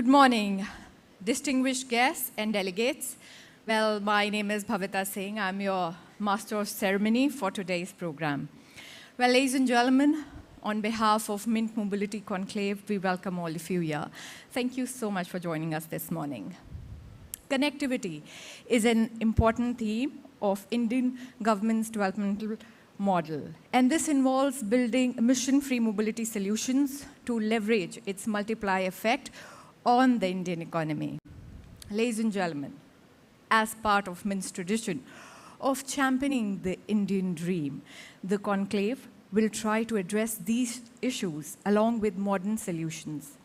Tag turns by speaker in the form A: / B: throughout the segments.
A: Good morning, distinguished guests and delegates. Well, my name is Bhavita Singh. I'm your Master of Ceremony for today's program. Well, ladies and gentlemen, on behalf of Mint Mobility Conclave, we welcome all of you here. Thank you so much for joining us this morning. Connectivity is an important theme of Indian government's developmental model. And this involves building emission-free mobility solutions to leverage its multiplier effect on the Indian economy. Ladies and gentlemen, as part of Mint's tradition of championing the Indian dream, the conclave will try to address these issues along with modern solutions,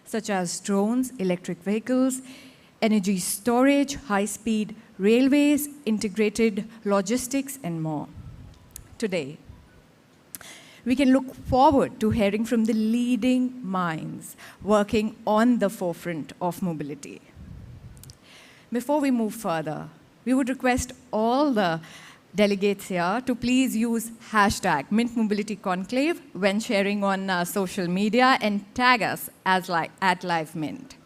A: such as drones, electric vehicles, energy storage, high-speed railways, integrated logistics, and more. Today, we can look forward to hearing from the leading minds working on the forefront of mobility. Before we move further, we would request all the delegates here to please use hashtag #MintMobilityConclave when sharing on social media and tag us as at LiveMint.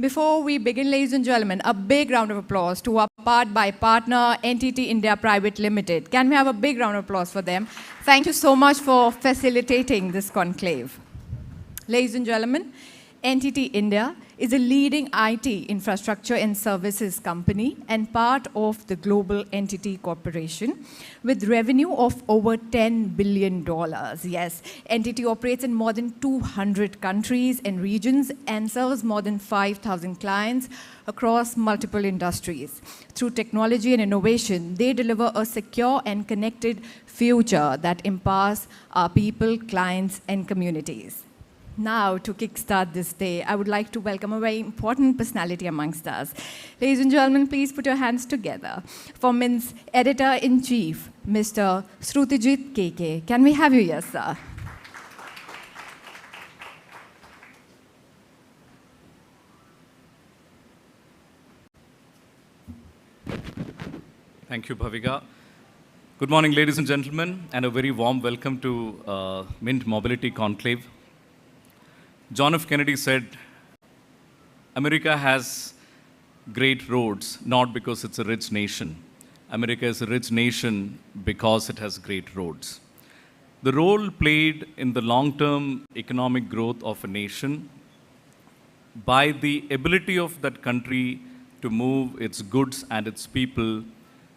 A: Before we begin, ladies and gentlemen, a big round of applause to our partner, NTT India Private Limited. Can we have a big round of applause for them? Thank you so much for facilitating this conclave. Ladies and gentlemen, NTT India is a leading IT infrastructure and services company and part of the global NTT Corporation with revenue of over $10 billion. Yes, NTT operates in more than 200 countries and regions and serves more than 5,000 clients across multiple industries. Through technology and innovation, they deliver a secure and connected future that empowers our people, clients, and communities. Now, to kickstart this day, I would like to welcome a very important personality amongst us. Ladies and gentlemen, please put your hands together for Mint's Editor-in-Chief, Mr. Shrutijit KK. Can we have you here, sir?
B: Thank you, Bhavika. Good morning, ladies and gentlemen, and a very warm welcome to Mint Mobility Conclave. John F. Kennedy said, America has great roads, not because it's a rich nation. America is a rich nation because it has great roads. The role played in the long-term economic growth of a nation by the ability of that country to move its goods and its people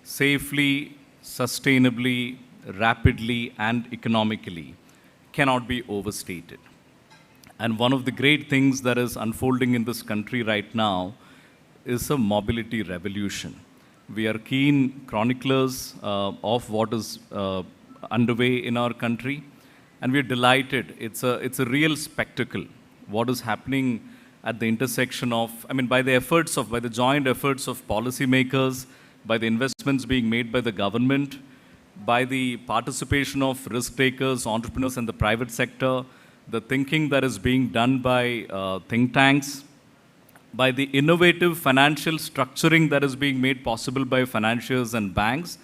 B: safely, sustainably, rapidly, and economically cannot be overstated. And one of the great things that is unfolding in this country right now is a mobility revolution. We are keen chroniclers of what is underway in our country, and we're delighted. It's a real spectacle, what is happening at the intersection of, by the joint efforts of policymakers, by the investments being made by the government, by the participation of risk takers, entrepreneurs, and the private sector, the thinking that is being done by think tanks, by the innovative financial structuring that is being made possible by financiers and banks,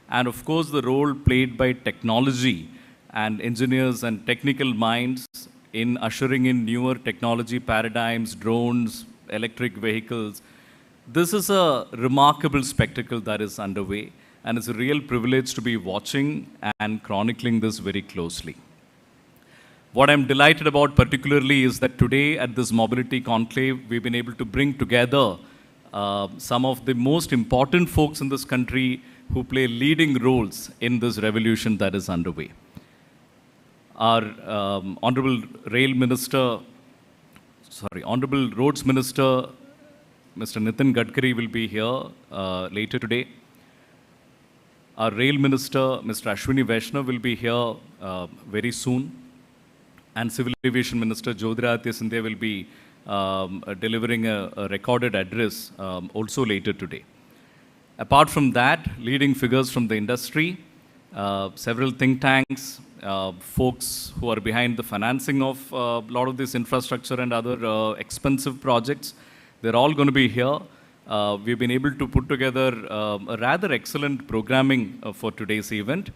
B: and of course the role played by technology and engineers and technical minds in ushering in newer technology paradigms, drones, electric vehicles. This is a remarkable spectacle that is underway, and it's a real privilege to be watching and chronicling this very closely. What I'm delighted about particularly is that today at this Mobility Conclave, we've been able to bring together some of the most important folks in this country who play leading roles in this revolution that is underway. Our Honorable Roads Minister, Mr. Nitin Gadkari will be here later today. Our Rail Minister, Mr. Ashwini Vaishnav, will be here very soon. And Civil Aviation Minister Jyotiraditya Scindia will be delivering a recorded address also later today. Apart from that, leading figures from the industry, several think tanks, folks who are behind the financing of a lot of this infrastructure and other expensive projects, they're all going to be here. We've been able to put together a rather excellent programming for today's event.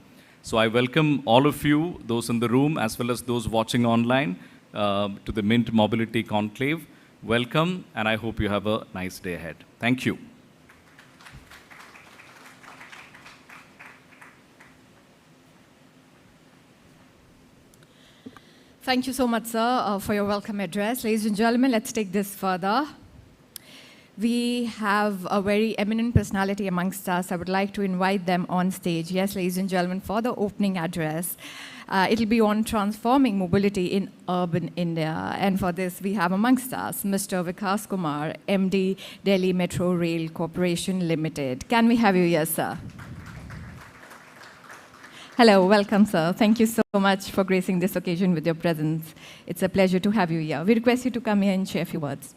B: So I welcome all of you, those in the room as well as those watching online, to the Mint Mobility Conclave. Welcome, and I hope you have a nice day ahead. Thank you.
A: Thank you so much, sir, for your welcome address. Ladies and gentlemen, let's take this further. We have a very eminent personality amongst us. I would like to invite them on stage. Yes, ladies and gentlemen, for the opening address. It'll be on transforming mobility in urban India. And for this, we have amongst us Mr. Vikas Kumar, MD, Delhi Metro Rail Corporation Limited. Can we have you here, sir? Hello, welcome, sir. Thank you so much for gracing this occasion with your presence. It's a pleasure to have you here. We request you to come here and share a few words.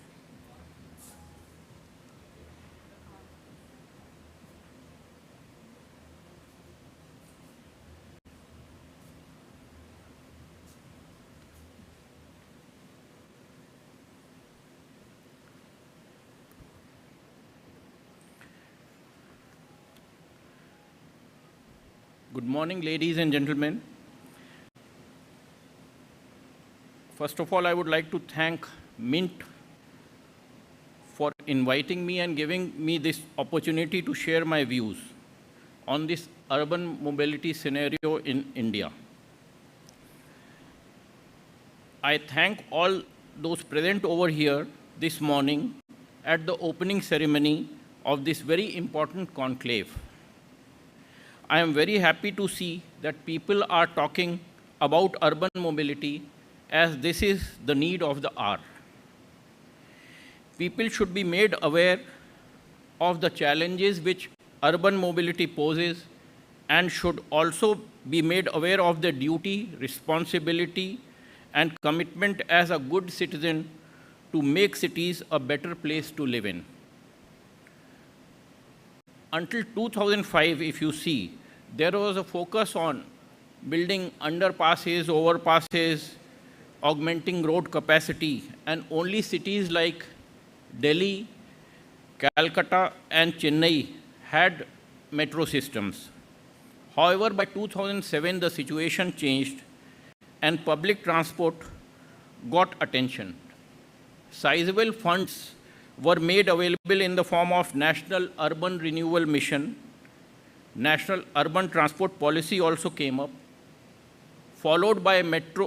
C: Good morning, ladies and gentlemen. First of all, I would like to thank Mint for inviting me and giving me this opportunity to share my views on this urban mobility scenario in India. I thank all those present over here this morning at the opening ceremony of this very important conclave. I am very happy to see that people are talking about urban mobility as this is the need of the hour. People should be made aware of the challenges which urban mobility poses and should also be made aware of the duty, responsibility, and commitment as a good citizen to make cities a better place to live in. Until 2005, if you see, there was a focus on building underpasses, overpasses, augmenting road capacity, and only cities like Delhi, Calcutta, and Chennai had metro systems. However, by 2007, the situation changed, and public transport got attention. Sizable funds were made available in the form of National Urban Renewal Mission. National Urban Transport Policy also came up, followed by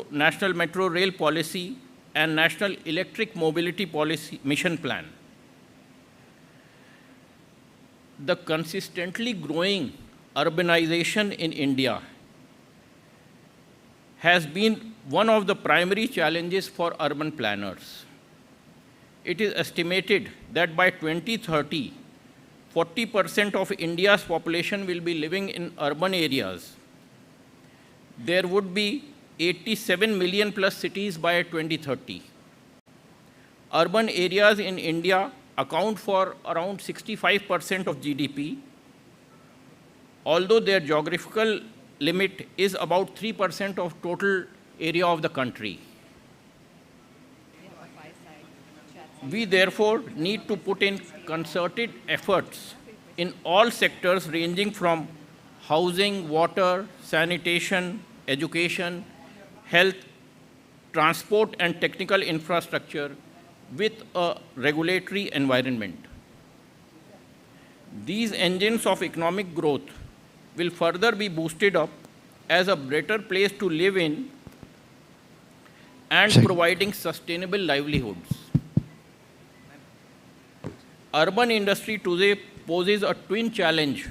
C: National Metro Rail Policy and National Electric Mobility Policy Mission Plan. The consistently growing urbanization in India has been one of the primary challenges for urban planners. It is estimated that by 2030, 40% of India's population will be living in urban areas. There would be 87 million plus cities by 2030. Urban areas in India account for around 65% of GDP, although their geographical limit is about 3% of total area of the country. We therefore need to put in concerted efforts in all sectors ranging from housing, water, sanitation, education, health, transport, and technical infrastructure with a regulatory environment. These engines of economic growth will further be boosted up as a better place to live in and providing sustainable livelihoods. Urban industry today poses a twin challenge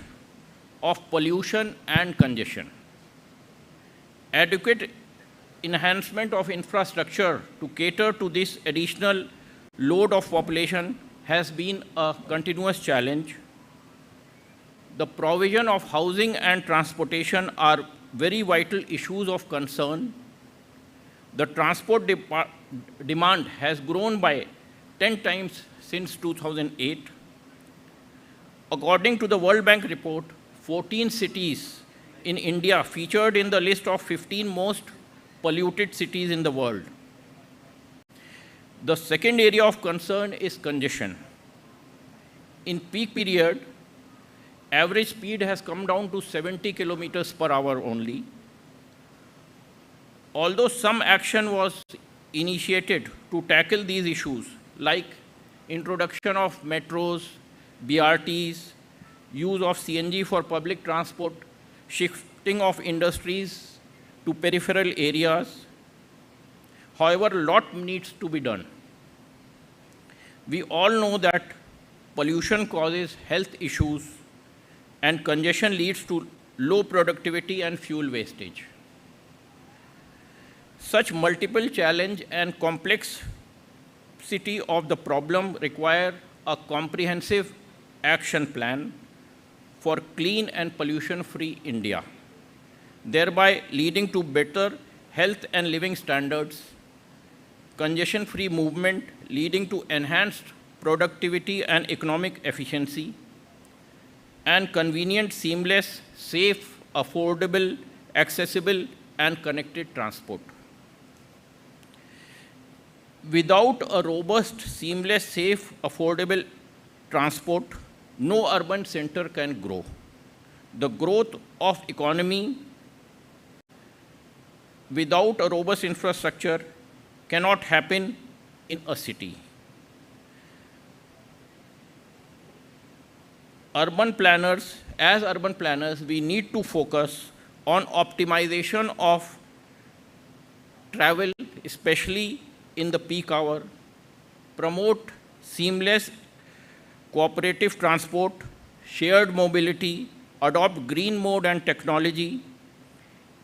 C: of pollution and congestion. Adequate enhancement of infrastructure to cater to this additional load of population has been a continuous challenge. The provision of housing and transportation are very vital issues of concern. The transport demand has grown by 10 times since 2008. According to the World Bank report, 14 cities in India featured in the list of 15 most polluted cities in the world. The second area of concern is congestion. In peak period, average speed has come down to 70 kilometers per hour only. Although some action was initiated to tackle these issues, like introduction of metros, BRTs, use of CNG for public transport, shifting of industries to peripheral areas. However, a lot needs to be done. We all know that pollution causes health issues and congestion leads to low productivity and fuel wastage. Such multiple challenge and complexity of the problem require a comprehensive action plan for clean and pollution-free India, thereby leading to better health and living standards, congestion-free movement leading to enhanced productivity and economic efficiency, and convenient, seamless, safe, affordable, accessible, and connected transport. Without a robust, seamless, safe, affordable transport, no urban center can grow. The growth of economy without a robust infrastructure cannot happen in a city. Urban planners, we need to focus on optimization of travel, especially in the peak hour, promote seamless cooperative transport, shared mobility, adopt green mode and technology,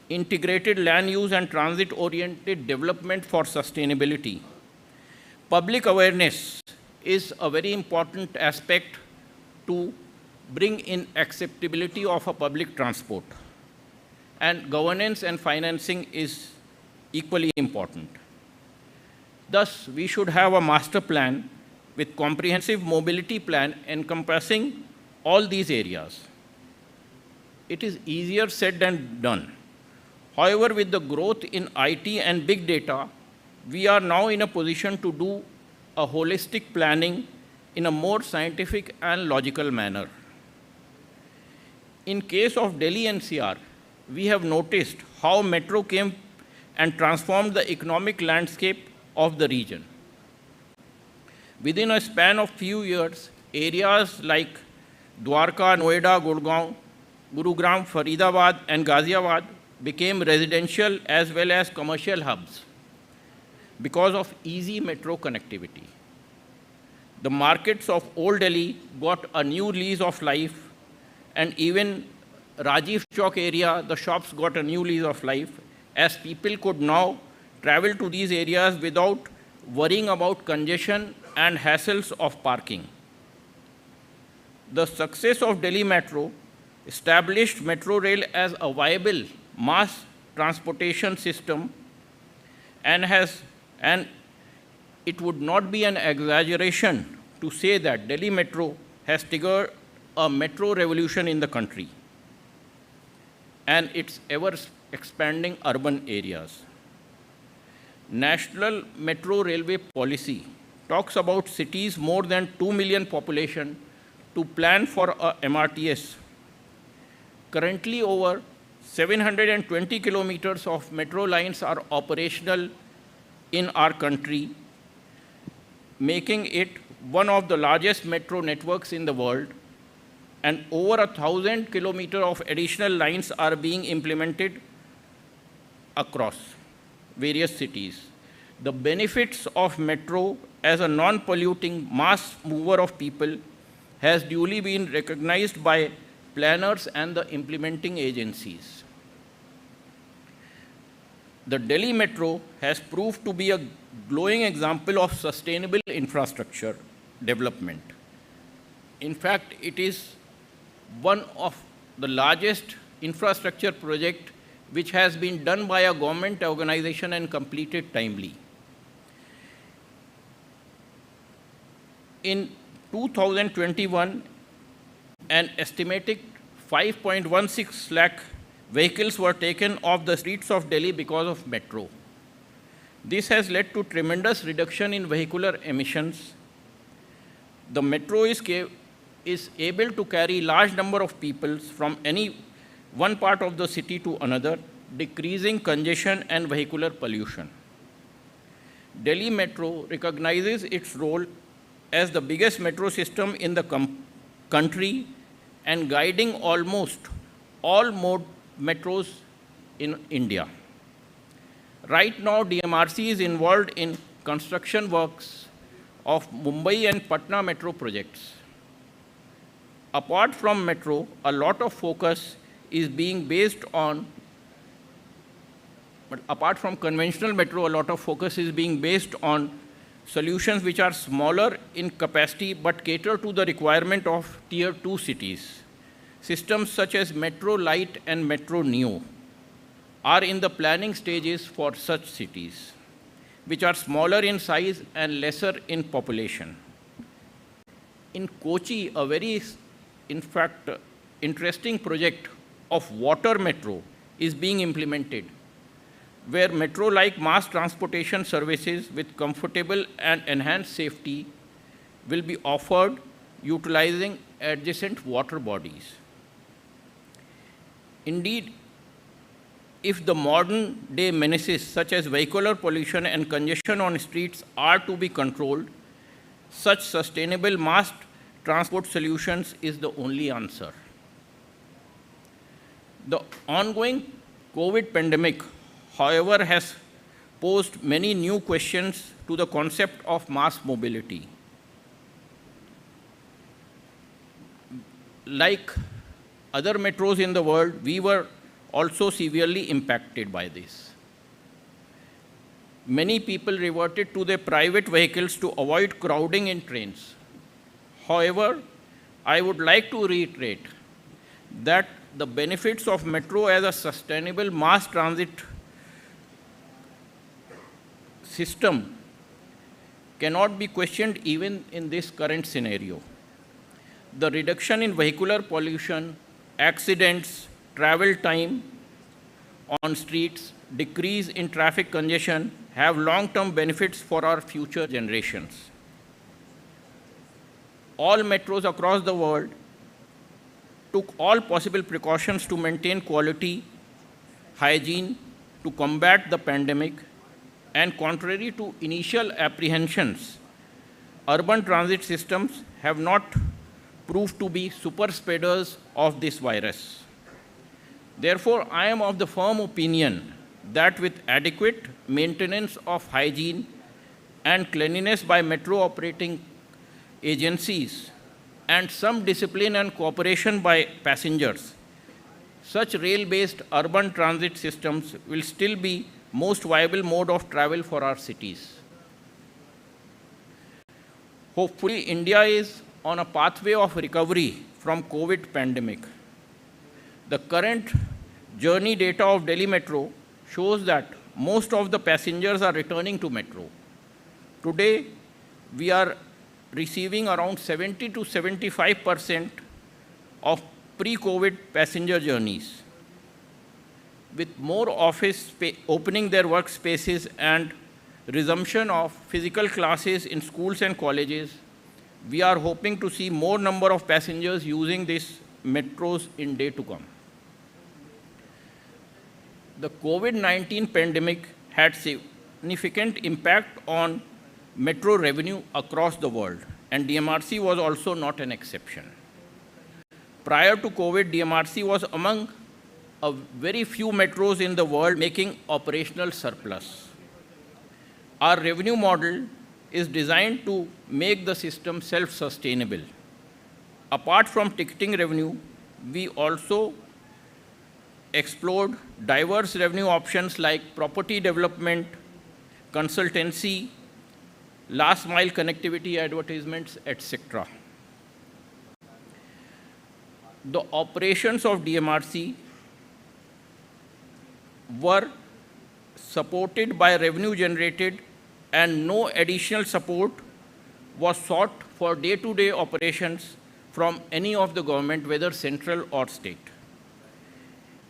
C: integrated land use and transit-oriented development for sustainability. Public awareness is a very important aspect to bring in acceptability of a public transport. And governance and financing is equally important. Thus, we should have a master plan with comprehensive mobility plan encompassing all these areas. It is easier said than done. However, with the growth in IT and big data, we are now in a position to do a holistic planning in a more scientific and logical manner. In case of Delhi NCR, we have noticed how metro came and transformed the economic landscape of the region. Within a span of few years, areas like Dwarka, Noida, Gurgaon, Gurugram, Faridabad, and Ghaziabad became residential as well as commercial hubs because of easy metro connectivity. The markets of Old Delhi got a new lease of life, and even Rajiv Chowk area, the shops got a new lease of life, as people could now travel to these areas without worrying about congestion and hassles of parking. The success of Delhi Metro established Metro Rail as a viable mass transportation system, and it would not be an exaggeration to say that Delhi Metro has triggered a metro revolution in the country and its ever expanding urban areas. National Metro Railway Policy talks about cities more than 2 million population to plan for a MRTS. Currently, over 720 kilometers of metro lines are operational in our country, making it one of the largest metro networks in the world, and over 1,000 kilometers of additional lines are being implemented across various cities. The benefits of metro as a non-polluting mass mover of people has duly been recognized by planners and the implementing agencies. The Delhi Metro has proved to be a glowing example of sustainable infrastructure development. In fact, it is one of the largest infrastructure project which has been done by a government organization and completed timely. In 2021, an estimated 5.16 lakh vehicles were taken off the streets of Delhi because of metro. This has led to tremendous reduction in vehicular emissions. The metro is able to carry large number of people from any one part of the city to another, decreasing congestion and vehicular pollution. Delhi Metro recognizes its role as the biggest metro system in the country and guiding almost all metros in India. Right now, DMRC is involved in construction works of Mumbai and Patna metro projects. Apart from metro, a lot of focus is being based on, but apart from conventional metro, a lot of focus is being based on solutions which are smaller in capacity but cater to the requirement of tier 2 cities. Systems such as Metro Light and Metro Neo are in the planning stages for such cities, which are smaller in size and lesser in population. In Kochi, a very, in fact, interesting project of water metro is being implemented, where metro-like mass transportation services with comfortable and enhanced safety will be offered utilizing adjacent water bodies. Indeed, if the modern day menaces such as vehicular pollution and congestion on streets are to be controlled, such sustainable mass transport solutions is the only answer. The ongoing COVID pandemic, however, has posed many new questions to the concept of mass mobility. Like other metros in the world, we were also severely impacted by this. Many people reverted to their private vehicles to avoid crowding in trains. However, I would like to reiterate that the benefits of metro as a sustainable mass transit system cannot be questioned even in this current scenario. The reduction in vehicular pollution, accidents, travel time on streets, decrease in traffic congestion have long-term benefits for our future generations. All metros across the world took all possible precautions to maintain quality, hygiene, to combat the pandemic, and contrary to initial apprehensions, urban transit systems have not proved to be super spreaders of this virus. Therefore, I am of the firm opinion that with adequate maintenance of hygiene and cleanliness by metro operating agencies and some discipline and cooperation by passengers, such rail-based urban transit systems will still be most viable mode of travel for our cities. Hopefully, India is on a pathway of recovery from COVID pandemic. The current journey data of Delhi Metro shows that most of the passengers are returning to metro. Today, we are receiving around 70 to 75% of pre-COVID passenger journeys. With more office opening their workspaces and resumption of physical classes in schools and colleges, we are hoping to see more number of passengers using these metros in day to come. The COVID-19 pandemic had significant impact on metro revenue across the world, and DMRC was also not an exception. Prior to COVID, DMRC was among a very few metros in the world making operational surplus. Our revenue model is designed to make the system self-sustainable. Apart from ticketing revenue, we also explored diverse revenue options like property development, consultancy, last mile connectivity advertisements, etc. The operations of DMRC were supported by revenue generated, and no additional support was sought for day-to-day operations from any of the government, whether central or state.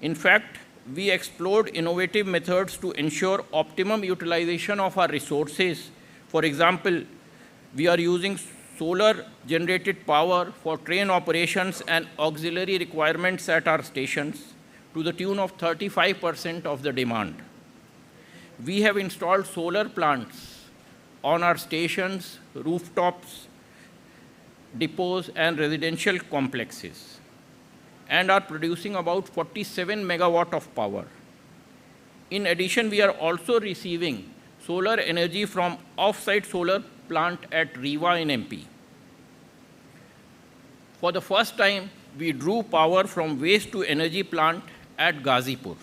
C: In fact, we explored innovative methods to ensure optimum utilization of our resources. For example, we are using solar-generated power for train operations and auxiliary requirements at our stations to the tune of 35% of the demand. We have installed solar plants on our stations, rooftops, depots, and residential complexes, and are producing about 47 megawatt of power. In addition, we are also receiving solar energy from off-site solar plant at Riva in MP. For the first time, we drew power from waste to energy plant at Gazipur.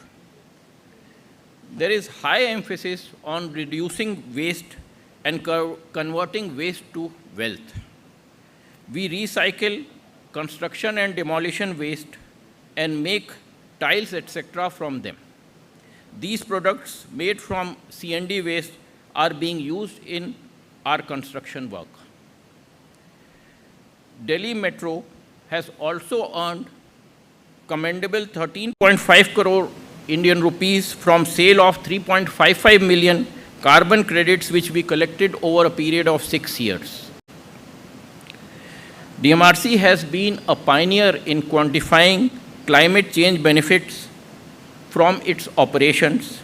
C: There is high emphasis on reducing waste and converting waste to wealth. We recycle construction and demolition waste and make tiles, etc. from them. These products made from C&D waste are being used in our construction work. Delhi Metro has also earned commendable 13.5 crore Indian rupees from sale of 3.55 million carbon credits which we collected over a period of 6 years. DMRC has been a pioneer in quantifying climate change benefits from its operations.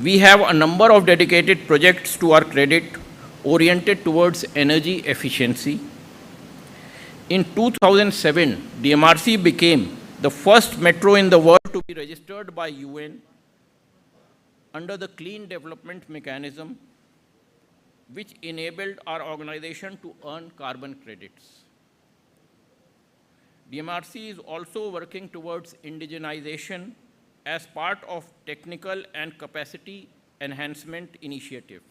C: We have a number of dedicated projects to our credit oriented towards energy efficiency. In 2007, DMRC became the first metro in the world to be registered by UN under the Clean Development Mechanism, which enabled our organization to earn carbon credits. DMRC is also working towards indigenization as part of technical and capacity enhancement initiative.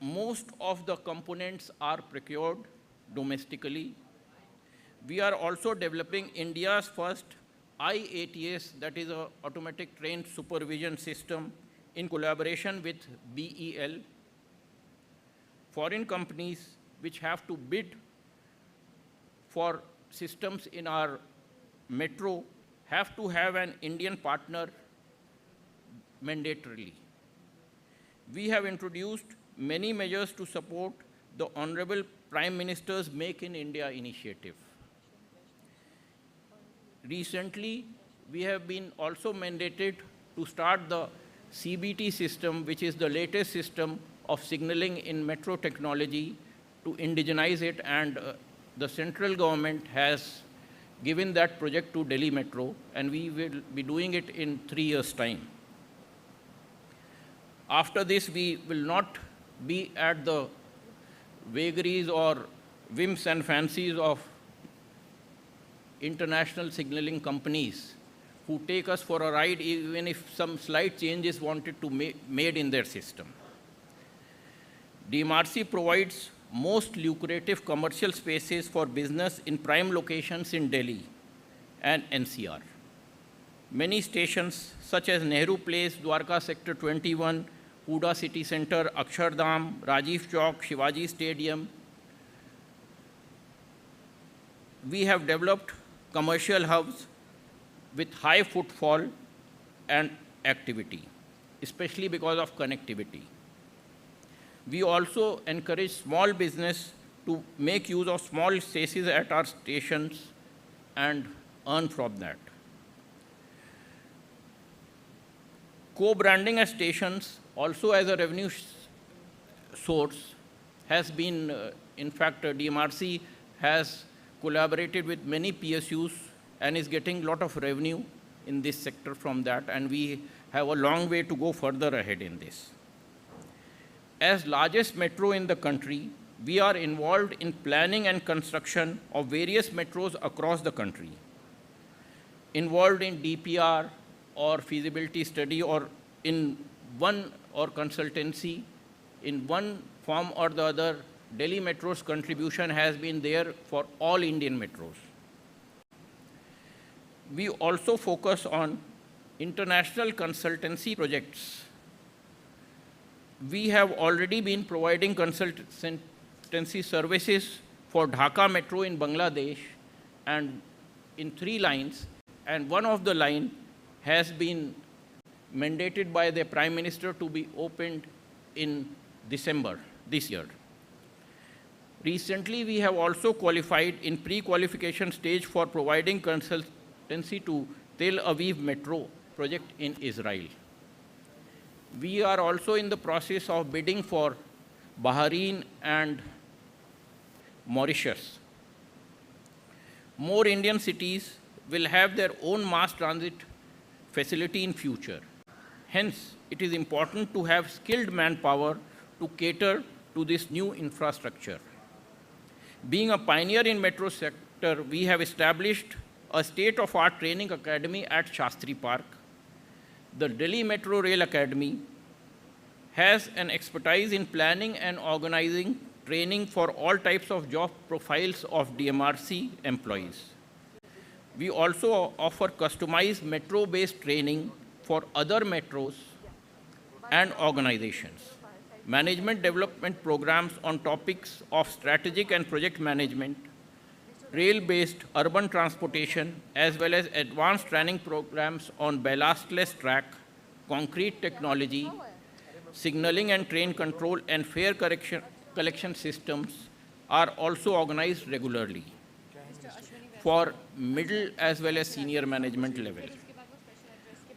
C: Most of the components are procured domestically. We are also developing India's first IATS, that is an automatic train supervision system, in collaboration with BEL. Foreign companies which have to bid for systems in our metro have to have an Indian partner mandatorily. We have introduced many measures to support the Honorable Prime Minister's Make in India initiative. Recently, we have been also mandated to start the CBT system, which is the latest system of signaling in metro technology, to indigenize it, and the central government has given that project to Delhi Metro, and we will be doing it in 3 years' time. After this, we will not be at the vagaries or whims and fancies of international signaling companies who take us for a ride even if some slight changes wanted to be made in their system. DMRC provides most lucrative commercial spaces for business in prime locations in Delhi and NCR. Many stations such as Nehru Place, Dwarka Sector 21, Huda City Center, Akshardham, Rajiv Chowk, Shivaji Stadium. We have developed commercial hubs with high footfall and activity, especially because of connectivity. We also encourage small business to make use of small spaces at our stations and earn from that. Co-branding at stations also as a revenue source has been, in fact, DMRC has collaborated with many PSUs and is getting a lot of revenue in this sector from that, and we have a long way to go further ahead in this. As largest metro in the country, we are involved in planning and construction of various metros across the country, involved in DPR or feasibility study or in one or consultancy. In one form or the other, Delhi Metro's contribution has been there for all Indian metros. We also focus on international consultancy projects. We have already been providing consultancy services for Dhaka Metro in Bangladesh and in 3 lines, and one of the line has been mandated by the Prime Minister to be opened in December this year. Recently, we have also qualified in pre-qualification stage for providing consultancy to Tel Aviv Metro project in Israel. We are also in the process of bidding for Bahrain and Mauritius. More Indian cities will have their own mass transit facility in future. Hence, it is important to have skilled manpower to cater to this new infrastructure. Being a pioneer in metro sector, we have established a state-of-art training academy at Shastri Park. The Delhi Metro Rail Academy has an expertise in planning and organizing training for all types of job profiles of DMRC employees. We also offer customized metro-based training for other metros and organizations. Management development programs on topics of strategic and project management, rail-based urban transportation, as well as advanced training programs on ballastless track, concrete technology, signaling and train control, and fare collection systems are also organized regularly for middle as well as senior management level.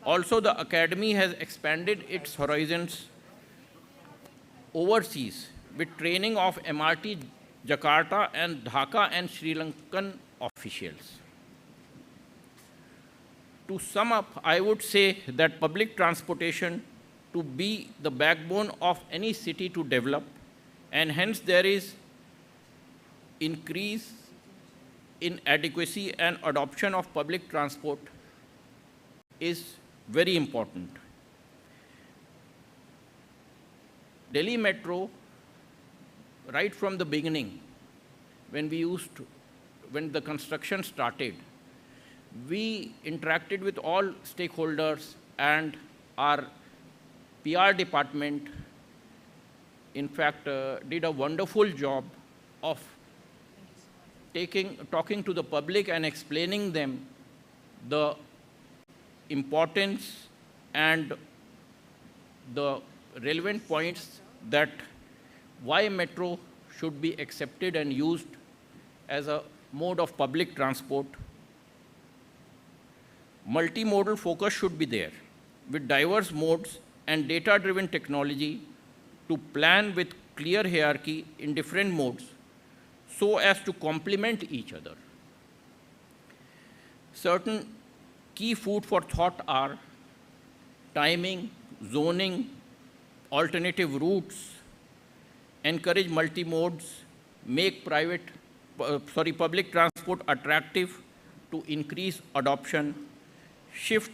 C: Also, the Academy has expanded its horizons overseas with training of MRT Jakarta and Dhaka and Sri Lankan officials. To sum up, I would say that public transportation to be the backbone of any city to develop, and hence there is increase in adequacy and adoption of public transport is very important. Delhi Metro, right from the beginning, when the construction started, we interacted with all stakeholders, and our PR department, in fact, did a wonderful job of talking to the public and explaining them the importance and the relevant points that why metro should be accepted and used as a mode of public transport. Multimodal focus should be there with diverse modes and data-driven technology to plan with clear hierarchy in different modes so as to complement each other. Certain key food for thought are timing, zoning, alternative routes, encourage multi-modes, make public transport attractive to increase adoption, shift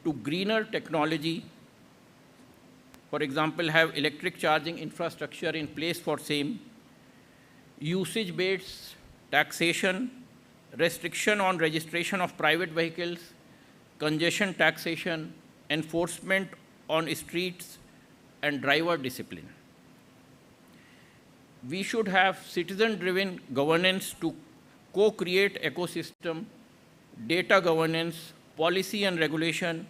C: to greener technology. For example, have electric charging infrastructure in place for same, usage-based taxation, restriction on registration of private vehicles, congestion taxation, enforcement on streets, and driver discipline. We should have citizen-driven governance to co-create ecosystem, data governance, policy and regulation,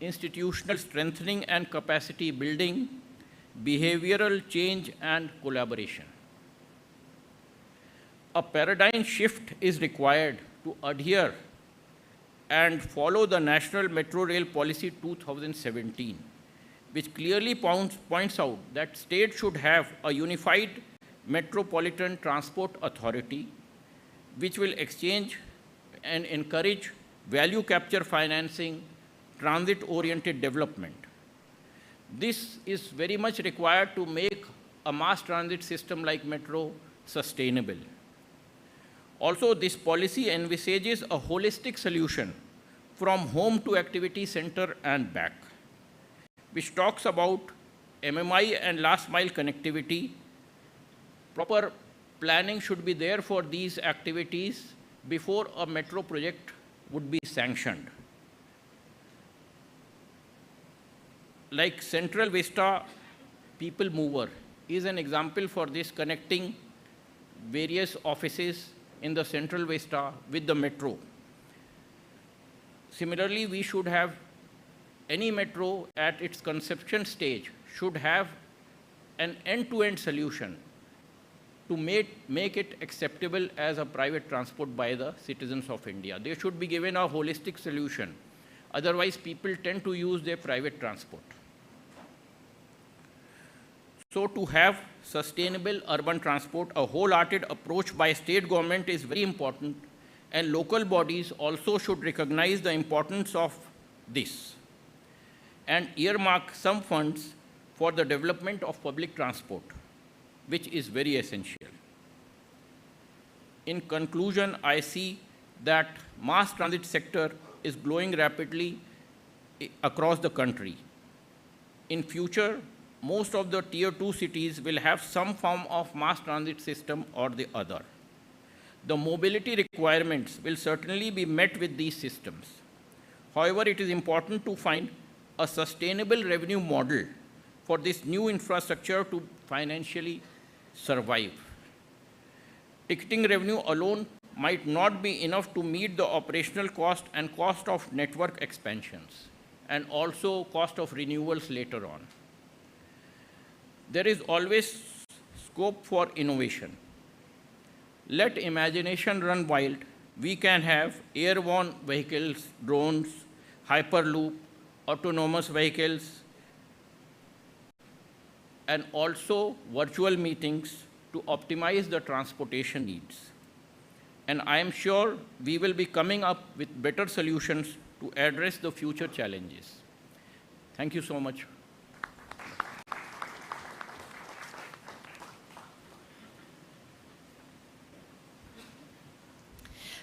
C: institutional strengthening and capacity building, behavioral change, and collaboration. A paradigm shift is required to adhere and follow the National Metro Rail Policy 2017, which clearly points out that states should have a unified metropolitan transport authority, which will exchange and encourage value capture financing, transit-oriented development. This is very much required to make a mass transit system like metro sustainable. Also, this policy envisages a holistic solution from home to activity center and back, which talks about MMI and last mile connectivity. Proper planning should be there for these activities before a metro project would be sanctioned. Like Central Vista People Mover is an example for this, connecting various offices in the Central Vista with the metro. Similarly, we should have any metro at its conception stage should have an end-to-end solution to make it acceptable as a private transport by the citizens of India. They should be given a holistic solution. Otherwise, people tend to use their private transport. So to have sustainable urban transport, a wholehearted approach by state government is very important, and local bodies also should recognize the importance of this and earmark some funds for the development of public transport, which is very essential. In conclusion, I see that mass transit sector is growing rapidly across the country. In future, most of the tier 2 cities will have some form of mass transit system or the other. The mobility requirements will certainly be met with these systems. However, it is important to find a sustainable revenue model for this new infrastructure to financially survive. Ticketing revenue alone might not be enough to meet the operational cost and cost of network expansions, and also cost of renewals later on. There is always scope for innovation. Let imagination run wild. We can have airborne vehicles, drones, hyperloop, autonomous vehicles, and also virtual meetings to optimize the transportation needs. And I am sure we will be coming up with better solutions to address the future challenges. Thank you so much.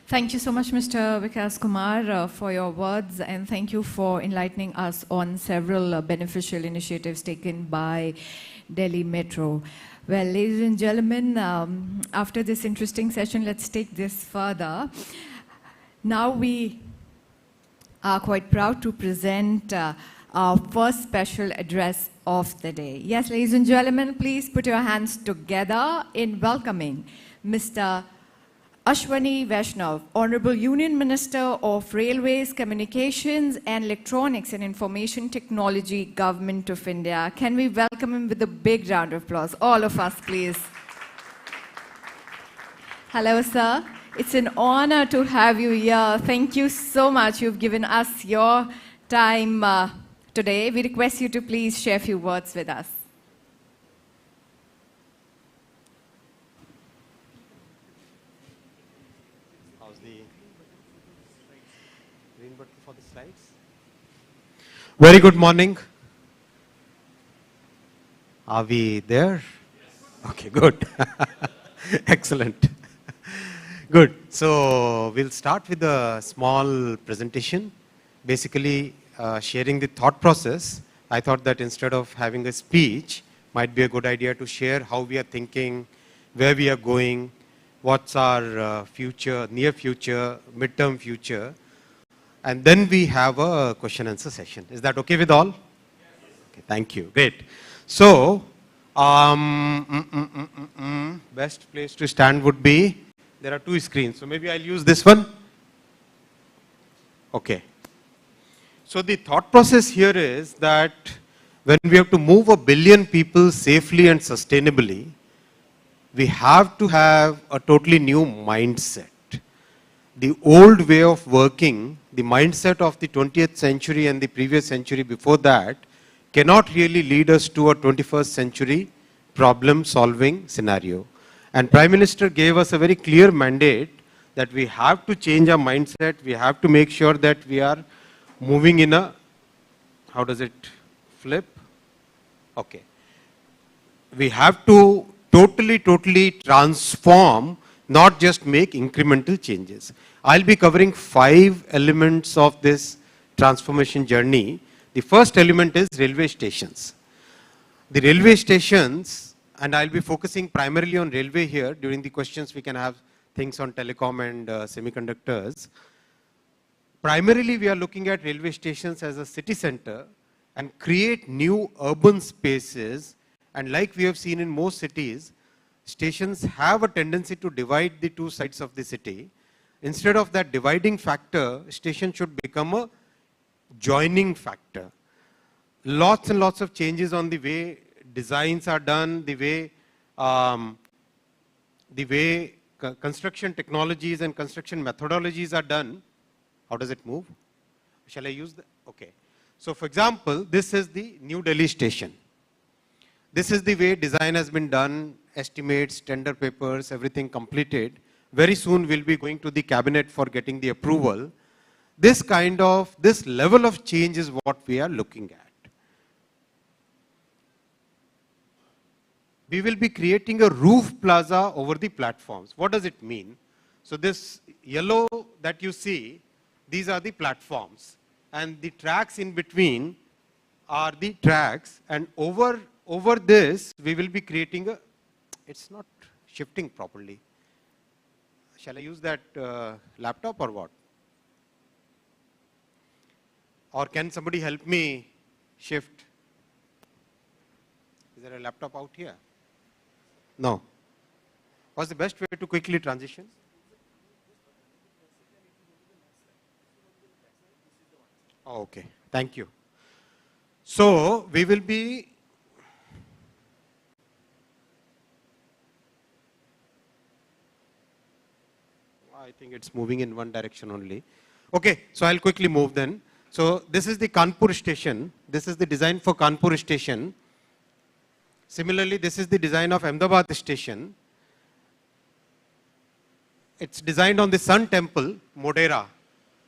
A: Thank you so much, Mr. Vikas Kumar, for your words, and thank you for enlightening us on several beneficial initiatives taken by Delhi Metro. Well, ladies and gentlemen, after this interesting session, let's take this further. Now we are quite proud to present our first special address of the day. Yes, ladies and gentlemen, please put your hands together in welcoming Mr. Ashwani Vaishnav, Honorable Union Minister of Railways, Communications and Electronics and Information Technology, Government of India. Can we welcome him with a big round of applause? All of us, please. Hello, sir. It's an honor to have you here. Thank you so much. You've given us your time today. We request you to please share a few words with us.
D: For the slides. Very good morning. Are we there? Yes. Okay, good. Excellent. Good. So we'll start with a small presentation, basically sharing the thought process. I thought that instead of having a speech, might be a good idea to share how we are thinking, where we are going, what's our future, near future, midterm future. And then we have a question and answer session. Is that okay with all? Yes. Okay, thank you. Great. So, best place to stand would be, there are two screens. So maybe I'll use this one. Okay. So the thought process here is that when we have to move 1 billion people safely and sustainably, we have to have a totally new mindset. The old way of working, the mindset of the 20th century and the previous century before that, cannot really lead us to a 21st century problem-solving scenario. And Prime Minister gave us a very clear mandate that we have to change our mindset, we have to make sure that we are moving in a, how does it flip? Okay. We have to totally transform, not just make incremental changes. I'll be covering 5 elements of this transformation journey. The first element is railway stations. The railway stations, and I'll be focusing primarily on railway here. During the questions, we can have things on telecom and semiconductors. Primarily, we are looking at railway stations as a city center and create new urban spaces. And like we have seen in most cities, stations have a tendency to divide the two sides of the city. Instead of that dividing factor, station should become a joining factor. Lots and lots of changes on the way designs are done, the way construction technologies and construction methodologies are done. How does it move? Shall I use the, okay. So for example, this is the New Delhi station. This is the way design has been done, estimates, tender papers, everything completed. Very soon we'll be going to the cabinet for getting the approval. This level of change is what we are looking at. We will be creating a roof plaza over the platforms. What does it mean? So this yellow that you see, these are the platforms. And the tracks in between are the tracks. And over this, we will be creating it's not shifting properly. Shall I use that laptop or what? Or can somebody help me shift? Is there a laptop out here? No. What's the best way to quickly transition? Oh, okay. Thank you. So we will be I think it's moving in one direction only. Okay, so I'll quickly move then. So this is the Kanpur station. This is the design for Kanpur station. Similarly, this is the design of Ahmedabad station. It's designed on the Sun Temple, Modera.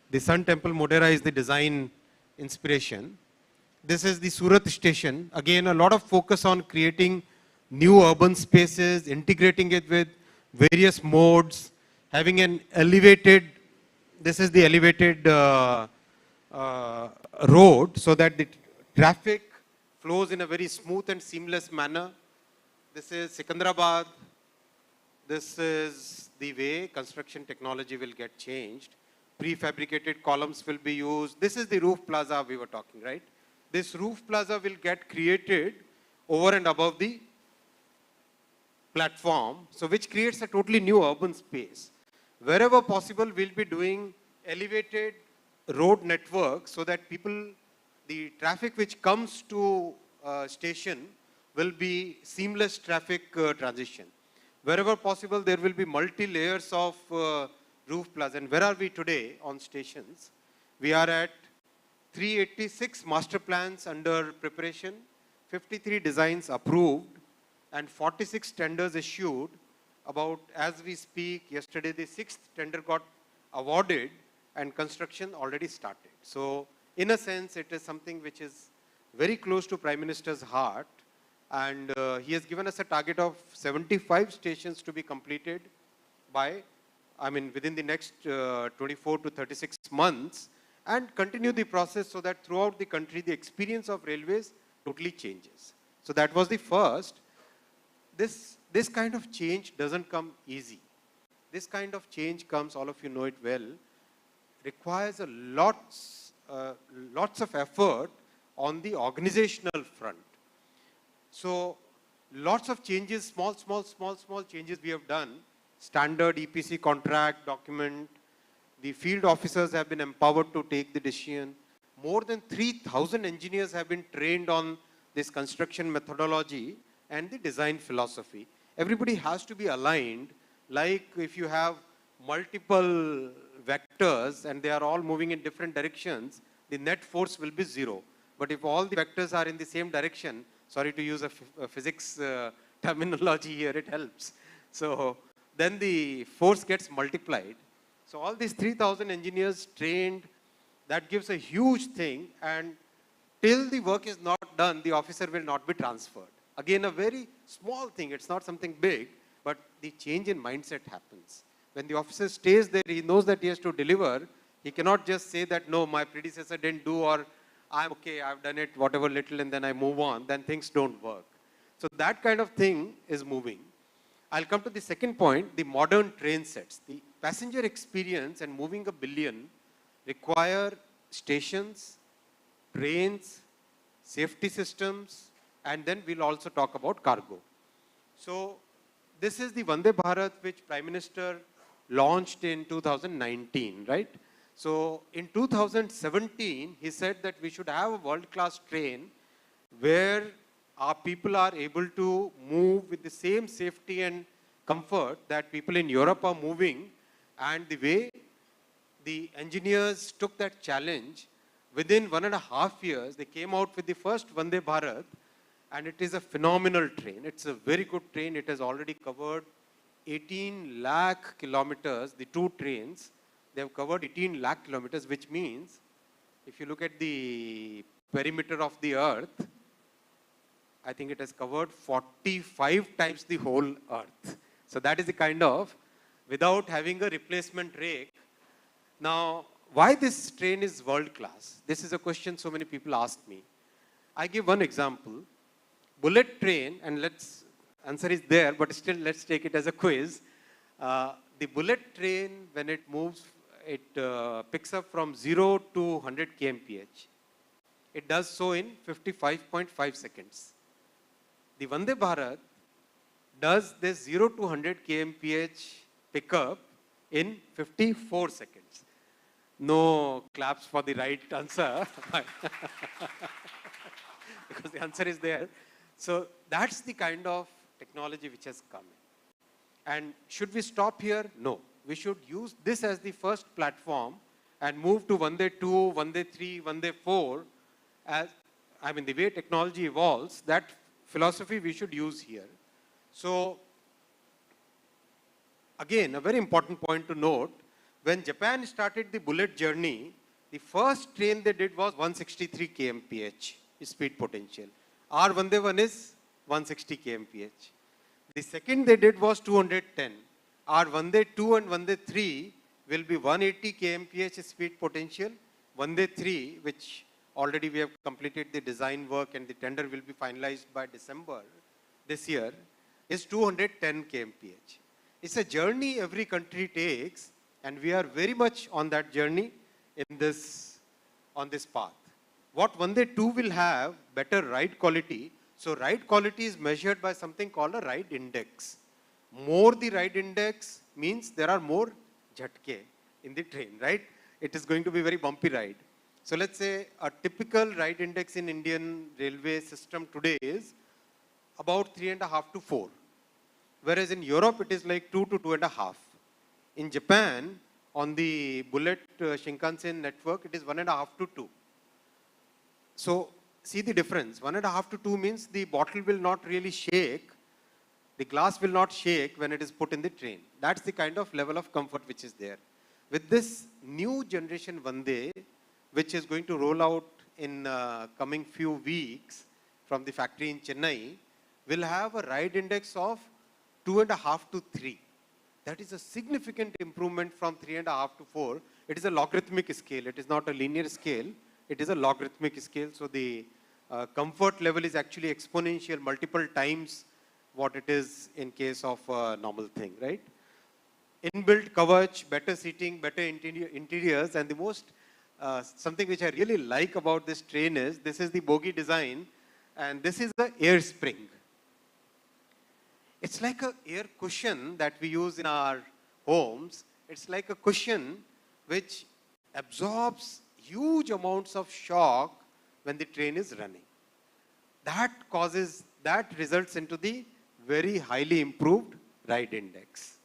D: The Sun Temple, Modera is the design inspiration. This is the Surat station. Again, a lot of focus on creating new urban spaces, integrating it with various modes, having an elevated, this is the elevated road so that the traffic flows in a very smooth and seamless manner. This is Secunderabad. This is the way construction technology will get changed. Prefabricated columns will be used. This is the roof plaza we were talking, right? This roof plaza will get created over and above the platform, so which creates a totally new urban space. Wherever possible, we'll be doing elevated road network so that people, the traffic which comes to station will be seamless traffic transition. Wherever possible, there will be multi-layers of roof plaza. And where are we today on stations? We are at 386 master plans under preparation, 53 designs approved, and 46 tenders issued. About, as we speak, yesterday the 6th tender got awarded and construction already started. So in a sense, it is something which is very close to Prime Minister's heart, and he has given us a target of 75 stations to be completed by, within the next 24 to 36 months, and continue the process so that throughout the country, the experience of railways totally changes. So that was the first. This kind of change doesn't come easy. This kind of change comes, all of you know it well, requires a lots of effort on the organizational front. So lots of changes, small changes we have done. Standard EPC contract document. The field officers have been empowered to take the decision. More than 3,000 engineers have been trained on this construction methodology and the design philosophy. Everybody has to be aligned. Like if you have multiple vectors and they are all moving in different directions, the net force will be 0. But if all the vectors are in the same direction, sorry to use a physics terminology here, it helps. So then the force gets multiplied. So all these 3,000 engineers trained, that gives a huge thing, and till the work is not done, the officer will not be transferred. Again, a very small thing, it's not something big, but the change in mindset happens. When the officer stays there, he knows that he has to deliver. He cannot just say that, no, my predecessor didn't do, or I'm okay, I've done it, whatever little, and then I move on, then things don't work. So that kind of thing is moving. I'll come to the second point, the modern train sets. The passenger experience and moving a billion require stations, trains, safety systems, and then we'll also talk about cargo. So this is the Vande Bharat which Prime Minister launched in 2019, right? So in 2017, he said that we should have a world-class train where our people are able to move with the same safety and comfort that people in Europe are moving. And the way the engineers took that challenge, within 1.5 years, they came out with the first Vande Bharat, and it is a phenomenal train. It's a very good train. It has already covered 18 lakh kilometers, the two trains. They have covered 18 lakh kilometers, which means if you look at the perimeter of the earth, I think it has covered 45 times the whole earth. So that is the kind of, without having a replacement rake. Now, why this train is world class? This is a question so many people ask me. I give one example. Bullet train, and let's, answer is there, but still let's take it as a quiz. The bullet train, when it moves, it picks up from 0 to 100 kmph. It does so in 55.5 seconds. The Vande Bharat does this 0 to 100 kmph pickup in 54 seconds. No claps for the right answer, because the answer is there. So that's the kind of technology which has come in. And should we stop here? No. We should use this as the first platform and move to Vande 2, Vande 3, Vande 4. As, I mean, the way technology evolves, that philosophy we should use here. So, again, a very important point to note, when Japan started the bullet journey, the first train they did was 163 kmph speed potential. Our Vande 1 is 160 kmph. The second they did was 210. Our Vande 2 and Vande 3 will be 180 kmph speed potential. Vande 3, which already we have completed the design work and the tender will be finalized by December this year, is 210 kmph. It's a journey every country takes, and we are very much on that journey in this, on this path. What Vande 2 will have, better ride quality. So ride quality is measured by something called a ride index. More the ride index means there are more jhatke in the train, right? It is going to be very bumpy ride. So let's say a typical ride index in Indian railway system today is about 3.5 to 4. Whereas in Europe it is like 2 to 2.5. In Japan, on the bullet Shinkansen network, it is 1.5 to 2. So see the difference. 1.5 to 2 means the bottle will not really shake. The glass will not shake when it is put in the train. That's the kind of level of comfort which is there. With this new generation Vande, which is going to roll out in coming few weeks from the factory in Chennai, will have a ride index of 2.5 to 3. That is a significant improvement from 3.5 to 4. It is a logarithmic scale. It is not a linear scale. It is a logarithmic scale. So the comfort level is actually exponential, multiple times what it is in case of a normal thing, right? Inbuilt kavach, better seating, better interiors, and the most, something which I really like about this train is, this is the bogie design, and this is the air spring. It's like an air cushion that we use in our homes. It's like a cushion which absorbs huge amounts of shock when the train is running. That causes, that results into the very highly improved ride index.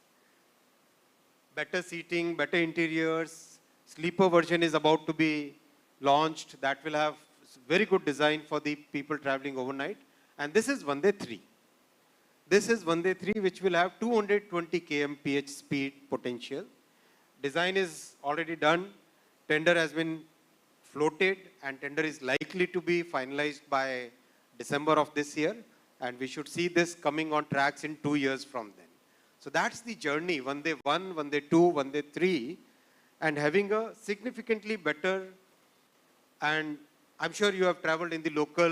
D: Better seating, better interiors, sleeper version is about to be launched. That will have very good design for the people traveling overnight. And this is Vande 3. This is Vande 3, which will have 220 kmph speed potential. Design is already done. Tender has been floated, and tender is likely to be finalized by December of this year. And we should see this coming on tracks in 2 years from then. So that's the journey, Vande 1, Vande 2, Vande 3, and having a significantly better, and I'm sure you have traveled in the local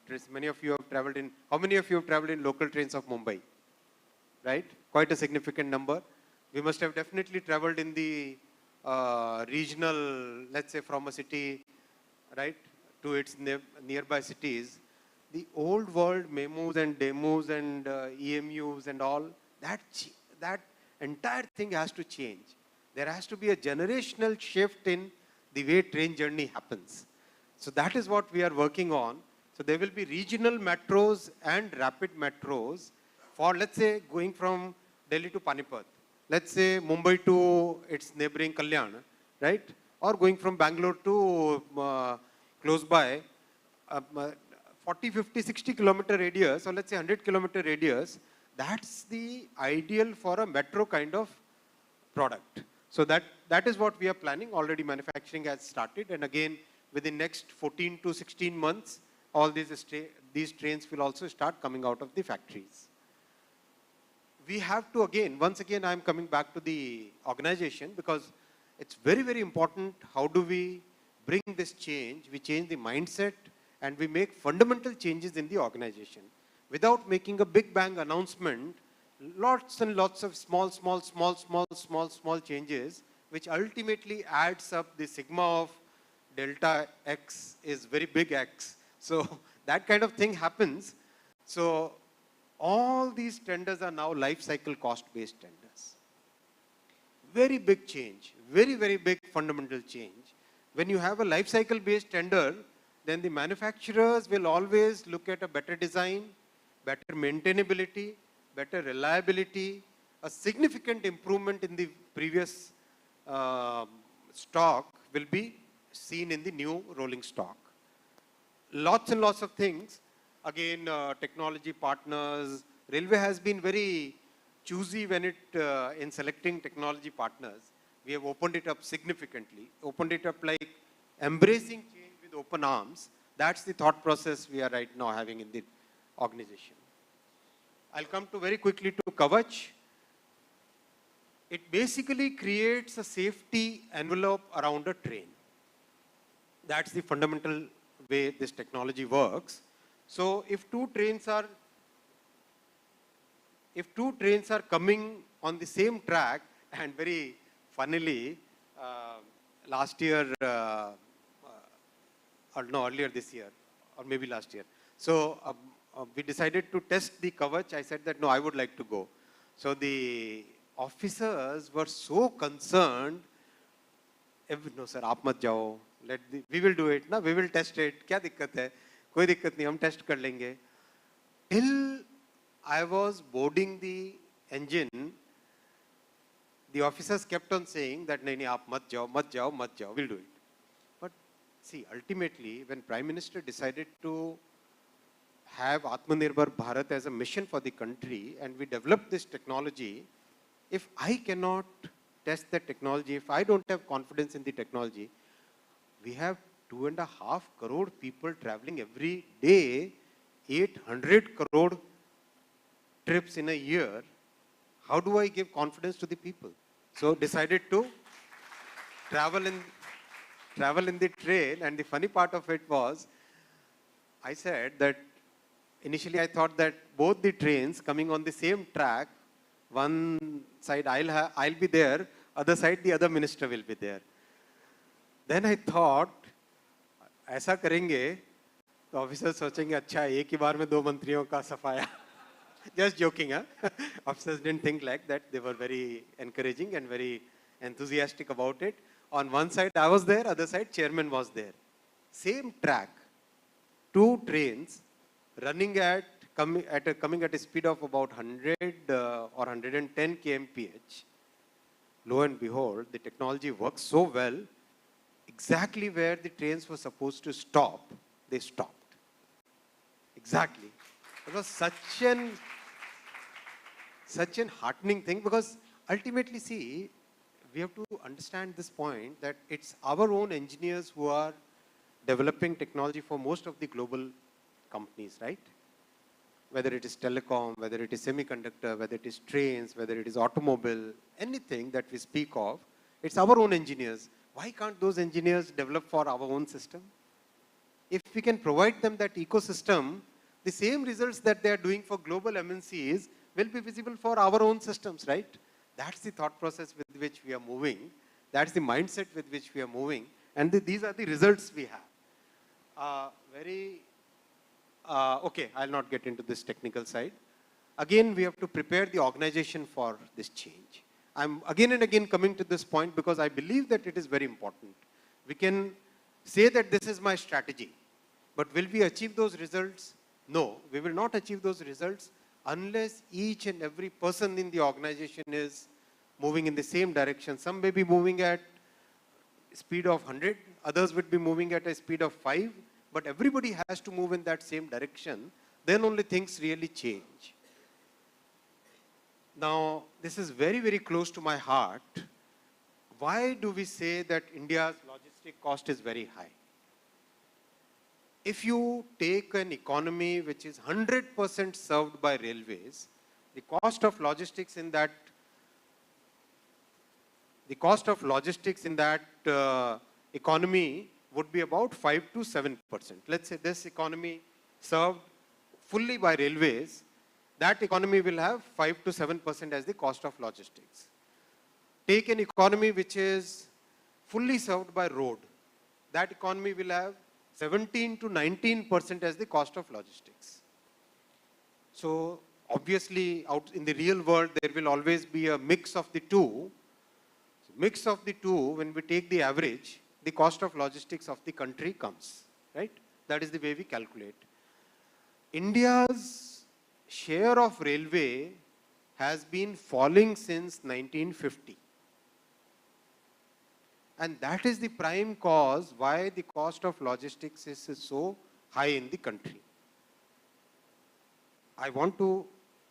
D: trains. Many of you have traveled in, how many of you have traveled in local trains of Mumbai? Right? Quite a significant number. We must have definitely traveled in the regional, let's say from a city, right, to its nearby cities. The old world memos and demos and EMUs and all, that entire thing has to change. There has to be a generational shift in the way train journey happens. So that is what we are working on. So there will be regional metros and rapid metros for, let's say, going from Delhi to Panipat. Let's say Mumbai to its neighboring Kalyan, right? Or going from Bangalore to close by, 40, 50, 60 kilometer radius, or let's say 100 kilometer radius, that's the ideal for a metro kind of product. So that is what we are planning. Already manufacturing has started, and again, within next 14 to 16 months, all these trains will also start coming out of the factories. We have to once again, I'm coming back to the organization, because it's very, very important. How do we bring this change? We change the mindset and we make fundamental changes in the organization. Without making a big bang announcement, lots and lots of small changes, which ultimately adds up. The sigma of delta X is very big X. So that kind of thing happens. So all these tenders are now life cycle cost-based tenders. Very big change, very, very big fundamental change. When you have a life cycle based tender, then the manufacturers will always look at a better design, better maintainability, better reliability, a significant improvement in the previous stock will be seen in the new rolling stock. Lots and lots of things. Again, technology partners. Railway has been very choosy when in selecting technology partners. We have opened it up significantly. Opened it up like embracing change with open arms. That's the thought process we are right now having in the organization. I'll come to very quickly to Kavach. It basically creates a safety envelope around a train. That's the fundamental way this technology works. So if two trains are coming on the same track, and very funnily, last year, earlier this year, or maybe last year. So we decided to test the Kavach. I said that no, I would like to go. So the officers were so concerned. No sir, aap mat jao. We will do it. Na, we will test it. Kya dikkat hai? Koi dikkat nahi, hum test kar lenge. Till I was boarding the engine, the officers kept on saying that nahi, nahi, aap mat jao, we'll do it. But see, ultimately, when Prime Minister decided to have Atmanirbhar Bharat as a mission for the country, and we developed this technology, if I cannot test the technology, if I don't have confidence in the technology, we have 2.5 crore people traveling every day, 800 crore trips in a year. How do I give confidence to the people? So decided to travel in the train, and the funny part of it was, I said that initially I thought that both the trains coming on the same track, one side I'll be there, other side the other minister will be there. Then I thought, ऐसा करेंगे तो officers सोचेंगे अच्छा एक ही बार में दो मंत्रियों का सफाया. Just joking, huh? Officers didn't think like that. They were very encouraging and very enthusiastic about it. On one side I was there, other side chairman was there. Same track, two trains running coming at a speed of about 100 or 110 kmph. Lo and behold, the technology works so well. Exactly where the trains were supposed to stop, they stopped. Exactly. It was such an heartening thing, because ultimately, see, we have to understand this point that it's our own engineers who are developing technology for most of the global companies, right? Whether it is telecom, whether it is semiconductor, whether it is trains, whether it is automobile, anything that we speak of, it's our own engineers. Why can't those engineers develop for our own system? If we can provide them that ecosystem, the same results that they are doing for global MNCs will be visible for our own systems, right? That's the thought process with which we are moving. That's the mindset with which we are moving. And these are the results we have. Okay, I'll not get into this technical side. Again, we have to prepare the organization for this change. I'm again and again coming to this point because I believe that it is very important. We can say that this is my strategy, but will we achieve those results? No, we will not achieve those results unless each and every person in the organization is moving in the same direction. Some may be moving at speed of 100, others would be moving at a speed of 5, but everybody has to move in that same direction, then only things really change. Now, this is very, very close to my heart. Why do we say that India's logistic cost is very high? If you take an economy which is 100% served by railways, the cost of logistics in that economy would be about 5 to 7%. Let's say this economy served fully by railways, that economy will have 5 to 7% as the cost of logistics. Take an economy which is fully served by road, that economy will have 17 to 19% as the cost of logistics. So obviously out in the real world there will always be a mix of the two. So mix of the two, when we take the average, the cost of logistics of the country comes, right? That is the way we calculate. India's share of railway has been falling since 1950. And that is the prime cause why the cost of logistics is so high in the country. I want to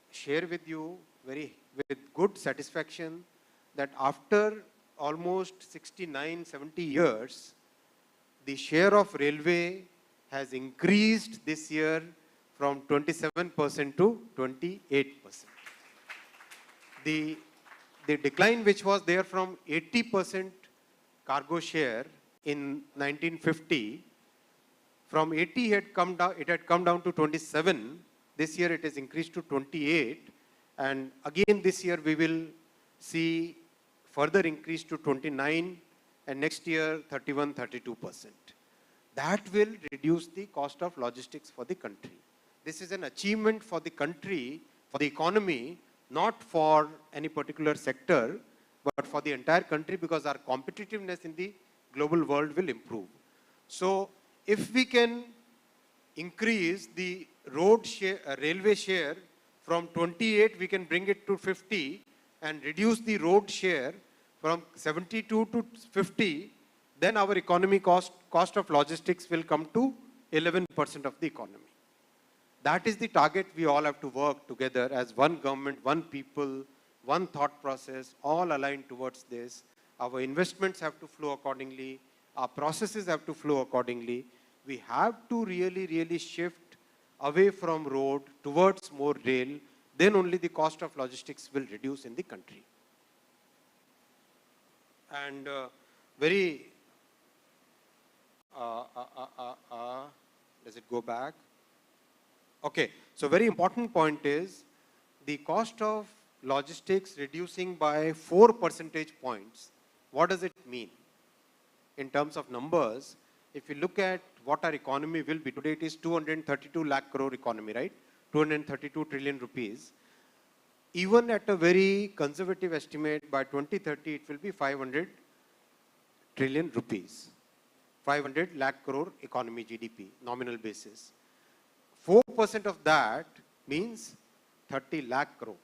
D: share with you with good satisfaction that after almost 69, 70 years, the share of railway has increased this year from 27% to 28%. The decline which was there from 80% cargo share in 1950, from 80 it had come down to 27. This year it has increased to 28, and again this year we will see further increase to 29, and next year 31, 32%. That will reduce the cost of logistics for the country. This is an achievement for the country, for the economy, not for any particular sector, but for the entire country, because our competitiveness in the global world will improve. So if we can increase the railway share from 28, we can bring it to 50, and reduce the road share from 72 to 50, then our economy cost of logistics will come to 11% of the economy. That is the target we all have to work together as one government, one people, one thought process, all aligned towards this. Our investments have to flow accordingly. Our processes have to flow accordingly. We have to really, really shift away from road towards more rail. Then only the cost of logistics will reduce in the country. And does it go back? Okay, so very important point is the cost of logistics reducing by 4 percentage points. What does it mean? In terms of numbers, if you look at what our economy will be, today it is 232 lakh crore economy, right? 232 trillion rupees. Even at a very conservative estimate, by 2030 it will be 500 trillion rupees. 500 lakh crore economy GDP, nominal basis. 4% of that means 30 lakh crore.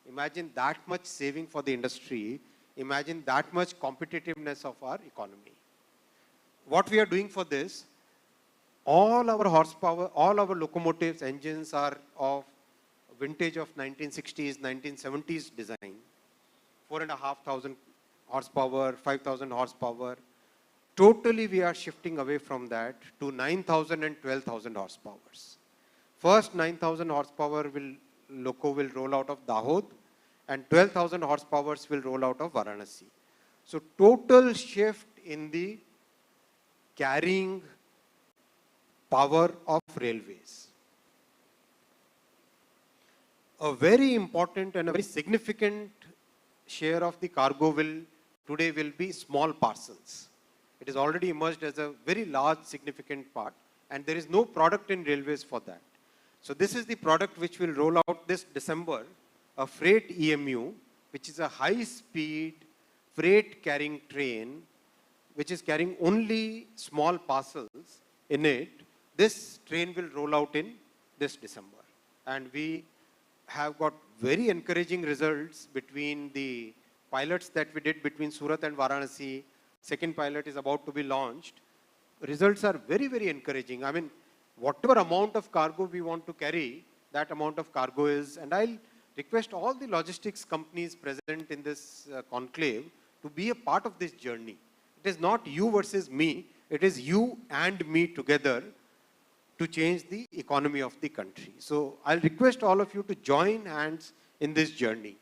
D: Imagine that much saving for the industry. Imagine that much competitiveness of our economy. What we are doing for this, all our horsepower, all our locomotives, engines are of vintage of 1960s, 1970s design. 4,500 horsepower, 5,000 horsepower. Totally we are shifting away from that to 9,000 and 12,000 horsepowers. First 9,000 horsepower loco will roll out of Dahod, and 12,000 horsepowers will roll out of Varanasi. So total shift in the carrying power of railways. A very important and a very significant share of the cargo today will be small parcels. It is already emerged as a very large significant part, and there is no product in railways for that. So this is the product which will roll out this December, a freight EMU, which is a high-speed freight carrying train, which is carrying only small parcels in it. This train will roll out in this December. And we have got very encouraging results between the pilots that we did between Surat and Varanasi. Second pilot is about to be launched. results are very, very encouraging. I mean, whatever amount of cargo we want to carry, that amount of cargo is, and I'll request all the logistics companies present in this conclave to be a part of this journey. It is not you versus me, it is you and me together to change the economy of the country. So I'll request all of you to join hands in this journey.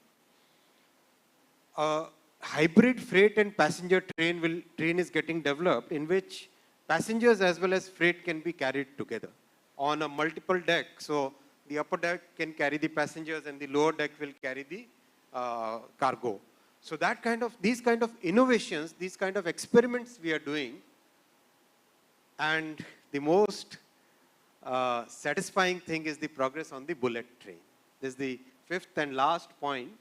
D: Hybrid freight and passenger train is getting developed, in which passengers as well as freight can be carried together on a multiple deck. So the upper deck can carry the passengers and the lower deck will carry the cargo. So that these kind of innovations, these kind of experiments we are doing, and the most satisfying thing is the progress on the bullet train. This is the fifth and last point.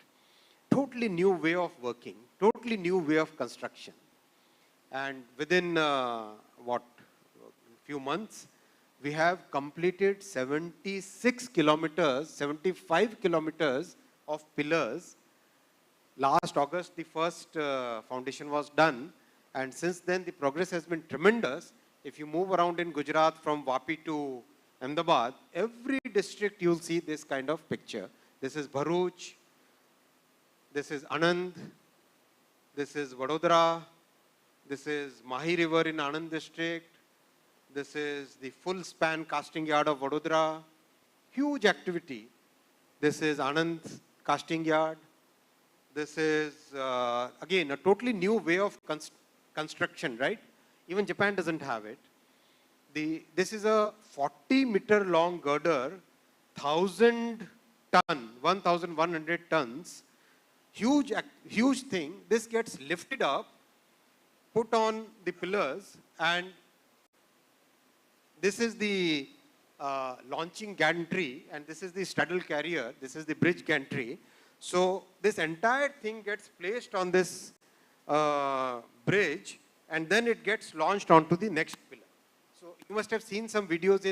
D: Totally new way of working, totally new way of construction. And within few months, we have completed 76 kilometers, 75 kilometers of pillars. Last August, the first foundation was done. And since then, the progress has been tremendous. If you move around in Gujarat from Vapi to Ahmedabad, every district you'll see this kind of picture. This is Bharuch, this is Anand, this is Vadodara, this is Mahi River in Anand district, this is the full span casting yard of Vadodara, huge activity. This is Anand casting yard. This is, again, a totally new way of construction, right? Even Japan doesn't have it. This is a 40-meter long girder, 1,100 tons, huge thing. This gets lifted up, put on the pillars, and this is the launching gantry, and this is the straddle carrier, this is the bridge gantry. So this entire thing gets placed on this bridge, and then it gets launched onto the next pillar. So you must have seen some videos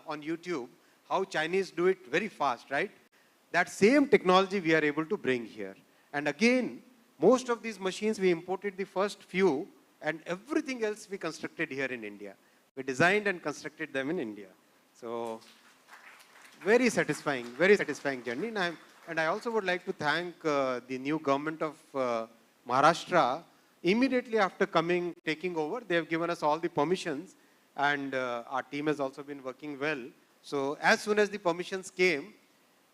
D: on YouTube, how Chinese do it very fast, right? That same technology we are able to bring here. And again, most of these machines, we imported the first few, and everything else we constructed here in India. We designed and constructed them in India. So very satisfying journey. And I also would like to thank the new government of Maharashtra. Immediately after taking over, they have given us all the permissions, and our team has also been working well. So as soon as the permissions came,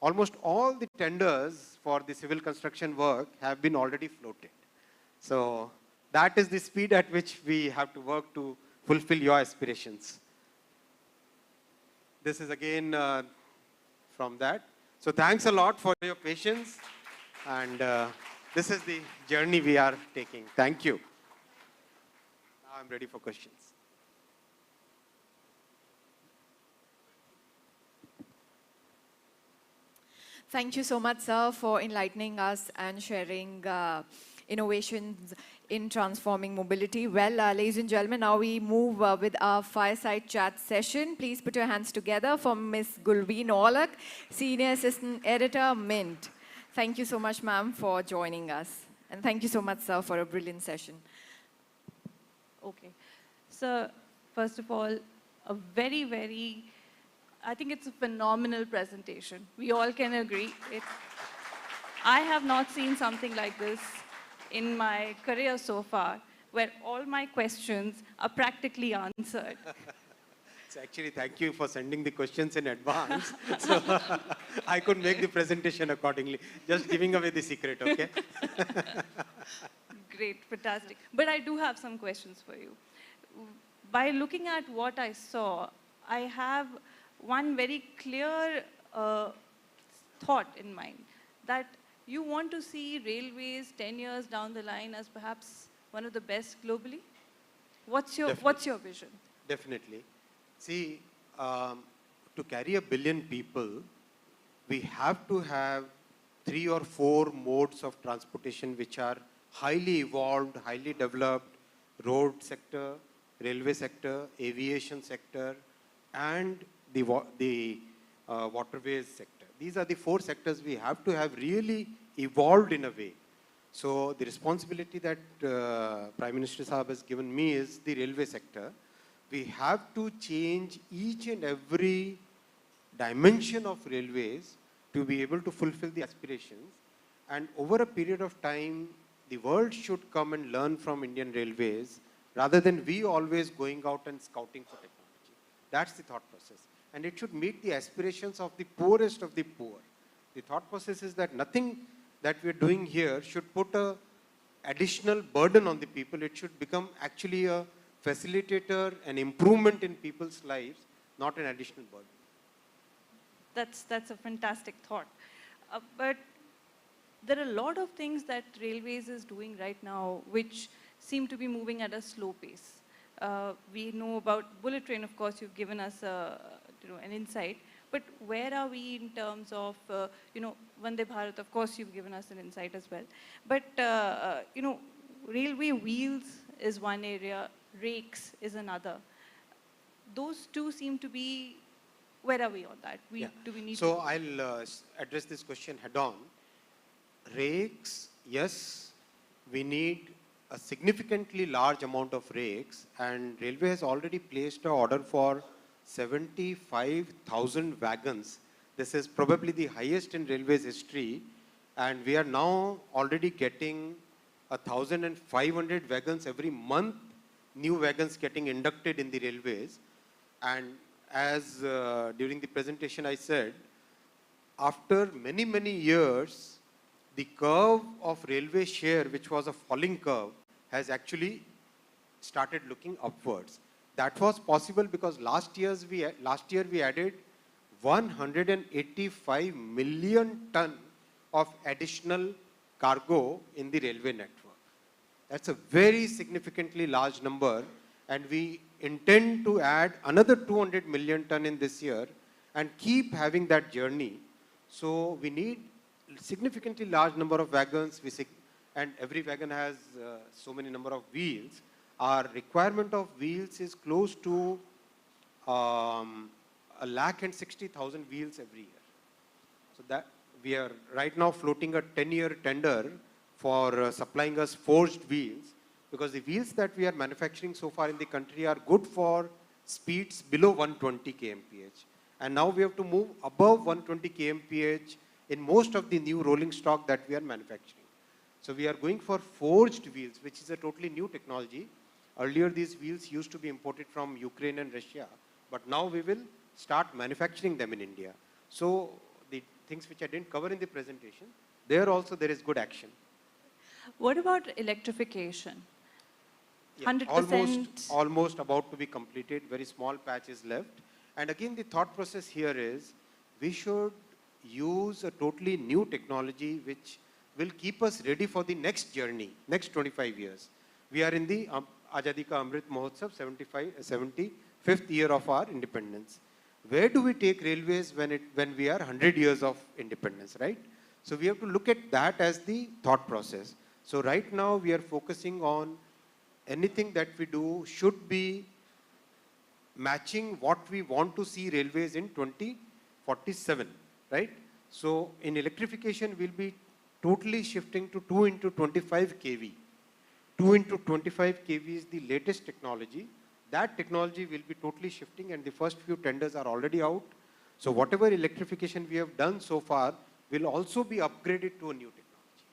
D: almost all the tenders for the civil construction work have been already floated. So that is the speed at which we have to work to fulfill your aspirations. This is again from that. So thanks a lot for your patience, and this is the journey we are taking. Thank you. Now I'm ready for questions.
A: Thank you so much, sir, for enlightening us and sharing innovations in transforming mobility. Well, ladies and gentlemen, now we move with our fireside chat session. Please put your hands together for Ms. Gulbeen Aulak, Senior Assistant Editor, Mint. Thank you so much, ma'am, for joining us. And thank you so much, sir, for a brilliant session.
E: Okay. So, first of all, a very, I think it's a phenomenal presentation. We all can agree. I have not seen something like this in my career so far, where all my questions are practically answered.
D: So actually, thank you for sending the questions in advance. So I could make the presentation accordingly. Just giving away the secret, okay?
E: Great, fantastic. But I do have some questions for you. By looking at what I saw, I have one very clear thought in mind, that you want to see railways 10 years down the line as perhaps one of the best globally? What's your vision?
D: Definitely. See, to carry 1 billion people, we have to have 3 or 4 modes of transportation which are highly evolved, highly developed: road sector, railway sector, aviation sector, and the waterways sector. These are the 4 sectors we have to have really evolved in a way. So the responsibility that Prime Minister Saab has given me is the railway sector. we have to change each and every dimension of railways to be able to fulfill the aspirations. And over a period of time, the world should come and learn from Indian Railways rather than we always going out and scouting for technology. That's the thought process. And it should meet the aspirations of the poorest of the poor. The thought process is that nothing that we're doing here should put a additional burden on the people. It should become actually a facilitator, an improvement in people's lives, not an additional burden.
E: That's a fantastic thought. But there are a lot of things that Railways is doing right now which seem to be moving at a slow pace. We know about bullet train, of course, you've given us an insight. But where are we in terms of, Vande Bharat, of course, you've given us an insight as well. But, railway wheels is one area, rakes is another. Those two seem to be, where are we on that? Do we need
D: So I'll address this question head on. Rakes, yes, we need a significantly large amount of rakes, and Railway has already placed an order for 75,000 wagons. This is probably the highest in Railway's history, and we are now already getting 1,500 wagons every month, new wagons getting inducted in the Railways. And as during the presentation I said, after many, many years, the curve of railway share, which was a falling curve, has actually started looking upwards. That was possible because last year we added 185 million ton of additional cargo in the railway network. That's a very significantly large number, and we intend to add another 200 million ton in this year and keep having that journey. So we need significantly large number of wagons, and every wagon has so many number of wheels. Our requirement of wheels is close to 160,000 wheels every year. So that we are right now floating a 10-year tender for supplying us forged wheels, because the wheels that we are manufacturing so far in the country are good for speeds below 120 kmph. And now we have to move above 120 kmph in most of the new rolling stock that we are manufacturing. So we are going for forged wheels, which is a totally new technology. Earlier these wheels used to be imported from Ukraine and Russia, but now we will start manufacturing them in India. So the things which I didn't cover in the presentation, there also there is good action.
E: What about electrification?
D: Yeah,
E: 100%.
D: almost about to be completed. Very small patch is left. And again, the thought process here is we should use a totally new technology which will keep us ready for the next journey, next 25 years. We are in the Azadi Ka Amrit Mahotsav, 75th year of our independence. Where do we take railways when we are 100 years of independence, right? So we have to look at that as the thought process. So right now we are focusing on anything that we do should be matching what we want to see railways in 2047, right? So in electrification, we'll be totally shifting to 2 into 25 kV. 2 into 25 kV is the latest technology. That technology will be totally shifting, and the first few tenders are already out. So whatever electrification we have done so far will also be upgraded to a new technology.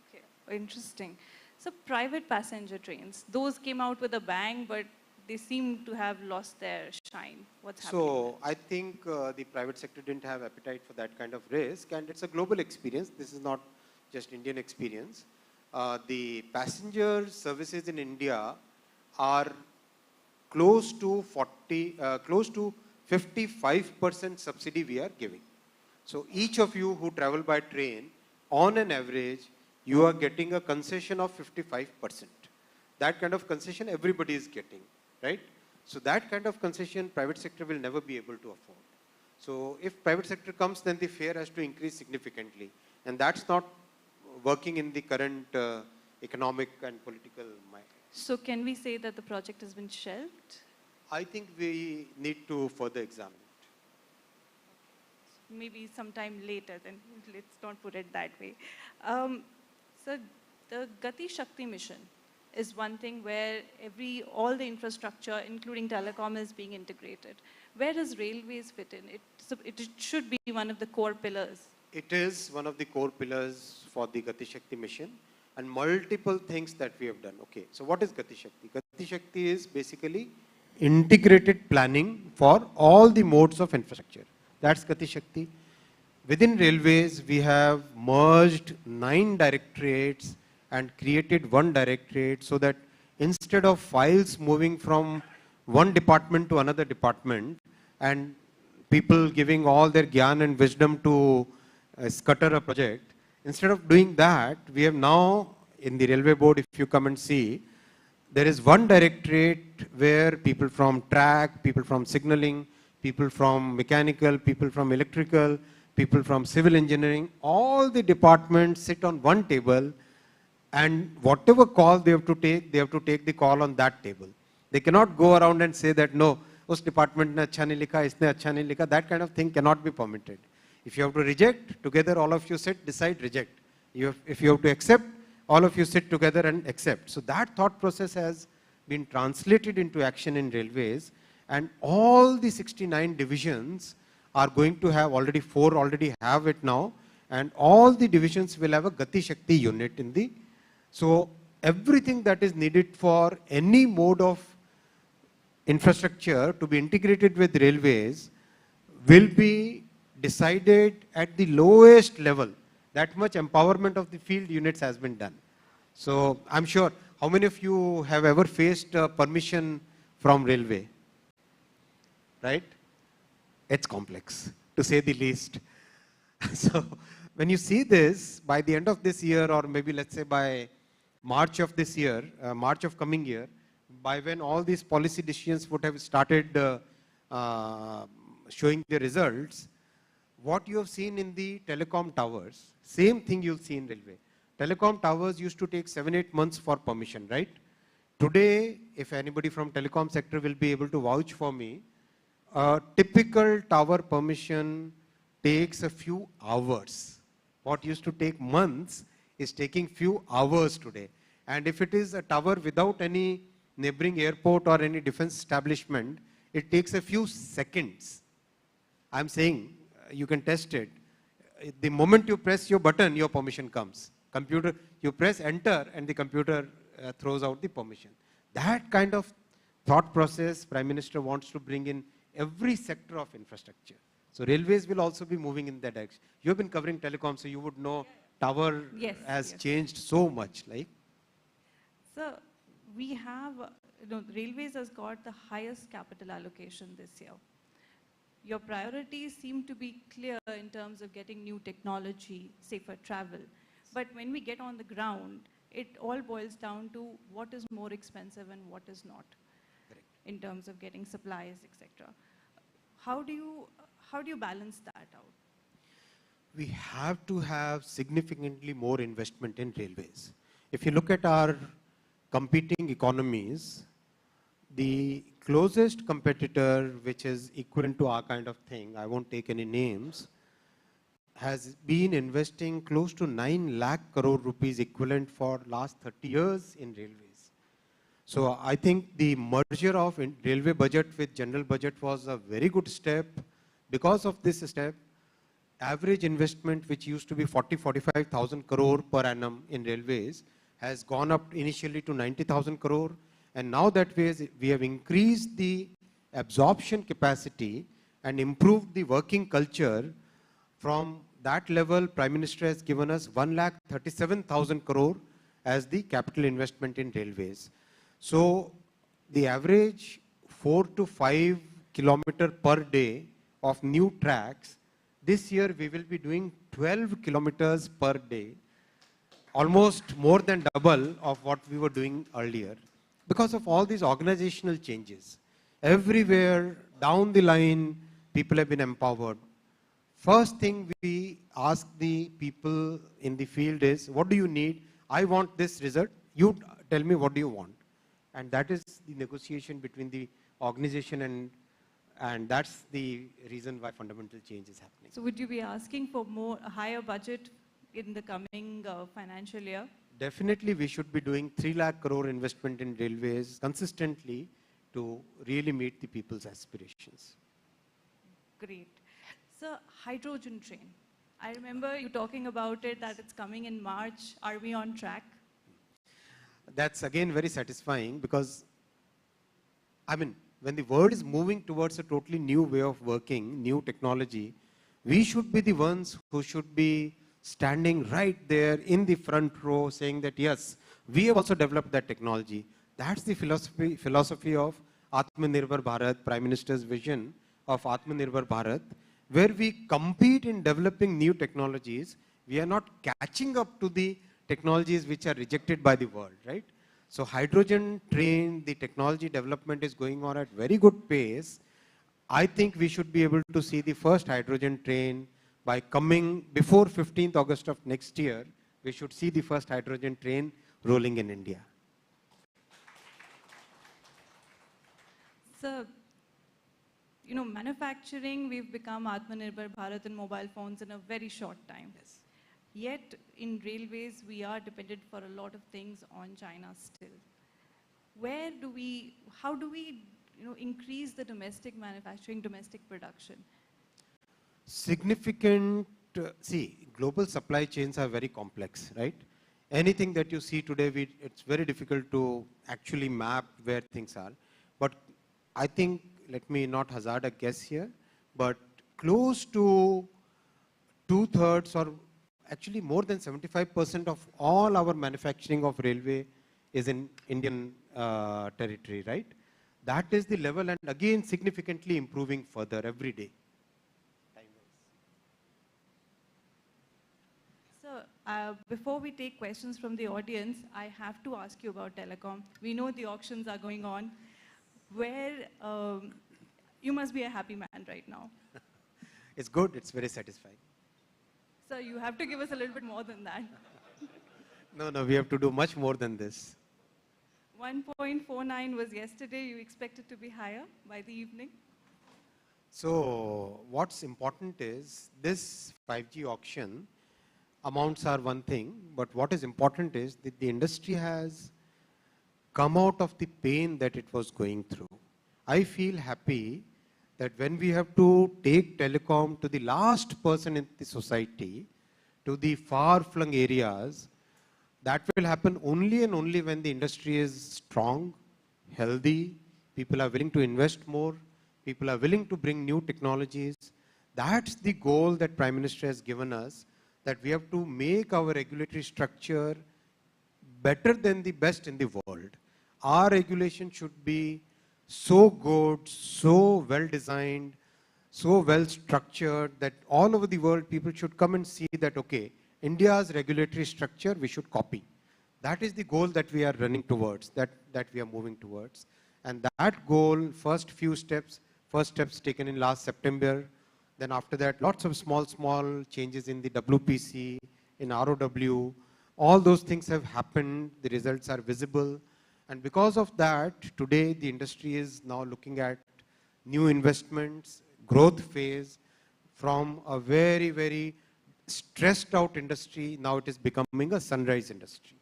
E: Okay, interesting. So private passenger trains, those came out with a bang, but they seem to have lost their shine. What's happening?
D: So I think the private sector didn't have appetite for that kind of risk, and it's a global experience. This is not just Indian experience. The passenger services in India are close to 55% subsidy we are giving. So each of you who travel by train, on an average, you are getting a concession of 55%. That kind of concession everybody is getting, right? So that kind of concession private sector will never be able to afford. So if private sector comes, then the fare has to increase significantly. And that's not working in the current economic and political mind.
E: So can we say that the project has been shelved?
D: I think we need to further examine it.
E: Maybe sometime later, then let's not put it that way. So the Gati Shakti mission is one thing where all the infrastructure, including telecom, is being integrated. Where does railways fit in? It should be one of the core pillars.
D: It is one of the core pillars for the Gati Shakti mission and multiple things that we have done. Okay, so what is Gati Shakti? Gati Shakti is basically integrated planning for all the modes of infrastructure. That's Gati Shakti. Within railways, we have merged 9 directorates and created one directorate so that instead of files moving from one department to another department and people giving all their gyan and wisdom to scutter a project, instead of doing that, we have now in the railway board, if you come and see, there is one directorate where people from track, people from signaling, people from mechanical, people from electrical, people from civil engineering, all the departments sit on one table, and whatever call they have to take the call on that table. They cannot go around and say that, no, us department ne acha nahi likha, isne acha nahi likha. That kind of thing cannot be permitted. If you have to reject, together all of you sit, decide, reject. If you have to accept, all of you sit together and accept. So that thought process has been translated into action in railways, and all the 69 divisions are going to have 4 already have it now, and all the divisions will have a Gati Shakti unit in the. So everything that is needed for any mode of infrastructure to be integrated with railways will be decided at the lowest level. That much empowerment of the field units has been done. So I'm sure, how many of you have ever faced permission from railway? Right? It's complex, to say the least. So when you see this, by the end of this year, or maybe let's say by March of this year, March of coming year, by when all these policy decisions would have started showing the results, what you have seen in the telecom towers, same thing you'll see in railway. Telecom towers used to take 7-8 months for permission, right? Today, if anybody from telecom sector will be able to vouch for me, a typical tower permission takes a few hours. What used to take months is taking few hours today. And if it is a tower without any neighboring airport or any defense establishment, it takes a few seconds. I'm saying, you can test it. The moment you press your button, your permission comes. Computer, you press enter and the computer throws out the permission. That kind of thought process Prime Minister wants to bring in every sector of infrastructure. So railways will also be moving in that direction. You have been covering telecom, so you would know tower has changed so much. Like.
E: So we have, railways has got the highest capital allocation this year. Your priorities seem to be clear in terms of getting new technology, safer travel. But when we get on the ground, it all boils down to what is more expensive and what is not. Correct. In terms of getting supplies, etc. How do you balance that out?
D: We have to have significantly more investment in railways. If you look at our competing economies, the closest competitor, which is equivalent to our kind of thing, I won't take any names, has been investing close to 9 lakh crore rupees equivalent for last 30 years in railways. So I think the merger of railway budget with general budget was a very good step. Because of this step, average investment, which used to be 40-45,000 crore per annum in railways, has gone up initially to 90,000 crore. And now that we have increased the absorption capacity and improved the working culture. From that level, Prime Minister has given us 1,37,000 crore as the capital investment in railways. So the average 4 to 5 kilometer per day of new tracks, this year we will be doing 12 kilometers per day, almost more than double of what we were doing earlier, because of all these organizational changes. Everywhere down the line, people have been empowered. First thing we ask the people in the field is, what do you need? I want this result. You tell me what do you want. And that is the negotiation between the organization and that's the reason why fundamental change is happening.
E: So would you be asking for a higher budget in the coming financial year?
D: Definitely we should be doing 3 lakh crore investment in railways consistently to really meet the people's aspirations.
E: Great. So, hydrogen train. I remember you talking about it, that it's coming in March. Are we on track?
D: That's again very satisfying because, I mean, when the world is moving towards a totally new way of working, new technology, we should be the ones who should be standing right there in the front row saying that, yes, we have also developed that technology. That's the philosophy of Atmanirbhar Bharat, Prime Minister's vision of Atmanirbhar Bharat, where we compete in developing new technologies. We are not catching up to the technologies which are rejected by the world, right? So hydrogen train, the technology development is going on at very good pace. I think we should be able to see the first hydrogen train by coming before 15th August of next year. We should see the first hydrogen train rolling in India.
E: So, you know, manufacturing, we've become Atmanirbhar Bharat in mobile phones in a very short time.
D: Yes.
E: Yet, in railways, we are dependent for a lot of things on China still. How do we, you know, increase the domestic manufacturing, domestic production?
D: Significant, see, global supply chains are very complex, right? Anything that you see today, it's very difficult to actually map where things are. But I think, let me not hazard a guess here, but close to 2/3 or actually more than 75% of all our manufacturing of railway is in Indian territory, right? That is the level, and again significantly improving further every day.
E: So, before we take questions from the audience, I have to ask you about telecom. We know the auctions are going on, where you must be a happy man right now.
D: It's good, it's very satisfying.
E: So you have to give us a little bit more than that.
D: No, we have to do much more than this.
E: 1.49 was yesterday. You expect it to be higher by the evening?
D: So what's important is this 5G auction, amounts are one thing, but what is important is that the industry has come out of the pain that it was going through. I feel happy that when we have to take telecom to the last person in the society, to the far-flung areas, that will happen only and only when the industry is strong, healthy, people are willing to invest more, people are willing to bring new technologies. That's the goal that Prime Minister has given us, that we have to make our regulatory structure better than the best in the world. Our regulation should be so good, so well designed, so well structured that all over the world people should come and see that, okay, India's regulatory structure we should copy. That is the goal that we are running towards, that we are moving towards. And that goal, first steps taken in last September, then after that lots of small changes in the WPC, in ROW, all those things have happened, the results are visible. And because of that, today the industry is now looking at new investments, growth phase, from a very, very stressed out industry, now it is becoming a sunrise industry.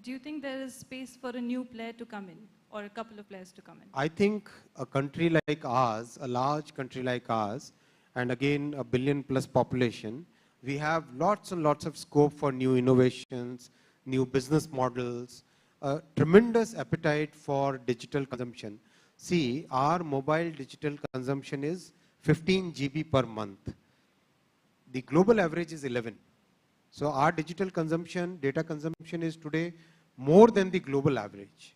E: Do you think there is space for a new player to come in, or a couple of players to come in?
D: I think a country like ours, a large country like ours, and again a billion plus population, we have lots and lots of scope for new innovations, new business models, a tremendous appetite for digital consumption. See, our mobile digital consumption is 15 GB per month. The global average is 11. So our digital consumption, data consumption is today more than the global average.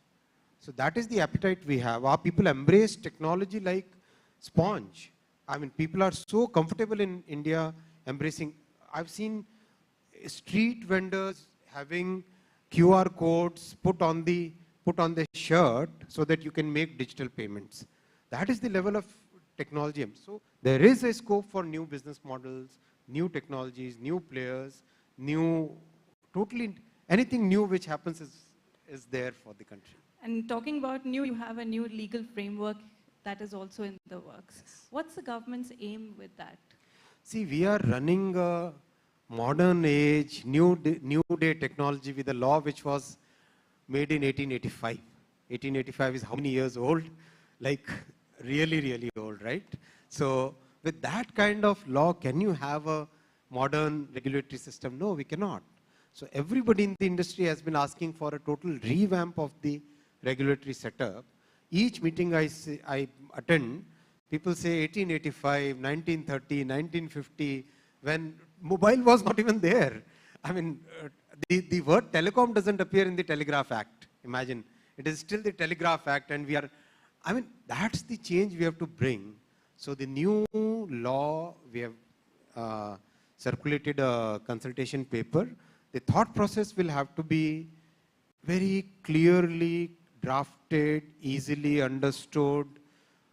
D: So that is the appetite we have. Our people embrace technology like sponge. I mean, people are so comfortable in India embracing. I've seen street vendors having QR codes put on the shirt so that you can make digital payments. That is the level of technology. So there is a scope for new business models, new technologies, new players, anything new which happens is there for the country.
E: And talking about new, you have a new legal framework that is also in the works. What's the government's aim with that?
D: See, we are running a modern age, new day technology with a law which was made in 1885. 1885 is how many years old? Like really, really old, right? So with that kind of law, can you have a modern regulatory system? No, we cannot. So everybody in the industry has been asking for a total revamp of the regulatory setup. Each meeting I attend, people say 1885, 1930, 1950, when mobile was not even there. I mean, the word telecom doesn't appear in the Telegraph Act. Imagine, it is still the Telegraph Act, and we are, I mean, that's the change we have to bring. So the new law, we have circulated a consultation paper. The thought process will have to be very clearly drafted, easily understood,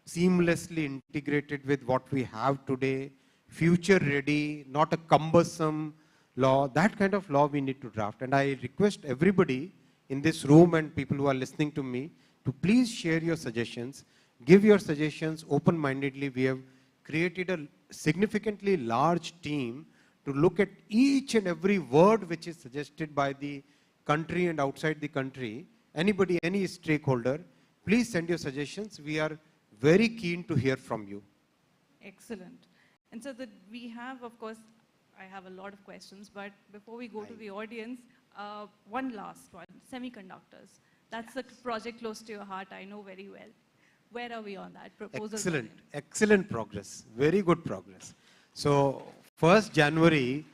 D: seamlessly integrated with what we have today, future ready, not a cumbersome law. That kind of law we need to draft. And I request everybody in this room and people who are listening to me to please share your suggestions, give your suggestions open-mindedly. We have created a significantly large team to look at each and every word which is suggested by the country and outside the country. Anybody, any stakeholder, please send your suggestions. We are very keen to hear from you.
E: Excellent. And so that we have, of course, I have a lot of questions, but before we go to the audience, one last one, semiconductors. That's a project close to your heart, I know very well. Where are we on that? Proposals.
D: Excellent, excellent progress, very good progress. So 1st January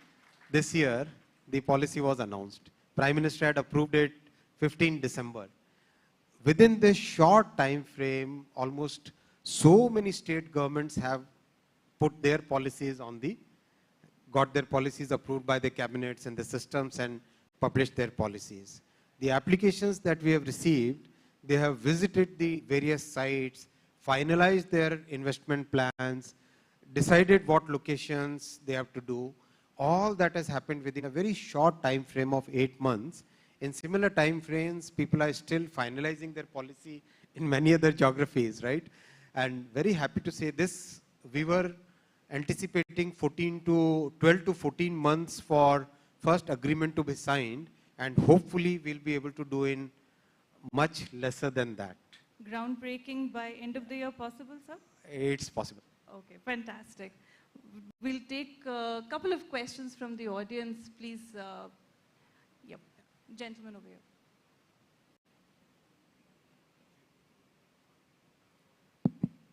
D: this year, the policy was announced. Prime Minister had approved it 15 December. Within this short time frame, almost so many state governments have put their policies on the, got their policies approved by the cabinets and the systems and published their policies. The applications that we have received, they have visited the various sites, finalized their investment plans, decided what locations they have to do. All that has happened within a very short time frame of 8 months. In similar time frames, people are still finalizing their policy in many other geographies, right? And very happy to say this, we were anticipating 12 to 14 months for first agreement to be signed, and hopefully we'll be able to do in much lesser than that.
E: Groundbreaking by end of the year possible, sir?
D: It's possible.
E: Okay, fantastic. We'll take a couple of questions from the audience, please. Yep, gentleman over here.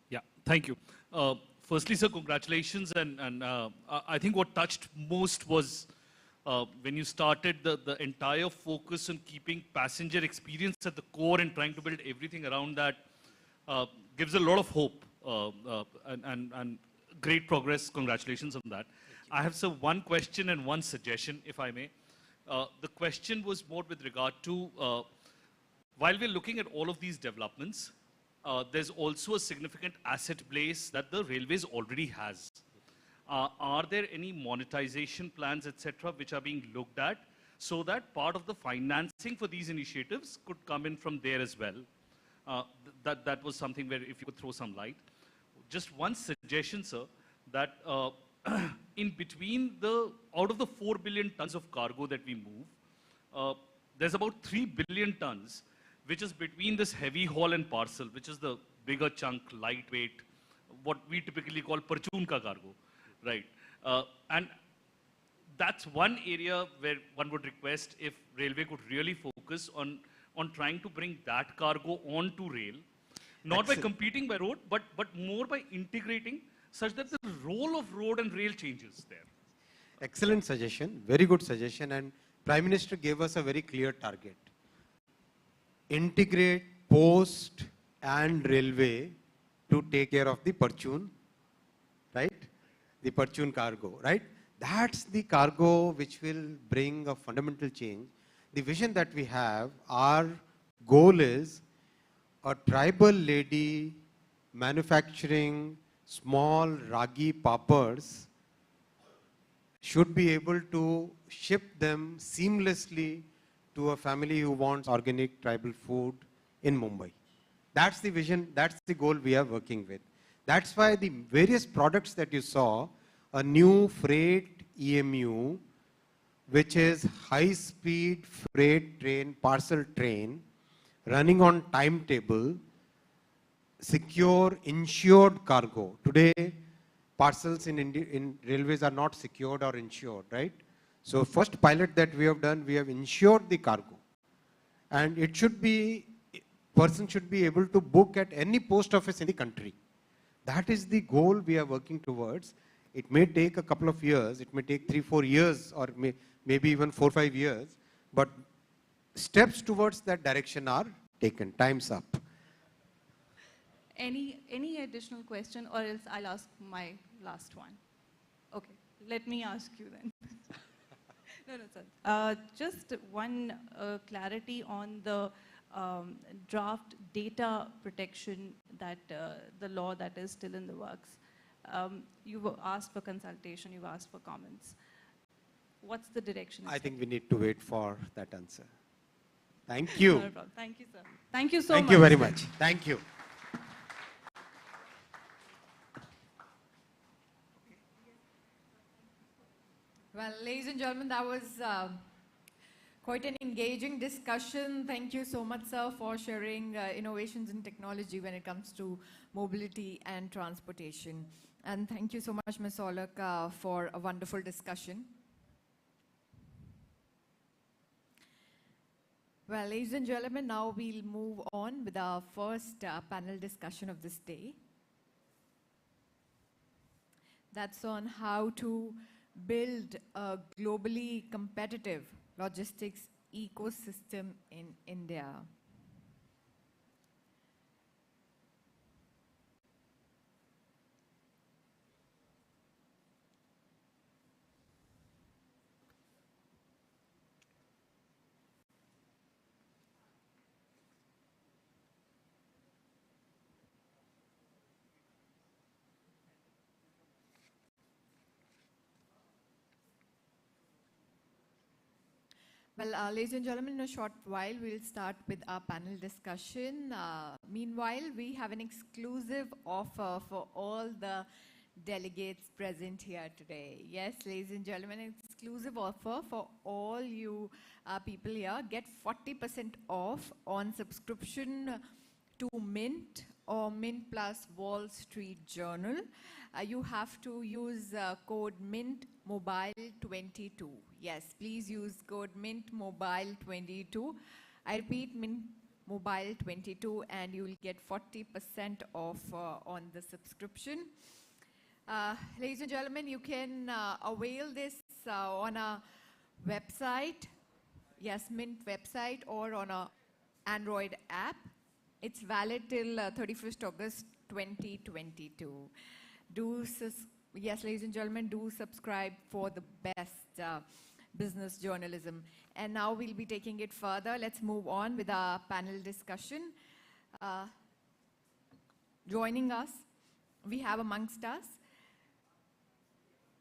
F: Yeah, thank you. Firstly, sir, congratulations. And I think what touched most was when you started the entire focus on keeping passenger experience at the core and trying to build everything around that gives a lot of hope and great progress. Congratulations on that. I have, sir, one question and one suggestion, if I may. The question was more with regard to, while we're looking at all of these developments, there's also a significant asset base that the railways already has. Are there any monetization plans, etc., which are being looked at so that part of the financing for these initiatives could come in from there as well? That was something where if you could throw some light. Just one suggestion, sir, that in between out of the 4 billion tons of cargo that we move, there's about 3 billion tons, which is between this heavy haul and parcel, which is the bigger chunk, lightweight, what we typically call parchun ka cargo, right? And that's one area where one would request if railway could really focus on trying to bring that cargo onto rail, not by competing by road, but more by integrating such that the role of road and rail changes there.
D: Excellent suggestion, very good suggestion, and Prime Minister gave us a very clear target. Integrate post and railway to take care of the parchun, right? The parchun cargo, right? That's the cargo which will bring a fundamental change. The vision that we have, our goal is a tribal lady manufacturing small ragi papads should be able to ship them seamlessly to a family who wants organic tribal food in Mumbai. That's the vision, that's the goal we are working with. That's why the various products that you saw, a new freight EMU, which is high-speed freight train, parcel train, running on timetable, secure, insured cargo. Today, parcels in railways are not secured or insured, right? So first pilot that we have done, we have insured the cargo. And it should be, person should be able to book at any post office in the country. That is the goal we are working towards. It may take a couple of years, it may take 3-4 years, or maybe even 4-5 years, but steps towards that direction are taken. Time's up.
E: Any additional question, or else I'll ask my last one. Okay, let me ask you then. No, sir. Just one clarity on the draft data protection that the law that is still in the works. You've asked for consultation, you've asked for comments. What's the direction?
D: I think we need to wait for that answer. Thank you.
E: No problem. Thank you, sir. Thank you so much.
D: Thank you very much. Thank you.
A: Well, ladies and gentlemen, that was quite an engaging discussion. Thank you so much, sir, for sharing innovations in technology when it comes to mobility and transportation. And thank you so much, Ms. Olak, for a wonderful discussion. Well, ladies and gentlemen, now we'll move on with our first panel discussion of this day. That's on how to build a globally competitive logistics ecosystem in India. Well, ladies and gentlemen, in a short while, we'll start with our panel discussion. Meanwhile, we have an exclusive offer for all the delegates present here today. Yes, ladies and gentlemen, an exclusive offer for all you people here. Get 40% off on subscription to Mint or Mint Plus Wall Street Journal. You have to use code MINTMOBILE22. Yes, please use code MINTMOBILE22. I repeat, MINTMOBILE22, and you will get 40% off on the subscription. Ladies and gentlemen, you can avail this on a website, yes, Mint website, or on a Android app. It's valid till 31st August 2022. Yes, ladies and gentlemen, do subscribe for the best business journalism. And now we'll be taking it further. Let's move on with our panel discussion. Joining us, we have amongst us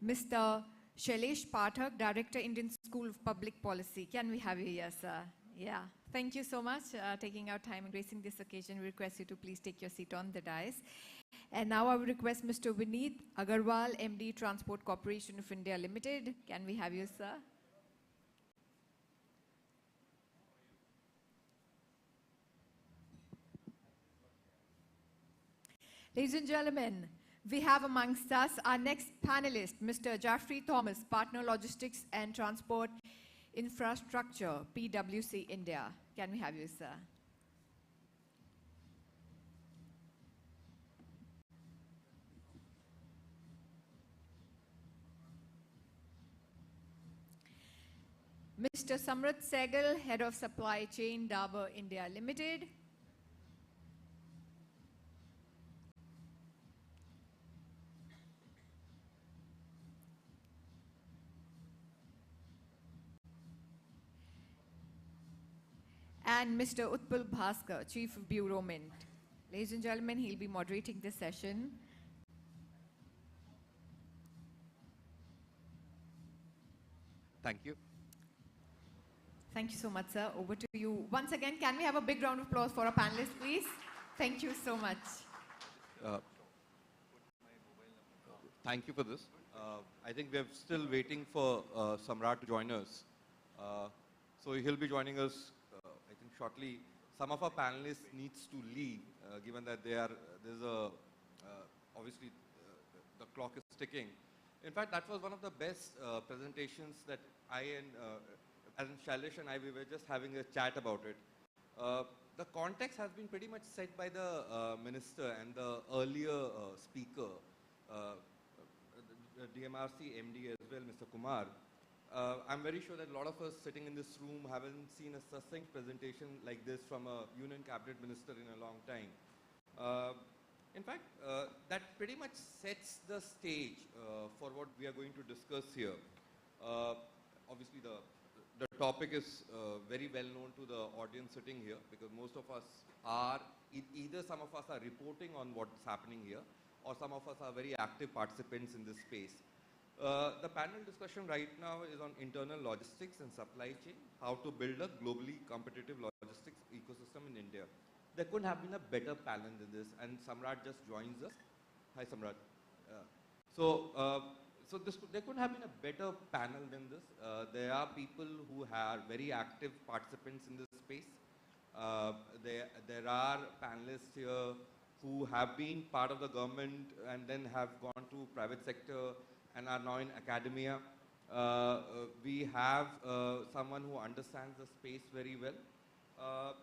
A: Mr. Shailesh Pathak, Director, Indian School of Public Policy. Can we have you here, sir? Yeah. Thank you so much taking our time and gracing this occasion. We request you to please take your seat on the dais. And now I would request Mr. Vineet Agarwal, MD, Transport Corporation of India Limited. Can we have you, sir? Ladies and gentlemen, we have amongst us our next panelist, Mr. Jaffrey Thomas, Partner Logistics and Transport Infrastructure, PwC India. Can we have you, sir? Mr. Samrat Sehgal, Head of Supply Chain, Dabur India Limited. And Mr. Utpal Bhaskar, Chief of Bureau Mint. Ladies and gentlemen, he'll be moderating this session.
G: Thank you.
A: Thank you so much, sir. Over to you. Once again, can we have a big round of applause for our panelists, please? Thank you so much.
G: Thank you for this. I think we're still waiting for Samrat to join us. So he'll be joining us, I think, shortly. Some of our panelists needs to leave, given that there's obviously the clock is ticking. In fact, that was one of the best presentations that and Shailesh and I, we were just having a chat about it. The context has been pretty much set by the minister and the earlier speaker, the DMRC MD as well, Mr. Kumar. I'm very sure that a lot of us sitting in this room haven't seen a succinct presentation like this from a Union Cabinet Minister in a long time. In fact, that pretty much sets the stage for what we are going to discuss here. Obviously, the topic is very well known to the audience sitting here, because most of us are, either some of us are reporting on what's happening here, or some of us are very active participants in this space. The panel discussion right now is on internal logistics and supply chain, how to build a globally competitive logistics ecosystem in India. There couldn't have been a better panel than this, and Samrat just joins us. Hi, Samrat. There couldn't have been a better panel than this. There are people who are very active participants in this space. There are panelists here who have been part of the government and then have gone to private sector and are now in academia. We have someone who understands the space very well.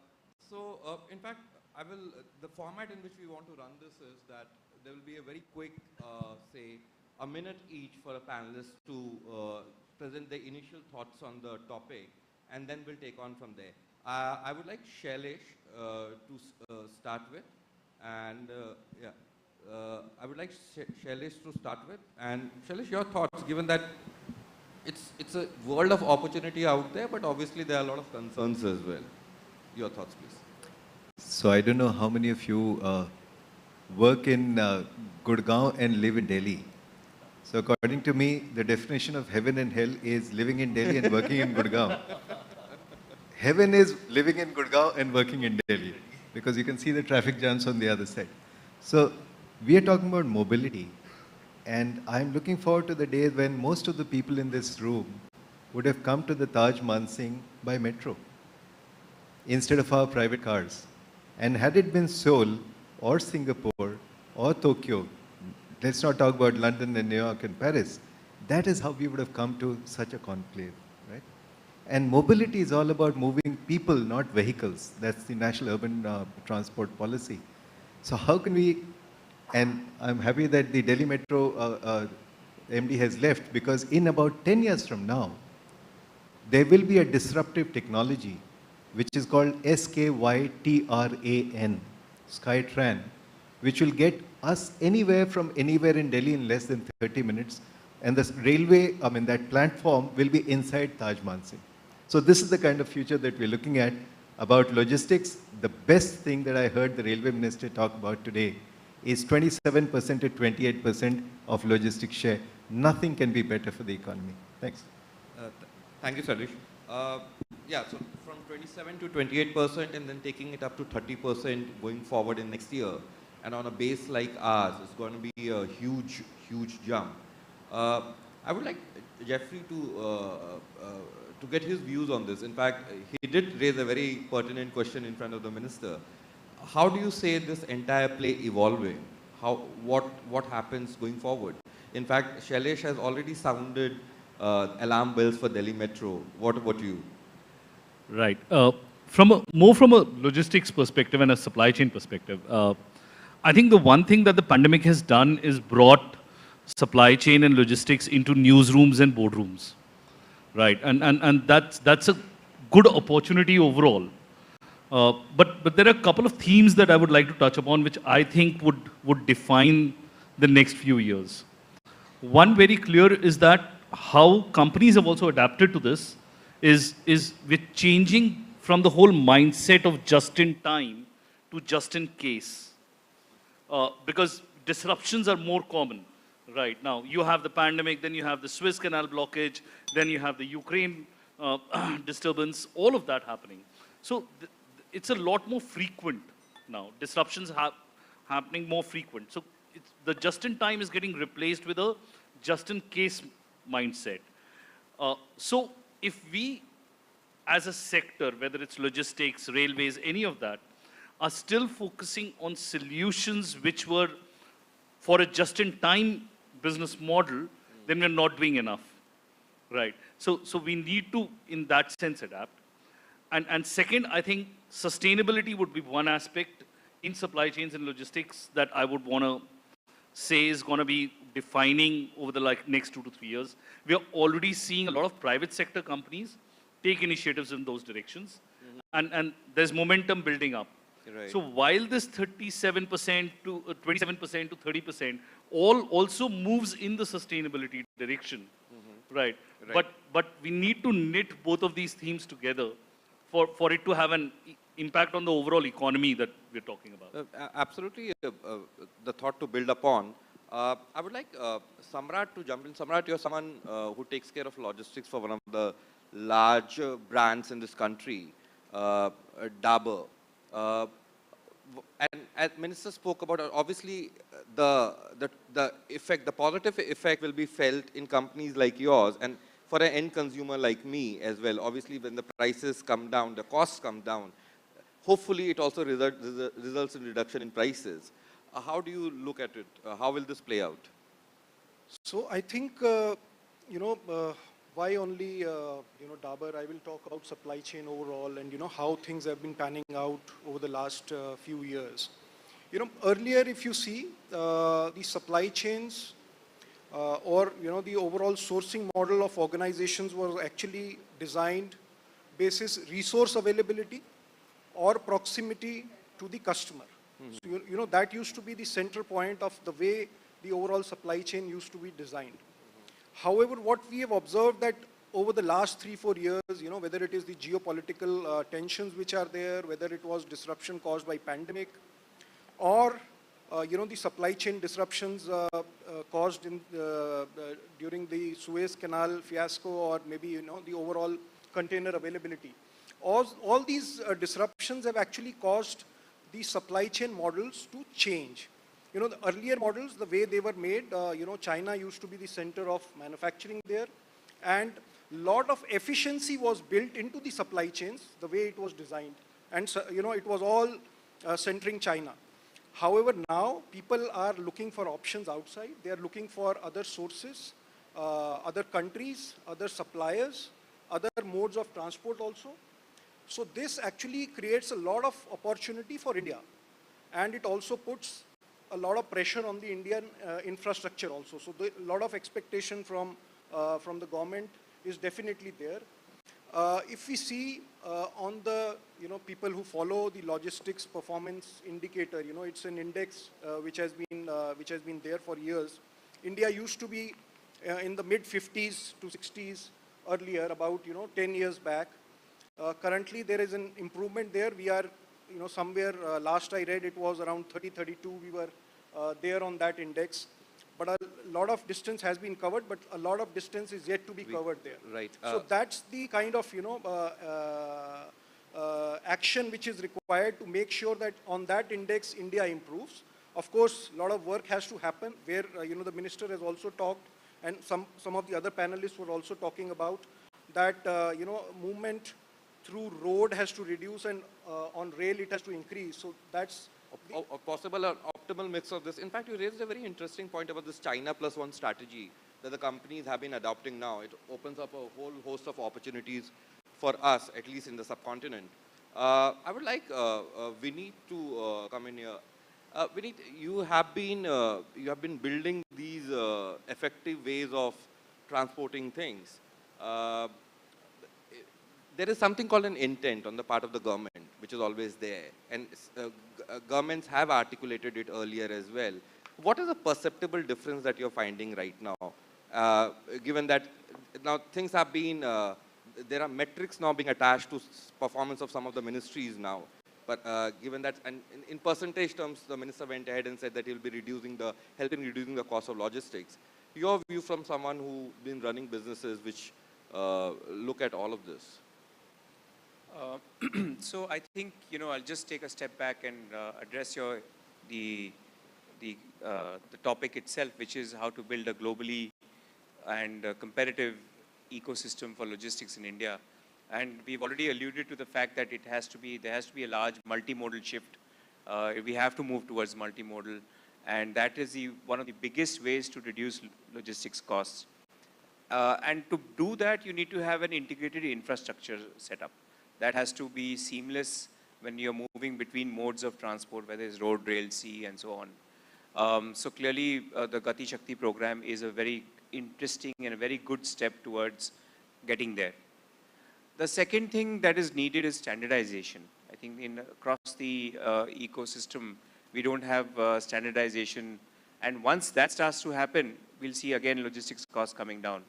G: In fact, the format in which we want to run this is that there will be a very quick, say, a minute each for a panelist to present their initial thoughts on the topic, and then we'll take on from there. I would like Shailesh to start with, and I would like Shailesh to start with. And Shailesh, your thoughts, given that it's a world of opportunity out there, but obviously there are a lot of concerns as well. Your thoughts, please.
H: So I don't know how many of you work in Gurgaon and live in Delhi. So according to me, the definition of heaven and hell is living in Delhi and working in Gurgaon. Heaven is living in Gurgaon and working in Delhi, because you can see the traffic jams on the other side. So we are talking about mobility, and I'm looking forward to the day when most of the people in this room would have come to the Taj Mansingh by metro instead of our private cars. And had it been Seoul or Singapore or Tokyo, let's not talk about London and New York and Paris, that is how we would have come to such a conclave, right? And mobility is all about moving people, not vehicles. That's the National Urban Transport Policy. So how can we, and I'm happy that the Delhi Metro MD has left, because in about 10 years from now, there will be a disruptive technology which is called SKYTRAN, Skytran, which will get us anywhere from anywhere in Delhi in less than 30 minutes. And the railway, that platform will be inside Taj Mansingh. So this is the kind of future that we're looking at. About logistics, the best thing that I heard the railway minister talk about today is 27% to 28% of logistics share. Nothing can be better for the economy. Thanks.
G: Thank you, Shailesh. So from 27 to 28% and then taking it up to 30% going forward in next year. And on a base like ours, it's going to be a huge, huge jump. I would like Jeffrey to get his views on this. In fact, he did raise a very pertinent question in front of the minister. How do you say this entire play evolving? What happens going forward? In fact, Shailesh has already sounded alarm bells for Delhi Metro. What about you?
F: Right. More from a logistics perspective and a supply chain perspective, I think the one thing that the pandemic has done is brought supply chain and logistics into newsrooms and boardrooms, right? And that's a good opportunity overall. But there are a couple of themes that I would like to touch upon, which I think would define the next few years. One very clear is that how companies have also adapted to this is with changing from the whole mindset of just in time to just in case. Because disruptions are more common right now. You have the pandemic, then you have the Suez Canal blockage, then you have the Ukraine disturbance, all of that happening. So it's a lot more frequent now. Disruptions happening more frequent. So the just in time is getting replaced with a just-in-case mindset. So if we, as a sector, whether it's logistics, railways, any of that, are still focusing on solutions which were for a just-in-time business model, then we're not doing enough, right? So we need to, in that sense, adapt. And second, I think sustainability would be one aspect in supply chains and logistics that I would want to say is going to be defining over the next 2 to 3 years. We are already seeing a lot of private sector companies take initiatives in those directions, and there's momentum building up.
G: Right.
F: So while this 37% to 27% to 30% all also moves in the sustainability direction, right? But we need to knit both of these themes together for it to have an impact on the overall economy that we're talking about.
G: Absolutely, the thought to build upon. I would like Samrat to jump in. Samrat, you're someone who takes care of logistics for one of the large brands in this country, Dabur. And as Minister spoke about, obviously the effect, the positive effect will be felt in companies like yours and for an end consumer like me as well. Obviously, when the prices come down, the costs come down, hopefully it also results in reduction in prices. How do you look at it? How will this play out?
I: So I think, why only, Dabur? I will talk about supply chain overall and, how things have been panning out over the last few years. Earlier, if you see, the supply chains or, the overall sourcing model of organizations was actually designed basis resource availability or proximity to the customer. So, that used to be the center point of the way the overall supply chain used to be designed. However, what we have observed that over the last 3-4 years, whether it is the geopolitical tensions which are there, whether it was disruption caused by pandemic, or the supply chain disruptions caused during the Suez Canal fiasco, or maybe the overall container availability. All these disruptions have actually caused the supply chain models to change. The earlier models, the way they were made, China used to be the center of manufacturing there, and lot of efficiency was built into the supply chains, the way it was designed. And, it was all centering China. However, now people are looking for options outside. They are looking for other sources, other countries, other suppliers, other modes of transport also. So this actually creates a lot of opportunity for India. And it also puts a lot of pressure on the Indian infrastructure also. So a lot of expectation from the government is definitely there. If we see on the people who follow the logistics performance indicator, it's an index which has been there for years. India used to be in the mid 50s to 60s earlier, about 10 years back. Currently there is an improvement there. We are somewhere, last I read, it was around 30, 32. We were there on that index. But a lot of distance has been covered, but a lot of distance is yet to be covered there.
G: Right.
I: So that's the kind of, action which is required to make sure that on that index, India improves. Of course, a lot of work has to happen where, the minister has also talked, and some of the other panelists were also talking about that, movement through road has to reduce, and on rail it has to increase. So that's
G: a possible optimal mix of this. In fact, you raised a very interesting point about this China plus one strategy that the companies have been adopting now. It opens up a whole host of opportunities for us, at least in the subcontinent. I would like Vineet to come in here. Vineet, you have been building these effective ways of transporting things. There is something called an intent on the part of the government, which is always there. And governments have articulated it earlier as well. What is the perceptible difference that you're finding right now? Given that now things have been, there are metrics now being attached to performance of some of the ministries now. But given that, and in percentage terms, the minister went ahead and said that he'll be helping reducing the cost of logistics. Your view from someone who's been running businesses which look at all of this?
J: So I think, I'll just take a step back and address the topic itself, which is how to build a globally and competitive ecosystem for logistics in India. And we've already alluded to the fact that there has to be a large multimodal shift. We have to move towards multimodal, and that is one of the biggest ways to reduce logistics costs. And to do that, you need to have an integrated infrastructure setup. That has to be seamless when you're moving between modes of transport, whether it's road, rail, sea, and so on. So clearly, the Gati Shakti program is a very interesting and a very good step towards getting there. The second thing that is needed is standardization. I think across the ecosystem, we don't have standardization. And once that starts to happen, we'll see again logistics costs coming down.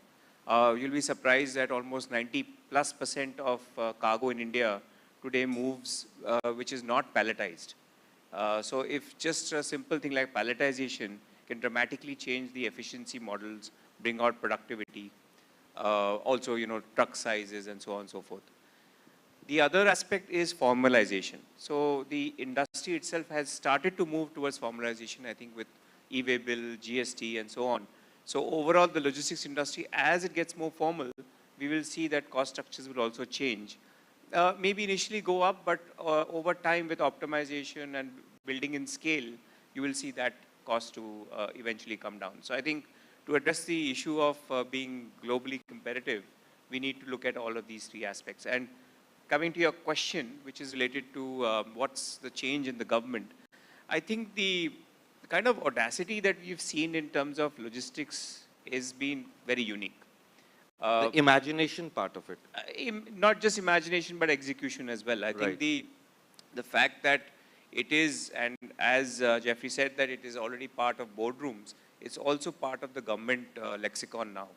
J: You'll be surprised that almost 90+% of cargo in India today moves which is not palletized. So if just a simple thing like palletization can dramatically change the efficiency models, bring out productivity, also, truck sizes and so on and so forth. The other aspect is formalization. So the industry itself has started to move towards formalization, I think, with e-way bill, GST, and so on. So overall, the logistics industry, as it gets more formal, we will see that cost structures will also change. Maybe initially go up, but over time with optimization and building in scale, you will see that cost to eventually come down. So I think to address the issue of being globally competitive, we need to look at all of these three aspects. And coming to your question, which is related to what's the change in the government, I think the kind of audacity that we've seen in terms of logistics has been very unique.
G: The imagination part of it.
J: Not just imagination, but execution as well. I think the fact that it is, and as Jeffrey said, that it is already part of boardrooms, it's also part of the government lexicon now,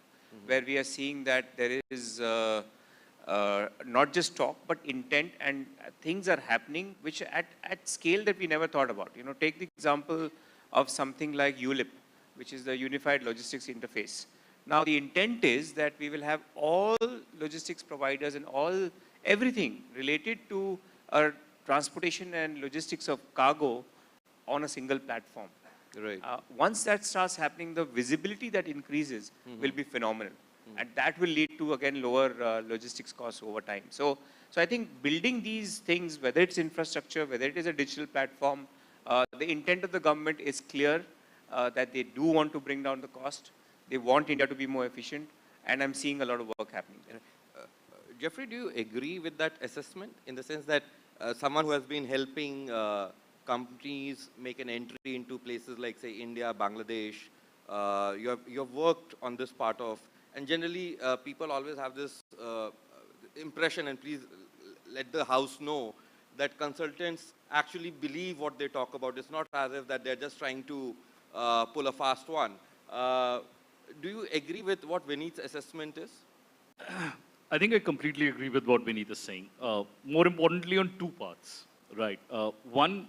J: where we are seeing that there is not just talk, but intent, and things are happening which at scale that we never thought about. Take the example of something like ULIP, which is the Unified Logistics Interface. Now, the intent is that we will have all logistics providers and everything related to transportation and logistics of cargo on a single platform.
G: Right.
J: Once that starts happening, the visibility that increases will be phenomenal. And that will lead to, again, lower logistics costs over time. So I think building these things, whether it's infrastructure, whether it is a digital platform, the intent of the government is clear that they do want to bring down the cost. They want India to be more efficient. And I'm seeing a lot of work happening there.
G: Jeffrey, do you agree with that assessment in the sense that someone who has been helping companies make an entry into places like, say, India, Bangladesh, you have worked on this part of, and generally people always have this impression, and please let the house know, that consultants actually believe what they talk about. It's not as if that they're just trying to pull a fast one. Do you agree with what Vineet's assessment is?
F: I think I completely agree with what Vineet is saying. More importantly, on two parts, right? One,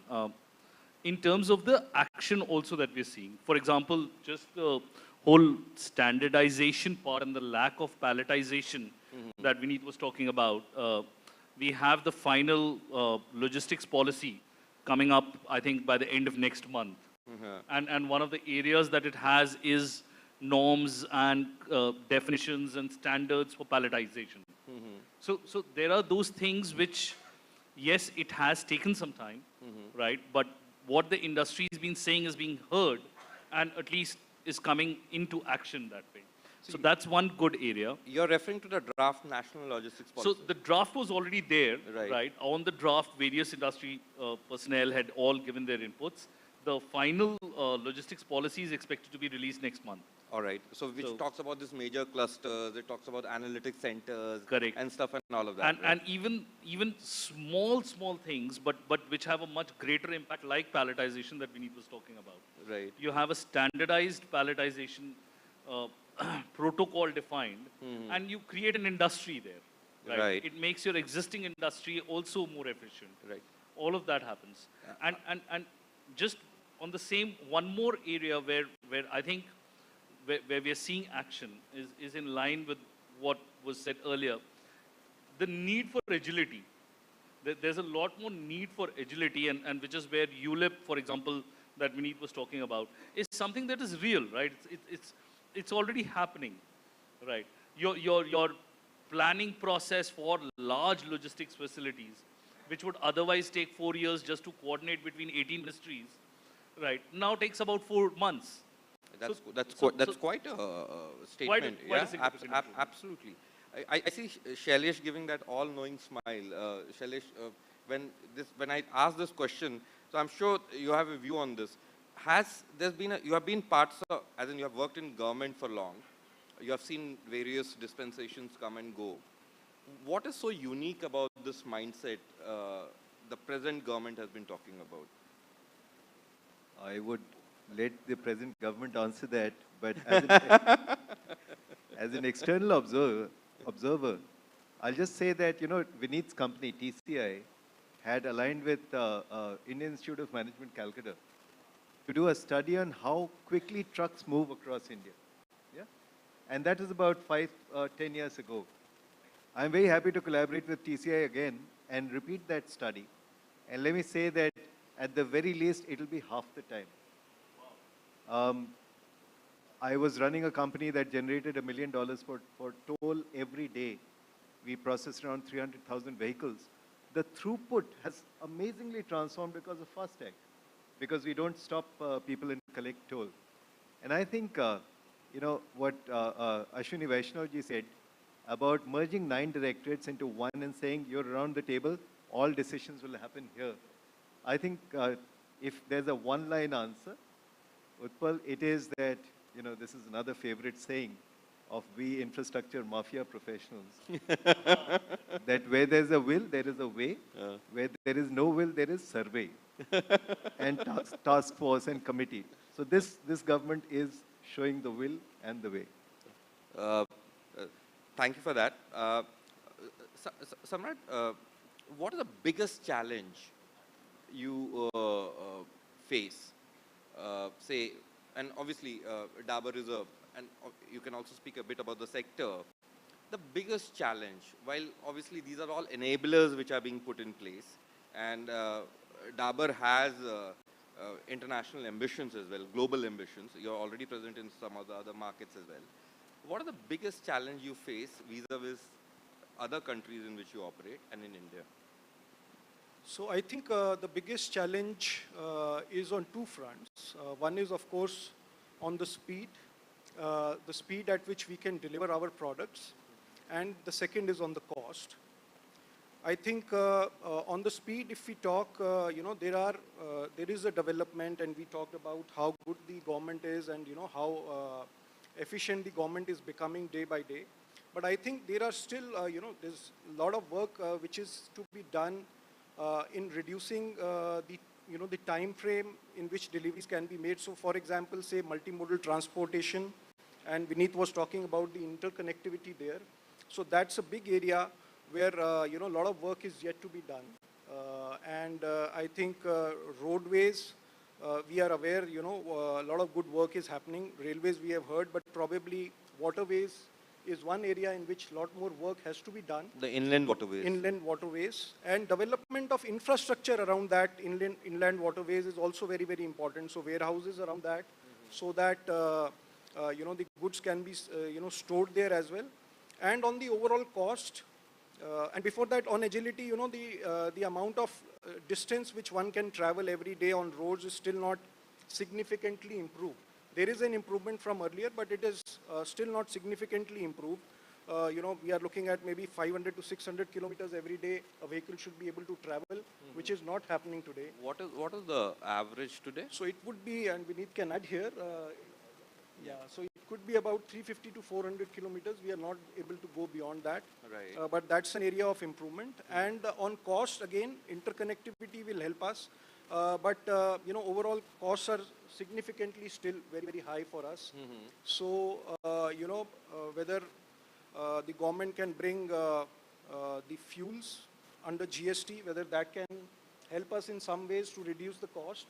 F: in terms of the action also that we're seeing. For example, just the whole standardization part and the lack of palletization that Vineet was talking about. We have the final logistics policy coming up, I think, by the end of next month. And one of the areas that it has is norms and definitions and standards for palletization. So there are those things which, yes, it has taken some time, right? But what the industry has been saying is being heard and at least is coming into action that way. So that's one good area.
G: You're referring to the draft national logistics policy.
F: So the draft was already there,
G: Right.
F: right? On the draft, various industry personnel had all given their inputs. The final logistics policy is expected to be released next month.
G: All right. So which talks about this major clusters, it talks about analytics centers,
F: Correct.
G: and stuff and all of that.
F: And even small things, but which have a much greater impact, like palletization that Vineet was talking about.
G: Right.
F: You have a standardized palletization protocol defined, and you create an industry there.
G: Right.
F: It makes your existing industry also more efficient.
G: Right.
F: All of that happens. And just on the same, one more area where I think where we are seeing action is in line with what was said earlier. The need for agility. There's a lot more need for agility, and which is where ULIP, for example, that Vineet was talking about, is something that is real, right? It's already happening. right? Your planning process for large logistics facilities, which would otherwise take 4 years just to coordinate between 18 ministries, right, now takes about 4 months.
G: That's
F: so-
G: quite
F: so-
G: quite a
F: Quite a-
G: statement.
F: quite a
G: Yeah,
F: significant improvement.
G: absolutely. I see Shailesh giving that all-knowing smile. Shailesh, when I ask this question, so I'm sure you have a view on this. You have been parts of, as in you have worked in government for long. You have seen various dispensations come and go. What is so unique about this mindset the present government has been talking about?
H: I would let the present government answer that, but as an external observer, I'll just say that, Vineet's company, TCI, had aligned with Indian Institute of Management, Calcutta, to do a study on how quickly trucks move across India. Yeah? And that is about 10 years ago. I'm very happy to collaborate with TCI again and repeat that study. And let me say that at the very least, it'll be half the time. I was running a company that generated $1 million for toll every day. We processed around 300,000 vehicles. The throughput has amazingly transformed because of FASTag, because we don't stop people and collect toll. And I think, what Ashwini Vaishnavji said about merging 9 directorates into one and saying you're around the table, all decisions will happen here. I think if there's a one-line answer, Utpal, it is that, this is another favorite saying of we infrastructure mafia professionals, that where there's a will, there is a way. Where there is no will, there is survey and task force and committee. So this government is showing the will and the way.
G: Thank you for that. Samrat, what is the biggest challenge you face? Say, and obviously Dabur is and you can also speak a bit about the sector. The biggest challenge, while obviously these are all enablers which are being put in place, and Dabur has international ambitions as well, global ambitions. You're already present in some of the other markets as well. What are the biggest challenge you face vis-a-vis other countries in which you operate and in India?
I: So I think the biggest challenge is on 2 fronts. One is, of course, on the speed at which we can deliver our products, and the second is on the cost. I think on the speed, if we talk, there is a development, and we talked about how good the government is and how efficient the government is becoming day by day. But I think there are still, there's a lot of work which is to be done in reducing the time frame in which deliveries can be made. So for example, say multimodal transportation, and Vineet was talking about the interconnectivity there. So that's a big area where, a lot of work is yet to be done. And I think roadways, we are aware, a lot of good work is happening. Railways we have heard, but probably waterways is one area in which a lot more work has to be done.
G: The inland waterways.
I: Inland waterways. And development of infrastructure around that inland waterways is also very, very important. So warehouses around that, so that, the goods can be, stored there as well. And on the overall cost, and before that, on agility, the amount of distance which one can travel every day on roads is still not significantly improved. There is an improvement from earlier, but it is still not significantly improved. We are looking at maybe 500 to 600 kilometers every day a vehicle should be able to travel, which is not happening today.
G: What is the average today?
I: So it would be, and Vineet can add here, so it could be about 350 to 400 kilometers. We are not able to go beyond that.
G: Right.
I: But that's an area of improvement. And on cost, again, interconnectivity will help us. But overall costs are significantly still very, very high for us. So, whether the government can bring the fuels under GST, whether that can help us in some ways to reduce the cost.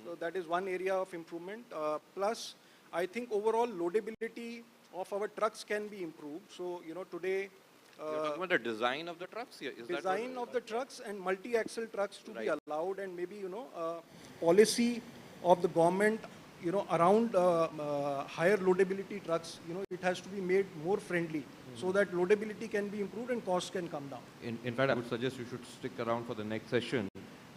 I: So that is one area of improvement. Plus, I think overall loadability of our trucks can be improved. So, today,
G: You're talking about the design of the trucks? Is
I: design of the trucks and multi-axle trucks to be allowed, and maybe, policy of the government you know, around higher loadability trucks, you know, it has to be made more friendly so that loadability can be improved and costs can come down.
G: In fact, I would suggest you should stick around for the next session.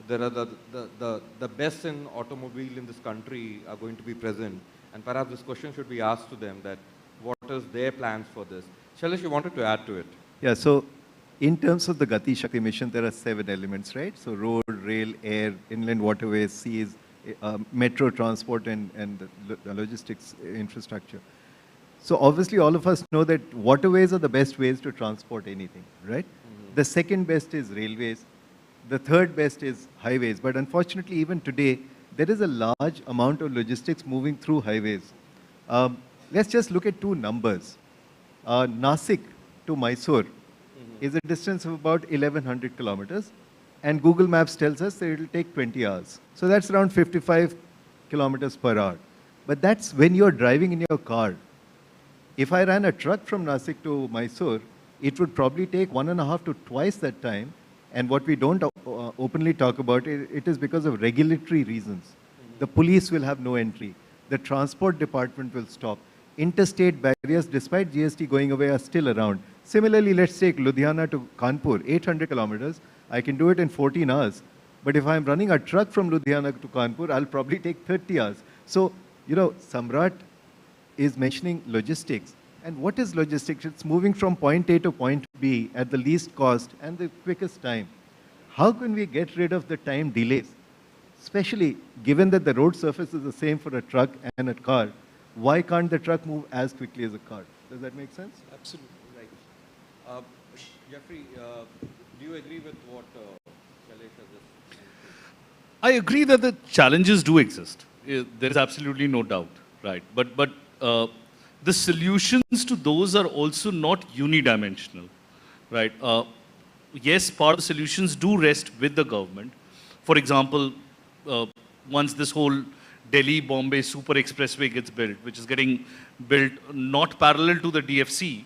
G: There are the best in automobile in this country are going to be present, and perhaps this question should be asked to them, that what is their plans for this. Shailesh, you wanted to add to it.
H: Yeah, so in terms of the Gati Shakti mission, there are 7 elements, right? So road, rail, air, inland waterways, seas, metro transport, and the logistics infrastructure. So obviously all of us know that waterways are the best ways to transport anything, right? The second best is railways. The third best is highways. But unfortunately, even today, there is a large amount of logistics moving through highways. Let's just look at 2 numbers. Nasik to Mysore is a distance of about 1100 kilometers. And Google Maps tells us that it will take 20 hours. So that's around 55 kilometers per hour. But that's when you're driving in your car. If I ran a truck from Nasik to Mysore, it would probably take 1.5 to twice that time. And what we don't openly talk about, it is because of regulatory reasons. The police will have no entry. The transport department will stop. Interstate barriers, despite GST going away, are still around. Similarly, let's take Ludhiana to Kanpur, 800 kilometers. I can do it in 14 hours. But if I'm running a truck from Ludhiana to Kanpur, I'll probably take 30 hours. So, you know, Samrat is mentioning logistics. And what is logistics? It's moving from point A to point B at the least cost and the quickest time. How can we get rid of the time delays? Especially given that the road surface is the same for a truck and a car, why can't the truck move as quickly as a car? Does that make sense?
I: Absolutely.
G: Right. Jeffrey, do you agree with what Shailesh has just mentioned?
F: I agree that the challenges do exist. There is absolutely no doubt, right? But the solutions to those are also not unidimensional, right? Yes, part of the solutions do rest with the government. For example, once this whole Delhi-Bombay super expressway gets built, which is getting built not parallel to the DFC,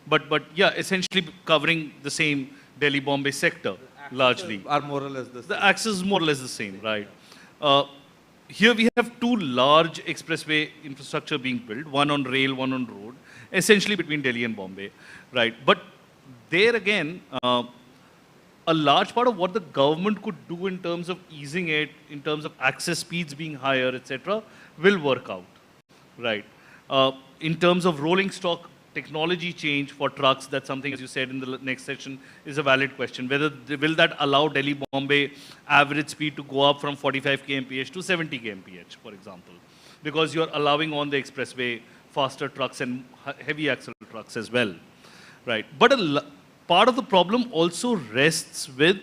F: but yeah, essentially covering the same Delhi-Bombay sector largely.
G: Are more or less the same.
F: The axis is more or less the same, right? Here we have 2 large expressway infrastructure being built, one on rail, one on road, essentially between Delhi and Bombay, right? But there again, a large part of what the government could do in terms of easing it, in terms of access speeds being higher, etc., will work out, right? In terms of rolling stock technology change for trucks, that's something, as you said in the next section, is a valid question. Whether will that allow Delhi-Bombay average speed to go up from 45 kmph to 70 kmph, for example, because you're allowing on the expressway faster trucks and heavy axle trucks as well, right? But part of the problem also rests with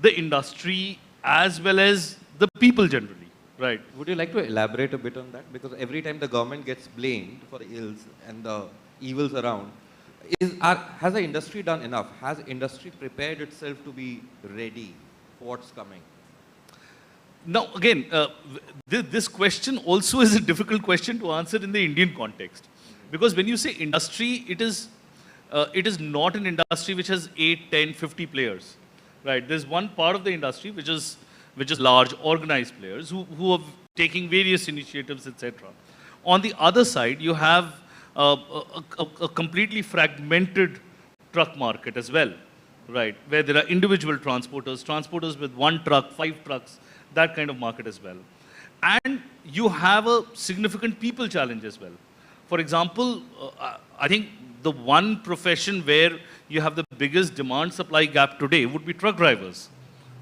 F: the industry as well as the people generally, right?
G: Would you like to elaborate a bit on that? Because every time the government gets blamed for the ills and the evils around, has the industry done enough? Has industry prepared itself to be ready for what's coming?
F: Now, again, this question also is a difficult question to answer in the Indian context. Because when you say industry, it is not an industry which has 8, 10, 50 players, right? There's one part of the industry which is large, organized players who are taking various initiatives, etc. On the other side, you have a completely fragmented truck market as well, right? Where there are individual transporters with 1 truck, 5 trucks, that kind of market as well. And you have a significant people challenge as well. For example, I think the one profession where you have the biggest demand-supply gap today would be truck drivers,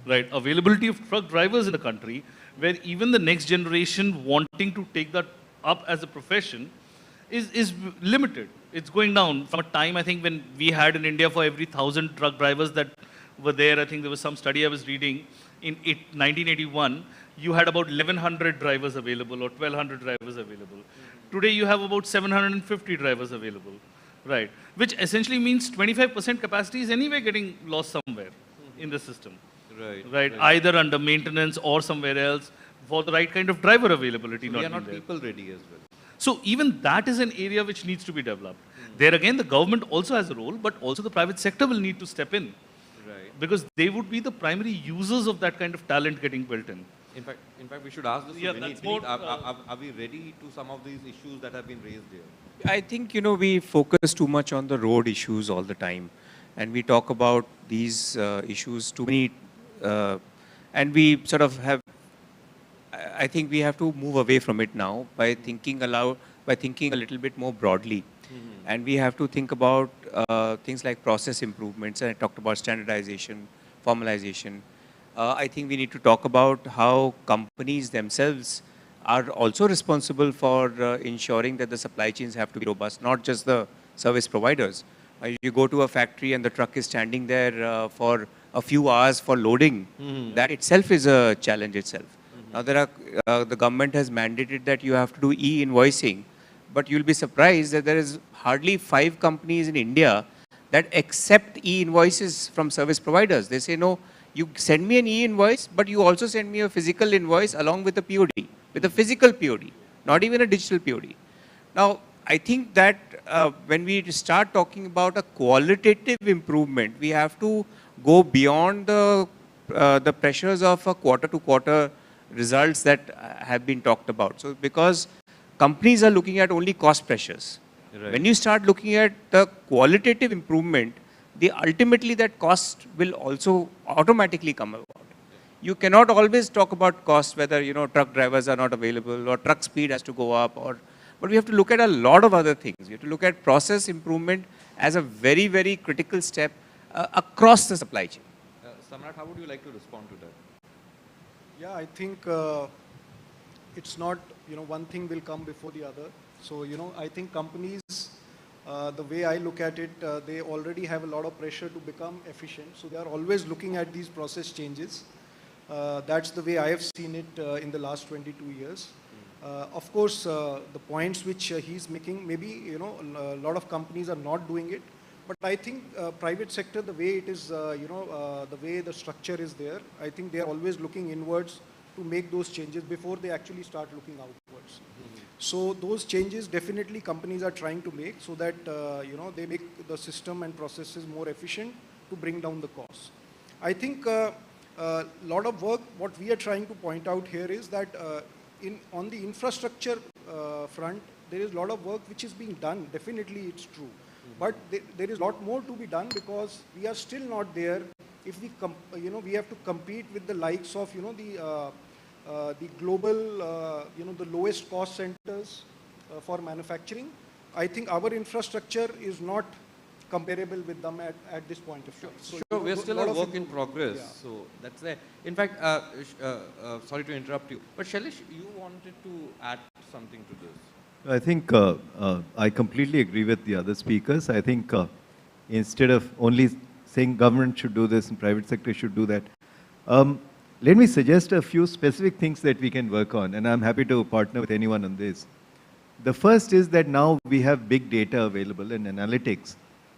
F: right? Availability of truck drivers in the country, where even the next generation wanting to take that up as a profession is limited. It's going down from a time, I think, when we had in India for every 1,000 truck drivers that were there. I think there was some study I was reading in 1981, you had about 1,100 drivers available or 1,200 drivers available. Today you have about 750 drivers available, right? Which essentially means 25% capacity is anyway getting lost somewhere in the system, right? Either under maintenance or somewhere else for the right kind of driver availability.
G: So we are not people ready as well.
F: So even that is an area which needs to be developed. There again, the government also has a role, but also the private sector will need to step in. Because they would be the primary users of that kind of talent getting built in.
G: In fact, we should ask this
F: Yeah,
G: to
F: that's
G: Vineet.
F: more,
G: Vineet, are we ready to some of these issues that have been raised here?
J: I think, we focus too much on the road issues all the time. And we talk about these issues too many, and we sort of have, I think we have to move away from it now by thinking a little bit more broadly. And we have to think about things like process improvements. And I talked about standardization, formalization. I think we need to talk about how companies themselves are also responsible for ensuring that the supply chains have to be robust, not just the service providers. You go to a factory and the truck is standing there for a few hours for loading. That itself is a challenge itself. Now the government has mandated that you have to do e-invoicing, but you'll be surprised that there is hardly 5 companies in India that accept e-invoices from service providers. They say, no, you send me an e-invoice, but you also send me a physical invoice along with a POD, with a physical POD, not even a digital POD. Now, I think that when we start talking about a qualitative improvement, we have to go beyond the pressures of a quarter-to-quarter results that have been talked about. So, because companies are looking at only cost pressures. Right. When you start looking at the qualitative improvement, ultimately that cost will also automatically come about. You cannot always talk about cost, whether truck drivers are not available or truck speed has to go up, but we have to look at a lot of other things. We have to look at process improvement as a very, very critical step across the supply chain.
G: Samrat, how would you like to respond to that?
I: Yeah, I think it's not, one thing will come before the other. So, I think companies, the way I look at it, they already have a lot of pressure to become efficient. So they are always looking at these process changes. That's the way I have seen it in the last 22 years. Of course, the points which he's making, maybe, a lot of companies are not doing it. But I think private sector, the way it is, the way the structure is there, I think they are always looking inwards to make those changes before they actually start looking outwards. So those changes definitely companies are trying to make so that, they make the system and processes more efficient to bring down the costs. I think a lot of work, what we are trying to point out here is that on the infrastructure front, there is a lot of work which is being done. Definitely it's true. But there is a lot more to be done because we are still not there. If we, we have to compete with the likes of, the global, the lowest cost centers for manufacturing. I think our infrastructure is not comparable with them at this point of time.
G: So we're still a work in progress. Yeah. So that's there. In fact, sorry to interrupt you, but Shailesh, you wanted to add something to this.
H: I think I completely agree with the other speakers. I think instead of only saying government should do this and private sector should do that, let me suggest a few specific things that we can work on, and I'm happy to partner with anyone on this. The first is that now we have big data available in analytics,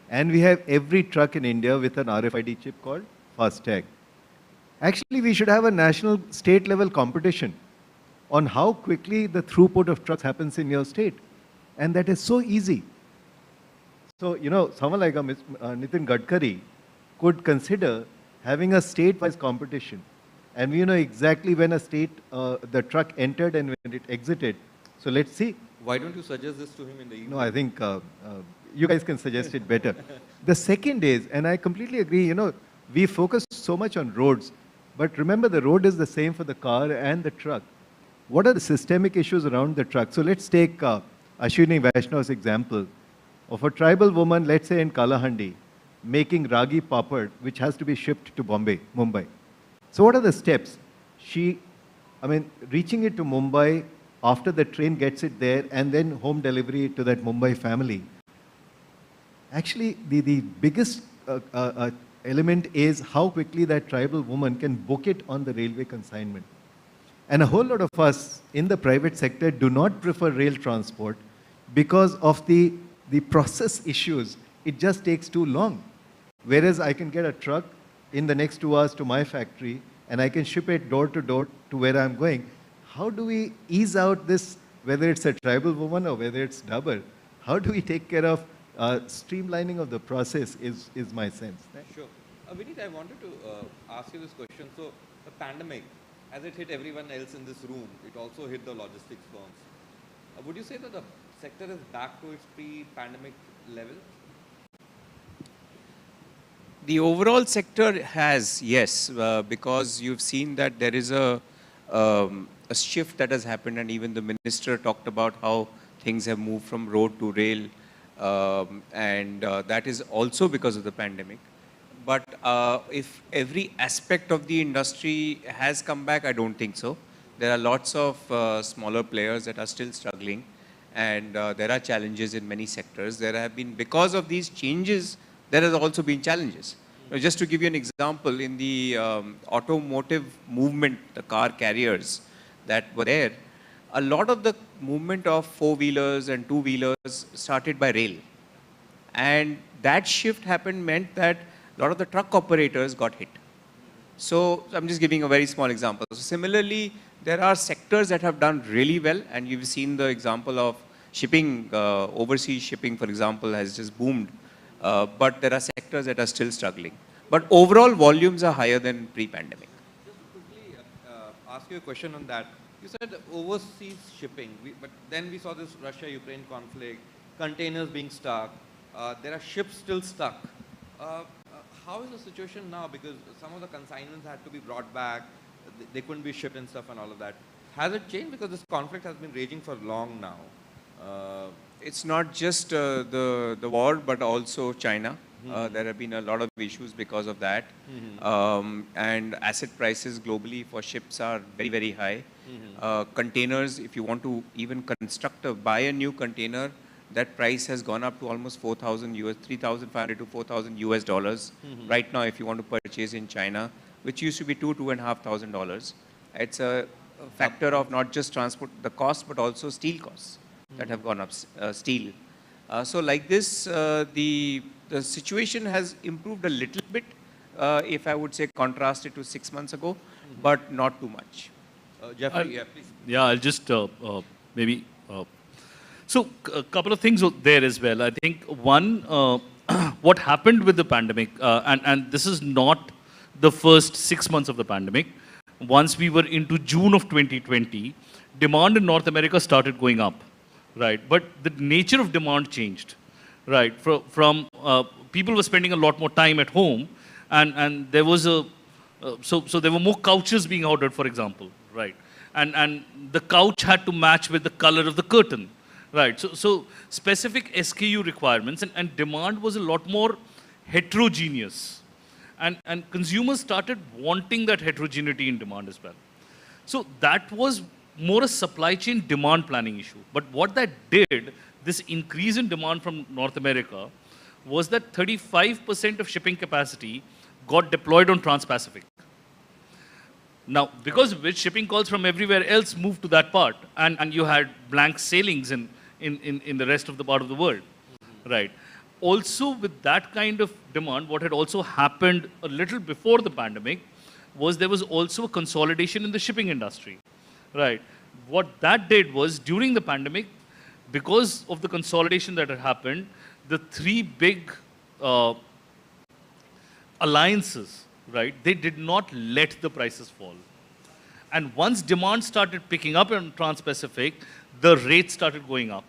H: and we have every truck in India with an RFID chip called FASTag. Actually, we should have a national state level competition on how quickly the throughput of trucks happens in your state. And that is so easy. So, someone like Nitin Gadkari could consider having a state-wise competition. And we know exactly when a state, the truck entered and when it exited. So let's see.
G: Why don't you suggest this to him in the evening?
H: No, I think you guys can suggest it better. The second is, and I completely agree, we focus so much on roads. But remember, the road is the same for the car and the truck. What are the systemic issues around the truck? So let's take Ashwini Vaishnav's example of a tribal woman, let's say in Kalahandi, making ragi papad, which has to be shipped to Mumbai. So what are the steps? Reaching it to Mumbai after the train gets it there and then home delivery to that Mumbai family. Actually, the biggest element is how quickly that tribal woman can book it on the railway consignment. And a whole lot of us in the private sector do not prefer rail transport because of the process issues. It just takes too long. Whereas I can get a truck in the next 2 hours to my factory and I can ship it door to door to where I'm going. How do we ease out this, whether it's a tribal woman or whether it's Dabur? How do we take care of streamlining of the process is my sense.
G: Sure. Vineet, I wanted to ask you this question. So the pandemic as it hit everyone else in this room, it also hit the logistics firms. Would you say that the sector is back to its pre-pandemic level?
J: The overall sector has, yes, because you've seen that there is a shift that has happened, and even the minister talked about how things have moved from road to rail, and that is also because of the pandemic. But if every aspect of the industry has come back, I don't think so. There are lots of smaller players that are still struggling, and there are challenges in many sectors. There have been, because of these changes, there has also been challenges. Now, just to give you an example, in the automotive movement, the car carriers that were there, a lot of the movement of four-wheelers and two-wheelers started by rail. And that shift happened meant that a lot of the truck operators got hit. So I'm just giving a very small example. So similarly, there are sectors that have done really well, and you've seen the example of shipping, overseas shipping, for example, has just boomed. But there are sectors that are still struggling. But overall volumes are higher than pre-pandemic.
G: Just to quickly ask you a question on that. You said overseas shipping, but then we saw this Russia-Ukraine conflict, containers being stuck, there are ships still stuck. How is the situation now? Because some of the consignments had to be brought back, they couldn't be shipped and stuff and all of that. Has it changed? Because this conflict has been raging for long now.
J: It's not just the war, but also China. There have been a lot of issues because of that. And asset prices globally for ships are very, very high. Containers, if you want to even buy a new container, that price has gone up to almost 4,000 US, 3,500 to 4,000 US dollars. Right now, if you want to purchase in China, which used to be $2,500. It's a factor of not just transport, the cost, but also steel costs that have gone up, steel. So like this, the situation has improved a little bit, if I would say contrast it to 6 months ago, but not too much.
G: Jeffrey, yeah, please.
F: Yeah, I'll just maybe... So a couple of things there as well. I think one, what happened with the pandemic, and this is not the first 6 months of the pandemic. Once we were into June of 2020, demand in North America started going up, right? But the nature of demand changed, right? From people were spending a lot more time at home, and there was so there were more couches being ordered, for example, right? And the couch had to match with the color of the curtain. Right, so specific SKU requirements and demand was a lot more heterogeneous. And consumers started wanting that heterogeneity in demand as well. So that was more a supply chain demand planning issue. But what that did, this increase in demand from North America, was that 35% of shipping capacity got deployed on Trans-Pacific. Now, because of which shipping calls from everywhere else moved to that part, and you had blank sailings in the rest of the part of the world, right? Also, with that kind of demand, what had also happened a little before the pandemic was there was also a consolidation in the shipping industry, right? What that did was, during the pandemic, because of the consolidation that had happened, the three big alliances, right, they did not let the prices fall. And once demand started picking up on Trans-Pacific, the rates started going up.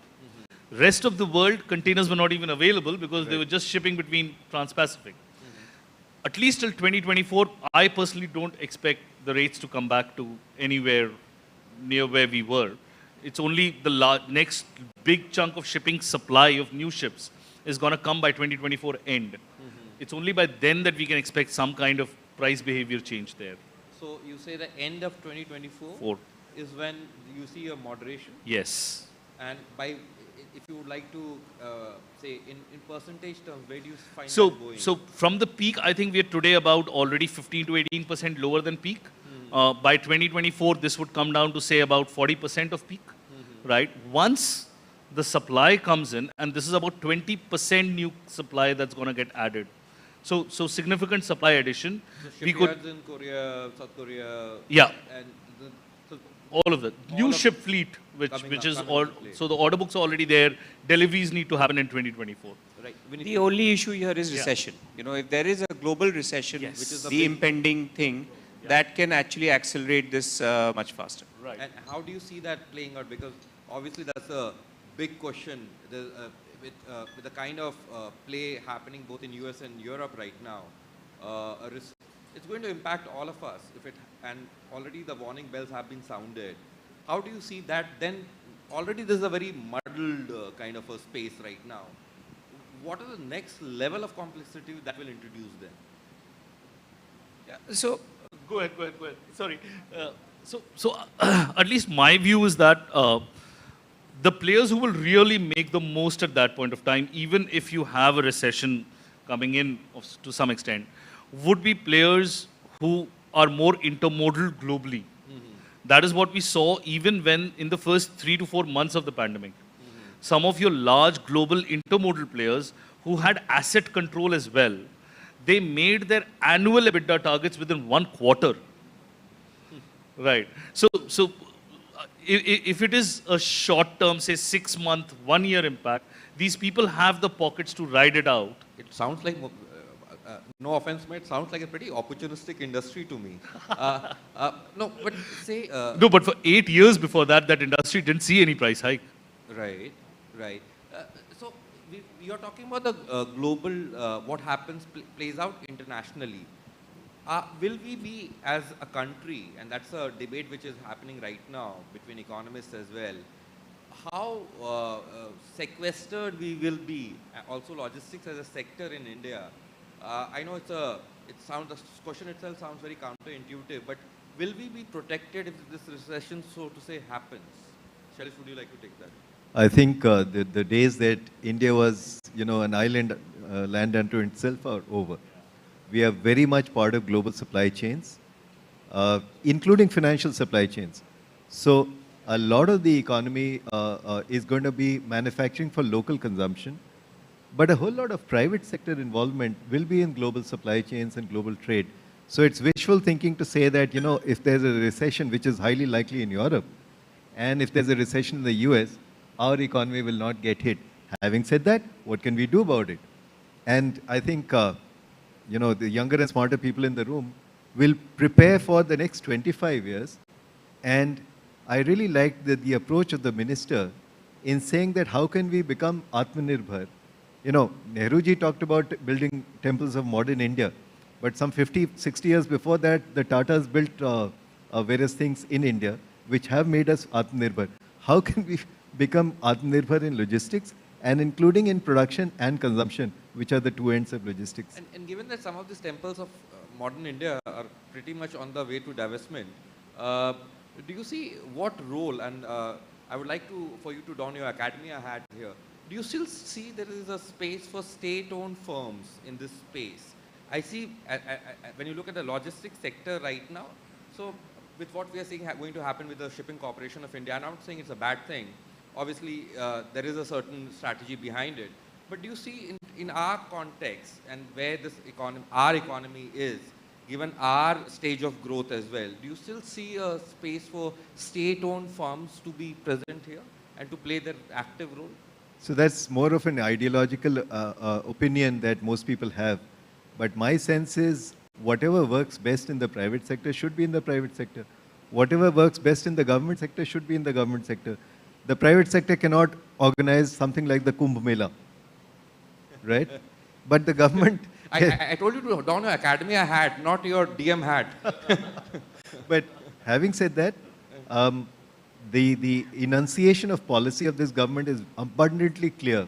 F: Rest of the world, containers were not even available because they were just shipping between Trans-Pacific. At least till 2024, I personally don't expect the rates to come back to anywhere near where we were. It's only the next big chunk of shipping supply of new ships is going to come by 2024 end. It's only by then that we can expect some kind of price behavior change there.
G: So you say the end of 2024 is when you see a moderation?
F: Yes.
G: And by, if you would like to say in percentage terms, where do you find
F: that
G: going?
F: So from the peak, I think we are today about already 15 to 18% lower than peak. By 2024, this would come down to say about 40% of peak, right? Once the supply comes in, and this is about 20% new supply that's going to get added. So significant supply addition.
G: So shipyards in Korea, South Korea,
F: yeah,
G: and
F: all of that. New ship fleet, which is all, so the order books are already there. Deliveries need to happen in 2024.
J: Right. The only issue here is recession. You know, if there is a global recession, which is the impending thing, that can actually accelerate this much faster.
F: Right.
G: And how do you see that playing out? Because obviously that's a big question. With the kind of play happening both in US and Europe right now, it's going to impact all of us. And already the warning bells have been sounded. How do you see that? Then already this is a very muddled kind of a space right now. What is the next level of complexity that will introduce then?
J: Yeah. So
F: Go ahead. Sorry. At least my view is that the players who will really make the most at that point of time, even if you have a recession coming in to some extent, would be players who are more intermodal globally. That is what we saw even when in the first 3 to 4 months of the pandemic. Some of your large global intermodal players who had asset control as well, they made their annual EBITDA targets within 1 quarter. Right. So if it is a short term, say 6 month, 1 year impact, these people have the pockets to ride it out.
G: It sounds like, no offense, mate, it sounds like a pretty opportunistic industry to me. No, but say...
F: No, but for 8 years before that, that industry didn't see any price hike.
G: Right. So you're talking about the global, what happens, plays out internationally. Will we be, as a country, and that's a debate which is happening right now between economists as well, how sequestered we will be, also logistics as a sector in India. I know the question itself sounds very counterintuitive, but will we be protected if this recession, so to say, happens? Shailesh, would you like to take that?
H: I think the days that India was, an island land unto itself are over. We are very much part of global supply chains, including financial supply chains. So a lot of the economy is going to be manufacturing for local consumption, but a whole lot of private sector involvement will be in global supply chains and global trade. So it's wishful thinking to say that, if there's a recession, which is highly likely in Europe, and if there's a recession in the US, our economy will not get hit. Having said that, what can we do about it? And I think, the younger and smarter people in the room will prepare for the next 25 years. And I really like the approach of the minister in saying that how can we become Atmanirbhar? Nehruji talked about building temples of modern India. But some 50, 60 years before that, the Tatas built various things in India, which have made us Atmanirbhar. How can we become Atmanirbhar in logistics, and including in production and consumption, which are the two ends of logistics?
G: And given that some of these temples of modern India are pretty much on the way to divestment, do you see what role, and I would like for you to don your academia hat here, do you still see there is a space for state-owned firms in this space? I see, when you look at the logistics sector right now, so with what we are seeing going to happen with the Shipping Corporation of India, I'm not saying it's a bad thing. Obviously, there is a certain strategy behind it. But do you see in our context and where this our economy is, given our stage of growth as well, do you still see a space for state-owned firms to be present here and to play their active role?
H: So that's more of an ideological opinion that most people have. But my sense is whatever works best in the private sector should be in the private sector. Whatever works best in the government sector should be in the government sector. The private sector cannot organize something like the Kumbh Mela, right? But the government...
G: I told you to don your academia hat, not your DM hat.
H: But having said that, the enunciation of policy of this government is abundantly clear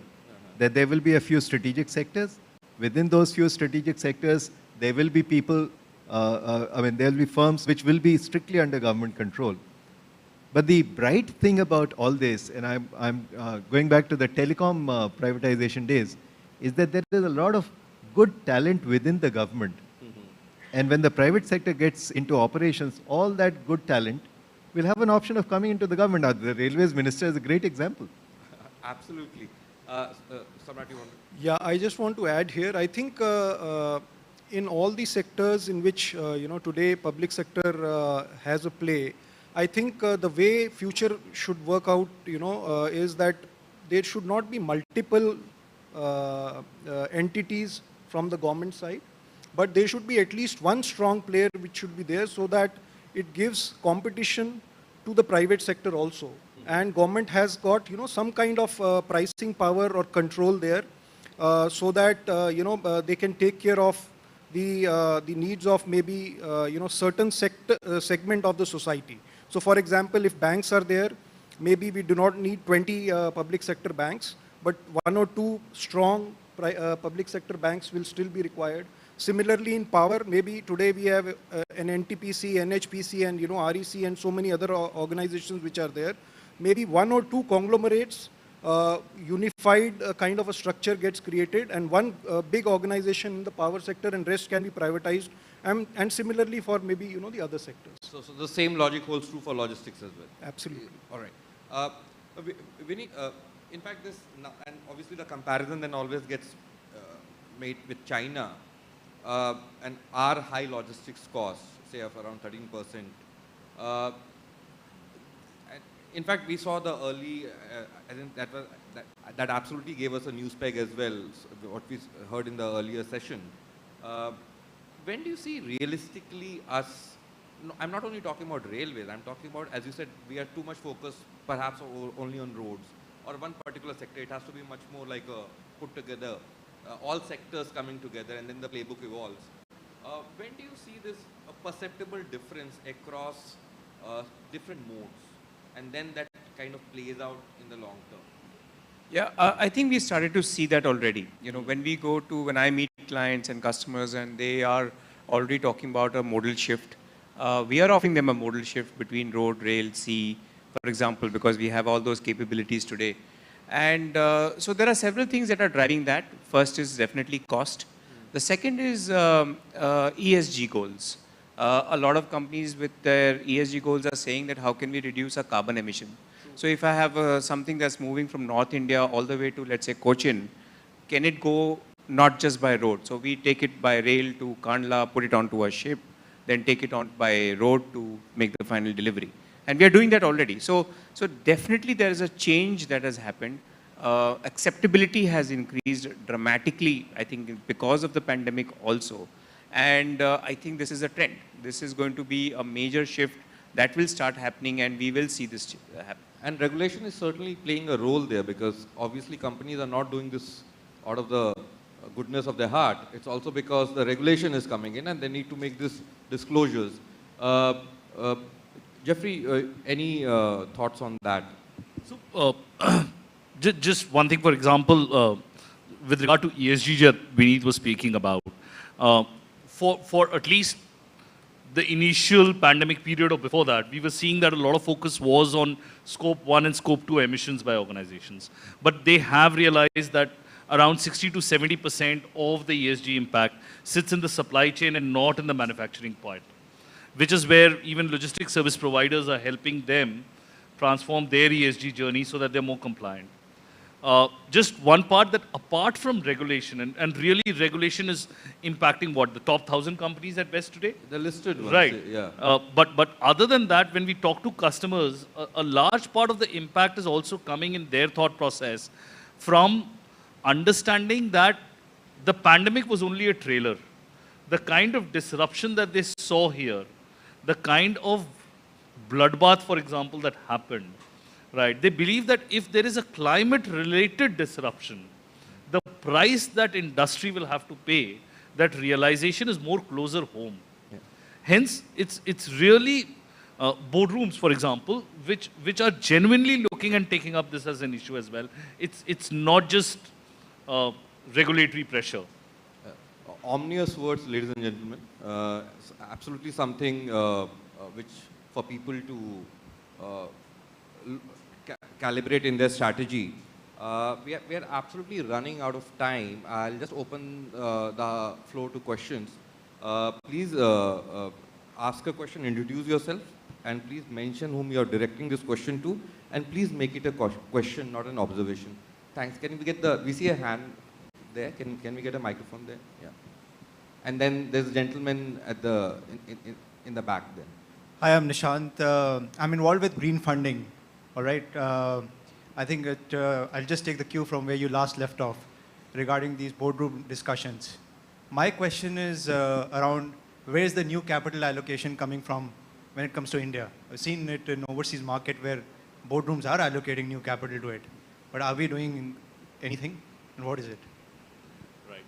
H: that there will be a few strategic sectors. Within those few strategic sectors, there will be people, there will be firms which will be strictly under government control. But the bright thing about all this, and I'm going back to the telecom privatization days, is that there is a lot of good talent within the government. And when the private sector gets into operations, all that good talent will have an option of coming into the government. Now, the Railways Minister is a great example.
G: Absolutely. Samrat, you want to?
I: Yeah, I just want to add here, I think in all the sectors in which, today public sector has a play, I think the way future should work out, is that there should not be multiple entities from the government side. but there should be at least one strong player which should be there so that it gives competition to the private sector also. And government has got, some kind of pricing power or control there so that, they can take care of the needs of maybe, certain segment of the society. So for example, if banks are there, maybe we do not need 20 public sector banks, but 1 or 2 strong public sector banks will still be required. Similarly, in power, maybe today we have an NTPC, NHPC, and REC, and so many other organizations which are there. Maybe 1 or 2 conglomerates, unified kind of a structure gets created, and one big organization in the power sector, and rest can be privatized. And similarly for maybe the other sectors.
G: So the same logic holds true for logistics as well.
I: Absolutely.
G: All right. Vinny, in fact, this and obviously the comparison then always gets made with China and our high logistics costs, say of around 13%. In fact, we saw the early. I think that absolutely gave us a news peg as well. So what we heard in the earlier session. When do you see realistically us, I'm not only talking about railways, I'm talking about, as you said, we are too much focused perhaps only on roads or one particular sector. It has to be much more like a put together, all sectors coming together, and then the playbook evolves. When do you see this perceptible difference across different modes, and then that kind of plays out in the long term?
J: Yeah, I think we started to see that already. When I meet clients and customers and they are already talking about a modal shift, we are offering them a modal shift between road, rail, sea, for example, because we have all those capabilities today. And so there are several things that are driving that. First is definitely cost. The second is ESG goals. A lot of companies with their ESG goals are saying that how can we reduce our carbon emission? So if I have something that's moving from North India all the way to, let's say, Cochin, can it go not just by road? So we take it by rail to Kandla, put it onto a ship, then take it on by road to make the final delivery. And we are doing that already. So definitely there is a change that has happened. Acceptability has increased dramatically, I think, because of the pandemic also. And I think this is a trend. This is going to be a major shift that will start happening, and we will see this happen.
G: And regulation is certainly playing a role there, because obviously companies are not doing this out of the goodness of their heart. It's also because the regulation is coming in and they need to make this disclosures. Jeffrey, any thoughts on that?
F: So, just one thing, for example, with regard to ESG that Vineet was speaking about, for at least the initial pandemic period or before that, we were seeing that a lot of focus was on scope 1 and scope 2 emissions by organizations. But they have realized that around 60 to 70% of the ESG impact sits in the supply chain and not in the manufacturing part, which is where even logistics service providers are helping them transform their ESG journey so that they're more compliant. Just one part that apart from regulation, and really regulation is impacting what? The top 1,000 companies at best today?
G: The listed ones,
F: right.
G: Yeah.
F: But other than that, when we talk to customers, a large part of the impact is also coming in their thought process from understanding that the pandemic was only a trailer. The kind of disruption that they saw here, the kind of bloodbath, for example, that happened, right? They believe that if there is a climate-related disruption, the price that industry will have to pay, that realization is more closer home. Yeah. Hence, it's really boardrooms, for example, which are genuinely looking and taking up this as an issue as well. It's not just regulatory pressure.
G: Ominous words, ladies and gentlemen. Absolutely something which for people to calibrate in their strategy. We are absolutely running out of time. I'll just open the floor to questions. Please ask a question, introduce yourself, and please mention whom you are directing this question to, and please make it a question, not an observation. Thanks. Can we get we see a hand there? Can we get a microphone there? Yeah. And then there's a gentleman at in the back then.
K: Hi, I'm Nishant. I'm involved with green funding. All right. I think I'll just take the cue from where you last left off regarding these boardroom discussions. My question is around where is the new capital allocation coming from when it comes to India? I've seen it in overseas market where boardrooms are allocating new capital to it. But are we doing anything? And what is it?
F: Right.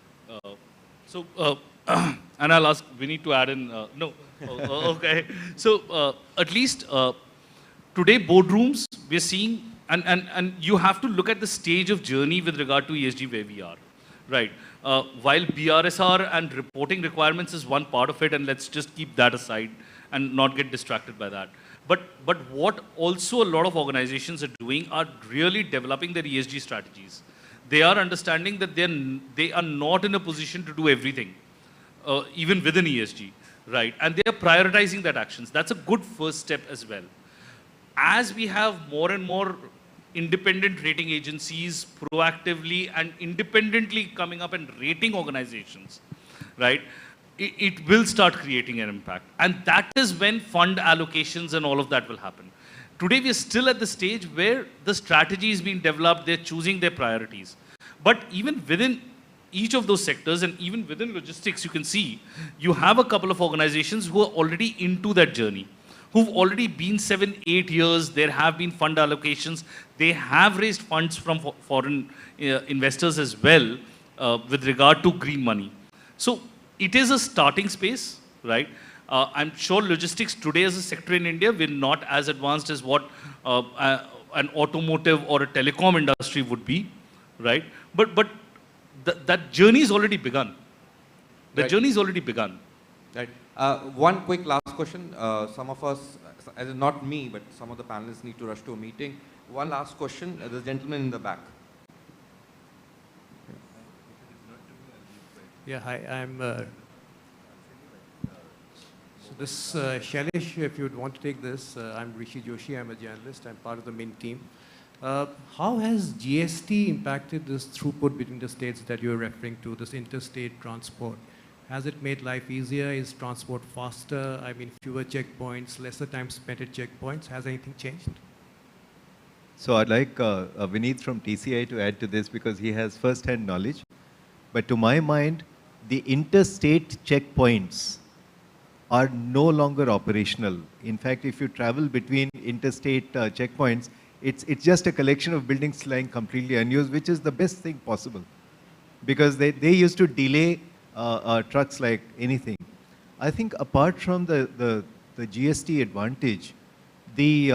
F: And I'll ask Vinny to add in. No. Okay. So at least today boardrooms, we're seeing, and you have to look at the stage of journey with regard to ESG where we are. Right. While BRSR and reporting requirements is one part of it, and let's just keep that aside and not get distracted by that. But what also a lot of organizations are doing are really developing their ESG strategies. They are understanding that they are not in a position to do everything, even within ESG, right? And they are prioritizing that actions. That's a good first step as well. As we have more and more independent rating agencies proactively and independently coming up and rating organizations, right? It will start creating an impact. And that is when fund allocations and all of that will happen. Today, we are still at the stage where the strategy is being developed, they're choosing their priorities. But even within each of those sectors and even within logistics, you can see, you have a couple of organizations who are already into that journey, who've already been 7-8 years, there have been fund allocations, they have raised funds from foreign investors as well with regard to green money. So it is a starting space, right? I'm sure logistics today as a sector in India, we're not as advanced as what an automotive or a telecom industry would be, right? But that journey is already begun. The journey is already begun.
G: Right. One quick last question. Some of us, as in not me, but some of the panelists need to rush to a meeting. One last question. The gentleman in the back.
L: Yeah, hi, I'm so this Shailesh, if you'd want to take this, I'm Rishi Joshi, I'm a journalist, I'm part of the Mint team. How has GST impacted this throughput between the states that you're referring to, this interstate transport? Has it made life easier? Is transport faster? I mean, fewer checkpoints, lesser time spent at checkpoints. Has anything changed?
H: So I'd like Vineet from TCI to add to this because he has first-hand knowledge. But to my mind, the interstate checkpoints are no longer operational. In fact, if you travel between interstate checkpoints, it's just a collection of buildings lying completely unused, which is the best thing possible. Because they used to delay trucks like anything. I think apart from the GST advantage, the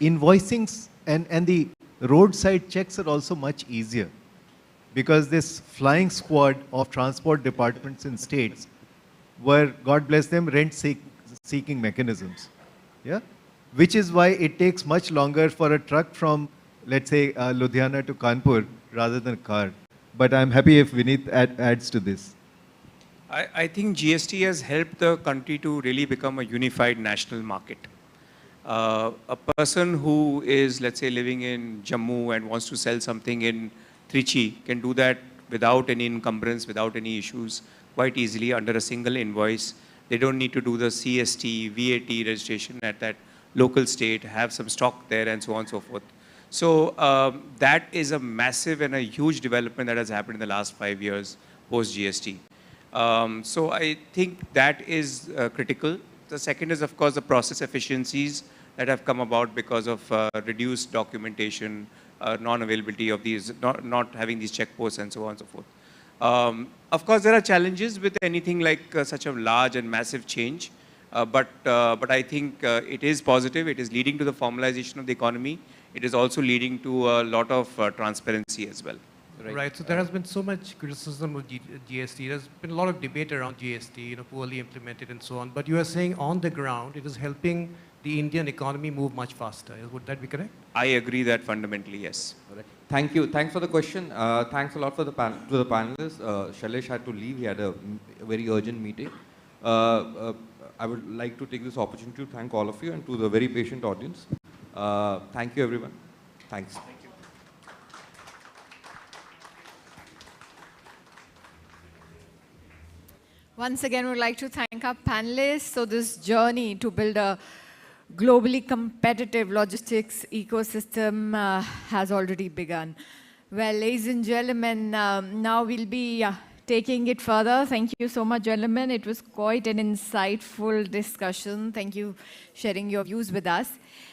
H: invoicings and the roadside checks are also much easier. Because this flying squad of transport departments in states were, God bless them, rent-seeking mechanisms. Yeah? Which is why it takes much longer for a truck from, let's say, Ludhiana to Kanpur rather than a car. But I'm happy if Vineet adds to this.
J: I think GST has helped the country to really become a unified national market. A person who is, let's say, living in Jammu and wants to sell something in Trichy can do that without any encumbrance, without any issues, quite easily under a single invoice. They don't need to do the CST, VAT registration at that local state, have some stock there and so on and so forth. So that is a massive and a huge development that has happened in the last 5 years post GST. So I think that is critical. The second is, of course, the process efficiencies that have come about because of reduced documentation, non-availability of these, not having these checkposts and so on and so forth. Of course, there are challenges with anything like such a large and massive change, but I think it is positive. It is leading to the formalization of the economy. It is also leading to a lot of transparency as well.
L: Right. So there has been so much criticism of GST. There's been a lot of debate around GST, poorly implemented and so on. But you are saying on the ground, it is helping the Indian economy move much faster. Would that be correct? I
J: agree that fundamentally, yes.
G: Right. Thank you. Thanks for the question. Thanks a lot for to the panelists. Shailesh had to leave. He had a very urgent meeting. I would like to take this opportunity to thank all of you and to the very patient audience. Thank you, everyone. Thanks.
F: Thank you.
A: Once again, we'd like to thank our panelists. So this journey to build a globally competitive logistics ecosystem has already begun. Well, ladies and gentlemen, now we'll be taking it further. Thank you so much, gentlemen. It was quite an insightful discussion. Thank you for sharing your views with us.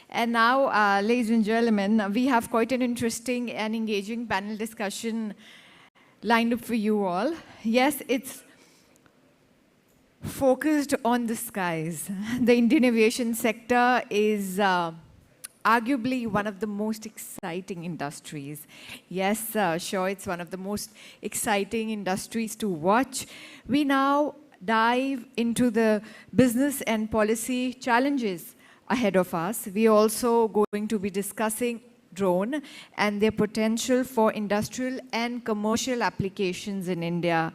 A: And now, ladies and gentlemen, we have quite an interesting and engaging panel discussion lined up for you all. Yes, it's focused on the skies. The Indian aviation sector is arguably one of the most exciting industries. Yes, sure, it's one of the most exciting industries to watch. We now dive into the business and policy challenges ahead of us. We are also going to be discussing drone and their potential for industrial and commercial applications in India.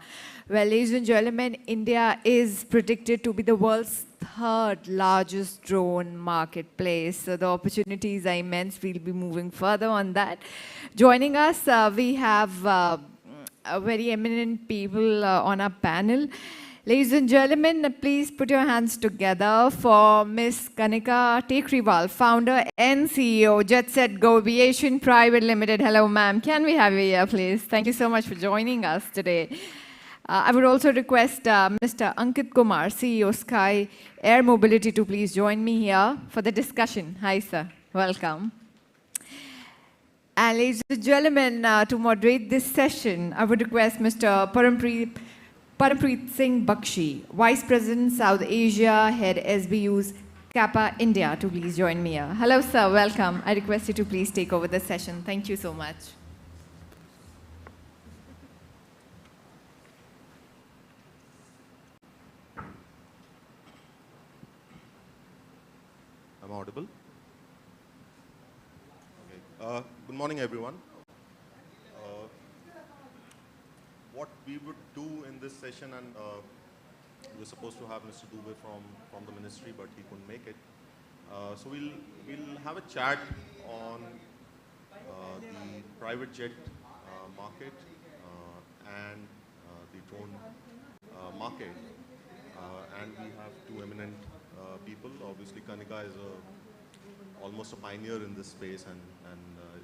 A: Well, ladies and gentlemen, India is predicted to be the world's third largest drone marketplace. So the opportunities are immense. We'll be moving further on that. Joining us, we have very eminent people on our panel. Ladies and gentlemen, please put your hands together for Ms. Kanika Tekriwal, founder and CEO, Jet Set Go Aviation Private Limited. Hello, ma'am. Can we have you here, please? Thank you so much for joining us today. I would also request Mr. Ankit Kumar, CEO Sky Air Mobility, to please join me here for the discussion. Hi, sir. Welcome. And ladies and gentlemen, to moderate this session, I would request Mr. Parampreet Singh Bakshi, Vice President, South Asia, Head SBU's Kappa India, to please join me here. Hello, sir. Welcome. I request you to please take over the session. Thank you so much.
M: I'm audible? Okay. Good morning, everyone. What we would do in this session, and we were supposed to have Mr. Dubey from the ministry, but he couldn't make it. So we'll have a chat on the private jet market and the drone market. And we have two eminent people. Obviously, Kanika is almost a pioneer in this space, and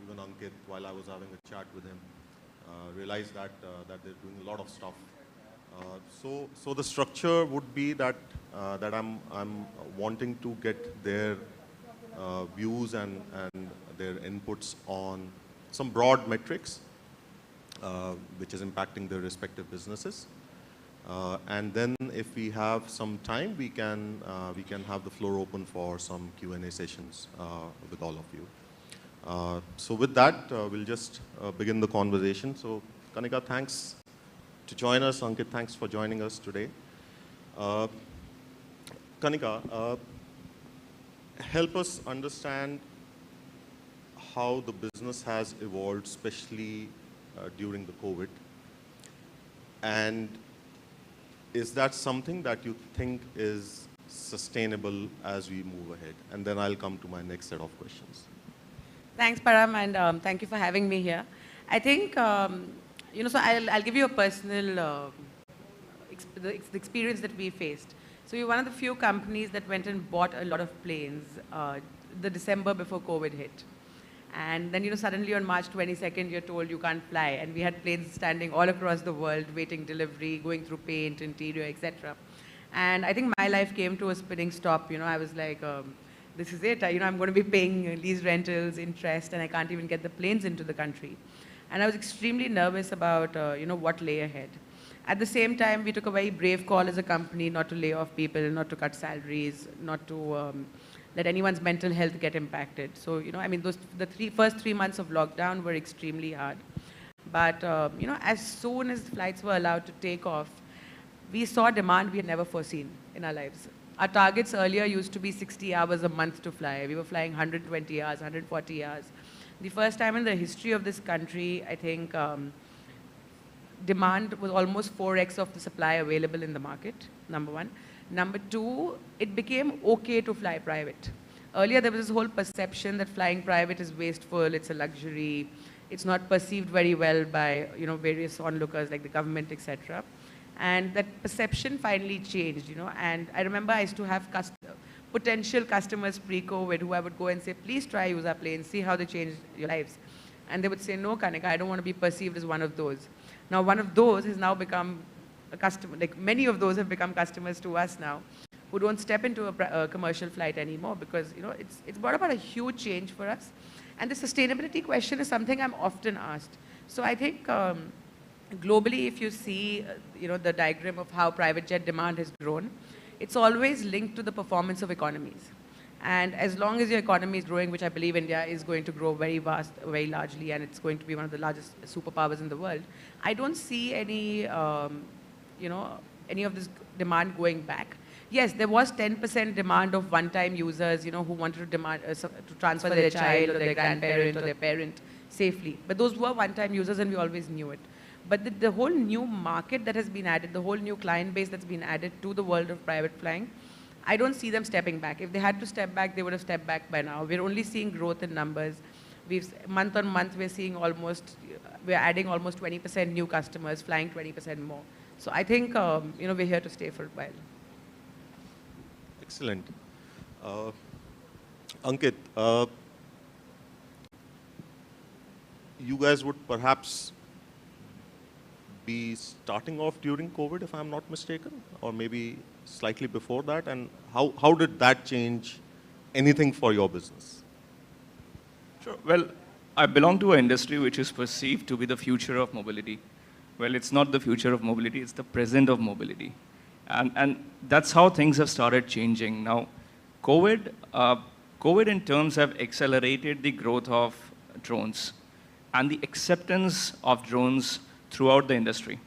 M: even Ankit, while I was having a chat with him, realized that they're doing a lot of stuff. So the structure would be that I'm wanting to get their views and their inputs on some broad metrics, which is impacting their respective businesses. And then, if we have some time, we can have the floor open for some Q&A sessions with all of you. So with that, we'll just begin the conversation. So Kanika, thanks to join us. Ankit, thanks for joining us today. Kanika, help us understand how the business has evolved, especially during the COVID. And is that something that you think is sustainable as we move ahead? And then I'll come to my next set of questions.
N: Thanks, Param, and thank you for having me here. I think, so I'll give you a personal the experience that we faced. So we're one of the few companies that went and bought a lot of planes the December before COVID hit. And then, suddenly on March 22nd, you're told you can't fly. And we had planes standing all across the world, waiting delivery, going through paint, interior, etc. And I think my life came to a spinning stop. I was like, this is it. I'm going to be paying lease rentals, interest, and I can't even get the planes into the country. And I was extremely nervous about, what lay ahead. At the same time, we took a very brave call as a company not to lay off people, not to cut salaries, not to let anyone's mental health get impacted. So, the first 3 months of lockdown were extremely hard. But, as soon as flights were allowed to take off, we saw demand we had never foreseen in our lives. Our targets earlier used to be 60 hours a month to fly. We were flying 120 hours, 140 hours. The first time in the history of this country, I think, demand was almost 4x of the supply available in the market, number one. Number two, it became okay to fly private. Earlier, there was this whole perception that flying private is wasteful, it's a luxury, it's not perceived very well by various onlookers like the government, etc. And that perception finally changed, And I remember I used to have potential customers pre-COVID who I would go and say, please try use our planes, see how they change your lives. And they would say, no, Kanika, I don't want to be perceived as one of those. Now, one of those has now become a customer, like many of those have become customers to us now, who don't step into a commercial flight anymore because, you know, it's brought about a huge change for us. And the sustainability question is something I'm often asked. So I think globally, if you see, you know, the diagram of how private jet demand has grown, it's always linked to the performance of economies. And as long as your economy is growing, which I believe India is going to grow very vast, very largely, and it's going to be one of the largest superpowers in the world, I don't see any, you know, any of this demand going back. Yes, there was 10% demand of one-time users, you know, who wanted to demand to transfer their child or their grandparent or their parent safely. But those were one-time users, and we always knew it. But the whole new market that has been added, the whole new client base that's been added to the world of private flying, I don't see them stepping back. If they had to step back, they would have stepped back by now. We're only seeing growth in numbers. Month on month, we're seeing we're adding almost 20% new customers, flying 20% more. So I think, you know, we're here to stay for a while.
M: Excellent. Ankit, you guys would perhaps be starting off during COVID, if I'm not mistaken, or maybe slightly before that, and how did that change anything for your business?
O: Sure. Well, I belong to an industry which is perceived to be the future of mobility. Well, it's not the future of mobility, it's the present of mobility. And that's how things have started changing. Now, COVID in terms have accelerated the growth of drones and the acceptance of drones throughout the industry.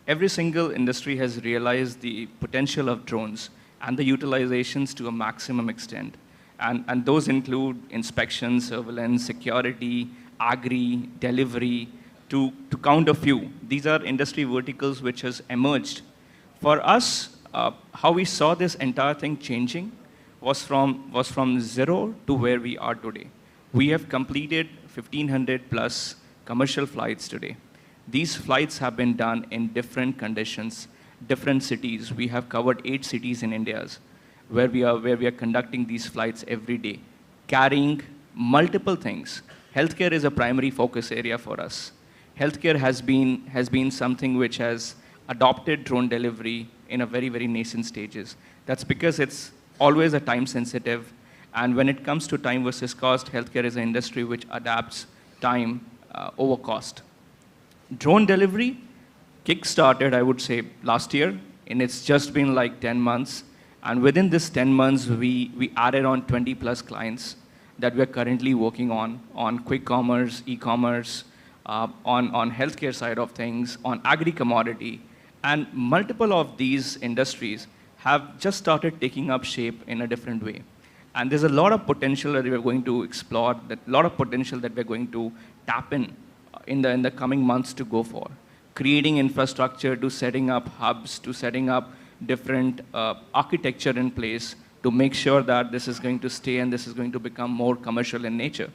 O: Every single industry has realized the potential of drones and the utilizations to a maximum extent. And those include inspection, surveillance, security, agri, delivery, to count a few. These are industry verticals which has emerged. For us, how we saw this entire thing changing was from zero to where we are today. We have completed 1,500 plus commercial flights today. These flights have been done in different conditions, different cities. We have covered 8 cities in India where we are conducting these flights every day, carrying multiple things. Healthcare is a primary focus area for us. Healthcare has been something which has adopted drone delivery in a very, very nascent stages. That's because it's always a time sensitive, and when it comes to time versus cost, healthcare is an industry which adapts time over cost. Drone delivery kick-started, I would say, last year, and it's just been like 10 months. And within this 10 months, we added on 20 plus clients that we're currently working on quick commerce, e-commerce, on healthcare side of things, on agri-commodity. And multiple of these industries have just started taking up shape in a different way. And there's a lot of potential that we're going to explore, a lot of potential that we're going to tap in the coming months to go for. Creating infrastructure, to setting up hubs, to setting up different architecture in place to make sure that this is going to stay and this is going to become more commercial in nature.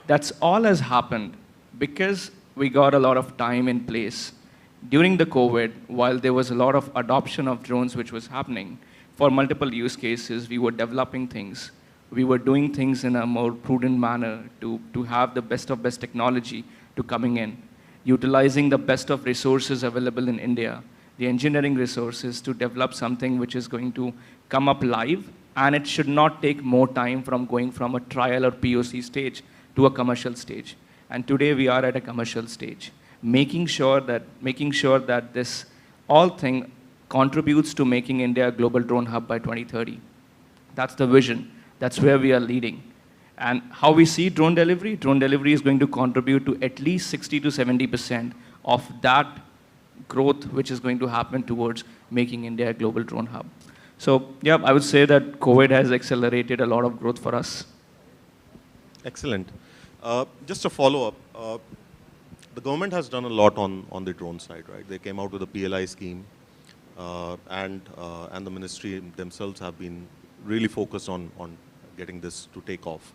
O: That's all has happened because we got a lot of time in place. During the COVID, while there was a lot of adoption of drones which was happening, for multiple use cases, we were developing things. We were doing things in a more prudent manner to have the best of best technology to coming in, utilizing the best of resources available in India, the engineering resources to develop something which is going to come up live, and it should not take more time from going from a trial or POC stage to a commercial stage. And today we are at a commercial stage, making sure that this all thing contributes to making India a global drone hub by 2030. That's the vision. That's where we are leading. And how we see drone delivery is going to contribute to at least 60 to 70% of that growth which is going to happen towards making India a global drone hub. So yeah, I would say that COVID has accelerated a lot of growth for us.
M: Excellent. Just a follow-up. The government has done a lot on the drone side, right? They came out with a PLI scheme, and the ministry themselves have been really focused on getting this to take off.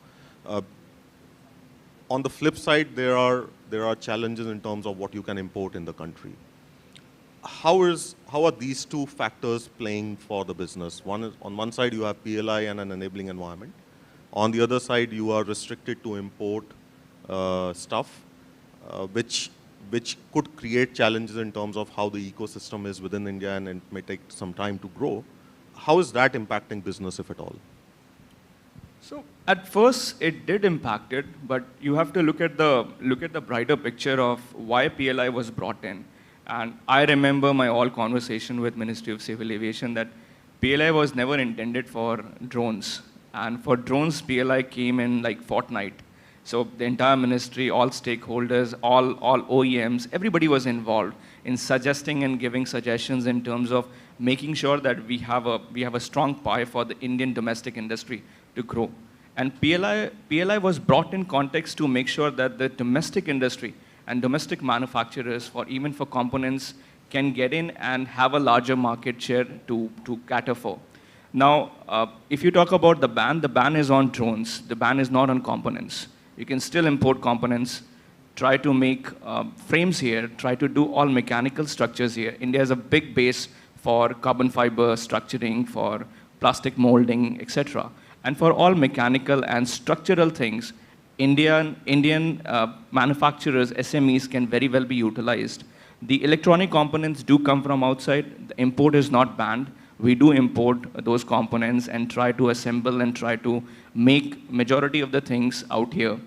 M: On the flip side, there are challenges in terms of what you can import in the country. How are these two factors playing for the business? One is, on one side, you have PLI and an enabling environment. On the other side, you are restricted to import stuff, which which could create challenges in terms of how the ecosystem is within India and it may take some time to grow. How is that impacting business, if at all?
O: So at first it did impact it, but you have to look at the brighter picture of why PLI was brought in. And I remember my all conversation with Ministry of Civil Aviation that PLI was never intended for drones. And for drones, PLI came in like fortnight. So the entire ministry, all stakeholders, all OEMs, everybody was involved in suggesting and giving suggestions in terms of making sure that we have a strong pie for the Indian domestic industry to grow. And PLI was brought in context to make sure that the domestic industry and domestic manufacturers, even for components, can get in and have a larger market share to cater for. Now, if you talk about the ban is on drones. The ban is not on components. You can still import components, try to make frames here, try to do all mechanical structures here. India has a big base for carbon fiber structuring, for plastic molding, etc. And for all mechanical and structural things, Indian manufacturers, SMEs, can very well be utilized. The electronic components do come from outside. The import is not banned. We do import those components and try to assemble and try to make majority of the things out here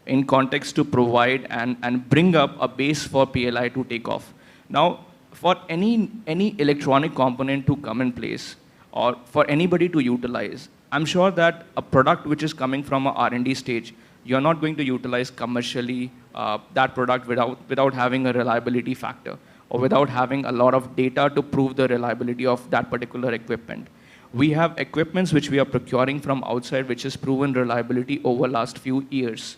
O: in context to provide and bring up a base for PLI to take off. Now, for any electronic component to come in place or for anybody to utilize, I'm sure that a product which is coming from an R&D stage, you're not going to utilize commercially that product without having a reliability factor or without having a lot of data to prove the reliability of that particular equipment. We have equipments which we are procuring from outside which has proven reliability over last few years,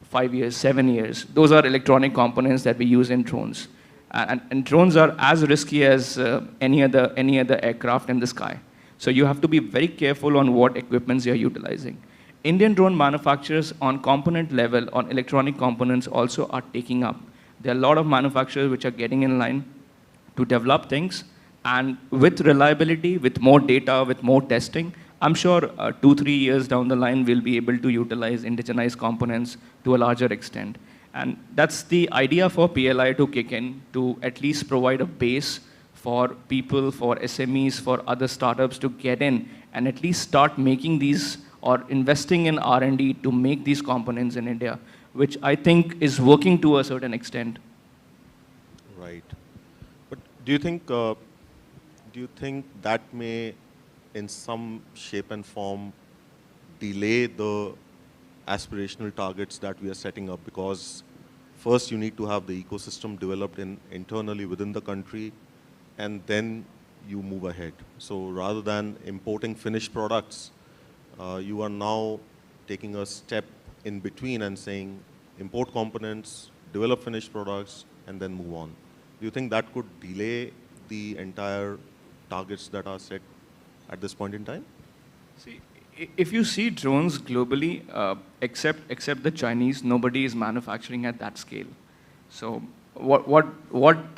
O: 5 years, 7 years. Those are electronic components that we use in drones. And drones are as risky as any other aircraft in the sky. So you have to be very careful on what equipments you're utilizing. Indian drone manufacturers on component level, on electronic components also are taking up. There are a lot of manufacturers which are getting in line to develop things. And with reliability, with more data, with more testing, I'm sure 2-3 years down the line, we'll be able to utilize indigenized components to a larger extent. And that's the idea for PLI to kick in, to at least provide a base for people, for SMEs, for other startups to get in and at least start making these or investing in R&D to make these components in India, which I think is working to a certain extent.
M: Right. But do you think that may, in some shape and form, delay the aspirational targets that we are setting up? Because first you need to have the ecosystem developed internally within the country, and then you move ahead. So rather than importing finished products, you are now taking a step in between and saying import components, develop finished products, and then move on. Do you think that could delay the entire targets that are set at this point in time?
O: See, if you see drones globally, except the Chinese, nobody is manufacturing at that scale. So what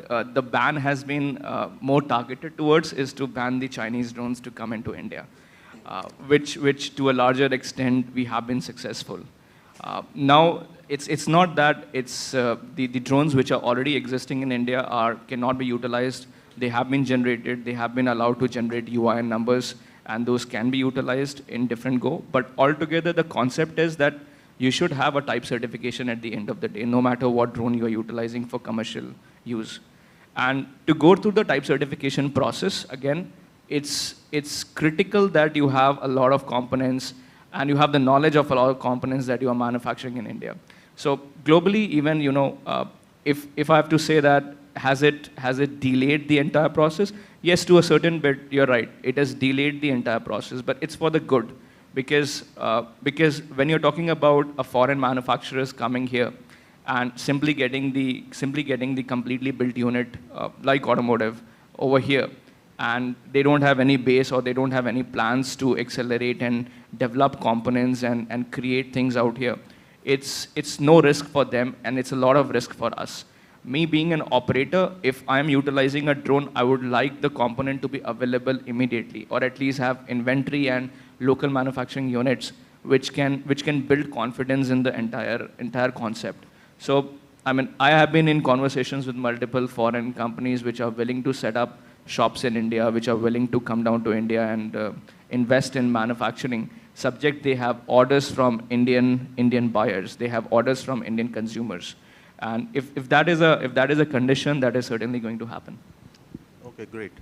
O: the ban has been more targeted towards is to ban the Chinese drones to come into India, which to a larger extent we have been successful. Now it's not that it's the drones which are already existing in India cannot be utilized. They have been generated. They have been allowed to generate UIN numbers, and those can be utilized in different go. But altogether, the concept is that you should have a type certification at the end of the day, no matter what drone you're utilizing for commercial use. And to go through the type certification process, again, it's critical that you have a lot of components and you have the knowledge of a lot of components that you are manufacturing in India. So globally, even, if I have to say that, has it delayed the entire process? Yes, to a certain bit, you're right. It has delayed the entire process, but it's for the good. Because when you're talking about a foreign manufacturers coming here and simply getting the completely built unit like automotive over here, and they don't have any base or they don't have any plans to accelerate and develop components and create things out here, it's no risk for them and it's a lot of risk for us. Me being an operator, if I'm utilizing a drone, I would like the component to be available immediately, or at least have inventory and local manufacturing units which can build confidence in the entire concept. So I mean, I have been in conversations with multiple foreign companies which are willing to set up shops in India, which are willing to come down to India and invest in manufacturing, subject they have orders from Indian buyers, they have orders from Indian consumers. And if that is a condition, that is certainly going to happen.
M: Okay, great.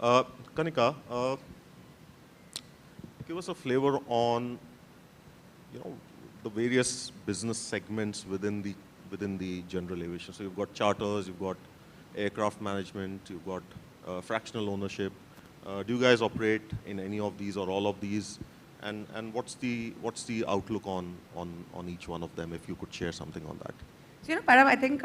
M: Kanika, give us a flavor on, the various business segments within the general aviation. So you've got charters, you've got aircraft management, you've got fractional ownership. Do you guys operate in any of these or all of these? And what's the outlook on each one of them, if you could share something on that?
N: So, Param, I think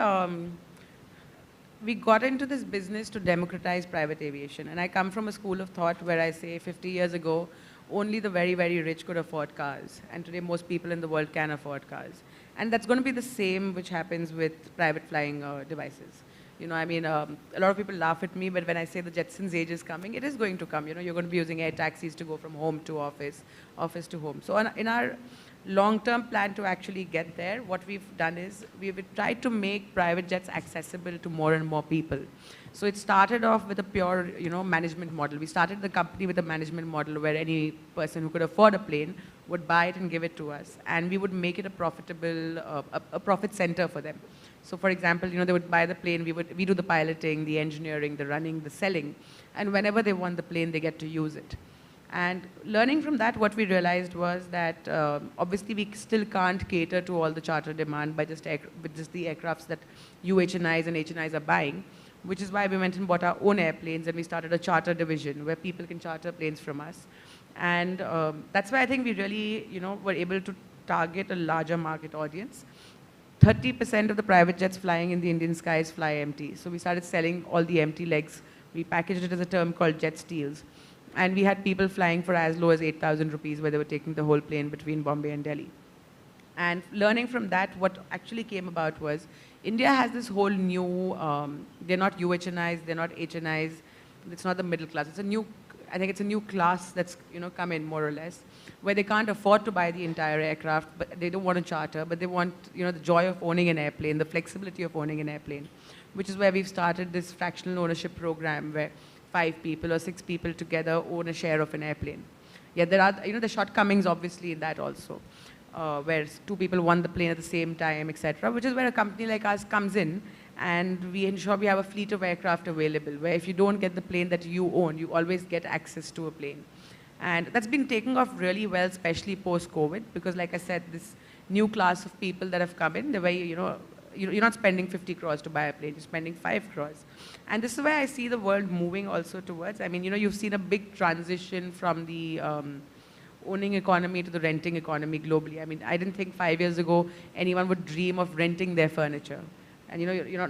N: we got into this business to democratize private aviation. And I come from a school of thought where I say 50 years ago, only the very, very rich could afford cars. And today, most people in the world can afford cars. And that's going to be the same which happens with private flying devices. I mean, a lot of people laugh at me, but when I say the Jetsons age is coming, it is going to come. You're going to be using air taxis to go from home to office, office to home. So in our long-term plan to actually get there, what we've done is we've tried to make private jets accessible to more and more people. So it started off with a pure, management model. We started the company with a management model where any person who could afford a plane would buy it and give it to us, and we would make it a profitable, a profit center for them. So, for example, they would buy the plane. We do the piloting, the engineering, the running, the selling, and whenever they want the plane, they get to use it. And learning from that, what we realized was that obviously we still can't cater to all the charter demand by just the aircrafts that UHNIs and HNIs are buying, which is why we went and bought our own airplanes and we started a charter division where people can charter planes from us. And that's why I think we really, were able to target a larger market audience. 30% of the private jets flying in the Indian skies fly empty. So we started selling all the empty legs. We packaged it as a term called jet steals. And we had people flying for as low as 8,000 rupees where they were taking the whole plane between Bombay and Delhi. And learning from that, what actually came about was India has this whole new, they're not UHNIs, they're not HNIs, it's not the middle class. It's a new, I think it's a new class that's come in more or less, where they can't afford to buy the entire aircraft, but they don't want to charter, but they want the joy of owning an airplane, the flexibility of owning an airplane, which is where we've started this fractional ownership program where 5 people or 6 people together own a share of an airplane. Yeah, there are the shortcomings obviously in that also, where 2 people want the plane at the same time, etc., which is where a company like us comes in and we ensure we have a fleet of aircraft available, where if you don't get the plane that you own, you always get access to a plane. And that's been taking off really well, especially post-COVID, because like I said, this new class of people that have come in, they're very, you're not spending 50 crores to buy a plane, you're spending 5 crores. And this is where I see the world moving also towards. I mean, you've seen a big transition from the owning economy to the renting economy globally. I mean, I didn't think 5 years ago anyone would dream of renting their furniture. And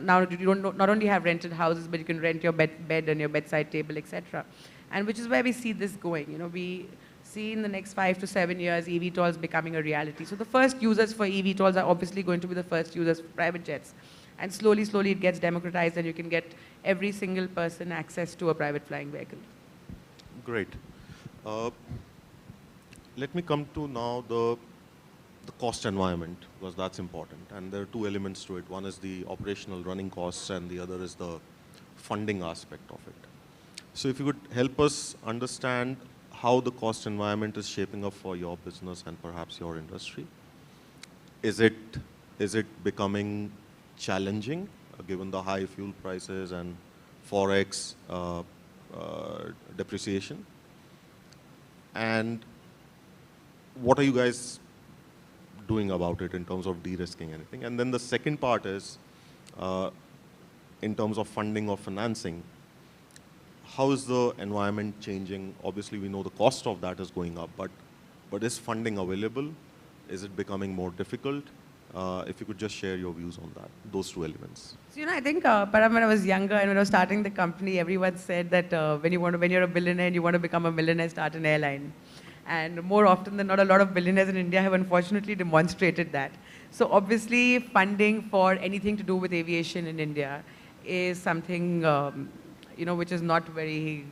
N: now you don't not only have rented houses, but you can rent your bed and your bedside table, etc. And which is where we see this going. We see in the next 5 to 7 years eVTOLs becoming a reality. So the first users for eVTOLs are obviously going to be the first users for private jets. And slowly, slowly it gets democratized and you can get every single person access to a private flying vehicle.
M: Great. Let me come to now the cost environment, because that's important. And there are 2 elements to it. One is the operational running costs and the other is the funding aspect of it. So if you could help us understand how the cost environment is shaping up for your business and perhaps your industry. Is it becoming challenging given the high fuel prices and forex depreciation? And what are you guys doing about it in terms of de-risking anything? And then the second part is, in terms of funding or financing, how is the environment changing? Obviously, we know the cost of that is going up, but is funding available? Is it becoming more difficult? If you could just share your views on that, those 2 elements.
N: So, I think, Param, when I was younger and when I was starting the company, everyone said that when you're a billionaire and you want to become a millionaire, start an airline. And more often than not, a lot of billionaires in India have unfortunately demonstrated that. So obviously, funding for anything to do with aviation in India is something, which is not very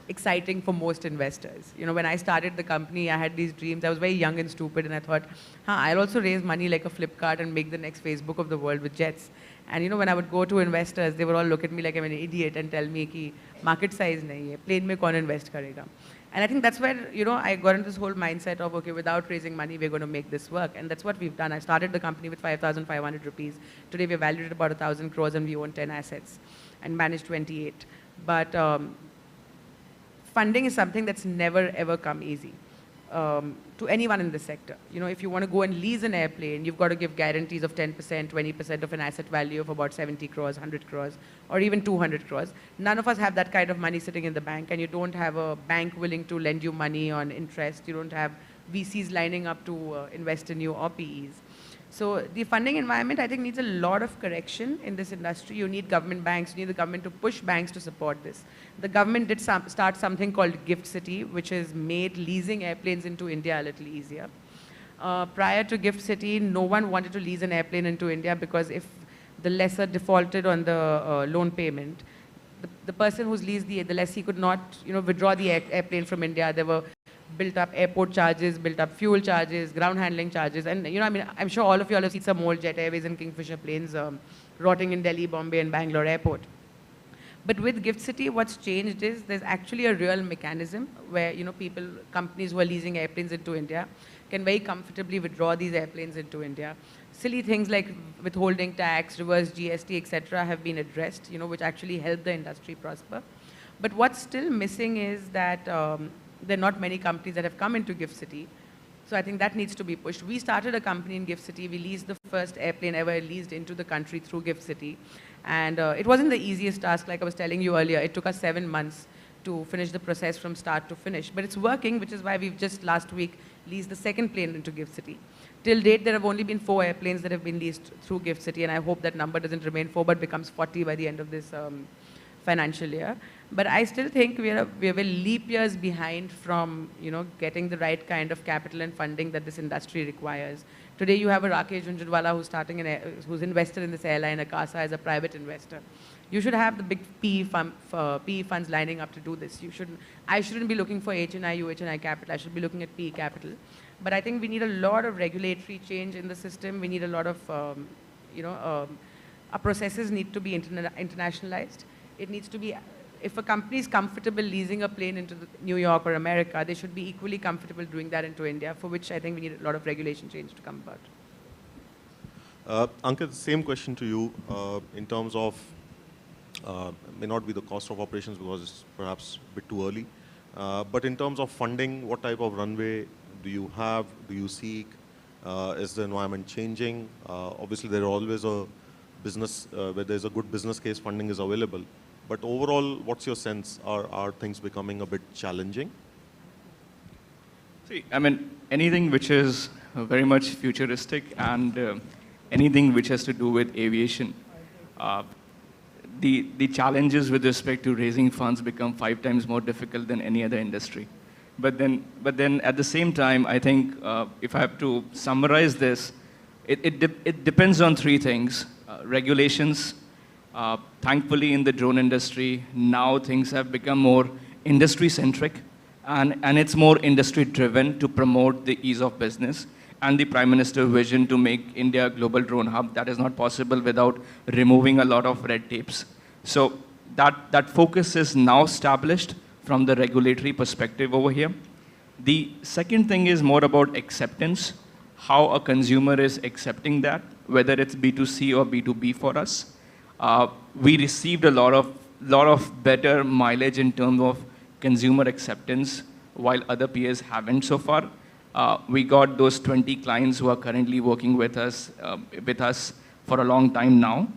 N: exciting for most investors. You know, when I started the company, I had these dreams. I was very young and stupid, and I thought, I'll also raise money like a Flipkart and make the next Facebook of the world with jets. And you know, when I would go to investors, they would all look at me like I'm an idiot and tell me कि market size nahi hai, plane mein kaun invest karega. And I think that's where, you know, I got into this whole mindset of, okay, without raising money, we're going to make this work. And that's what we've done. I started the company with 5,500 rupees. Today, we're valued at about 1,000 crores and we own 10 assets and manage 28. But funding is something that's never, ever come easy to anyone in the sector. You know, if you want to go and lease an airplane, you've got to give guarantees of 10%, 20% of an asset value of about 70 crores, 100 crores, or even 200 crores. None of us have that kind of money sitting in the bank, and you don't have a bank willing to lend you money on interest. You don't have VCs lining up to invest in you or PEs. So the funding environment, I think, needs a lot of correction in this industry. You need government banks, you need the government to push banks to support this. The government did start something called Gift City, which has made leasing airplanes into India a little easier. Prior to Gift City, no one wanted to lease an airplane into India because if the lessor defaulted on the loan payment, the person who's leased the lessee could not, you know, withdraw the airplane from India. There were built up airport charges, built up fuel charges, ground handling charges. And, you know, I mean, I'm sure all of you all have seen some old Jet Airways and Kingfisher planes rotting in Delhi, Bombay, and Bangalore airport. But with Gift City, what's changed is there's actually a real mechanism where, you know, companies who are leasing airplanes into India can very comfortably withdraw these airplanes into India. Silly things like withholding tax, reverse GST, etc. have been addressed, you know, which actually help the industry prosper. But what's still missing is that there are not many companies that have come into Gift City. So I think that needs to be pushed. We started a company in Gift City. We leased the first airplane ever leased into the country through Gift City. And it wasn't the easiest task, like I was telling you earlier. It took us 7 months to finish the process from start to finish. But it's working, which is why we've just last week leased the second plane into Gift City. Till date, there have only been 4 airplanes that have been leased through Gift City, and I hope that number doesn't remain 4, but becomes 40 by the end of this financial year. But I still think we're leap years behind from, you know, getting the right kind of capital and funding that this industry requires. Today you have a Rakesh Jhunjhunwala who's invested in this airline, Akasa, as a private investor. You should have the big PE funds lining up to do this. I shouldn't be looking for HNI, UHNI capital. I should be looking at PE capital. But I think we need a lot of regulatory change in the system. We need a lot of, our processes need to be internationalized. It needs to be, if a company is comfortable leasing a plane into New York or America, they should be equally comfortable doing that into India, for which I think we need a lot of regulation change to come about.
M: Ankit, same question to you in terms of, may not be the cost of operations because it's perhaps a bit too early, but in terms of funding, what type of runway do you have, do you seek? Is the environment changing? Obviously, there are always a business, where there's a good business case, funding is available. But overall, what's your sense? Are things becoming a bit challenging?
O: See, I mean, anything which is very much futuristic and anything which has to do with aviation, the challenges with respect to raising funds become 5 times more difficult than any other industry. But then at the same time, I think if I have to summarize this, it depends on 3 things. Regulations. Thankfully, in the drone industry, now things have become more industry-centric, and it's more industry-driven to promote the ease of business and the Prime Minister's vision to make India a global drone hub. That is not possible without removing a lot of red tapes. So that focus is now established from the regulatory perspective over here. The second thing is more about acceptance, how a consumer is accepting that, whether it's B2C or B2B for us. We received a lot of better mileage in terms of consumer acceptance, while other peers haven't so far. We got those 20 clients who are currently working with us for a long time now.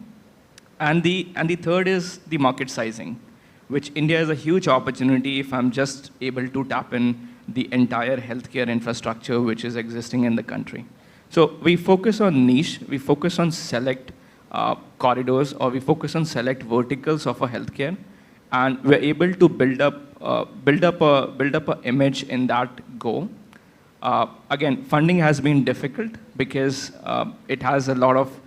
O: And the third is the market sizing, which India is a huge opportunity if I'm just able to tap in the entire healthcare infrastructure which is existing in the country. So we focus on niche, we focus on select corridors, or we focus on select verticals of a healthcare, and we're able to build up a image in that go. Again, funding has been difficult because it has a lot of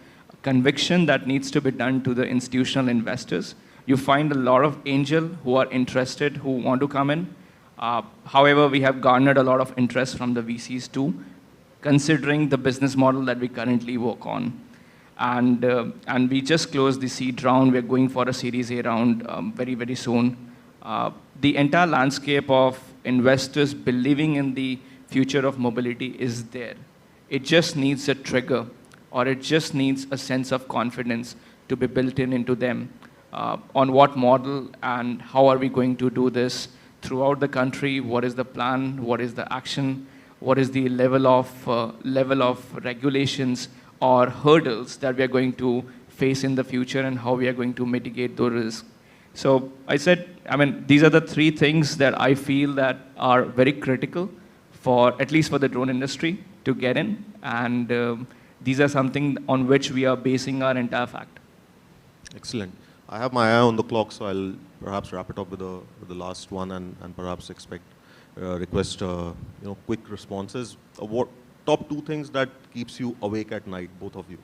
O: conviction that needs to be done to the institutional investors. You find a lot of angel who are interested, who want to come in. However, we have garnered a lot of interest from the VCs too, considering the business model that we currently work on. And we just closed the seed round. We're going for a Series A round very, very soon. The entire landscape of investors believing in the future of mobility is there. It just needs a trigger, or it just needs a sense of confidence to be built into them on what model and how are we going to do this throughout the country, what is the plan, what is the action, what is the level of regulations or hurdles that we are going to face in the future, and how we are going to mitigate those risks. So I said, these are the three things that I feel that are very critical for, at least for the drone industry, to get in. And these are something on which we are basing our entire fact.
M: Excellent. I have my eye on the clock, so I'll perhaps wrap it up with the last one, and perhaps request quick responses. What top 2 things that keeps you awake at night, both of you?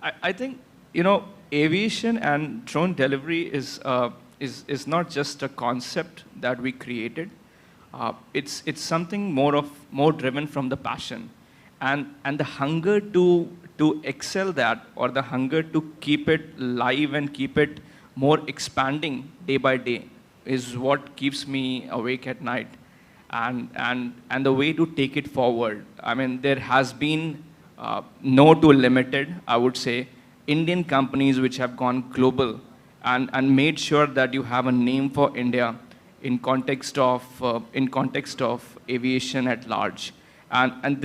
O: I think, aviation and drone delivery is not just a concept that we created. It's something more driven from the passion, and the hunger to excel that, or the hunger to keep it live and keep it more expanding day by day, is what keeps me awake at night. And the way to take it forward. There has been no to limited, I would say, Indian companies which have gone global and made sure that you have a name for India in context of aviation at large. And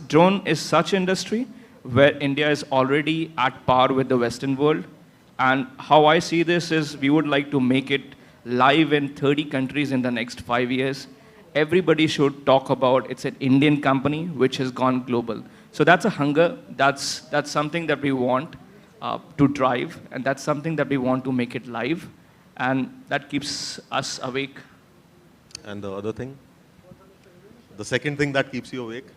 O: drone is such industry where India is already at par with the Western world. And how I see this is we would like to make it live in 30 countries in the next 5 years. Everybody should talk about it's an Indian company which has gone global. So that's a hunger. That's something that we want to drive, and that's something that we want to make it live, and that keeps us awake.
M: And the other thing? The second thing that keeps you awake?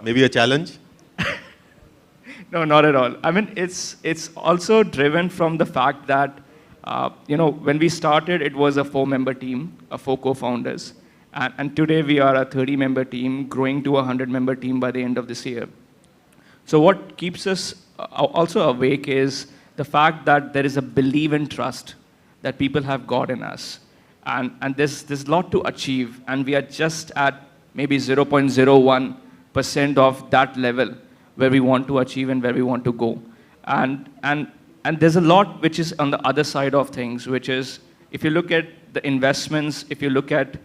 M: Maybe a challenge?
O: No, not at all. It's also driven from the fact that when we started, it was a 4-member team, 4 co-founders. And today we are a 30-member team, growing to a 100-member team by the end of this year. So what keeps us also awake is the fact that there is a belief and trust that people have got in us. And there's a lot to achieve, and we are just at maybe 0.01% of that level where we want to achieve and where we want to go. And there's a lot which is on the other side of things, which is, if you look at the investments, if you look at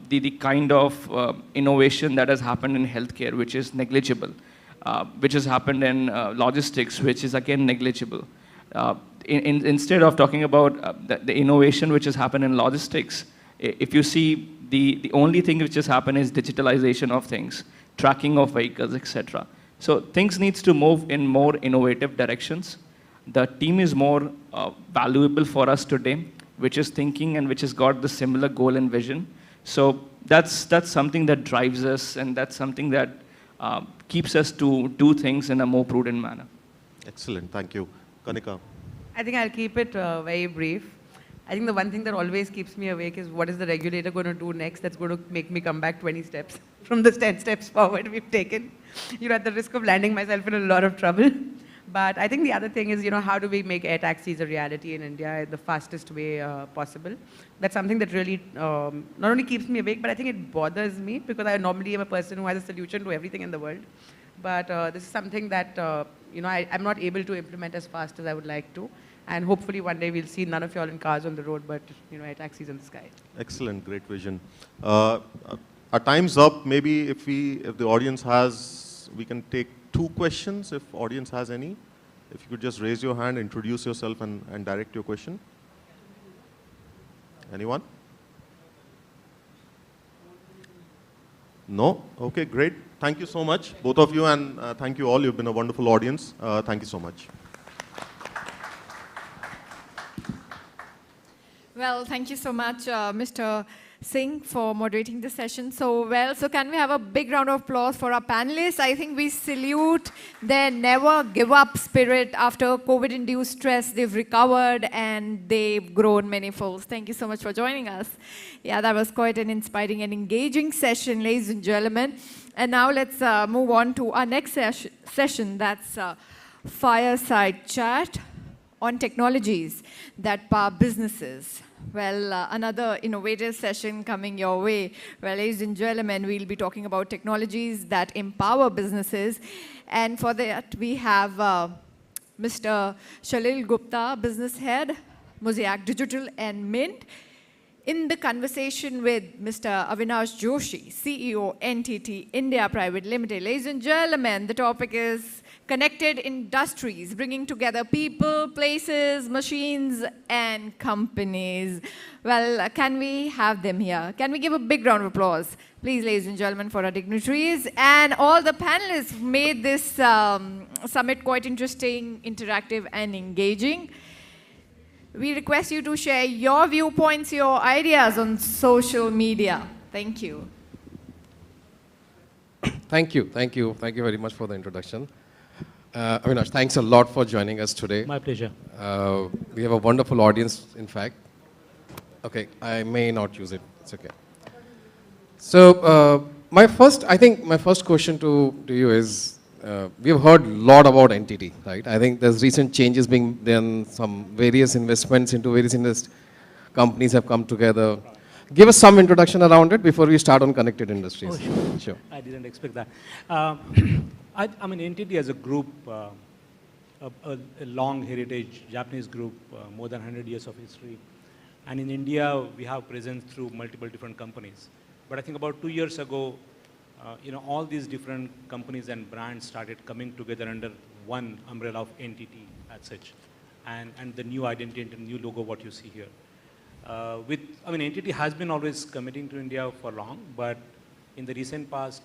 O: the kind of innovation that has happened in healthcare, which is negligible, which has happened in logistics, which is again negligible. Instead of talking about the innovation which has happened in logistics, if you see the only thing which has happened is digitalization of things, tracking of vehicles, etc. So things needs to move in more innovative directions. The team is more valuable for us today, which is thinking and which has got the similar goal and vision. So that's something that drives us, and that's something that keeps us to do things in a more prudent manner.
M: Excellent, thank you. Kanika?
N: I think I'll keep it very brief. I think the one thing that always keeps me awake is what is the regulator going to do next that's going to make me come back 20 steps from the 10 steps forward we've taken. At the risk of landing myself in a lot of trouble. But I think the other thing is, how do we make air taxis a reality in India in the fastest way possible? That's something that really not only keeps me awake, but I think it bothers me because I normally am a person who has a solution to everything in the world. But this is something that, I'm not able to implement as fast as I would like to. And hopefully one day we'll see none of y'all in cars on the road, but air taxis in the sky.
M: Excellent, great vision. Our time's up. Maybe if the audience has, we can take 2 questions if audience has any. If you could just raise your hand, introduce yourself and direct your question. Anyone? No? Okay, great. Thank you so much, both of you, and thank you all. You've been a wonderful audience. Thank you so much.
A: Well, thank you so much, Mr. Singh, for moderating the session so well. So can we have a big round of applause for our panelists? I think we salute their never give up spirit. After COVID-induced stress, they've recovered and they've grown many folds. Thank you so much for joining us. Yeah, that was quite an inspiring and engaging session, ladies and gentlemen. And now let's move on to our next session. That's Fireside Chat on technologies that power businesses. Well, another innovative session coming your way. Well, ladies and gentlemen, we'll be talking about technologies that empower businesses. And for that, we have Mr. Shalil Gupta, Business Head, Mosaic Digital and Mint, in the conversation with Mr. Avinash Joshi, CEO, NTT India Private Limited. Ladies and gentlemen, the topic is connected industries, bringing together people, places, machines, and companies. Well, can we have them here? Can we give a big round of applause, please, ladies and gentlemen, for our dignitaries and all the panelists who made this summit quite interesting, interactive, and engaging. We request you to share your viewpoints, your ideas on social media. Thank you.
P: Thank you very much for the introduction. Avinash, thanks a lot for joining us today.
Q: My pleasure.
P: We have a wonderful audience, in fact. Okay, I may not use it, it's okay. So, my first question to you is, we have heard a lot about NTT, right? I think there's recent changes being done, some various investments into various companies have come together. Give us some introduction around it before we start on connected industries.
Q: Oh,
P: sure.
Q: I didn't expect that. I mean, NTT as a group, a long heritage Japanese group, more than 100 years of history. And in India, we have presence through multiple different companies. But I think about 2 years ago, all these different companies and brands started coming together under one umbrella of NTT as such. And the new identity and the new logo, what you see here. NTT has been always committing to India for long, but in the recent past,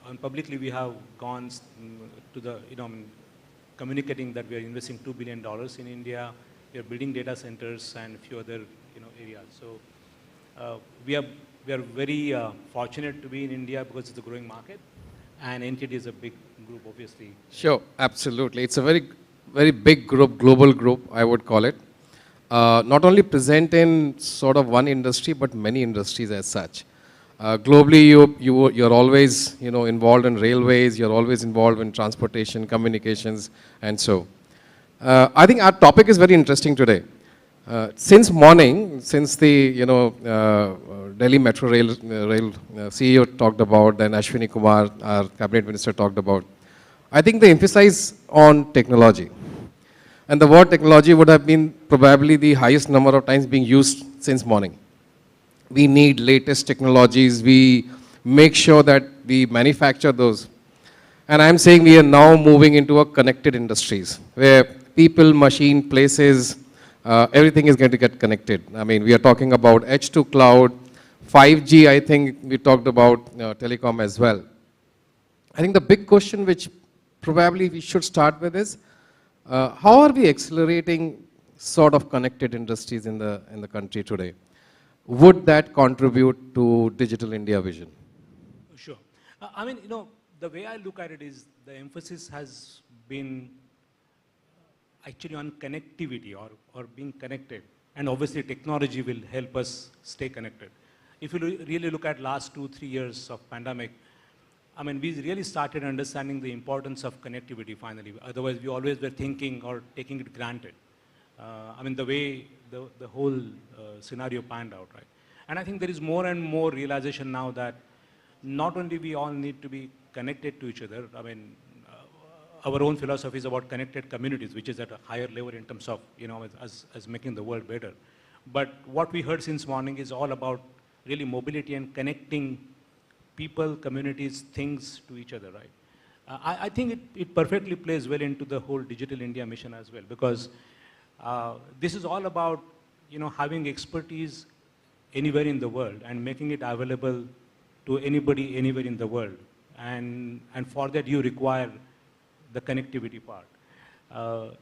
Q: and publicly we have gone to the, communicating that we are investing $2 billion in India. We are building data centers and a few other, areas. So we are very fortunate to be in India because it's a growing market, and NTT is a big group, obviously.
P: Sure, absolutely. It's a very, very big group, global group, I would call it. Not only present in sort of one industry, but many industries as such. Globally, you're always involved in railways, you're always involved in transportation, communications, and so. I think our topic is very interesting today. Since morning, since the Delhi Metro Rail CEO talked about, then Ashwini Kumar, our cabinet minister, talked about, I think the emphasis on technology. And the word technology would have been probably the highest number of times being used since morning. We need latest technologies. We make sure that we manufacture those. And I'm saying we are now moving into a connected industries where people, machine, places, everything is going to get connected. I mean, we are talking about edge to cloud, 5G, I think we talked about telecom as well. I think the big question which probably we should start with is, how are we accelerating sort of connected industries in the country today? Would that contribute to Digital India vision?
Q: Sure. The way I look at it is the emphasis has been actually on connectivity or being connected. And obviously technology will help us stay connected. If you really look at last 2-3 years of pandemic, we really started understanding the importance of connectivity finally. Otherwise, we always were thinking or taking it granted. The way the whole scenario panned out, right? And I think there is more and more realization now that not only we all need to be connected to each other. Our own philosophy is about connected communities, which is at a higher level in terms of, as making the world better. But what we heard since morning is all about really mobility and connecting people, communities, things to each other, right? I think it perfectly plays well into the whole Digital India mission as well, because this is all about, having expertise anywhere in the world and making it available to anybody, anywhere in the world. And for that, you require the connectivity part.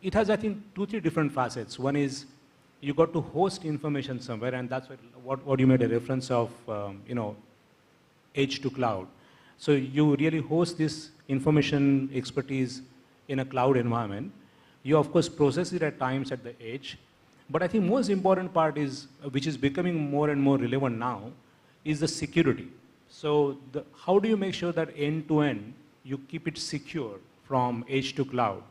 Q: It has, I think, 2-3 different facets. One is you got to host information somewhere, and that's what you made a reference of, edge to cloud. So you really host this information expertise in a cloud environment. You, of course, process it at times at the edge. But I think most important part is, which is becoming more and more relevant now, is the security. So how do you make sure that end-to-end, you keep it secure from edge to cloud?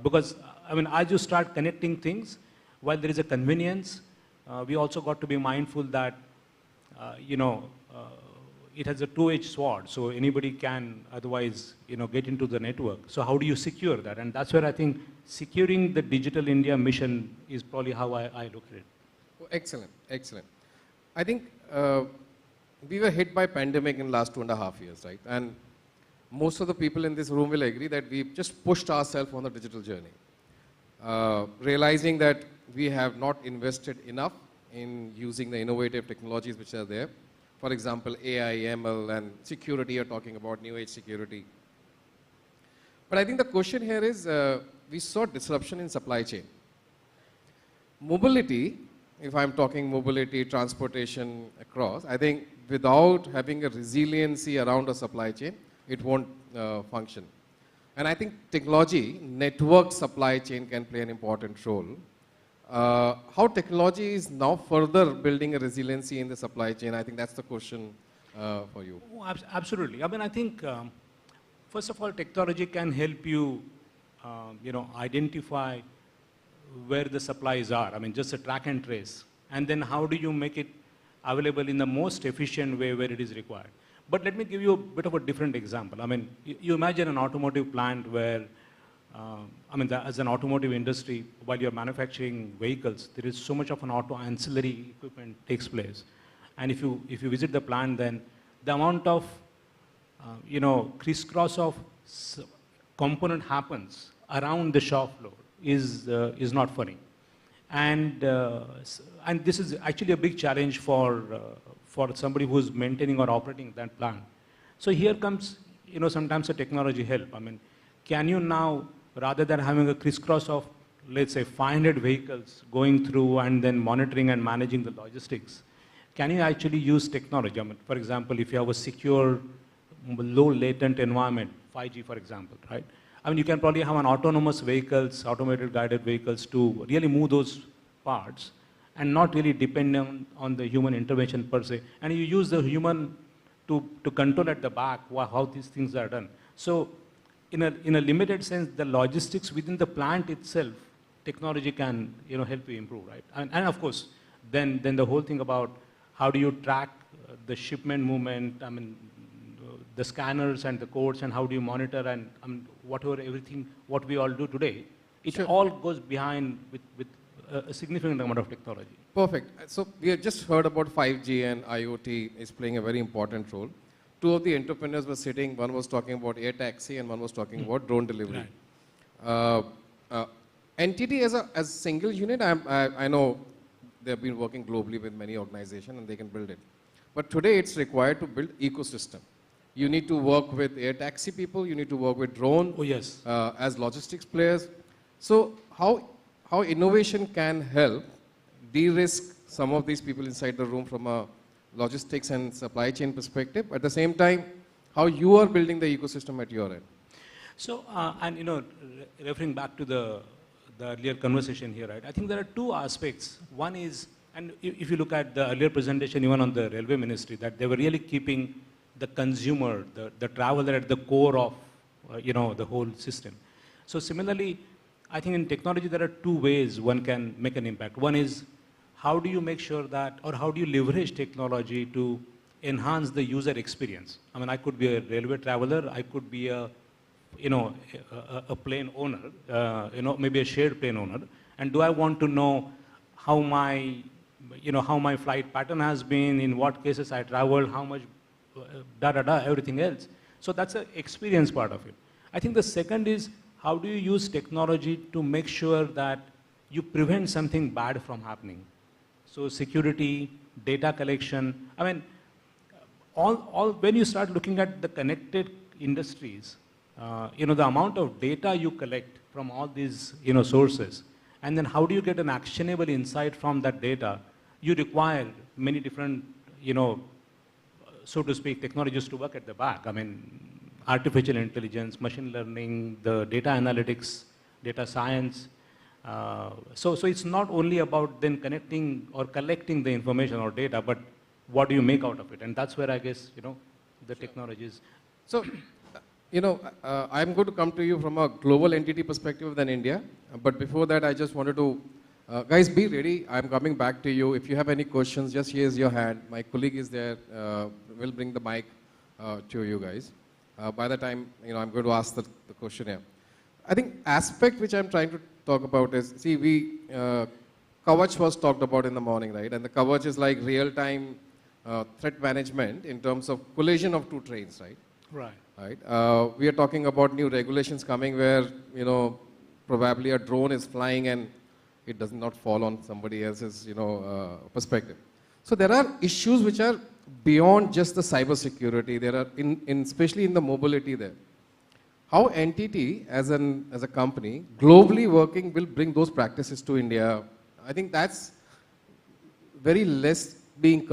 Q: Because, as you start connecting things, while there is a convenience, we also got to be mindful that, it has a two-edged sword, so anybody can otherwise, get into the network. So how do you secure that? And that's where I think securing the Digital India mission is probably how I look at it.
P: Oh, excellent, excellent. I think we were hit by pandemic in the last 2.5 years, right? And most of the people in this room will agree that we've just pushed ourselves on the digital journey, realizing that we have not invested enough in using the innovative technologies which are there. For example, AI, ML, and security, you're talking about new age security. But I think the question here is, we saw disruption in supply chain. Mobility, if I'm talking mobility, transportation across, I think without having a resiliency around a supply chain, it won't function. And I think technology, network supply chain can play an important role. How technology is now further building a resiliency in the supply chain, I think that's the question for you.
Q: Oh, absolutely. I think, first of all, technology can help you, identify where the supplies are. Just a track and trace. And then how do you make it available in the most efficient way where it is required? But let me give you a bit of a different example. You imagine an automotive plant where, as an automotive industry, while you're manufacturing vehicles, there is so much of an auto ancillary equipment takes place. And if you visit the plant, then the amount of, crisscross of component happens around the shop floor is not funny. And this is actually a big challenge for somebody who's maintaining or operating that plant. So here comes, sometimes a technology help. Can you now, rather than having a crisscross of, let's say, 500 vehicles going through and then monitoring and managing the logistics, can you actually use technology? For example, if you have a secure, low latent environment, 5G, for example, right? You can probably have an autonomous vehicles, automated guided vehicles to really move those parts and not really depend on the human intervention per se. And you use the human to control at the back how these things are done. So in a limited sense, the logistics within the plant itself, technology can help you improve, right? And of course, then the whole thing about how do you track the shipment movement, the scanners and the codes, and how do you monitor and everything what we all do today, it all goes behind with a significant amount of technology.
P: Perfect. So we have just heard about 5G and IoT is playing a very important role. Two of the entrepreneurs were sitting, one was talking about air taxi and one was talking about drone delivery. Right. NTT as a single unit, I know they've been working globally with many organizations and they can build it. But today it's required to build ecosystem. You need to work with air taxi people, you need to work with drone as logistics players. So how innovation can help de-risk some of these people inside the room from a logistics and supply chain perspective, at the same time, how you are building the ecosystem at your end?
Q: So, referring back to the earlier conversation here, right, I think there are two aspects. One is, and if you look at the earlier presentation, even on the railway ministry, that they were really keeping the consumer, the traveler at the core of, the whole system. So similarly, I think in technology, there are two ways one can make an impact. One is, how do you make sure that, or how do you leverage technology to enhance the user experience? I could be a railway traveler, I could be a plane owner, maybe a shared plane owner, and do I want to know how my flight pattern has been, in what cases I traveled, how much, everything else. So that's the experience part of it. I think the second is, how do you use technology to make sure that you prevent something bad from happening? So security, data collection, when you start looking at the connected industries, the amount of data you collect from all these, sources, And then how do you get an actionable insight from that data? You require many different, so to speak, technologies to work at the back. I mean, artificial intelligence, machine learning, the data analytics, data science. So it's not only about then connecting or collecting the information or data, but what do you make out of it? And that's where I guess, the technologies.
P: So, I'm going to come to you from a global entity perspective than India. But before that, I just wanted to, guys, be ready. I'm coming back to you. If you have any questions, just raise your hand. My colleague is there. We'll bring the mic to you guys. By the time, I'm going to ask the question here. I think aspect which I'm trying to talk about is, see, Kavach was talked about in the morning, right? And the Kavach is like real-time threat management in terms of collision of two trains, right?
Q: Right.
P: We are talking about new regulations coming where, probably a drone is flying and it does not fall on somebody else's, perspective. So there are issues which are beyond just the cyber security. There are, especially in the mobility there. How NTT as a company, globally working, will bring those practices to India? I think that's very less being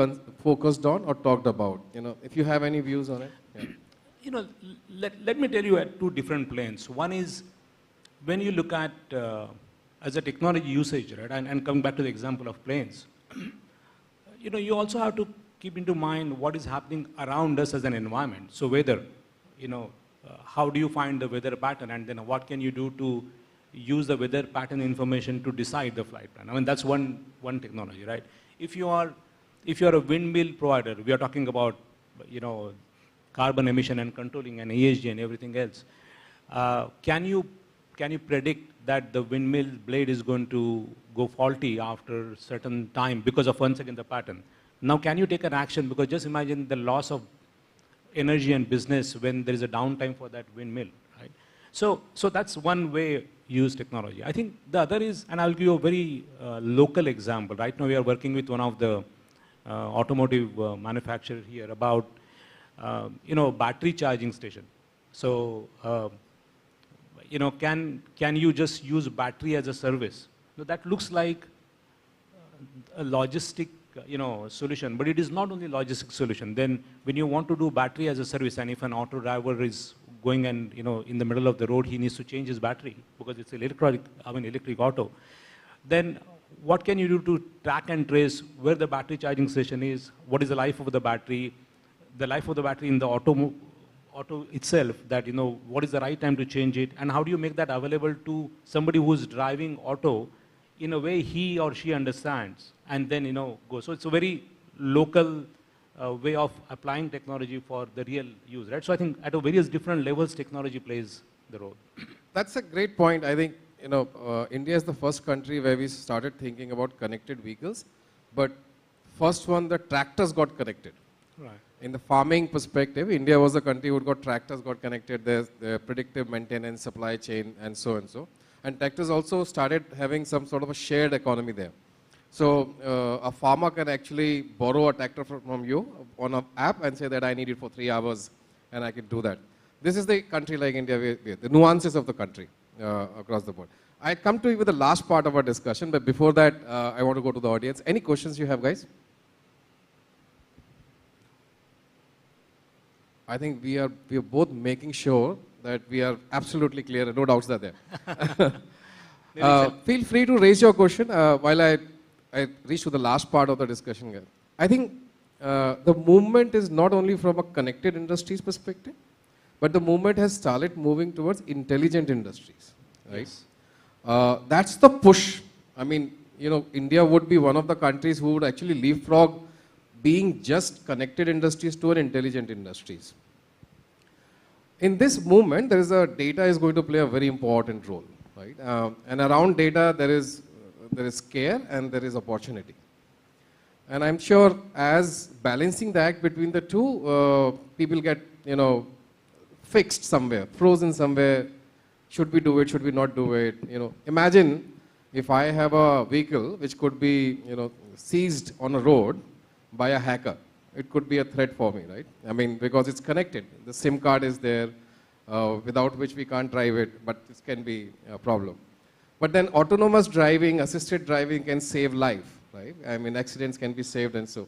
P: focused on or talked about. If you have any views on it. Yeah.
Q: Let me tell you at two different planes. One is when you look at as a technology usage, right? And coming back to the example of planes, you also have to keep into mind what is happening around us as an environment. So weather, how do you find the weather pattern, and then what can you do to use the weather pattern information to decide the flight plan? I mean, that's one technology, right? If you are a windmill provider, we are talking about, carbon emission and controlling and ESG and everything else. Can you predict that the windmill blade is going to go faulty after a certain time because of, once again, the pattern? Now, can you take an action? Because just imagine the loss of energy and business when there is a downtime for that windmill, right? So that's one way you use technology. I think the other is, and I'll give you a very local example. Right now, we are working with one of the automotive manufacturer here about, battery charging station. So, can you just use battery as a service? So that looks like a logistic, solution, but it is not only logistic solution. Then when you want to do battery as a service, and if an auto driver is going and, in the middle of the road, he needs to change his battery because it's electric auto, then what can you do to track and trace where the battery charging station is, what is the life of the battery in the auto itself, that, what is the right time to change it, and how do you make that available to somebody who is driving auto in a way he or she understands, and then, go. So it's a very local way of applying technology for the real use, right? So I think at various different levels, technology plays the role.
P: That's a great point. I think, India is the first country where we started thinking about connected vehicles, but first one, the tractors got connected.
Q: Right.
P: In the farming perspective, India was the country who got tractors got connected, there's predictive maintenance, supply chain, and so and so. And tractors also started having some sort of a shared economy there. So a farmer can actually borrow a tractor from you on an app and say that I need it for 3 hours, and I can do that. This is the country like India, the nuances of the country across the board. I come to you with the last part of our discussion, but before that, I want to go to the audience. Any questions you have, guys? I think we are both making sure that we are absolutely clear, no doubts are there. Feel free to raise your question while I reach to the last part of the discussion here. I think the movement is not only from a connected industries perspective, but the movement has started moving towards intelligent industries, right? Yes. That's the push. I mean, India would be one of the countries who would actually leapfrog being just connected industries to an intelligent industries. In this movement, data is going to play a very important role, right? And around data, there is care and there is opportunity. And I'm sure as balancing the act between the two, people get, fixed somewhere, frozen somewhere. Should we do it? Should we not do it? Imagine if I have a vehicle which could be, seized on a road by a hacker. It could be a threat for me, right? I mean, because it's connected. The SIM card is there, without which we can't drive it, but this can be a problem. But then autonomous driving, assisted driving can save life, right? I mean, accidents can be saved and so.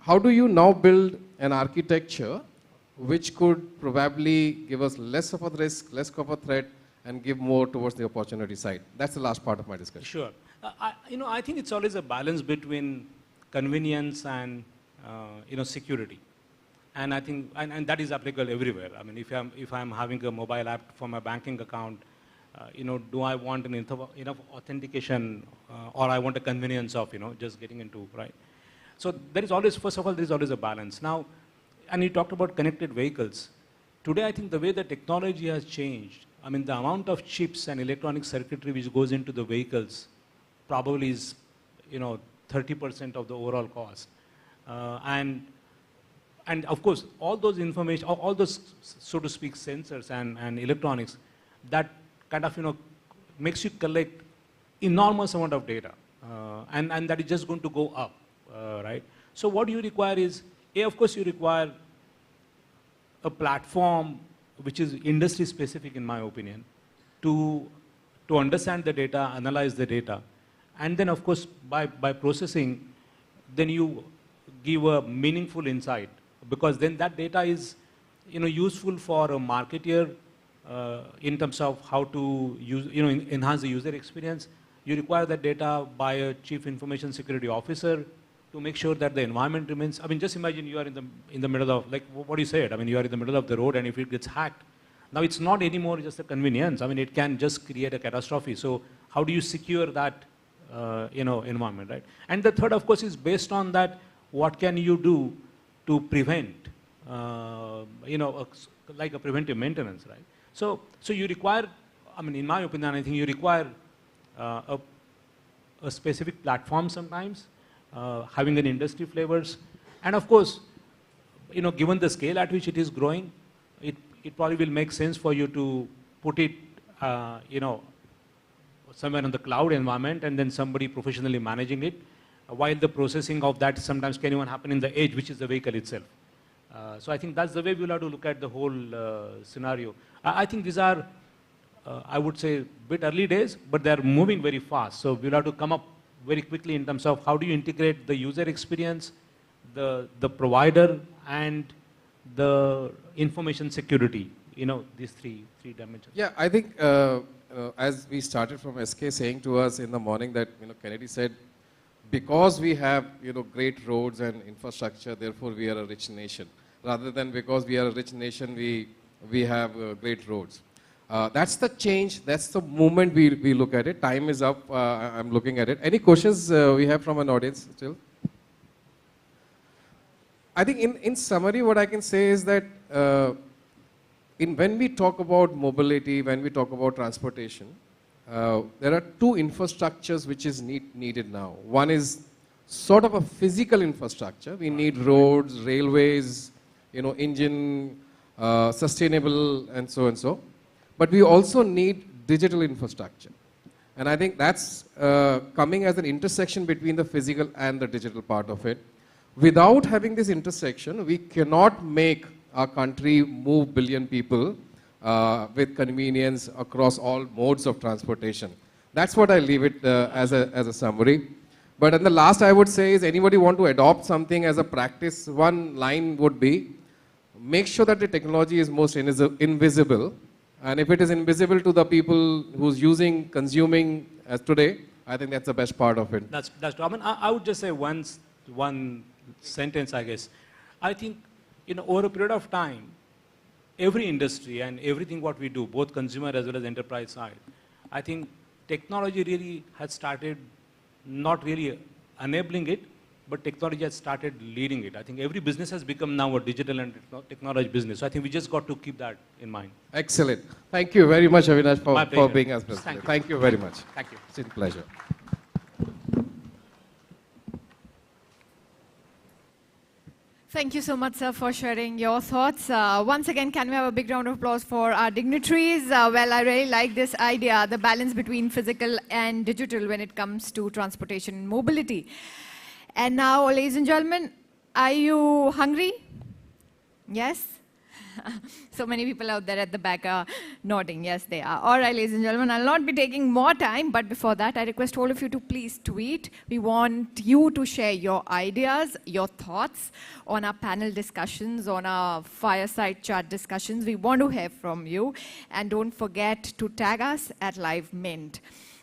P: How do you now build an architecture which could probably give us less of a risk, less of a threat, and give more towards the opportunity side? That's the last part of my discussion.
Q: Sure. I think it's always a balance between convenience and security. And I think, and that is applicable everywhere. I mean, if I'm having a mobile app for my banking account, do I want enough authentication, or I want a convenience of, just getting into, right? So there is always, first of all, there is always a balance. Now, and you talked about connected vehicles. Today, I think the way the technology has changed, I mean, the amount of chips and electronic circuitry which goes into the vehicles probably is, 30% of the overall cost. And of course, all those information, all those, so to speak, sensors and electronics, that kind of, makes you collect enormous amount of data. And that is just going to go up, right? So what you require is, of course, you require a platform which is industry specific, in my opinion, to understand the data, analyze the data. And then, of course, by processing, then you give a meaningful insight, because then that data is useful for a marketer in terms of how to use, enhance the user experience. You require that data by a chief information security officer to make sure that the environment remains. I mean, just imagine you are in the middle of, like what you said, I mean, you are in the middle of the road, and if it gets hacked, now it's not anymore just a convenience. I mean, it can just create a catastrophe. So how do you secure that environment, right? And the third, of course, is based on that, what can you do to prevent, like a preventive maintenance, right? So you require, I mean, in my opinion, I think you require a specific platform sometimes, having an industry flavors. And of course, given the scale at which it is growing, it probably will make sense for you to put it, somewhere in the cloud environment, and then somebody professionally managing it, while the processing of that sometimes can even happen in the edge, which is the vehicle itself. So I think that's the way we'll have to look at the whole scenario. I think these are, I would say, bit early days, but they're moving very fast. So we'll have to come up very quickly in terms of how do you integrate the user experience, the provider, and the information security, these three dimensions.
P: Yeah, I think as we started from SK saying to us in the morning that, Kennedy said, because we have, great roads and infrastructure, therefore we are a rich nation. Rather than because we are a rich nation, we have great roads. That's the change, that's the moment we look at it. Time is up, I'm looking at it. Any questions we have from an audience still? I think in summary, what I can say is that when we talk about mobility, when we talk about transportation, there are two infrastructures which is needed now. One is sort of a physical infrastructure. We need roads, railways, engine, sustainable, and so and so. But we also need digital infrastructure. And I think that's coming as an intersection between the physical and the digital part of it. Without having this intersection, we cannot make our country move billion people with convenience across all modes of transportation. That's what I leave it as a summary. But in the last I would say is, anybody want to adopt something as a practice, one line would be, make sure that the technology is most invisible. And if it is invisible to the people who's using, consuming as today, I think that's the best part of it.
Q: That's true. I mean, I would just say one sentence, I guess. I think, over a period of time, every industry and everything what we do, both consumer as well as enterprise side, I think technology really has started not really enabling it, but technology has started leading it. I think every business has become now a digital and technology business. So I think we just got to keep that in mind.
P: Excellent. Thank you very much, Avinash, for being as president. Thank you very much.
Q: Thank you.
P: It's a pleasure.
A: Thank you so much, sir, for sharing your thoughts. Once again, can we have a big round of applause for our dignitaries? Well, I really like this idea, the balance between physical and digital when it comes to transportation and mobility. And now, ladies and gentlemen, are you hungry? Yes? So many people out there at the back are nodding. Yes, they are. All right, ladies and gentlemen, I'll not be taking more time, but before that, I request all of you to please tweet. We want you to share your ideas, your thoughts on our panel discussions, on our fireside chat discussions. We want to hear from you. And don't forget to tag us at Live Mint.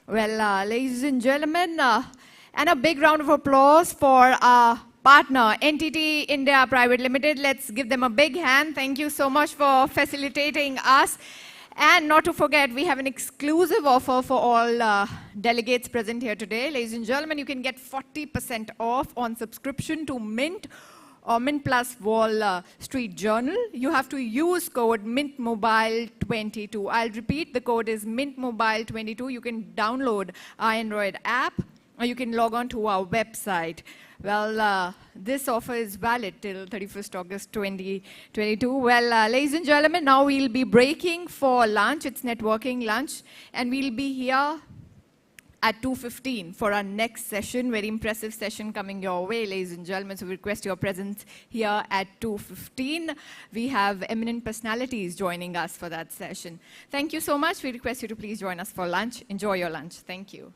A: Well, ladies and gentlemen, and a big round of applause for our partner, NTT India Private Limited. Let's give them a big hand. Thank you so much for facilitating us. And not to forget, we have an exclusive offer for all delegates present here today. Ladies and gentlemen, you can get 40% off on subscription to Mint or Mint Plus Wall Street Journal. You have to use code MINTMOBILE22. I'll repeat, the code is MINTMOBILE22. You can download our Android app, or you can log on to our website. Well, this offer is valid till 31st August 2022. Well, ladies and gentlemen, now we'll be breaking for lunch. It's networking lunch. And we'll be here at 2:15 for our next session. Very impressive session coming your way, ladies and gentlemen. So we request your presence here at 2:15. We have eminent personalities joining us for that session. Thank you so much. We request you to please join us for lunch. Enjoy your lunch. Thank you.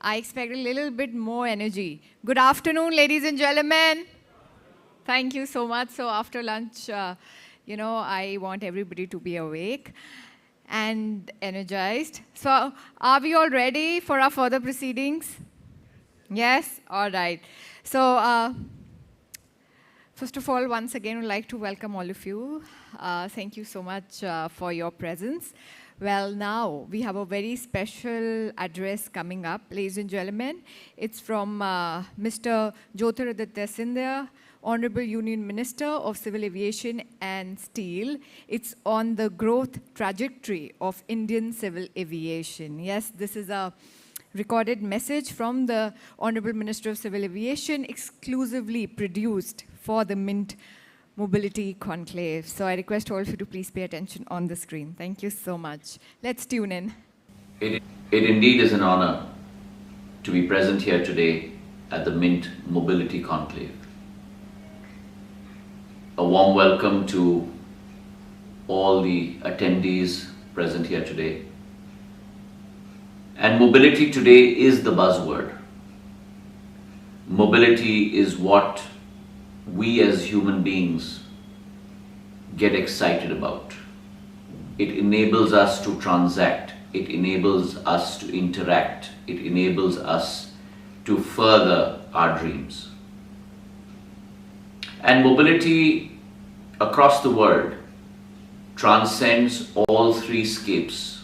A: I expect a little bit more energy. Good afternoon, ladies and gentlemen. Thank you so much. So after lunch, I want everybody to be awake and energized. So are we all ready for our further proceedings? Yes? All right. So first of all, once again, I'd like to welcome all of you. Thank you so much for your presence. Well, now we have a very special address coming up, ladies and gentlemen. It's from Mr. Jyotiraditya Scindia, Honorable Union Minister of Civil Aviation and Steel. It's on the growth trajectory of Indian civil aviation. Yes, this is a recorded message from the Honorable Minister of Civil Aviation, exclusively produced for the Mint Mobility Conclave. So I request all of you to please pay attention on the screen. Thank you so much. Let's tune in.
R: It indeed is an honor to be present here today at the Mint Mobility Conclave. A warm welcome to all the attendees present here today. And mobility today is the buzzword. Mobility is what we as human beings get excited about. It enables us to transact. It enables us to interact. It enables us to further our dreams. And mobility across the world transcends all three scapes: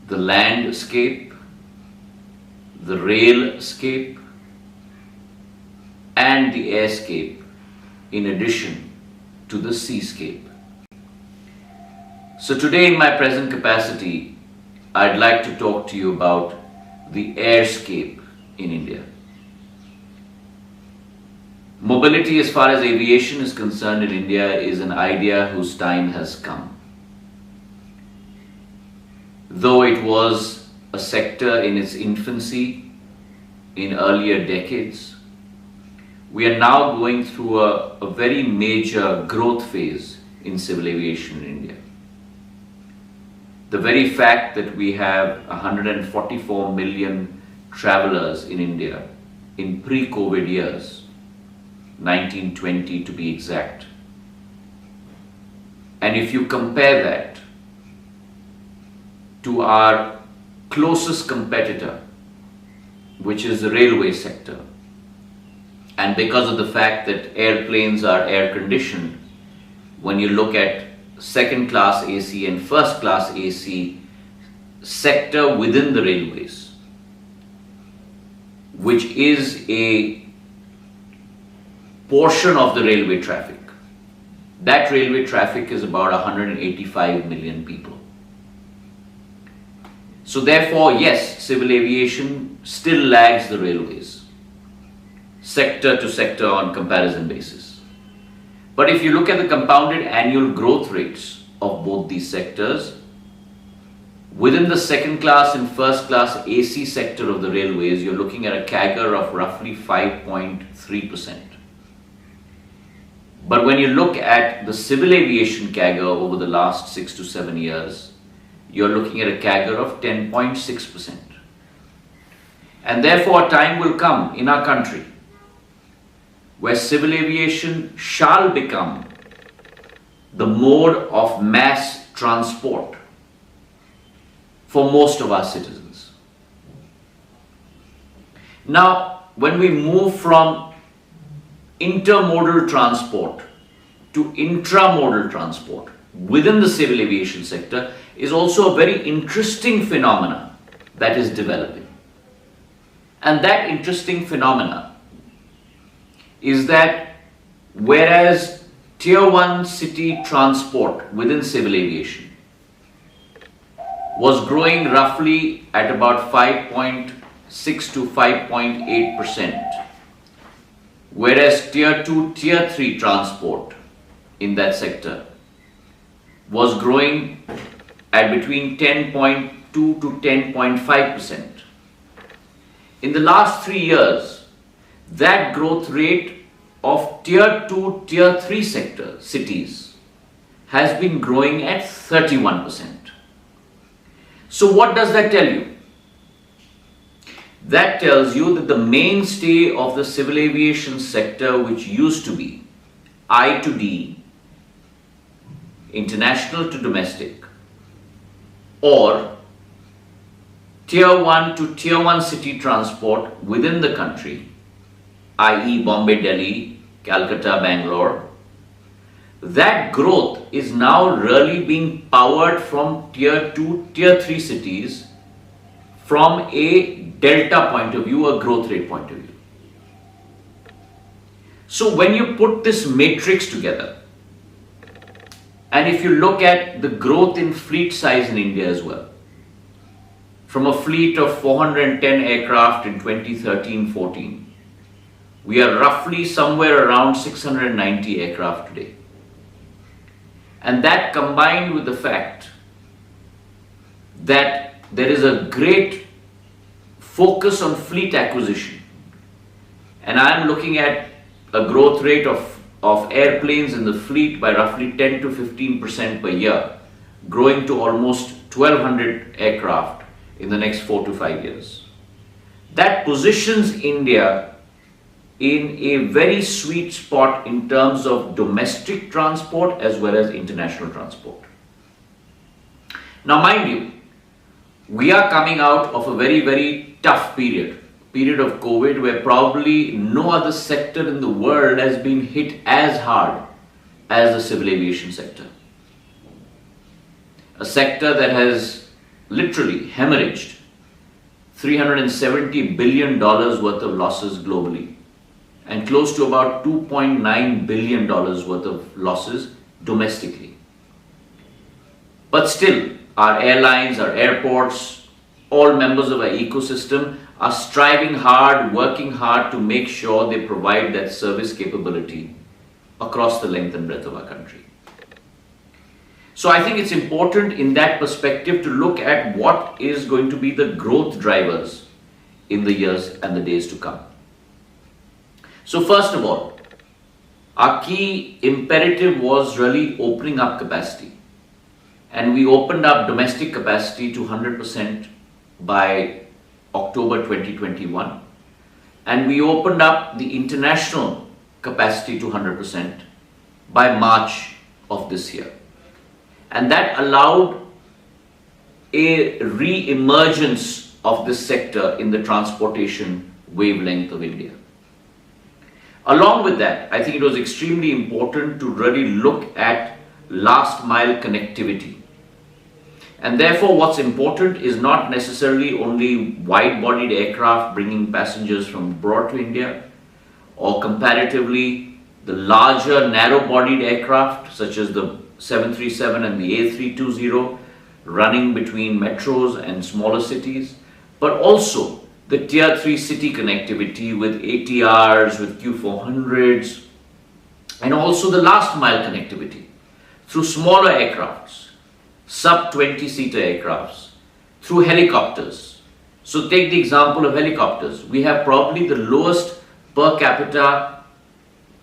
R: the landscape, the railscape, and the airscape, in addition to the seascape. So today, in my present capacity, I'd like to talk to you about the airscape in India. Mobility, as far as aviation is concerned in India, is an idea whose time has come. Though it was a sector in its infancy in earlier decades, we are now going through a very major growth phase in civil aviation in India. The very fact that we have 144 million travelers in India in pre-COVID years, 1920 to be exact. And if you compare that to our closest competitor, which is the railway sector, and because of the fact that airplanes are air conditioned, when you look at second class AC and first class AC sector within the railways, which is a portion of the railway traffic, that railway traffic is about 185 million people. So therefore, yes, civil aviation still lags the railways, sector to sector on comparison basis. But if you look at the compounded annual growth rates of both these sectors, within the second class and first class AC sector of the railways, you're looking at a CAGR of roughly 5.3%. But when you look at the civil aviation CAGR over the last 6 to 7 years, you're looking at a CAGR of 10.6%. And therefore, a time will come in our country where civil aviation shall become the mode of mass transport for most of our citizens. Now, when we move from intermodal transport to intramodal transport within the civil aviation sector is also a very interesting phenomena that is developing. And that interesting phenomena is that whereas tier 1 city transport within civil aviation was growing roughly at about 5.6 to 5.8%, whereas tier 2, tier 3 transport in that sector was growing at between 10.2 to 10.5%. In the last 3 years, that growth rate of tier 2, tier 3 sector cities has been growing at 31%. So what does that tell you? That tells you that the mainstay of the civil aviation sector, which used to be I to D, international to domestic, or tier 1 to tier 1 city transport within the country, i.e. Bombay, Delhi, Calcutta, Bangalore, that growth is now really being powered from tier 2, tier 3 cities from a delta point of view, a growth rate point of view. So when you put this matrix together, and if you look at the growth in fleet size in India as well, from a fleet of 410 aircraft in 2013-14, we are roughly somewhere around 690 aircraft today. And that combined with the fact that there is a great focus on fleet acquisition, and I am looking at a growth rate of airplanes in the fleet by roughly 10 to 15% per year, growing to almost 1,200 aircraft in the next 4 to 5 years. That positions India in a very sweet spot in terms of domestic transport as well as international transport. Now mind you, we are coming out of a very, very tough period of COVID, where probably no other sector in the world has been hit as hard as the civil aviation sector. A sector that has literally hemorrhaged $370 billion worth of losses globally, and close to about $2.9 billion worth of losses domestically. But still, our airlines, our airports, all members of our ecosystem are striving hard, working hard to make sure they provide that service capability across the length and breadth of our country. So I think it's important in that perspective to look at what is going to be the growth drivers in the years and the days to come. So first of all, our key imperative was really opening up capacity. And we opened up domestic capacity to 100% by October 2021. And we opened up the international capacity to 100% by March of this year. And that allowed a re-emergence of this sector in the transportation wavelength of India. Along with that, I think it was extremely important to really look at last mile connectivity. And therefore, what's important is not necessarily only wide-bodied aircraft bringing passengers from abroad to India, or comparatively the larger narrow-bodied aircraft such as the 737 and the A320 running between metros and smaller cities, but also the tier 3 city connectivity with ATRs, with Q400s, and also the last mile connectivity through smaller aircrafts, sub 20-seater aircrafts, through helicopters. So take the example of helicopters. We have probably the lowest per capita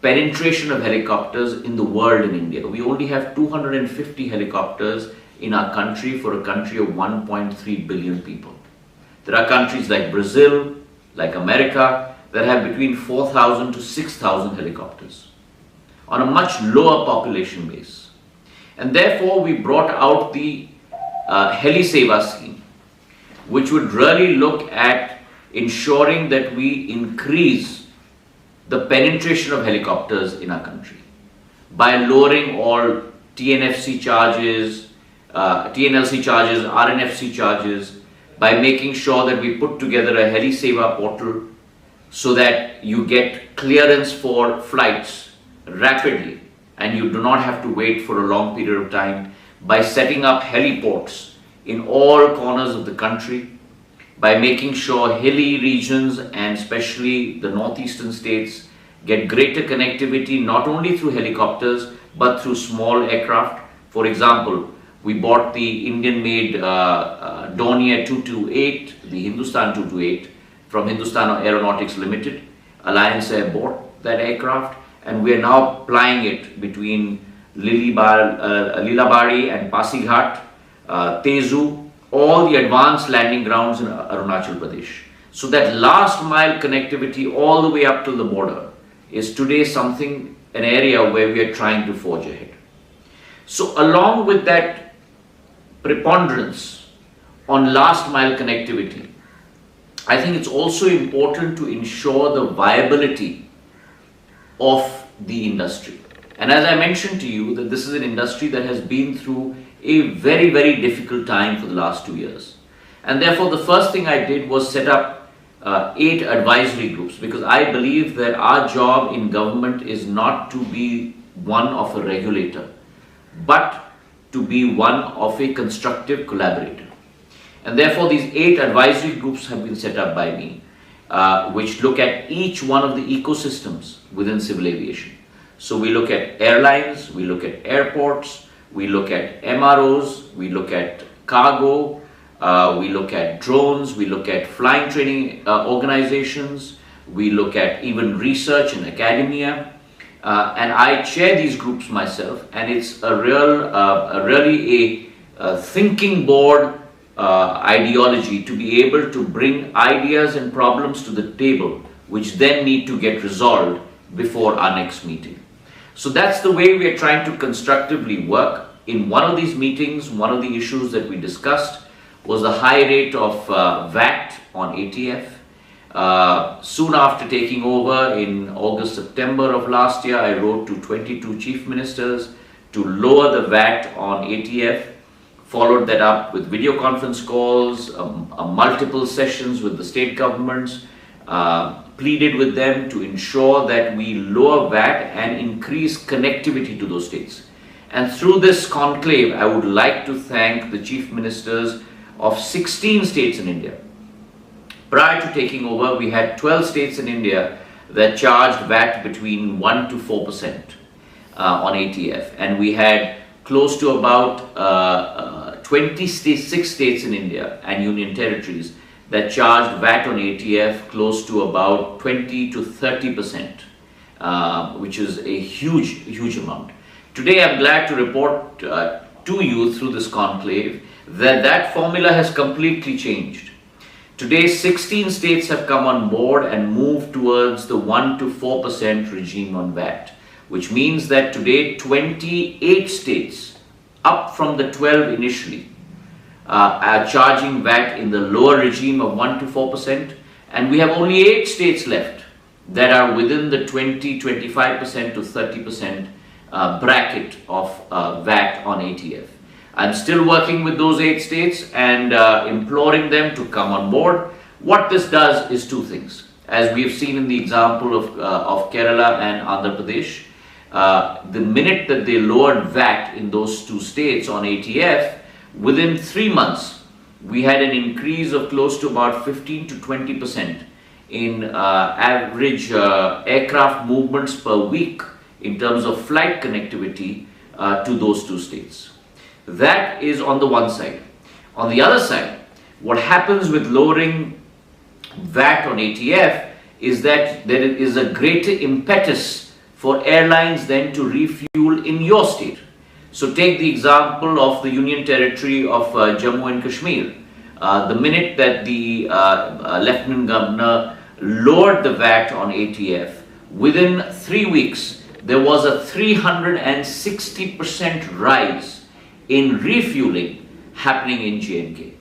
R: penetration of helicopters in the world in India. We only have 250 helicopters in our country for a country of 1.3 billion people. There are countries like Brazil, like America, that have between 4,000 to 6,000 helicopters on a much lower population base. And therefore, we brought out the Heli-Seva scheme, which would really look at ensuring that we increase the penetration of helicopters in our country by lowering all TNFC charges, TNLC charges, RNFC charges, by making sure that we put together a Heli-Seva portal so that you get clearance for flights rapidly and you do not have to wait for a long period of time, by setting up heliports in all corners of the country, by making sure hilly regions and especially the northeastern states get greater connectivity not only through helicopters but through small aircraft. For example, we bought the Indian-made Dornier 228, the Hindustan 228 from Hindustan Aeronautics Limited. Alliance Air bought that aircraft, and we are now flying it between Lilabari and Pasighat, Tezu, all the advanced landing grounds in Arunachal Pradesh. So that last mile connectivity all the way up to the border is today something, an area where we are trying to forge ahead. So along with that preponderance on last mile connectivity, I think it's also important to ensure the viability of the industry. And as I mentioned to you, that this is an industry that has been through a very, very difficult time for the last 2 years. And therefore, the first thing I did was set up 8 advisory groups, because I believe that our job in government is not to be one of a regulator, but to be one of a constructive collaborator. And therefore, these 8 advisory groups have been set up by me, which look at each one of the ecosystems within civil aviation. So we look at airlines, we look at airports, we look at MROs, we look at cargo, we look at drones, we look at flying training organizations, we look at even research and academia. And I chair these groups myself, and it's really a thinking board ideology to be able to bring ideas and problems to the table, which then need to get resolved before our next meeting. So that's the way we are trying to constructively work. In one of these meetings, one of the issues that we discussed was the high rate of VAT on ATF. Soon after taking over in August, September of last year, I wrote to 22 chief ministers to lower the VAT on ATF. Followed that up with video conference calls, multiple sessions with the state governments, pleaded with them to ensure that we lower VAT and increase connectivity to those states. And through this conclave, I would like to thank the chief ministers of 16 states in India. Prior to taking over, we had 12 states in India that charged VAT between 1 to 4% on ATF. And we had close to about 26 states in India and union territories that charged VAT on ATF close to about 20 to 30%, which is a huge amount. Today, I'm glad to report to you through this conclave that that formula has completely changed. Today, 16 states have come on board and moved towards the 1 to 4% regime on VAT, which means that today 28 states, up from the 12 initially, are charging VAT in the lower regime of 1 to 4%, and we have only 8 states left that are within the 25% to 30% bracket of VAT on ATF. I'm still working with those 8 states and imploring them to come on board. What this does is 2 things. As we have seen in the example of Kerala and Andhra Pradesh, the minute that they lowered VAT in those 2 states on ATF, within 3 months, we had an increase of close to about 15 to 20% in average aircraft movements per week in terms of flight connectivity to those 2 states. That is on the one side. On the other side, what happens with lowering VAT on ATF is that there is a greater impetus for airlines then to refuel in your state. So take the example of the Union Territory of Jammu and Kashmir. The minute that the Lieutenant Governor lowered the VAT on ATF, within 3 weeks, there was a 360% rise in refueling happening in J&K.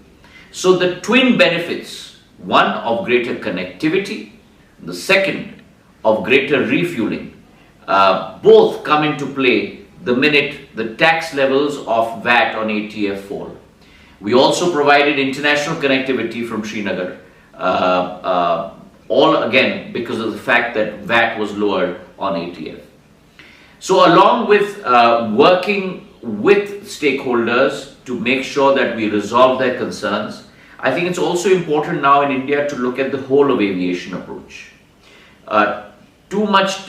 R: So the twin benefits, one of greater connectivity, the second of greater refueling, both come into play the minute the tax levels of VAT on ATF fall. We also provided international connectivity from Srinagar, all again because of the fact that VAT was lowered on ATF. So along with working with stakeholders to make sure that we resolve their concerns, I think it's also important now in India to look at the whole of aviation approach. Too much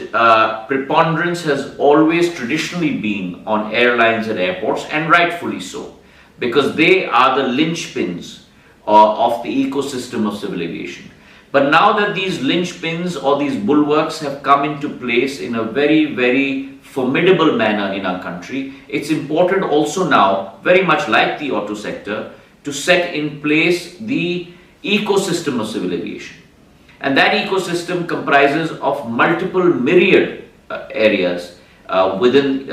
R: preponderance has always traditionally been on airlines and airports, and rightfully so, because they are the linchpins of the ecosystem of civil aviation. But now that these linchpins or these bulwarks have come into place in a very formidable manner in our country, it's important also now, very much like the auto sector, to set in place the ecosystem of civil aviation. And that ecosystem comprises of multiple myriad areas within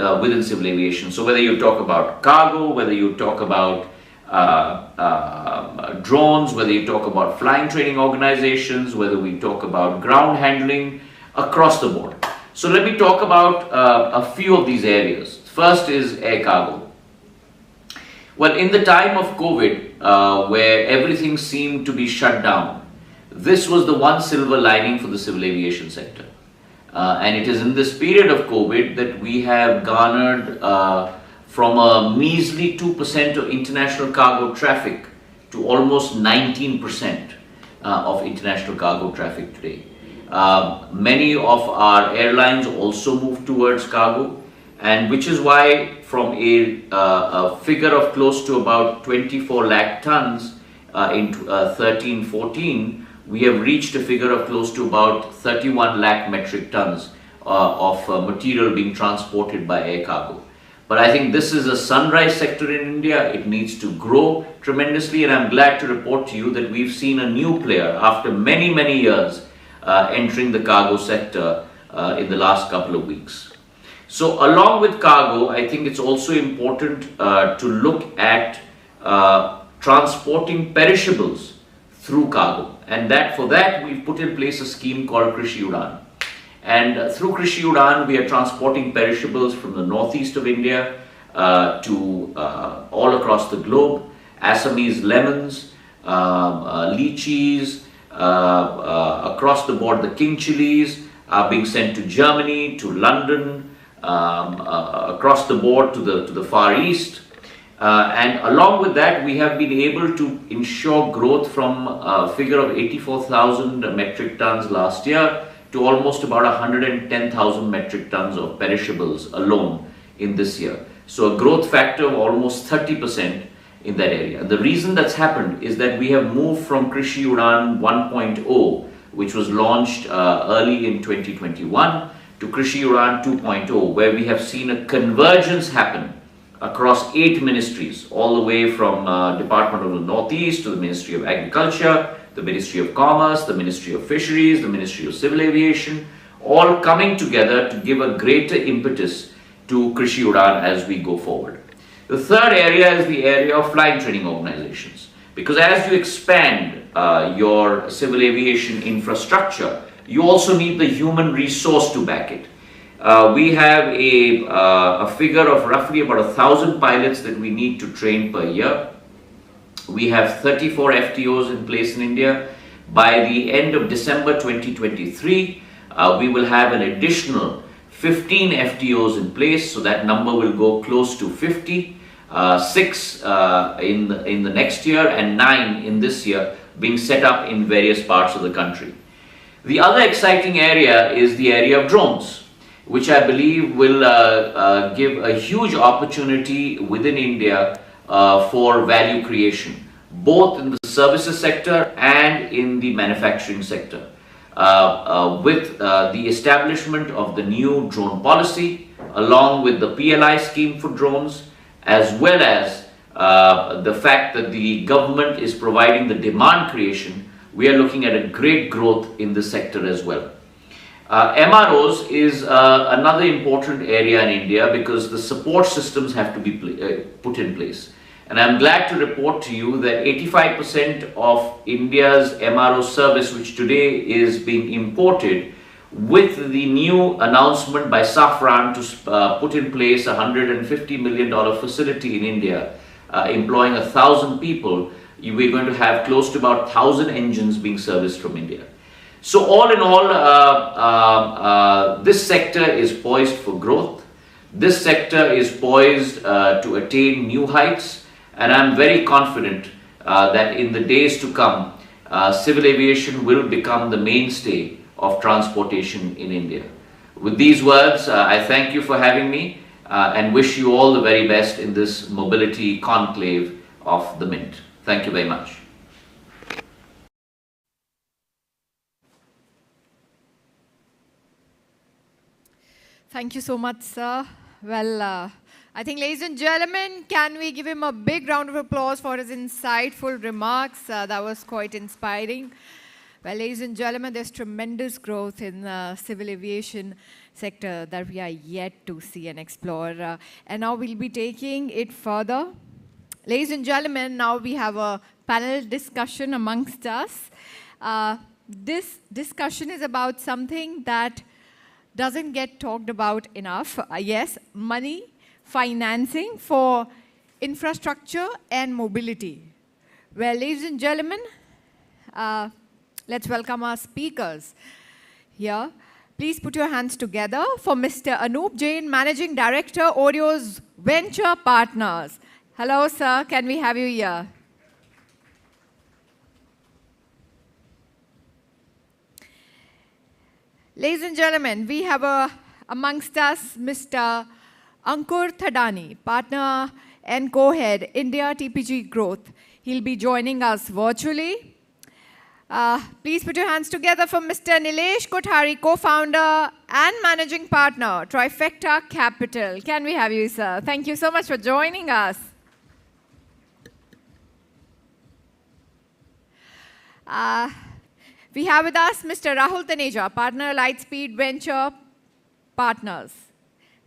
R: civil aviation. So whether you talk about cargo, whether you talk about drones, whether you talk about flying training organizations, whether we talk about ground handling, across the board. So let me talk about a few of these areas. First is air cargo. Well, in the time of COVID, where everything seemed to be shut down, this was the one silver lining for the civil aviation sector. And it is in this period of COVID that we have garnered from a measly 2% of international cargo traffic to almost 19% of international cargo traffic today. Many of our airlines also move towards cargo, and which is why from a figure of close to about 24 lakh tons in 13-14, we have reached a figure of close to about 31 lakh metric tons of material being transported by air cargo. But I think this is a sunrise sector in India. It needs to grow tremendously, and I'm glad to report to you that we've seen a new player after many, many years entering the cargo sector in the last couple of weeks. So along with cargo, I think it's also important to look at transporting perishables through cargo. And for that, we've put in place a scheme called Krishi Udan. And through Krishi Udan, we are transporting perishables from the northeast of India to all across the globe. Assamese lemons, lychees, across the board, the king chilies are being sent to Germany, to London, across the board to the Far East. And along with that, we have been able to ensure growth from a figure of 84,000 metric tons last year to almost about 110,000 metric tons of perishables alone in this year. So a growth factor of almost 30% in that area. And the reason that's happened is that we have moved from Krishi Udan 1.0, which was launched early in 2021, to Krishi Udan 2.0, where we have seen a convergence happen across 8 ministries, all the way from Department of the Northeast to the Ministry of Agriculture, the Ministry of Commerce, the Ministry of Fisheries, the Ministry of Civil Aviation, all coming together to give a greater impetus to Krishi Udan as we go forward. The third area is the area of flying training organizations, because as you expand your civil aviation infrastructure, you also need the human resource to back it. We have a figure of roughly about 1,000 pilots that we need to train per year. We have 34 FTOs in place in India. By the end of December 2023, we will have an additional 15 FTOs in place, so that number will go close to 50, 6 in the next year and 9 in this year being set up in various parts of the country. The other exciting area is the area of drones, which I believe will give a huge opportunity within India for value creation, both in the services sector and in the manufacturing sector. With the establishment of the new drone policy, along with the PLI scheme for drones, as well as the fact that the government is providing the demand creation, we are looking at a great growth in this sector as well. MROs is another important area in India because the support systems have to be put in place. And I'm glad to report to you that 85% of India's MRO service, which today is being imported, with the new announcement by Safran to put in place a $150 million facility in India, employing 1,000 people, we're going to have close to about 1,000 engines being serviced from India. So all in all, this sector is poised for growth. This sector is poised to attain new heights, and I'm very confident that in the days to come, civil aviation will become the mainstay of transportation in India. With these words, I thank you for having me and wish you all the very best in this mobility conclave of the Mint. Thank you very much.
A: Thank you so much, sir. Well, I think, ladies and gentlemen, can we give him a big round of applause for his insightful remarks? That was quite inspiring. Well, ladies and gentlemen, there's tremendous growth in the civil aviation sector that we are yet to see and explore. And now we'll be taking it further. Ladies and gentlemen, now we have a panel discussion amongst us. This discussion is about something that doesn't get talked about enough. Yes, money, financing for infrastructure and mobility. Well, ladies and gentlemen, let's welcome our speakers here. Please put your hands together for Mr. Anup Jain, Managing Director, Oreo's Venture Partners. Hello, sir. Can we have you here? Ladies and gentlemen, we have amongst us Mr. Ankur Thadani, Partner and Co-Head, India TPG Growth. He'll be joining us virtually. Please put your hands together for Mr. Nilesh Kothari, Co-Founder and Managing Partner, Trifecta Capital. Can we have you, sir? Thank you so much for joining us. We have with us Mr. Rahul Taneja, Partner, Lightspeed Venture Partners.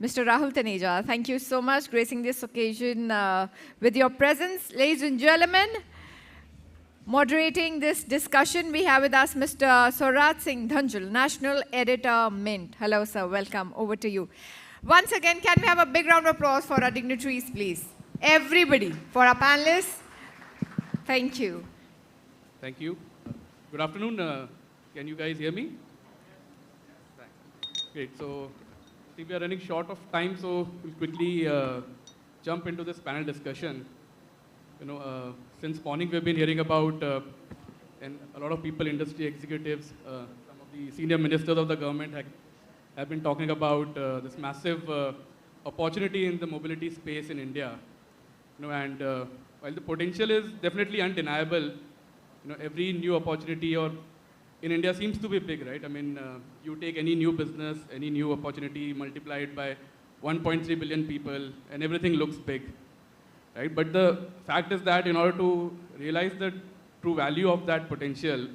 A: Mr. Rahul Taneja, thank you so much gracing this occasion with your presence. Ladies and gentlemen, moderating this discussion, we have with us Mr. Saurabh Singh Dhanjal, National Editor, Mint. Hello, sir. Welcome. Over to you. Once again, can we have a big round of applause for our dignitaries, please? Everybody, for our panelists. Thank you.
S: Thank you. Good afternoon. Can you guys hear me? Great. So, I think we are running short of time, so we'll quickly jump into this panel discussion. You know, since morning we've been hearing about, and a lot of people, industry executives, some of the senior ministers of the government have been talking about this massive opportunity in the mobility space in India. You know, and while the potential is definitely undeniable, you know, every new opportunity in India seems to be big, right? I mean, you take any new business, any new opportunity, multiply it by 1.3 billion people, and everything looks big, right? But the fact is that in order to realize the true value of that potential,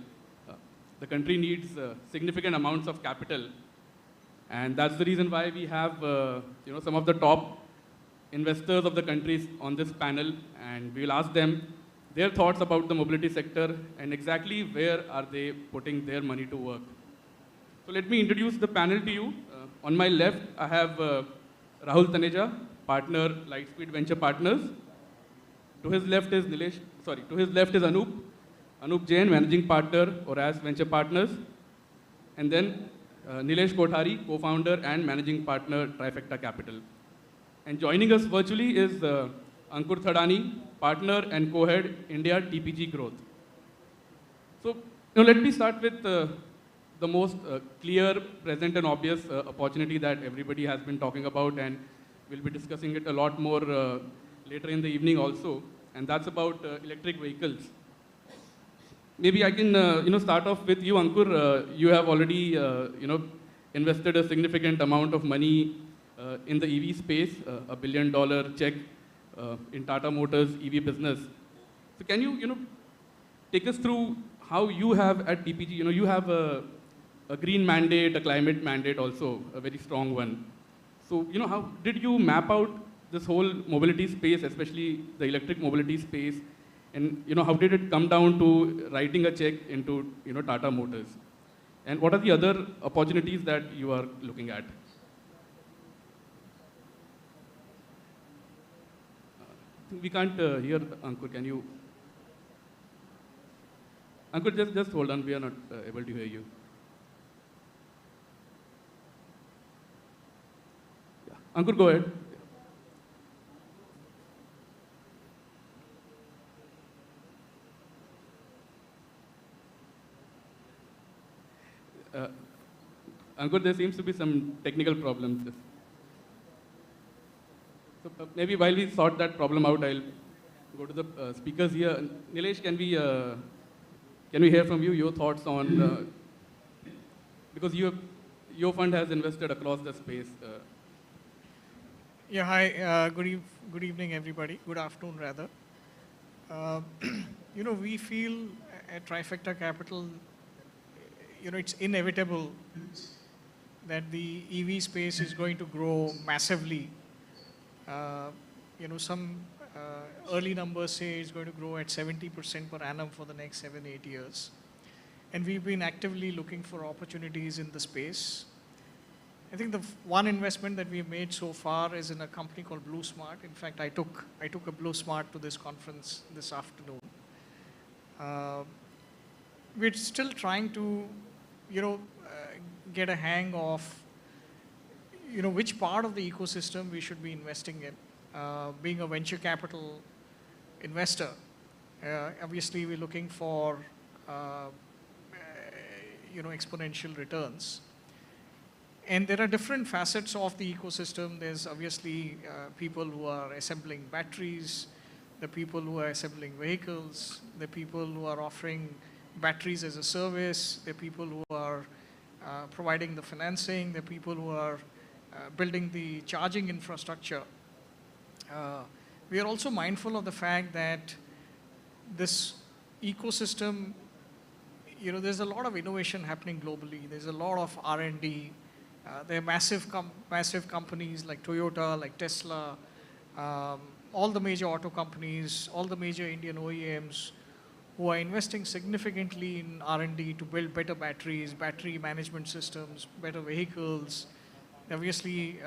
S: the country needs significant amounts of capital. And that's the reason why we have, you know, some of the top investors of the countries on this panel, and we will ask them their thoughts about the mobility sector and exactly where are they putting their money to work. So let me introduce the panel to you. On my left, I have Rahul Taneja, Partner, Lightspeed Venture Partners. To his left is Anup Jain, Managing Partner, Oreo's Venture Partners. And then Nilesh Kothari, Co-Founder and Managing Partner, Trifecta Capital. And joining us virtually is Ankur Thadani, Partner and Co-Head, India TPG Growth. So, you know, let me start with the most clear, present and obvious opportunity that everybody has been talking about, and we'll be discussing it a lot more later in the evening also, and that's about electric vehicles. Maybe I can, you know, start off with you, Ankur. You have already, you know, invested a significant amount of money in the EV space, $1 billion check in Tata Motors EV business. So can you, you know, take us through how you have at TPG, you know, you have a green mandate, a climate mandate also, a very strong one. So, you know, how did you map out this whole mobility space, especially the electric mobility space, and, you know, how did it come down to writing a check into, you know, Tata Motors? And what are the other opportunities that you are looking at? We can't hear Ankur. Can you? Ankur, just hold on. We are not able to hear you. Yeah. Ankur, go ahead. Ankur, there seems to be some technical problems. So maybe while we sort that problem out, I'll go to the speakers here. Nilesh, can we hear from you your thoughts on, because your fund has invested across the space.
T: Yeah, hi. Good evening, everybody. Good afternoon, rather. We feel at Trifecta Capital, it's inevitable that the EV space is going to grow massively. Some early numbers say it's going to grow at 70% per annum for the next 7-8 years. And we've been actively looking for opportunities in the space. I think the one investment that we've made so far is in a company called Blue Smart. In fact, I took a Blue Smart to this conference this afternoon. We're still trying to, get a hang of, which part of the ecosystem we should be investing in. Being a venture capital investor, obviously we're looking for, exponential returns. And there are different facets of the ecosystem. There's obviously people who are assembling batteries, the people who are assembling vehicles, the people who are offering batteries as a service, the people who are providing the financing, the people who are building the charging infrastructure. We are also mindful of the fact that this ecosystem, there's a lot of innovation happening globally. There's a lot of R&D. There are massive companies like Toyota, like Tesla, all the major auto companies, all the major Indian OEMs who are investing significantly in R&D to build better batteries, battery management systems, better vehicles. Obviously,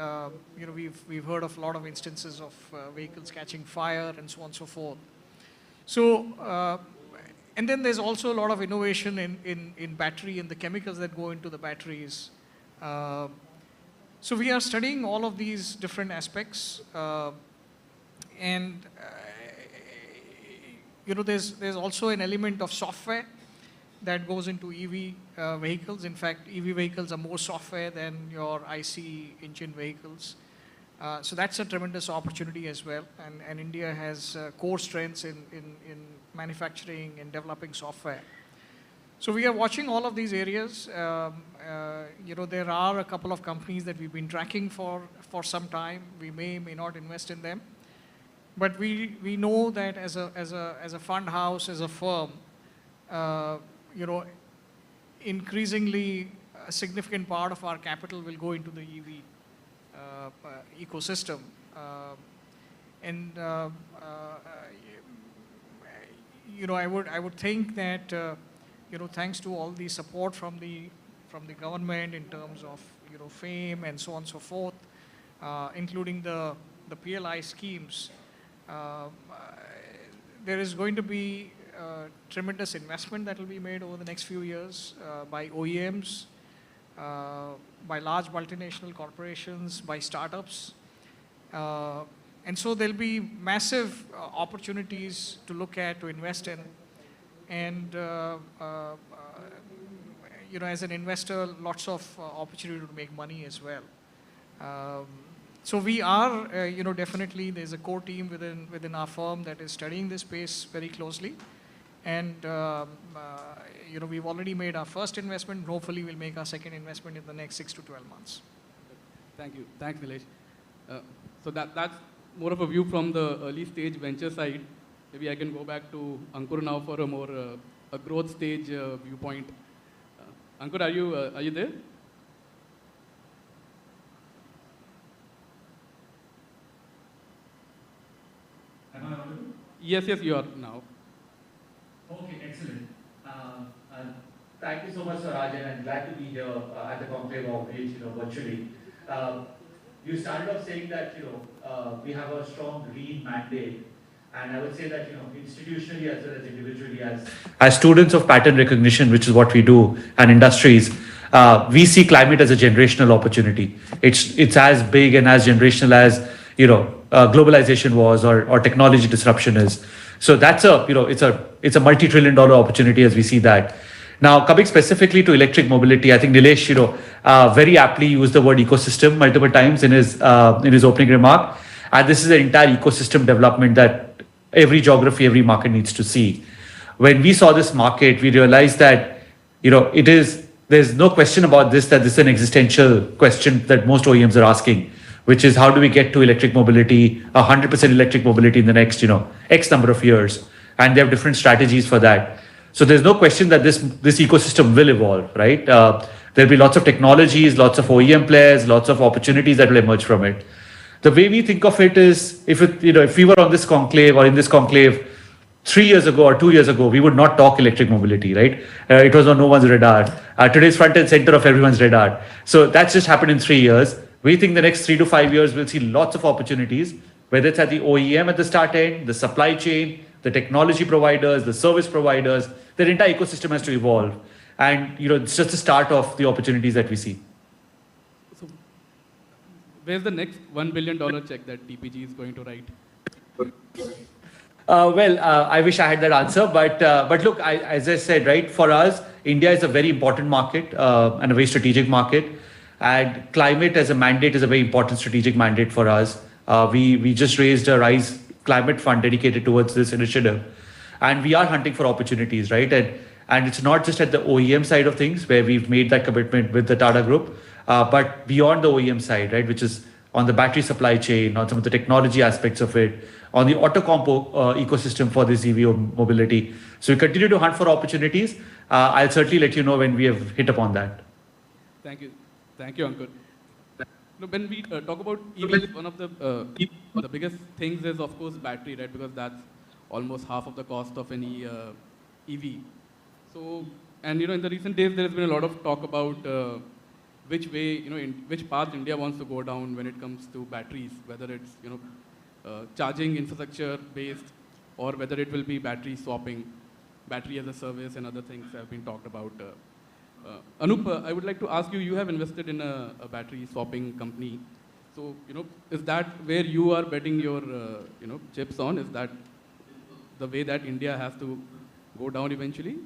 T: we've heard of a lot of instances of vehicles catching fire and so on and so forth. So, and then there's also a lot of innovation in battery and the chemicals that go into the batteries. So we are studying all of these different aspects, and there's also an element of software that goes into EV vehicles. In fact, EV vehicles are more software than your ICE engine vehicles. So that's a tremendous opportunity as well. And India has core strengths in manufacturing and developing software. So we are watching all of these areas. There are a couple of companies that we've been tracking for some time. We may not invest in them. But we know that as a fund house, as a firm, increasingly a significant part of our capital will go into the EV ecosystem. I would think that thanks to all the support from the government in terms of FAME and so on and so forth, including the PLI schemes, there is going to be tremendous investment that will be made over the next few years by OEMs, by large multinational corporations, by startups. And so there'll be massive opportunities to look at, to invest in. And as an investor, lots of opportunity to make money as well. So we are, definitely there's a core team within our firm that is studying this space very closely. And, we've already made our first investment. Hopefully we'll make our second investment in the next 6 to 12 months.
S: Thank you. Thanks, Nilesh. So that's more of a view from the early stage venture side. Maybe I can go back to Ankur now for a more a growth stage viewpoint. Ankur, are you there?
U: Am I audible?
S: Yes, you are now.
U: Okay, excellent. Thank you so much, Raj, and I'm glad to be here at the conclave of Aviation, virtually. You started off saying that we have a strong green mandate, and I would say that institutionally as well as individually, as students of pattern recognition, which is what we do, and industries, we see climate as a generational opportunity. It's as big and as generational as globalization was or technology disruption is. So that's it's a multi-trillion-dollar opportunity as we see that. Now, coming specifically to electric mobility, I think Nilesh, very aptly used the word ecosystem multiple times in his opening remark. And this is an entire ecosystem development that every geography, every market needs to see. When we saw this market, we realized that, there's no question about this, that this is an existential question that most OEMs are asking. which is how do we get to electric mobility, 100% electric mobility in the next, X number of years. And they have different strategies for that. So there's no question that this ecosystem will evolve, right? There'll be lots of technologies, lots of OEM players, lots of opportunities that will emerge from it. The way we think of it is, if we were on this conclave or in this conclave 3 years ago or 2 years ago, we would not talk electric mobility, right? It was on no one's radar. Today's front and center of everyone's radar. So that's just happened in 3 years. We think the next 3 to 5 years we'll see lots of opportunities, whether it's at the OEM at the start end, the supply chain, the technology providers, the service providers. Their entire ecosystem has to evolve. And it's just the start of the opportunities that we see.
S: So where's the next $1 billion check that TPG is going to write?
U: I wish I had that answer, but look, as I said, right, for us, India is a very important market and a very strategic market, and climate as a mandate is a very important strategic mandate for us. We just raised a RISE climate fund dedicated towards this initiative, and we are hunting for opportunities, right? And it's not just at the OEM side of things where we've made that commitment with the Tata Group, but beyond the OEM side, right, which is on the battery supply chain, on some of the technology aspects of it, on the auto compo ecosystem for this EV mobility. So we continue to hunt for opportunities. I'll certainly let you know when we have hit upon that.
S: Thank you. Thank you, Ankur. When we talk about EVs, one of the biggest things is, of course, battery, right? Because that's almost half of the cost of any EV. So, and in the recent days, there has been a lot of talk about which way, in which path India wants to go down when it comes to batteries, whether it's, charging infrastructure based, or whether it will be battery swapping, battery as a service, and other things have been talked about. Anup, I would like to ask you, you have invested in a battery swapping company. So, is that where you are betting your, chips on? Is that the way that India has to go down eventually?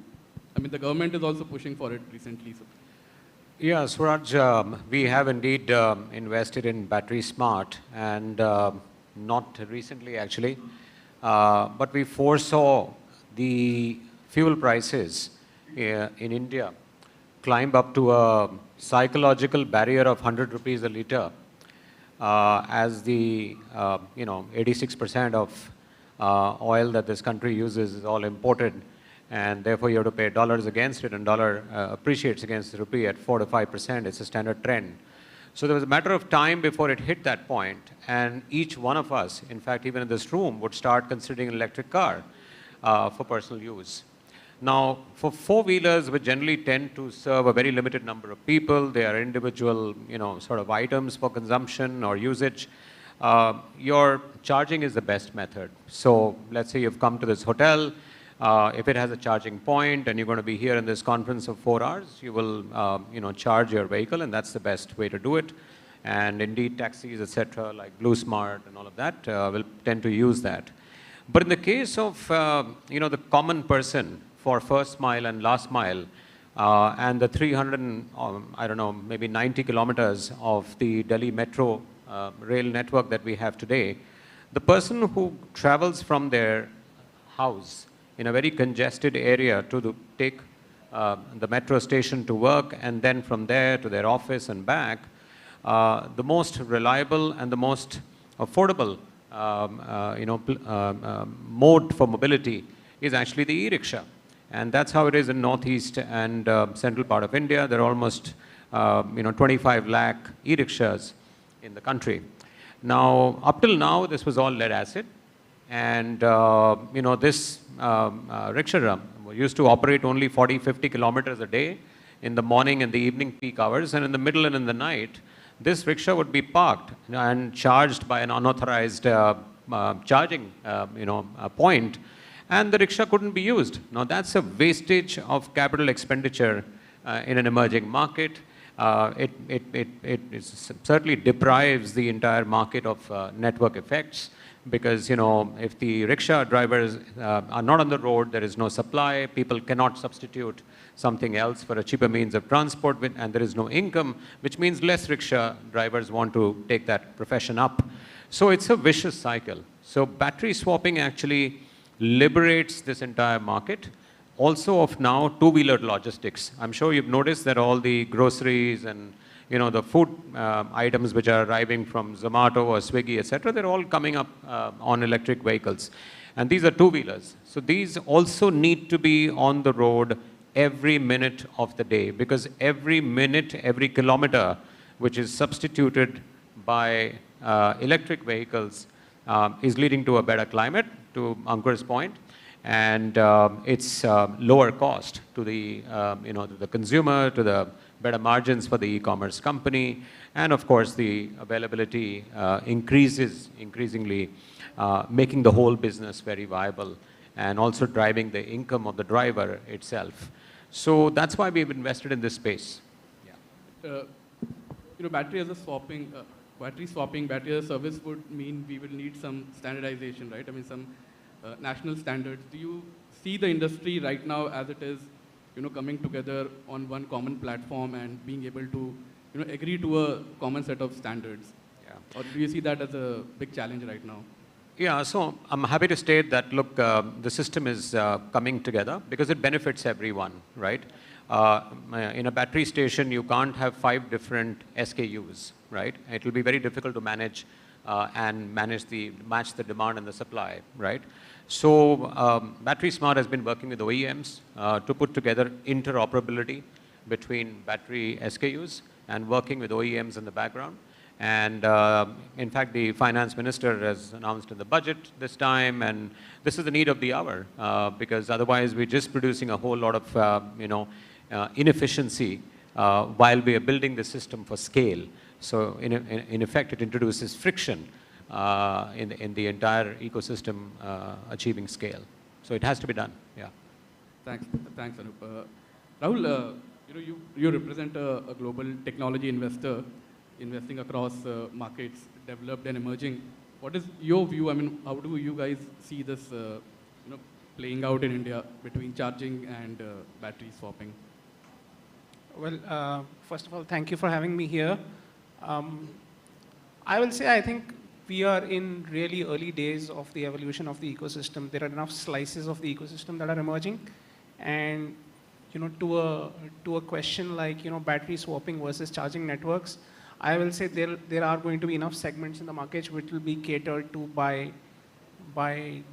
S: I mean, the government is also pushing for it recently. So.
B: Yeah, Suraj, we have indeed invested in Battery Smart, and not recently actually, but we foresaw the fuel prices in India climb up to a psychological barrier of 100 rupees a litre, as the 86% of oil that this country uses is all imported, and therefore you have to pay dollars against it, and dollar appreciates against the rupee at 4 to 5%. It's a standard trend. So there was a matter of time before it hit that point, and each one of us, in fact even in this room, would start considering an electric car for personal use. Now, for four-wheelers, which generally tend to serve a very limited number of people, they are individual, sort of items for consumption or usage, your charging is the best method. So let's say you've come to this hotel, if it has a charging point and you're going to be here in this conference of 4 hours, you will, charge your vehicle, and that's the best way to do it. And indeed, taxis, etc., like Blue Smart and all of that, will tend to use that. But in the case of, the common person for first mile and last mile, and the 300, I don't know, maybe 90 kilometers of the Delhi metro rail network that we have today, the person who travels from their house in a very congested area to take the metro station to work, and then from there to their office and back, the most reliable and the most affordable mode for mobility is actually the e-rickshaw. And that's how it is in northeast and central part of India. There are almost 25 lakh e-rickshaws in the country. Now, up till now, this was all lead acid. And, this rickshaw used to operate only 40, 50 kilometers a day in the morning and the evening peak hours. And in the middle and in the night, this rickshaw would be parked and charged by an unauthorized charging point. And the rickshaw couldn't be used. Now, that's a wastage of capital expenditure in an emerging market. It certainly deprives the entire market of network effects, because, if the rickshaw drivers are not on the road, there is no supply, people cannot substitute something else for a cheaper means of transport, and there is no income, which means less rickshaw drivers want to take that profession up. So it's a vicious cycle. So battery swapping actually liberates this entire market. Also of now two-wheeler logistics. I'm sure you've noticed that all the groceries and the food items which are arriving from Zomato or Swiggy, etc., they're all coming up on electric vehicles. And these are two-wheelers. So these also need to be on the road every minute of the day, because every minute, every kilometer, which is substituted by electric vehicles, is leading to a better climate, to Ankur's point, and it's lower cost to the to the consumer, to the better margins for the e-commerce company, and of course the availability increases increasingly, making the whole business very viable, and also driving the income of the driver itself. So that's why we've invested in this space.
S: Battery as a swapping, battery as a service would mean we will need some standardization, right? I mean, some national standards. Do you see the industry right now as it is, coming together on one common platform and being able to, agree to a common set of standards? Yeah. Or do you see that as a big challenge right now?
B: Yeah, so I'm happy to state that, look, the system is coming together because it benefits everyone, right? In a battery station, you can't have 5 different SKUs, right? It will be very difficult to manage and match the demand and the supply, right? So Battery Smart has been working with OEMs to put together interoperability between battery SKUs and working with OEMs in the background. And in fact, the finance minister has announced in the budget this time, and this is the need of the hour, because otherwise we're just producing a whole lot of inefficiency while we are building the system for scale. So in effect, it introduces friction in the entire ecosystem achieving scale. So it has to be done. Yeah.
S: Thanks, Anup. Rahul, you represent a global technology investor, investing across markets, developed and emerging. What is your view? I mean, how do you guys see this, playing out in India between charging and battery swapping?
C: Well, first of all, thank you for having me here. I will say I think we are in really early days of the evolution of the ecosystem. There are enough slices of the ecosystem that are emerging, and to a question like battery swapping versus charging networks, I will say there are going to be enough segments in the market which will be catered to by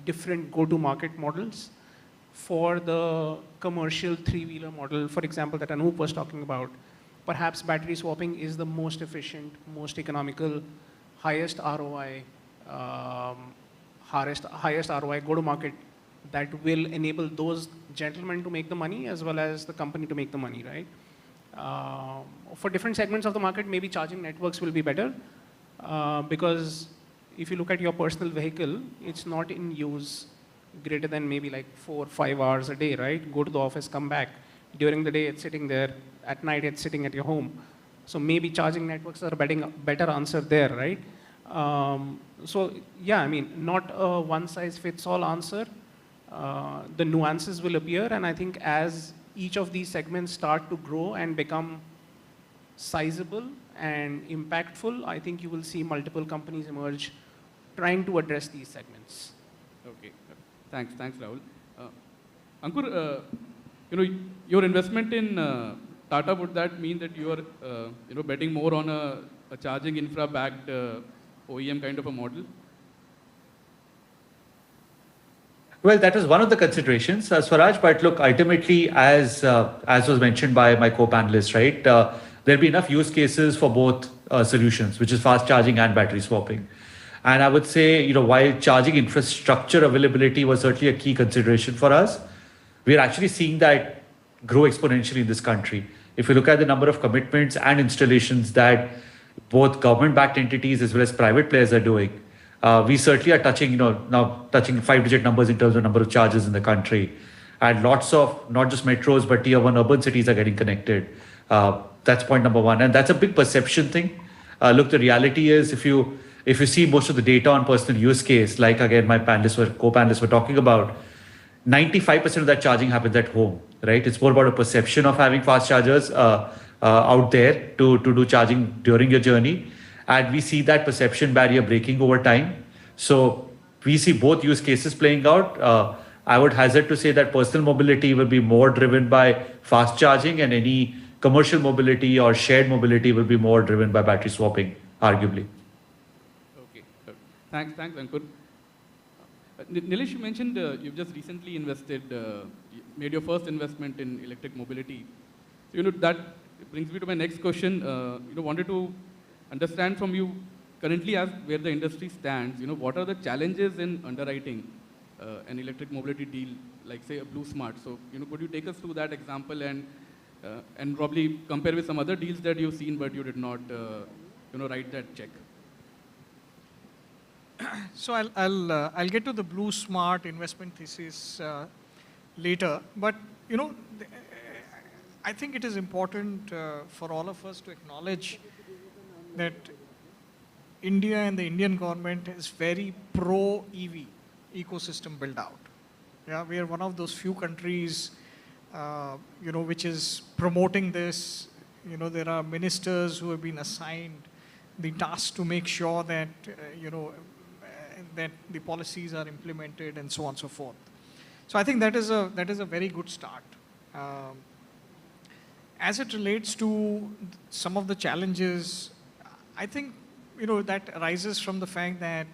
C: different go-to-market models. For the commercial 3-wheeler model, for example, that Anup was talking about, perhaps battery swapping is the most efficient, most economical, highest ROI, highest ROI go-to-market that will enable those gentlemen to make the money as well as the company to make the money, right? For different segments of the market, maybe charging networks will be better because if you look at your personal vehicle, it's not in use greater than maybe like 4 or 5 hours a day, right? Go to the office, come back. During the day, it's sitting there. At night, it's sitting at your home. So maybe charging networks are a better answer there, right? So yeah, I mean, not a one-size-fits-all answer. The nuances will appear, and I think as each of these segments start to grow and become sizable and impactful, I think you will see multiple companies emerge trying to address these segments.
S: Okay, thanks, Rahul. Ankur, your investment in Tata, would that mean that you are, betting more on a charging infra-backed OEM kind of a model?
V: Well, that was one of the considerations, Swaraj. But look, ultimately, as was mentioned by my co-panelists, right, there'll be enough use cases for both solutions, which is fast charging and battery swapping. And I would say, while charging infrastructure availability was certainly a key consideration for us, we're actually seeing that grow exponentially in this country. If you look at the number of commitments and installations that both government-backed entities as well as private players are doing, we certainly are touching, now touching 5-digit numbers in terms of number of chargers in the country. And lots of, not just metros, but tier 1 urban cities are getting connected. That's point number one. And that's a big perception thing. Look, the reality is if you see most of the data on personal use case, like again, my co-panelists were talking about, 95% of that charging happens at home, right? It's more about a perception of having fast chargers out there to do charging during your journey. And we see that perception barrier breaking over time. So we see both use cases playing out. I would hazard to say that personal mobility will be more driven by fast charging, and any commercial mobility or shared mobility will be more driven by battery swapping, arguably.
S: Okay. Thanks, Ankur. Nilesh, you mentioned you've just recently invested, made your first investment in electric mobility. So, that brings me to my next question. Wanted to understand from you currently as where the industry stands, what are the challenges in underwriting an electric mobility deal, like say a Blue Smart? So, could you take us through that example and probably compare with some other deals that you've seen, but you did not, write that check?
T: So I'll get to the Blue Smart investment thesis later, but I think it is important for all of us to acknowledge that India and the Indian government is very pro-EV ecosystem build out. Yeah, we are one of those few countries, which is promoting this. There are ministers who have been assigned the task to make sure that, that the policies are implemented and so on and so forth. So I think that is a very good start. As it relates to some of the challenges, I think, that arises from the fact that,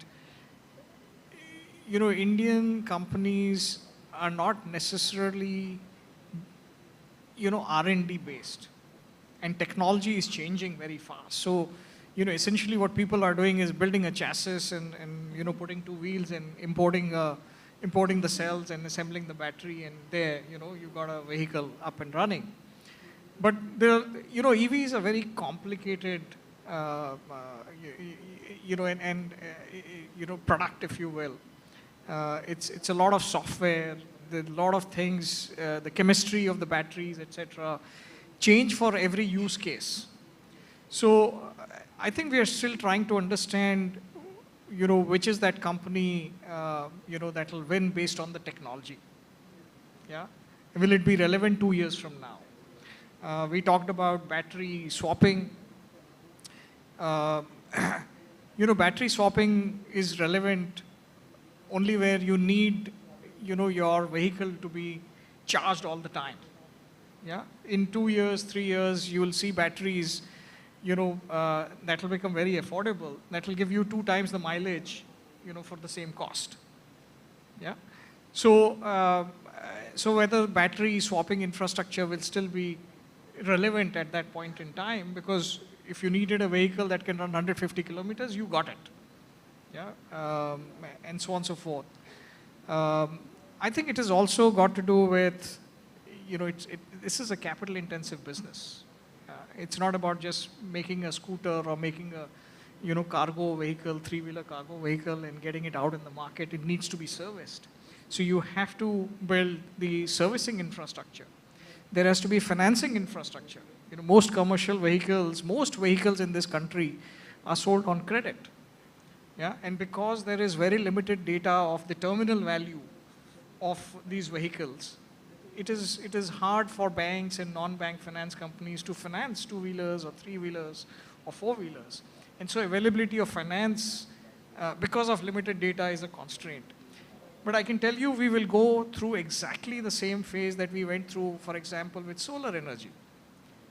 T: Indian companies are not necessarily, R&D based, and technology is changing very fast. So, essentially what people are doing is building a chassis and putting two wheels and importing the cells and assembling the battery, and there, you've got a vehicle up and running. But EV is a very complicated, product, if you will. It's a lot of software, a lot of things, the chemistry of the batteries, etc., change for every use case. So I think we are still trying to understand, which is that company, that will win based on the technology. Yeah, will it be relevant 2 years from now? We talked about battery swapping. Battery swapping is relevant only where you need, your vehicle to be charged all the time. Yeah, in 2 years, 3 years, you will see batteries, that will become very affordable. That will give you 2 times the mileage, for the same cost. Yeah, so whether battery swapping infrastructure will still be relevant at that point in time, because if you needed a vehicle that can run 150 kilometers, you got it. Yeah, and so on and so forth. I think it has also got to do with, this is a capital intensive business. It's not about just making a scooter or making a, cargo vehicle, 3-wheeler cargo vehicle and getting it out in the market. It needs to be serviced. So you have to build the servicing infrastructure. There has to be financing infrastructure. Most commercial vehicles, most vehicles in this country are sold on credit. Yeah, and because there is very limited data of the terminal value of these vehicles, it is hard for banks and non-bank finance companies to finance 2-wheelers or 3-wheelers or 4-wheelers. And so availability of finance, because of limited data, is a constraint. But I can tell you, we will go through exactly the same phase that we went through, for example, with solar energy,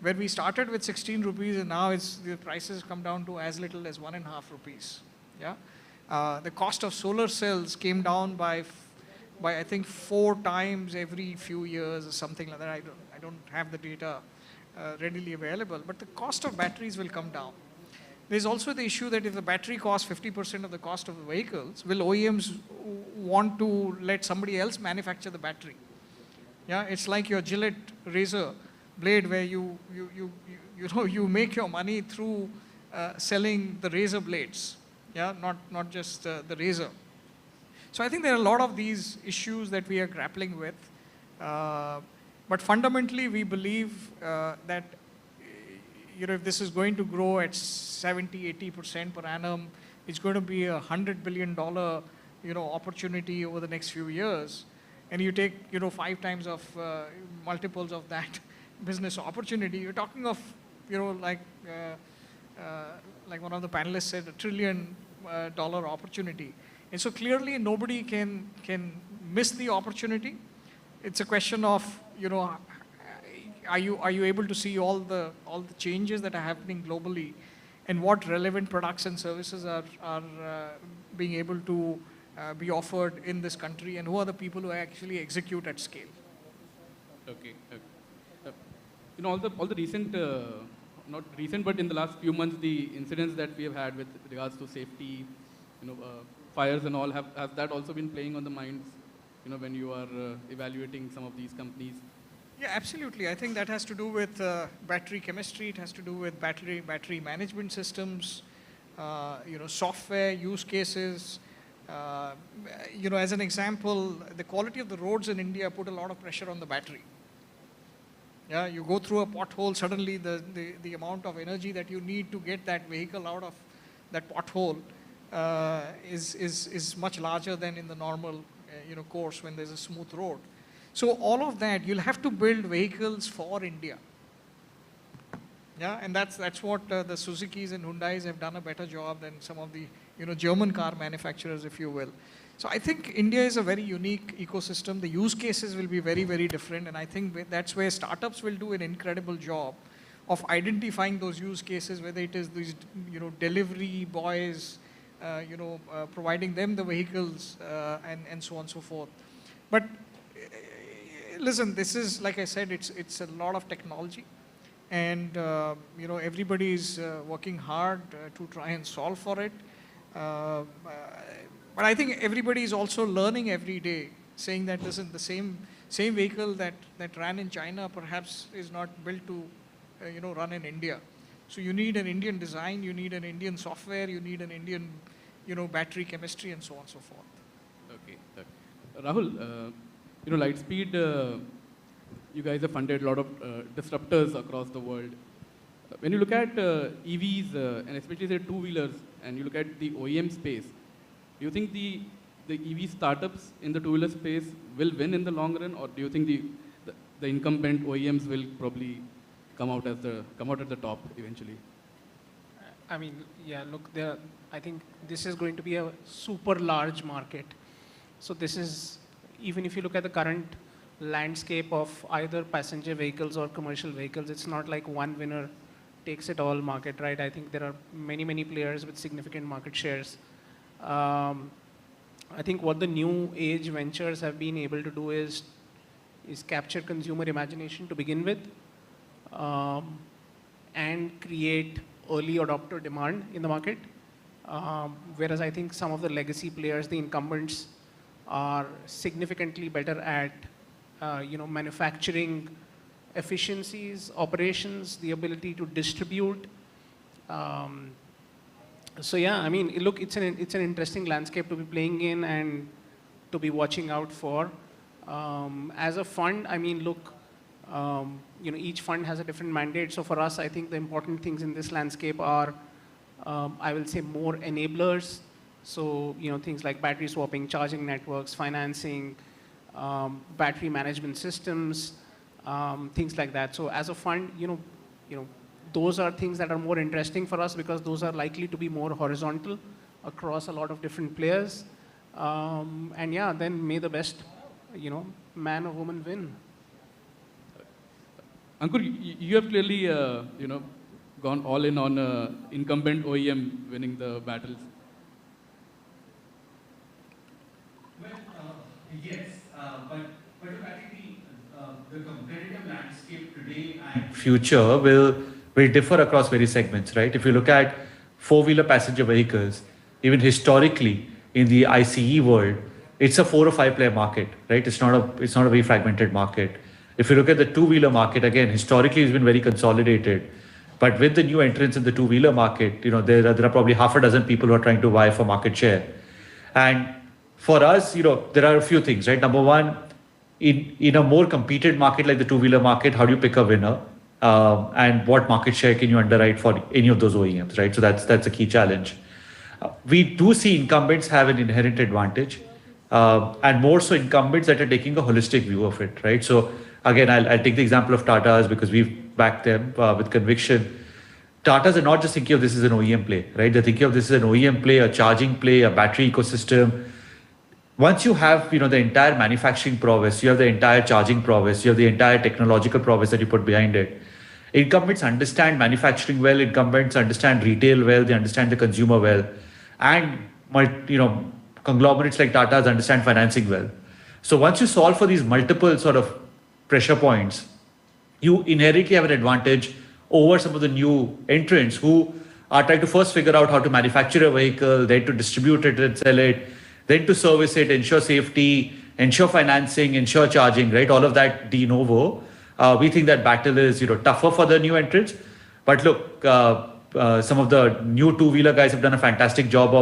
T: where we started with 16 rupees and now the prices come down to as little as 1.5 rupees. Yeah, the cost of solar cells came down by I think 4 times every few years or something like that. I don't have the data readily available, but the cost of batteries will come down. There's also the issue that if the battery costs 50% of the cost of the vehicles, will OEMs want to let somebody else manufacture the battery? Yeah, it's like your Gillette razor blade, where you make your money through selling the razor blades. Yeah, not just the razor. So I think there are a lot of these issues that we are grappling with. But fundamentally, we believe that if this is going to grow at 70–80% per annum, it's going to be $100 billion opportunity over the next few years. And you take 5 times of multiples of that business opportunity, you're talking of like one of the panelists said, $1 trillion opportunity. And so clearly nobody can miss the opportunity. It's a question of are you able to see all the changes that are happening globally, and what relevant products and services are being able to be offered in this country, and who are the people who actually execute at scale?
S: Okay. All the recent, not recent, but in the last few months, the incidents that we have had with regards to safety, fires and all, has that also been playing on the minds, when you are evaluating some of these companies?
T: Yeah, absolutely. I think that has to do with battery chemistry. It has to do with battery management systems, software use cases. As an example, the quality of the roads in India put a lot of pressure on the battery. Yeah, you go through a pothole, suddenly the amount of energy that you need to get that vehicle out of that pothole is much larger than in the normal course when there's a smooth road. So all of that, you'll have to build vehicles for India. Yeah, and that's what the Suzukis and Hyundais have done a better job than some of the German car manufacturers, if you will. So I think India is a very unique ecosystem. The use cases will be very, very different, and I think that's where startups will do an incredible job of identifying those use cases, whether it is these delivery boys, providing them the vehicles and so on and so forth. But listen, this is, like I said, it's a lot of technology, and everybody is working hard to try and solve for it. But I think everybody is also learning every day, saying that listen, the same vehicle that ran in China perhaps is not built to run in India. So you need an Indian design, you need an Indian software, you need an Indian battery chemistry, and so on and so forth.
S: Okay. Rahul, Lightspeed, you guys have funded a lot of disruptors across the world. When you look at EVs, and especially the two-wheelers, and you look at the OEM space, do you think the EV startups in the two-wheeler space will win in the long run, or do you think the incumbent OEMs will probably come out at the top eventually?
C: I mean, yeah, look, I think this is going to be a super large market. So this is, even if you look at the current landscape of either passenger vehicles or commercial vehicles, it's not like one winner takes it all market, right? I think there are many, many players with significant market shares. I think what the new age ventures have been able to do is capture consumer imagination to begin with, and create early adopter demand in the market. Whereas I think some of the legacy players, the incumbents, are significantly better at manufacturing efficiencies, operations, the ability to distribute. So yeah, I mean, look, it's an interesting landscape to be playing in and to be watching out for. As a fund, I mean, look, each fund has a different mandate. So for us, I think the important things in this landscape are, I will say, more enablers. So things like battery swapping, charging networks, financing, battery management systems, things like that. So as a fund, those are things that are more interesting for us because those are likely to be more horizontal across a lot of different players. And yeah, then may the best, man or woman win.
S: Ankur, you have clearly, gone all in on incumbent OEM winning the battles.
D: Well, yes, but look, I think the competitive landscape today and
V: Future will differ across various segments, right? If you look at four-wheeler passenger vehicles, even historically in the ICE world, it's a 4 or 5 player market, right? It's not a very fragmented market. If you look at the two-wheeler market, again, historically it's been very consolidated. But with the new entrants in the two-wheeler market, there are probably half a dozen people who are trying to vie for market share. And for us, there are a few things, right? Number one, in a more competed market like the two-wheeler market, how do you pick a winner? And what market share can you underwrite for any of those OEMs, right? So that's a key challenge. We do see incumbents have an inherent advantage, and more so incumbents that are taking a holistic view of it, right? So again, I'll take the example of Tata's because we've backed them with conviction. Tata's are not just thinking of this as an OEM play, right? They're thinking of this as an OEM play, a charging play, a battery ecosystem. once you have, the entire manufacturing prowess, you have the entire charging prowess, you have the entire technological prowess that you put behind it. Incumbents understand manufacturing well, incumbents understand retail well, they understand the consumer well, and conglomerates like Tata's understand financing well. So once you solve for these multiple sort of pressure points, you inherently have an advantage over some of the new entrants who are trying to first figure out how to manufacture a vehicle, then to distribute it and sell it, then to service it, ensure safety, ensure financing, ensure charging, right? All of that de novo. We think that battle is, tougher for the new entrants. But look, some of the new two-wheeler guys have done a fantastic job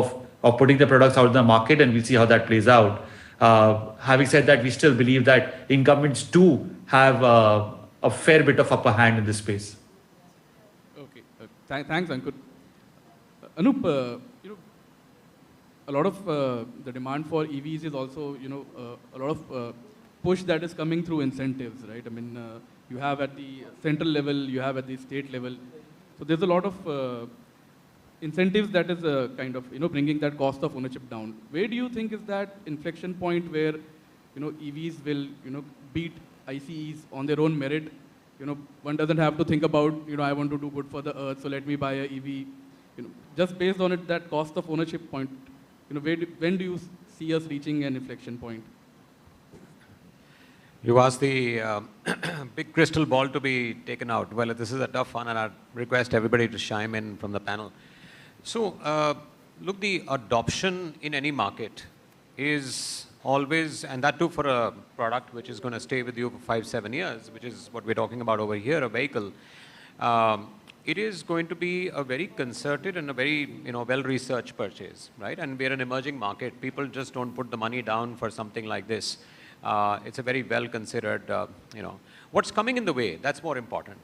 V: of putting the products out in the market, and we'll see how that plays out. Having said that, we still believe that incumbents do have a fair bit of upper hand in this space.
S: Okay, thanks, Ankur. Anup, a lot of the demand for EVs is also, a lot of push that is coming through incentives, right? I mean, you have at the central level, you have at the state level. So there's a lot of incentives that is kind of, bringing that cost of ownership down. Where do you think is that inflection point where, EVs will, beat ICEs on their own merit? One doesn't have to think about, I want to do good for the earth, so let me buy a EV. Just based on it, that cost of ownership point, when do you see us reaching an inflection point?
B: You asked the big crystal ball to be taken out. Well, this is a tough one, and I request everybody to chime in from the panel. So, look, the adoption in any market is always, and that too for a product which is going to stay with you for 5-7 years, which is what we're talking about over here, a vehicle. It is going to be a very concerted and a very, well-researched purchase, right? And we're an emerging market. People just don't put the money down for something like this. It's a very well-considered, What's coming in the way, that's more important.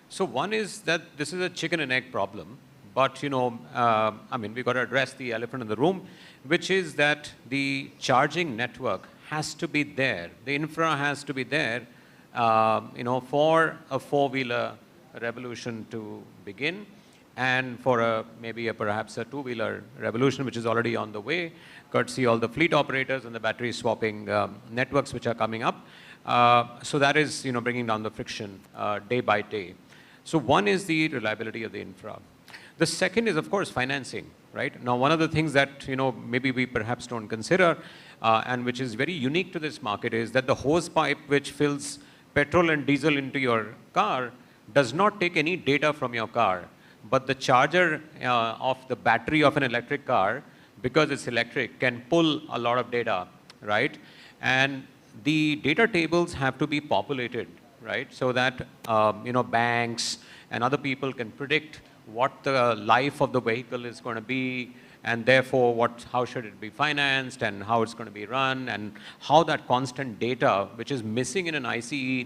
B: So one is that this is a chicken and egg problem, but, we've got to address the elephant in the room, which is that the charging network has to be there. The infra has to be there, for a four-wheeler revolution to begin, and for perhaps a two-wheeler revolution, which is already on the way, courtesy all the fleet operators and the battery swapping networks which are coming up. So that is, bringing down the friction day by day. So one is the reliability of the infra. The second is, of course, financing, right? Now, one of the things that, maybe we perhaps don't consider, and which is very unique to this market, is that the hose pipe which fills petrol and diesel into your car does not take any data from your car. But the charger of the battery of an electric car, because it's electric, can pull a lot of data, right? And the data tables have to be populated, right? So that, banks and other people can predict what the life of the vehicle is going to be, and therefore how should it be financed, and how it's going to be run, and how that constant data, which is missing in an ICE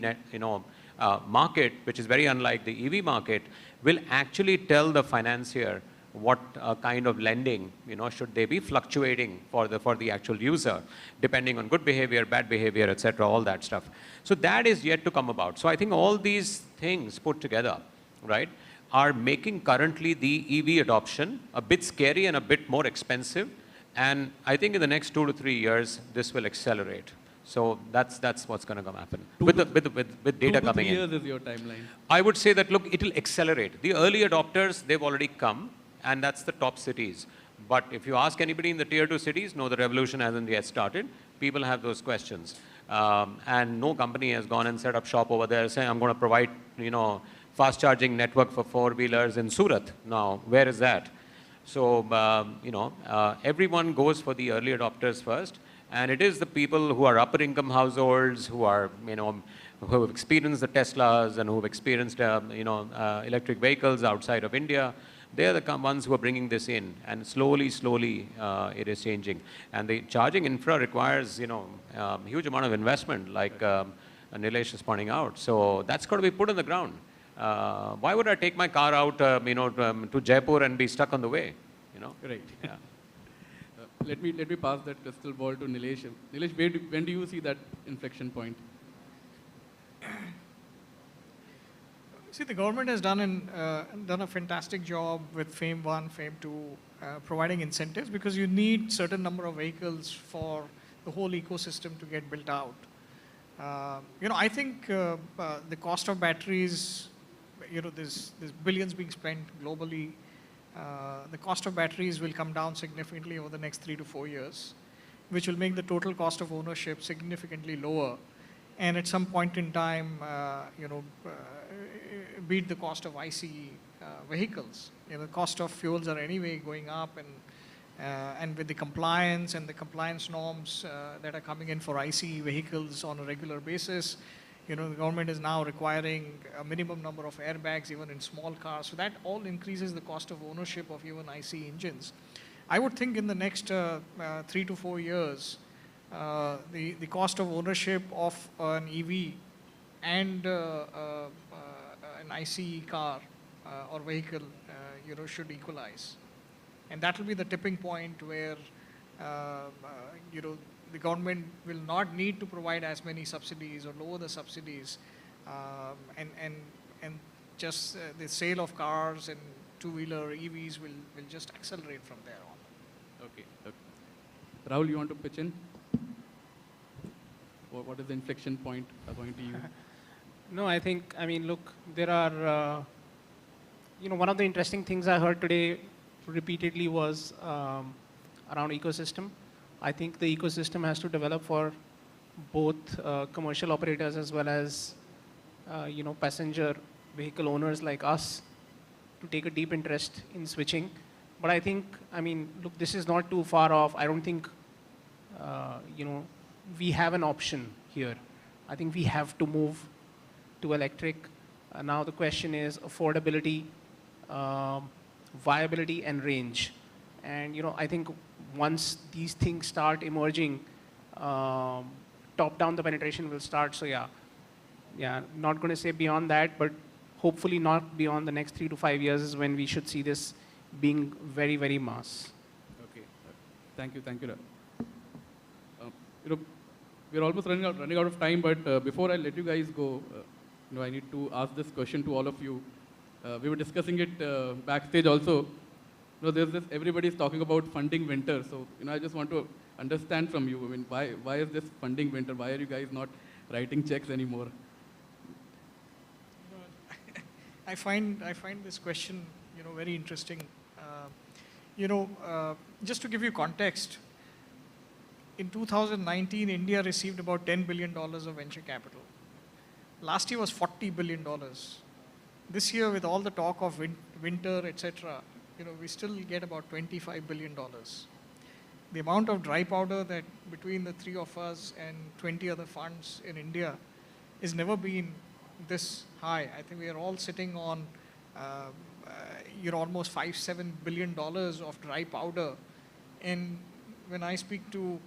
B: market, which is very unlike the EV market, will actually tell the financier what kind of lending, should they be fluctuating for the actual user, depending on good behavior, bad behavior, etc., all that stuff. So that is yet to come about. So I think all these things put together, right, are making currently the EV adoption a bit scary and a bit more expensive. And I think in the next 2 to 3 years, this will accelerate. So that's what's going to happen with data coming in. 2 to 3 years is your timeline. I would say that, look, it'll accelerate. The early adopters, they've already come, and that's the top cities. But if you ask anybody in the tier 2 cities, no, the revolution hasn't yet started. People have those questions. And no company has gone and set up shop over there saying, I'm going to provide, fast charging network for four-wheelers in Surat. Now, where is that? So, everyone goes for the early adopters first. And it is the people who are upper income households, who are, who have experienced the Teslas and who have experienced, electric vehicles outside of India. They're the ones who are bringing this in, and slowly, it is changing. And the charging infra requires, huge amount of investment, like Nilesh is pointing out. So that's got to be put on the ground. Why would I take my car out, to Jaipur and be stuck on the way?
S: Right. Yeah. Let me pass that crystal ball to Nilesh. Nilesh, when do you see that inflection point?
T: See, the government has done a fantastic job with FAME 1, FAME 2, providing incentives, because you need certain number of vehicles for the whole ecosystem to get built out. I think the cost of batteries, there's billions being spent globally. The cost of batteries will come down significantly over the next 3 to 4 years, which will make the total cost of ownership significantly lower. And at some point in time, beat the cost of ICE vehicles. The cost of fuels are anyway going up, and with the compliance and the compliance norms that are coming in for ICE vehicles on a regular basis, the government is now requiring a minimum number of airbags even in small cars. So that all increases the cost of ownership of even ICE engines. I would think in the next 3 to 4 years, the cost of ownership of an EV and an ICE car or vehicle, should equalize. And that will be the tipping point where, the government will not need to provide as many subsidies or lower the subsidies, and just the sale of cars and two-wheeler EVs will just accelerate from there on.
S: Okay. Rahul, you want to pitch in? What is the inflection point according to you?
C: No, look, there are, one of the interesting things I heard today repeatedly was around ecosystem. I think the ecosystem has to develop for both commercial operators as well as, passenger vehicle owners like us to take a deep interest in switching. But I think, look, this is not too far off. I don't think, we have an option here. I think we have to move to electric. Now the question is affordability, viability, and range. And I think once these things start emerging, top down the penetration will start. So yeah, not going to say beyond that, but hopefully not beyond the next 3 to 5 years is when we should see this being very, very mass.
S: Okay. Thank you. We're almost running out of time, but before I let you guys go, I need to ask this question to all of you. We were discussing it backstage also. There's this, everybody's talking about funding winter. So, I just want to understand from you, why is this funding winter? Why are you guys not writing checks anymore?
T: I find this question, very interesting. Just to give you context, in 2019, India received about $10 billion of venture capital. Last year was $40 billion. This year, with all the talk of winter, etc., we still get about $25 billion. The amount of dry powder that between the three of us and 20 other funds in India has never been this high. I think we are all sitting on almost $5-7 billion of dry powder. And when I speak to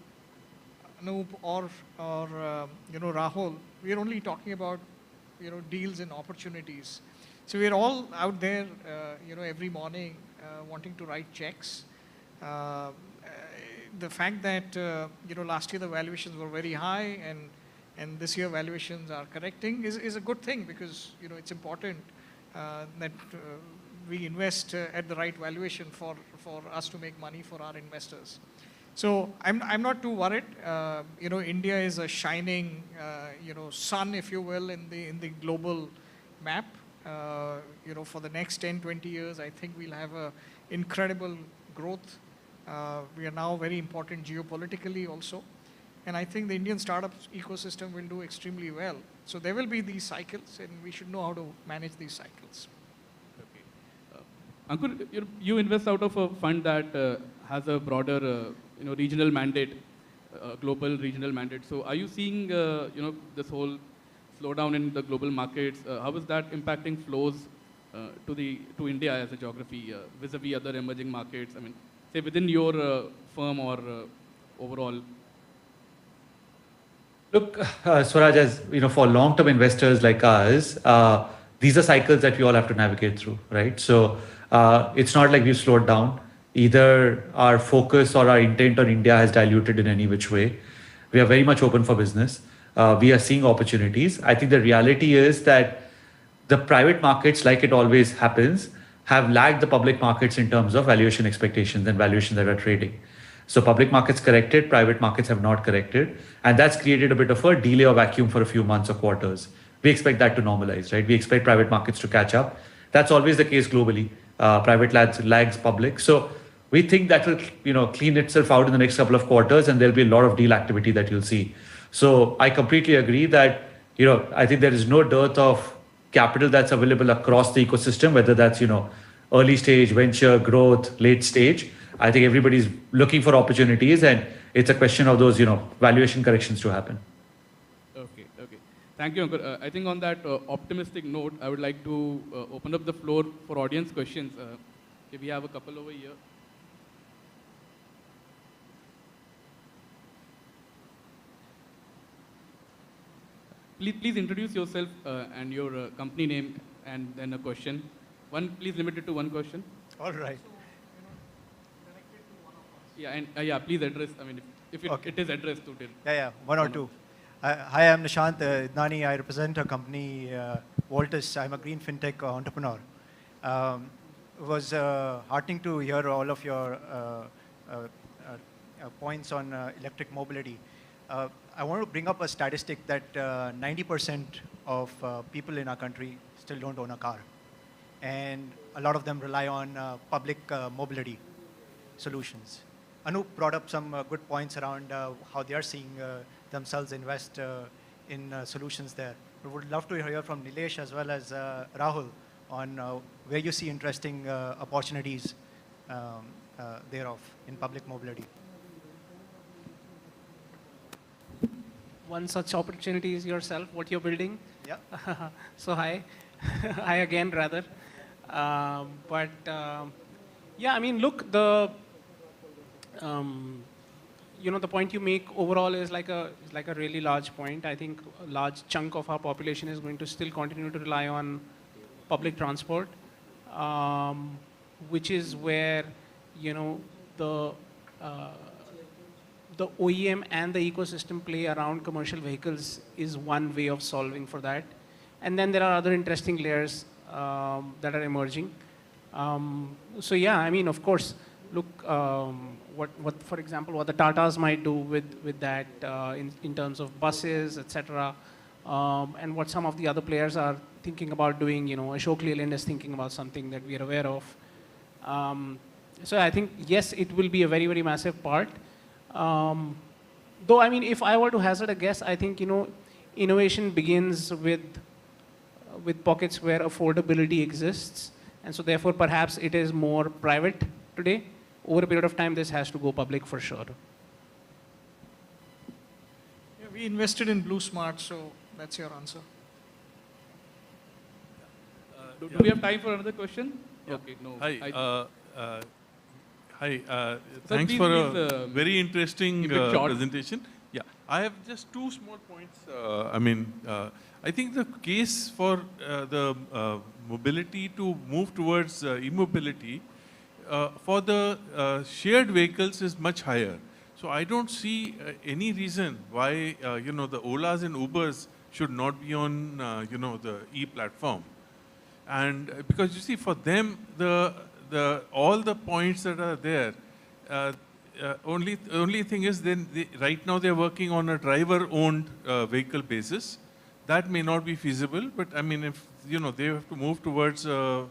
T: Anup or Rahul, we are only talking about deals and opportunities. So we are all out there every morning wanting to write checks. The fact that last year the valuations were very high and this year valuations are correcting is a good thing, because it's important that we invest at the right valuation for us to make money for our investors. So I'm not too worried. India is a shining sun, if you will, in the global map. For the next 10-20 years, I think we'll have a incredible growth. We are now very important geopolitically also. And I think the Indian startup ecosystem will do extremely well. So there will be these cycles, and we should know how to manage these cycles.
S: Okay. Ankur, you invest out of a fund that has a broader, regional mandate, global regional mandate. So are you seeing, this whole slowdown in the global markets? How is that impacting flows to India as a geography vis-a-vis other emerging markets? Say within your firm or overall.
V: Look, Swaraj, as for long-term investors like us, these are cycles that we all have to navigate through, right? So it's not like we've slowed down. Either our focus or our intent on India has diluted in any which way. We are very much open for business. We are seeing opportunities. I think the reality is that the private markets, like it always happens, have lagged the public markets in terms of valuation expectations and valuations that are trading. So public markets corrected, private markets have not corrected, and that's created a bit of a delay or vacuum for a few months or quarters. We expect that to normalize, right? We expect private markets to catch up. That's always the case globally. Private lags public. So we think that will clean itself out in the next couple of quarters, and there'll be a lot of deal activity that you'll see. So I completely agree that I think there is no dearth of capital that's available across the ecosystem, whether that's early stage, venture, growth, late stage. I think everybody's looking for opportunities, and it's a question of those valuation corrections to happen.
S: Okay. Thank you, Ankur. I think on that optimistic note, I would like to open up the floor for audience questions. Okay, we have a couple over here. Please introduce yourself and your company name, and then a question. Please limit it to one question.
K: All right.
S: Yeah, and please address. I mean, if it is addressed to it.
K: Yeah, one or two. Hi, I'm Nishant Idnani. I represent a company, Voltus. I'm a green fintech entrepreneur. It was heartening to hear all of your points on electric mobility. I want to bring up a statistic that 90% of people in our country still don't own a car. And a lot of them rely on public mobility solutions. Anup brought up some good points around how they are seeing themselves invest in solutions there. We would love to hear from Nilesh as well as Rahul on where you see interesting opportunities thereof in public mobility.
C: One such opportunity is yourself, what you're building.
K: Yeah.
C: So hi. Hi again, rather. Yeah, I mean, look, the the point you make overall is like a really large point. I think a large chunk of our population is going to still continue to rely on public transport, which is where the OEM and the ecosystem play around commercial vehicles is one way of solving for that. And then there are other interesting layers that are emerging. So yeah, I mean, of course, look, what for example, what the Tatas might do with that in terms of buses, etc., and what some of the other players are thinking about doing. Ashok Leyland is thinking about something that we are aware of. So I think yes, it will be a very, very massive part. Though I mean, if I were to hazard a guess, I think innovation begins with pockets where affordability exists, and so therefore perhaps it is more private today. Over a period of time, this has to go public for sure.
T: Yeah, we invested in Blue Smart, so that's your answer.
S: Do we have time for another question? Yeah. Okay, no.
E: Hi. Hi. Thanks for a very interesting presentation. Yeah, I have just two small points. I think the case for the mobility to move towards e-mobility for the shared vehicles is much higher. So I don't see any reason why the Olas and Ubers should not be on the e-platform. And because you see, for them all the points that are there, only thing is right now they're working on a driver-owned vehicle basis. That may not be feasible, but I mean, if they have to move towards where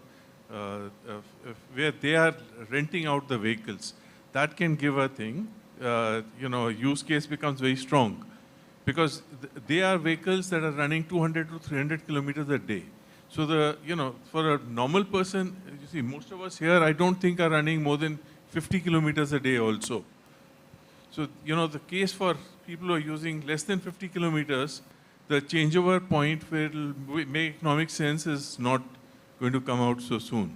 E: they are renting out the vehicles, that can give a thing. Use case becomes very strong because they are vehicles that are running 200 to 300 kilometers a day. So for a normal person, you see, most of us here, I don't think are running more than 50 kilometers a day also. So, the case for people who are using less than 50 kilometers, the changeover point where it will make economic sense is not going to come out so soon.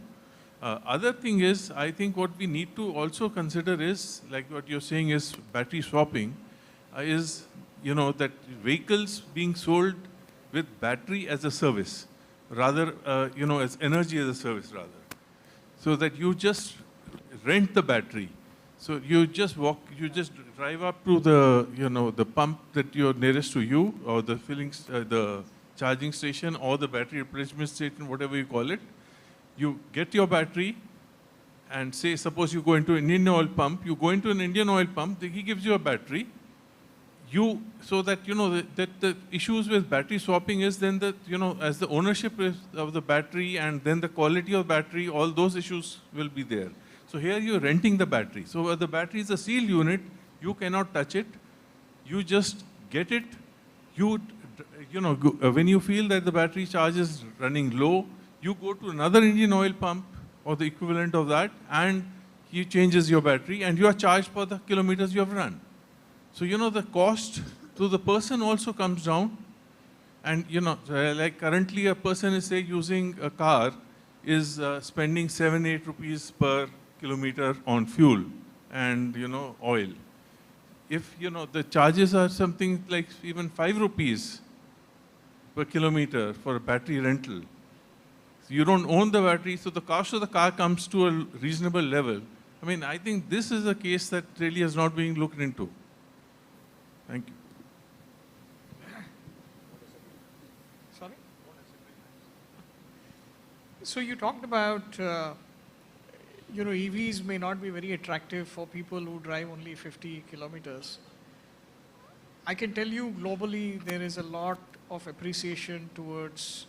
E: Other thing is, I think what we need to also consider is, like what you're saying is battery swapping, is, that vehicles being sold with battery as a service, rather, as energy as a service rather. So that you just rent the battery. So you just drive up to the, the pump that you're nearest to you, or the the charging station, or the battery replacement station, whatever you call it. You get your battery, and say, suppose you go into an Indian oil pump, you go into an Indian oil pump, he gives you a battery. So that, that the issues with battery swapping is then that, as the ownership of the battery and then the quality of battery, all those issues will be there. So here you're renting the battery. So the battery is a sealed unit, you cannot touch it. You just get it. When you feel that the battery charge is running low, you go to another Indian oil pump or the equivalent of that, and he changes your battery, and you are charged for the kilometers you have run. So, the cost to the person also comes down. And, like currently a person is, say, using a car, is spending 7-8 rupees per kilometer on fuel and, oil. If, the charges are something like even 5 rupees per kilometer for a battery rental, so you don't own the battery, so the cost of the car comes to a reasonable level. I mean, I think this is a case that really is not being looked into. Thank you.
T: Sorry? So you talked about, EVs may not be very attractive for people who drive only 50 kilometers. I can tell you globally there is a lot of appreciation towards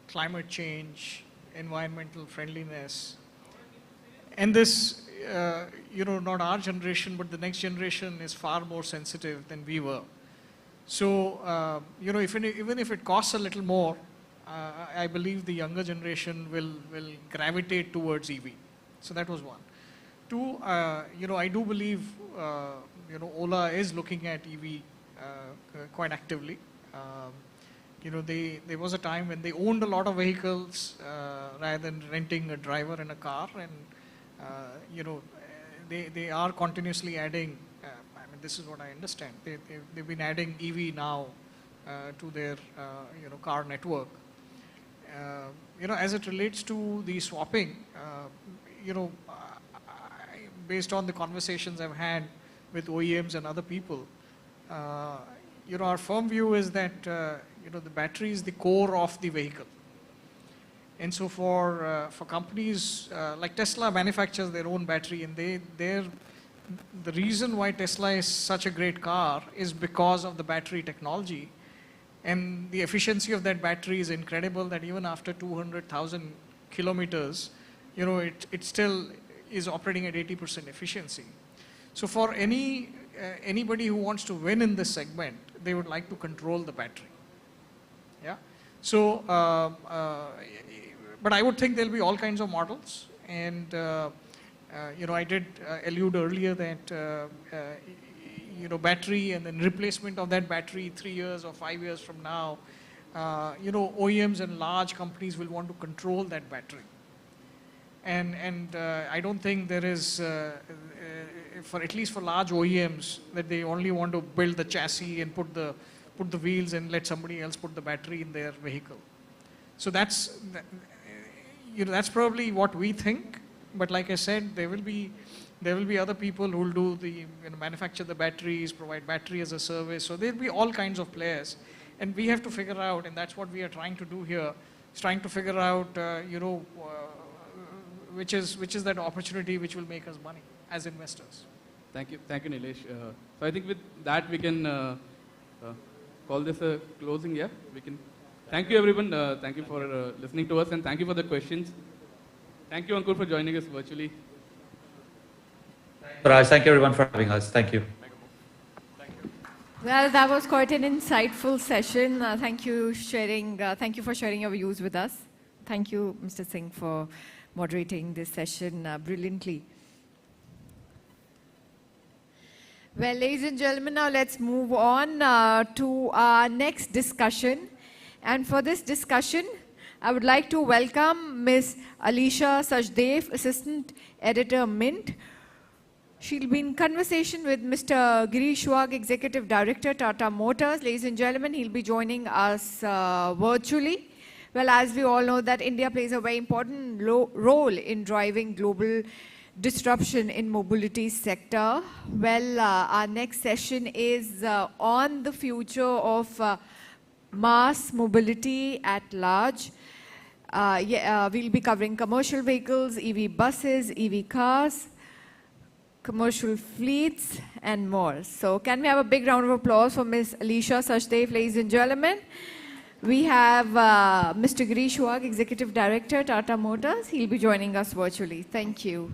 T: climate change, environmental friendliness. And this, not our generation, but the next generation is far more sensitive than we were. So, even if it costs a little more, I believe the younger generation will gravitate towards EV. So that was one. Two, I do believe, Ola is looking at EV quite actively. There was a time when they owned a lot of vehicles rather than renting a driver in a car, and they are continuously adding, this is what I understand, they've been adding EV now to their car network. As it relates to the swapping, based on the conversations I've had with OEMs and other people, our firm view is that the battery is the core of the vehicle. And so for companies like Tesla manufactures their own battery, and the reason why Tesla is such a great car is because of the battery technology. And the efficiency of that battery is incredible, that even after 200,000 kilometers, it still is operating at 80% efficiency. So for anybody who wants to win in this segment, they would like to control the battery. Yeah. So, but I would think there'll be all kinds of models, and I did allude earlier that battery and then replacement of that battery 3 years or 5 years from now, OEMs and large companies will want to control that battery. And I don't think there is, at least for large OEMs, that they only want to build the chassis and put the wheels and let somebody else put the battery in their vehicle. So that's probably what we think. But like I said, there will be other people who will do the manufacture the batteries, provide battery as a service. So there'll be all kinds of players, and we have to figure out, and that's what we are trying to do here, is trying to figure out which is that opportunity which will make us money as investors.
S: Thank you, Nilesh. So I think with that we can call this a closing. Yeah, we can. Thank you, everyone. Thank you for listening to us, and thank you for the questions. Thank you, Ankur, for joining us virtually.
V: Raj, thank you everyone for having us. Thank you.
A: Well, that was quite an insightful session. Thank you for sharing your views with us. Thank you, Mr. Singh, for moderating this session brilliantly. Well, ladies and gentlemen, now let's move on to our next discussion. And for this discussion, I would like to welcome Ms. Alisha Sajdev, Assistant Editor, Mint. She'll be in conversation with Mr. Girish Wag, Executive Director, Tata Motors. Ladies and gentlemen, he'll be joining us virtually. Well, as we all know that India plays a very important role in driving global disruption in mobility sector. Well, our next session is on the future of mass mobility at large. We'll be covering commercial vehicles, EV buses, EV cars, commercial fleets, and more. So can we have a big round of applause for Ms. Alicia Sachdev, ladies and gentlemen? We have Mr. Girish Wag, Executive Director, Tata Motors. He'll be joining us virtually. Thank you.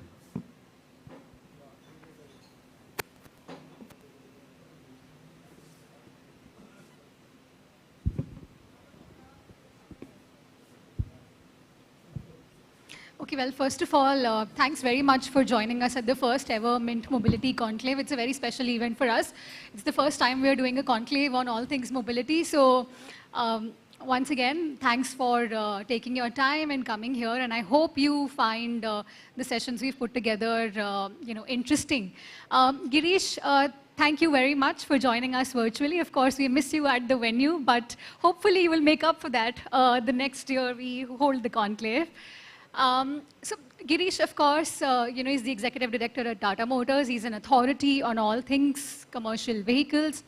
H: Okay, well, first of all, thanks very much for joining us at the first ever Mint Mobility Conclave. It's a very special event for us. It's the first time we're doing a conclave on all things mobility. So once again, thanks for taking your time and coming here. And I hope you find the sessions we've put together interesting. Girish, thank you very much for joining us virtually. Of course, we miss you at the venue, but hopefully you will make up for that the next year we hold the conclave. So Girish, of course, is the executive director at Tata Motors. He's an authority on all things commercial vehicles.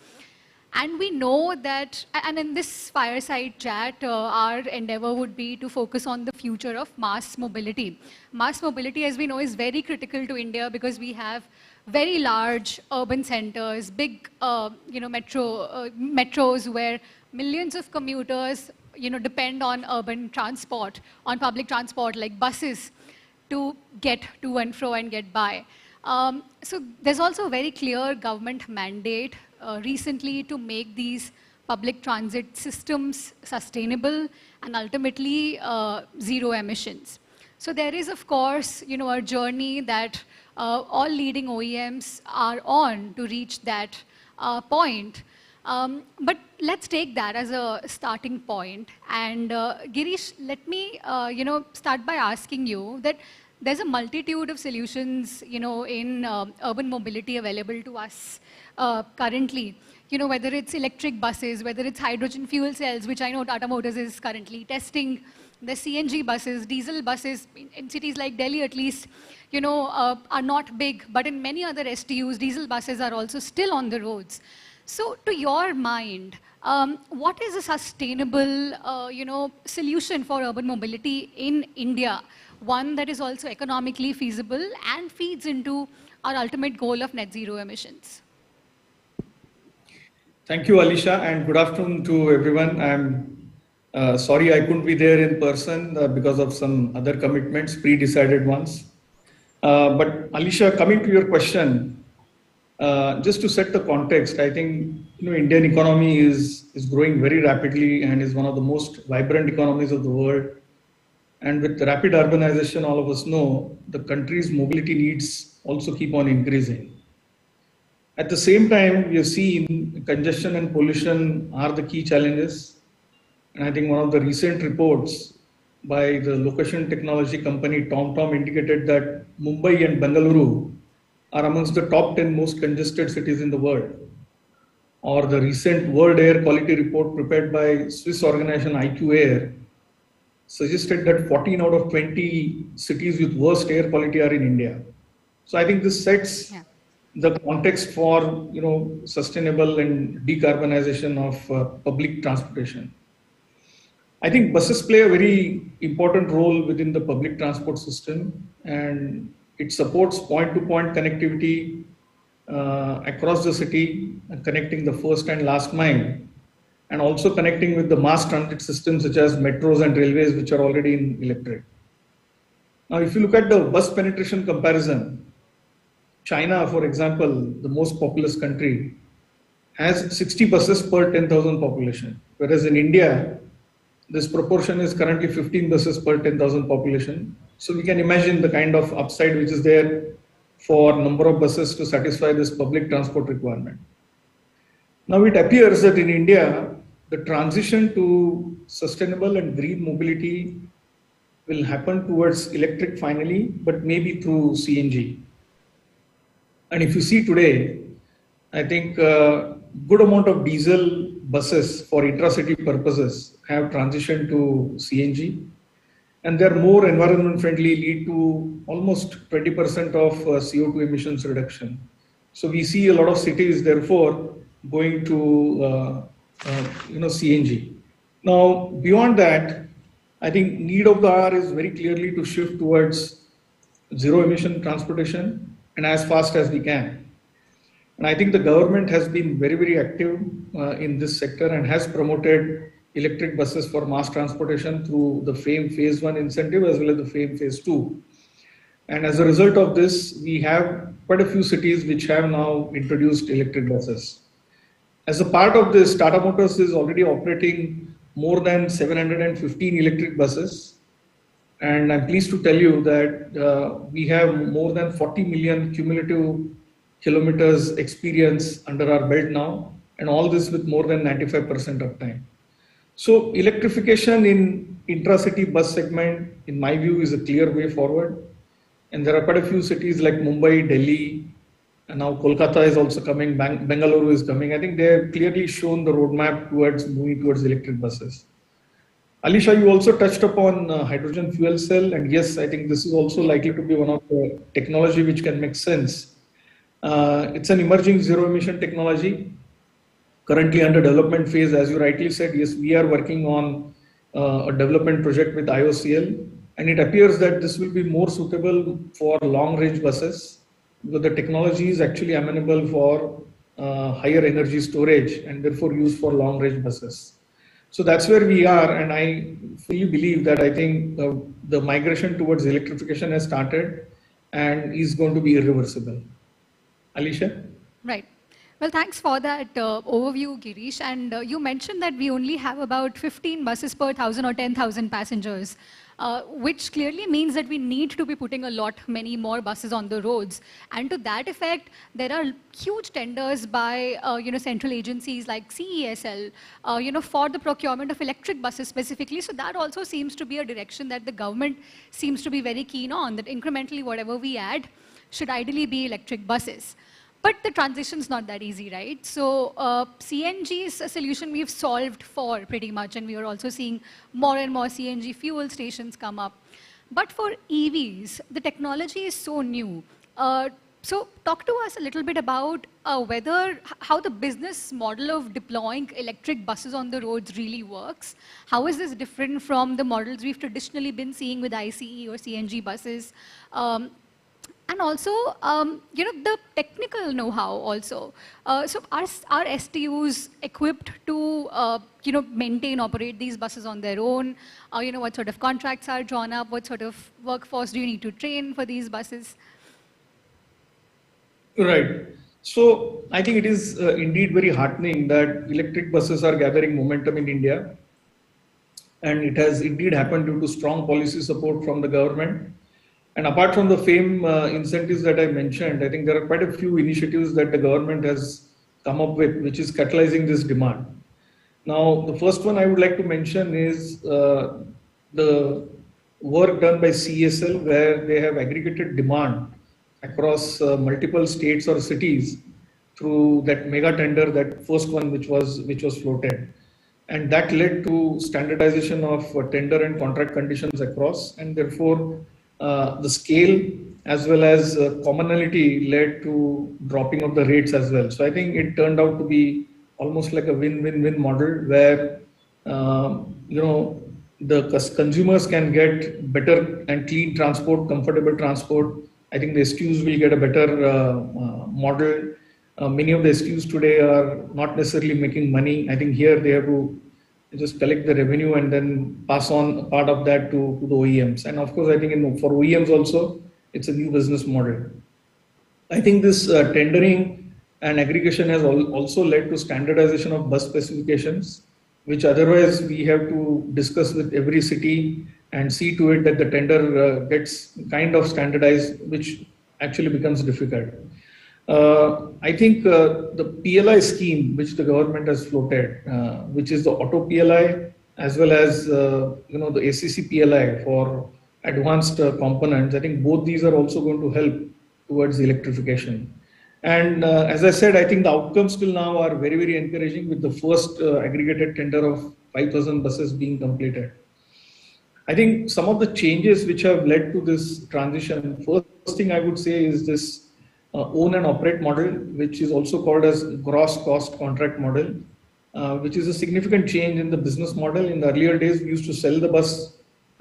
H: And we know that, and in this fireside chat, our endeavor would be to focus on the future of mass mobility. Mass mobility, as we know, is very critical to India because we have very large urban centers, big, metros where millions of commuters depend on urban transport, on public transport like buses to get to and fro and get by. So there's also a very clear government mandate recently to make these public transit systems sustainable and ultimately zero emissions. So there is, of course, a journey that all leading OEMs are on to reach that point. But let's take that as a starting point. And Girish, let me start by asking you that there's a multitude of solutions in urban mobility available to us currently. Whether it's electric buses, whether it's hydrogen fuel cells, which I know Tata Motors is currently testing, the CNG buses, diesel buses in cities like Delhi at least, are not big. But in many other STUs, diesel buses are also still on the roads. So to your mind, what is a sustainable, solution for urban mobility in India? One that is also economically feasible and feeds into our ultimate goal of net zero emissions.
I: Thank you, Alisha, and good afternoon to everyone. I'm sorry I couldn't be there in person because of some other commitments, pre-decided ones. But Alisha, coming to your question, just to set the context, I think Indian economy is growing very rapidly and is one of the most vibrant economies of the world. And with rapid urbanization, all of us know the country's mobility needs also keep on increasing. At the same time, we have seen congestion and pollution are the key challenges. And I think one of the recent reports by the location technology company TomTom indicated that Mumbai and Bengaluru are amongst the top 10 most congested cities in the world. Or the recent World Air Quality Report prepared by Swiss organization IQ Air suggested that 14 out of 20 cities with worst air quality are in India. So I think this sets the context for sustainable and decarbonization of public transportation. I think buses play a very important role within the public transport system, and it supports point-to-point connectivity across the city, connecting the first and last mile, and also connecting with the mass transit systems such as metros and railways, which are already in electric. Now, if you look at the bus penetration comparison, China, for example, the most populous country, has 60 buses per 10,000 population, whereas in India, this proportion is currently 15 buses per 10,000 population. So we can imagine the kind of upside which is there for number of buses to satisfy this public transport requirement. Now it appears that in India, the transition to sustainable and green mobility will happen towards electric finally, but maybe through CNG. And if you see today, I think a good amount of diesel buses for intracity purposes have transitioned to CNG, and they're more environment friendly, lead to almost 20% of CO2 emissions reduction. So we see a lot of cities therefore going to CNG. Now beyond that, I think need of the hour is very clearly to shift towards zero emission transportation and as fast as we can. And I think the government has been very, very active in this sector and has promoted electric buses for mass transportation through the FAME Phase 1 incentive as well as the FAME Phase 2. And as a result of this, we have quite a few cities which have now introduced electric buses. As a part of this, Tata Motors is already operating more than 715 electric buses. And I'm pleased to tell you that we have more than 40 million cumulative kilometers experience under our belt now, and all this with more than 95% uptime. So electrification in intra-city bus segment, in my view, is a clear way forward. And there are quite a few cities like Mumbai, Delhi, and now Kolkata is also coming, Bengaluru is coming. I think they have clearly shown the roadmap towards moving towards electric buses. Alisha, you also touched upon hydrogen fuel cell, and yes, I think this is also likely to be one of the technology which can make sense. It's an emerging zero emission technology, currently under development phase. As you rightly said, yes, we are working on a development project with IOCL, and it appears that this will be more suitable for long range buses, because the technology is actually amenable for higher energy storage and therefore used for long range buses. So that's where we are, and I fully believe that I think the migration towards electrification has started and is going to be irreversible. Alicia?
H: Right. Well, thanks for that overview, Girish. And you mentioned that we only have about 15 buses per 1,000 or 10,000 passengers, which clearly means that we need to be putting a lot many more buses on the roads. And to that effect, there are huge tenders by central agencies like CESL, for the procurement of electric buses specifically. So that also seems to be a direction that the government seems to be very keen on, that incrementally whatever we add should ideally be electric buses. But the transition's not that easy, right? So CNG is a solution we've solved for pretty much, and we are also seeing more and more CNG fuel stations come up. But for EVs, the technology is so new. So talk to us a little bit about how the business model of deploying electric buses on the roads really works. How is this different from the models we've traditionally been seeing with ICE or CNG buses? And also, the technical know-how also. So are STUs equipped to, maintain, operate these buses on their own? What sort of contracts are drawn up? What sort of workforce do you need to train for these buses?
I: Right. So I think it is indeed very heartening that electric buses are gathering momentum in India. And it has indeed happened due to strong policy support from the government. And apart from the FAME incentives that I mentioned, I think there are quite a few initiatives that the government has come up with, which is catalyzing this demand. Now, the first one I would like to mention is the work done by CESL, where they have aggregated demand across multiple states or cities through that mega tender, that first one which was floated. And that led to standardization of tender and contract conditions across, and therefore the scale as well as commonality led to dropping of the rates as well. So I think it turned out to be almost like a win-win-win model where the consumers can get better and clean transport, comfortable transport. I think the STUs will get a better model. Many of the STUs today are not necessarily making money. I think here they have to just collect the revenue and then pass on a part of that to the OEMs. And of course, I think for OEMs also, it's a new business model. I think this tendering and aggregation has also led to standardization of bus specifications, which otherwise we have to discuss with every city and see to it that the tender gets kind of standardized, which actually becomes difficult. I think the PLI scheme, which the government has floated, which is the auto PLI as well as the ACC PLI for advanced components, I think both these are also going to help towards electrification. And as I said, I think the outcomes till now are very, very encouraging, with the first aggregated tender of 5,000 buses being completed. I think some of the changes which have led to this transition, first thing I would say is this own and operate model, which is also called as gross cost contract model, which is a significant change in the business model. In the earlier days, we used to sell the bus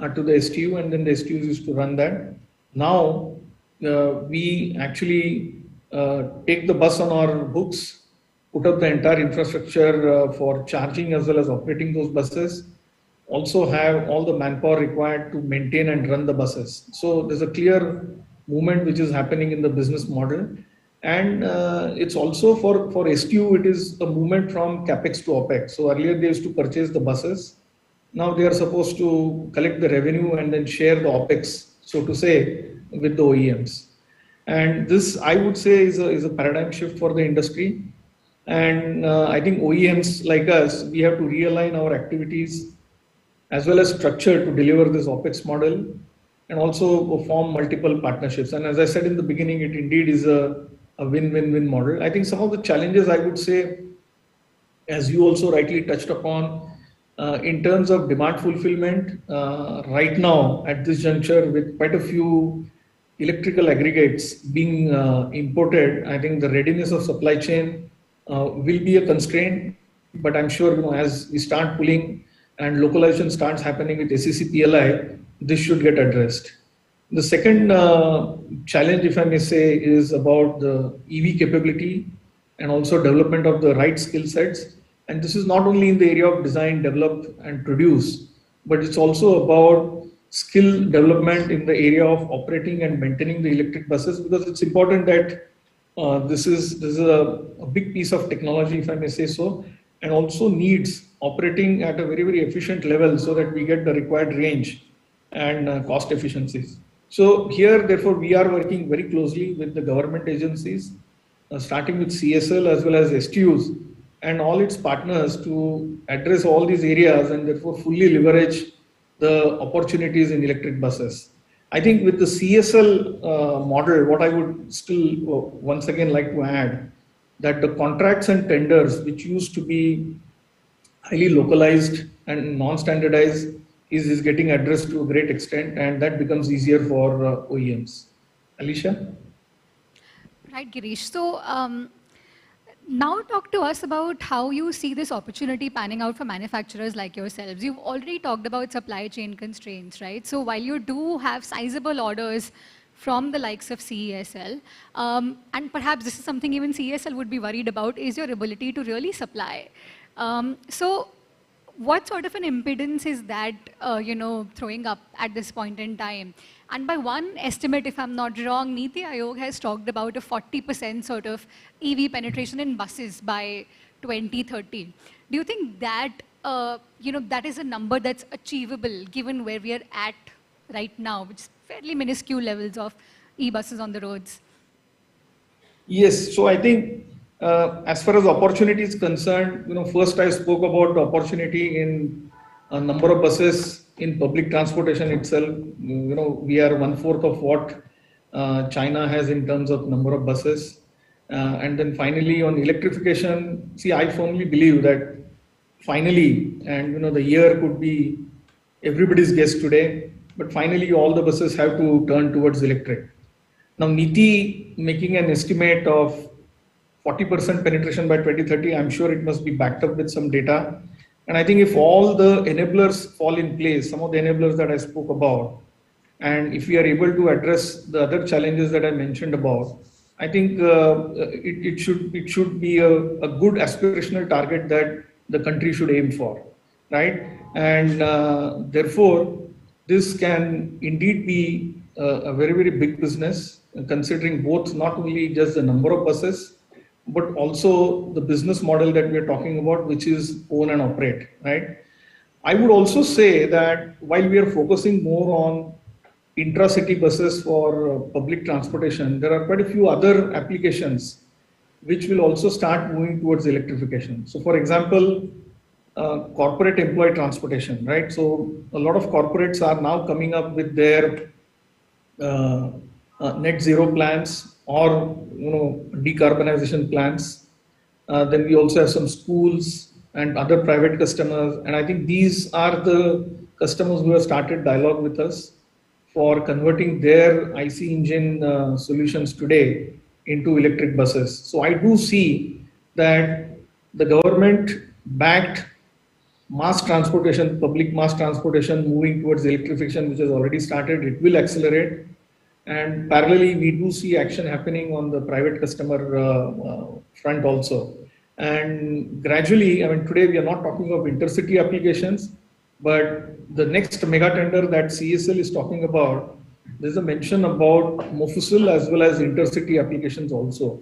I: to the STU, and then the STUs used to run that. Now we actually take the bus on our books, put up the entire infrastructure for charging as well as operating those buses, also have all the manpower required to maintain and run the buses. So there's a clear movement which is happening in the business model. And it's also for STU, it is a movement from CapEx to OpEx. So earlier they used to purchase the buses. Now they are supposed to collect the revenue and then share the OpEx, so to say, with the OEMs. And this, I would say, is a paradigm shift for the industry. And I think OEMs like us, we have to realign our activities as well as structure to deliver this OpEx model, and also form multiple partnerships. And as I said in the beginning, it indeed is a win-win-win model. I think some of the challenges, I would say, as you also rightly touched upon, in terms of demand fulfillment, right now at this juncture, with quite a few electrical aggregates being imported, I think the readiness of supply chain will be a constraint. But I'm sure, as we start pulling and localization starts happening with SEC PLI, this should get addressed. The second challenge, if I may say, is about the EV capability and also development of the right skill sets. And this is not only in the area of design, develop, and produce, but it's also about skill development in the area of operating and maintaining the electric buses, because it's important that this is a big piece of technology, if I may say so, and also needs operating at a very, very efficient level so that we get the required range and cost efficiencies. So here, therefore, we are working very closely with the government agencies, starting with CSL as well as STUs and all its partners to address all these areas and therefore fully leverage the opportunities in electric buses. I think with the CSL model, what I would still once again like to add, that the contracts and tenders which used to be highly localized and non-standardized is getting addressed to a great extent, and that becomes easier for OEMs. Alicia?
H: Right, Girish. So now talk to us about how you see this opportunity panning out for manufacturers like yourselves. You've already talked about supply chain constraints, right? So while you do have sizable orders from the likes of CESL, and perhaps this is something even CESL would be worried about, is your ability to really supply. So what sort of an impedance is that, throwing up at this point in time? And by one estimate, if I'm not wrong, Niti Aayog has talked about a 40% sort of EV penetration in buses by 2030. Do you think that, that is a number that's achievable given where we are at right now, which is fairly minuscule levels of e-buses on the roads?
I: Yes, so I think as far as opportunity is concerned, first I spoke about the opportunity in a number of buses in public transportation itself. We are 1/4 of what China has in terms of number of buses. And then finally on electrification, see, I firmly believe that finally, and the year could be everybody's guess today, but finally all the buses have to turn towards electric. Now Niti making an estimate of 40% penetration by 2030, I'm sure it must be backed up with some data. And I think if all the enablers fall in place, some of the enablers that I spoke about, and if we are able to address the other challenges that I mentioned about, I think it should be a good aspirational target that the country should aim for, right? And therefore, this can indeed be a very, very big business, considering both not only just the number of buses, but also the business model that we are talking about, which is own and operate, right? I would also say that while we are focusing more on intra-city buses for public transportation, there are quite a few other applications which will also start moving towards electrification. So for example, corporate employee transportation, right? So a lot of corporates are now coming up with their net zero plans or decarbonization plans. Then we also have some schools and other private customers, and I think these are the customers who have started dialogue with us for converting their IC engine solutions today into electric buses. So I do see that the government backed mass transportation, public mass transportation moving towards electrification, which has already started, it will accelerate. And parallelly, we do see action happening on the private customer front also. And gradually, I mean, today we are not talking of intercity applications, but the next mega tender that CSL is talking about, there's a mention about Mofussil as well as intercity applications also.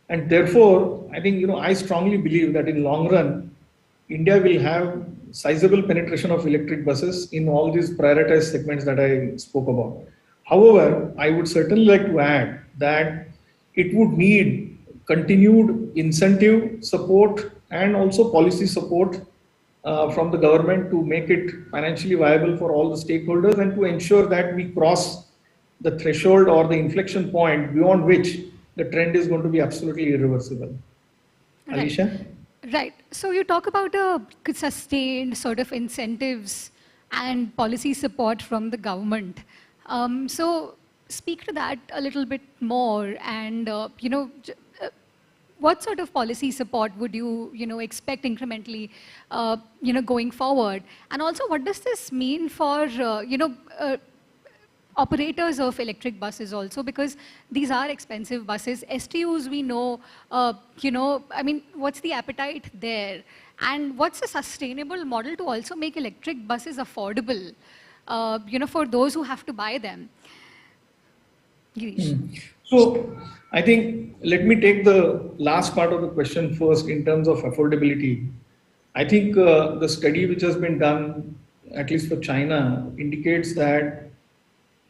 I: And therefore, I think, I strongly believe that in long run, India will have sizable penetration of electric buses in all these prioritized segments that I spoke about. However, I would certainly like to add that it would need continued incentive support and also policy support from the government to make it financially viable for all the stakeholders and to ensure that we cross the threshold or the inflection point beyond which the trend is going to be absolutely irreversible.
H: Right.
I: Alicia?
H: Right. So you talk about a sustained sort of incentives and policy support from the government. So speak to that a little bit more, and what sort of policy support would you expect incrementally going forward, and also what does this mean for operators of electric buses also, because these are expensive buses. STUs, we know, I mean, what's the appetite there? And what's a sustainable model to also make electric buses affordable, for those who have to buy them? Girish.
I: So I think, let me take the last part of the question first in terms of affordability. I think the study which has been done, at least for China, indicates that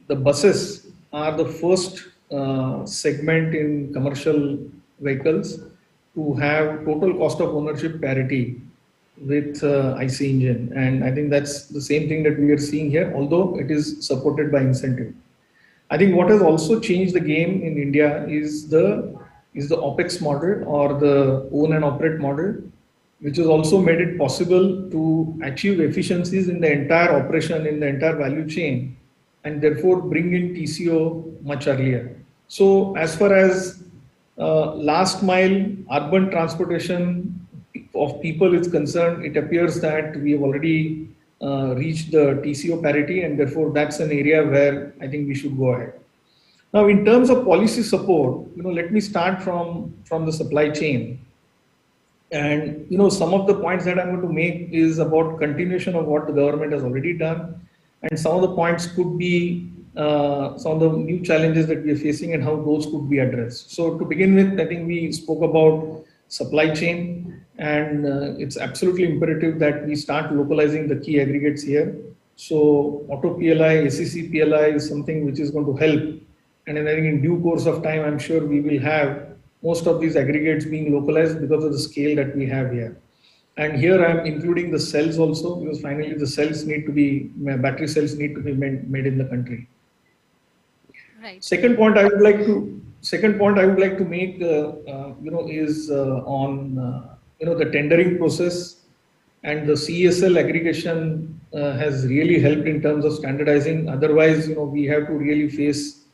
I: the buses are the first segment in commercial vehicles to have total cost of ownership parity with IC engine. And I think that's the same thing that we are seeing here, although it is supported by incentive. I think what has also changed the game in India is the OPEX model or the own and operate model, which has also made it possible to achieve efficiencies in the entire operation, in the entire value chain, and therefore bring in TCO much earlier. So as far as last mile urban transportation of people is concerned, it appears that we have already reached the TCO parity, and therefore that's an area where I think we should go ahead. Now, in terms of policy support, let me start from the supply chain. And some of the points that I'm going to make is about continuation of what the government has already done. And some of the points could be some of the new challenges that we are facing and how those could be addressed. So to begin with, I think we spoke about supply chain, and it's absolutely imperative that we start localizing the key aggregates here. So auto PLI, ACC PLI is something which is going to help. And I think in due course of time, I'm sure we will have most of these aggregates being localized because of the scale that we have here. And here I'm including the cells also, because finally the cells need to be, battery cells need to be made in the country.
H: Right.
I: Second point I would like to make, is on the tendering process, and the CSL aggregation has really helped in terms of standardizing. Otherwise, we have to really face,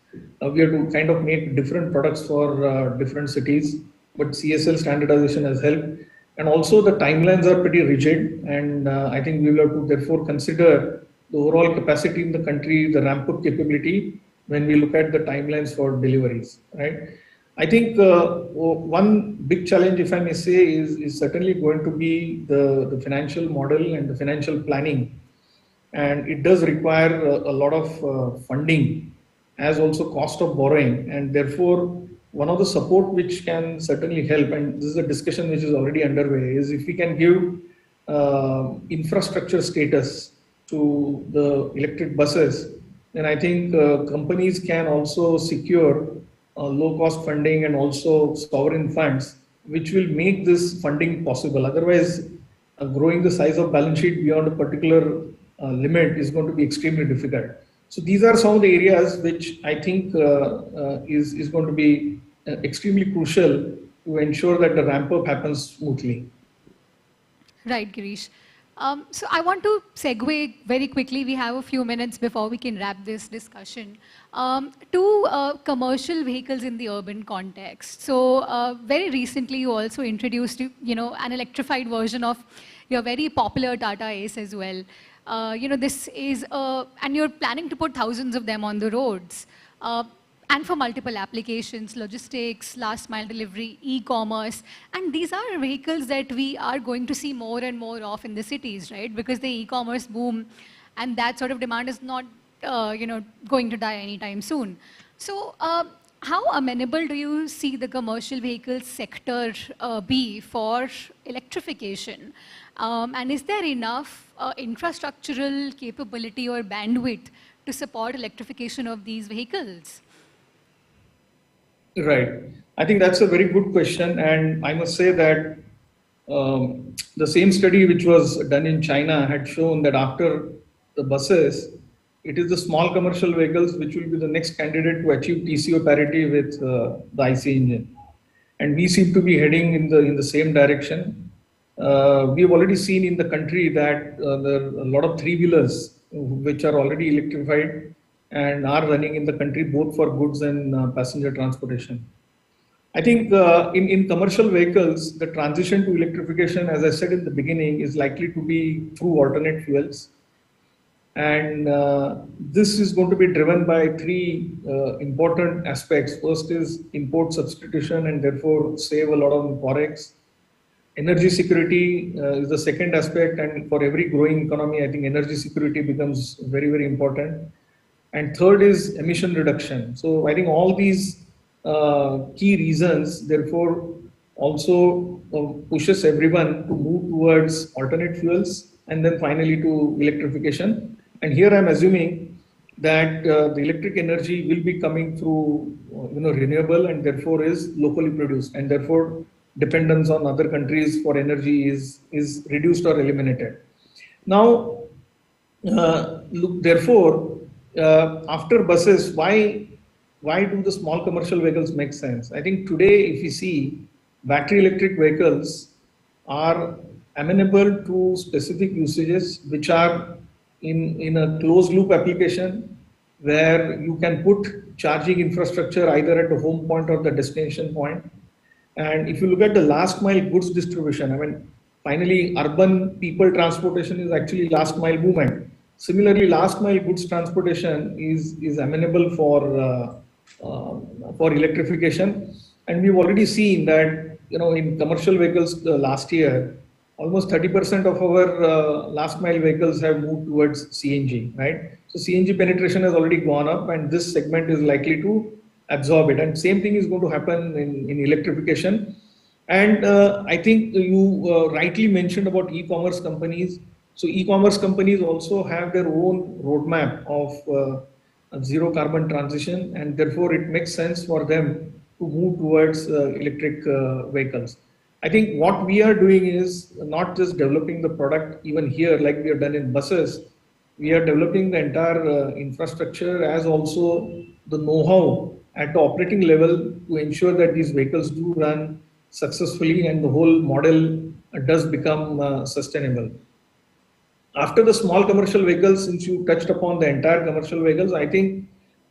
I: we have to kind of make different products for different cities. But CSL standardization has helped. And also the timelines are pretty rigid, and I think we will have to therefore consider the overall capacity in the country, the ramp up capability, when we look at the timelines for deliveries, right? I think one big challenge, if I may say, is certainly going to be the financial model and the financial planning. And it does require a lot of funding, as also cost of borrowing, and therefore one of the support which can certainly help, and this is a discussion which is already underway, is if we can give infrastructure status to the electric buses, then I think companies can also secure low-cost funding and also sovereign funds, which will make this funding possible. Otherwise, growing the size of balance sheet beyond a particular limit is going to be extremely difficult. So these are some of the areas which I think is going to be extremely crucial to ensure that the ramp up happens smoothly.
H: Right, Girish. So I want to segue very quickly. We have a few minutes before we can wrap this discussion to commercial vehicles in the urban context. So very recently, you also introduced, an electrified version of your very popular Tata Ace as well. This is, and you're planning to put thousands of them on the roads. And for multiple applications, logistics, last mile delivery, e-commerce. And these are vehicles that we are going to see more and more of in the cities, right? Because the e-commerce boom and that sort of demand is not, going to die anytime soon. So how amenable do you see the commercial vehicle sector be for electrification? And is there enough infrastructural capability or bandwidth to support electrification of these vehicles?
I: Right. I think that's a very good question. And I must say that the same study which was done in China had shown that after the buses, it is the small commercial vehicles which will be the next candidate to achieve TCO parity with the IC engine. And we seem to be heading in the same direction. We have already seen in the country that there are a lot of three-wheelers which are already electrified and are running in the country both for goods and passenger transportation. I think in commercial vehicles, the transition to electrification, as I said in the beginning, is likely to be through alternate fuels. And this is going to be driven by three important aspects. First is import substitution and therefore save a lot of forex. Energy security is the second aspect, and for every growing economy, I think energy security becomes very, very important. And third is emission reduction. So I think all these key reasons, therefore, also pushes everyone to move towards alternate fuels and then finally to electrification. And here I'm assuming that the electric energy will be coming through renewable and therefore is locally produced, and therefore dependence on other countries for energy is reduced or eliminated. Now, therefore, after buses, why do the small commercial vehicles make sense? I think today, if you see, battery electric vehicles are amenable to specific usages which are in a closed loop application where you can put charging infrastructure either at the home point or the destination point. And if you look at the last mile goods distribution, I mean, finally, urban people transportation is actually last mile movement. Similarly, last mile goods transportation is amenable for electrification, and we've already seen that in commercial vehicles last year, almost 30% of our last mile vehicles have moved towards CNG, right? So CNG penetration has already gone up, and this segment is likely to absorb it. And same thing is going to happen in electrification. And I think you rightly mentioned about e-commerce companies. So e-commerce companies also have their own roadmap of zero carbon transition, and therefore it makes sense for them to move towards electric vehicles. I think what we are doing is not just developing the product even here like we have done in buses. We are developing the entire infrastructure as also the know-how at the operating level to ensure that these vehicles do run successfully and the whole model does become sustainable. After the small commercial vehicles, since you touched upon the entire commercial vehicles, I think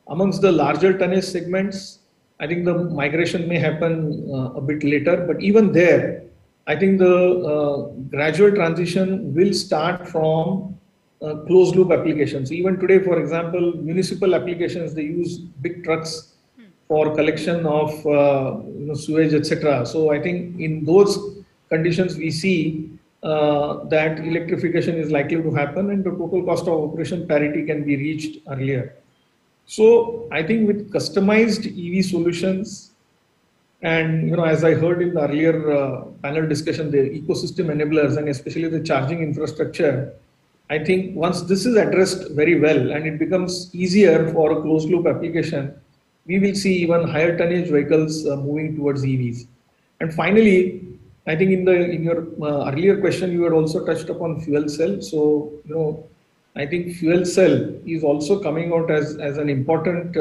I: amongst the larger tonnage segments, I think the migration may happen a bit later, but even there, I think the gradual transition will start from closed loop applications. Even today, for example, municipal applications, they use big trucks for collection of sewage, etc. So I think in those conditions, we see that electrification is likely to happen and the total cost of operation parity can be reached earlier. So I think with customized EV solutions and as I heard in the earlier panel discussion, the ecosystem enablers and especially the charging infrastructure, I think once this is addressed very well and it becomes easier for a closed loop application, we will see even higher tonnage vehicles moving towards EVs. And finally, I think in your earlier question, you had also touched upon fuel cell. So, I think fuel cell is also coming out as an important,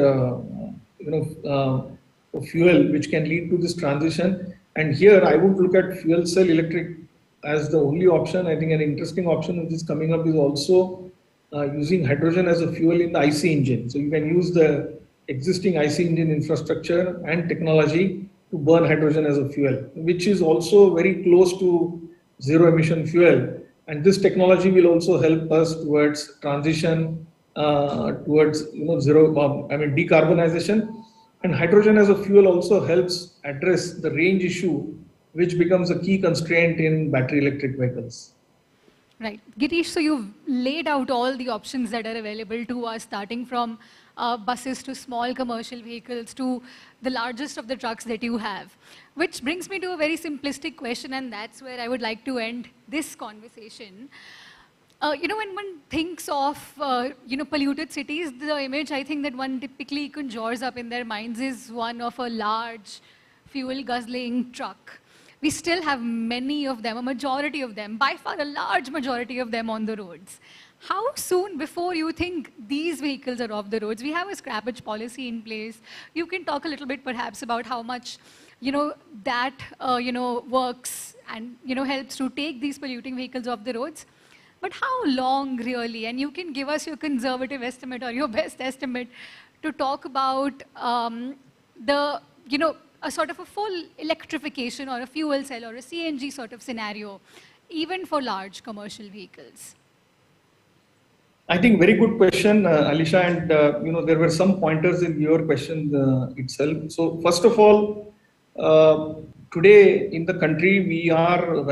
I: fuel which can lead to this transition. And here I would look at fuel cell electric as the only option. I think an interesting option which is coming up is also using hydrogen as a fuel in the IC engine. So you can use the existing IC engine infrastructure and technology to burn hydrogen as a fuel, which is also very close to zero emission fuel. And this technology will also help us towards transition towards decarbonization. And hydrogen as a fuel also helps address the range issue, which becomes a key constraint in battery electric vehicles.
H: Right. Girish, so you've laid out all the options that are available to us, starting from buses to small commercial vehicles to the largest of the trucks that you have. Which brings me to a very simplistic question, and that's where I would like to end this conversation. When one thinks of, polluted cities, the image I think that one typically conjures up in their minds is one of a large fuel-guzzling truck. We still have many of them, a majority of them, by far a large majority of them on the roads. How soon before you think these vehicles are off the roads? We have a scrappage policy in place. You can talk a little bit perhaps about how much that works and helps to take these polluting vehicles off the roads. But how long really? And you can give us your conservative estimate or your best estimate to talk about a sort of a full electrification or a fuel cell or a CNG sort of scenario, even for large commercial vehicles.
I: I think very good question, Alisha, and there were some pointers in your question itself. So first of all, today in the country we are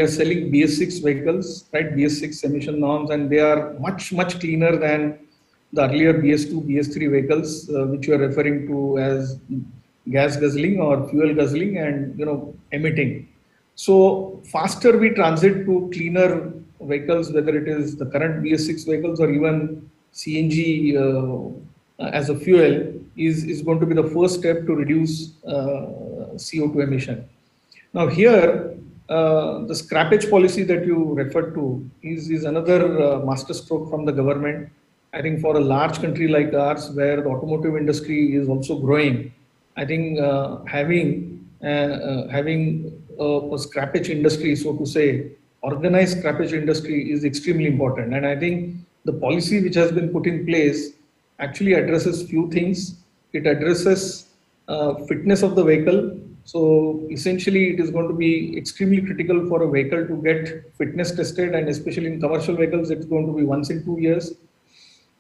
I: selling BS6 vehicles, right? BS6 emission norms, and they are much cleaner than the earlier BS2, BS3 vehicles, which you are referring to as gas guzzling or fuel guzzling and emitting. So faster we transit to cleaner vehicles, whether it is the current BS6 vehicles or even CNG as a fuel, is going to be the first step to reduce CO2 emission. Now here, the scrappage policy that you referred to is another masterstroke from the government. I think for a large country like ours, where the automotive industry is also growing, I think having a scrappage industry, so to say, organized scrappage industry is extremely important. And I think the policy which has been put in place actually addresses few things. It addresses fitness of the vehicle. So essentially it is going to be extremely critical for a vehicle to get fitness tested, and especially in commercial vehicles, it's going to be once in 2 years.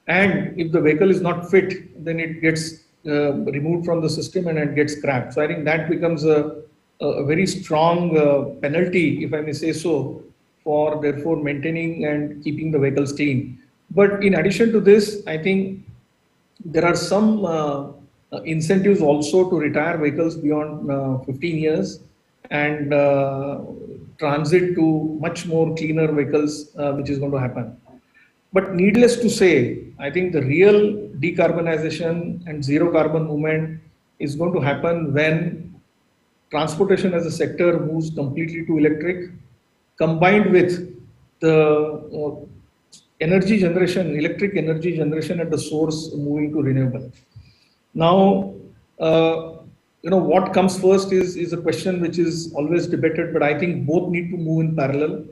I: And if the vehicle is not fit, then it gets removed from the system and it gets scrapped. So I think that becomes a very strong penalty, if I may say so, for therefore maintaining and keeping the vehicles clean. But in addition to this, I think there are some incentives also to retire vehicles beyond 15 years and transit to much more cleaner vehicles, which is going to happen. But needless to say, I think the real decarbonization and zero carbon movement is going to happen when transportation as a sector moves completely to electric, combined with the energy generation, electric energy generation at the source moving to renewable. Now, what comes first is a question which is always debated, but I think both need to move in parallel.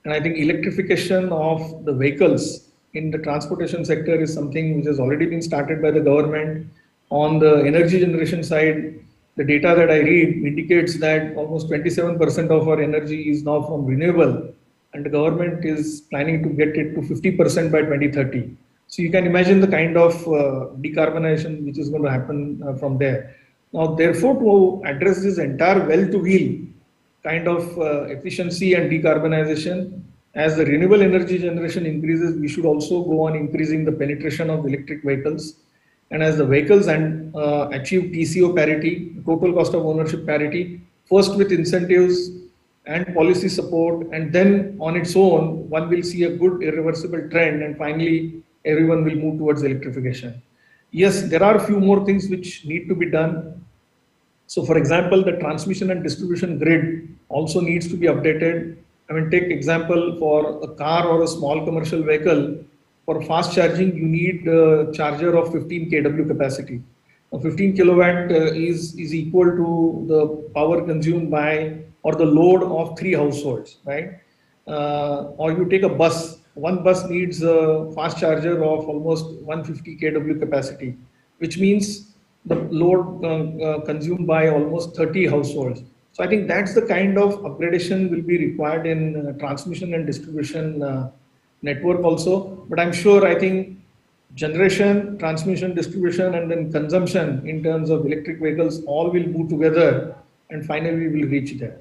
I: And I think electrification of the vehicles in the transportation sector is something which has already been started by the government. On the energy generation side, the data that I read indicates that almost 27% of our energy is now from renewable, and the government is planning to get it to 50% by 2030. So you can imagine the kind of decarbonization which is going to happen from there. Now, therefore, to address this entire well-to-wheel kind of efficiency and decarbonization, as the renewable energy generation increases, we should also go on increasing the penetration of electric vehicles. And as the vehicles achieve TCO parity, total cost of ownership parity, first with incentives and policy support, and then on its own, one will see a good irreversible trend, and finally, everyone will move towards electrification. Yes, there are a few more things which need to be done. So for example, the transmission and distribution grid also needs to be updated. I mean, take example for a car or a small commercial vehicle, for fast charging, you need a charger of 15 kW capacity. 15 kilowatt is equal to the power consumed by or the load of 3 households, right? Or you take a bus, one bus needs a fast charger of almost 150 kW capacity, which means the load consumed by almost 30 households. So I think that's the kind of upgradation will be required in transmission and distribution network also. But I'm sure, I think generation, transmission, distribution, and then consumption in terms of electric vehicles all will move together, and finally we will reach there.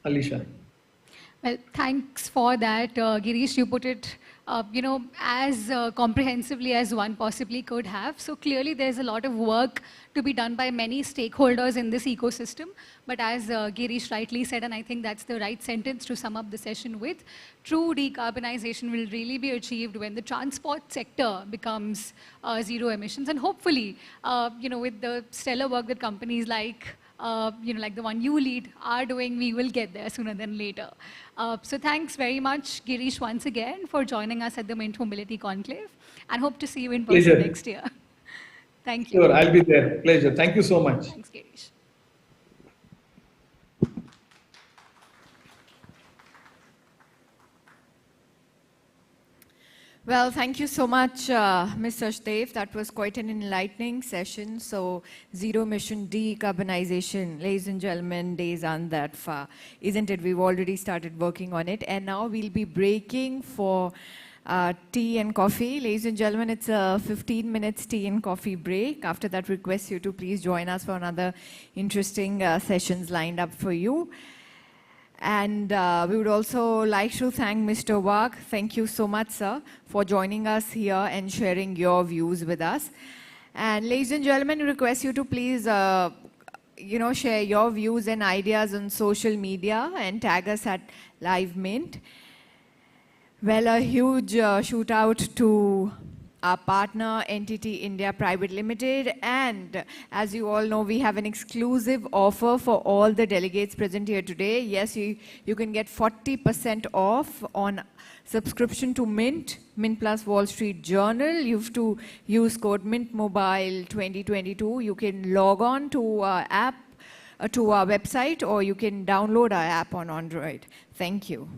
I: Alisha.
H: Well, thanks for that, Girish. You put it, as comprehensively as one possibly could have. So clearly, there's a lot of work to be done by many stakeholders in this ecosystem. But as Girish rightly said, and I think that's the right sentence to sum up the session with, true decarbonization will really be achieved when the transport sector becomes zero emissions, and hopefully, with the stellar work that companies like like the one you lead are doing, we will get there sooner than later. So thanks very much, Girish, once again for joining us at the Mint Mobility Conclave, and hope to see you in person
I: Pleasure.
H: next year. Thank you.
I: Sure, I'll be there. Pleasure. Thank you so much.
H: Thanks, Girish.
A: Well, thank you so much, Mr. Ashdev. That was quite an enlightening session. So, zero emission decarbonization, ladies and gentlemen, days aren't that far, isn't it? We've already started working on it, and now we'll be breaking for tea and coffee. Ladies and gentlemen, it's a 15 minutes tea and coffee break. After that, request you to please join us for another interesting sessions lined up for you. And we would also like to thank Mr. Wag. Thank you so much, sir, for joining us here and sharing your views with us. And ladies and gentlemen, we request you to please, share your views and ideas on social media and tag us at Live Mint. Well, a huge shout out to our partner, NTT India Private Limited. And as you all know, we have an exclusive offer for all the delegates present here today. Yes, you can get 40% off on subscription to Mint Plus Wall Street Journal. You have to use code Mint Mobile 2022. You can log on to our app, to our website, or you can download our app on Android. Thank you.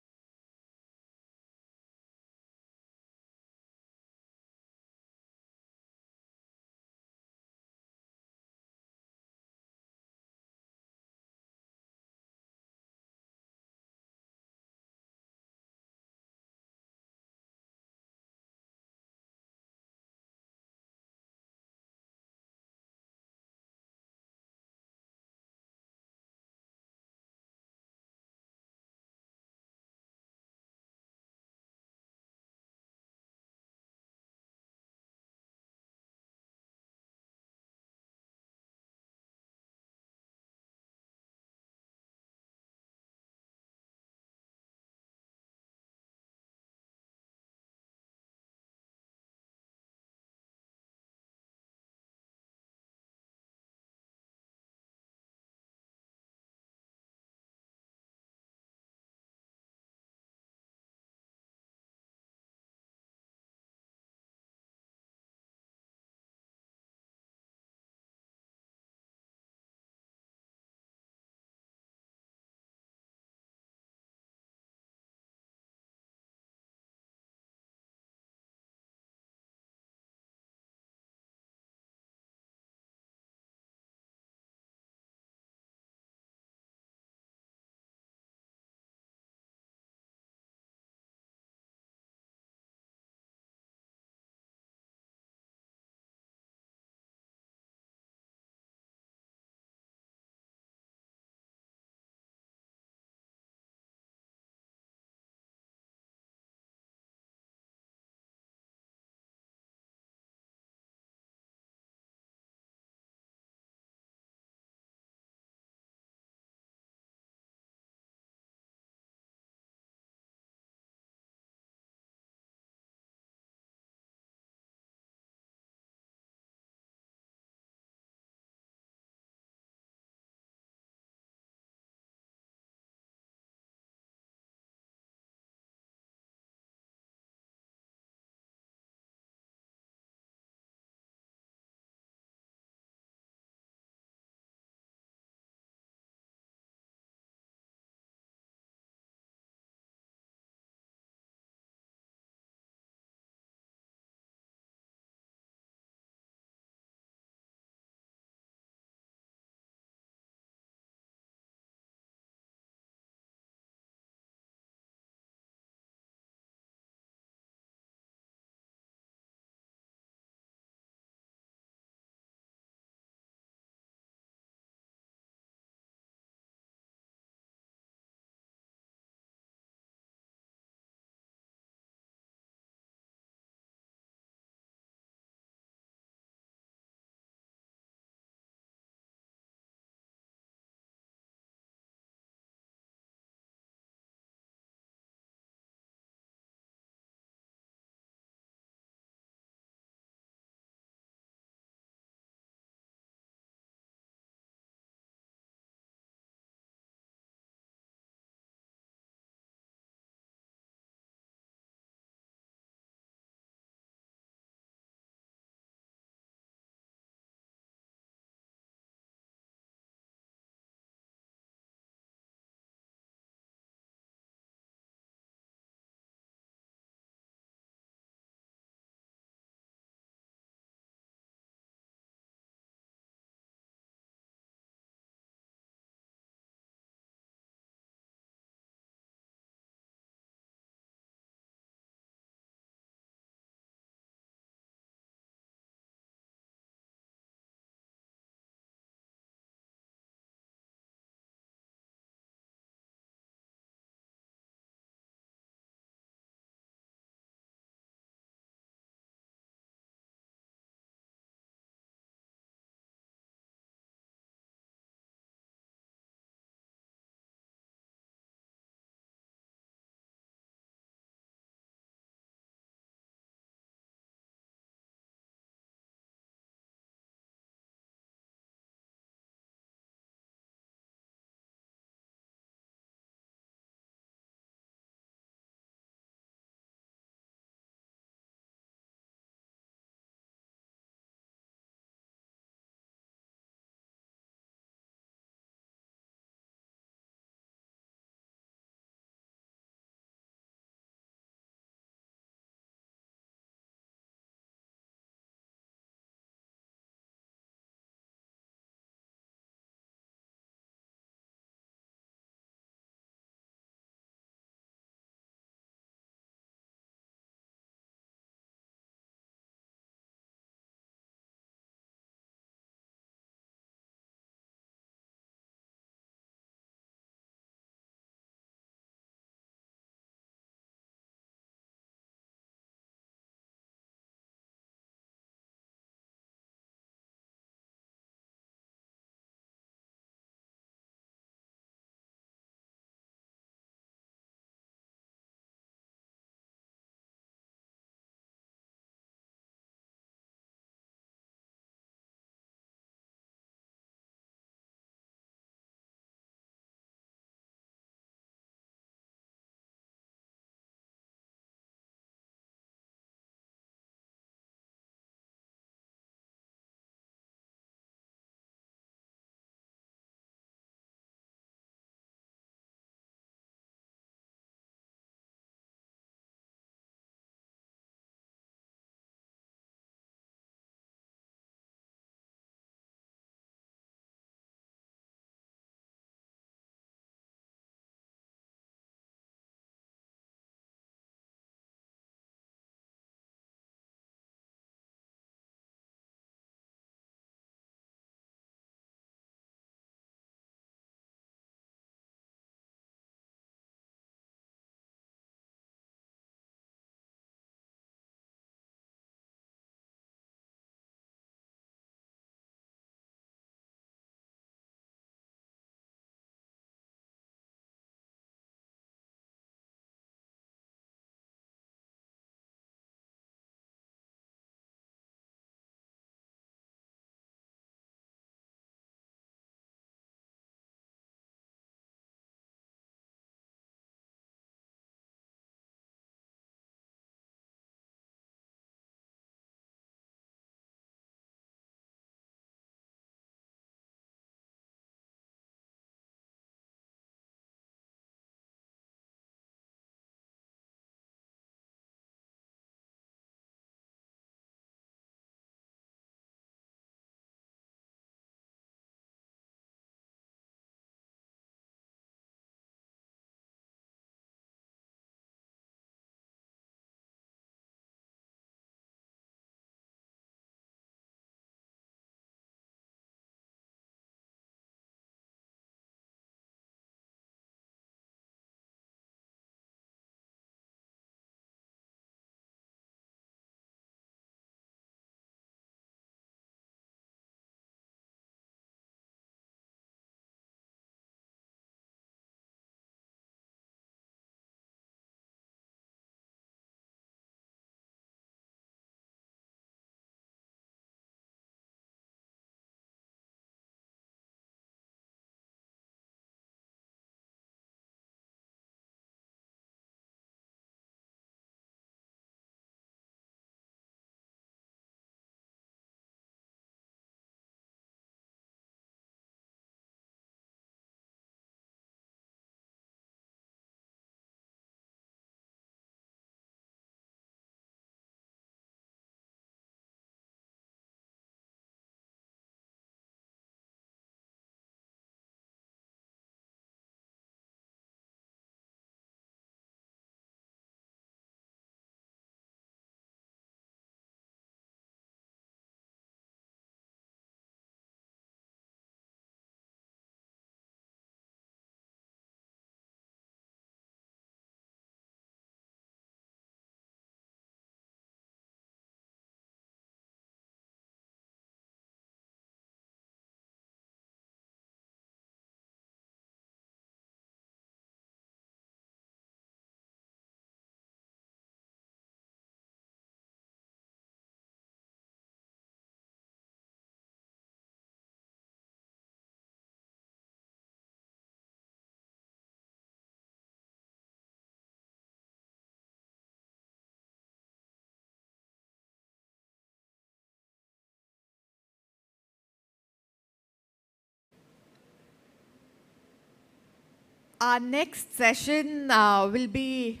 A: Our next session will be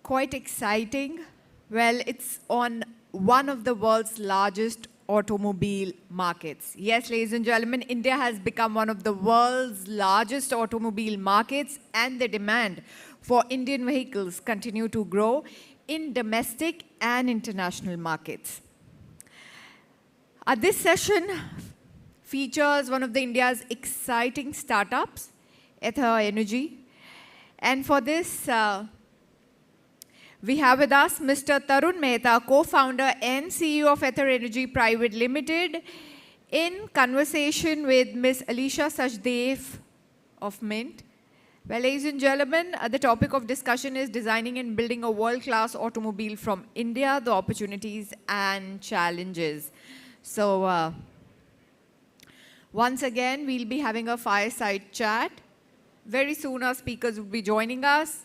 A: quite exciting. Well, it's on one of the world's largest automobile markets. Yes, ladies and gentlemen, India has become one of the world's largest automobile markets, and the demand for Indian vehicles continue to grow in domestic and international markets. This session features one of India's exciting startups, Ather Energy. And for this, we have with us Mr. Tarun Mehta, co-founder and CEO of Ather Energy Private Limited, in conversation with Ms. Alisha Sachdev of Mint. Well, ladies and gentlemen, the topic of discussion is designing and building a world-class automobile from India, the opportunities and challenges. So, once again, we'll be having a fireside chat. Very soon, our speakers will be joining us.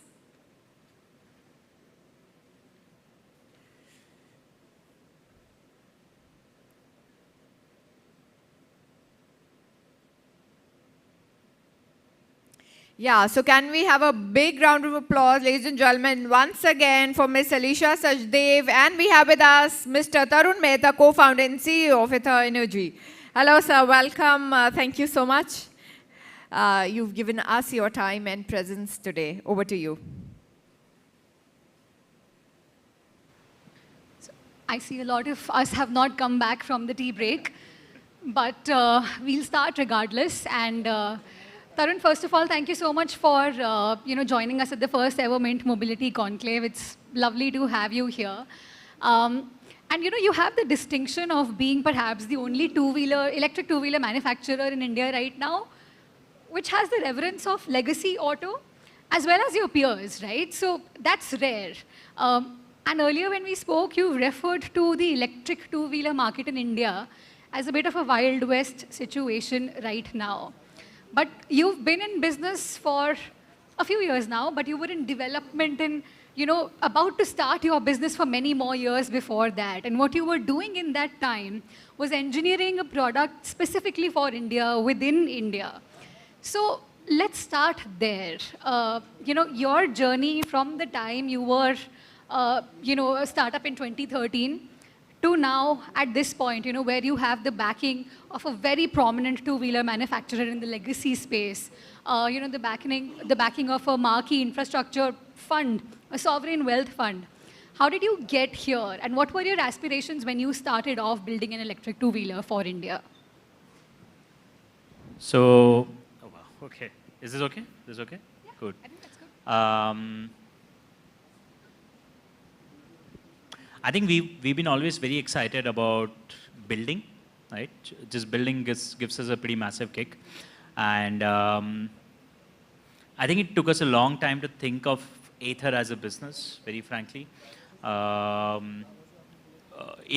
A: Yeah, so can we have a big round of applause, ladies and gentlemen, once again for Ms. Alisha Sachdev, and we have with us Mr. Tarun Mehta, co-founder and CEO of Ather Energy. Hello, sir. Welcome. Thank you so much. You've given us your time and presence today. Over to you.
H: So I see a lot of us have not come back from the tea break, but we'll start regardless. And Tarun, first of all, thank you so much for joining us at the first ever Mint Mobility Conclave. It's lovely to have you here. And you have the distinction of being perhaps the only electric two-wheeler manufacturer in India right now, which has the reverence of legacy auto, as well as your peers, right? So that's rare. And earlier when we spoke, you referred to the electric two-wheeler market in India as a bit of a Wild West situation right now. But you've been in business for a few years now, but you were in development and about to start your business for many more years before that. And what you were doing in that time was engineering a product specifically for India, within India. So let's start there. Your journey from the time you were, a startup in 2013 to now at this point, where you have the backing of a very prominent two-wheeler manufacturer in the legacy space, the backing of a marquee infrastructure fund, a sovereign wealth fund. How did you get here, and what were your aspirations when you started off building an electric two-wheeler for India?
J: So, oh wow, okay. Is this okay? Is this okay?
H: Yeah,
J: good.
H: I think that's good.
J: I think we've been always very excited about building, right? Just building gives us a pretty massive kick. And I think it took us a long time to think of Ather as a business, very frankly. In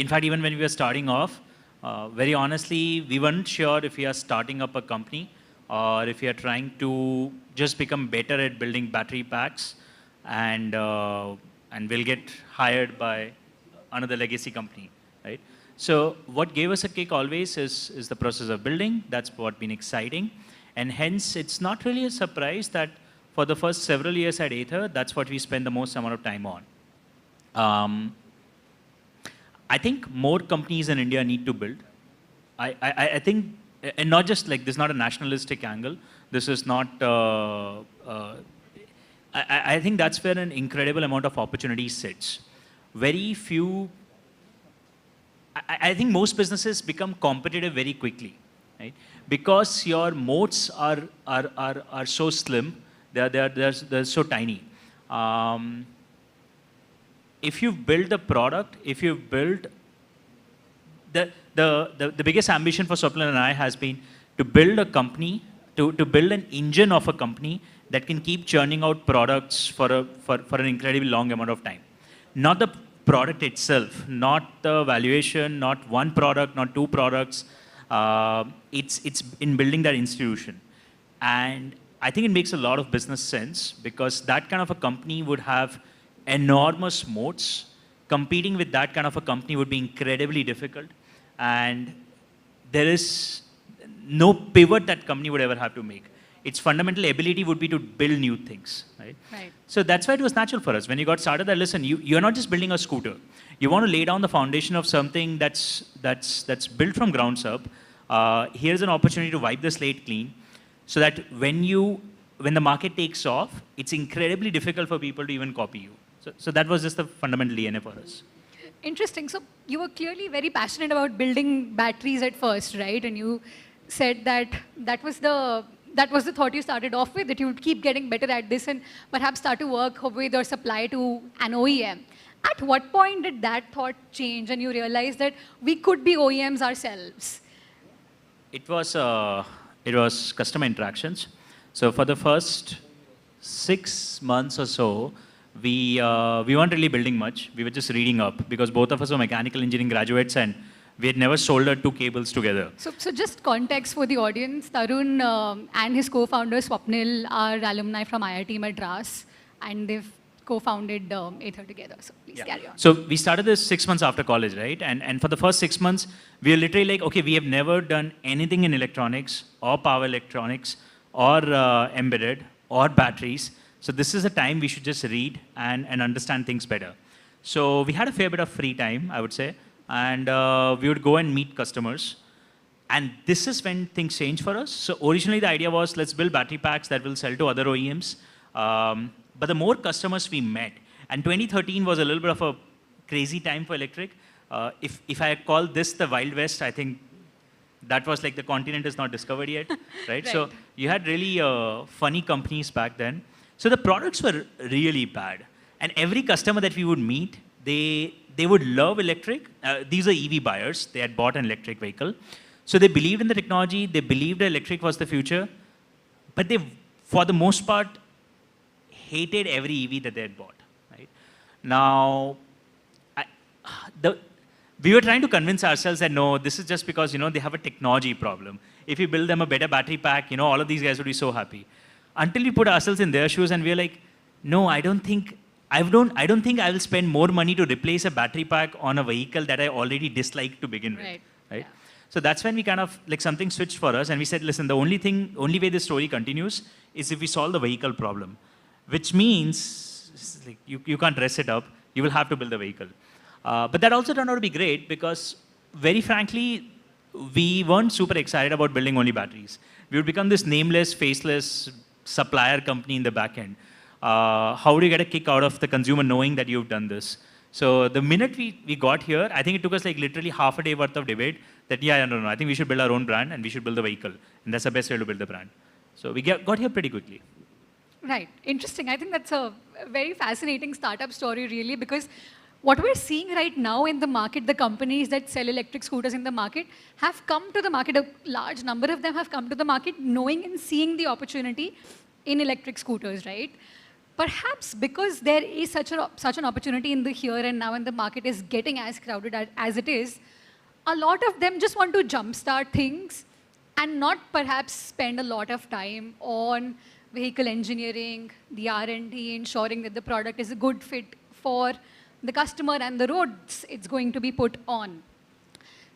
J: fact, even when we were starting off, very honestly, we weren't sure if we are starting up a company or if we are trying to just become better at building battery packs and we'll get hired by another legacy company, right? So what gave us a kick always is the process of building. That's what been exciting. And hence, it's not really a surprise that for the first several years at Ather, that's what we spend the most amount of time on. I think more companies in India need to build. I think, and not just like, this is not a nationalistic angle. This is not, I think that's where an incredible amount of opportunity sits. Very few, I think most businesses become competitive very quickly, right? Because your moats are so slim, they're so tiny. If you've built a product, if you've built, the biggest ambition for Swapnil and I has been to build a company, to build an engine of a company that can keep churning out products for an incredibly long amount of time. Not the product itself, not the valuation, not one product, not two products. It's in building that institution. And I think it makes a lot of business sense because that kind of a company would have enormous moats. Competing with that kind of a company would be incredibly difficult. And there is no pivot that company would ever have to make. its fundamental ability would be to build new things, right?
H: Right.
J: So that's why it was natural for us. When you got started, that listen, you're not just building a scooter. You want to lay down the foundation of something that's built from grounds up. Here's an opportunity to wipe the slate clean, so that when the market takes off, it's incredibly difficult for people to even copy you. So that was just the fundamental DNA for us.
H: Interesting. So you were clearly very passionate about building batteries at first, right? And you said that was the thought you started off with, that you would keep getting better at this and perhaps start to work with or supply to an OEM. At what point did that thought change and you realized that we could be OEMs ourselves?
J: It was customer interactions. So for the first 6 months or so, we weren't really building much. We were just reading up because both of us were mechanical engineering graduates and we had never soldered two cables together.
H: So just context for the audience, Tarun and his co-founder Swapnil are alumni from IIT Madras, and they've co-founded Ather together. So please carry on.
J: So we started this 6 months after college, right? And for the first 6 months, we were literally like, okay, we have never done anything in electronics or power electronics or embedded or batteries. So this is a time we should just read and understand things better. So we had a fair bit of free time, I would say. And we would go and meet customers. And this is when things changed for us. So originally the idea was, let's build battery packs that will sell to other OEMs. But the more customers we met, and 2013 was a little bit of a crazy time for electric. If I call this the Wild West, I think that was like the continent is not discovered yet, right? So you had really funny companies back then. So the products were really bad. And every customer that we would meet, they would love electric. These are EV buyers. They had bought an electric vehicle. So they believed in the technology. They believed that electric was the future. But they, for the most part, hated every EV that they had bought. Right? Now, we were trying to convince ourselves that no, this is just because they have a technology problem. If you build them a better battery pack, all of these guys would be so happy. Until we put ourselves in their shoes and we're like, no, I don't think I will spend more money to replace a battery pack on a vehicle that I already dislike to begin with. Right? Yeah. So that's when we kind of, like, something switched for us and we said, listen, the only way this story continues is if we solve the vehicle problem, which means like, you can't dress it up, you will have to build the vehicle. But that also turned out to be great because, very frankly, we weren't super excited about building only batteries. We would become this nameless, faceless supplier company in the back end. How do you get a kick out of the consumer knowing that you've done this? So the minute we got here, I think it took us like literally half a day worth of debate that, no, I think we should build our own brand and we should build the vehicle. And that's the best way to build the brand. So we got here pretty quickly.
H: Right. Interesting. I think that's a very fascinating startup story, really, because what we're seeing right now in the market, the companies that sell electric scooters in the market have come to the market, a large number of them have come to the market knowing and seeing the opportunity in electric scooters, right? Perhaps because there is such an opportunity in the here and now and the market is getting as crowded as it is, a lot of them just want to jumpstart things and not perhaps spend a lot of time on vehicle engineering, the R&D, ensuring that the product is a good fit for the customer and the roads it's going to be put on.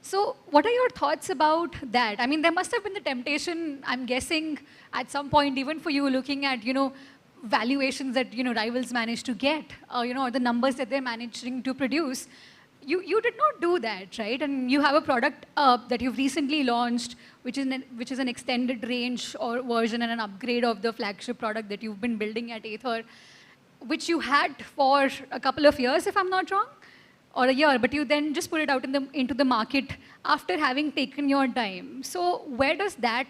H: So what are your thoughts about that? I mean, there must have been the temptation, I'm guessing, at some point, even for you, looking at, valuations that, rivals manage to get, or the numbers that they're managing to produce. You did not do that, right? And you have a product that you've recently launched, which is an extended range or version and an upgrade of the flagship product that you've been building at Ather, which you had for a couple of years, if I'm not wrong, or a year, but you then just put it out into the market after having taken your time. So where does that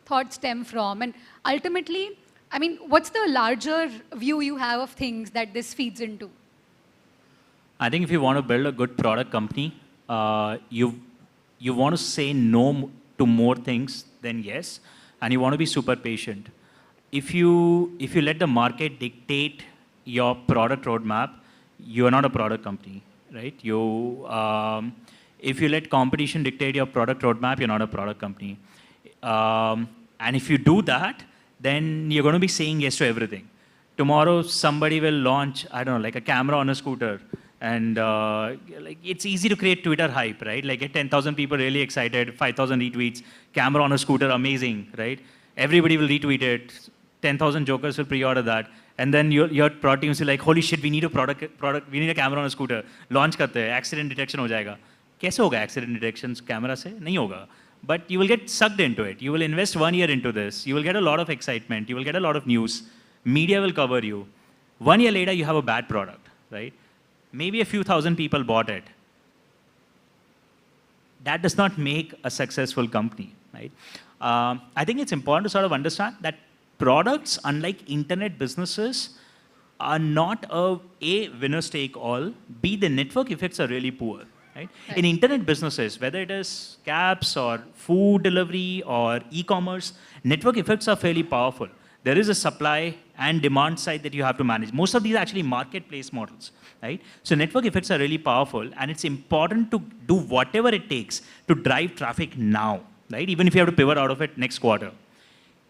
H: thought stem from? And ultimately, I mean, what's the larger view you have of things that this feeds into?
J: I think if you want to build a good product company, you want to say no to more things than yes, and you want to be super patient. If you let the market dictate your product roadmap, you are not a product company, right? If you let competition dictate your product roadmap, you're not a product company. And if you do that, then you're going to be saying yes to everything. Tomorrow, somebody will launch, I don't know, like a camera on a scooter. And like it's easy to create Twitter hype, right? Like get 10,000 people really excited, 5,000 retweets, camera on a scooter, amazing, right? Everybody will retweet it. 10,000 jokers will pre-order that. And then your product teams will like, holy shit, we need we need a camera on a scooter. Launch karte hai, accident detection ho jayega. Kaise hoga accident detection camera se? Nahi hoga. But you will get sucked into it. You will invest 1 year into this. You will get a lot of excitement. You will get a lot of news. Media will cover you. 1 year later, you have a bad product, right? Maybe a few thousand people bought it. That does not make a successful company, right? I think it's important to sort of understand that products, unlike internet businesses, are not a winner take all. B, the network effects are really poor. Right? In internet businesses, whether it is cabs or food delivery or e-commerce, network effects are fairly powerful. There is a supply and demand side that you have to manage. Most of these are actually marketplace models, right? So network effects are really powerful, and it's important to do whatever it takes to drive traffic now, right? Even if you have to pivot out of it next quarter.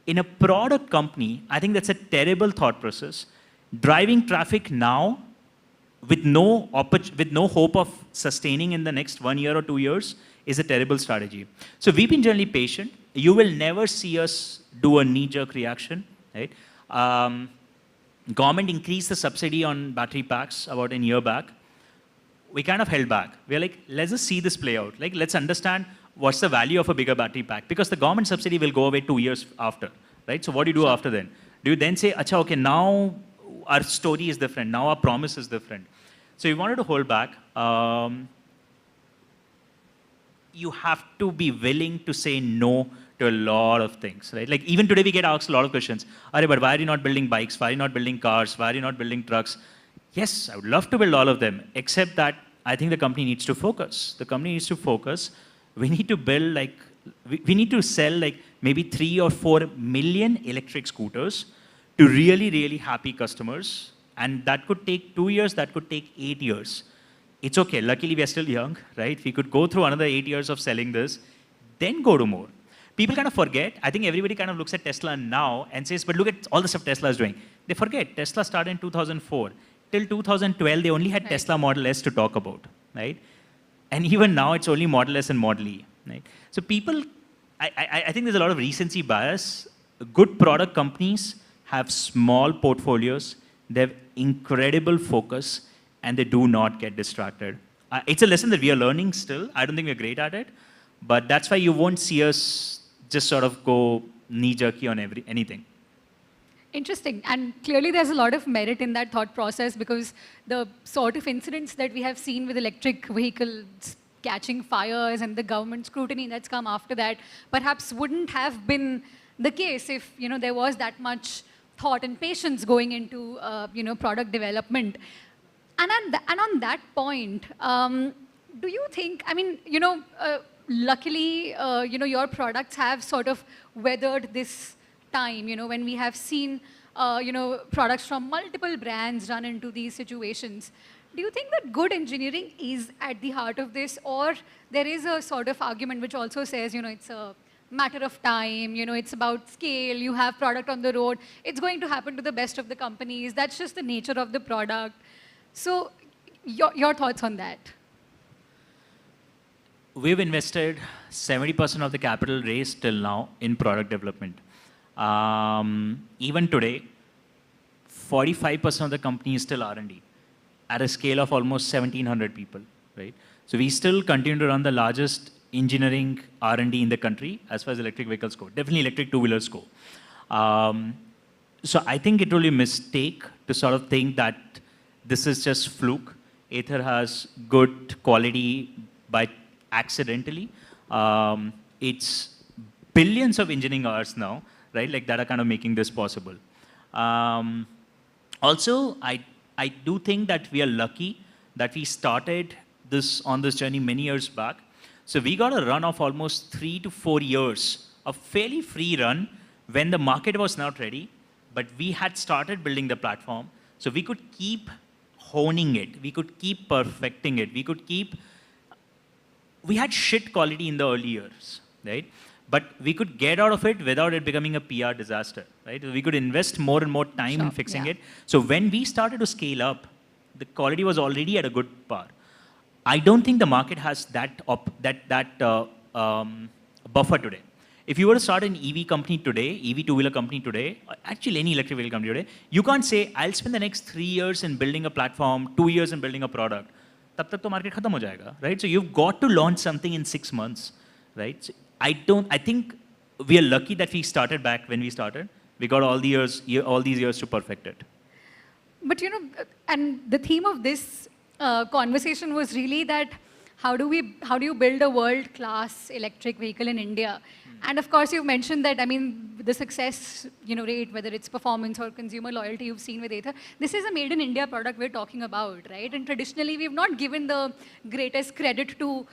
J: In a product company, I think that's a terrible thought process. Driving traffic now with no hope of sustaining in the next 1 year or 2 years is a terrible strategy. So we've been generally patient. You will never see us do a knee-jerk reaction, right? Government increased the subsidy on battery packs about a year back. We kind of held back. We're like, let's just see this play out. Like, let's understand what's the value of a bigger battery pack, because the government subsidy will go away 2 years after, right? So what do you do after then? Do you then say, acha, okay, now our story is different. Now our promise is different. So we wanted to hold back. You have to be willing to say no to a lot of things, right? Like even today we get asked a lot of questions. But why are you not building bikes? Why are you not building cars? Why are you not building trucks? Yes, I would love to build all of them, except that I think the company needs to focus. The company needs to focus. We need to build like, we need to sell like maybe 3 or 4 million electric scooters to really, really happy customers. And that could take 2 years, that could take 8 years. It's okay, luckily we are still young, right? We could go through another 8 years of selling this, then go to more. People kind of forget, I think everybody kind of looks at Tesla now and says, but look at all the stuff Tesla is doing. They forget, Tesla started in 2004. Till 2012, they only had Tesla Model S to talk about, right? And even now, it's only Model S and Model E, right? So people, I think there's a lot of recency bias. Good product companies have small portfolios, they have incredible focus, and they do not get distracted. It's a lesson that we are learning still. I don't think we're great at it, but that's why you won't see us just sort of go knee-jerky on anything.
H: Interesting. And clearly there's a lot of merit in that thought process, because the sort of incidents that we have seen with electric vehicles catching fires and the government scrutiny that's come after that perhaps wouldn't have been the case if there was that much thought and patience going into product development. And on that point, do you think, I mean, luckily, your products have sort of weathered this time, when we have seen, products from multiple brands run into these situations. Do you think that good engineering is at the heart of this, or there is a sort of argument which also says, it's a matter of time, it's about scale, you have product on the road, it's going to happen to the best of the companies, that's just the nature of the product. So your thoughts on that?
J: We've invested 70% of the capital raised till now in product development. Even today, 45% of the company is still R&D at a scale of almost 1,700 people, right? So we still continue to run the largest engineering R&D in the country as far as electric vehicles go, definitely electric two-wheelers go. So I think it will be a mistake to sort of think that this is just fluke. Ather has good quality by accidentally. It's billions of engineering hours now, right? Like that are kind of making this possible. Also, I do think that we are lucky that we started on this journey many years back. So we got a run of almost 3 to 4 years, a fairly free run when the market was not ready, but we had started building the platform. So we could keep honing it. We could keep perfecting it. We had shit quality in the early years, right? But we could get out of it without it becoming a PR disaster, right? We could invest more and more time in fixing it. So when we started to scale up, the quality was already at a good par. I don't think the market has that buffer today. if you were to start an EV company today, EV two-wheeler company today, actually any electric vehicle company today, you can't say, I'll spend the next 3 years in building a platform, 2 years in building a product. Tab tak to market khatam ho jayega, right? So you've got to launch something in 6 months, right? So I think we are lucky that we started back when we started. We got all these years to perfect it.
H: But and the theme of this conversation was really that how do you build a world-class electric vehicle in India? And of course, you've mentioned that, I mean, the success rate, whether it's performance or consumer loyalty you've seen with Ather, this is a made in India product we're talking about, right? And traditionally, we've not given the greatest credit to,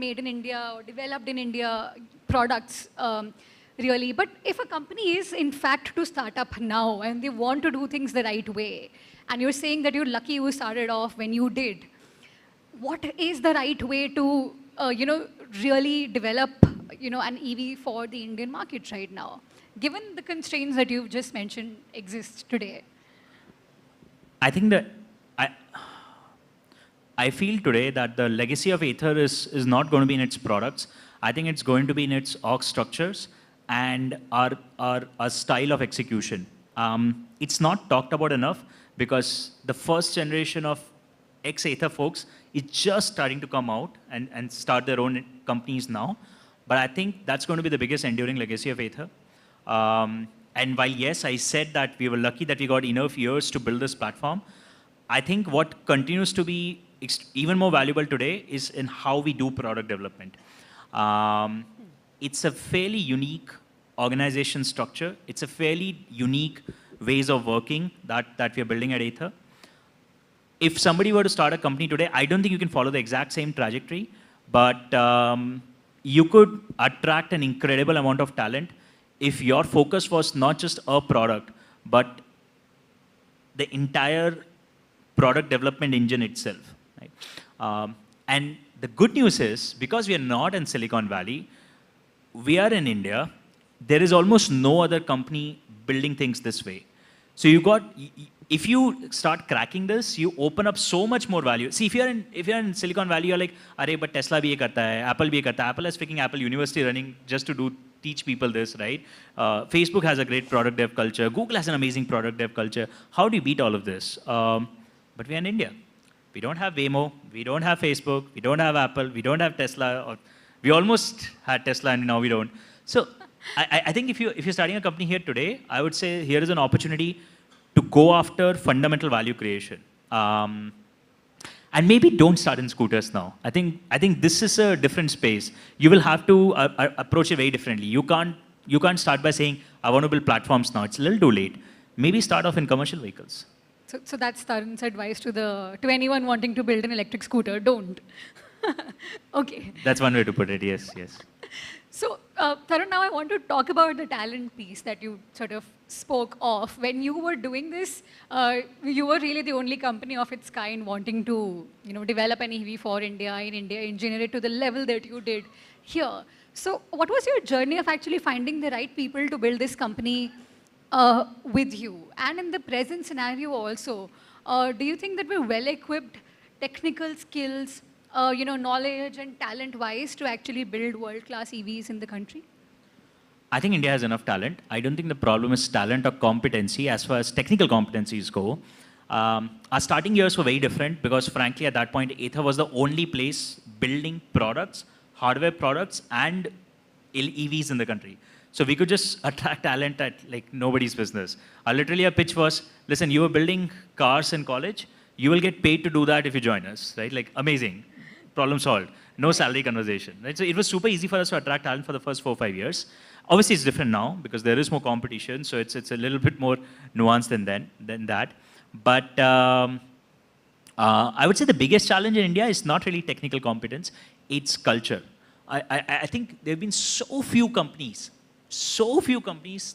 H: made in India or developed in India products, really. But if a company is, in fact, to start up now and they want to do things the right way, and you're saying that you're lucky you started off when you did, what is the right way to, really develop, an EV for the Indian market right now, given the constraints that you've just mentioned exist today?
J: I think that I feel today that the legacy of Ather is not going to be in its products. I think it's going to be in its org structures and our style of execution. It's not talked about enough because the first generation of ex-Ather folks is just starting to come out and start their own companies now. But I think that's going to be the biggest enduring legacy of Ather. And while, yes, I said that we were lucky that we got enough years to build this platform, I think what continues to be even more valuable today is in how we do product development. It's a fairly unique organization structure. It's a fairly unique ways of working that we are building at Ather. If somebody were to start a company today, I don't think you can follow the exact same trajectory, but you could attract an incredible amount of talent if your focus was not just a product, but the entire product development engine itself. Right? And the good news is, because we are not in Silicon Valley, we are in India, there is almost no other company building things this way. So if you start cracking this, you open up so much more value. See, if you're in Silicon Valley, you're like, "Arey, but Tesla bhi ye karta hai, Apple bhi ye karta hai." Apple has freaking Apple University running just to teach people this, right? Facebook has a great product dev culture. Google has an amazing product dev culture. How do you beat all of this? But we're in India. We don't have Waymo. We don't have Facebook. We don't have Apple. We don't have Tesla. Or we almost had Tesla and now we don't. So I think if you're starting a company here today, I would say here is an opportunity to go after fundamental value creation. And maybe don't start in scooters now. I think this is a different space. You will have to approach it very differently. You can't start by saying, I want to build platforms now. It's a little too late. Maybe start off in commercial vehicles.
H: So that's Tarun's advice to anyone wanting to build an electric scooter. Don't. Okay.
J: That's one way to put it, yes.
H: So, Tarun, now I want to talk about the talent piece that you sort of spoke of. When you were doing this, you were really the only company of its kind wanting to, develop an EV for India, in India, engineer it to the level that you did here. So, what was your journey of actually finding the right people to build this company with you? And in the present scenario also, do you think that we're well-equipped, technical skills, knowledge and talent-wise to actually build world-class EVs in the country?
J: I think India has enough talent. I don't think the problem is talent or competency as far as technical competencies go. Our starting years were very different because frankly at that point, Ather was the only place building products, hardware products and EVs in the country. So we could just attract talent at like nobody's business. Literally our pitch was, listen, you were building cars in college, you will get paid to do that if you join us, right? Like amazing. Problem solved. No salary conversation. Right? So it was super easy for us to attract talent for the first 4 or 5 years. Obviously, it's different now because there is more competition. So it's a little bit more nuanced than that. But I would say the biggest challenge in India is not really technical competence. It's culture. I think there have been so few companies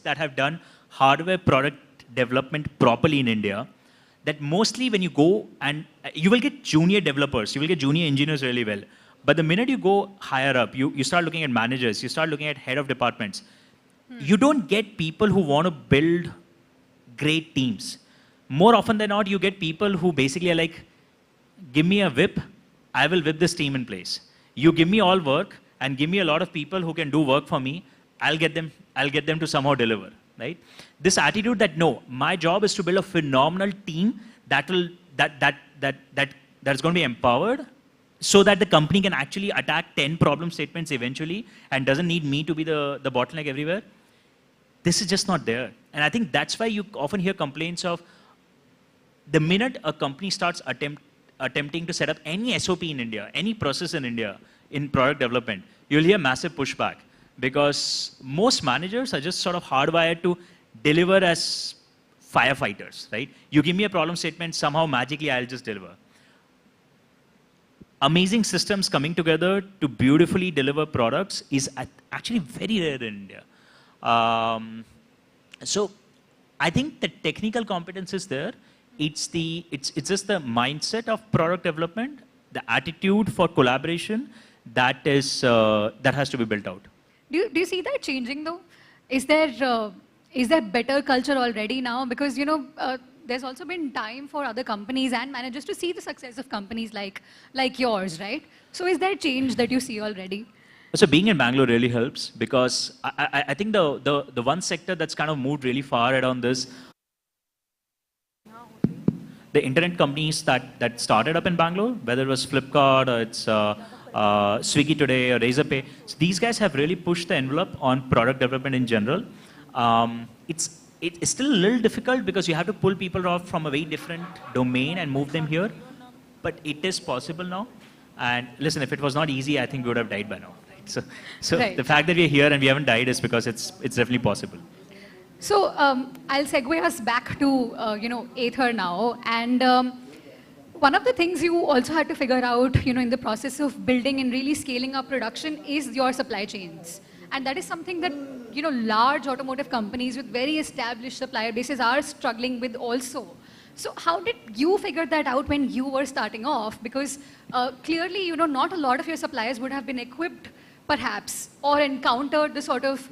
J: that have done hardware product development properly in India, that mostly when you go and you will get junior developers, you will get junior engineers really well. But the minute you go higher up, you start looking at managers, you start looking at head of departments. You don't get people who want to build great teams. More often than not, you get people who basically are like, give me a whip, I will whip this team in place. You give me all work and give me a lot of people who can do work for me, I'll get them to somehow deliver, right? This attitude that no, my job is to build a phenomenal team that is going to be empowered so that the company can actually attack 10 problem statements eventually and doesn't need me to be the bottleneck everywhere. This is just not there. And I think that's why you often hear complaints of the minute a company starts attempting to set up any SOP in India, any process in India in product development, you'll hear massive pushback because most managers are just sort of hardwired to deliver as firefighters, right? You give me a problem statement, somehow magically I'll just deliver. Amazing systems coming together to beautifully deliver products is actually very rare in India. So I think the technical competence is there. It's just the mindset of product development, the attitude for collaboration that has to be built out.
H: Do you see that changing though? Is there better culture already now? Because there's also been time for other companies and managers to see the success of companies like yours, right? So is there change that you see already?
J: So being in Bangalore really helps because I think the one sector that's kind of moved really far ahead on this, the internet companies that started up in Bangalore, whether it was Flipkart or it's Swiggy today or Razorpay, so these guys have really pushed the envelope on product development in general. It's still a little difficult because you have to pull people off from a very different domain and move them here, but it is possible now. And listen, if it was not easy, I think we would have died by now. Right? So right. The fact that we're here and we haven't died is because it's definitely possible.
H: So I'll segue us back to Ather now, and one of the things you also had to figure out, in the process of building and really scaling up production is your supply chains. And that is something that, large automotive companies with very established supplier bases are struggling with also. So how did you figure that out when you were starting off? Because clearly, not a lot of your suppliers would have been equipped, perhaps, or encountered the sort of,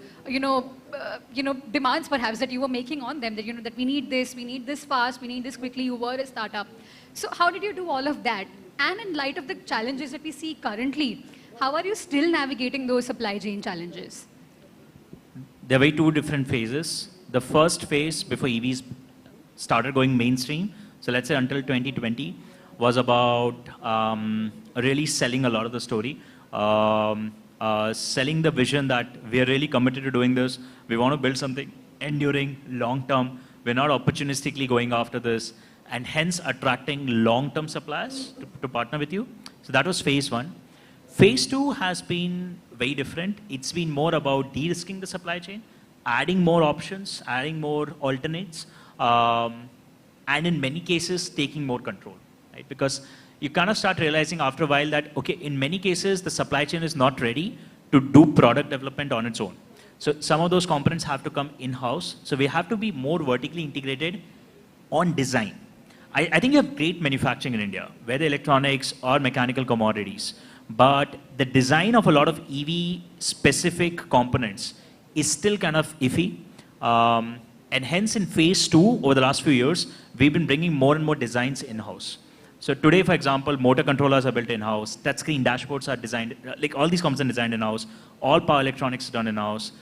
H: demands perhaps that you were making on them, that, that we need this fast, we need this quickly, you were a startup. So how did you do all of that? And in light of the challenges that we see currently, how are you still navigating those supply chain challenges?
J: There were two different phases. The first phase before EVs started going mainstream, so let's say until 2020, was about really selling a lot of the story, selling the vision that we are really committed to doing this. We want to build something enduring, long-term. We're not opportunistically going after this, and hence attracting long-term suppliers to partner with you. So that was phase one. Phase two has been very different. It's been more about de-risking the supply chain, adding more options, adding more alternates, and in many cases, taking more control, right? Because you kind of start realizing after a while that, okay, in many cases, the supply chain is not ready to do product development on its own. So some of those components have to come in-house. So we have to be more vertically integrated on design. I think you have great manufacturing in India, whether electronics or mechanical commodities. But the design of a lot of EV-specific components is still kind of iffy. And hence in phase two, over the last few years, we've been bringing more and more designs in-house. So today, for example, motor controllers are built in-house, touchscreen dashboards are designed, like all these components are designed in-house, all power electronics is done in-house.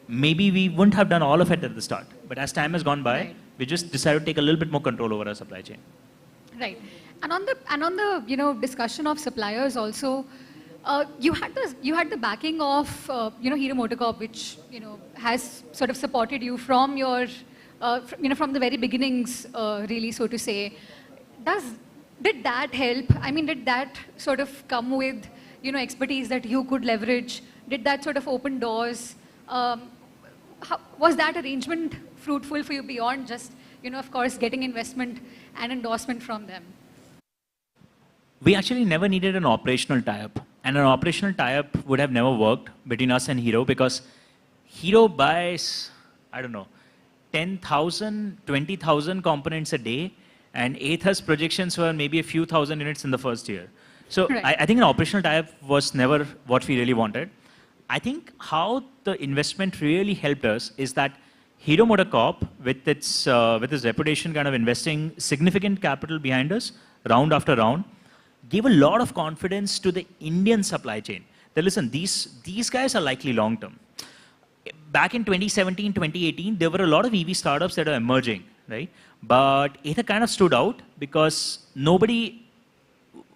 J: Maybe we wouldn't have done all of it at the start, but as time has gone by, right, we just decided to take a little bit more control over our supply chain.
H: Right. And on the discussion of suppliers also, you had the backing of Hero MotoCorp, which has sort of supported you from your from the very beginnings, really, so to say. Did that help? I mean, did that sort of come with expertise that you could leverage? Did that sort of open doors? Was that arrangement fruitful for you beyond just of course getting investment and endorsement from them?
J: We actually never needed an operational tie-up. And an operational tie-up would have never worked between us and Hero because Hero buys, I don't know, 10,000, 20,000 components a day, and Ather's projections were maybe a few thousand units in the first year. So right. I think an operational tie-up was never what we really wanted. I think how the investment really helped us is that Hero MotoCorp, with its reputation kind of investing significant capital behind us, round after round, gave a lot of confidence to the Indian supply chain that listen, these guys are likely long term. Back in 2017, 2018, there were a lot of EV startups that are emerging, right? But Ather kind of stood out because nobody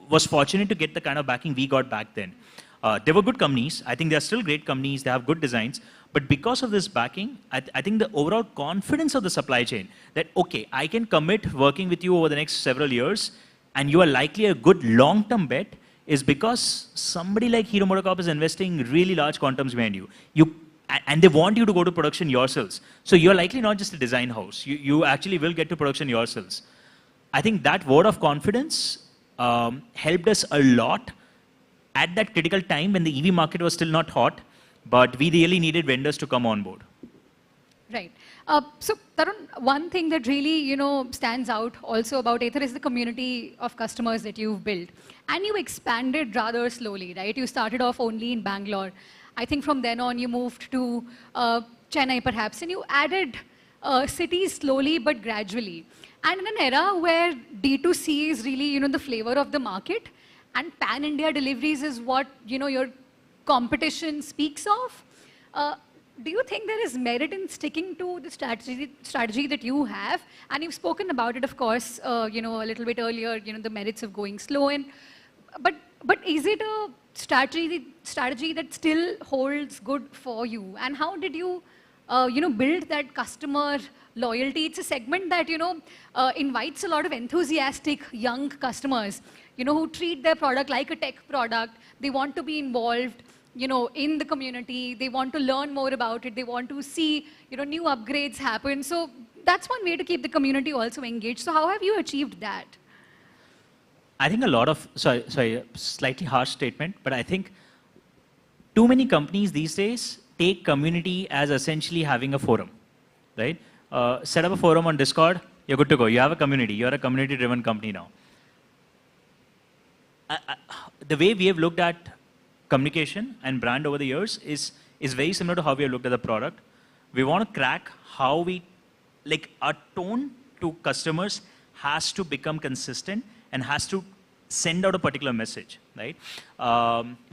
J: was fortunate to get the kind of backing we got back then. They were good companies. I think they're still great companies. They have good designs. But because of this backing, I think the overall confidence of the supply chain that, okay, I can commit working with you over the next several years and you are likely a good long-term bet is because somebody like Hero MotoCorp is investing really large quantums behind you. And they want you to go to production yourselves. So you're likely not just a design house. You actually will get to production yourselves. I think that word of confidence helped us a lot at that critical time when the EV market was still not hot, but we really needed vendors to come on board.
H: Right. So Tarun, one thing that really, stands out also about Ather is the community of customers that you've built. And you expanded rather slowly, right? You started off only in Bangalore. I think from then on you moved to Chennai perhaps, and you added cities slowly but gradually. And in an era where D2C is really, the flavor of the market, and pan-India deliveries is what, your competition speaks of, do you think there is merit in sticking to the strategy that you have? And you've spoken about it, of course, a little bit earlier, the merits of going slow. But is it a strategy that still holds good for you? And how did you, build that customer loyalty? It's a segment that, invites a lot of enthusiastic young customers, who treat their product like a tech product. They want to be involved, in the community. They want to learn more about it. They want to see, new upgrades happen. So that's one way to keep the community also engaged. So how have you achieved that?
J: I think a lot of, sorry, slightly harsh statement, but I think too many companies these days take community as essentially having a forum, right? Set up a forum on Discord, you're good to go. You have a community. You're a community-driven company now. The way we have looked at communication and brand over the years is very similar to how we have looked at the product. We want to crack how we, our tone to customers has to become consistent and has to send out a particular message, right?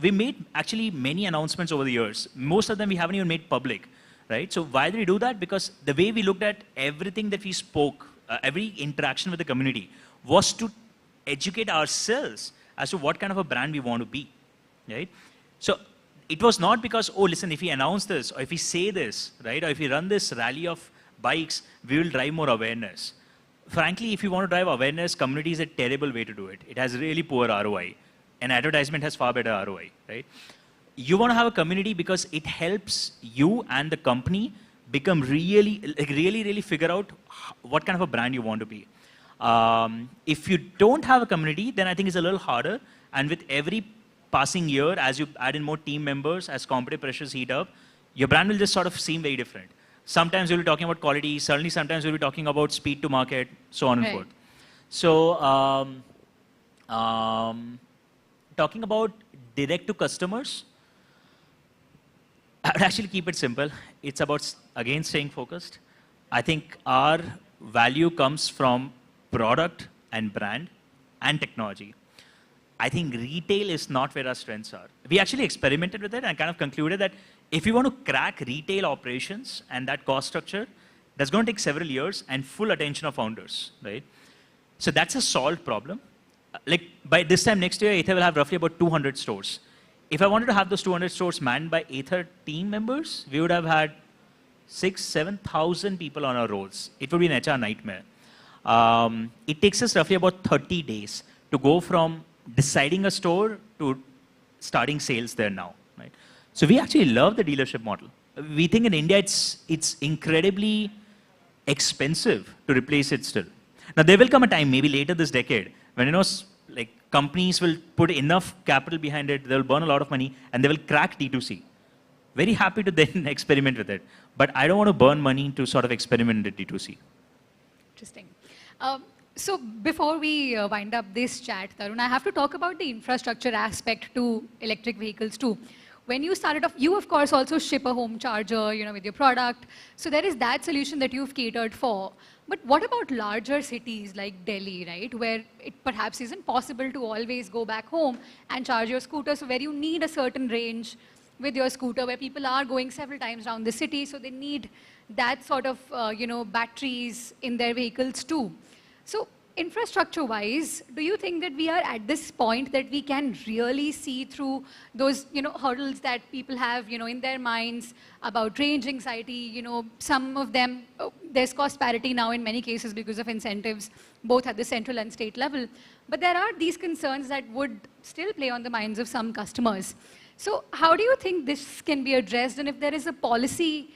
J: We made actually many announcements over the years. Most of them we haven't even made public, right? So why did we do that? Because the way we looked at everything that we spoke, every interaction with the community was to educate ourselves as to what kind of a brand we want to be, right? So it was not because, oh, listen, if we announce this, or if we say this, right, or if we run this rally of bikes, we will drive more awareness. Frankly, if you want to drive awareness, community is a terrible way to do it. It has really poor ROI. And advertisement has far better ROI, right? You want to have a community because it helps you and the company become really figure out what kind of a brand you want to be. If you don't have a community, then I think it's a little harder. And with every passing year, as you add in more team members, as competitive pressures heat up, your brand will just sort of seem very different. Sometimes you'll be talking about quality, certainly sometimes you'll be talking about speed to market, so on and forth. So, talking about direct to customers, I would actually keep it simple. It's about, again, staying focused. I think our value comes from product and brand and technology. I think retail is not where our strengths are. We actually experimented with it and kind of concluded that if you want to crack retail operations and that cost structure, that's going to take several years and full attention of founders, right? So that's a solved problem. By this time next year, Ather will have roughly about 200 stores. If I wanted to have those 200 stores manned by Ather team members, we would have had 6,000-7,000 people on our rolls. It would be an HR nightmare. It takes us roughly about 30 days to go from deciding a store to starting sales there now, right? So we actually love the dealership model. We think in India it's incredibly expensive to replace it still. Now there will come a time, maybe later this decade, when companies will put enough capital behind it, they'll burn a lot of money, and they will crack D2C. Very happy to then experiment with it. But I don't want to burn money to sort of experiment with D2C.
H: Interesting. So before we wind up this chat, Tarun, I have to talk about the infrastructure aspect to electric vehicles too. when you started off, you of course also ship a home charger, with your product. So there is that solution that you've catered for. But what about larger cities like Delhi, right, where it perhaps isn't possible to always go back home and charge your scooter, so where you need a certain range with your scooter, where people are going several times around the city, so they need that sort of, batteries in their vehicles too. So infrastructure-wise, do you think that we are at this point that we can really see through those, hurdles that people have, in their minds about range anxiety? Some of them, there's cost parity now in many cases because of incentives, both at the central and state level. But there are these concerns that would still play on the minds of some customers. So how do you think this can be addressed? And if there is a policy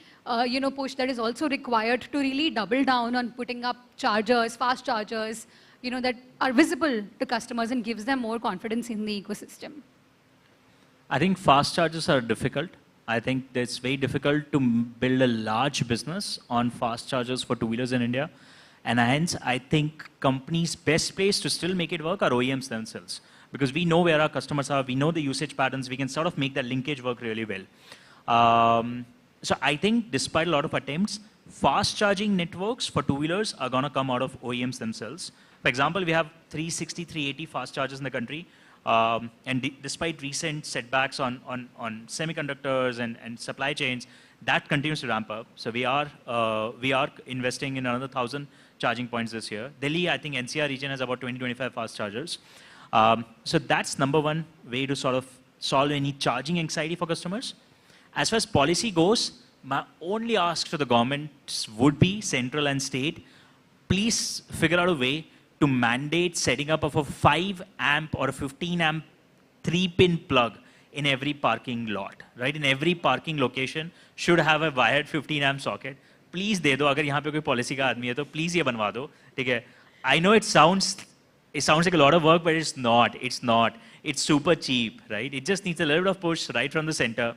H: push that is also required to really double down on putting up chargers, fast chargers, that are visible to customers and gives them more confidence in the ecosystem?
J: I think fast chargers are difficult. I think it's very difficult to build a large business on fast chargers for two-wheelers in India. And hence, I think companies' best place to still make it work are OEMs themselves. Because we know where our customers are, we know the usage patterns, we can sort of make that linkage work really well. So I think despite a lot of attempts, fast charging networks for two-wheelers are going to come out of OEMs themselves. For example, we have 360, 380 fast chargers in the country. And despite recent setbacks on semiconductors and supply chains, that continues to ramp up. So we are investing in another 1,000 charging points this year. Delhi, I think NCR region has about 20-25 fast chargers. So that's number one way to sort of solve any charging anxiety for customers. As far as policy goes, my only ask to the governments would be central and state, please figure out a way to mandate setting up of a 5 amp or a 15 amp 3-pin plug in every parking lot, right? In every parking location should have a wired 15 amp socket. Please दे दो, अगर यहाँ पे कोई policy का आदमी है तो please ये बनवा दो, ठीक है? I know it sounds like a lot of work, but it's not. It's super cheap, right? It just needs a little bit of push right from the center.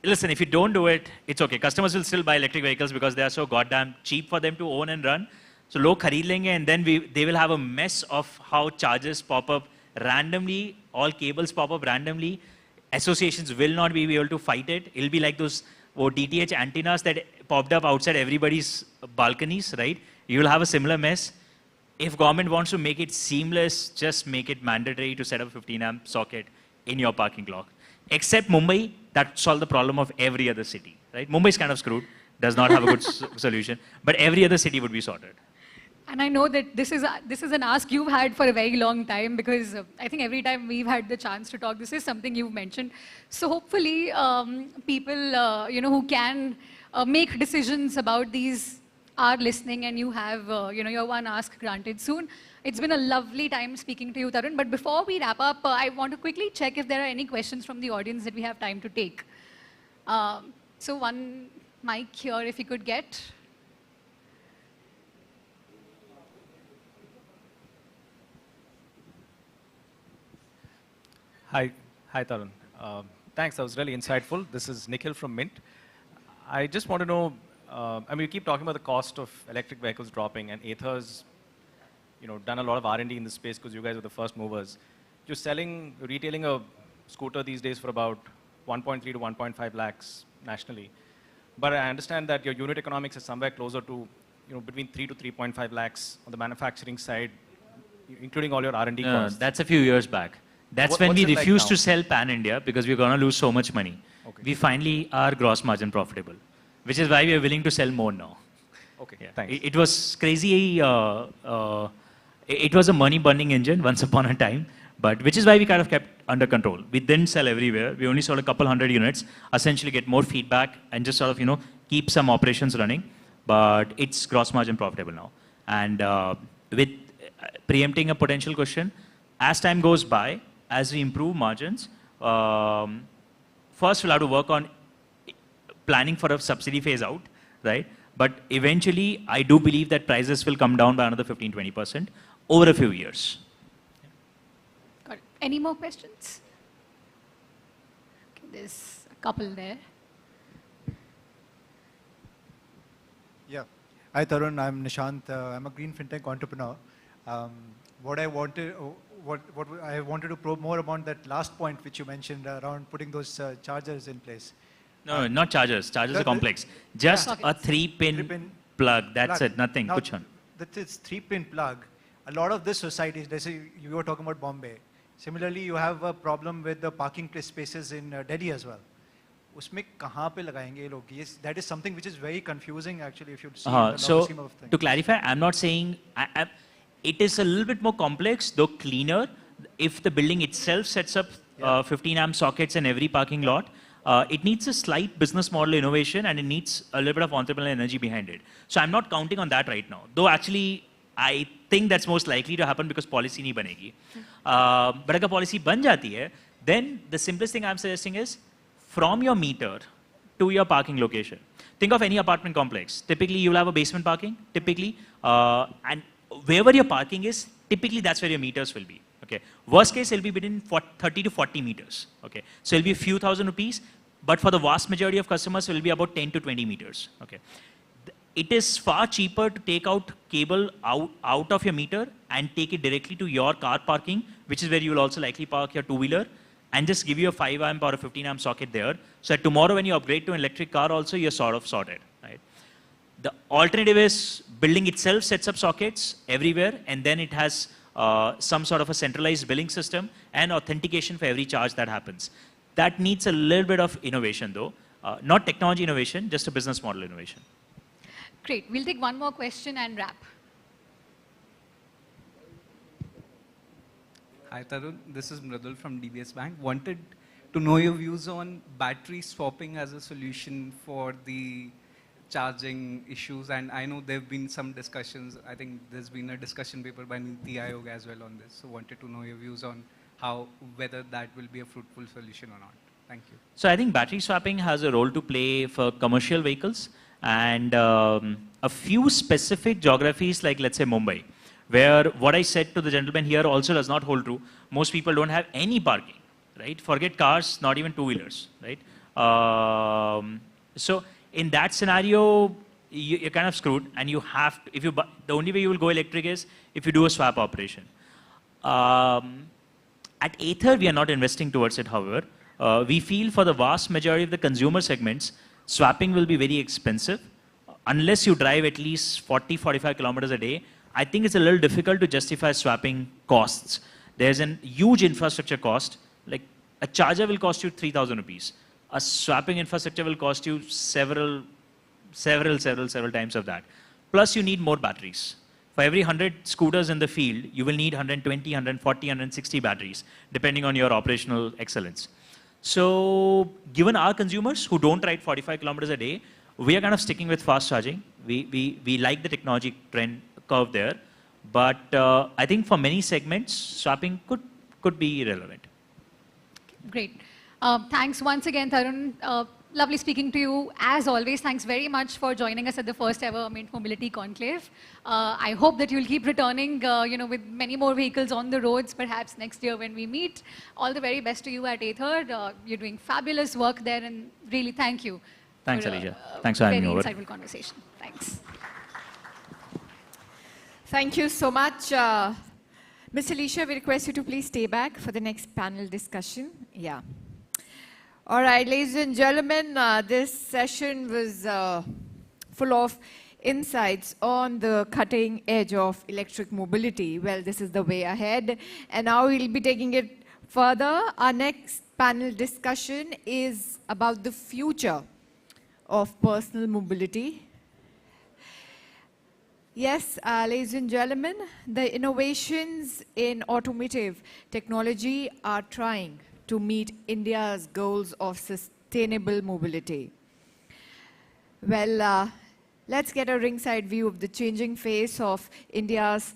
J: Listen, if you don't do it, it's okay. Customers will still buy electric vehicles because they are so goddamn cheap for them to own and run. So log khareed lenge, and then they will have a mess of how chargers pop up randomly, all cables pop up randomly. Associations will not be able to fight it. It'll be like those DTH antennas that popped up outside everybody's balconies, right? You will have a similar mess. If government wants to make it seamless, just make it mandatory to set up a 15 amp socket in your parking lot. Except Mumbai, that solved the problem of every other city, right? Mumbai is kind of screwed, does not have a good solution, but every other city would be sorted.
H: And I know that this is an ask you've had for a very long time, because I think every time we've had the chance to talk, this is something you've mentioned. So hopefully people who can make decisions about these are listening, and you have your one ask granted soon. It's been a lovely time speaking to you, Tarun. But before we wrap up, I want to quickly check if there are any questions from the audience that we have time to take. So one mic here, if you could get.
G: Hi, Tarun. Thanks, that was really insightful. This is Nikhil from Mint. I just want to know, we keep talking about the cost of electric vehicles dropping, and Ather's done a lot of R&D in this space because you guys are the first movers. You're retailing a scooter these days for about 1.3 to 1.5 lakhs nationally. But I understand that your unit economics is somewhere closer to, between 3 to 3.5 lakhs on the manufacturing side, including all your R&D costs.
J: That's a few years back. That's when we refused to sell pan-India because we were going to lose so much money. Okay. We finally are gross margin profitable, which is why we are willing to sell more now.
G: Okay,
J: yeah.
G: thanks.
J: It was crazy. It was a money-burning engine once upon a time, but which is why we kind of kept under control. We didn't sell everywhere. We only sold a couple hundred units, essentially get more feedback and just sort of, keep some operations running. But it's gross margin profitable now. And with preempting a potential question, as time goes by, as we improve margins, first we'll have to work on planning for a subsidy phase out, right? But eventually, I do believe that prices will come down by another 15-20% over a few years.
H: Got it. Any more questions? Okay, there's a couple there.
K: Yeah. Hi, Tarun. I'm Nishant. I'm a green fintech entrepreneur. What I wanted, I wanted to probe more about that last point which you mentioned around putting those chargers in place.
J: No, not chargers. Chargers are complex. Just a 3-pin plug. That's it. Nothing.
K: Now,
J: Kuch on.
K: that is 3-pin plug. A lot of this societies, let's say you were talking about Bombay. Similarly, you have a problem with the parking spaces in Delhi as well. Usme kahan pe lagayenge ye log? Yes, that is something which is very confusing actually if you see the long scheme of things.
J: To clarify, I'm not saying it is a little bit more complex, though cleaner. If the building itself sets up 15 amp sockets in every parking lot, it needs a slight business model innovation and it needs a little bit of entrepreneurial energy behind it. So I'm not counting on that right now. Though actually, I think that's most likely to happen because policy nahi banegi. But if policy ban jati hai, then the simplest thing I'm suggesting is from your meter to your parking location. Think of any apartment complex. Typically, you will have a basement parking, typically, and wherever your parking is, typically that's where your meters will be. Okay. Worst case, it'll be between 30 to 40 meters. Okay. So it'll be a few thousand rupees, but for the vast majority of customers, it will be about 10 to 20 meters. Okay. It is far cheaper to take out cable out of your meter and take it directly to your car parking, which is where you will also likely park your two-wheeler, and just give you a 5 amp or a 15 amp socket there. So that tomorrow when you upgrade to an electric car also, you're sort of sorted. Right? The alternative is building itself sets up sockets everywhere, and then it has some sort of a centralized billing system and authentication for every charge that happens. That needs a little bit of innovation though. Not technology innovation, just a business model innovation.
H: Great. We'll take one more question and wrap.
F: Hi Tarun, this is Mridul from DBS Bank. Wanted to know your views on battery swapping as a solution for the charging issues, and I know there have been some discussions. I think there's been a discussion paper by Niti Aayog as well on this. So wanted to know your views on whether that will be a fruitful solution or not. Thank you.
J: So I think battery swapping has a role to play for commercial vehicles and a few specific geographies like let's say Mumbai, where what I said to the gentleman here also does not hold true. Most people don't have any parking, right? Forget cars, not even two-wheelers, right? So in that scenario, you're kind of screwed, and you have to, the only way you will go electric is if you do a swap operation. At Ather, we are not investing towards it, however. We feel for the vast majority of the consumer segments, swapping will be very expensive. Unless you drive at least 40-45 kilometers a day, I think it's a little difficult to justify swapping costs. There's a huge infrastructure cost. Like a charger will cost you 3,000 rupees. A swapping infrastructure will cost you several times of that. Plus you need more batteries. For every 100 scooters in the field, you will need 120, 140, 160 batteries, depending on your operational excellence. So given our consumers who don't ride 45 kilometers a day, we are kind of sticking with fast charging. We like the technology trend curve there. But I think for many segments, swapping could be relevant.
H: Great. Thanks once again, Tarun. Lovely speaking to you. As always, thanks very much for joining us at the first ever Mint Mobility Conclave. I hope that you'll keep returning with many more vehicles on the roads, perhaps next year when we meet. All the very best to you at Ather. You're doing fabulous work there, and really thank you.
J: Thanks, Alicia. Thanks for having me over.
H: Very insightful conversation. Thanks.
A: Thank you so much. Ms. Alicia, we request you to please stay back for the next panel discussion. Yeah. All right, ladies and gentlemen, this session was full of insights on the cutting edge of electric mobility. Well, this is the way ahead. And now we'll be taking it further. Our next panel discussion is about the future of personal mobility. Yes, ladies and gentlemen, the innovations in automotive technology are trying to meet India's goals of sustainable mobility. Well, let's get a ringside view of the changing face of India's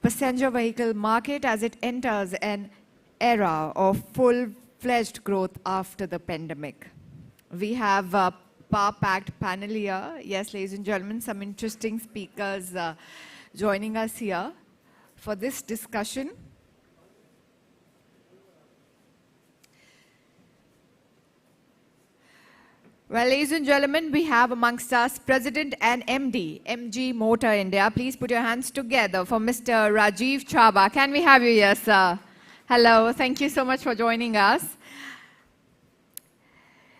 A: passenger vehicle market as it enters an era of full-fledged growth after the pandemic. We have a power-packed panel here. Yes, ladies and gentlemen, some interesting speakers joining us here for this discussion. Well, ladies and gentlemen, we have amongst us President and MD, MG Motor India. Please put your hands together for Mr. Rajiv Chaba. Can we have you here, sir? Hello, thank you so much for joining us.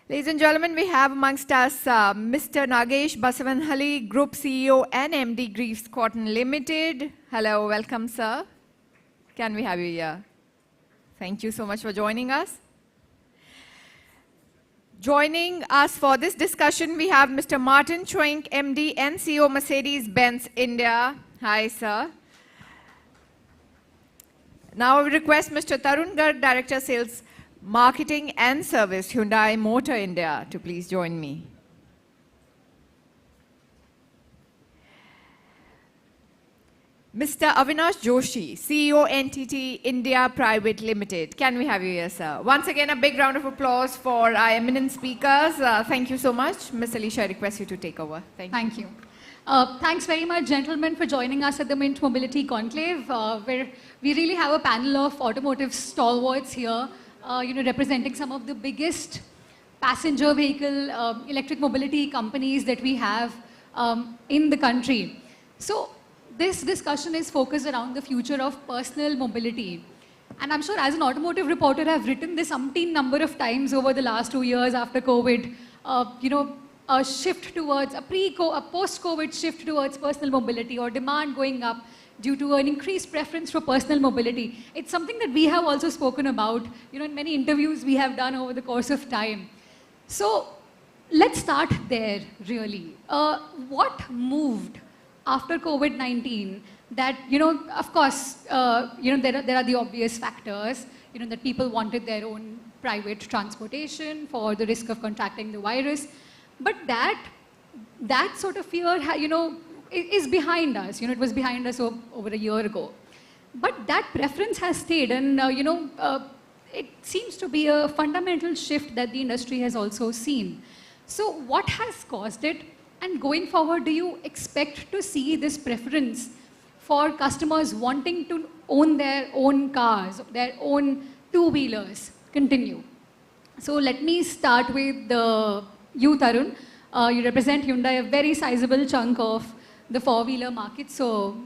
A: Ladies and gentlemen, we have amongst us Mr. Nagesh Basavanhalli, Group CEO and MD, Greaves Cotton Limited. Hello, welcome, sir. Can we have you here? Thank you so much for joining us. Joining us for this discussion, we have Mr. Martin Schwenk, MD and CEO, Mercedes-Benz India. Hi, sir. Now we request Mr. Tarun Garg, Director Sales, Marketing and Service, Hyundai Motor India, to please join me. Mr. Avinash Joshi, CEO, NTT India Private Limited. Can we have you here, sir? Once again, a big round of applause for our eminent speakers. Thank you so much. Ms. Alicia, I request you to take over.
H: Thank you. Thanks very much, gentlemen, for joining us at the Mint Mobility Conclave, where we really have a panel of automotive stalwarts here, representing some of the biggest passenger vehicle electric mobility companies that we have in the country. So, this discussion is focused around the future of personal mobility. And I'm sure as an automotive reporter, I've written this umpteen number of times over the last 2 years after COVID, a shift towards, a post-COVID shift towards personal mobility or demand going up due to an increased preference for personal mobility. It's something that we have also spoken about, in many interviews we have done over the course of time. So let's start there, really. What moved after COVID-19 that, of course, there are the obvious factors, that people wanted their own private transportation for the risk of contracting the virus. But that sort of fear, is behind us. It was behind us over a year ago. But that preference has stayed, and, it seems to be a fundamental shift that the industry has also seen. So what has caused it? And going forward, do you expect to see this preference for customers wanting to own their own cars, their own two-wheelers continue? So let me start with you, Tarun. You represent Hyundai, a very sizable chunk of the four-wheeler market. So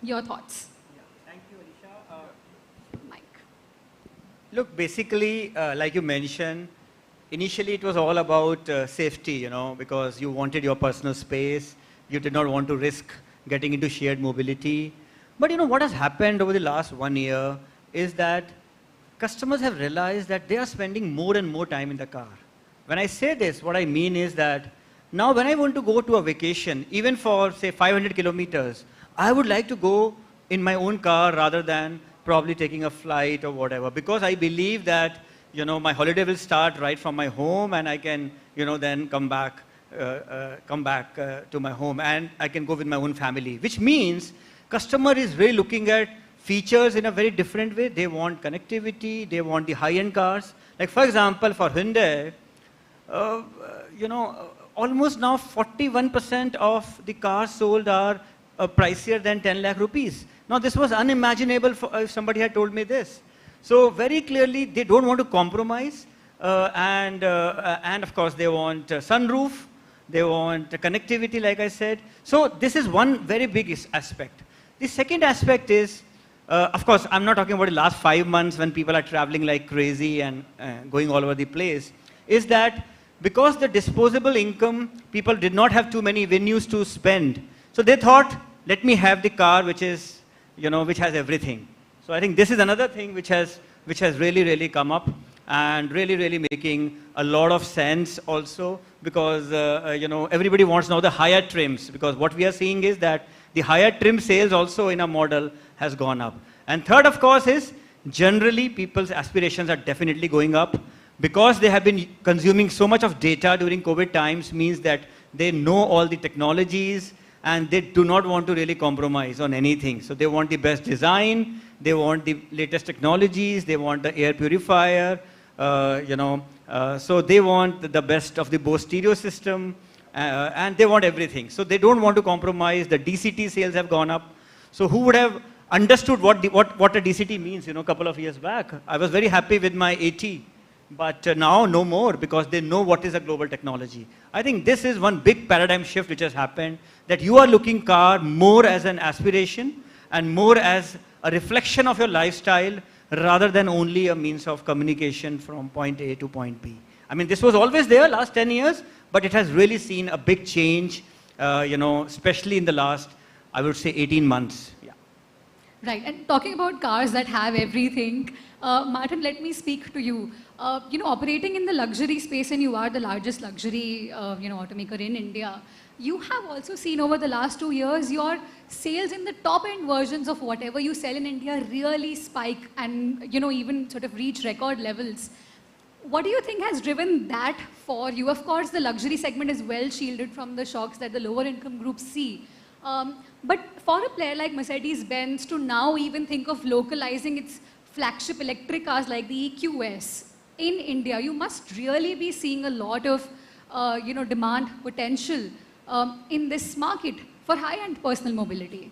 H: your thoughts?
L: Thank you, Alicia. Mike. Look, basically, like you mentioned, initially, it was all about safety, because you wanted your personal space. You did not want to risk getting into shared mobility. But what has happened over the last 1 year is that customers have realized that they are spending more and more time in the car. When I say this, what I mean is that now when I want to go to a vacation, even for, say, 500 kilometers, I would like to go in my own car rather than probably taking a flight or whatever, because I believe that my holiday will start right from my home, and I can, then come back to my home, and I can go with my own family. Which means customer is really looking at features in a very different way. They want connectivity. They want the high-end cars. Like for example, for Hyundai, almost now 41% of the cars sold are pricier than 10 lakh rupees. Now this was unimaginable if somebody had told me this. So very clearly, they don't want to compromise, and of course, they want sunroof, they want connectivity, like I said. So this is one very big aspect. The second aspect is, of course, I'm not talking about the last 5 months when people are traveling like crazy and going all over the place, is that because the disposable income, people did not have too many venues to spend. So they thought, let me have the car which is, which has everything. So I think this is another thing which has really come up, and really making a lot of sense also, because everybody wants now the higher trims, because what we are seeing is that the higher trim sales also in a model has gone up. And third, of course, is generally people's aspirations are definitely going up, because they have been consuming so much of data during COVID times, means that they know all the technologies and they do not want to really compromise on anything. So they want the best design, they want the latest technologies, they want the air purifier, so they want the best of the Bose stereo system, and they want everything. So they don't want to compromise. The DCT sales have gone up. So who would have understood what a DCT means, a couple of years back? I was very happy with my AT. But now no more, because they know what is a global technology. I think this is one big paradigm shift which has happened, that you are looking car more as an aspiration and more as a reflection of your lifestyle rather than only a means of communication from point A to point B. I mean, this was always there last 10 years, but it has really seen a big change, especially in the last, I would say, 18 months. Yeah.
H: Right, and talking about cars that have everything, Martin, let me speak to you. Operating in the luxury space, and you are the largest luxury, automaker in India, you have also seen over the last 2 years your sales in the top-end versions of whatever you sell in India really spike and, even sort of reach record levels. What do you think has driven that for you? Of course, the luxury segment is well shielded from the shocks that the lower income groups see. But for a player like Mercedes-Benz to now even think of localizing its flagship electric cars like the EQS in India, you must really be seeing a lot of demand potential in this market for high-end personal mobility.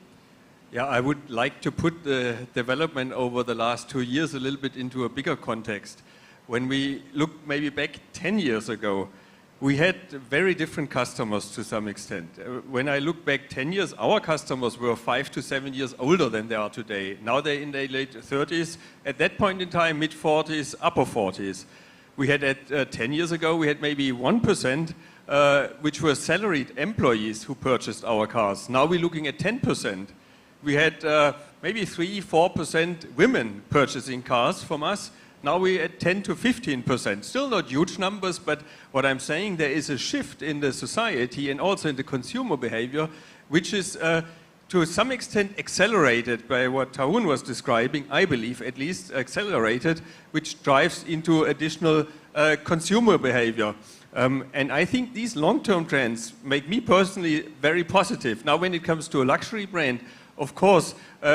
N: Yeah, I would like to put the development over the last 2 years a little bit into a bigger context. When we look maybe back 10 years ago, we had very different customers to some extent. When I look back 10 years, our customers were 5 to 7 years older than they are today. Now they're in their late 30s. At that point in time, mid 40s, upper 40s. We had 10 years ago, we had maybe 1%, which were salaried employees who purchased our cars. Now we're looking at 10%. We had maybe 3-4% women purchasing cars from us. Now we're at 10 to 15%. Still not huge numbers, but what I'm saying, there is a shift in the society and also in the consumer behavior, which is to some extent accelerated by what Tarun was describing, I believe, at least accelerated, which drives into additional consumer behavior. And I think these long-term trends make me personally very positive. Now, when it comes to a luxury brand, of course,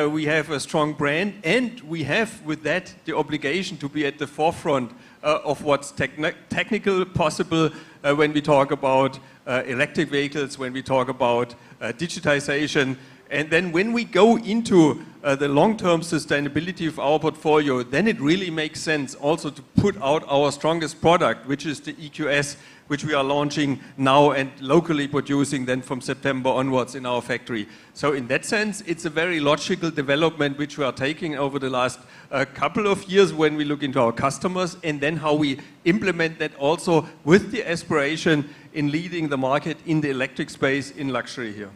N: we have a strong brand, and we have with that the obligation to be at the forefront of what's technical possible when we talk about electric vehicles, when we talk about digitization. And then when we go into the long-term sustainability of our portfolio, then it really makes sense also to put out our strongest product, which is the EQS, which we are launching now and locally producing then from September onwards in our factory. So in that sense, it's a very logical development which we are taking over the last couple of years when we look into our customers, and then how we implement that also with the aspiration in leading the market in the electric space in luxury here.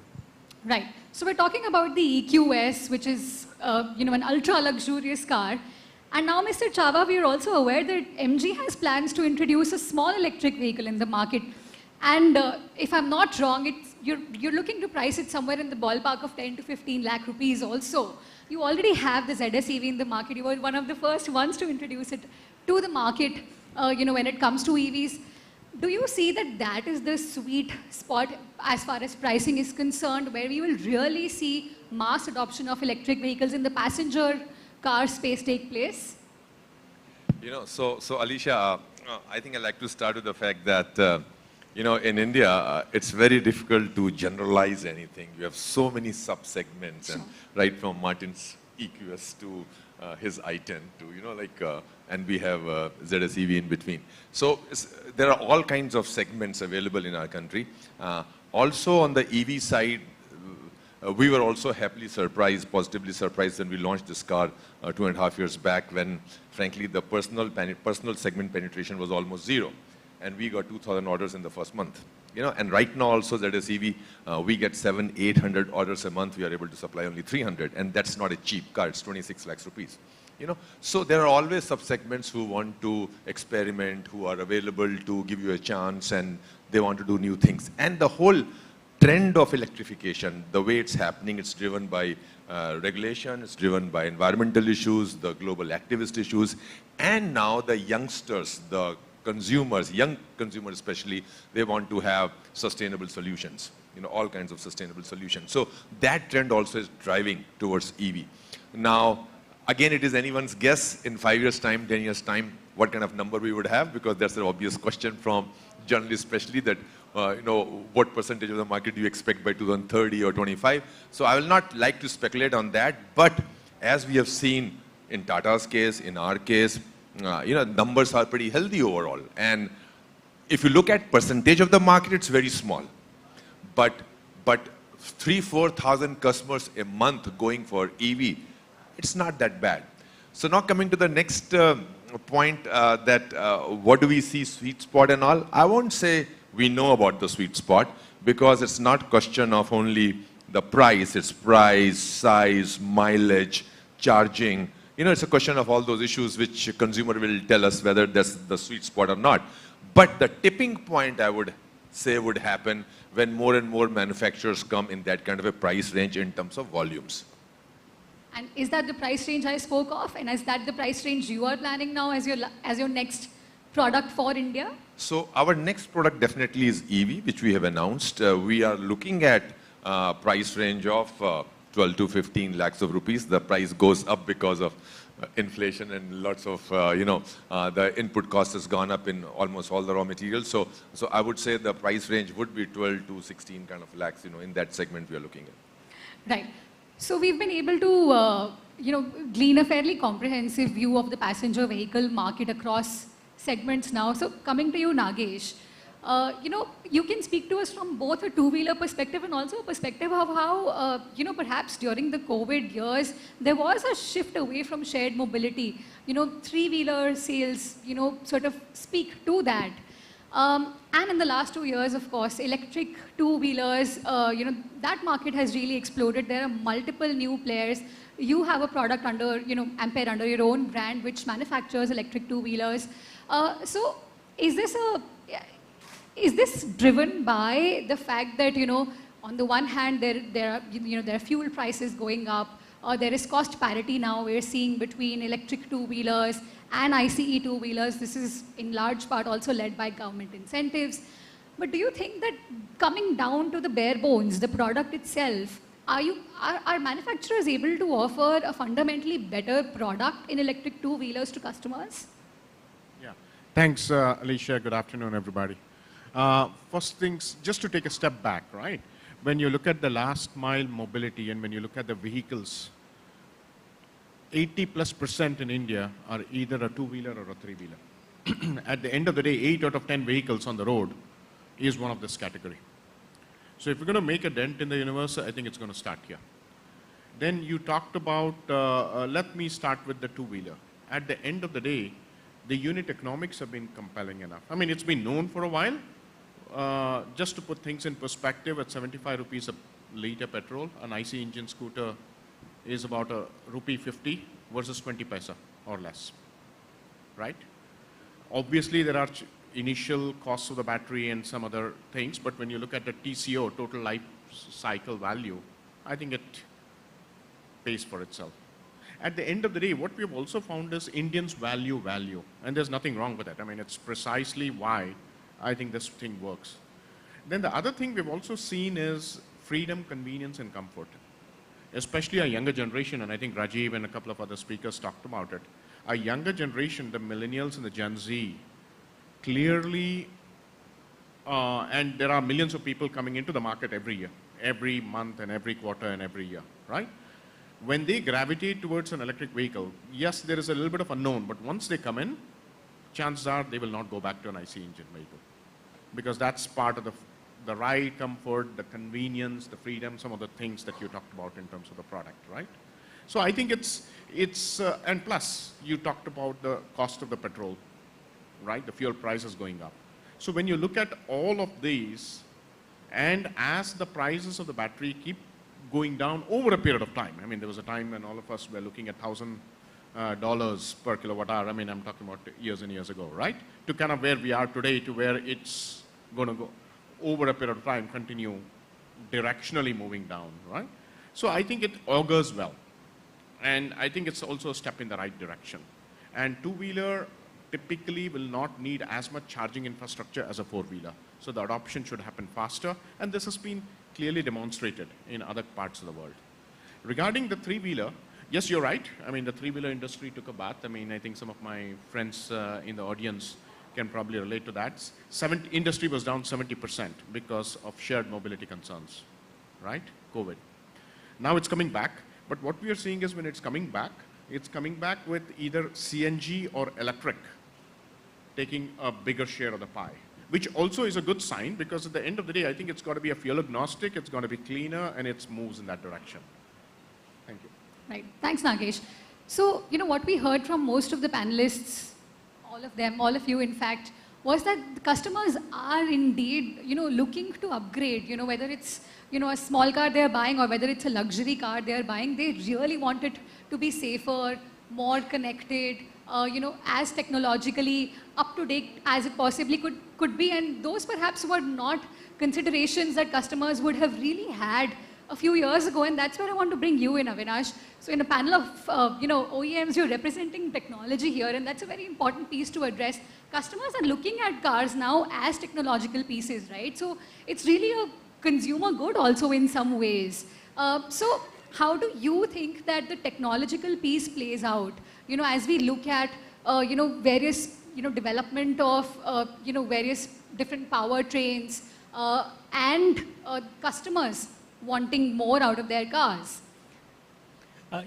H: Right. So we're talking about the EQS, which is an ultra-luxurious car. And now, Mr. Chava, we are also aware that MG has plans to introduce a small electric vehicle in the market. And if I'm not wrong, you're looking to price it somewhere in the ballpark of 10 to 15 lakh rupees also. You already have the ZS EV in the market. You were one of the first ones to introduce it to the market, when it comes to EVs. Do you see that that is the sweet spot as far as pricing is concerned, where we will really see mass adoption of electric vehicles in the passenger car space take place?
O: So Alicia, I think I'd like to start with the fact that, in India, it's very difficult to generalize anything. You have so many sub-segments, and right from Martin's EQS to his i10 to, and we have ZS EV in between. So there are all kinds of segments available in our country. Also on the EV side, we were also happily surprised, positively surprised when we launched this car 2.5 years back, when frankly the personal segment penetration was almost zero. And we got 2,000 orders in the first month. And right now also ZS EV, we get 700-800 orders a month. We are able to supply only 300, and that's not a cheap car. It's 26 lakhs rupees. So there are always sub-segments who want to experiment, who are available to give you a chance, and they want to do new things. And the whole trend of electrification, the way it's happening, it's driven by regulation, it's driven by environmental issues, the global activist issues, and now the youngsters, the consumers, young consumers especially, they want to have sustainable solutions, all kinds of sustainable solutions. So that trend also is driving towards EV. Now, again, it is anyone's guess in 5 years' time, 10 years' time, what kind of number we would have, because that's an obvious question from journalists especially, that what percentage of the market do you expect by 2030 or 25? So I will not like to speculate on that, but as we have seen in Tata's case, in our case, numbers are pretty healthy overall. And if you look at percentage of the market, it's very small. But 3,000-4,000 customers a month going for EV, it's not that bad. So now coming to the next point, what do we see sweet spot and all? I won't say we know about the sweet spot, because it's not question of only the price. It's price, size, mileage, charging. It's a question of all those issues which consumer will tell us whether that's the sweet spot or not. But the tipping point, I would say, would happen when more and more manufacturers come in that kind of a price range in terms of volumes.
H: And is that the price range I spoke of? And is that the price range you are planning now as your next product for India?
O: So our next product definitely is EV, which we have announced. We are looking at price range of 12 to 15 lakhs of rupees. The price goes up because of inflation and lots of, the input cost has gone up in almost all the raw materials. So I would say the price range would be 12 to 16 kind of lakhs, in that segment we are looking at.
H: Right. So we've been able to, glean a fairly comprehensive view of the passenger vehicle market across segments now. So coming to you, Nagesh, you can speak to us from both a two-wheeler perspective and also a perspective of how, perhaps during the COVID years, there was a shift away from shared mobility. Three-wheeler sales, sort of speak to that. And in the last 2 years, of course, electric two-wheelers, that market has really exploded. There are multiple new players. You have a product under, Ampere, under your own brand, which manufactures electric two-wheelers. So is this driven by the fact that, on the one hand, there are fuel prices going up, there is cost parity now we're seeing between electric two-wheelers and ICE two-wheelers. This is in large part also led by government incentives. But do you think that coming down to the bare bones, the product itself, are manufacturers able to offer a fundamentally better product in electric two-wheelers to customers?
M: Yeah. Thanks, Alicia. Good afternoon, everybody. First things, just to take a step back, right? When you look at the last mile mobility and when you look at the vehicles, 80+% in India are either a two-wheeler or a three-wheeler. At the end of the day, 8 out of 10 vehicles on the road is one of this category. So if we're going to make a dent in the universe, I think it's going to start here. Then you talked about, let me start with the two-wheeler. At the end of the day, the unit economics have been compelling enough. I mean, it's been known for a while. Just to put things in perspective, at 75 rupees a litre petrol, an IC engine scooter is about ₹50 versus 20 paisa or less, right? Obviously, there are initial costs of the battery and some other things, but when you look at the TCO, total life cycle value, I think it pays for itself. At the end of the day, what we have also found is Indians value, and there's nothing wrong with that. I mean, it's precisely why I think this thing works. Then the other thing we've also seen is freedom, convenience, and comfort. Especially our younger generation, and I think Rajiv and a couple of other speakers talked about it. Our younger generation, the millennials and the Gen Z, clearly, and there are millions of people coming into the market every year, every month and every quarter and every year, right? When they gravitate towards an electric vehicle, yes, there is a little bit of unknown, but once they come in, chances are they will not go back to an IC engine vehicle. Because that's part of the ride, comfort, the convenience, the freedom, some of the things that you talked about in terms of the product, right? So I think it's and plus, you talked about the cost of the petrol, right? The fuel prices going up. So when you look at all of these, and as the prices of the battery keep going down over a period of time, I mean, there was a time when all of us were looking at $1,000 per kilowatt hour. I mean, I'm talking about years and years ago, right? To kind of where we are today, to where it's going to go over a period of time, continue directionally moving down, right? So I think it augurs well. And I think it's also a step in the right direction. And two-wheeler typically will not need as much charging infrastructure as a four-wheeler. So the adoption should happen faster. And this has been clearly demonstrated in other parts of the world. Regarding the three-wheeler, yes, you're right. I mean, the three-wheeler industry took a bath. I mean, I think some of my friends in the audience can probably relate to that. Industry was down 70% because of shared mobility concerns, right? COVID. Now it's coming back. But what we are seeing is when it's coming back, it's coming back with either CNG or electric, taking a bigger share of the pie, which also is a good sign, because at the end of the day, I think it's got to be a fuel agnostic, it's going to be cleaner, and it moves in that direction. Thank you.
H: Right. Thanks, Nagesh. So, what we heard from most of the panelists, all of them, all of you, in fact, was that the customers are indeed, looking to upgrade, whether it's, a small car they're buying or whether it's a luxury car they're buying, they really want it to be safer, more connected, as technologically up to date as it possibly could be. And those perhaps were not considerations that customers would have really had a few years ago, and that's where I want to bring you in, Avinash. So in a panel of, OEMs, you're representing technology here, and that's a very important piece to address. Customers are looking at cars now as technological pieces, right? So it's really a consumer good also in some ways. So how do you think that the technological piece plays out, as we look at, various, development of, various different powertrains and customers wanting more out of their cars?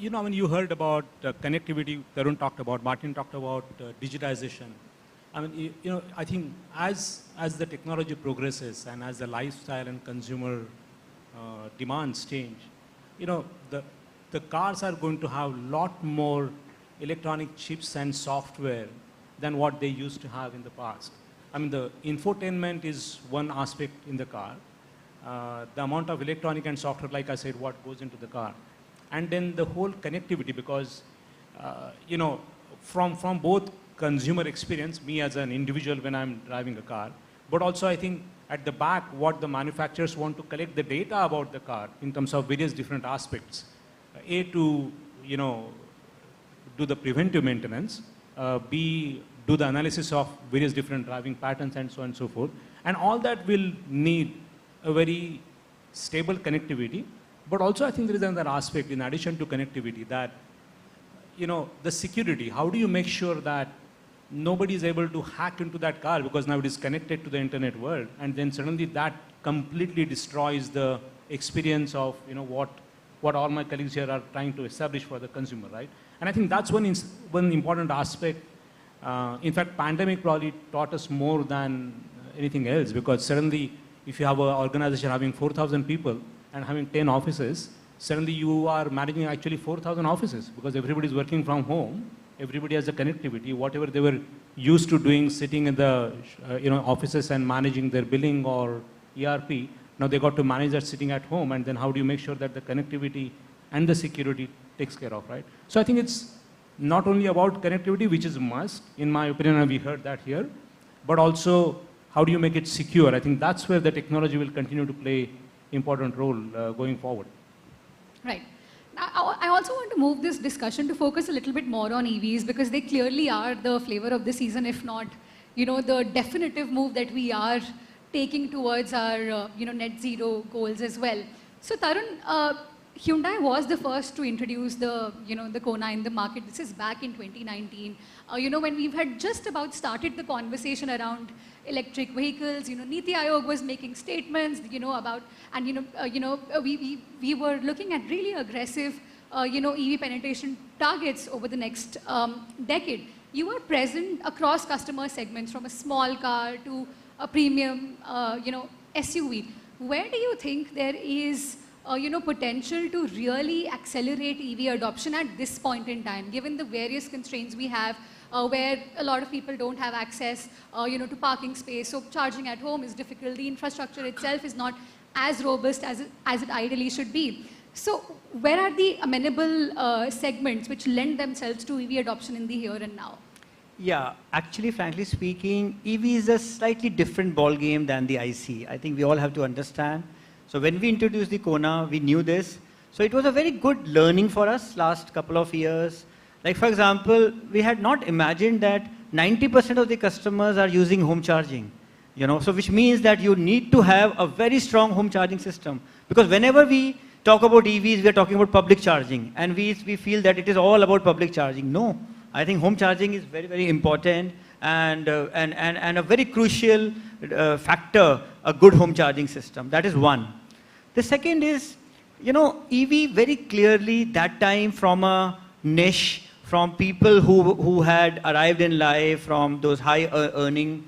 P: You heard about connectivity, Tarun talked about, Martin talked about digitization. I think as the technology progresses and as the lifestyle and consumer demands change, the cars are going to have a lot more electronic chips and software than what they used to have in the past. The infotainment is one aspect in the car. The amount of electronic and software, like I said, what goes into the car. And then the whole connectivity, because, from both consumer experience, me as an individual when I'm driving a car, but also I think at the back, what the manufacturers want to collect the data about the car in terms of various different aspects. To, do the preventive maintenance, B, do the analysis of various different driving patterns and so on and so forth. And all that will need a very stable connectivity. But also I think there is another aspect in addition to connectivity that, the security. How do you make sure that nobody is able to hack into that car because now it is connected to the internet world, and then suddenly that completely destroys the experience of, what all my colleagues here are trying to establish for the consumer, right? And I think that's one important aspect. In fact, pandemic probably taught us more than anything else, because suddenly if you have an organization having 4,000 people and having 10 offices, suddenly you are managing actually 4,000 offices, because everybody is working from home, everybody has the connectivity, whatever they were used to doing, sitting in the offices and managing their billing or ERP, now they got to manage that sitting at home, and then how do you make sure that the connectivity and the security takes care of, right? So I think it's not only about connectivity, which is a must, in my opinion, and we heard that here, but also how do you make it secure? I think that's where the technology will continue to play important role going forward.
H: Right. Now, I also want to move this discussion to focus a little bit more on EVs, because they clearly are the flavor of the season, if not, the definitive move that we are taking towards our, net zero goals as well. So Tarun, Hyundai was the first to introduce the, the Kona in the market. This is back in 2019. When we've had just about started the conversation around electric vehicles, Niti Aayog was making statements, about, and, we were looking at really aggressive, EV penetration targets over the next decade. You are present across customer segments, from a small car to a premium, SUV. Where do you think there is potential to really accelerate EV adoption at this point in time, given the various constraints we have, where a lot of people don't have access, to parking space, so charging at home is difficult, the infrastructure itself is not as robust as it ideally should be. So where are the amenable segments which lend themselves to EV adoption in the here and now?
L: Yeah, actually, frankly speaking, EV is a slightly different ball game than the IC. I think we all have to understand. So when we introduced the Kona, we knew this. So it was a very good learning for us last couple of years. Like, for example, we had not imagined that 90% of the customers are using home charging, so which means that you need to have a very strong home charging system. Because whenever we talk about EVs, we are talking about public charging, and we feel that it is all about public charging. No, I think home charging is very, very important, and a very crucial factor, a good home charging system. That is one. The second is, EV very clearly that time from a niche from people who had arrived in life from those high earning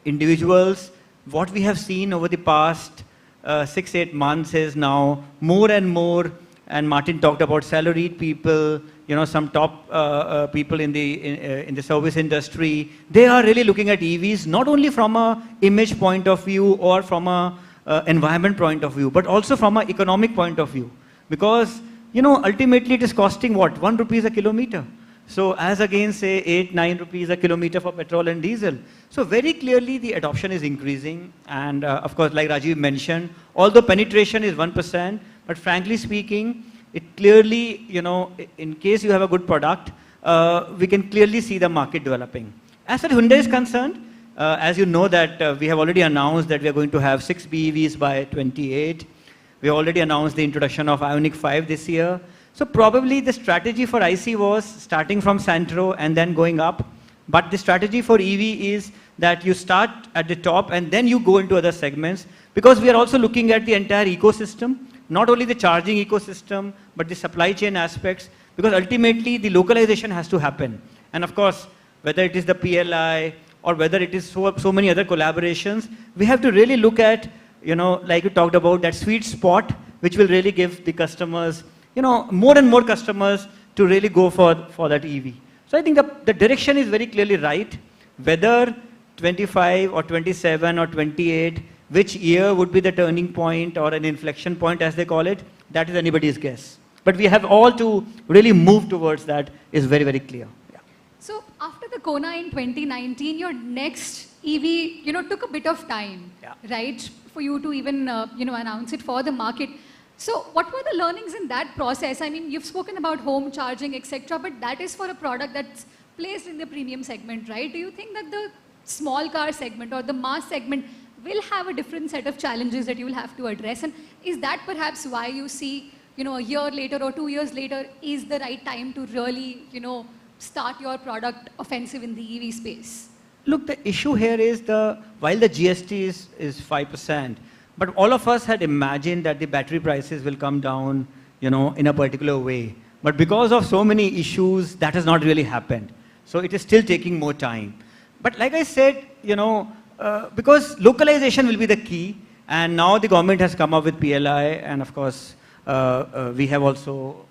L: individuals. What we have seen over the past 6-8 months is now more and more, and Martin talked about salaried people, some top people in the service industry. They are really looking at EVs not only from a image point of view or from a environment point of view, but also from an economic point of view. Because ultimately it is costing what? 1 rupee a kilometer. So as against say 8-9 rupees a kilometer for petrol and diesel. So very clearly the adoption is increasing, and of course, like Rajiv mentioned, although penetration is 1%, but frankly speaking, it clearly, in case you have a good product, we can clearly see the market developing. As far as Hyundai is concerned, as you know that we have already announced that we are going to have 6 BEVs by 28. We already announced the introduction of Ioniq 5 this year. So probably the strategy for IC was starting from Santro and then going up. But the strategy for EV is that you start at the top and then you go into other segments, because we are also looking at the entire ecosystem, not only the charging ecosystem, but the supply chain aspects, because ultimately the localization has to happen. And of course, whether it is the PLI or whether it is so many other collaborations, we have to really look at, like you talked about, that sweet spot, which will really give the customers, more and more customers to really go for that EV. So I think the direction is very clearly right. Whether 25 or 27 or 28, which year would be the turning point or an inflection point as they call it, that is anybody's guess. But we have all to really move towards that is very, very clear. Yeah.
H: So after the Kona in 2019, your next EV, took a bit of time, right, for you to even, announce it for the market. So what were the learnings in that process? I mean, you've spoken about home charging, etc., but that is for a product that's placed in the premium segment, right? Do you think that the small car segment or the mass segment will have a different set of challenges that you will have to address? And is that perhaps why you see, a year later or 2 years later is the right time to really, start your product offensive in the EV space?
L: Look, the issue here is while the GST is 5%, but all of us had imagined that the battery prices will come down, in a particular way. But because of so many issues, that has not really happened. So it is still taking more time. But like I said, because localization will be the key, and now the government has come up with PLI, and of course, we have also,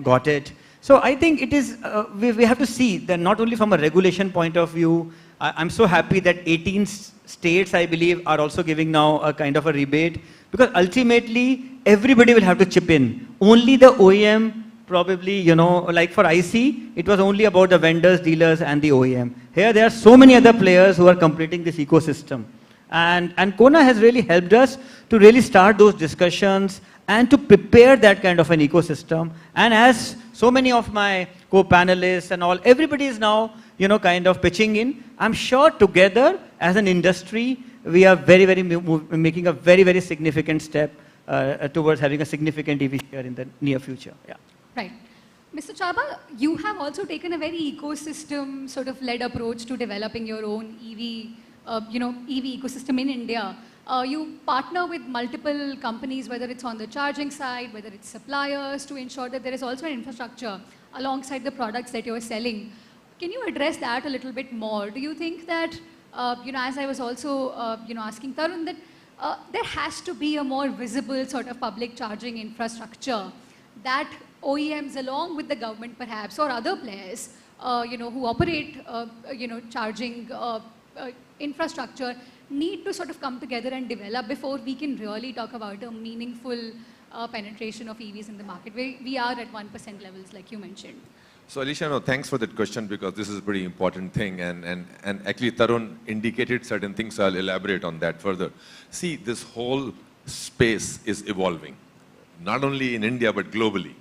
L: got it. So I think it is, we have to see that not only from a regulation point of view. I'm so happy that 18 states, I believe, are also giving now a kind of a rebate, because ultimately everybody will have to chip in. Only the OEM probably, like for IC, it was only about the vendors, dealers, and the OEM. Here there are so many other players who are completing this ecosystem. And Kona has really helped us to really start those discussions and to prepare that kind of an ecosystem. And as so many of my co-panelists and all, everybody is now, kind of pitching in. I'm sure together as an industry, we are making a very, very significant step towards having a significant EV share in the near future. Yeah.
H: Right. Mr. Chaba, you have also taken a very ecosystem sort of led approach to developing your own EV, EV ecosystem in India. You partner with multiple companies, whether it's on the charging side, whether it's suppliers, to ensure that there is also an infrastructure alongside the products that you're selling. Can you address that a little bit more? Do you think that, as I was also, asking Tarun, that there has to be a more visible sort of public charging infrastructure that OEMs, along with the government perhaps, or other players, who operate, charging infrastructure, need to sort of come together and develop before we can really talk about a meaningful penetration of EVs in the market? We are at 1% levels, like you mentioned.
O: So Alicia, no, thanks for that question, because this is a pretty important thing, and actually Tarun indicated certain things, so I'll elaborate on that further. See, this whole space is evolving, not only in India but globally.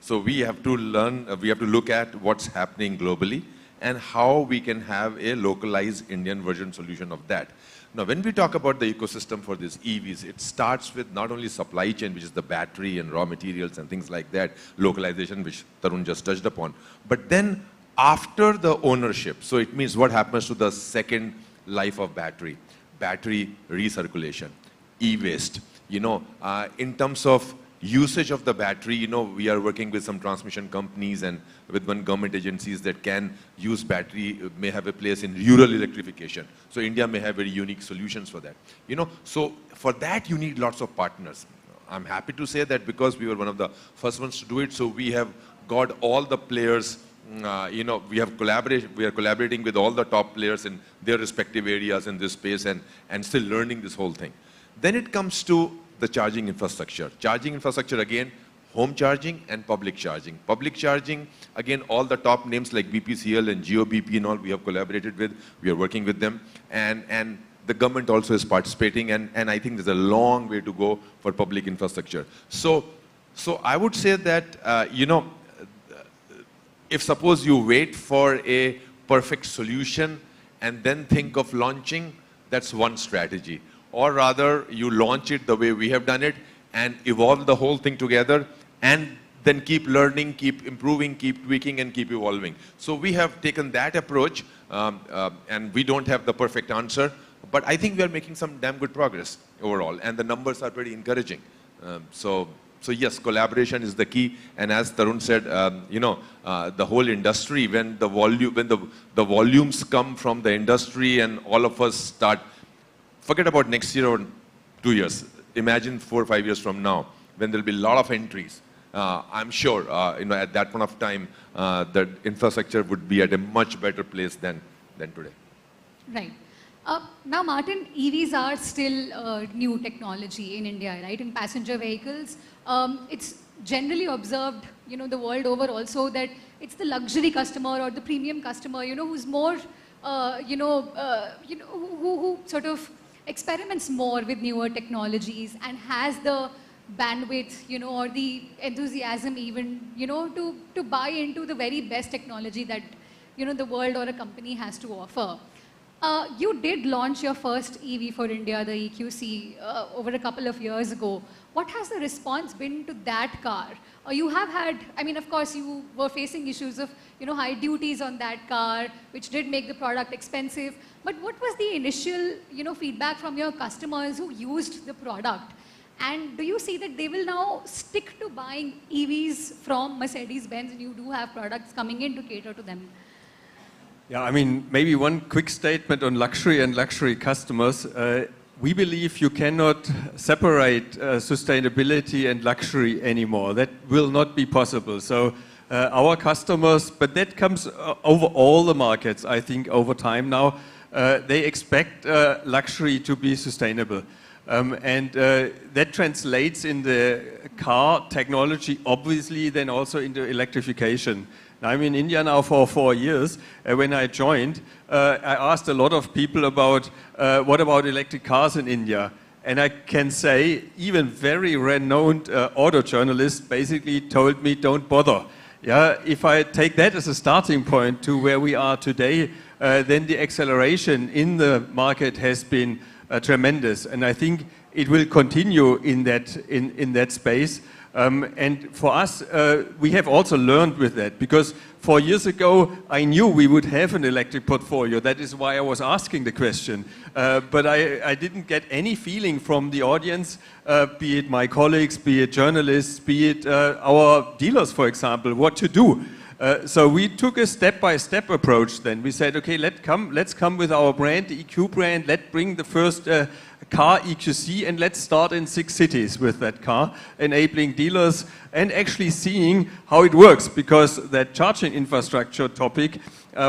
O: So we have to learn, we have to look at what's happening globally and how we can have a localized Indian version solution of that. Now, when we talk about the ecosystem for these EVs, it starts with not only supply chain, which is the battery and raw materials and things like that, localization, which Tarun just touched upon, but then after the ownership, so it means what happens to the second life of battery recirculation, e-waste, in terms of usage of the battery, you know, we are working with some transmission companies and with one government agencies that can use battery, may have a place in rural electrification. So India may have very unique solutions for that. You know, so for that you need lots of partners. I'm happy to say that because we were one of the first ones to do it, so we have got all the players, you know, we are collaborating with all the top players in their respective areas in this space and still learning this whole thing. Then it comes to the charging infrastructure. Charging infrastructure, again, home charging and public charging. Public charging, again, all the top names like BPCL and GeoBP and all, we have collaborated with, we are working with them, and the government also is participating, and I think there's a long way to go for public infrastructure. So I would say that, you know, if suppose you wait for a perfect solution and then think of launching, that's one strategy. Or rather, you launch it the way we have done it and evolve the whole thing together and then keep learning, keep improving, keep tweaking, and keep evolving. So we have taken that approach, and we don't have the perfect answer, but I think we are making some damn good progress overall, and the numbers are pretty encouraging. So yes, collaboration is the key, and as Tarun said, you know, the whole industry, when the volumes come from the industry and all of us start, forget about next year or 2 years, imagine 4 or 5 years from now, when there'll be a lot of entries. I'm sure, you know, at that point of time, the infrastructure would be at a much better place than today.
H: Right. Now, Martin, EVs are still new technology in India, right? In passenger vehicles, it's generally observed, you know, the world over also that it's the luxury customer or the premium customer, you know, who's more, who sort of experiments more with newer technologies and has the bandwidth, you know, or the enthusiasm even, you know, to buy into the very best technology that, you know, the world or a company has to offer. You did launch your first EV for India, the EQC, over a couple of years ago. What has the response been to that car? You have had, I mean, of course, you were facing issues of, you know, high duties on that car, which did make the product expensive. But what was the initial, you know, feedback from your customers who used the product? And do you see that they will now stick to buying EVs from Mercedes-Benz, and you do have products coming in to cater to them?
N: Yeah, I mean, maybe one quick statement on luxury and luxury customers. We believe you cannot separate sustainability and luxury anymore. That will not be possible. So our customers, but that comes over all the markets, I think, over time now. They expect luxury to be sustainable. And that translates in the car technology, obviously, then also into electrification. Now, I'm in India now for 4 years. When I joined, I asked a lot of people about what about electric cars in India? And I can say even very renowned auto journalists basically told me, don't bother. Yeah, if I take that as a starting point to where we are today, then the acceleration in the market has been tremendous. And I think it will continue in that space. And for us, we have also learned with that, because 4 years ago, I knew we would have an electric portfolio. That is why I was asking the question. But I didn't get any feeling from the audience, be it my colleagues, be it journalists, be it our dealers, for example, what to do. So we took a step-by-step approach then. We said, okay, let's come with our brand, the EQ brand, let's bring the first car EQC, and let's start in 6 cities with that car, enabling dealers and actually seeing how it works, because that charging infrastructure topic,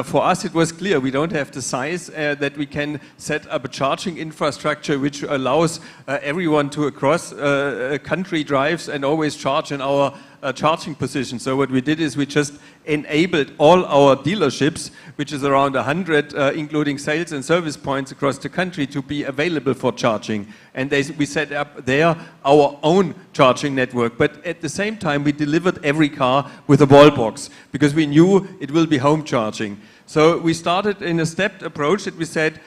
N: for us it was clear we don't have the size that we can set up a charging infrastructure which allows everyone to across country drives and always charge in our charging position. So what we did is we just enabled all our dealerships, which is around 100, including sales and service points across the country, to be available for charging. And we set up there our own charging network. But at the same time, we delivered every car with a wall box, because we knew it will be home charging. So we started in a stepped approach that we said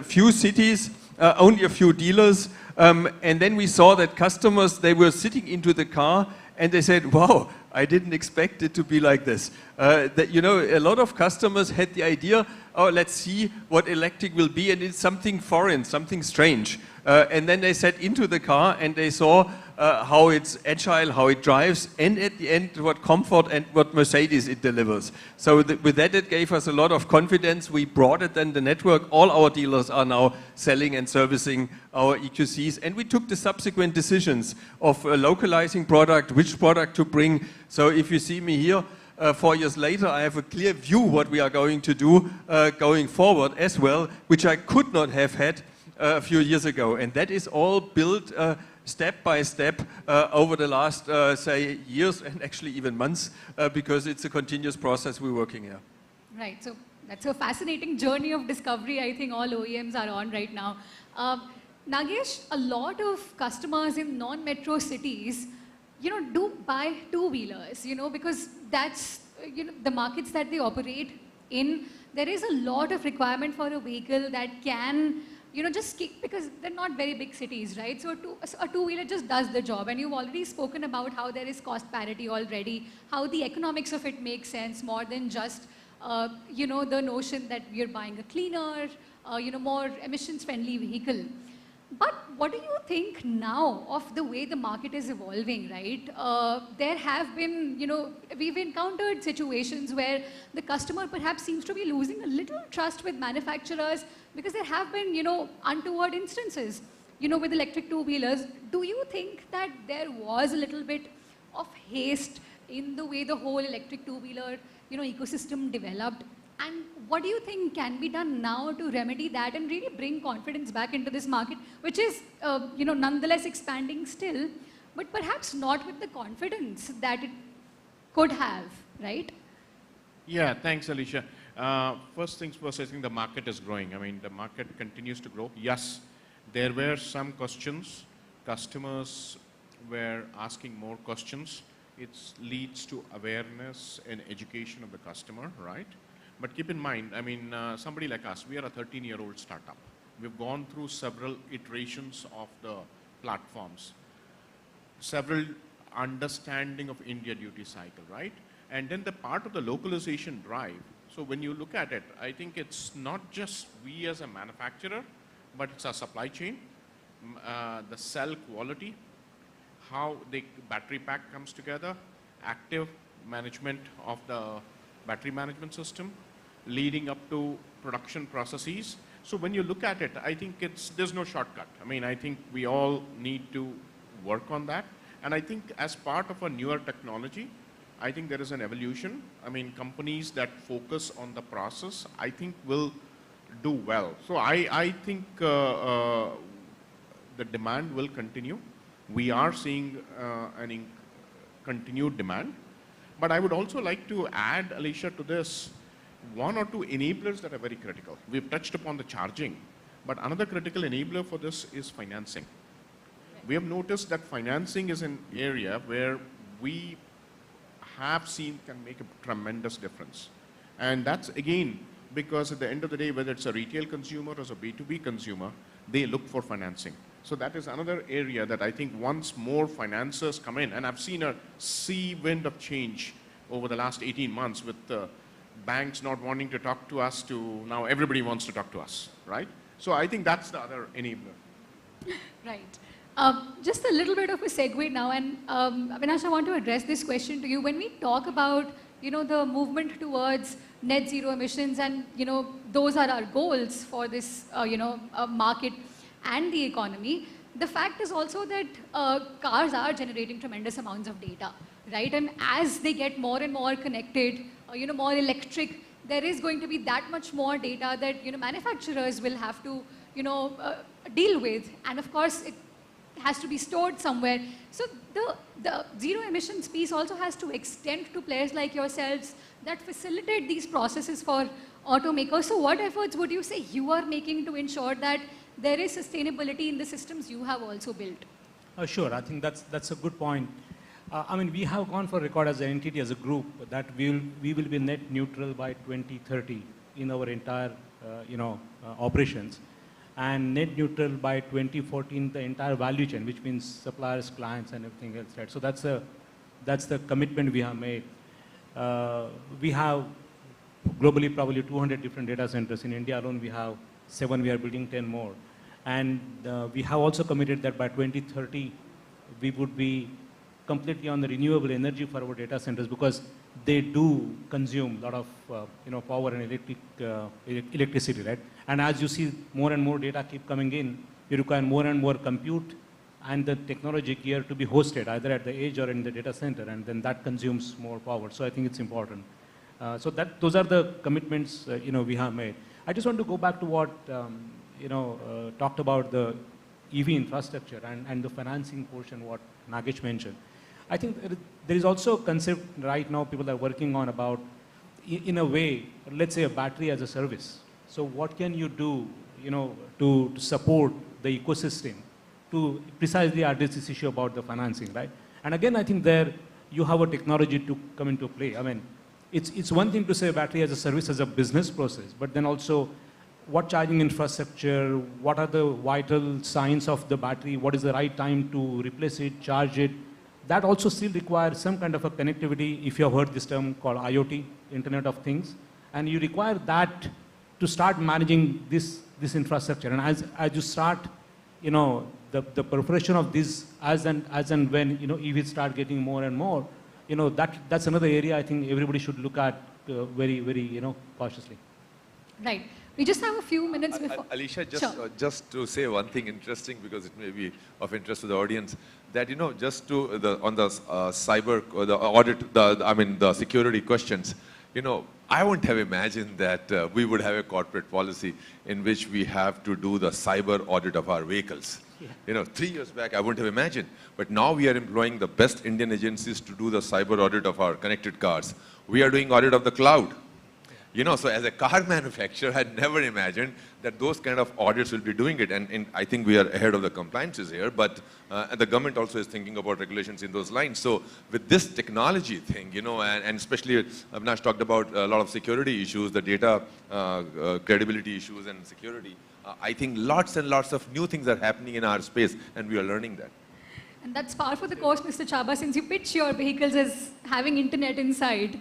N: few cities, only a few dealers, and then we saw that customers, they were sitting into the car and they said, wow, I didn't expect it to be like this. That, you know, a lot of customers had the idea, oh, let's see what electric will be, and it's something foreign, something strange. And then they sat into the car and they saw how it's agile, how it drives, and at the end, what comfort and what Mercedes it delivers. So with that, it gave us a lot of confidence. We brought it then the network. All our dealers are now selling and servicing our EQCs, and we took the subsequent decisions of localizing product, which product to bring. So if you see me here, 4 years later, I have a clear view what we are going to do going forward as well, which I could not have had a few years ago. And that is all built step by step over the last, say, years and actually even months, because it's a continuous process we're working here.
H: Right, so that's a fascinating journey of discovery I think all OEMs are on right now. Nagesh, a lot of customers in non-metro cities, do buy two-wheelers, because that's, the markets that they operate in, there is a lot of requirement for a vehicle that can, just keep, because they're not very big cities, right? So a two-wheeler just does the job. And you've already spoken about how there is cost parity already, how the economics of it makes sense more than just, the notion that we're buying a cleaner, more emissions-friendly vehicle. But what do you think now of the way the market is evolving, right? There have been, we've encountered situations where the customer perhaps seems to be losing a little trust with manufacturers because there have been, untoward instances, with electric two-wheelers. Do you think that there was a little bit of haste in the way the whole electric two-wheeler, ecosystem developed? And what do you think can be done now to remedy that and really bring confidence back into this market, which is, nonetheless expanding still, but perhaps not with the confidence that it could have, right?
M: Yeah, thanks, Alicia. First things first, I think the market is growing. I mean, the market continues to grow. Yes, there were some questions. Customers were asking more questions. It leads to awareness and education of the customer, right? But keep in mind, I mean, somebody like us, we are a 13-year-old startup. We've gone through several iterations of the platforms, several understanding of India duty cycle, right? And then the part of the localization drive. So when you look at it, I think it's not just we as a manufacturer, but it's our supply chain, the cell quality, how the battery pack comes together, active management of the battery management system, leading up to production processes. So when you look at it, I think there's no shortcut. I mean, I think we all need to work on that. And I think as part of a newer technology, I think there is an evolution. I mean, companies that focus on the process, I think will do well. So I think the demand will continue. We are seeing continued demand. But I would also like to add, Alicia, to this, one or two enablers that are very critical. We've touched upon the charging, but another critical enabler for this is financing. We have noticed that financing is an area where we have seen can make a tremendous difference. And that's, again, because at the end of the day, whether it's a retail consumer or a B2B consumer, they look for financing. So that is another area that I think once more financiers come in, and I've seen a sea wind of change over the last 18 months with banks not wanting to talk to us to now everybody wants to talk to us, right? So I think that's the other enabler.
H: Right. Just a little bit of a segue now, and Avinash, I want to address this question to you. When we talk about, the movement towards net zero emissions and, those are our goals for this, market and the economy, the fact is also that cars are generating tremendous amounts of data, right? And as they get more and more connected, more electric, there is going to be that much more data that, manufacturers will have to, deal with. And of course, it has to be stored somewhere. So the zero emissions piece also has to extend to players like yourselves that facilitate these processes for automakers. So what efforts would you say you are making to ensure that there is sustainability in the systems you have also built?
P: Sure, I think that's a good point. I mean, we have gone for record as an entity, as a group, that we will be net neutral by 2030 in our entire, operations, and net neutral by 2014 the entire value chain, which means suppliers, clients, and everything else, right? So that's the commitment we have made. We have globally probably 200 different data centers. In India alone, we have 7. We are building 10 more, and we have also committed that by 2030. we would be completely on the renewable energy for our data centers, because they do consume a lot of power and electricity, right? And as you see more and more data keep coming in, you require more and more compute and the technology gear to be hosted either at the edge or in the data center, and then that consumes more power. So I think it's important. So those are the commitments we have made. I just want to go back to what talked about the EV infrastructure and the financing portion, what Nagesh mentioned. I think there is also a concept right now people are working on about, in a way, let's say a battery as a service. So what can you do, to support the ecosystem to precisely address this issue about the financing, right? And again, I think there you have a technology to come into play. I mean, it's one thing to say battery as a service as a business process, but then also what charging infrastructure, what are the vital signs of the battery, what is the right time to replace it, charge it. That also still requires some kind of a connectivity, if you have heard this term called IoT, Internet of Things. And you require that to start managing this infrastructure. And as you start, the proliferation of this as and when, EVs start getting more and more, that's another area I think everybody should look at very, very, cautiously.
H: Right. We just have a few minutes before.
O: Alicia,
H: Sure.
O: just to say one thing interesting, because it may be of interest to the audience, that just to on the cyber, the audit, the security questions, I wouldn't have imagined that we would have a corporate policy in which we have to do the cyber audit of our vehicles. Yeah. 3 years back, I wouldn't have imagined. But now we are employing the best Indian agencies to do the cyber audit of our connected cars. We are doing audit of the cloud. So as a car manufacturer, I had never imagined that those kind of audits will be doing it. And I think we are ahead of the compliances here, but and the government also is thinking about regulations in those lines. So with this technology thing, and especially Avinash talked about a lot of security issues, the data credibility issues and security, I think lots and lots of new things are happening in our space, and we are learning that.
H: And that's par for the course, Mr. Chaba, since you pitch your vehicles as having internet inside.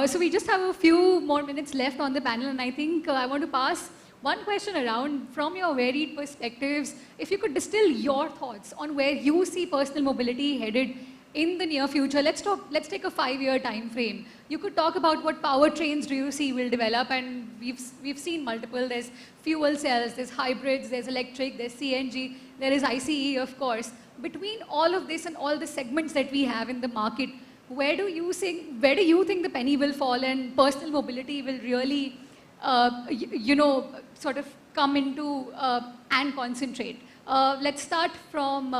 H: So we just have a few more minutes left on the panel, and I think I want to pass one question around from your varied perspectives. If you could distill your thoughts on where you see personal mobility headed in the near future. Let's take a 5-year time frame. You could talk about what powertrains do you see will develop, and we've seen multiple. There's fuel cells, there's hybrids, there's electric, there's CNG, there is ICE, of course. Between all of this and all the segments that we have in the market, where do you think the penny will fall and personal mobility will really, sort of come into and concentrate? Let's start from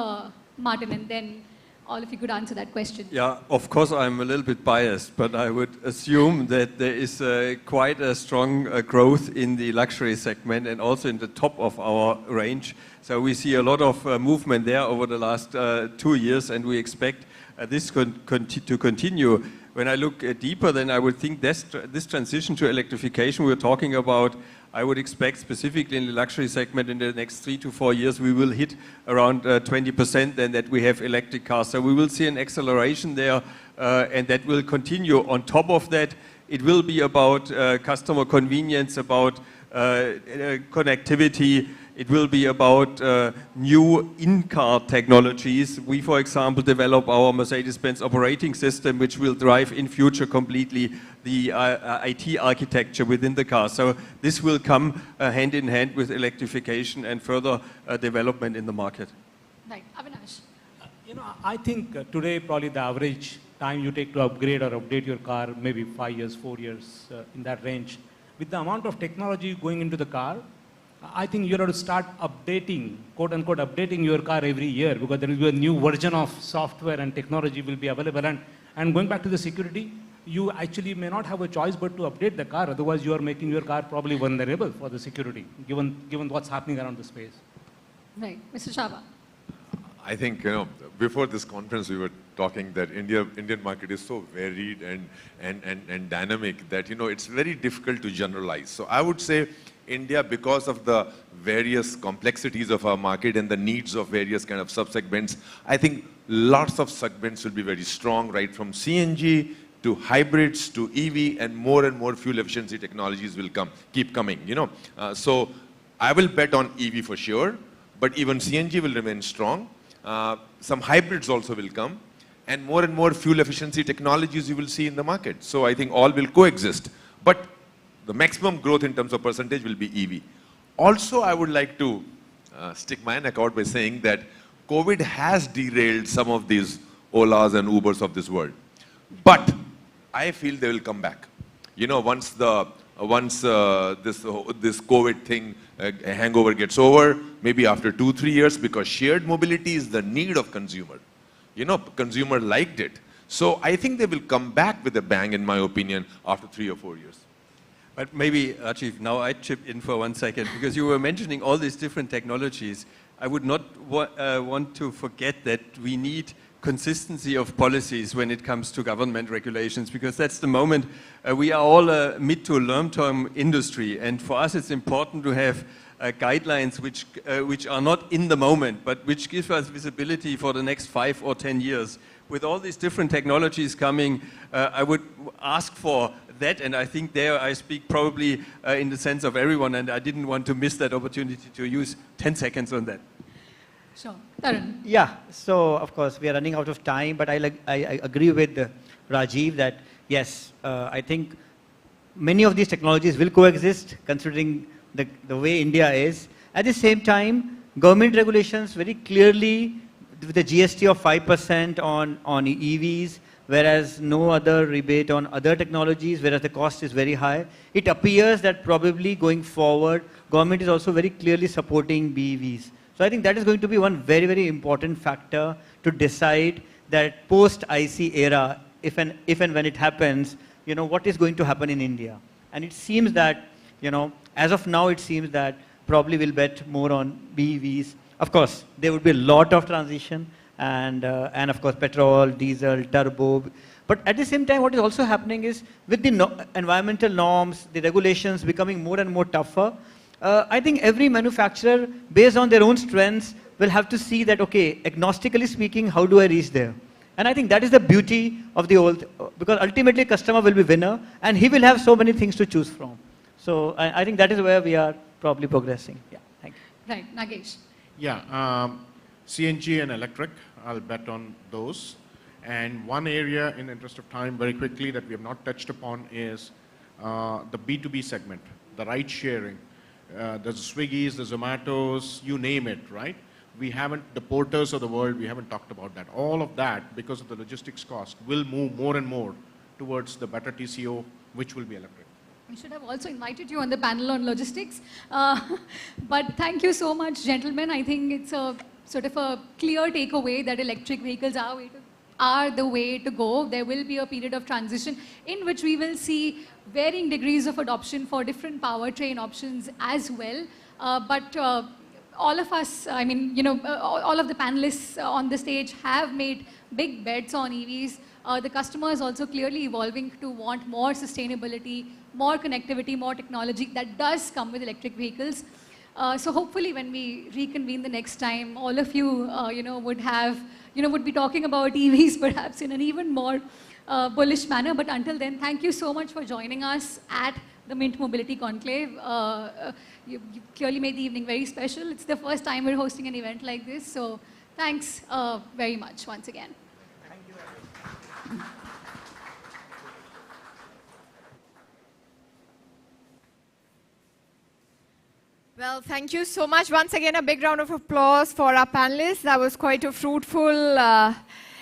H: Martin, and then all of you could answer that question.
N: Yeah, of course I'm a little bit biased, but I would assume that there is quite a strong growth in the luxury segment and also in the top of our range. So we see a lot of movement there over the last 2 years, and we expect this to continue. When I look deeper, then I would think this transition to electrification we're talking about, I would expect specifically in the luxury segment in the next 3 to 4 years, we will hit around 20% then that we have electric cars. So we will see an acceleration there, and that will continue. On top of that, it will be about customer convenience, about connectivity. It will be about new in-car technologies. We, for example, develop our Mercedes-Benz operating system, which will drive in future completely the IT architecture within the car. So this will come hand in hand with electrification and further development in the market.
H: Right, Avinash.
P: I think today probably the average time you take to upgrade or update your car, maybe 5 years, 4 years, in that range. With the amount of technology going into the car, I think you have to start updating, quote unquote, updating your car every year, because there will be a new version of software and technology will be available. And going back to the security, you actually may not have a choice but to update the car. Otherwise, you are making your car probably vulnerable for the security, given what's happening around the space.
H: Right, Mr. Chaba.
O: I think, before this conference we were talking that Indian market is so varied and dynamic that, it's very difficult to generalize. So I would say India, because of the various complexities of our market and the needs of various kind of subsegments, I think lots of segments will be very strong, right from CNG to hybrids to EV, and more fuel efficiency technologies will keep coming, So I will bet on EV for sure, but even CNG will remain strong. Some hybrids also will come, and more fuel efficiency technologies you will see in the market. So I think all will coexist. But the maximum growth in terms of percentage will be EV. Also, I would like to stick my neck out by saying that COVID has derailed some of these Olas and Ubers of this world. But I feel they will come back. You know, once this COVID thing hangover gets over, maybe after 2-3 years, because shared mobility is the need of consumer. You know, consumer liked it. So I think they will come back with a bang, in my opinion, after 3 or 4 years.
N: But maybe, Rajiv, now I chip in for 1 second, because you were mentioning all these different technologies. I would not want to forget that we need consistency of policies when it comes to government regulations, because that's the moment we are all a mid to long-term industry, and for us it's important to have guidelines which are not in the moment, but which give us visibility for the next 5 or 10 years. With all these different technologies coming, I would ask for that, and I think there I speak probably in the sense of everyone, and I didn't want to miss that opportunity to use 10 seconds on that.
H: Sure. Tarun.
L: Yeah, so of course we are running out of time, but I agree with Rajiv that yes, I think many of these technologies will coexist considering the way India is. At the same time, government regulations very clearly with the GST of 5% on EVs, whereas no other rebate on other technologies, whereas the cost is very high. It appears that probably going forward, government is also very clearly supporting BEVs. So I think that is going to be one very, very important factor to decide that post-IC era, if and when it happens, you know, what is going to happen in India. And it seems that, you know, as of now, it seems that probably we'll bet more on BEVs. Of course, there would be a lot of transition, and of course, petrol, diesel, turbo. But at the same time, what is also happening is with the environmental norms, the regulations becoming more and more tougher, I think every manufacturer, based on their own strengths, will have to see that, okay, agnostically speaking, how do I reach there? And I think that is the beauty of the old, because ultimately customer will be winner, and he will have so many things to choose from. So I think that is where we are probably progressing. Yeah, thank you.
H: Right, Nagesh.
M: Yeah, CNG and electric, I'll bet on those. And one area, in the interest of time, very quickly, that we have not touched upon is the B2B segment, the ride sharing. There's the Swiggies, the Zomatos, you name it, right? We haven't, the porters of the world, we haven't talked about that. All of that, because of the logistics cost, will move more and more towards the better TCO, which will be electric.
H: We should have also invited you on the panel on logistics. But thank you so much, gentlemen. I think it's a sort of a clear takeaway that electric vehicles are the way to go. There will be a period of transition in which we will see varying degrees of adoption for different powertrain options as well. But all of us, I mean, you know, all of the panelists on the stage have made big bets on EVs. The customer is also clearly evolving to want more sustainability, more connectivity, more technology that does come with electric vehicles. So hopefully when we reconvene the next time, all of you, you know, would be talking about EVs perhaps in an even more bullish manner. But until then, thank you so much for joining us at the Mint Mobility Conclave. You clearly made the evening very special. It's the first time we're hosting an event like this. So thanks very much once again.
L: Thank you.
A: Well, thank you so much. Once again, a big round of applause for our panelists. That was quite a fruitful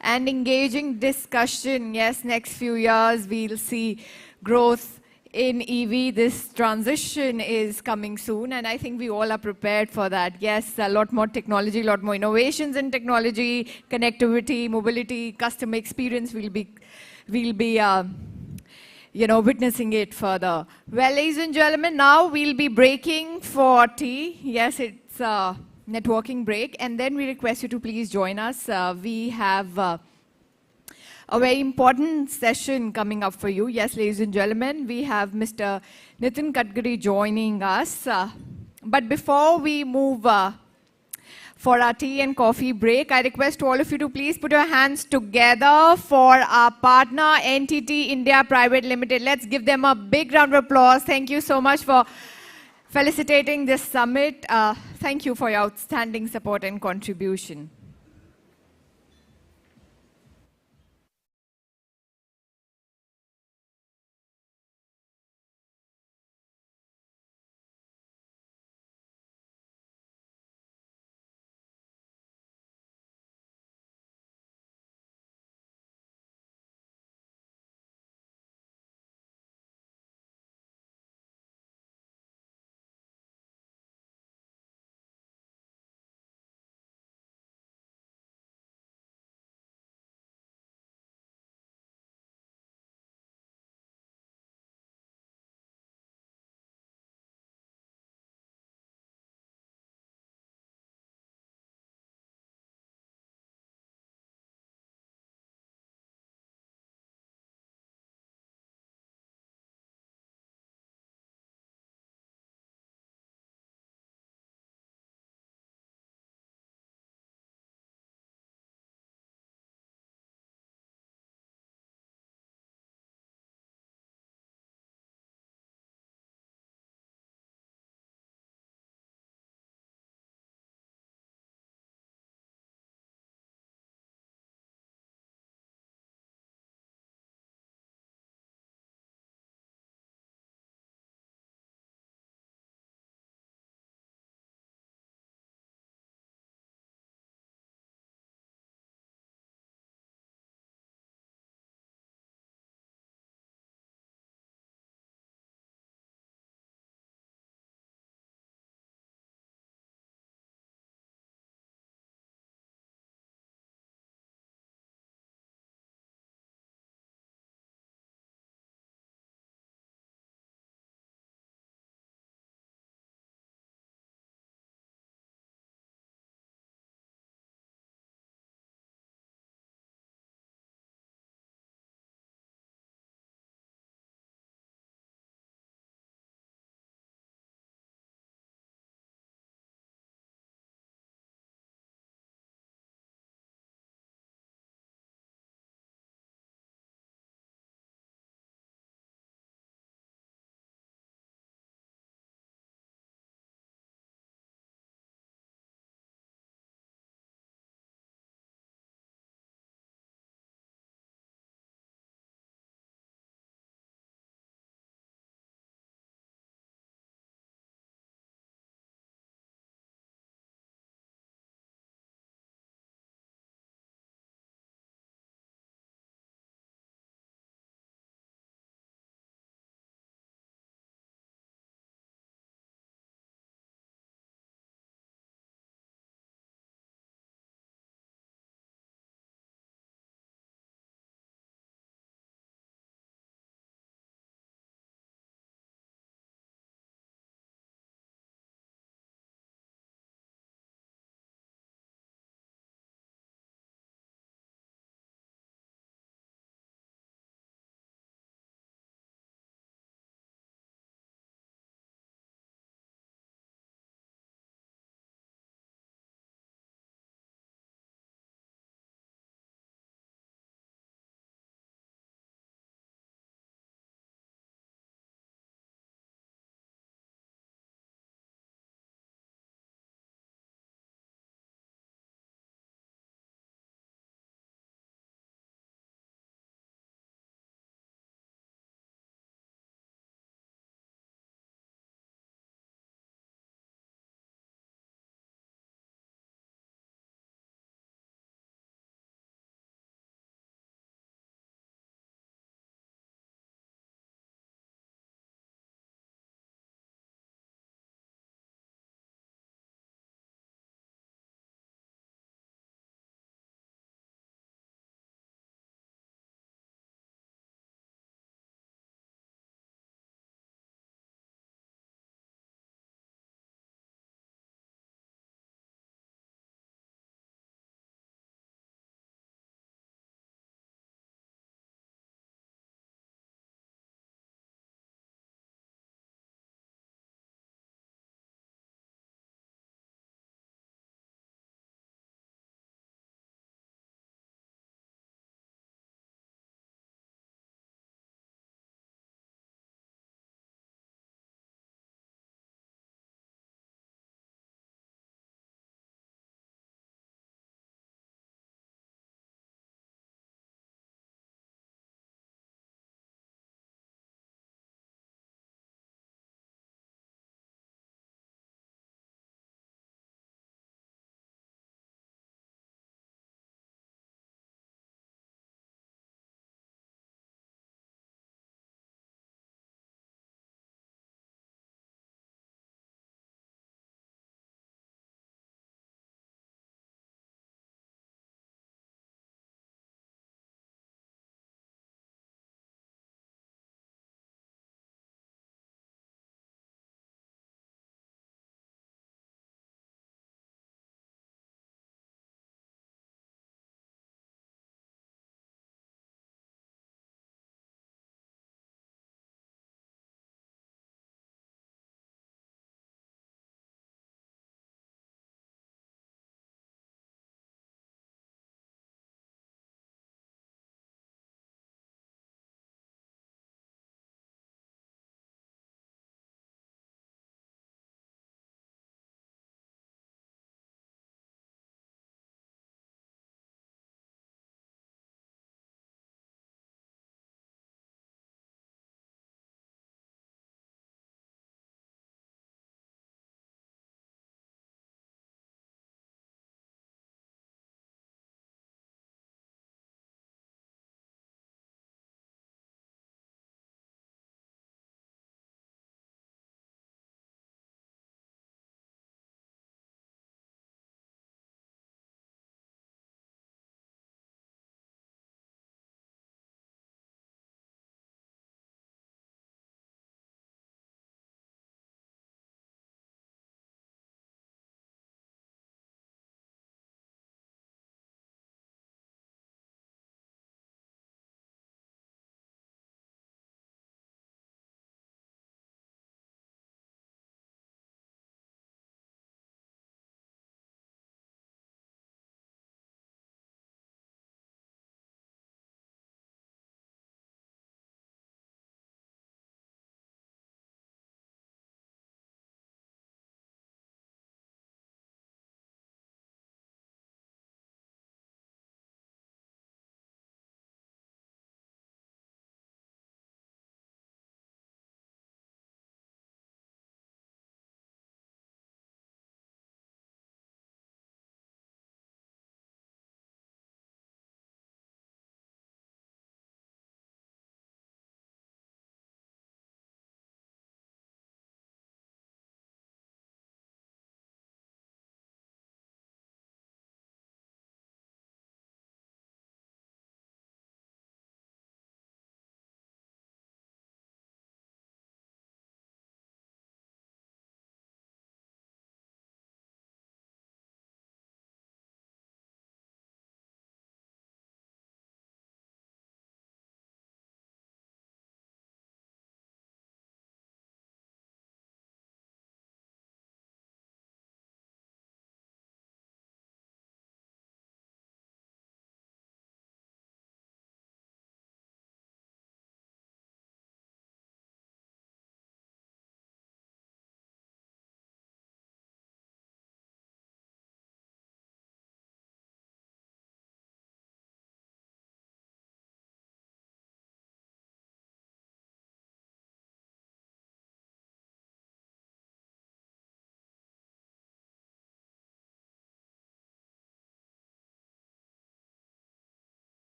A: and engaging discussion. Yes, next few years we'll see growth in EV. This transition is coming soon, and I think we all are prepared for that. Yes, a lot more technology, a lot more innovations in technology, connectivity, mobility, customer experience. We'll be you know, witnessing it further. Well, ladies and gentlemen, now we'll be breaking for tea. Yes, it's a networking break, and then we request you to please join us. We have a very important session coming up for you. Yes, ladies and gentlemen, we have Mr. Nitin Gadkari joining us. But before we move for our tea and coffee break, I request all of you to please put your hands together for our partner, NTT India Private Limited. Let's give them a big round of applause. Thank you so much for felicitating this summit. Thank you for your outstanding support and contribution.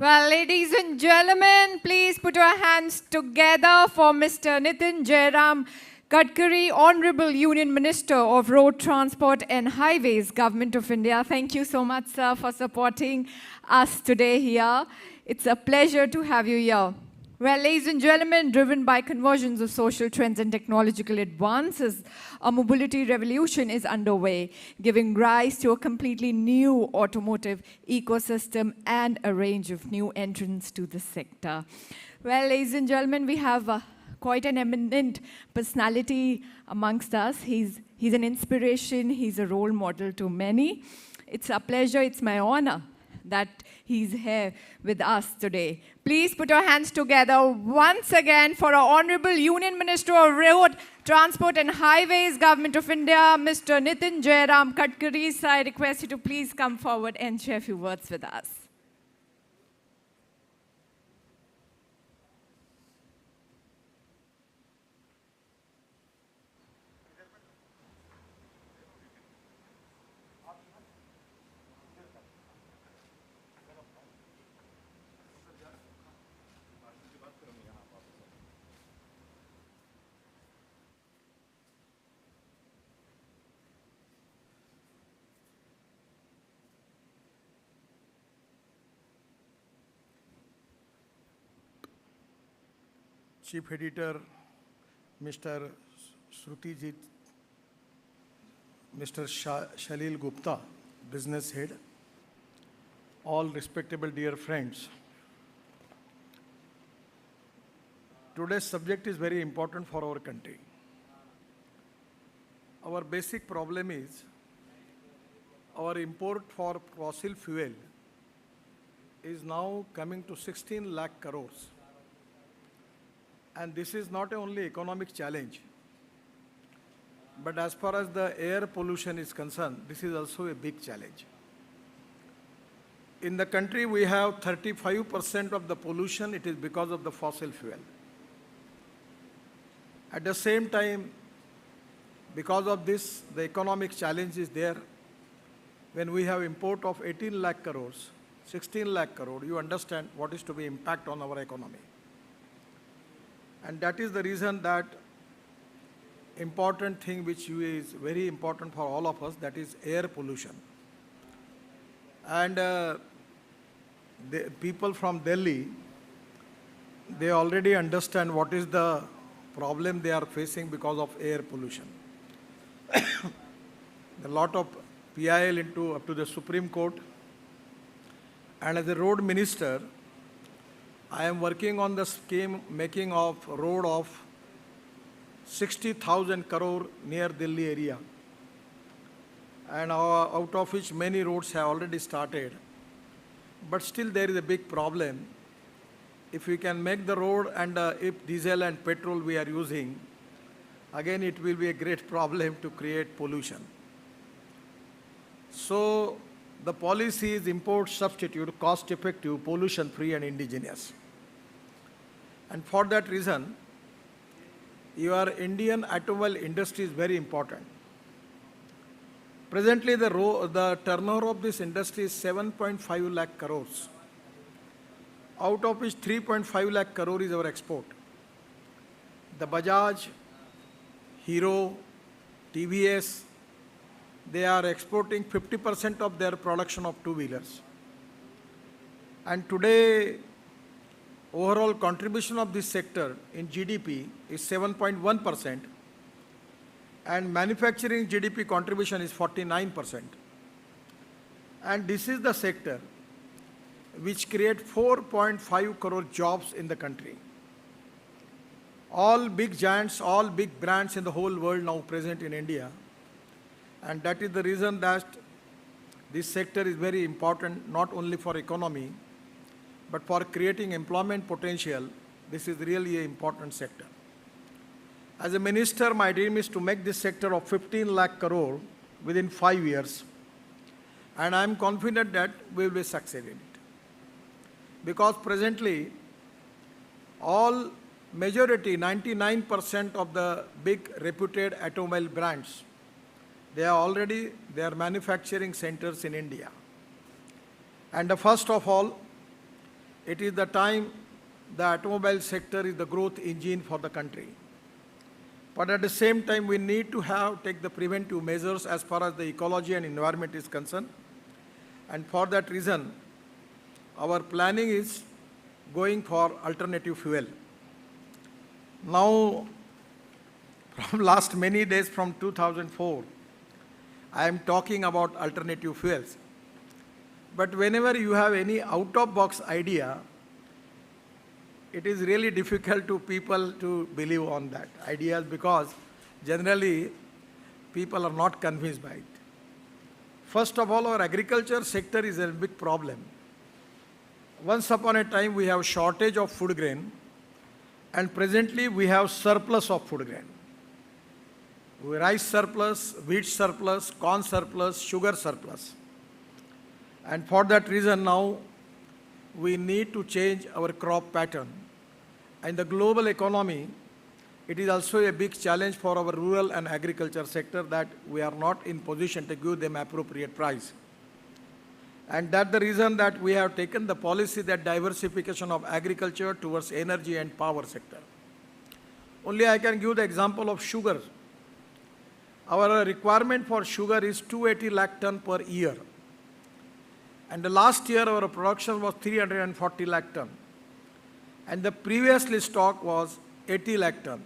A: Well, ladies and gentlemen, please put your hands together for Mr. Nitin Jairam Gadkari, Honorable Union Minister of Road Transport and Highways, Government of India. Thank you so much, sir, for supporting us today here. It's a pleasure to have you here. Well, ladies and gentlemen, driven by conversions of social trends and technological advances, a mobility revolution is underway, giving rise to a completely new automotive ecosystem and a range of new entrants to the sector. Well, ladies and gentlemen, we have quite an eminent personality amongst us. He's an inspiration, he's a role model to many. It's a pleasure, it's my honor that he's here with us today. Please put your hands together once again for our Honorable Union Minister of Road, Transport and Highways, Government of India, Mr. Nitin Jairam Gadkari. So I request you to please come forward and share a few words with us.
Q: Chief Editor, Mr. Shrutijit, Mr. Shalil Gupta, Business Head, all respectable dear friends. Today's subject is very important for our country. Our basic problem is our import for fossil fuel is now coming to 16 lakh crores. And this is not only economic challenge, but as far as the air pollution is concerned, this is also a big challenge. In the country, we have 35% of the pollution, it is because of the fossil fuel. At the same time, because of this, the economic challenge is there. When we have import of 18 lakh crores, 16 lakh crore, you understand what is to be impact on our economy. And that is the reason that important thing which is very important for all of us, that is air pollution. And the people from Delhi, they already understand what is the problem they are facing because of air pollution. A lot of PIL up to the Supreme Court. And as a road minister, I am working on the scheme making of road of 60,000 crore near Delhi area. And out of which many roads have already started. But still there is a big problem. If we can make the road and if diesel and petrol we are using, again it will be a great problem to create pollution. So the policy is import substitute, cost effective, pollution free and indigenous. And for that reason, your Indian automobile industry is very important. Presently, the turnover of this industry is 7.5 lakh crores, out of which 3.5 lakh crore is our export. The Bajaj, Hero, TVS, they are exporting 50% of their production of two-wheelers. And today, overall contribution of this sector in GDP is 7.1%, and manufacturing GDP contribution is 49%. And this is the sector which creates 4.5 crore jobs in the country. All big giants, all big brands in the whole world now present in India. And that is the reason that this sector is very important, not only for economy, but for creating employment potential. This is really an important sector. As a minister, my dream is to make this sector of 15 lakh crore within 5 years. And I am confident that we will be succeeding it. Because presently, all majority, 99% of the big reputed automobile brands, they are manufacturing centers in India. And the first of all, it is the time the automobile sector is the growth engine for the country. But at the same time, we need to take the preventive measures as far as the ecology and environment is concerned. And for that reason, our planning is going for alternative fuel. Now, from last many days, from 2004, I am talking about alternative fuels. But whenever you have any out-of-box idea, it is really difficult to people to believe on that ideas, because generally people are not convinced by it. First of all, our agriculture sector is a big problem. Once upon a time we have shortage of food grain, and presently we have surplus of food grain. Rice surplus, wheat surplus, corn surplus, sugar surplus. And for that reason now we need to change our crop pattern. In the global economy, it is also a big challenge for our rural and agriculture sector that we are not in position to give them appropriate price. And that's the reason that we have taken the policy that diversification of agriculture towards energy and power sector. Only I can give the example of sugar. Our requirement for sugar is 280 lakh ton per year. And the last year our production was 340 lakh ton. And the previously stock was 80 lakh ton.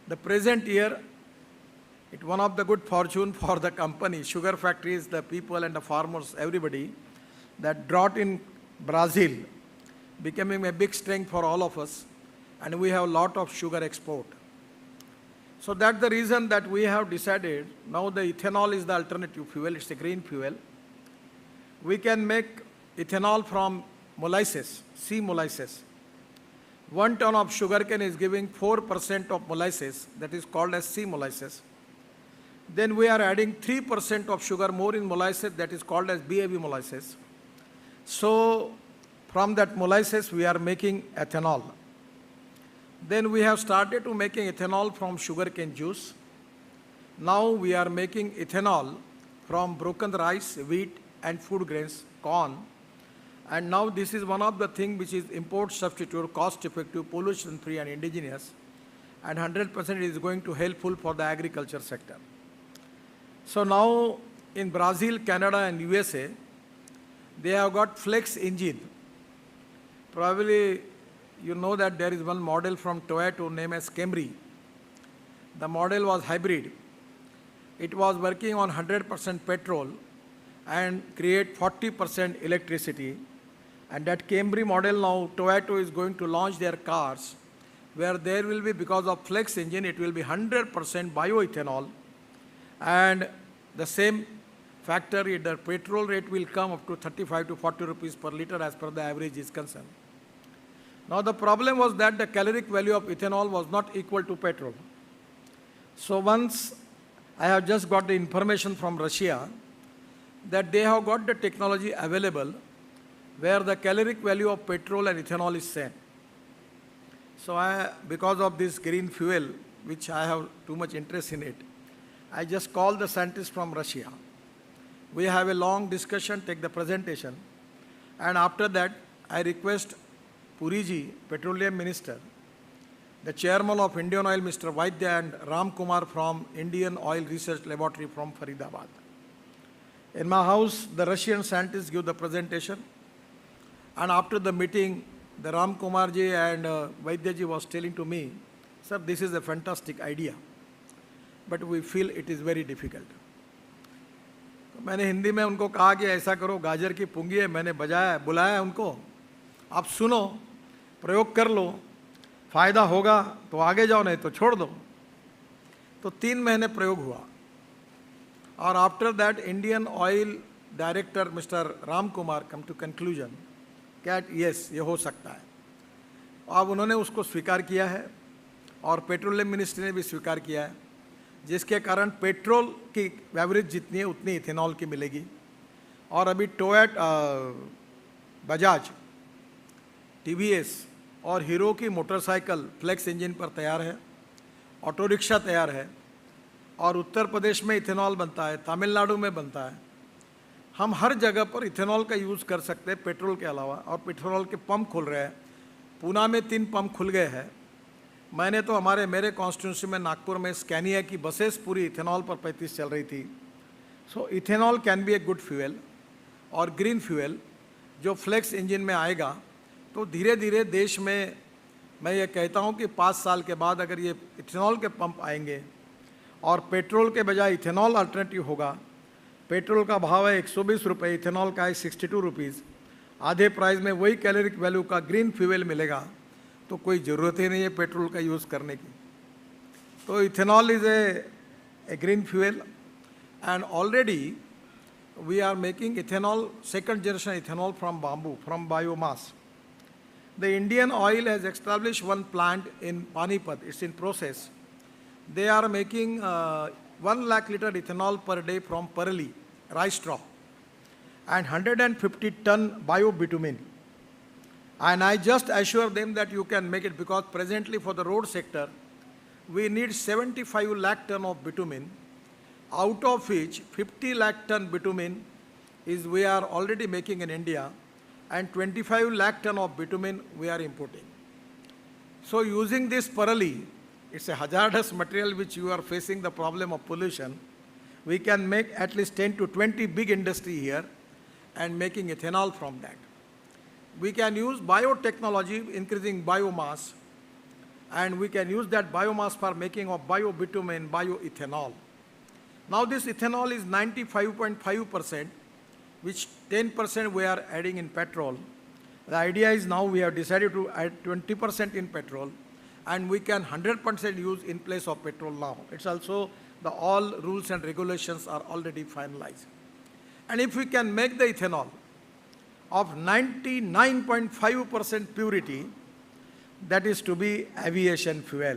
Q: The present year, it's one of the good fortune for the company, sugar factories, the people and the farmers, everybody, that drought in Brazil becoming a big strength for all of us, and we have a lot of sugar export. So that's the reason that we have decided now the ethanol is the alternative fuel, it's a green fuel. We can make ethanol from molasses, sea molasses. 1 ton of sugarcane is giving 4% of molasses, that is called as sea molasses. Then we are adding 3% of sugar more in molasses, that is called as BAV molasses. So from that molasses we are making ethanol. Then we have started to making ethanol from sugarcane juice. Now we are making ethanol from broken rice, wheat and food grains, corn. And now this is one of the things which is import substitute, cost effective, pollution free and indigenous, and 100% is going to helpful for the agriculture sector. So now in Brazil, Canada and USA, they have got flex engine. Probably you know that there is one model from Toyota named as Camry. The model was hybrid. It was working on 100% petrol and create 40% electricity. And that Camry model now, Toyota is going to launch their cars where there will be, because of flex engine, it will be 100% bioethanol. And the same factor, the petrol rate will come up to 35 to 40 rupees per liter as per the average is concerned. Now the problem was that the caloric value of ethanol was not equal to petrol. So once I have just got the information from Russia that they have got the technology available where the caloric value of petrol and ethanol is same. So because of this green fuel, which I have too much interest in it, I just called the scientists from Russia. We have a long discussion, take the presentation, and after that I request Puriji, Petroleum Minister, the Chairman of Indian Oil, Mr. Vaidya, and Ram Kumar from Indian Oil Research Laboratory from Faridabad. In my house, the Russian scientists give the presentation, and after the meeting, the Ram Kumar ji and Vaidya ji was telling to me, sir, this is a fantastic idea, but we feel it is very difficult. तो मैंने हिंदी में उनको कहा कि ऐसा करो, गाजर की पुंगी है, मैंने बुलाया उनको, आप सुनो, प्रयोग कर लो, फायदा होगा तो आगे जाओ, नहीं तो छोड़ दो. तो 3 महीने प्रयोग हुआ. और after that Indian Oil director mister Ram Kumar come to conclusion cat yes ये हो सकता है. अब उन्होंने उसको स्वीकार किया है और पेट्रोलियम मिनिस्ट्री ने भी स्वीकार किया है, जिसके कारण पेट्रोल की एवरेज जितनी है उतनी इथेनॉल की मिलेगी. और अभी टोयोटा, बजाज, टीवीएस और हीरो की मोटरसाइकिल फ्लेक्स इंजन पर तैयार है, ऑटो रिक्शा तैयार है, और उत्तर प्रदेश में इथेनॉल बनता है, तमिलनाडु में बनता है. हम हर जगह पर इथेनॉल का यूज़ कर सकते हैं पेट्रोल के अलावा, और पेट्रोल के पंप खुल रहे हैं। पूना में 3 पंप खुल गए हैं। मैंने तो मेरे कॉन्स्टिट्यूंसी में नागपुर में स्कैनिया की बसेस पूरी इथेनॉल पर 35 चल रही थी। So ethanol can be a good fuel, और ग्रीन फ्यूल जो फ्लेक्स इंजन में आएगा तो धीरे धीरे देश में, मैं ये कहता हूँ कि 5 साल के बाद अगर ये इथेनॉल के पंप आएंगे और पेट्रोल के बजाय इथेनॉल अल्टरनेटिव होगा, पेट्रोल का भाव है 120 रुपये, इथेनॉल का है 62 रुपीज़, आधे प्राइस में वही कैलोरिक वैल्यू का ग्रीन फ्यूल मिलेगा, तो कोई ज़रूरत ही नहीं है पेट्रोल का यूज़ करने की। तो ethanol is a green fuel, and already we are making ethanol, second generation ethanol from bamboo, from biomass. The Indian Oil has established one plant in Panipat, it's in process. They are making 1 lakh liter ethanol per day from parali, rice straw, and 150 ton bio-bitumen. And I just assure them that you can make it, because presently for the road sector, we need 75 lakh ton of bitumen, out of which 50 lakh ton bitumen is we are already making in India, and 25 lakh ton of bitumen we are importing. So using this parali, it's a hazardous material which you are facing the problem of pollution. We can make at least 10 to 20 big industry here and making ethanol from that. We can use biotechnology, increasing biomass, and we can use that biomass for making of bio-bitumen, bioethanol. Now this ethanol is 95.5%, which 10% we are adding in petrol. The idea is now we have decided to add 20% in petrol, and we can 100% use in place of petrol now. It's also all rules and regulations are already finalized. And if we can make the ethanol of 99.5% purity, that is to be aviation fuel.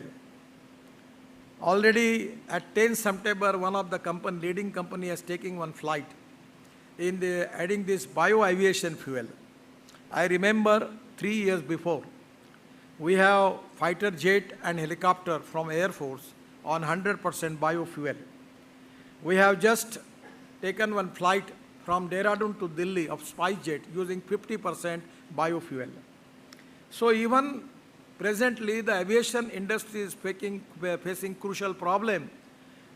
Q: Already at 10 September, one of the leading company is taking one flight in adding this bio-aviation fuel. I remember 3 years before, we have fighter jet and helicopter from Air Force on 100% biofuel. We have just taken one flight from Dehradun to Delhi of SpiceJet using 50% biofuel. So even presently, the aviation industry is facing crucial problem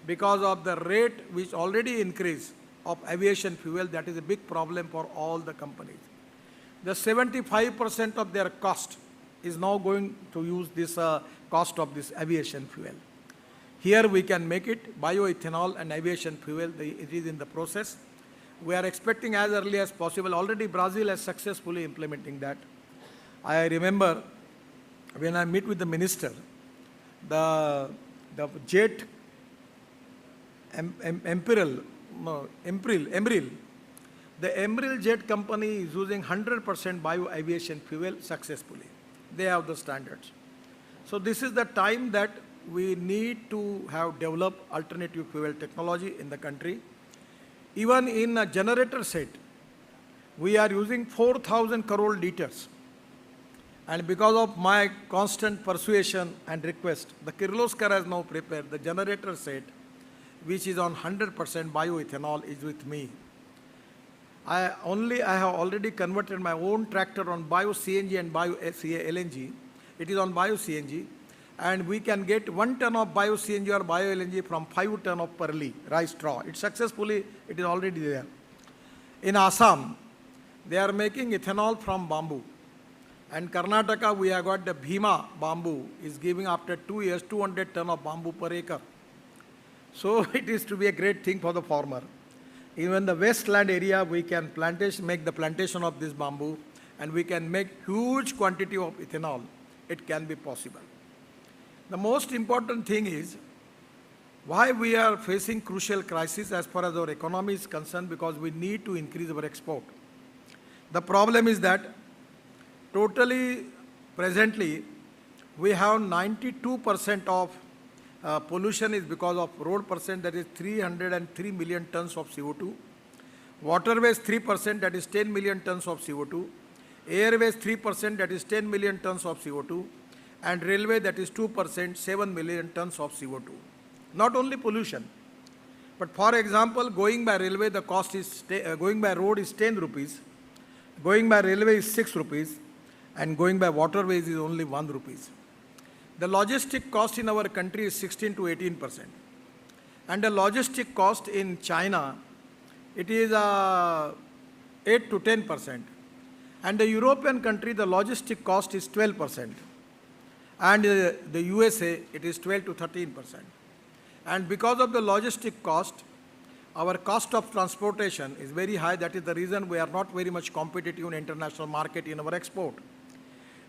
Q: because of the rate which already increased of aviation fuel. That is a big problem for all the companies. The 75% of their cost is now going to use this cost of this aviation fuel. Here we can make it bioethanol and aviation fuel. It is in the process. We are expecting as early as possible. Already Brazil has successfully implementing that. I remember when I meet with the minister, the jet Embril, the Embril jet company is using 100% bio-aviation fuel successfully. They have the standards. So this is the time that we need to have developed alternative fuel technology in the country. Even in a generator set, we are using 4,000 crore liters. And because of my constant persuasion and request, the Kirloskar has now prepared the generator set, which is on 100% bioethanol, is with me. I have already converted my own tractor on bio-CNG and bio-LNG. It is on bio-CNG. And we can get 1 ton of bio-CNG or bio-LNG from 5 ton of parli, rice straw. It is already there. In Assam, they are making ethanol from bamboo. And Karnataka, we have got the Bhima bamboo, is giving after 2 years 200 ton of bamboo per acre. So it is to be a great thing for the farmer. Even the westland area, we can make the plantation of this bamboo, and we can make huge quantity of ethanol. It can be possible. The most important thing is why we are facing crucial crisis as far as our economy is concerned, because we need to increase our export. The problem is that totally, presently, we have 92% of pollution is because of road percent, that is 303 million tons of CO2. Waterways 3%, that is 10 million tons of CO2. Airways 3%, that is 10 million tons of CO2. And railway, that is 2%, 7 million tons of CO2. Not only pollution, But for example, going by railway, the cost is, going by road is 10 rupees, going by railway is 6 rupees, and going by waterways is only 1 rupees. The logistic cost in our country is 16 to 18%. And the logistic cost in China, it is 8 to 10%. And the European country, the logistic cost is 12%. And the USA, it is 12 to 13%. And because of the logistic cost, our cost of transportation is very high. That is the reason we are not very much competitive in international market in our export.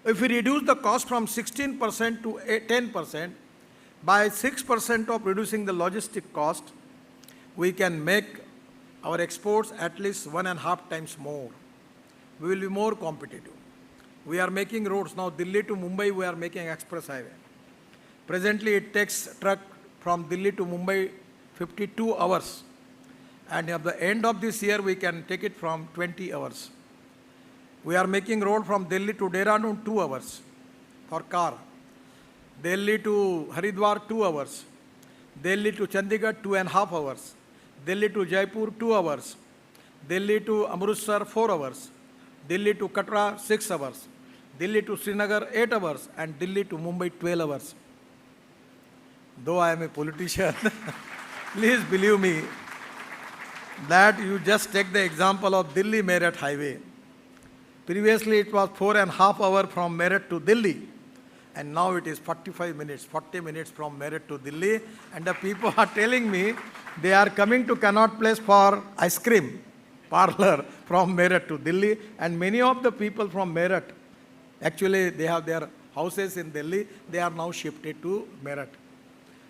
Q: If we reduce the cost from 16% to 10%, by 6% of reducing the logistic cost, we can make our exports at least 1.5 times more. We will be more competitive. We are making roads now. Delhi to Mumbai, we are making express highway. Presently, it takes truck from Delhi to Mumbai 52 hours. And at the end of this year, we can take it from 20 hours. We are making road from Delhi to Dehradun 2 hours for car. Delhi to Haridwar 2 hours. Delhi to Chandigarh 2.5 hours. Delhi to Jaipur 2 hours. Delhi to Amritsar 4 hours. Delhi to Katra 6 hours. Delhi to Srinagar 8 hours. And Delhi to Mumbai 12 hours. Though I am a politician, please believe me that you just take the example of Delhi Meerut highway. Previously it was 4.5 hours from Meerut to Delhi, and now it is 45 minutes, 40 minutes from Meerut to Delhi, and the people are telling me they are coming to Connaught Place for ice cream parlor from Meerut to Delhi, and many of the people from Meerut, actually they have their houses in Delhi, they are now shifted to Meerut.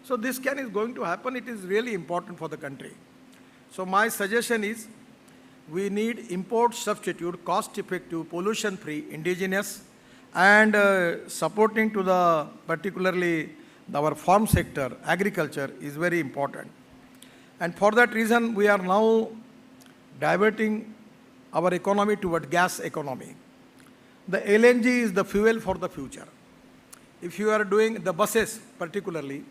Q: So this is going to happen. It is really important for the country. So my suggestion is, we need import substitute, cost-effective, pollution-free, indigenous, and supporting to the particularly our farm sector, agriculture is very important. And for that reason, we are now diverting our economy toward gas economy. The LNG is the fuel for the future. If you are doing the buses particularly,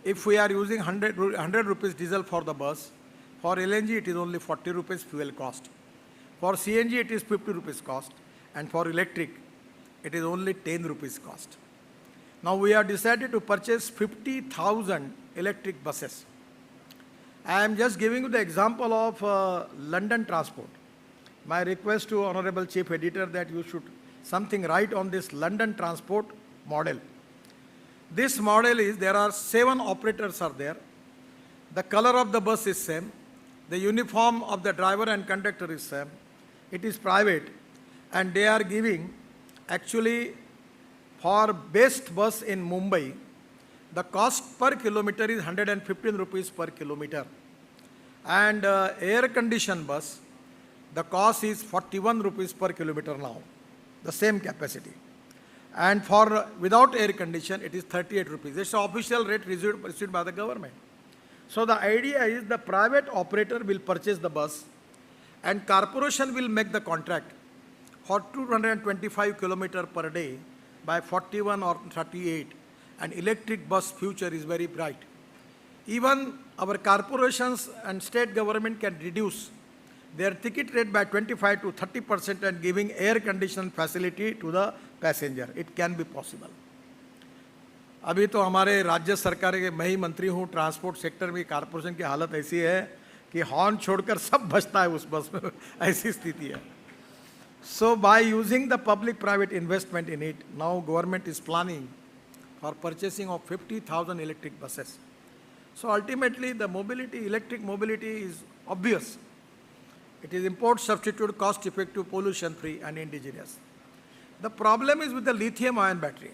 Q: if we are using 100 rupees diesel for the bus, for LNG it is only 40 rupees fuel cost. For CNG it is 50 rupees cost, and for electric it is only 10 rupees cost. Now we have decided to purchase 50,000 electric buses. I am just giving you the example of London transport. My request to Honorable Chief Editor that you should something write on this London transport model. This model is, there are 7 operators are there. The color of the bus is same. The uniform of the driver and conductor is same. It is private, and they are giving actually for best bus in Mumbai, the cost per kilometer is 115 rupees per kilometer. And air conditioned bus, the cost is 41 rupees per kilometer now, the same capacity. And for without air condition, it is 38 rupees. It's the official rate issued by the government. So the idea is the private operator will purchase the bus, and corporation will make the contract for 225 kilometers per day by 41 or 38. And electric bus future is very bright. Even our corporations and state government can reduce their ticket rate by 25 to 30% and giving air conditioned facility to the passenger. It can be possible. अभी तो हमारे राज्य सरकार के मैं ही मंत्री हूँ, transport sector में कॉर्पोरेशन की हालत ऐसी है कि हॉर्न छोड़कर सब बजता है उस बस में, ऐसी स्थिति है. So by using the public-private investment in it, now government is planning for purchasing of 50,000 electric buses. So ultimately the mobility, electric mobility is obvious. It is import substitute, cost-effective, pollution-free and indigenous. The problem is with the lithium-ion battery.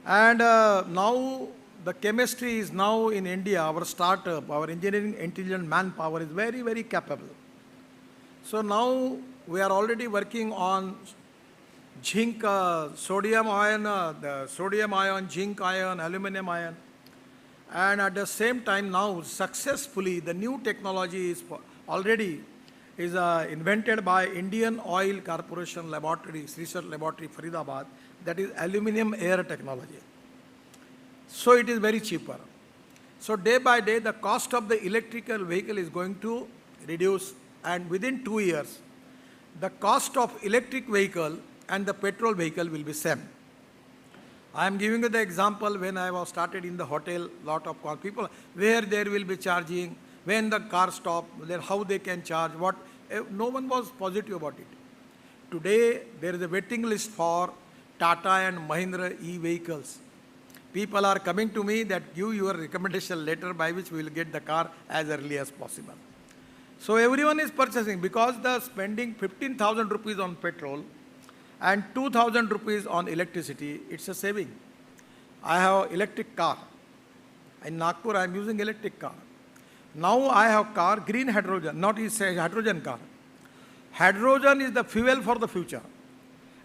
Q: And now the chemistry is now in India, our startup, our engineering intelligent manpower is very, very capable. So now we are already working on zinc, sodium ion, the sodium ion, zinc ion, aluminum ion. And at the same time now successfully the new technology is already invented by Indian Oil Corporation Laboratories, Research Laboratory, Faridabad, that is aluminum air technology. So it is very cheaper. So day by day, the cost of the electrical vehicle is going to reduce, and within 2 years, the cost of electric vehicle and the petrol vehicle will be same. I am giving you the example when I was started in the hotel, lot of people, where there will be charging, when the car stop, then how they can charge, what, no one was positive about it. Today, there is a waiting list for Tata and Mahindra e-vehicles. People are coming to me that give your recommendation letter by which we will get the car as early as possible. So everyone is purchasing because the spending 15,000 rupees on petrol and 2,000 rupees on electricity, it's a saving. I have electric car. In Nagpur, I am using electric car. Now I have car, green hydrogen, not a hydrogen car. Hydrogen is the fuel for the future.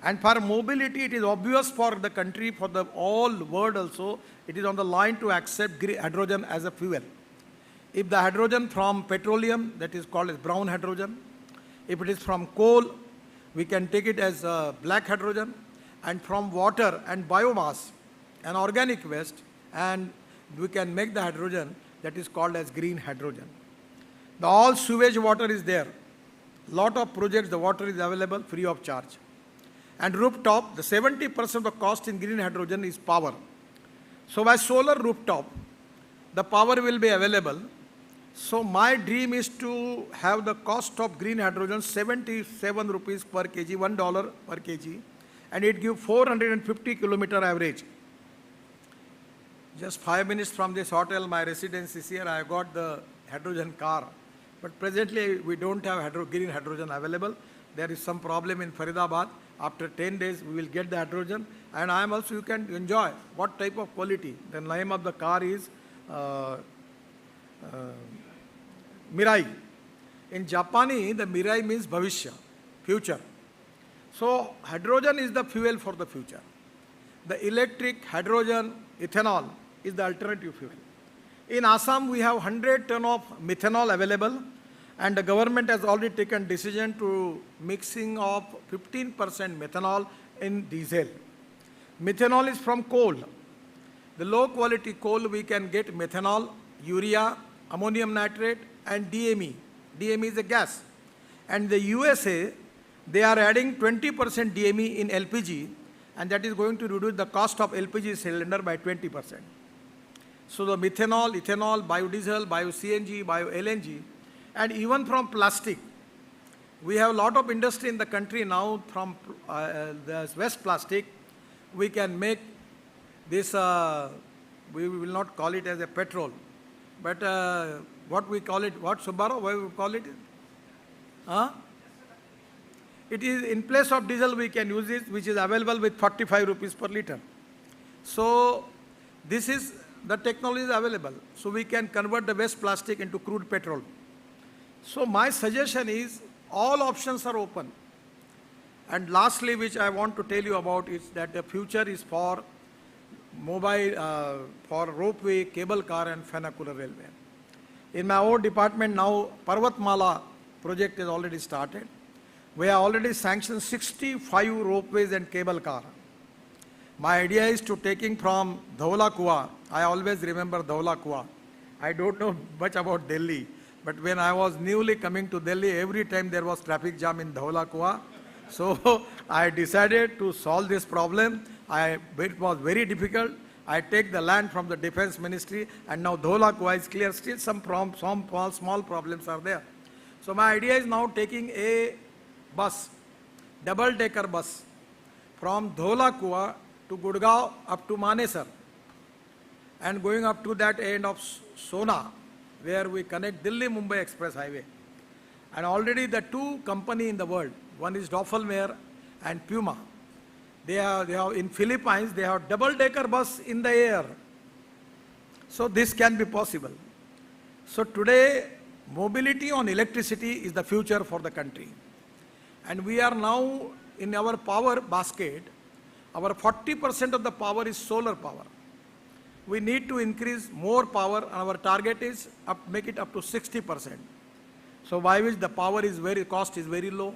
Q: And for mobility, it is obvious for the country, for the all world also, it is on the line to accept hydrogen as a fuel. If the hydrogen from petroleum, that is called as brown hydrogen. If it is from coal, we can take it as black hydrogen. And from water and biomass and organic waste, and we can make the hydrogen that is called as green hydrogen. The all sewage water is there. Lot of projects, the water is available free of charge. And rooftop, the 70% of the cost in green hydrogen is power. So by solar rooftop, the power will be available. So my dream is to have the cost of green hydrogen 77 rupees per kg, $1 per kg, and it gives 450 kilometer average. Just 5 minutes from this hotel, my residence is here, I got the hydrogen car. But presently, we don't have green hydrogen available. There is some problem in Faridabad. After 10 days, we will get the hydrogen. And I am also, you can enjoy what type of quality. The name of the car is Mirai. In Japani, the Mirai means Bhavishya, future. So hydrogen is the fuel for the future. The electric, hydrogen, ethanol is the alternative fuel. In Assam, we have 100 ton of methanol available, and the government has already taken decision to mixing of 15% methanol in diesel. Methanol is from coal. The low quality coal, we can get methanol, urea, ammonium nitrate, and DME. DME is a gas. And the USA, they are adding 20% DME in LPG, and that is going to reduce the cost of LPG cylinder by 20%. So the methanol, ethanol, biodiesel, bio-CNG, bio-LNG, and even from plastic. We have a lot of industry in the country now from the waste plastic. We can make this, we will not call it as a petrol, but what we call it, what Subbarao, what we call it? Huh? It is in place of diesel we can use it, which is available with 45 rupees per liter. So this is, the technology is available. So we can convert the waste plastic into crude petrol. So my suggestion is all options are open. And lastly, which I want to tell you about is that the future is for mobile, for ropeway, cable car and funicular railway. In my own department now, Parvatmala project is already started. We have already sanctioned 65 ropeways and cable car. My idea is to taking from Dhaula Kuwa. I always remember Dhaula Kuwa. I don't know much about Delhi, but when I was newly coming to Delhi, every time there was traffic jam in Dhaula Kuwa. So I decided to solve this problem. It was very difficult. I take the land from the Defense Ministry, and now Dhaula Kuwa is clear. Still some small problems are there. So my idea is now taking a bus, double-decker bus, from Dhaula Kuwa to Gurgaon up to Manesar, and going up to that end of Sona, where we connect Delhi-Mumbai Express Highway. And already the two companies in the world, one is Doppelmayr and Puma, they have in Philippines, they have double-decker bus in the air. So this can be possible. So today, mobility on electricity is the future for the country. And we are now in our power basket, our 40% of the power is solar power. We need to increase more power, and our target is make it up to 60%. So by which the power is cost is very low.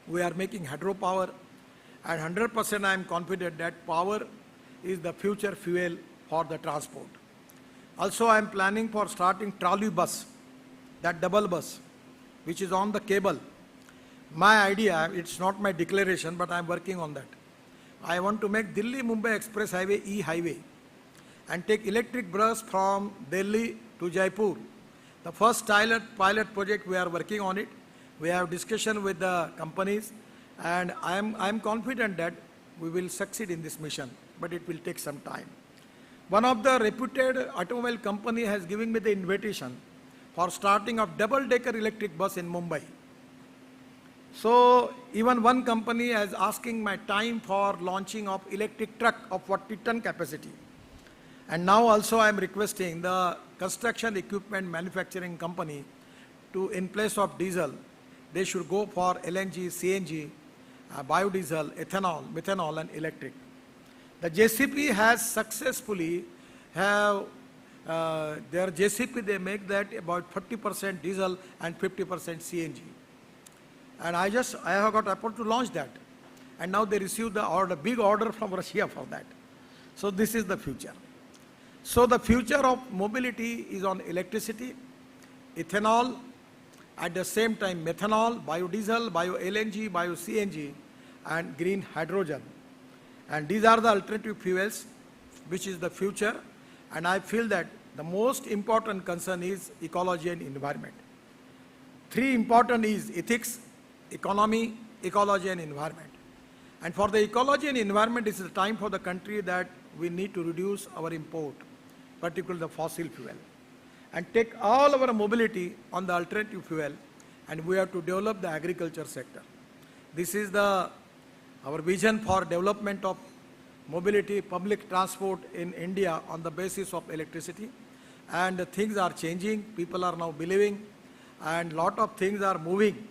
Q: We are making hydropower, and 100% I am confident that power is the future fuel for the transport. Also, I am planning for starting trolley bus, that double bus, which is on the cable. My idea, it's not my declaration, but I am working on that. I want to make Delhi-Mumbai Express Highway e-highway and take electric bus from Delhi to Jaipur. The first pilot project, we are working on it. We have discussion with the companies, and I am confident that we will succeed in this mission, but it will take some time. One of the reputed automobile company has given me the invitation for starting of double-decker electric bus in Mumbai. So even one company is asking my time for launching of electric truck of 40-ton capacity. And now also I am requesting the construction equipment manufacturing company to, in place of diesel, they should go for LNG, CNG, biodiesel, ethanol, methanol and electric. The JCP has successfully have their JCP, they make that about 40% diesel and 50% CNG. And I have got effort to launch that. And now they received the order, big order from Russia for that. So this is the future. So the future of mobility is on electricity, ethanol, at the same time methanol, biodiesel, bio-LNG, bio-CNG and green hydrogen. And these are the alternative fuels, which is the future. And I feel that the most important concern is ecology and environment. Three important is ethics, economy, ecology and environment. And for the ecology and environment, it is the time for the country that we need to reduce our import, particularly the fossil fuel, and take all our mobility on the alternative fuel, and we have to develop the agriculture sector. This is our vision for development of mobility, public transport in India on the basis of electricity. And things are changing, people are now believing, and lot of things are moving.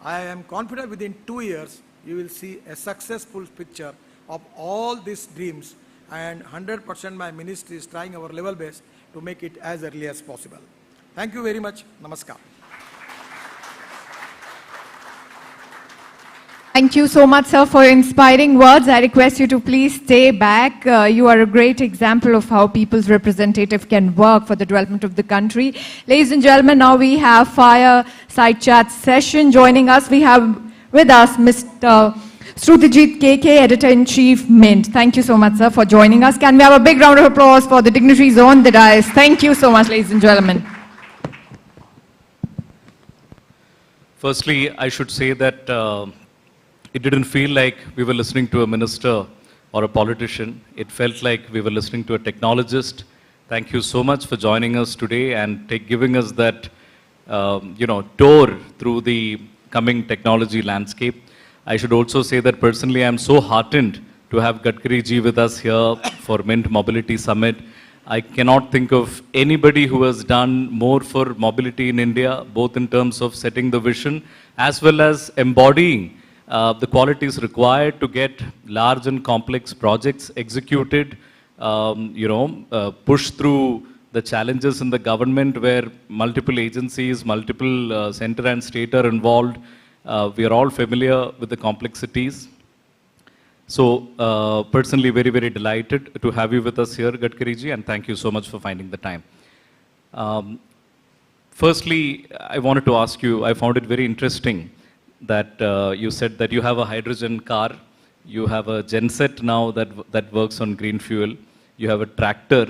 Q: I am confident within 2 years, you will see a successful picture of all these dreams, and 100% my ministry is trying our level best to make it as early as possible. Thank you very much. Namaskar.
A: Thank you so much, sir, for your inspiring words. I request you to please stay back. You are a great example of how people's representative can work for the development of the country. Ladies and gentlemen, now we have fireside chat session. Joining us, we have with us Mr. Srutijit KK, Editor-in-Chief, Mint. Thank you so much, sir, for joining us. Can we have a big round of applause for the dignitaries on the dais? Thank you so much, ladies and gentlemen.
G: Firstly, I should say that it didn't feel like we were listening to a minister or a politician. It felt like we were listening to a technologist. Thank you so much for joining us today and giving us that tour through the coming technology landscape. I should also say that personally I'm so heartened to have Gadkari ji with us here for Mint Mobility Summit. I cannot think of anybody who has done more for mobility in India, both in terms of setting the vision as well as embodying the qualities required to get large and complex projects executed, push through the challenges in the government where multiple agencies, multiple center and state are involved. We are all familiar with the complexities. So personally very, very delighted to have you with us here, Gadkari ji, and thank you so much for finding the time. Firstly, I wanted to ask you, I found it very interesting that you said that you have a hydrogen car, you have a genset now that works on green fuel, you have a tractor,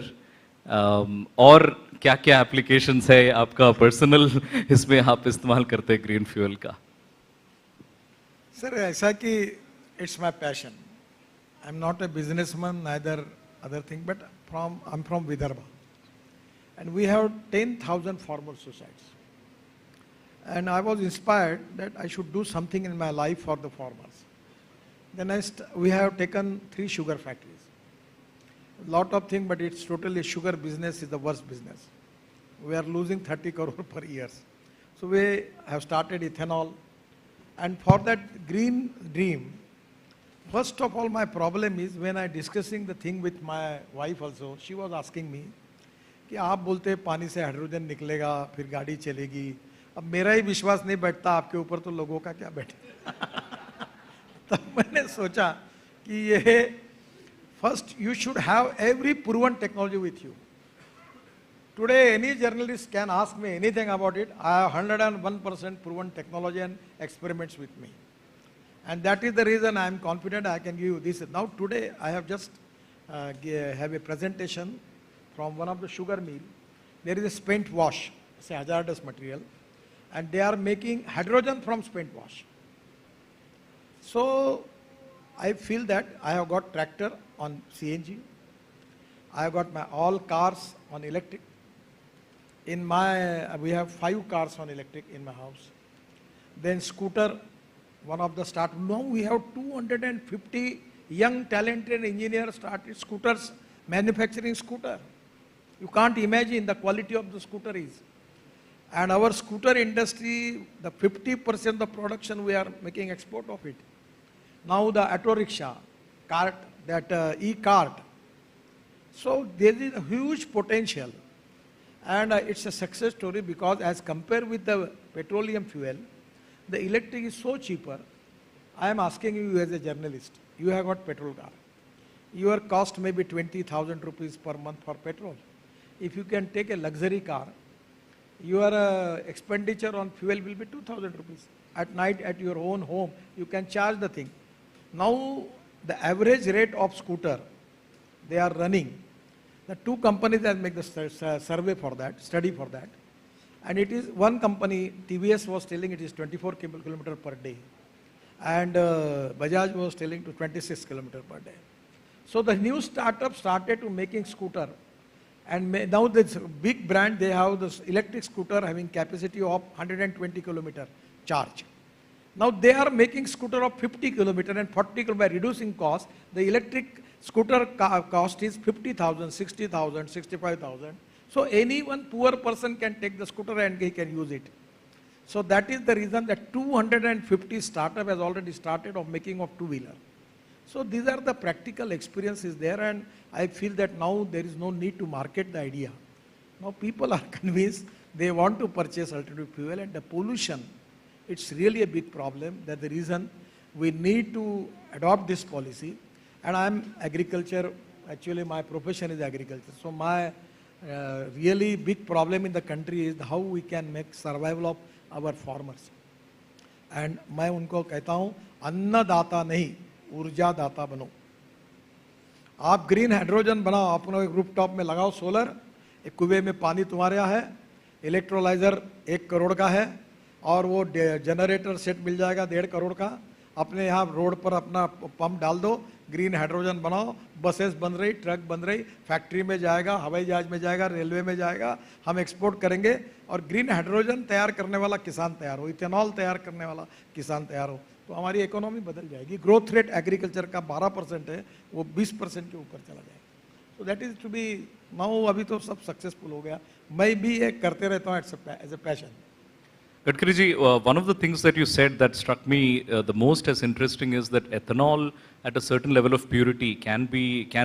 G: और क्या-क्या applications है आपका personal इसमें आप इस्तेमाल करते हैं green fuel का?
Q: Sir, ऐसा कि it's my passion. I'm not a businessman, neither other thing, but I'm from Vidarbha, and we have 10,000 farmer societies. And I was inspired that I should do something in my life for the farmers. Then we have taken 3 sugar factories. A lot of things, but it's totally sugar business is the worst business. We are losing 30 crore per year. So we have started ethanol. And for that green dream, first of all, my problem is when I discussing the thing with my wife also, she was asking me, कि आप बोलते हैं पानी से hydrogen निकलेगा, फिर गाड़ी चलेगी. अब मेरा ही विश्वास नहीं बैठता आपके ऊपर, तो लोगों का क्या बैठे. तब मैंने सोचा कि ये first you should have every proven technology with you. Today, any journalist can ask me anything about it. I have 101% proven technology and experiments with me. And that is the reason I am confident I can give you this. Now today, I have just have a presentation from one of the sugar mill. There is a spent wash, it's a hazardous material, and they are making hydrogen from spent wash. So I feel that I have got tractor on CNG. I have got my all cars on electric. In my, we have 5 cars on electric in my house. Then scooter, one of the start. Now we have 250 young talented engineers started scooters, manufacturing scooter. You can't imagine the quality of the scooter is. And our scooter industry, the 50% of the production we are making export of it. Now the auto rickshaw, cart, that e-cart. So there is a huge potential. And it's a success story because as compared with the petroleum fuel, the electric is so cheaper. I am asking you as a journalist, you have got petrol car. Your cost may be 20,000 rupees per month for petrol. If you can take a luxury car, your expenditure on fuel will be 2,000 rupees. At night at your own home, you can charge the thing. Now the average rate of scooter, they are running. The 2 companies that make the survey for that, study for that. And it is one company, TVS was telling it is 24 kilometers per day. And Bajaj was telling to 26 kilometers per day. So the new startup started to making scooter. And now this big brand, they have this electric scooter having capacity of 120 kilometer charge. Now they are making scooter of 50 kilometer and 40 kilometer by reducing cost. The electric scooter cost is 50,000, 60,000, 65,000. So anyone poor person can take the scooter and he can use it. So that is the reason that 250 startup has already started of making of two-wheeler. So these are the practical experiences there, and I feel that now there is no need to market the idea. Now people are convinced they want to purchase alternative fuel, and the pollution, it's really a big problem. That's the reason we need to adopt this policy. And I'm agriculture, actually my profession is agriculture. So my really big problem in the country is how we can make survival of our farmers. And मैं उनको कहता हूँ अन्नदाता नहीं ऊर्जा दाता बनो. आप ग्रीन हाइड्रोजन बनाओ, अपने एक रूफटॉप में लगाओ सोलर, एक कुएं में पानी तुम्हारे यहाँ है, इलेक्ट्रोलाइजर 1 करोड़ का है और वो जनरेटर सेट मिल जाएगा 1.5 करोड़ का. अपने यहाँ रोड पर अपना पंप डाल दो, ग्रीन हाइड्रोजन बनाओ, बसेस बन रही, ट्रक बन रही, फैक्ट्री में जाएगा, हवाई जहाज में जाएगा, रेलवे में जाएगा, हम एक्सपोर्ट करेंगे और ग्रीन हाइड्रोजन तैयार करने वाला किसान तैयार हो, इथेनॉल तैयार करने वाला किसान तैयार हो, तो हमारी इकोनॉमी बदल जाएगी. ग्रोथ रेट एग्रीकल्चर का 12% है, वो 20% के ऊपर चला जाएगा. So that is to be now. अभी तो सब सक्सेसफुल हो गया. मैं भी ये करते रहता हूँ as a passion.
G: Gadkari ji, one of the things that you said that struck me the most as interesting is that ethanol at a certain level of purity can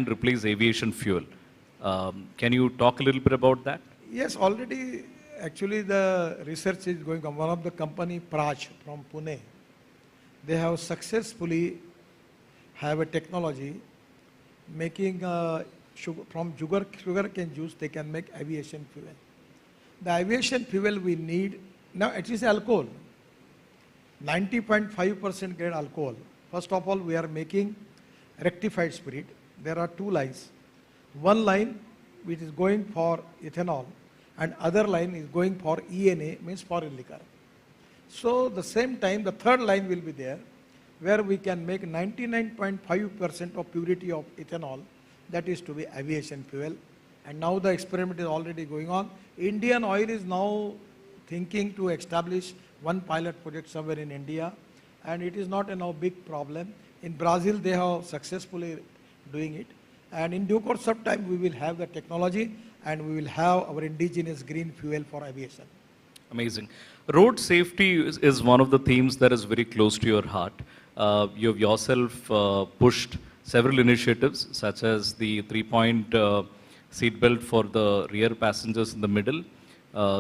G: replace aviation fuel. Can you talk a little bit about that?
Q: Yes, already actually the research is going on. One of the company, Praj from Pune, they have successfully have a technology making from sugarcane juice, they can make aviation fuel. The aviation fuel we need, now it is alcohol, 90.5% grade alcohol. First of all, we are making rectified spirit. There are 2 lines. One line which is going for ethanol and other line is going for ENA, means foreign liquor. So the same time, the third line will be there where we can make 99.5% of purity of ethanol, that is to be aviation fuel. And now the experiment is already going on. Indian Oil is now thinking to establish one pilot project somewhere in India, and it is not a now big problem. In Brazil, they have successfully doing it. And in due course of time, we will have the technology and we will have our indigenous green fuel for aviation.
G: Amazing. Road safety is one of the themes that is very close to your heart. You have yourself pushed several initiatives, such as the 3-point seat belt for the rear passengers in the middle,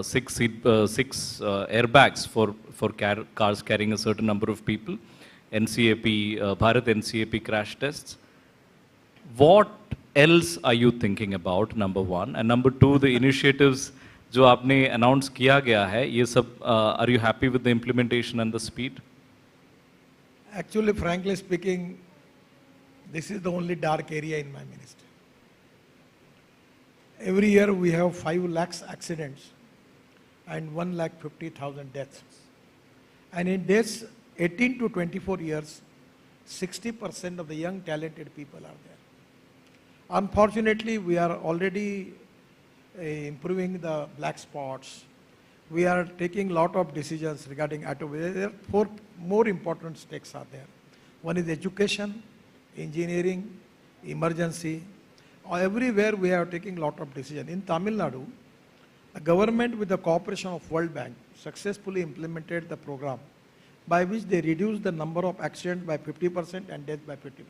G: 6 airbags for cars carrying a certain number of people, NCAP, Bharat NCAP crash tests. What
J: else are you thinking about, number one? And number two, the initiatives जो आपने announce किया गया है, ये सब, are you happy with the implementation and the speed?
Q: Actually, frankly speaking, this is the only dark area in my ministry. Every year we have 5 lakhs accidents and 1,50,000 deaths. And in this 18 to 24 years, 60% of the young talented people are there. Unfortunately, we are already improving the black spots. We are taking a lot of decisions regarding auto. There are 4 more important stakes are there. One is education, engineering, emergency. Everywhere we are taking a lot of decisions. In Tamil Nadu, the government with the cooperation of World Bank successfully implemented the program by which they reduced the number of accidents by 50% and death by 50%.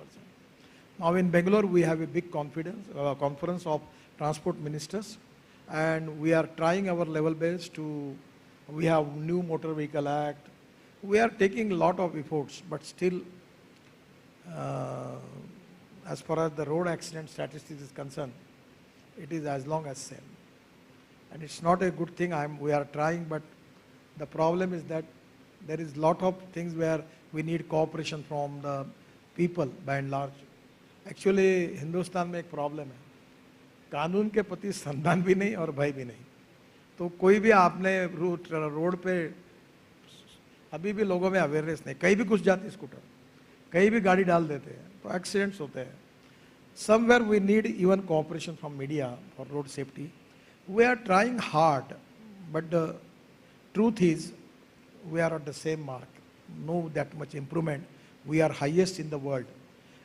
Q: Now in Bangalore, we have a big conference of transport ministers, and we are trying our level best to, we have new Motor Vehicle Act. We are taking a lot of efforts, but still, as far as the road accident statistics is concerned, it is as long as same. And it's not a good thing, we are trying, but the problem is that there is a lot of things where we need cooperation from the people by and large. Actually, Hindustan में एक problem है. कानून के प्रति सम्मान भी नहीं और भय भी नहीं. तो कोई भी आपने रोड पे अभी भी लोगों में अवेयरनेस नहीं, कहीं भी घुस जाती स्कूटर, कहीं भी गाड़ी डाल देते हैं, तो एक्सीडेंट्स होते हैं. Somewhere we need even cooperation from media for road safety. We are trying hard, but the truth is we are at the same mark. No that much improvement. We are highest in the world.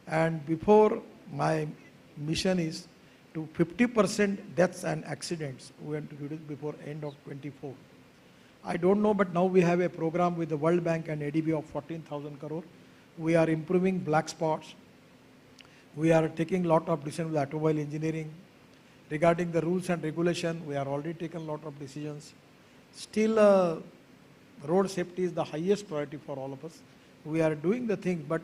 Q: And before, my mission is to 50% deaths and accidents we want to reduce before end of 24. I don't know, but now we have a program with the World Bank and ADB of 14,000 crore. We are improving black spots. We are taking a lot of decisions with automobile engineering. Regarding the rules and regulation, we are already taken a lot of decisions. Still, road safety is the highest priority for all of us. We are doing the thing, but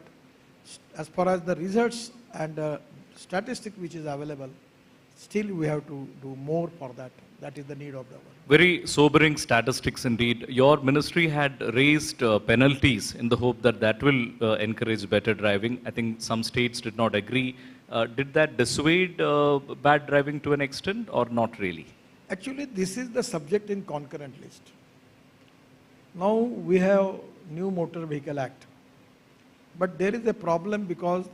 Q: as far as the results and statistic which is available, still we have to do more for that. That is the need of the world.
J: Very sobering statistics indeed. Your ministry had raised penalties in the hope that that will encourage better driving. I think some states did not agree. Did that dissuade bad driving to an extent or not really?
Q: Actually, this is the subject in concurrent list. Now we have new Motor Vehicle Act. But there is a problem because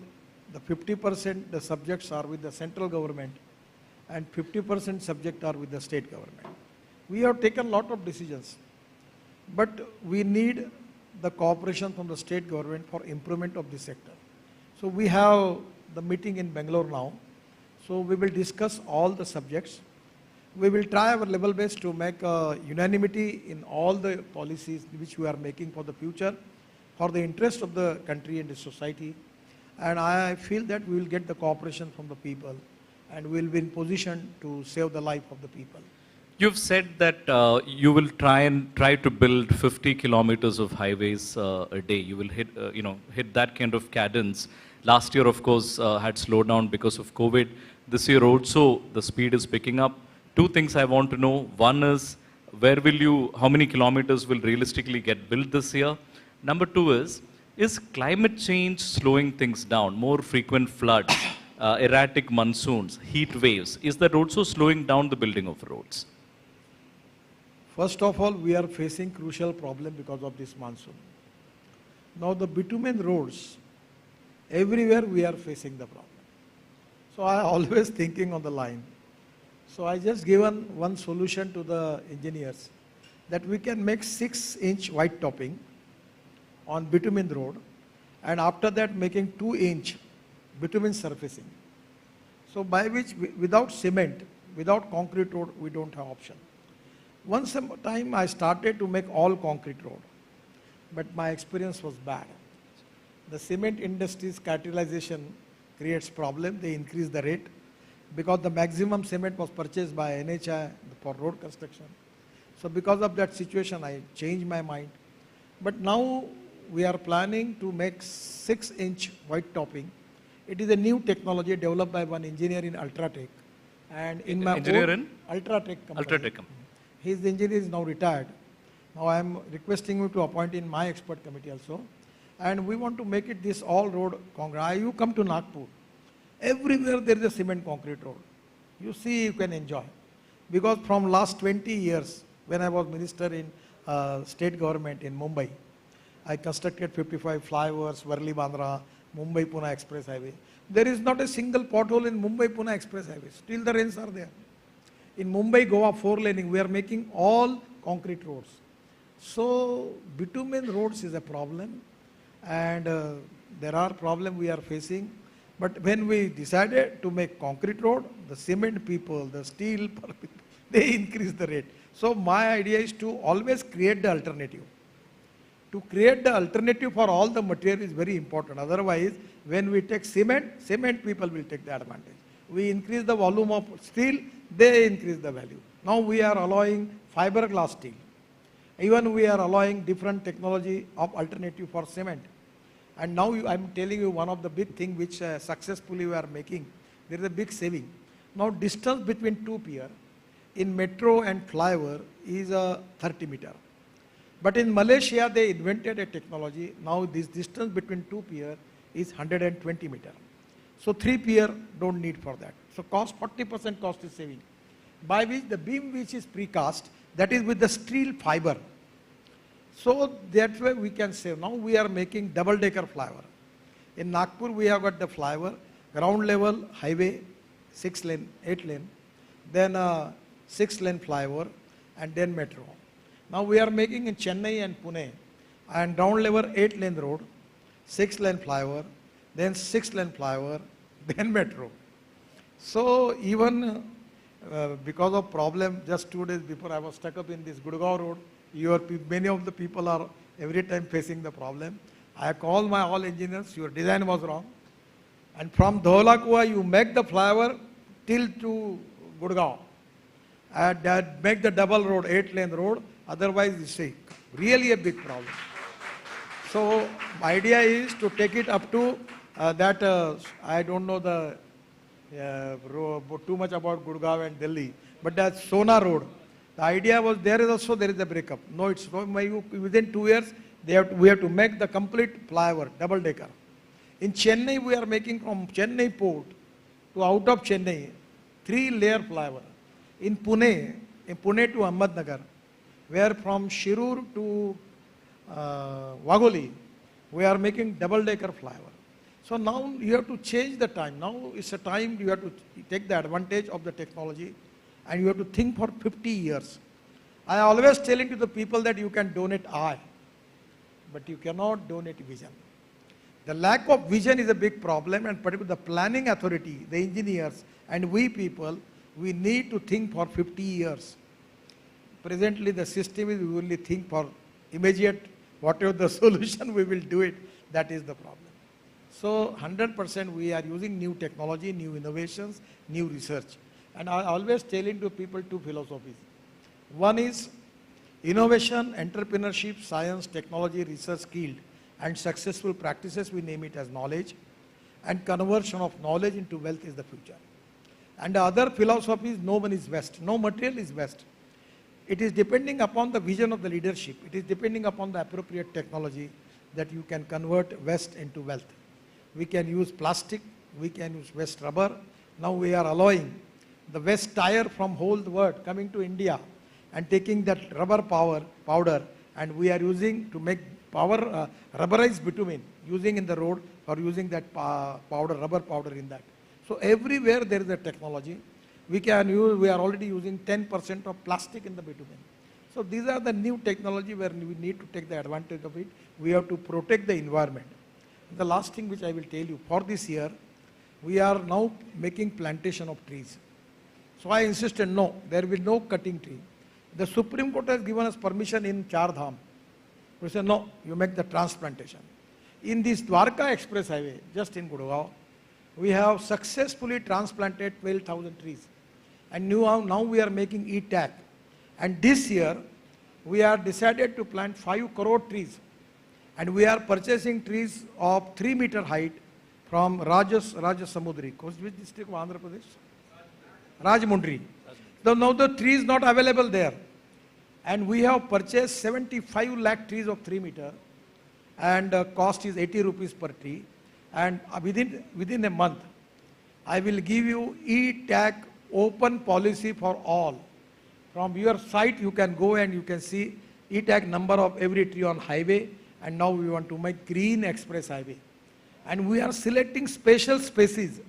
Q: the 50% the subjects are with the central government and 50% subject are with the state government. We have taken a lot of decisions, but we need the cooperation from the state government for improvement of this sector. So we have the meeting in Bangalore now. So we will discuss all the subjects. We will try our level best to make unanimity in all the policies which we are making for the future, for the interest of the country and the society. And I feel that we will get the cooperation from the people and we will be in position to save the life of the people.
J: You've said that you will try to build 50 kilometers of highways a day. You will hit that kind of cadence. Last year, of course, had slowed down because of COVID. This year also, the speed is picking up. 2 things I want to know. One is, how many kilometers will realistically get built this year? Number 2 is climate change slowing things down? More frequent floods, erratic monsoons, heat waves. Is that also slowing down the building of roads?
Q: First of all, we are facing crucial problem because of this monsoon. Now the bitumen roads, everywhere we are facing the problem. So I always thinking on the line. So I just given one solution to the engineers that we can make 6-inch white topping on bitumen road, and after that making 2-inch bitumen surfacing. So by which, without cement, without concrete road, we don't have option. Once a time I started to make all concrete road, but my experience was bad. The cement industry's cartelization creates problem. They increase the rate because the maximum cement was purchased by NHI for road construction. So because of that situation, I changed my mind. But now we are planning to make 6-inch white topping It is a new technology developed by one engineer in Ultratech. And in my
G: engineer
Q: own
G: in?
Q: Ultratech company.
G: Ultratech company.
Q: His engineer is now retired. Now I am requesting him to appoint in my expert committee also. And we want to make it this all road concrete. You come to Nagpur, everywhere there is a cement concrete road. You see, you can enjoy. Because from last 20 years, when I was minister in state government in Mumbai, I constructed 55 flyovers, Worli-Bandra, Mumbai-Pune Express Highway. There is not a single pothole in Mumbai-Pune Express Highway. Still the rains are there. In Mumbai-Goa 4-laning, we are making all concrete roads. So bitumen roads is a problem, and there are problems we are facing. But when we decided to make concrete road, the cement people, the steel people, they increase the rate. So my idea is to always create the alternative. To create the alternative for all the material is very important. Otherwise, when we take cement, cement people will take the advantage. We increase the volume of steel, they increase the value. Now we are allowing fiberglass steel. Even we are allowing different technology of alternative for cement. And now I'm telling you one of the big thing which successfully we are making. There is a big saving. Now distance between two pier in metro and flyover is 30 meter. But in Malaysia, they invented a technology. Now this distance between two pier is 120 meter. So 3 pier don't need for that. So cost 40% cost is saving. By which the beam which is precast, that is with the steel fiber. So that way we can save. Now we are making double-decker flyover. In Nagpur, we have got the flyover, ground level highway, 6 lane, 8 lane, then 6 lane flyover, and then metro. Now we are making in Chennai and Pune, and ground level 8 lane road, 6 lane flyover, then 6 lane flyover, then metro. So even because of problem, just 2 days before I was stuck up in this Gurgaon road, many of the people are every time facing the problem. I called my all engineers, your design was wrong. And from Dholakua, you make the flyover till to Gurgaon. And make the double road, 8 lane road, otherwise you see, really a big problem. So my idea is to take it up to I don't know the too much about Gurgaon and Delhi, but that Sona road. The idea was there is a breakup. No, it's within 2 years we have to make the complete flyover, double decker. In Chennai, we are making from Chennai port to out of Chennai 3-layer flyover. In Pune to Ahmednagar, where from Shirur to Wagholi, we are making double-decker flyover. So now you have to change the time. Now it's a time you have to take the advantage of the technology, and you have to think for 50 years. I always telling to the people that you can donate eye, but you cannot donate vision. The lack of vision is a big problem, and particularly the planning authority, the engineers, and we people, we need to think for 50 years. Presently the system is we only think for immediate, whatever the solution we will do it, that is the problem. So 100% we are using new technology, new innovations, new research. And I always telling to people 2 philosophies. One is innovation, entrepreneurship, science, technology, research, skilled, and successful practices, we name it as knowledge. And conversion of knowledge into wealth is the future. And the other philosophy is no one is best, no material is best. It is depending upon the vision of the leadership. It is depending upon the appropriate technology that you can convert waste into wealth. We can use plastic, we can use waste rubber. Now we are allowing the waste tire from whole the world coming to India and taking that rubber powder, and we are using to make rubberized bitumen, using in the road or using that rubber powder in that. So everywhere there is a technology. We are already using 10% of plastic in the bitumen. So these are the new technology where we need to take the advantage of it. We have to protect the environment. The last thing which I will tell you, for this year, we are now making plantation of trees. So I insisted, no, there will be no cutting tree. The Supreme Court has given us permission in Char Dham. We said, no, you make the transplantation. In this Dwarka Express Highway, just in Gurgaon, we have successfully transplanted 12,000 trees. And now we are making e-tag. And this year, we are decided to plant 5 crore trees. And we are purchasing trees of 3 meter height from Rajasamudri. Which district of Andhra Pradesh? Rajmundry. Now the tree is not available there. And we have purchased 75 lakh trees of 3 meter, and cost is 80 rupees per tree. And within a month, I will give you e-tag open policy for all. From your site, you can go and you can see e-tag number of every tree on highway, and now we want to make green express highway. And we are selecting special species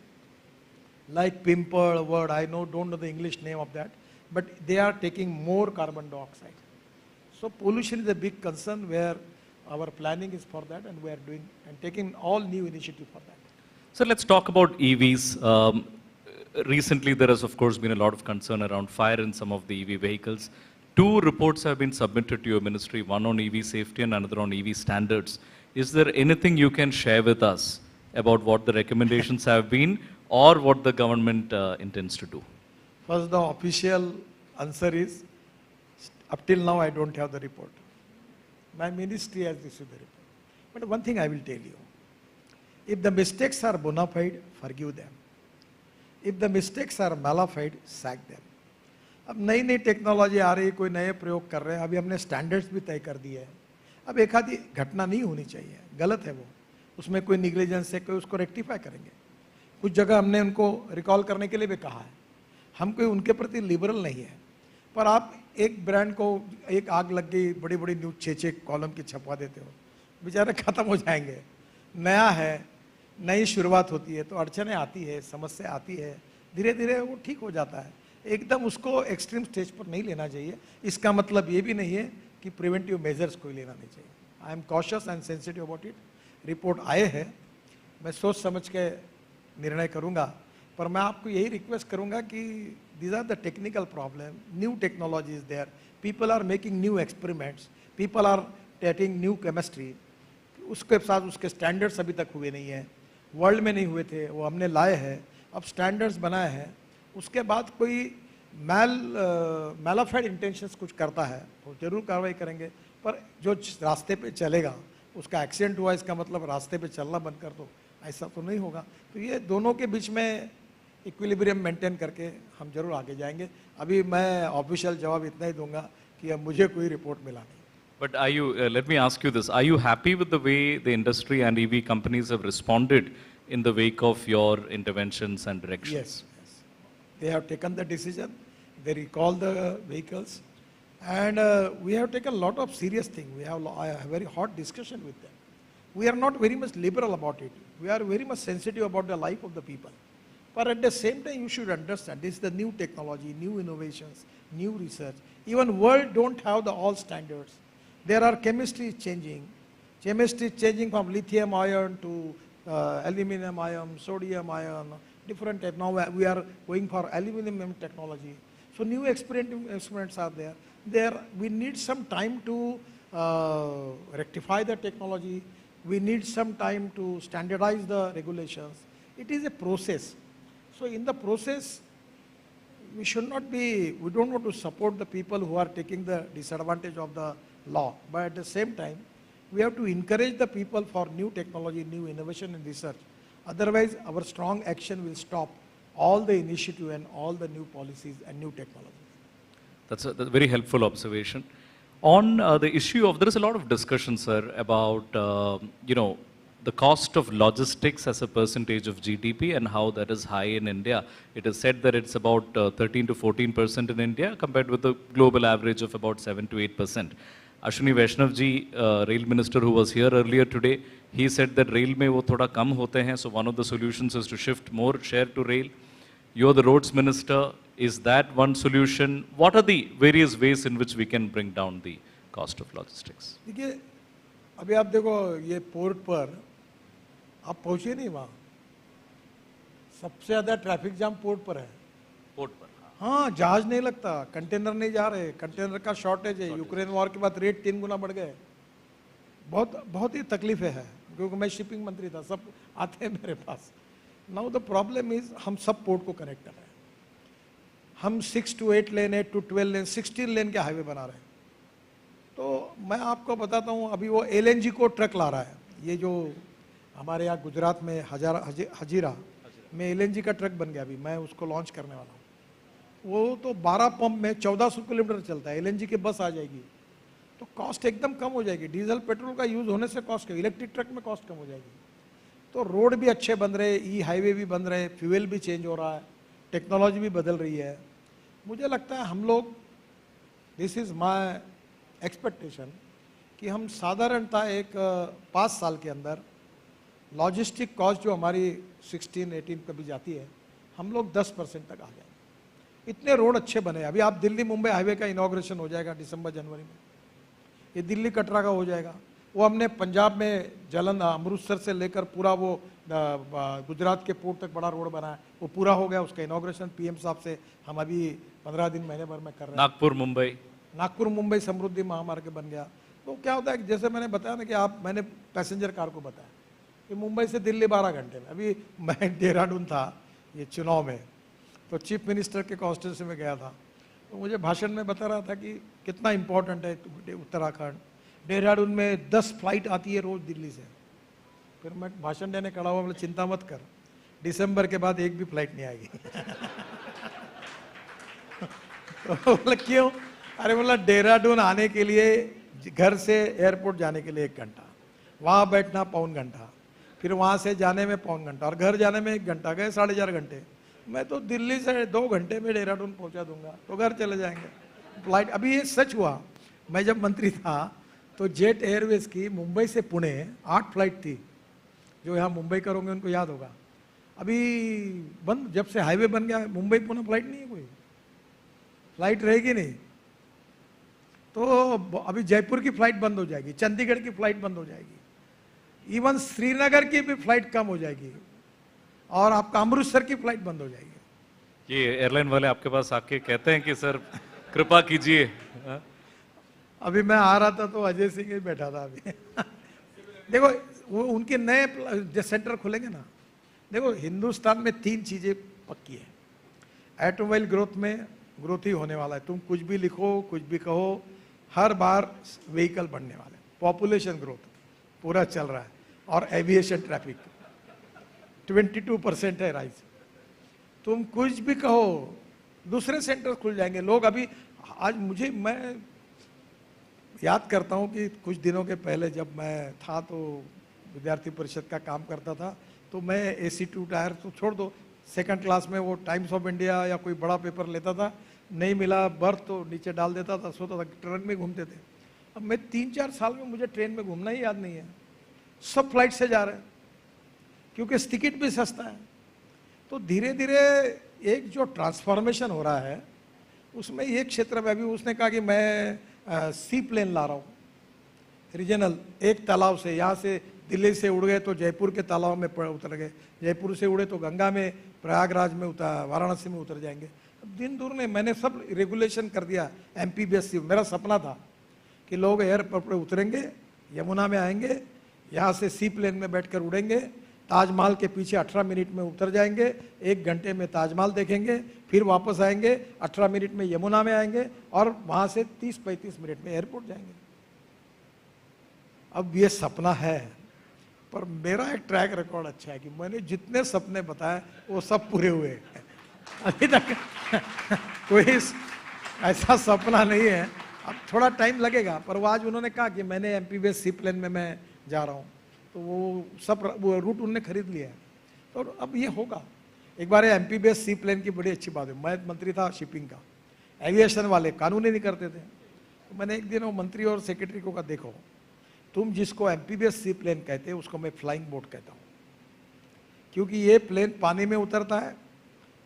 Q: like pimple, word, I don't know the English name of that, but they are taking more carbon dioxide. So pollution is a big concern where our planning is for that, and we are doing and taking all new initiative for that.
G: So let's talk about EVs. Recently, there has of course been a lot of concern around fire in some of the EV vehicles. 2 reports have been submitted to your ministry, one on EV safety and another on EV standards. Is there anything you can share with us about what the recommendations have been or what the government intends to do?
Q: First, the official answer is, up till now I don't have the report. My ministry has received the report. But one thing I will tell you, if the mistakes are bona fide, forgive them. If the mistakes are mala fide, sack them. अब नई नई technology आ रही है, कोई नए प्रयोग कर रहे हैं, अभी हमने स्टैंडर्ड्स भी तय कर दिए हैं. अब एक आधी घटना नहीं होनी चाहिए, गलत है वो, उसमें कोई निग्लिजेंस है, कोई उसको रेक्टिफाई करेंगे. कुछ जगह हमने उनको रिकॉल करने के लिए भी कहा है. हम कोई उनके प्रति लिबरल नहीं है, पर आप एक ब्रांड को एक आग लग गई, बड़ी बड़ी न्यूज 6-6 कॉलम की छपवा देते हो, बेचारे खत्म हो जाएंगे. नया है, नई शुरुआत होती है तो अड़चने आती है, समस्या आती है, धीरे धीरे वो ठीक हो जाता है. एकदम उसको एक्सट्रीम स्टेज पर नहीं लेना चाहिए. इसका मतलब ये भी नहीं है कि प्रिवेंटिव मेजर्स कोई लेना नहीं चाहिए. I am cautious and sensitive about it. Report आए हैं, मैं सोच समझ के निर्णय करूँगा, पर मैं आपको यही रिक्वेस्ट करूँगा कि these are the technical problem, new technology is there, people are making new experiments, people are taking new chemistry. उसके साथ उसके स्टैंडर्ड्स अभी तक हुए नहीं हैं, वर्ल्ड में नहीं हुए थे, वो हमने लाए हैं, अब स्टैंडर्ड्स बनाए हैं. उसके बाद कोई मैलाफाइड इंटेंशंस कुछ करता है तो जरूर कार्रवाई करेंगे. पर जो रास्ते पे चलेगा, उसका एक्सीडेंट हुआ इसका मतलब रास्ते पे चलना बंद कर दो, ऐसा तो नहीं होगा. तो ये दोनों के बीच में इक्विलिब्रियम मेंटेन करके हम जरूर आगे जाएंगे. अभी मैं ऑफिशियल जवाब इतना ही दूंगा कि अब मुझे कोई रिपोर्ट मिला नहीं.
G: But are you, let me ask you this, are you happy with the way the industry and EV companies have responded in the wake of your interventions and directions?
Q: Yes, yes. They have taken the decision, they recall the vehicles, and we have taken a lot of serious things. We have a very hot discussion with them. We are not very much liberal about it. We are very much sensitive about the life of the people. But at the same time, you should understand, this is the new technology, new innovations, new research. Even world don't have the all standards. There are chemistry changing from lithium ion to aluminum ion, sodium ion, different. Now we are going for aluminum technology. So new experiments are there. We need some time to rectify the technology. We need some time to standardize the regulations. It is a process. So in the process, we don't want to support the people who are taking the disadvantage of the law. But at the same time, we have to encourage the people for new technology, new innovation and research. Otherwise, our strong action will stop all the initiative and all the new policies and new technologies.
G: That's a very helpful observation. On the issue of, there is a lot of discussion, sir, about, the cost of logistics as a percentage of GDP and how that is high in India. It is said that it's about 13 to 14% in India compared with the global average of about 7 to 8%. Ashwini Vaishnav ji, rail minister who was here earlier today, he said that rail mein wo thoda kam hote hain, so one of the solutions is to shift more share to rail. You're the roads minister. Is that one solution? What are the various ways in which we can bring down the cost of logistics?
Q: देखिए, अभी आप देखो ये port पर आप पहुंचे नहीं वहाँ, सबसे ज़्यादा ट्रैफिक जाम पोर्ट पर है.
G: पोर्ट पर?
Q: हाँ, जहाज नहीं लगता, कंटेनर नहीं जा रहे, कंटेनर का शॉर्टेज है. यूक्रेन वॉर के बाद रेट 3 गुना बढ़ गए. बहुत ही तकलीफें है, क्योंकि मैं शिपिंग मंत्री था, सब आते हैं मेरे पास. नाउ द प्रॉब्लम इज हम सब पोर्ट को कनेक्ट कर रहे हैं. हम 6 to 8 लेन, 8 to 12 लेन, 16 लेन के हाईवे बना रहे हैं. तो मैं आपको बताता हूँ, अभी वो LNG को ट्रक ला रहा है. ये जो हमारे यहाँ गुजरात में हजीरा में LNG का ट्रक बन गया, अभी मैं उसको लॉन्च करने वाला हूँ। वो तो 12 पंप में 1400 किलोमीटर चलता है, LNG की बस आ जाएगी तो कॉस्ट एकदम कम हो जाएगी। डीजल पेट्रोल का यूज़ होने से कॉस्ट कम, इलेक्ट्रिक ट्रक में कॉस्ट कम हो जाएगी। तो रोड भी अच्छे बन रहे, हाईवे भी बन रहे, फ्यूल भी चेंज हो रहा है, टेक्नोलॉजी भी बदल रही है। मुझे लगता है हम लोग, दिस इज़ माय एक्सपेक्टेशन, कि हम साधारणतः एक 5 साल के अंदर लॉजिस्टिक कॉस्ट जो हमारी 16-18 कभी जाती है, हम लोग 10% तक आ जाएंगे। इतने रोड अच्छे बने। अभी आप दिल्ली मुंबई हाईवे का इनॉग्रेशन हो जाएगा दिसंबर-जनवरी में, ये दिल्ली कटरा का हो जाएगा। वो हमने पंजाब में अमृतसर से लेकर पूरा वो गुजरात के पोर्ट तक बड़ा रोड बना है, वो पूरा हो गया। उसका इनॉग्रेशन PM साहब से हम अभी 15 दिन महीने भर में कर रहे हैं। नागपुर मुंबई समृद्धि महामार्ग बन गया। तो क्या होता है, जैसे मैंने बताया ना कि मैंने पैसेंजर कार को बताया कि मुंबई से दिल्ली 12 घंटे में। अभी मैं देहरादून था ये चुनाव में, तो चीफ मिनिस्टर के कॉन्स्टिट्यूंसी में गया था, तो मुझे भाषण में बता रहा था कि कितना इम्पोर्टेंट है उत्तराखंड। देहरादून में 10 फ्लाइट आती है रोज दिल्ली से। फिर मैं भाषण देने खड़ा हुआ, बोला चिंता मत कर, दिसंबर के बाद एक भी फ्लाइट नहीं आएगी। तो बोला क्यों? अरे बोला देहरादून आने के लिए घर से एयरपोर्ट जाने के लिए 1 घंटा, वहाँ बैठना 1.25 घंटा, फिर वहाँ से जाने में 1.25 घंटा और घर जाने में 1 घंटा, गए 4.5 घंटे। मैं तो दिल्ली से 2 घंटे में देहरादून पहुँचा दूंगा, तो घर चले जाएंगे। फ्लाइट, अभी ये सच हुआ। मैं जब मंत्री था तो जेट एयरवेज की मुंबई से पुणे 8 फ्लाइट थी। जो यहाँ मुंबई करोगे उनको याद होगा। अभी बंद, जब से हाईवे बन गया मुंबई पुणे फ्लाइट नहीं है, कोई फ्लाइट रहेगी नहीं। तो अभी जयपुर की फ्लाइट बंद हो जाएगी, चंडीगढ़ की फ्लाइट बंद हो जाएगी, इवन श्रीनगर की भी फ्लाइट कम हो जाएगी और आपका अमृतसर की फ्लाइट बंद हो जाएगी।
G: ये एयरलाइन वाले आपके पास आके कहते हैं कि सर कृपा कीजिए।
Q: अभी मैं आ रहा था तो अजय सिंह ही बैठा था अभी। देखो वो उनके नए सेंटर खुलेंगे ना। देखो हिंदुस्तान में 3 चीजें पक्की है। ऑटोमोबाइल ग्रोथ में ग्रोथ ही होने वाला है, तुम कुछ भी लिखो कुछ भी कहो, हर बार व्हीकल बढ़ने वाले। पॉपुलेशन ग्रोथ पूरा चल रहा है और एविएशन ट्रैफिक 22% है राइज। तुम कुछ भी कहो, दूसरे सेंटर खुल जाएंगे। लोग अभी आज मैं याद करता हूँ कि कुछ दिनों के पहले जब मैं था तो विद्यार्थी परिषद का काम करता था, तो मैं AC2 टायर तो छोड़ दो, 2nd क्लास में वो टाइम्स ऑफ इंडिया या कोई बड़ा पेपर लेता था, नहीं मिला बर्थ तो नीचे डाल देता था, सोता था। ट्रेन में घूमते थे। अब मैं 3-4 साल में मुझे ट्रेन में घूमना ही याद नहीं है, सब फ्लाइट से जा रहे हैं क्योंकि टिकट भी सस्ता है। तो धीरे धीरे एक जो ट्रांसफॉर्मेशन हो रहा है उसमें एक क्षेत्र में, अभी उसने कहा कि मैं सी प्लेन ला रहा हूँ रीजनल, एक तालाब से, यहाँ से दिल्ली से उड़ गए तो जयपुर के तालाब में उतर गए, जयपुर से उड़े तो गंगा में, प्रयागराज में वाराणसी में उतर जाएंगे। अब दिन दूर नहीं, मैंने सब रेगुलेशन कर दिया MPBS। मेरा सपना था कि लोग एयरपोर्ट पर उतरेंगे, यमुना में आएंगे, यहाँ से सी प्लेन में बैठकर उड़ेंगे, ताजमहल के पीछे 18 मिनट में उतर जाएंगे, 1 घंटे में ताजमहल देखेंगे, फिर वापस आएंगे, 18 मिनट में यमुना में आएंगे और वहाँ से 30-35 मिनट में एयरपोर्ट जाएंगे। अब ये सपना है, पर मेरा एक ट्रैक रिकॉर्ड अच्छा है कि मैंने जितने सपने बताए वो सब पूरे हुए हैं। अभी तक कोई ऐसा सपना नहीं है। अब थोड़ा टाइम लगेगा, पर वो आज उन्होंने कहा कि मैंने MPBS सी प्लेन में मैं जा रहा हूँ, तो वो रूट उन्होंने खरीद लिया है। तो अब ये होगा। एक बार MPBS सी प्लेन की बड़ी अच्छी बात है, मैं मंत्री था शिपिंग का, एविएशन वाले कानून ही नहीं करते थे। तो मैंने एक दिन वो मंत्री और सेक्रेटरी को कहा, देखो तुम जिसको MPBS सी प्लेन कहते हैं उसको मैं फ्लाइंग बोट कहता हूँ, क्योंकि ये प्लेन पानी में उतरता है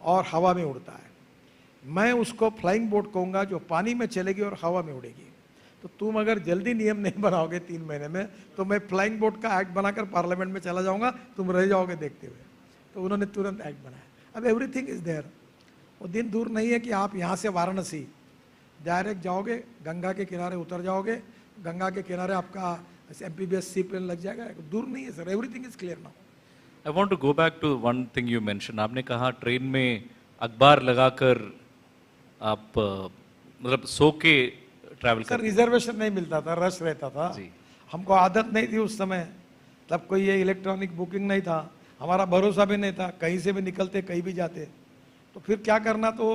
Q: और हवा में उड़ता है। मैं उसको फ्लाइंग बोट कहूँगा जो पानी में चलेगी और हवा में उड़ेगी। तो तुम अगर जल्दी नियम नहीं बनाओगे 3 महीने में, तो मैं फ्लाइंग बोट का एक्ट बनाकर पार्लियामेंट में चला जाऊंगा, तुम रह जाओगे देखते हुए। तो उन्होंने तुरंत एक्ट बनाया। अब एवरीथिंग इज देयर। वो दिन दूर नहीं है कि आप यहाँ से वाराणसी डायरेक्ट जाओगे, गंगा के किनारे उतर जाओगे, गंगा के किनारे आपका MPBS सी प्लेन लग जाएगा। दूर नहीं है sir, everything is clear now.
G: I want to go back to one thing you mention. आपने कहा ट्रेन में अखबार लगाकर आप मतलब सो के ट्रैवल
Q: सर रिजर्वेशन नहीं मिलता था, रश रहता था। हमको आदत नहीं थी उस समय, तब कोई ये इलेक्ट्रॉनिक बुकिंग नहीं था, हमारा भरोसा भी नहीं था, कहीं से भी निकलते कहीं भी जाते, तो फिर क्या करना, तो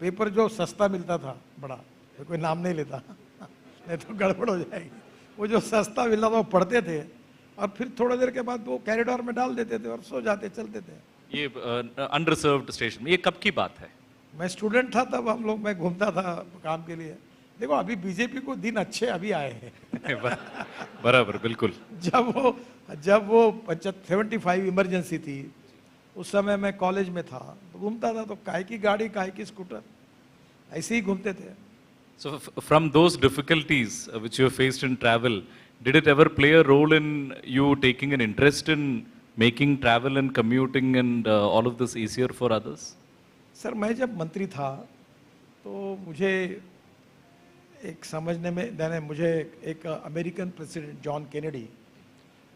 Q: पेपर जो सस्ता मिलता था बड़ा, कोई नाम नहीं लेता नहीं तो गड़बड़ हो जाएगी, वो जो सस्ता मिलता था वो पढ़ते थे और फिर थोड़ी देर के बाद वो कॉरिडोर में डाल देते थे और सो जाते, चलते थे।
G: ये अनरिजर्व्ड स्टेशन में, ये कब की बात है?
Q: मैं स्टूडेंट था तब, हम लोग, मैं घूमता था काम के लिए। देखो अभी बीजेपी को दिन अच्छे अभी आए हैं
G: बराबर, बिल्कुल।
Q: जब वो 75 इमरजेंसी थी, उस समय मैं कॉलेज में था, तो घूमता था, तो काय की गाड़ी काय की स्कूटर, ऐसे ही घूमते थे।
G: So from those difficulties which you faced in travel, did it ever play a role in you taking an interest in making travel and commuting and all of this easier for others?
Q: Sir मैं जब मंत्री था तो मुझे एक समझने में, मुझे एक अमेरिकन प्रेसिडेंट जॉन केनेडी,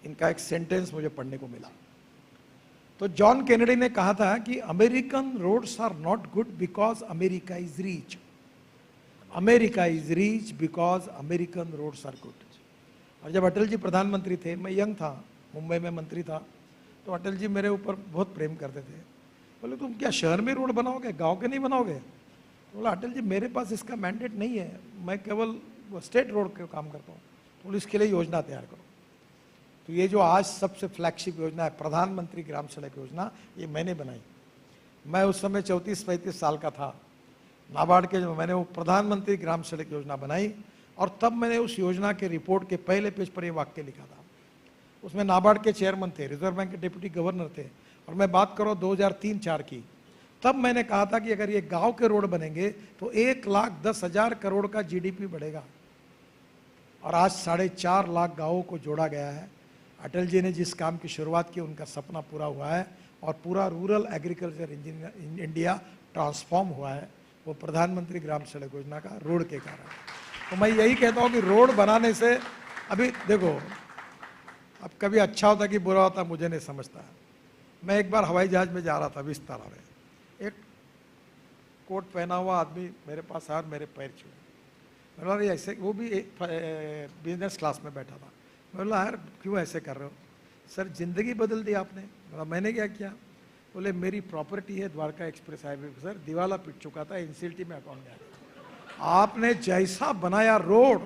Q: इनका एक सेंटेंस मुझे पढ़ने को मिला। तो जॉन केनेडी ने कहा था कि American roads are not good because America is rich, America is rich because American roads are good. और जब अटल जी प्रधानमंत्री थे, मैं यंग था, मुंबई में मंत्री था, तो अटल जी मेरे ऊपर बहुत प्रेम करते थे। बोले तुम क्या शहर में रोड बनाओगे, गांव के नहीं बनाओगे? तो बोला अटल जी मेरे पास इसका मैंडेट नहीं है, मैं केवल स्टेट रोड के काम करता हूँ, तो इसके लिए योजना तैयार करो। तो ये जो आज सबसे फ्लैगशिप योजना है प्रधानमंत्री ग्राम सड़क योजना, ये मैंने बनाई। मैं उस समय 34-35 साल का था, नाबार्ड के जो मैंने वो प्रधानमंत्री ग्राम सड़क योजना बनाई, और तब मैंने उस योजना के रिपोर्ट के पहले पेज पर ये वाक्य लिखा था। उसमें नाबार्ड के चेयरमैन थे, रिजर्व बैंक के डिप्टी गवर्नर थे, और मैं बात करूँ 2003-04 की, तब मैंने कहा था कि अगर ये गांव के रोड बनेंगे तो 1,10,000 करोड़ का जीडीपी बढ़ेगा। और आज 4.5 लाख गांवों को जोड़ा गया है। अटल जी ने जिस काम की शुरुआत की, उनका सपना पूरा हुआ है, और पूरा रूरल एग्रीकल्चर इंडिया ट्रांसफॉर्म हुआ है, वो प्रधानमंत्री ग्राम सड़क योजना का रोड के कारण। तो मैं यही कहता हूँ कि रोड बनाने से, अभी देखो, अब कभी अच्छा होता कि बुरा होता मुझे नहीं समझता। मैं एक बार हवाई जहाज में जा रहा था विस्तारा में, एक कोट पहना हुआ आदमी मेरे पास आया, मेरे पैर छुए। मैं बोला ऐसे, वो भी बिजनेस क्लास में बैठा था। मैं बोला यार क्यों ऐसे कर रहे हो? सर जिंदगी बदल दी आपने। बोला मैंने क्या किया? बोले मेरी प्रॉपर्टी है द्वारका एक्सप्रेस हाईवे, सर दिवाला पिट चुका था, एनसीएलटी में अकाउंट गया। आपने जैसा बनाया रोड,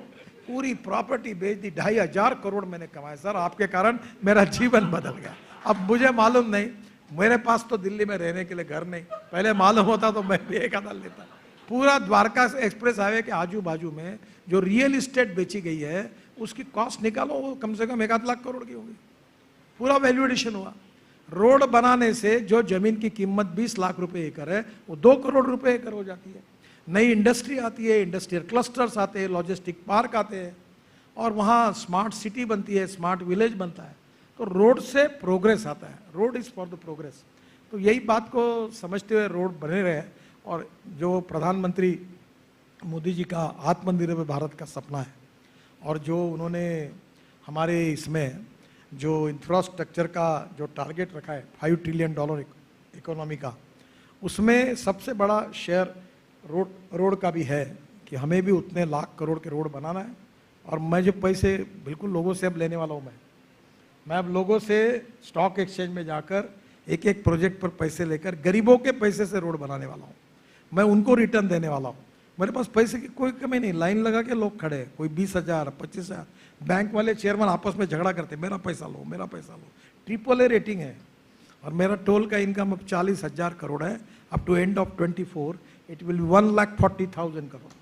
Q: पूरी प्रॉपर्टी बेच दी, 2,500 करोड़ मैंने कमाए सर, आपके कारण मेरा जीवन बदल गया। अब मुझे मालूम नहीं, मेरे पास तो दिल्ली में रहने के लिए घर नहीं, पहले मालूम होता तो मैं भी एक आधा लेता। पूरा द्वारका एक्सप्रेस हाईवे के आजू बाजू में जो रियल इस्टेट बेची गई है, उसकी कॉस्ट निकालो, वो कम से कम 1 लाख करोड़ की होगी। पूरा वैल्यू एडिशन हुआ। रोड बनाने से जो जमीन की कीमत 20 लाख रुपए एकड़ है, वो 2 करोड़ रुपए एकड़ हो जाती है। नई इंडस्ट्री आती है, इंडस्ट्रियल क्लस्टर्स आते हैं, लॉजिस्टिक पार्क आते हैं, और वहाँ स्मार्ट सिटी बनती है, स्मार्ट विलेज बनता है। तो रोड से प्रोग्रेस आता है, road is for the progress. तो यही बात को समझते हुए रोड बने रहे, और जो प्रधानमंत्री मोदी जी का आत्मनिर्भर भारत का सपना है, और जो उन्होंने हमारे इसमें जो इंफ्रास्ट्रक्चर का जो टारगेट रखा है $5 ट्रिलियन इकोनॉमी का, उसमें सबसे बड़ा शेयर रोड का भी है कि हमें भी उतने लाख करोड़ के रोड बनाना है। और मैं जो पैसे बिल्कुल लोगों से अब लेने वाला हूँ, मैं अब लोगों से स्टॉक एक्सचेंज में जाकर एक एक प्रोजेक्ट पर पैसे लेकर गरीबों के पैसे से रोड बनाने वाला हूँ। मैं उनको रिटर्न देने वाला हूँ। मेरे पास पैसे की कोई कमी नहीं, लाइन लगा के लोग खड़े हैं, कोई 20,000 25,000, बैंक वाले चेयरमैन आपस में झगड़ा करते, मेरा पैसा लो मेरा पैसा लो। AAA रेटिंग है, और मेरा टोल का इनकम अब 40,000 करोड़ है। Up to end of 24 it will be 1,40,000 crore.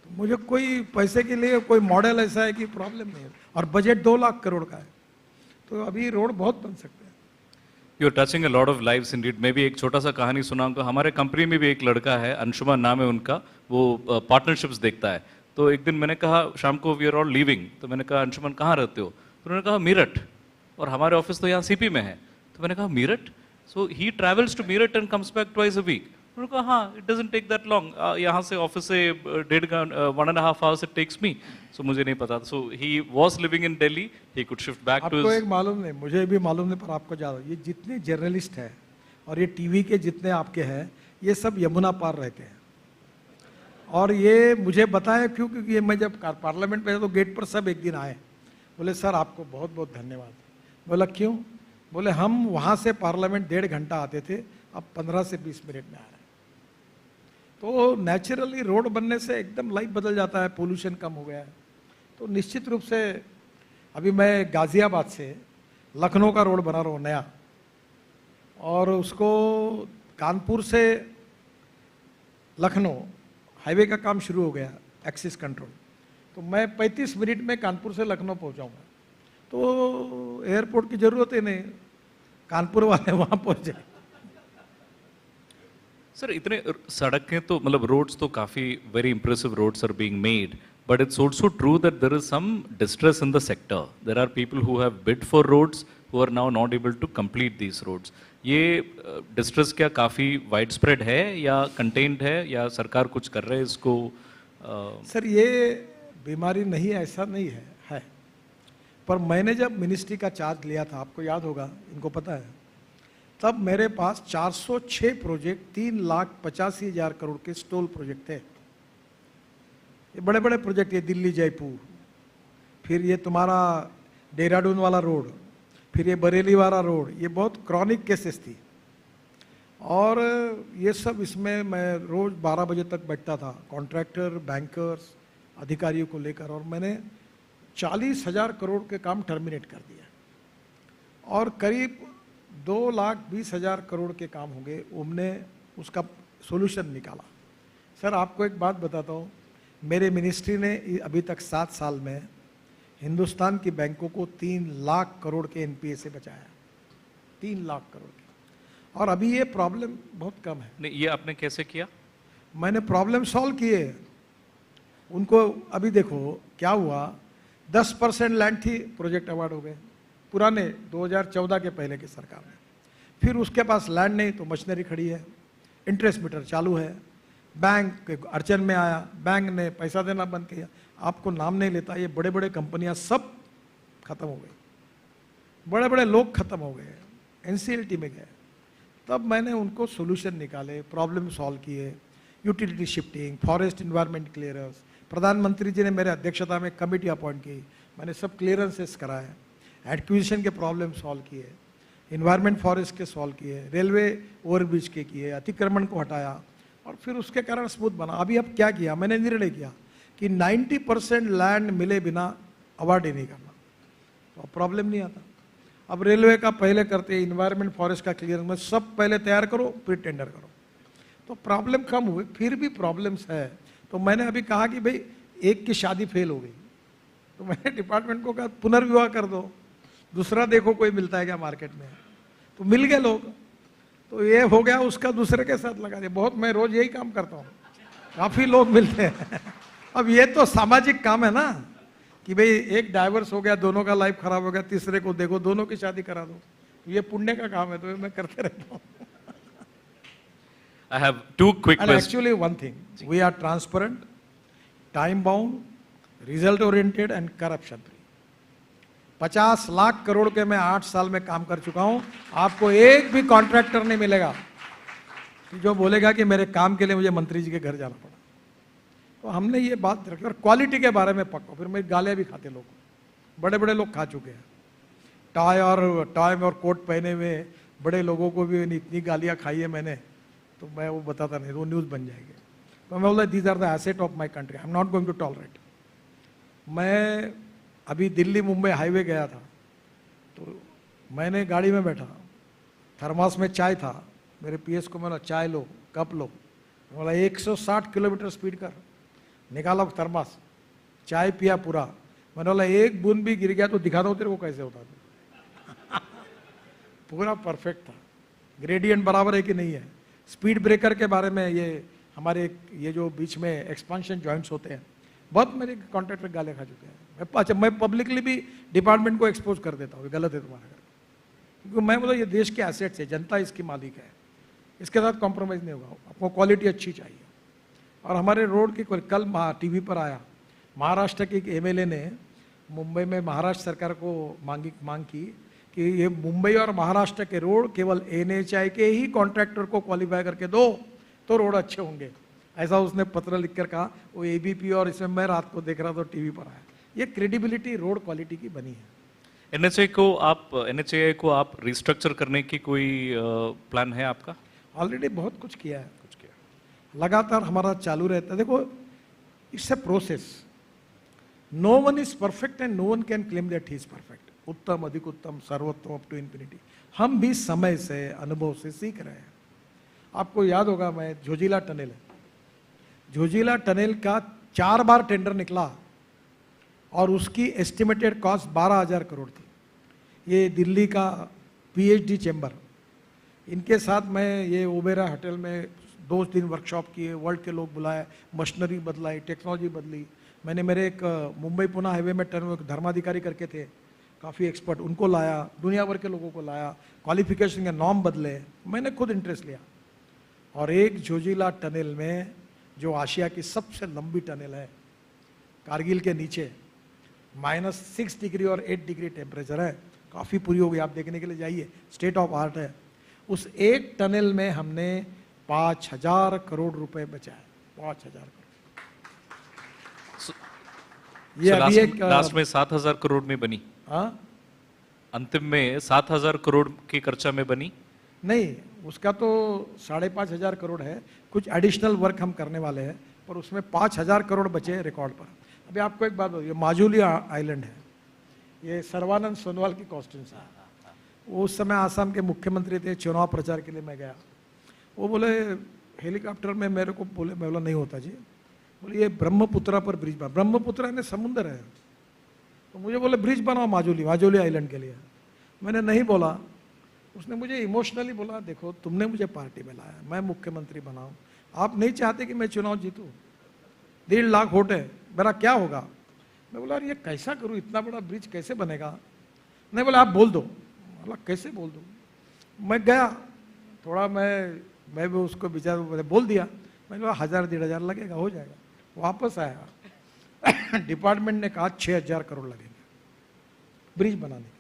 Q: तो मुझे कोई पैसे के लिए कोई मॉडल ऐसा है कि प्रॉब्लम नहीं है, और बजट 2 लाख करोड़ का है, तो अभी रोड बहुत बन सकते हैं।
G: You are touching a lot of lives indeed. मैं भी एक छोटा सा कहानी सुनाऊंगा। हमारे कंपनी में भी एक लड़का है, अंशुमान नाम है उनका, वो पार्टनरशिप्स देखता है। तो एक दिन मैंने कहा शाम को वी आर ऑल लीविंग, तो मैंने कहा अंशुमान कहाँ रहते हो? तो उन्होंने कहा मीरठ, और हमारे ऑफिस तो यहाँ CP में है। तो मैंने कहा Meerut? So he travels to Meerut and comes back twice a week. उन्होंने कहा हाँ, it doesn't take that long, यहाँ से ऑफिस से 1.5 hours it takes me. So मुझे नहीं पता। So he was living in Delhi, he could shift back to.
Q: आपको एक मालूम नहीं, मुझे भी मालूम नहीं, पर आपको ज़्यादा, ये जितने जर्नलिस्ट हैं और ये टीवी के जितने आपके हैं, ये सब यमुना पार रहते हैं। और ये मुझे बताया क्यों, क्योंकि ये मैं जब पार्लियामेंट में था तो गेट पर सब एक दिन आए, बोले सर आपको बहुत बहुत धन्यवाद। बोला क्यों? बोले हम वहाँ से पार्लियामेंट 1.5 घंटा आते थे, अब 15 से 20 मिनट में आ रहे हैं। तो नेचुरली रोड बनने से एकदम लाइफ बदल जाता है, पोल्यूशन कम हो गया है। तो निश्चित रूप से अभी मैं गाजियाबाद से लखनऊ का रोड बना रहा हूँ नया, और उसको कानपुर से लखनऊ हाईवे का काम शुरू हो गया, एक्सिस कंट्रोल। तो मैं 35 मिनट में कानपुर से लखनऊ पहुंचाऊंगा, तो एयरपोर्ट की जरूरत ही नहीं, कानपुर वाले वहां पहुंच जाए।
R: सर इतने सड़कें तो मतलब रोड्स तो काफ़ी very impressive roads are being made, but it's also true that there is some distress in the sector. There are people who have bid for roads who are now not able to complete these roads. ये distress क्या काफ़ी widespread है या contained है या सरकार कुछ कर रहे है इसको?
Q: सर ये बीमारी नहीं है ऐसा नहीं है, पर मैंने जब मिनिस्ट्री का चार्ज लिया था, आपको याद होगा, इनको पता है, तब मेरे पास 406 प्रोजेक्ट 3,85,000 करोड़ के स्टॉल प्रोजेक्ट थे। ये बड़े बड़े प्रोजेक्ट, ये दिल्ली जयपुर, फिर ये तुम्हारा देहरादून वाला रोड, फिर ये बरेली वाला रोड, ये बहुत क्रॉनिक केसेस थी। और ये सब इसमें मैं रोज 12 बजे तक बैठता था, कॉन्ट्रैक्टर, बैंकर्स, अधिकारियों को लेकर, और मैंने 40,000 करोड़ के काम टर्मिनेट कर दिया, और करीब 2,20,000 करोड़ के काम होंगे, हमने उसका सोल्यूशन निकाला। सर आपको एक बात बताता हूँ, मेरे मिनिस्ट्री ने अभी तक 7 साल में हिंदुस्तान की बैंकों को 3 लाख करोड़ के एनपीए से बचाया, 3 लाख करोड़ के, और अभी ये प्रॉब्लम बहुत कम है।
R: नहीं, ये आपने कैसे किया?
Q: मैंने प्रॉब्लम सॉल्व किए उनको। अभी देखो क्या हुआ, 10% लैंड थी, प्रोजेक्ट अवार्ड हो गए, पुराने 2014 के पहले की सरकार में। फिर उसके पास लैंड नहीं तो मशीनरी खड़ी है, इंटरेस्ट मीटर चालू है, बैंक अड़चन में आया, बैंक ने पैसा देना बंद किया, आपको नाम नहीं लेता, ये बड़े बड़े कंपनियां सब खत्म हो गई, बड़े बड़े लोग खत्म हो गए, एनसीएलटी में गए। तब मैंने उनको सोल्यूशन निकाले, प्रॉब्लम सॉल्व किए, utility shifting, forest environment clearance, प्रधानमंत्री जी ने मेरे अध्यक्षता में कमेटी अपॉइंट की, मैंने सब क्लियरेंसेस कराए, एक्विजिशन के प्रॉब्लम सॉल्व किए, इन्वायरमेंट फॉरेस्ट के सॉल्व किए, रेलवे ओवरब्रिज के किए, अतिक्रमण को हटाया, और फिर उसके कारण स्मूथ बना। अभी अब क्या किया, मैंने निर्णय किया कि 90% लैंड मिले बिना अवार्ड ही नहीं करना, तो प्रॉब्लम नहीं आता। अब रेलवे का पहले करते, इन्वायरमेंट फॉरेस्ट का क्लियरेंस में सब पहले तैयार करो, फिर टेंडर करो, तो प्रॉब्लम कम हुई। फिर भी प्रॉब्लम्स है, तो मैंने अभी कहा कि भाई एक की शादी फेल हो गई, तो मैंने डिपार्टमेंट को कहा पुनर्विवाह कर दो, दूसरा देखो कोई मिलता है क्या मार्केट में, तो मिल गए लोग, तो ये हो गया, उसका दूसरे के साथ लगा दिया। बहुत, मैं रोज यही काम करता हूँ, काफी लोग मिलते हैं। अब ये तो सामाजिक काम है ना, कि भाई एक डाइवर्स हो गया, दोनों का लाइफ खराब हो गया, तीसरे को देखो, दोनों की शादी करा दो, ये पुण्य का काम है, तो ये मैं करते रहता हूँ।
R: I have 2 quick
Q: And
R: questions.
Q: actually one thing, we are transparent, time bound, result oriented and corruption free. 50 lakh crore के मैं 8 साल में काम कर चुका हूं, आपको एक भी कॉन्ट्रैक्टर नहीं मिलेगा कि जो बोलेगा कि मेरे काम के लिए मुझे मंत्री जी के घर जाना पड़ा। तो हमने ये बात रखी, और क्वालिटी के बारे में पक्का, फिर मेरी गालियां भी खाते लोग, बड़े बड़े लोग खा चुके हैं, टाई और कोट पहने हुए बड़े लोगों को भी इतनी गालियां खाई है मैंने, तो मैं वो बताता नहीं, वो न्यूज़ बन जाएगी। तो मैं बोला these are the asset of my country, I am not going to tolerate. मैं अभी दिल्ली मुंबई हाईवे गया था, तो मैंने गाड़ी में बैठा, थर्मास में चाय था, मेरे पीएस को मैंने चाय लो, कप लो, बोला 160 किलोमीटर स्पीड कर, निकाला थर्मास, चाय पिया पूरा, मैंने बोला एक बूंद भी गिर गया तो दिखा दो तेरे को कैसे होता था। पूरा परफेक्ट था, ग्रेडियंट बराबर है कि नहीं है। स्पीड ब्रेकर के बारे में, ये हमारे ये जो बीच में एक्सपांशन जॉइंट्स होते हैं, बहुत मेरे कॉन्ट्रैक्टर गाले खा चुके हैं। अच्छा, मैं पब्लिकली भी डिपार्टमेंट को एक्सपोज कर देता हूँ, गलत है तुम्हारा, क्योंकि मैं बोला ये देश के एसेट्स है, जनता इसकी मालिक है, इसके साथ कॉम्प्रोमाइज़ नहीं होगा, आपको क्वालिटी अच्छी चाहिए। और हमारे रोड की कल टीवी पर आया, महाराष्ट्र के एक एमएलए ने मुंबई में महाराष्ट्र सरकार को मांग की कि ये मुंबई और महाराष्ट्र के रोड केवल एनएचआई के ही कॉन्ट्रैक्टर को क्वालिफाई करके दो तो रोड अच्छे होंगे, ऐसा उसने पत्र लिखकर कहा। वो एबीपी और इसमें मैं रात को देख रहा था टीवी पर आया, ये क्रेडिबिलिटी रोड क्वालिटी की बनी है।
R: NHAI को आप रिस्ट्रक्चर करने की कोई प्लान है आपका?
Q: ऑलरेडी बहुत कुछ किया है, लगातार हमारा चालू रहता है। देखो, it's a process, no one is perfect and no one can claim that he is perfect. उत्तम, अधिक उत्तम, सर्वोत्तम, अप टू इंफिनिटी। हम भी समय से, अनुभव से सीख रहे हैं। आपको याद होगा, मैं झोजिला टनल है, झोजिला टनल का 4 बार टेंडर निकला और उसकी एस्टिमेटेड कॉस्ट 12,000 करोड़ थी। ये दिल्ली का PhD चैम्बर, इनके साथ मैं ये ओबेरा होटल में 2 दिन वर्कशॉप किए, वर्ल्ड के लोग बुलाए, मशीनरी बदलाई, टेक्नोलॉजी बदली। मैंने मेरे एक मुंबई पुणे हाईवे में धर्माधिकारी करके थे, काफ़ी एक्सपर्ट, उनको लाया, दुनिया भर के लोगों को लाया, क्वालिफिकेशन के नॉर्म बदले, मैंने खुद इंटरेस्ट लिया। और एक झोजिला टनल में, जो आशिया की सबसे लंबी टनल है, कारगिल के नीचे, -6 डिग्री और 8 डिग्री टेम्परेचर है, काफ़ी पूरी हो गई, आप देखने के लिए जाइए, स्टेट ऑफ आर्ट है। उस एक टनल में हमने 5,000 करोड़ रुपए बचाए, 5,000 करोड़। ये अभी एक
R: लास्ट में 7,000 करोड़ में बनी।
Q: हाँ,
R: अंतिम में 7,000 करोड़ की खर्चा में बनी
Q: नहीं, उसका तो 5,500 करोड़ है, कुछ एडिशनल वर्क हम करने वाले हैं, पर उसमें 5,000 करोड़ बचे रिकॉर्ड पर। अभी आपको एक बात बताइए, माजुली आइलैंड है, ये सर्वानंद सोनोवाल की कॉन्स्टिट्यूंसी है। वो उस समय आसाम के मुख्यमंत्री थे, चुनाव प्रचार के लिए मैं गया, वो बोले हेलीकॉप्टर में मेरे को बोले, मैं बोला नहीं होता जी, बोले ये ब्रह्मपुत्रा पर ब्रिज बना, ब्रह्मपुत्रा ने समुद्र है, तो मुझे बोले ब्रिज बनाओ माजुली आइलैंड के लिए। मैंने नहीं बोला, उसने मुझे इमोशनली बोला, देखो तुमने मुझे पार्टी में लाया, मैं मुख्यमंत्री बनाऊं, आप नहीं चाहते कि मैं चुनाव जीतूं, 1.5 लाख वोट है, मेरा क्या होगा? मैं बोला ये कैसा करूं, इतना बड़ा ब्रिज कैसे बनेगा? नहीं, बोला आप बोल दो। बोला कैसे बोल दूं? मैं गया, थोड़ा मैं भी उसको विचार बोल दिया, मैंने बोला 1,000-1,500 लगेगा, हो जाएगा। वापस आया, डिपार्टमेंट ने कहा 6,000 करोड़ लगेंगे ब्रिज बनाने के।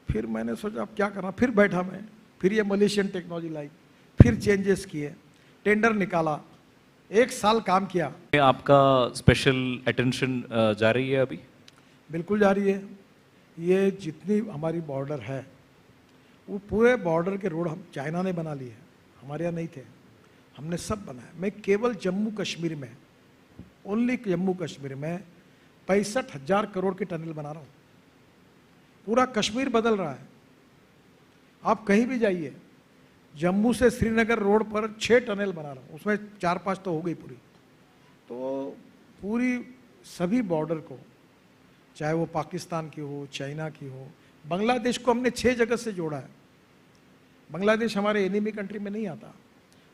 Q: फिर मैंने सोचा अब क्या करना, फिर बैठा मैं, फिर ये मलेशियन टेक्नोलॉजी लाई, फिर चेंजेस किए, टेंडर निकाला, 1 साल काम किया।
R: आपका स्पेशल अटेंशन जा रही है अभी?
Q: बिल्कुल जा रही है। ये जितनी हमारी बॉर्डर है, वो पूरे बॉर्डर के रोड हम चाइना ने बना लिए हैं, हमारे यहाँ नहीं थे, हमने सब बनाया। मैं केवल जम्मू कश्मीर में, ओनली जम्मू कश्मीर में 65,000 करोड़ की टनल बना रहा हूँ। पूरा कश्मीर बदल रहा है। आप कहीं भी जाइए, जम्मू से श्रीनगर रोड पर 6 टनल बना रहा हूँ, उसमें 4-5 तो हो गई पूरी। तो पूरी सभी बॉर्डर को, चाहे वो पाकिस्तान की हो, चाइना की हो, बांग्लादेश को हमने 6 जगह से जोड़ा है। बांग्लादेश हमारे एनिमी कंट्री में नहीं आता,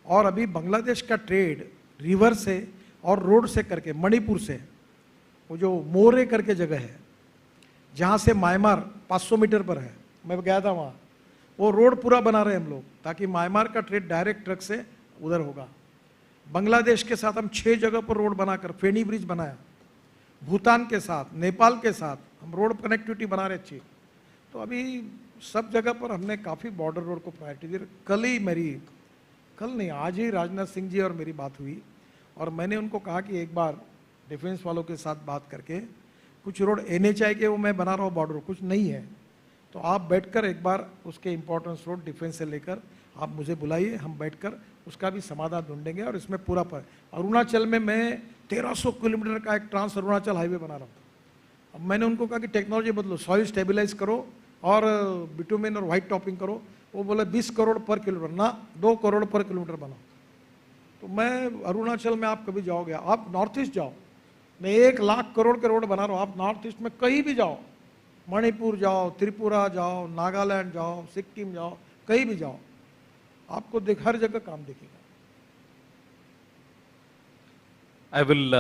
Q: और अभी बांग्लादेश का ट्रेड रिवर से और रोड से करके, मणिपुर से, वो जो मोरे करके जगह है, जहाँ से म्यांमार 500 मीटर पर है, मैं गया था वहाँ, वो रोड पूरा बना रहे हैं हम लोग, ताकि म्यांमार का ट्रेड डायरेक्ट ट्रक से उधर होगा। बांग्लादेश के साथ हम 6 जगह पर रोड बनाकर फेनी ब्रिज बनाया, भूटान के साथ, नेपाल के साथ हम रोड कनेक्टिविटी बना रहे अच्छी। तो अभी सब जगह पर हमने काफ़ी बॉर्डर रोड को प्रायोरिटी दी। कल नहीं, आज ही राजनाथ सिंह जी और मेरी बात हुई, और मैंने उनको कहा कि एक बार डिफेंस वालों के साथ बात करके, कुछ रोड NHAI के वो मैं बना रहा हूँ बॉर्डर, कुछ नहीं है, तो आप बैठकर एक बार उसके इंपॉर्टेंस रोड डिफेंस से लेकर आप मुझे बुलाइए, हम बैठकर उसका भी समाधान ढूंढेंगे। और इसमें पूरा पर अरुणाचल में मैं 1300 किलोमीटर का एक ट्रांस अरुणाचल हाईवे बना रहा हूँ। अब मैंने उनको कहा कि टेक्नोलॉजी बदलो, सॉइल स्टेबलाइज करो और बिटुमेन और वाइट टॉपिंग करो। वो बोले 20 करोड़ पर किलोमीटर, ना 2 करोड़ पर किलोमीटर बनाओ। तो मैं अरुणाचल में, आप कभी जाओगे, आप नॉर्थ ईस्ट जाओ, मैं 1 लाख करोड़ के रोड बना रहा हूँ। आप नॉर्थ ईस्ट में कहीं भी जाओ, मणिपुर जाओ, त्रिपुरा जाओ, नागालैंड जाओ, सिक्किम जाओ, कहीं भी जाओ, आपको हर जगह काम दिखेगा।
R: I will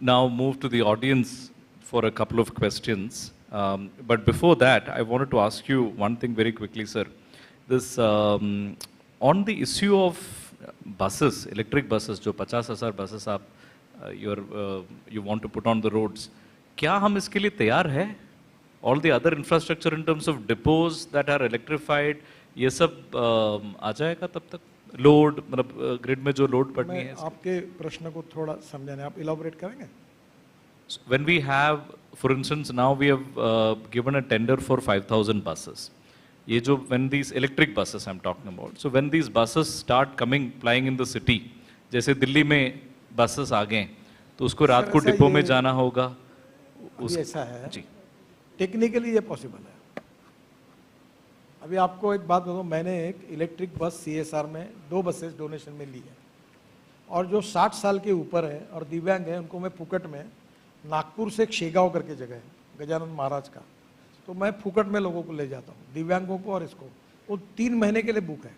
R: now move to the audience for a couple of questions. But before that, I wanted to ask you one thing very quickly, sir. This on the issue of buses, electric buses, जो 50,000 buses आप you want to put on the roads, क्या हम इसके लिए तैयार हैं? All the other infrastructure in terms of depots that are electrified, ये सब आ जाएगा तब तक? लोड, मतलब ग्रिड में जो लोड पड़नी है।
Q: आपके प्रश्न को थोड़ा समझाने, आप इलाबोरेट करेंगे?
R: When we have, for instance, now we have given a tender for 5,000 buses. ये जो when these electric buses I'm talking about. So when these buses start coming, flying in the city, जैसे दिल्ली में buses आ गए, तो उसको रात को depot में जाना होगा.
Q: अभी ऐसा है, टेक्निकली ये पॉसिबल है. अभी आपको एक बात बताऊं, मैंने एक इलेक्ट्रिक बस CSR में 2 बसेस डोनेशन में ली है, और जो 60 साल के ऊपर है और दिव्यांग है उनको मैं फुकट में, नागपुर से एक शेगांव करके जगह है गजानन महाराज का, तो मैं फुकट में लोगों को ले जाता हूँ, दिव्यांगों को और इसको. वो 3 महीने के लिए बुक है.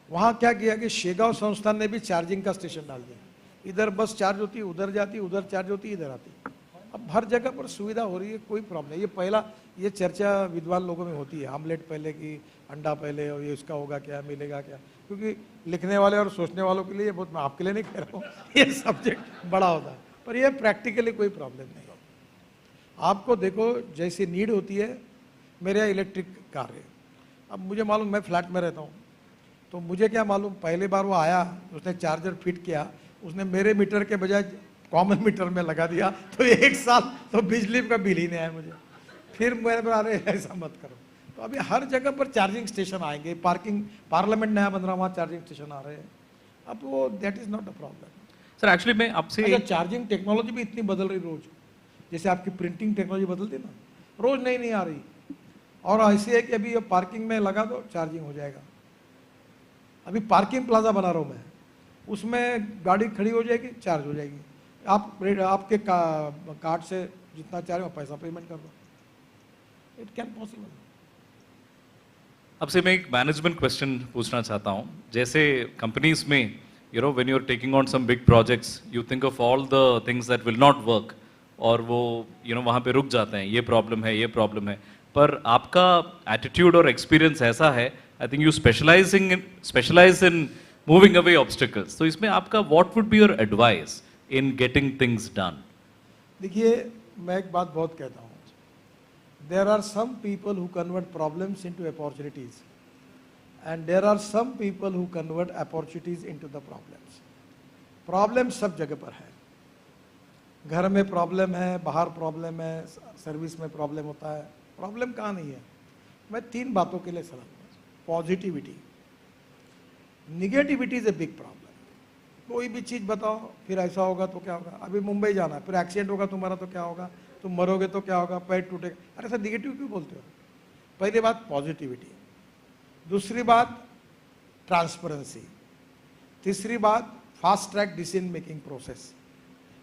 Q: वहाँ क्या किया कि शेगांव संस्थान ने भी चार्जिंग का स्टेशन डाल दिया. इधर बस चार्ज होती है, उधर जाती, उधर चार्ज होती, इधर आती. अब हर जगह पर सुविधा हो रही है, कोई प्रॉब्लम नहीं. ये पहला ये चर्चा विद्वान लोगों में होती है, आमलेट पहले की, अंडा पहले, और ये इसका होगा क्या, मिलेगा क्या, क्योंकि लिखने वाले और सोचने वालों के लिए बहुत, मैं आपके लिए नहीं कह रहा हूँ, ये सब्जेक्ट बड़ा होता है, पर ये प्रैक्टिकली कोई प्रॉब्लम नहीं है. आपको देखो जैसी नीड होती है, मेरे यहाँ इलेक्ट्रिक कार है. अब मुझे मालूम, मैं फ्लैट में रहता हूँ, तो मुझे क्या मालूम, पहली बार वो आया, उसने चार्जर फिट किया, उसने मेरे मीटर के बजाय कॉमन मीटर में लगा दिया, तो 1 साल तो बिजली का बिल ही नहीं आया मुझे. फिर मैंने बोला अरे ऐसा मत करो. तो अभी हर जगह पर चार्जिंग स्टेशन आएंगे, पार्लियामेंट नया बन रहा, वहाँ चार्जिंग स्टेशन आ रहे हैं. अब वो that is not a problem.
R: Sir actually मैं आपसे
Q: चार्जिंग टेक्नोलॉजी भी इतनी बदल रही रोज, जैसे आपकी प्रिंटिंग टेक्नोलॉजी बदलती ना, रोज नई नहीं आ रही. और ऐसे है कि अभी ये पार्किंग में लगा दो, चार्जिंग हो जाएगा. अभी पार्किंग प्लाजा बना रहा हूँ मैं, उसमें गाड़ी खड़ी हो जाएगी, चार्ज हो जाएगी. आपके कार्ड से जितना चाहे पैसा पेमेंट कर दो. It can possible.
R: अब से मैं एक मैनेजमेंट क्वेश्चन पूछना चाहता हूँ. जैसे कंपनीज में you know when you are taking on some big projects, you think of all the things that will not work, और वो यू नो वहाँ पे रुक जाते हैं, ये प्रॉब्लम है, ये प्रॉब्लम है. पर आपका एटीट्यूड और एक्सपीरियंस ऐसा है, I think you specialize in moving away obstacles. तो इसमें आपका what would be your advice in getting things done?
Q: देखिए, मैं एक बात बहुत कहता हूँ, there are some people who convert problems into opportunities and there are some people who convert opportunities into the problems. Problem सब जगह पर है. घर में प्रॉब्लम है, बाहर प्रॉब्लम है, सर्विस में प्रॉब्लम होता है. प्रॉब्लम कहाँ नहीं है. मैं 3 बातों के लिए सलाह दूंगा. Positivity, negativity is a big problem. कोई भी चीज़ बताओ, फिर ऐसा होगा तो क्या होगा, अभी मुंबई जाना है, फिर एक्सीडेंट होगा तुम्हारा तो क्या होगा, तुम मरोगे तो क्या होगा, पैर टूटेगा. अरे सर निगेटिव क्यों बोलते हो. पहली बात पॉजिटिविटी, दूसरी बात ट्रांसपेरेंसी, तीसरी बात fast track decision making process,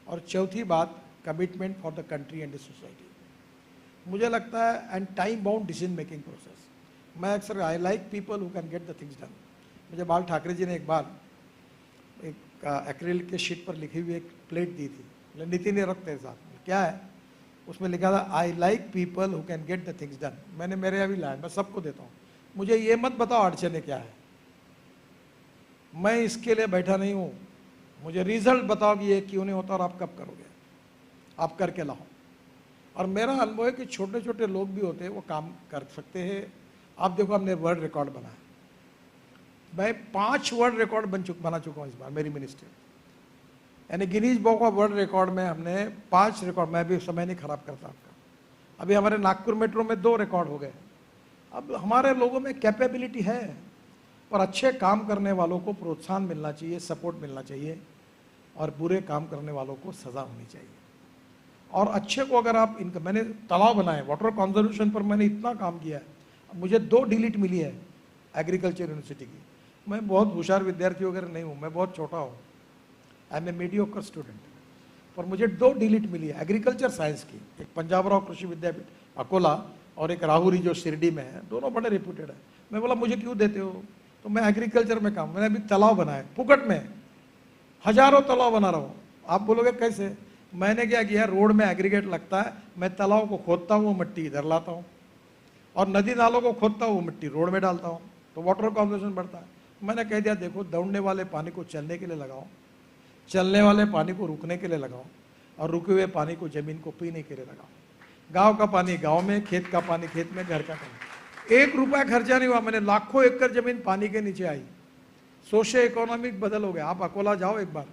Q: और चौथी बात commitment for the country and the society. मुझे लगता है and time bound decision making process. मैं अक्सर I like people who can get the things done. मुझे बाल ठाकरे जी ने एक बार एक एक्रिलिक के शीट पर लिखी हुई एक प्लेट दी थी, नितिन ने रखते हैं साथ में, क्या है उसमें लिखा था, I like people who can get the things done. मैंने मेरे यहाँ भी लाया, मैं सबको देता हूँ. मुझे ये मत बताओ अड़चने क्या है, मैं इसके लिए बैठा नहीं हूँ. मुझे रिजल्ट बताओ कि ये क्यों नहीं होता और आप कब करोगे, आप करके लाओ. और मेरा अनुभव है कि छोटे छोटे लोग भी होते हैं, वो काम कर सकते हैं. आप देखो, हमने वर्ल्ड रिकॉर्ड बनाया. मैं 5 वर्ल्ड रिकॉर्ड बना चुका हूँ इस बार मेरी मिनिस्ट्री. यानी Guinness book of world record में हमने 5 रिकॉर्ड, मैं भी समय नहीं खराब करता आपका. अभी हमारे नागपुर मेट्रो में 2 रिकॉर्ड हो गए. अब हमारे लोगों में कैपेबिलिटी है, और अच्छे काम करने वालों को प्रोत्साहन मिलना चाहिए, सपोर्ट मिलना चाहिए, और बुरे काम करने वालों को सज़ा होनी चाहिए. और अच्छे को अगर आप इनका, मैंने तालाब बनाए, वाटर कंजर्वेशन पर मैंने इतना काम किया है. मुझे 2 डिलीट मिली है एग्रीकल्चर यूनिवर्सिटी की. मैं बहुत होशियार विद्यार्थी वगैरह नहीं हूँ, मैं बहुत छोटा हूँ, I am a mediocre student, पर मुझे 2 डिलीट मिली है एग्रीकल्चर साइंस की. एक पंजाबराव कृषि विद्यापीठ अकोला और एक राहुरी जो शिरडी में है, दोनों बड़े रेप्यूटेड है. मैं बोला मुझे क्यों देते हो, तो मैं एग्रीकल्चर में काम, मैंने अभी तालाब बनाए फुकट में, हजारों तालाब बना रहा हूँ. आप बोलोगे कैसे, मैंने क्या किया, रोड में एग्रीगेट लगता है, मैं तालाब को खोदता हूँ, वो मिट्टी इधर लाता हूँ, और नदी नालों को खोदता हूँ, वो मिट्टी रोड में डालता हूँ, तो वाटर कंजर्वेशन बढ़ता है. मैंने कह दिया देखो, दौड़ने वाले पानी को चलने के लिए लगाओ, चलने वाले पानी को रुकने के लिए लगाओ, और रुके हुए पानी को जमीन को पीने के लिए लगाओ. गांव का पानी गांव में, खेत का पानी खेत में, घर का पानी. 1 रुपया खर्चा नहीं हुआ. मैंने लाखों एकड़ जमीन पानी के नीचे आई. सोशो इकोनॉमिक बदल हो गया. आप अकोला जाओ एक बार,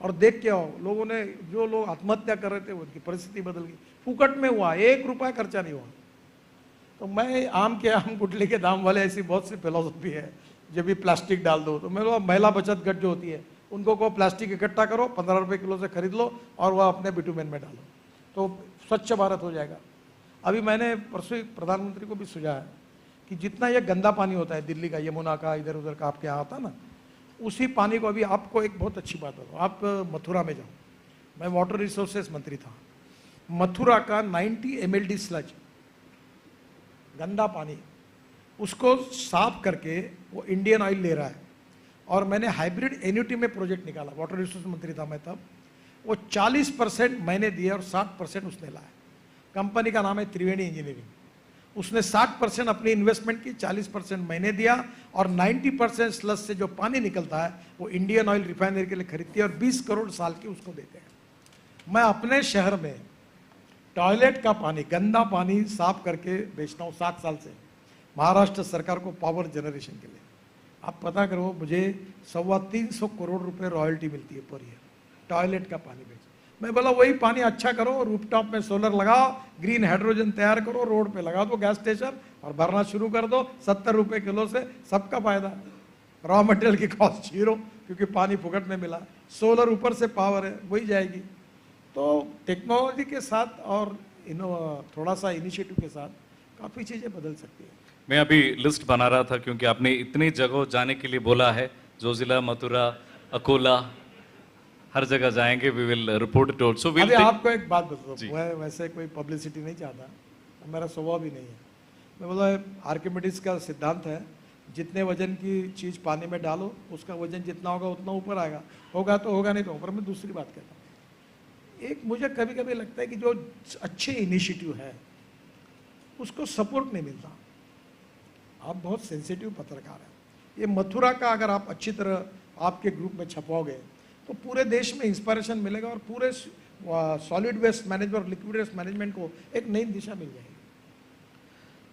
Q: और देख के आओ, लोगों ने, जो लोग आत्महत्या कर रहे थे उनकी परिस्थिति बदल गई, फुकट में हुआ, 1 रुपया खर्चा नहीं हुआ। तो मैं आम गुटले के दाम वाले, ऐसी बहुत सी फिलोसफी है, जब भी प्लास्टिक डाल दो, तो मेरे महिला बचत गट जो होती है उनको कहो प्लास्टिक इकट्ठा करो, 15 रुपये किलो से खरीद लो और वह अपने बिटुमेन में डालो, तो स्वच्छ भारत हो जाएगा। अभी मैंने परसों प्रधानमंत्री को भी सुझाया है कि जितना ये गंदा पानी होता है दिल्ली का, यमुना का, इधर उधर का आपके यहाँ आता ना, उसी पानी को, अभी आपको एक बहुत अच्छी बात बताऊँ, आप मथुरा में जाओ, मैं वाटर रिसोर्सेस मंत्री था, मथुरा का 90 mld स्लज, गंदा पानी, उसको साफ करके वो इंडियन ऑयल ले रहा है। और मैंने हाइब्रिड एन्युटी में प्रोजेक्ट निकाला, वाटर रिसोर्स मंत्री था मैं तब, वो 40% मैंने दिया और 60% उसने लाया। कंपनी का नाम है त्रिवेणी इंजीनियरिंग। उसने 60% अपनी इन्वेस्टमेंट की, 40% मैंने दिया, और 90% स्लज से जो पानी निकलता है वो इंडियन ऑयल रिफाइनरी के लिए खरीदती है और 20 करोड़ साल की उसको देते हैं। मैं अपने शहर में टॉयलेट का पानी, गंदा पानी साफ करके बेचता हूँ 7 साल से, महाराष्ट्र सरकार को पावर जनरेशन के लिए। आप पता करो, मुझे 325 करोड़ रुपए रॉयल्टी मिलती है पर ईयर, टॉयलेट का पानी बेच। मैं बोला वही पानी अच्छा करो, रूफटॉप में सोलर लगाओ, ग्रीन हाइड्रोजन तैयार करो, रोड पे लगा दो गैस स्टेशन और भरना शुरू कर दो, 70 रुपये किलो से सबका फायदा। रॉ मटेरियल की कॉस्ट 0, क्योंकि पानी फुकट में मिला, सोलर ऊपर से पावर है, वही जाएगी। तो टेक्नोलॉजी के साथ और थोड़ा सा इनिशिएटिव के साथ काफ़ी चीज़ें बदल सकती है।
R: मैं अभी लिस्ट बना रहा था क्योंकि आपने इतनी जगह जाने के लिए बोला है, जोजिला, मथुरा, अकोला, हर जगह जाएंगे, we will report it also.
Q: अभी आपको एक बात बताओ, मैं वैसे कोई पब्लिसिटी नहीं चाहता, मेरा स्वभाव भी नहीं है। मैं बोला आर्किमिडीज का सिद्धांत है, जितने वजन की चीज़ पानी में डालो उसका वजन जितना होगा उतना ऊपर आएगा, होगा तो होगा, नहीं तो ऊपर। मैं दूसरी बात कहता हूँ, एक मुझे कभी कभी लगता है कि जो अच्छे इनिशिएटिव है उसको सपोर्ट नहीं मिलता। आप बहुत सेंसिटिव पत्रकार हैं, ये मथुरा का अगर आप अच्छी तरह आपके ग्रुप में छपाओगे तो पूरे देश में इंस्पिरेशन मिलेगा और पूरे सॉलिड वेस्ट मैनेजमेंट और लिक्विड वेस्ट मैनेजमेंट को एक नई दिशा मिल जाएगी।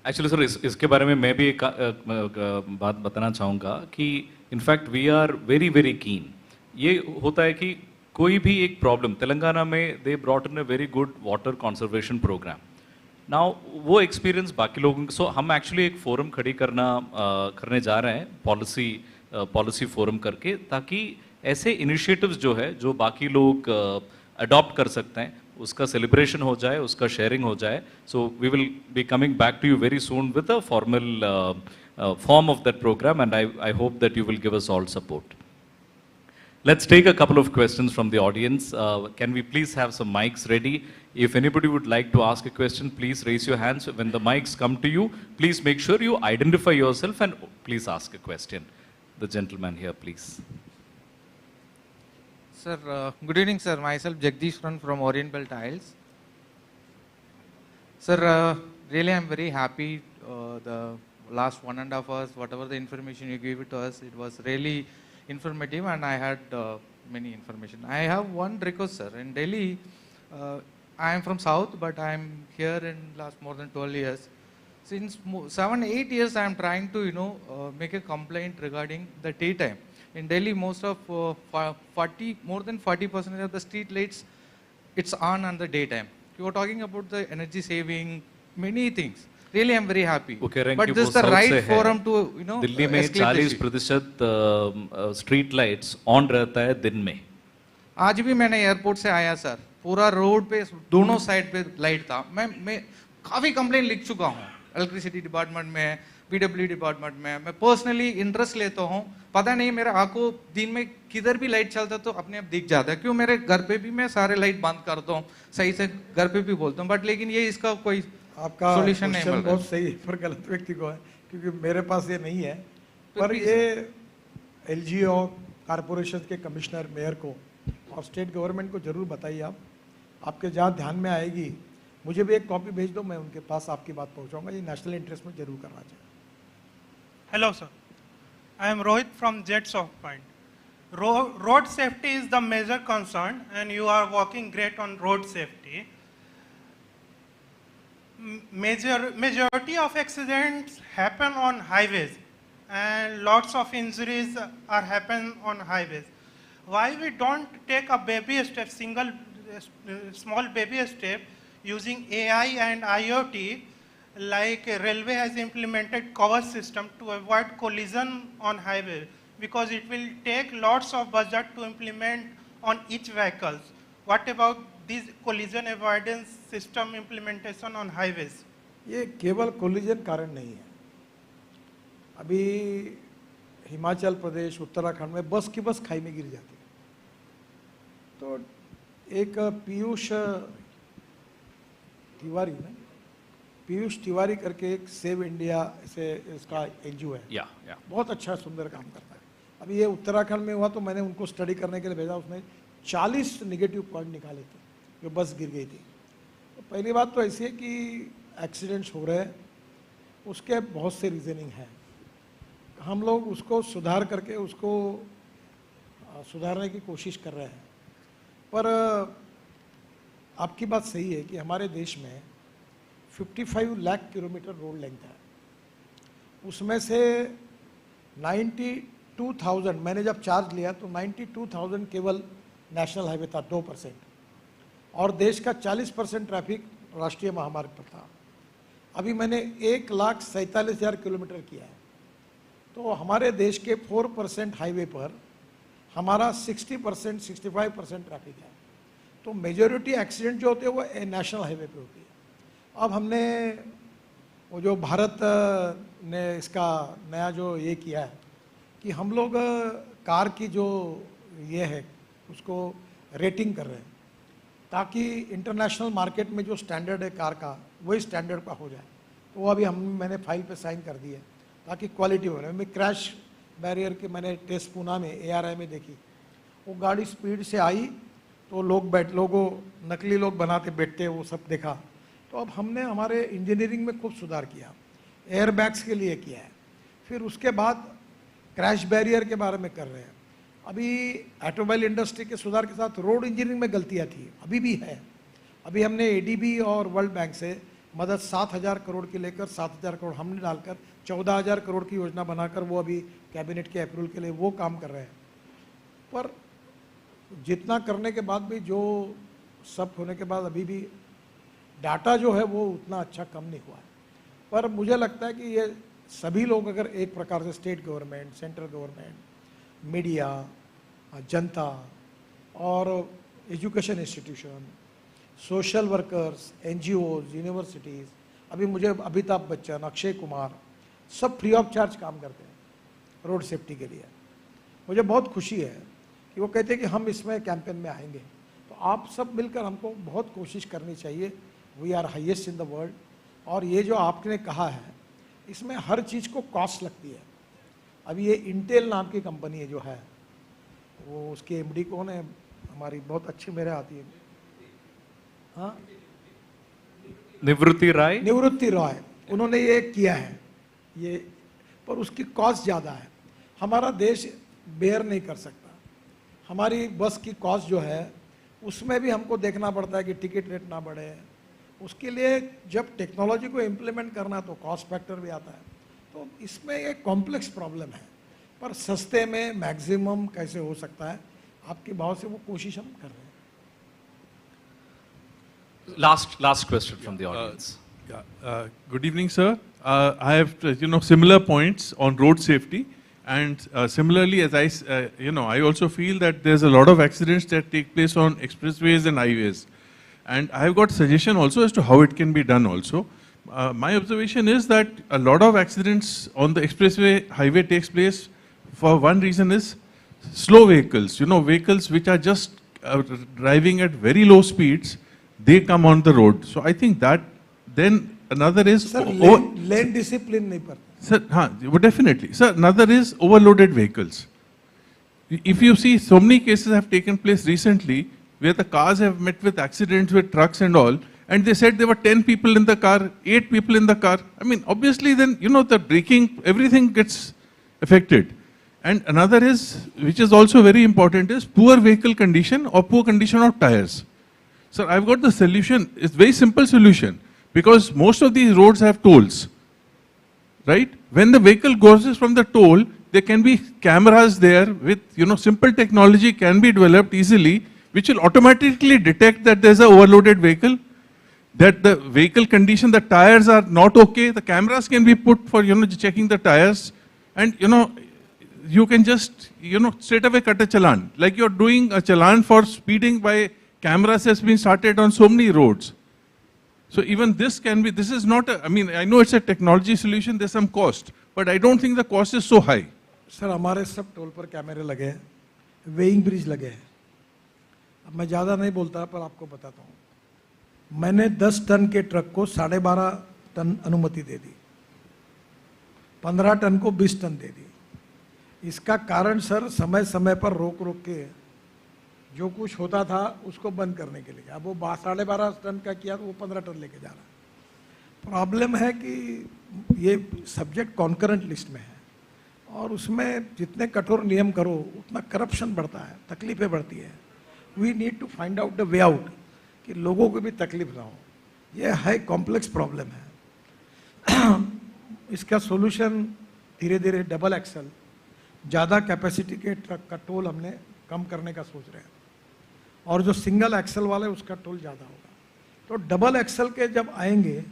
R: एक्चुअली सर, इसके बारे में मैं भी एक बात बताना चाहूँगा कि in fact we are very very keen. ये होता है कि कोई भी एक प्रॉब्लम, तेलंगाना में they brought in a very good water conservation program. Now वो एक्सपीरियंस बाकी लोगों को, सो हम एक्चुअली एक फोरम खड़ी करने जा रहे हैं, पॉलिसी फोरम करके, ताकि ऐसे इनिशिएटिव्स जो है जो बाकी लोग अडॉप्ट कर सकते हैं, उसका सेलिब्रेशन हो जाए, उसका शेयरिंग हो जाए। So we will be coming back to you very soon with a formal form of that program, and I hope that you will give us all support. Let's take a couple of questions from the audience. Can we please have some mics ready? If anybody would like to ask a question, please raise your hands. When the mics come to you, please make sure you identify yourself and please ask a question. The gentleman here, please.
D: Sir, good evening, sir. Myself Jagdish from Orient Belt Tiles. Sir, really I'm very happy. The last 1.5 hours, whatever the information you gave it to us, it was really informative, and I had many information. I have one request, sir. In Delhi, I am from South, but I am here in last more than 12 years. Since 7-8 years, I am trying to make a complaint regarding the daytime. In Delhi, most of more than 40% of the street lights, it's on the daytime. You are talking about the energy saving, many things. Really, I am very happy. But this is the right forum to,
R: Delhi में 40% street lights on रहता है दिन में।
D: आज भी मैंने airport से आया सर, पूरा रोड पे दोनों साइड पे लाइट था। मैं काफी कंप्लेन लिख चुका हूँ, इलेक्ट्रिसिटी डिपार्टमेंट में, पीडब्ल्यू डिपार्टमेंट में। मैं पर्सनली इंटरेस्ट लेता हूँ, पता नहीं मेरे आंखों दिन में किधर भी लाइट चलता तो अपने आप दिख जाता है। क्यों, मेरे घर पे भी मैं सारे लाइट बंद करता हूँ, सही से घर पे भी बोलता हूँ, बट लेकिन ये इसका कोई
Q: आपका
D: सोल्यूशन नहीं मिल रहा।
Q: बहुत सही है, पर गलत व्यक्ति को है, क्योंकि मेरे पास ये नहीं है। पर ये एलजी और कॉरपोरेशन के कमिश्नर, मेयर को और स्टेट गवर्नमेंट को जरूर बताइए। आपके जहाँ ध्यान में आएगी, मुझे भी एक कॉपी भेज दो, मैं उनके पास आपकी बात पहुँचाऊँगा। ये नेशनल इंटरेस्ट में जरूर करना चाहिए।
U: Hello, sir. I am Rohit from Jets of Point. Road safety is the major concern, and you are working great on road safety. Majority of accidents happen on highways, and lots of injuries are happen on highways. why we don't take a baby step, small baby step using AI and IoT, like railway has implemented cover system to avoid collision on highway, because it will take lots of budget to implement on each vehicle. What about this collision avoidance system implementation on highways?
Q: ये केवल collision कारण नहीं है. अभी हिमाचल प्रदेश, उत्तराखंड में बस की बस खाई में गिर जाती है. तो एक पीयूष तिवारी करके एक सेव इंडिया से इसका एनजीओ है. बहुत अच्छा सुंदर काम करता है. अभी ये उत्तराखंड में हुआ तो मैंने उनको स्टडी करने के लिए भेजा. उसने 40 नेगेटिव पॉइंट निकाले थे जो बस गिर गई थी. तो पहली बात तो ऐसी है कि एक्सीडेंट्स हो रहे हैं, उसके बहुत से रीजनिंग है. हम लोग उसको सुधार करके उसको सुधारने की कोशिश कर रहे हैं. पर आपकी बात सही है कि हमारे देश में 55 लाख किलोमीटर रोड लेंथ है. उसमें से 92,000 मैंने जब चार्ज लिया तो 92,000 केवल नेशनल हाईवे था, 2%, और देश का 40% ट्रैफिक राष्ट्रीय महामार्ग पर था. अभी मैंने 1,47,000 किलोमीटर किया है. तो हमारे देश के 4% हाईवे पर हमारा 60%, 65% ट्रैफिक है. तो मेजॉरिटी एक्सीडेंट जो होते हैं वो नेशनल हाईवे पे होती है. अब हमने वो जो भारत ने इसका नया जो ये किया है कि हम लोग कार की जो ये है उसको रेटिंग कर रहे हैं ताकि इंटरनेशनल मार्केट में जो स्टैंडर्ड है कार का वही स्टैंडर्ड का हो जाए. तो वो अभी मैंने फाइल पे साइन कर दी है ताकि क्वालिटी हो रहा है. मैं क्रैश बैरियर के मैंने टेस्ट पूना में ARI में देखी. वो गाड़ी स्पीड से आई तो लोगों नकली लोग बनाते बैठते वो सब देखा. तो अब हमने हमारे इंजीनियरिंग में खूब सुधार किया, एयर बैग्स के लिए किया है. फिर उसके बाद क्रैश बैरियर के बारे में कर रहे हैं. अभी ऑटोमोबाइल इंडस्ट्री के सुधार के साथ रोड इंजीनियरिंग में गलतियाँ थी, अभी भी है. अभी हमने ADB और वर्ल्ड बैंक से मदद 7,000 करोड़ की लेकर 7,000 करोड़ हमने डालकर 14,000 करोड़ की योजना बनाकर वो अभी कैबिनेट के अप्रूवल के लिए वो काम कर रहे हैं. पर जितना करने के बाद भी जो सब होने के बाद अभी भी डाटा जो है वो उतना अच्छा कम नहीं हुआ है. पर मुझे लगता है कि ये सभी लोग अगर एक प्रकार से state government, central government, media, जनता और education institution, social workers, NGOs, universities, अभी मुझे अमिताभ बच्चन, अक्षय कुमार सब फ्री ऑफ चार्ज काम करते हैं रोड सेफ्टी के लिए. मुझे बहुत खुशी है कि वो कहते हैं कि हम इसमें कैंपेन में आएंगे. तो आप सब मिलकर हमको बहुत कोशिश करनी चाहिए. We are highest in the world. और ये जो आपने कहा है इसमें हर चीज़ को कॉस्ट लगती है. अभी ये इंटेल नाम की कंपनी है जो है वो उसके MD कौन है, हमारी बहुत अच्छी मेरे आती है, हाँ,
R: निवृत्ति राय. उन्होंने ये किया है ये, पर उसकी कॉस्ट ज़्यादा है. हमारा देश बेयर नहीं कर सकता. हमारी बस की कॉस्ट जो है उसमें भी हमको देखना पड़ता है कि टिकट रेट ना बढ़े. उसके लिए जब टेक्नोलॉजी को इम्प्लीमेंट करना तो कॉस्ट फैक्टर भी आता है. तो इसमें एक कॉम्प्लेक्स प्रॉब्लम है, पर सस्ते में मैक्सिमम कैसे हो सकता है आपके भाव से वो कोशिश हम कर रहे हैं. Last question from the audience.
E: Good evening, sir. I have similar points on road safety, and similarly, as I also feel that there's a lot of accidents that take place on expressways and highways, and I have got suggestion also as to how it can be done also. My observation is that a lot of accidents on the expressway highway takes place for one reason is slow vehicles. Vehicles which are just driving at very low speeds, they come on the road. So I think that then another is
Q: lane discipline नहीं पड़ता.
E: Sir, definitely. Sir, another is overloaded vehicles. If you see, so many cases have taken place recently where the cars have met with accidents with trucks and all, and they said there were 10 people in the car, 8 people in the car. I mean, obviously then, the braking, everything gets affected. And another is, which is also very important, is poor vehicle condition or poor condition of tires. Sir, I've got the solution. It's very simple solution, because most of these roads have tolls, right? When the vehicle goes from the toll, there can be cameras there with, simple technology can be developed easily, which will automatically detect that there's an overloaded vehicle, that the vehicle condition, the tires are not okay. The cameras can be put for, checking the tires. And, you can just, straight away cut a challan. Like you're doing a challan for speeding by cameras has been started on so many roads. So even this can be, this is not a, I know it's a technology solution, there's some cost, but I don't think the cost is so high.
Q: Sir हमारे सब toll पर कैमरे लगे हैं, weighing bridge लगे हैं. अब मैं ज़्यादा नहीं बोलता पर आपको बताता हूँ. मैंने 10 टन के ट्रक को 12.5 टन अनुमति दे दी, 15 टन को 20 टन दे दी. इसका कारण सर समय समय पर रोक रोक के जो कुछ होता था उसको बंद करने के लिए. अब वो 12.5 टन का किया तो वो 15 टन लेके जा रहा है. प्रॉब्लम है कि ये सब्जेक्ट कॉन्करेंट लिस्ट में है और उसमें जितने कठोर नियम करो उतना करप्शन बढ़ता है, तकलीफें बढ़ती है. We need to find out the way out कि लोगों को भी तकलीफ ना हो. ये है कॉम्प्लेक्स प्रॉब्लम है. इसका सोल्यूशन धीरे धीरे डबल एक्सल, ज़्यादा कैपेसिटी के ट्रक का टोल हमने कम करने का सोच रहे हैं और जो सिंगल एक्सल वाले उसका टोल ज़्यादा होगा. तो डबल एक्सल के जब आएंगे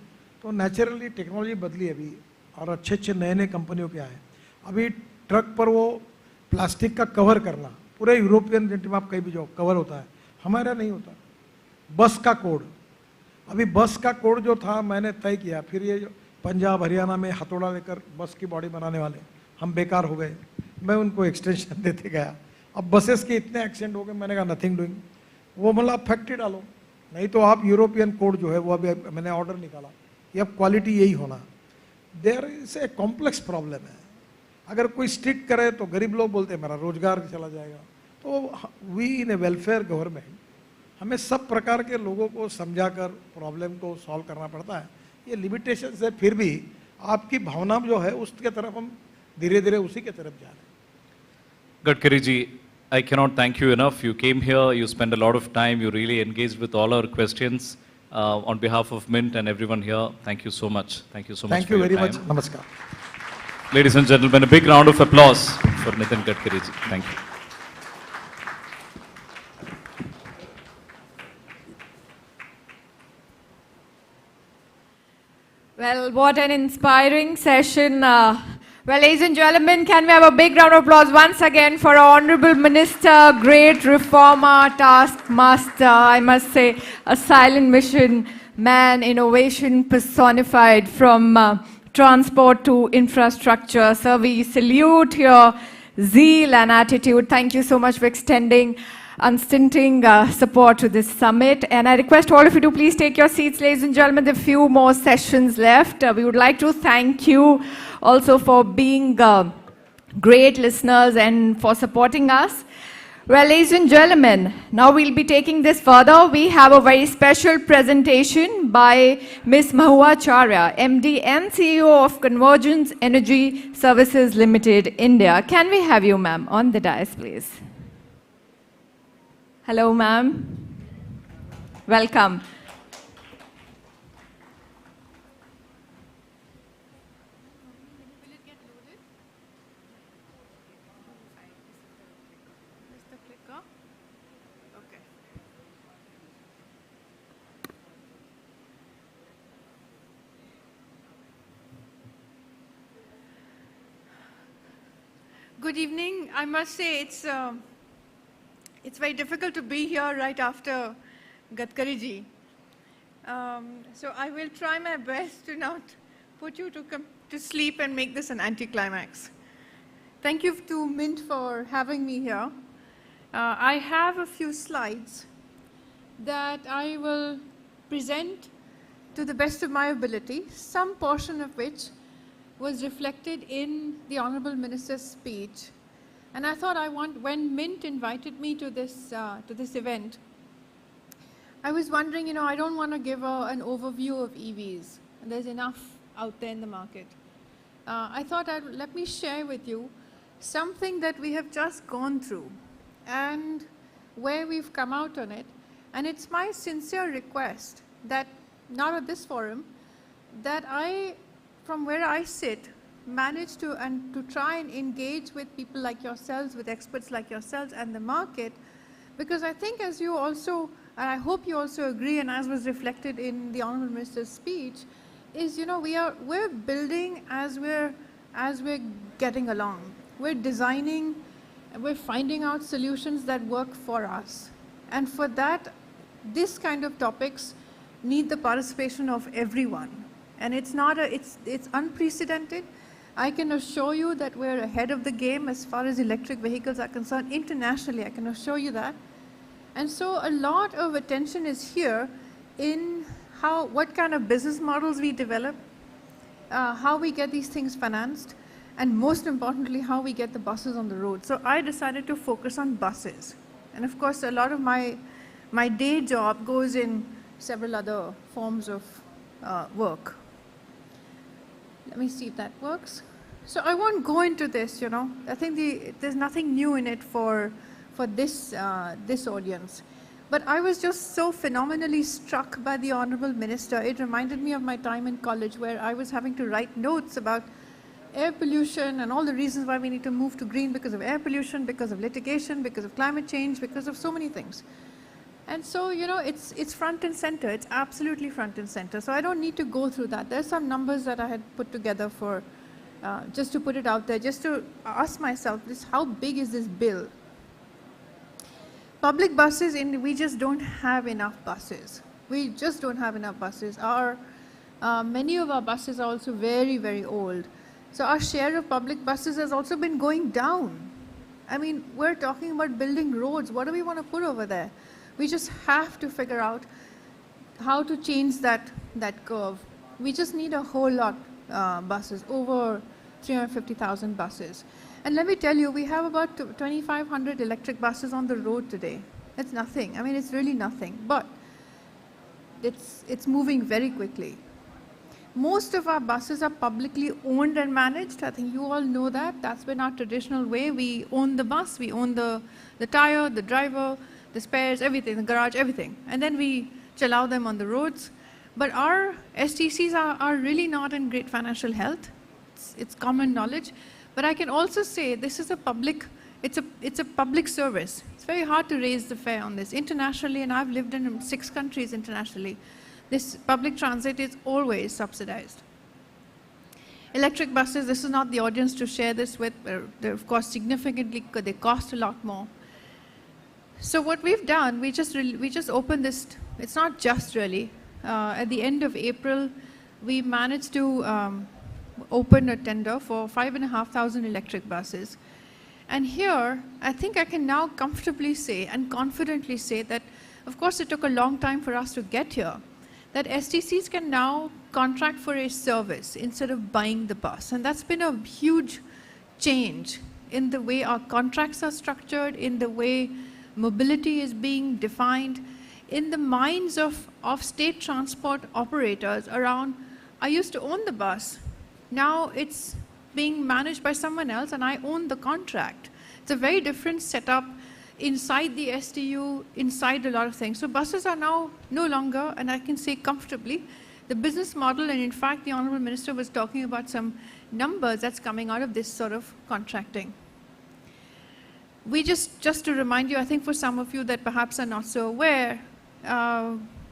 Q: तो नेचुरली टेक्नोलॉजी बदली अभी और अच्छे अच्छे नए नए कंपनियों के आए. अभी ट्रक पर वो प्लास्टिक का कवर करना, पूरे यूरोपियन कंट्री में आप कहीं भी जाओ कवर होता है, हमारा नहीं होता. बस का कोड, अभी बस का कोड जो था मैंने तय किया, फिर ये जो पंजाब हरियाणा में हथौड़ा लेकर बस की बॉडी बनाने वाले हम बेकार हो गए, मैं उनको एक्सटेंशन देते गया. अब बसेस के इतने एक्सीडेंट हो गए, मैंने कहा नथिंग डूइंग. वो मतलब फैक्ट्री डालो, नहीं तो आप यूरोपियन कोड जो है वो अभी मैंने ऑर्डर निकाला कि अब क्वालिटी यही होना. There is a complex problem है. अगर कोई स्ट्रिक्ट करे तो गरीब लोग बोलते हैं मेरा रोजगार चला जाएगा. तो we in a welfare government हमें सब प्रकार के लोगों को समझाकर प्रॉब्लम को सॉल्व करना पड़ता है. ये लिमिटेशन है, फिर भी आपकी भावना जो है उसके तरफ हम धीरे धीरे उसी के तरफ जा रहे हैं.
R: Gadkari ji, I cannot thank you enough. You came here, you spent a lot of time, you really engaged with all our questions. On behalf of Mint and everyone here, thank you so much. Thank you so much.
Q: Thank you very much. Namaskar.
R: Ladies and gentlemen, a big round of applause for Nitin Gadkari ji. Thank you.
A: Well, what an inspiring session. Well, ladies and gentlemen, can we have a big round of applause once again for our Honorable Minister, great reformer, taskmaster, I must say, a silent mission man, innovation personified from transport to infrastructure. Sir, we salute your zeal and attitude. Thank you so much for extending unstinting support to this summit. And I request all of you to please take your seats, ladies and gentlemen. There are a few more sessions left. We would like to thank you also for being great listeners and for supporting us. Well, ladies and gentlemen, now we'll be taking this further. We have a very special presentation by Ms. Mahua Charya, MD and CEO of Convergence Energy Services Limited, India. Can we have you, ma'am, on the dais, please? Hello, ma'am. Welcome.
B: Good evening. I must say it's very difficult to be here right after Gadkari ji. So I will try my best to not put you to sleep and make this an anticlimax. Thank you to Mint for having me here. I have a few slides that I will present to the best of my ability, some portion of which was reflected in the Honorable Minister's speech. And I thought when Mint invited me to this event, I was wondering, I don't want to give an overview of EVs. There's enough out there in the market. I thought let me share with you something that we have just gone through and where we've come out on it. And it's my sincere request that, not at this forum, that from where I sit, manage to try and engage with people like yourselves, with experts like yourselves and the market, because I think as you also, and I hope you also agree, and as was reflected in the Honourable Minister's speech, is, you know, we're building as we're getting along. We're designing, we're finding out solutions that work for us. And for that, this kind of topics need the participation of everyone. And it's unprecedented. I can assure you that we're ahead of the game as far as electric vehicles are concerned. Internationally, I can assure you that. And so a lot of attention is here in what kind of business models we develop, how we get these things financed, and most importantly, how we get the buses on the road. So I decided to focus on buses. And of course, a lot of my day job goes in several other forms of work. Let me see if that works. So I won't go into this, you know. I think there's nothing new in it for this audience. But I was just so phenomenally struck by the Honourable Minister. It reminded me of my time in college where I was having to write notes about air pollution and all the reasons why we need to move to green, because of air pollution, because of litigation, because of climate change, because of so many things. And so, you know, it's front and center. It's absolutely front and center. So I don't need to go through that. There's some numbers that I had put together for, just to put it out there, just to ask myself, how big is this bill? Public buses, we just don't have enough buses. We just don't have enough buses. Many of our buses are also very, very old. So our share of public buses has also been going down. I mean, we're talking about building roads. What do we want to put over there? We just have to figure out how to change that curve. We just need a whole lot buses, over 350,000 buses. And let me tell you, we have about 2,500 electric buses on the road today. It's nothing. I mean, it's really nothing. But it's moving very quickly. Most of our buses are publicly owned and managed. I think you all know that. That's been our traditional way. We own the bus, we own the tire, the driver, the spares, everything, the garage, everything. And then we allow them on the roads. But our STCs are really not in great financial health. It's common knowledge. But I can also say this is it's a public service. It's very hard to raise the fare on this. Internationally, and I've lived in 6 countries internationally, this public transit is always subsidized. Electric buses, this is not the audience to share this with. They're of course significantly, they cost a lot more. So what we've done, we just opened this, it's not just really, at the end of April, we managed to open a tender for 5,500 electric buses. And here, I think I can now comfortably say and confidently say that, of course it took a long time for us to get here, that STCs can now contract for a service instead of buying the bus. And that's been a huge change in the way our contracts are structured, in the way mobility is being defined, in the minds of state transport operators around, I used to own the bus, now it's being managed by someone else and I own the contract. It's a very different setup inside the STU, inside a lot of things. So buses are now no longer, and I can say comfortably, the business model, and in fact the Honourable Minister was talking about some numbers that's coming out of this sort of contracting. We just to remind you, I think for some of you that perhaps are not so aware,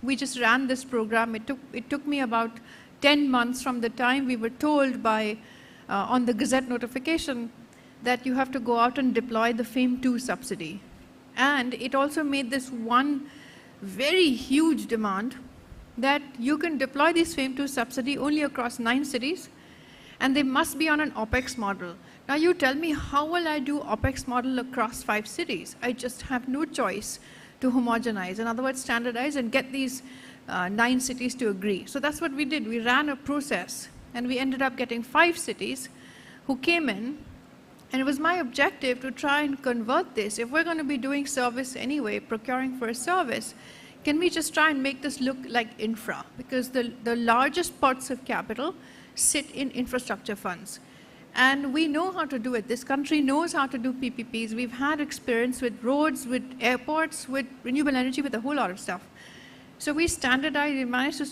B: we just ran this program. It took me about 10 months from the time we were told by, on the Gazette notification, that you have to go out and deploy the FAME2 subsidy. And it also made this one very huge demand that you can deploy this FAME2 subsidy only across 9 cities, and they must be on an OPEX model. Now you tell me, how will I do OPEX model across 5 cities? I just have no choice to homogenize, in other words, standardize and get these 9 cities to agree. So that's what we did. We ran a process and we ended up getting 5 cities who came in, and it was my objective to try and convert this. If we're going to be doing service anyway, procuring for a service, can we just try and make this look like infra? Because the largest pots of capital sit in infrastructure funds. And we know how to do it. This country knows how to do PPPs. We've had experience with roads, with airports, with renewable energy, with a whole lot of stuff. So we standardized, we managed to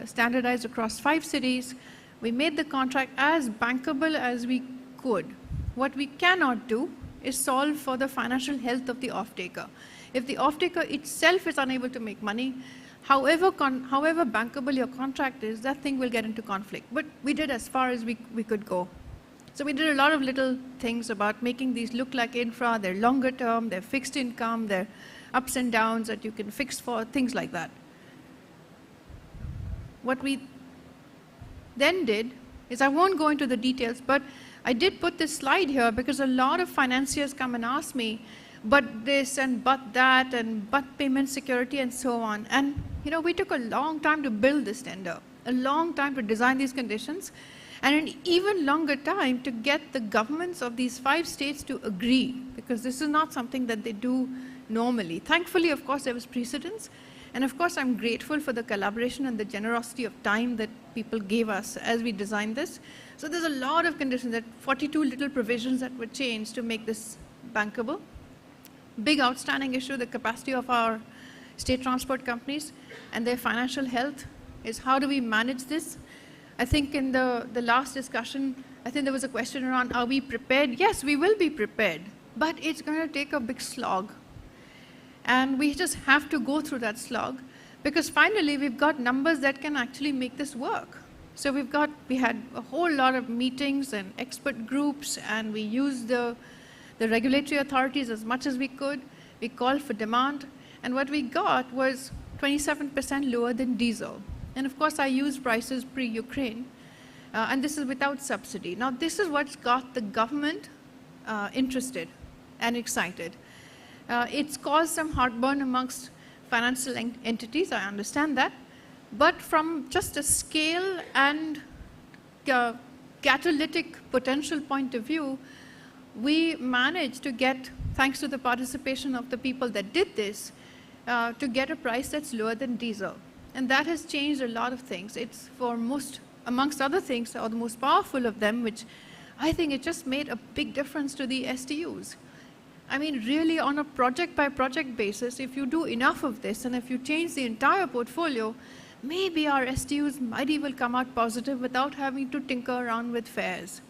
B: standardize across 5 cities. We made the contract as bankable as we could. What we cannot do is solve for the financial health of the off-taker. If the off-taker itself is unable to make money, however bankable your contract is, that thing will get into conflict. But we did as far as we could go. So we did a lot of little things about making these look like infra. They're longer term, they're fixed income, they're ups and downs that you can fix for, things like that. What we then did is, I won't go into the details, but I did put this slide here because a lot of financiers come and ask me, but this and but that and but payment security and so on. And we took a long time to build this tender, a long time to design these conditions, and an even longer time to get the governments of these 5 states to agree, because this is not something that they do normally. Thankfully, of course, there was precedence. And of course, I'm grateful for the collaboration and the generosity of time that people gave us as we designed this. So there's a lot of conditions, that 42 little provisions that were changed to make this bankable. Big outstanding issue, the capacity of our state transport companies and their financial health, is how do we manage this? I think in the last discussion, I think there was a question around, are we prepared? Yes, we will be prepared, but it's going to take a big slog. And we just have to go through that slog, because finally we've got numbers that can actually make this work. So we had a whole lot of meetings and expert groups, and we used the regulatory authorities as much as we could. We called for demand, and what we got was 27% lower than diesel. And of course, I used prices pre-Ukraine, and this is without subsidy. Now, this is what's got the government interested and excited. It's caused some heartburn amongst financial entities, I understand that. But from just a scale and catalytic potential point of view, we managed to get, thanks to the participation of the people that did this, to get a price that's lower than diesel. And that has changed a lot of things. It's for amongst other things, or the most powerful of them, which I think it just made a big difference to the STUs. I mean, really, on a project-by-project basis, if you do enough of this, and if you change the entire portfolio, maybe our STUs might even come out positive without having to tinker around with fares.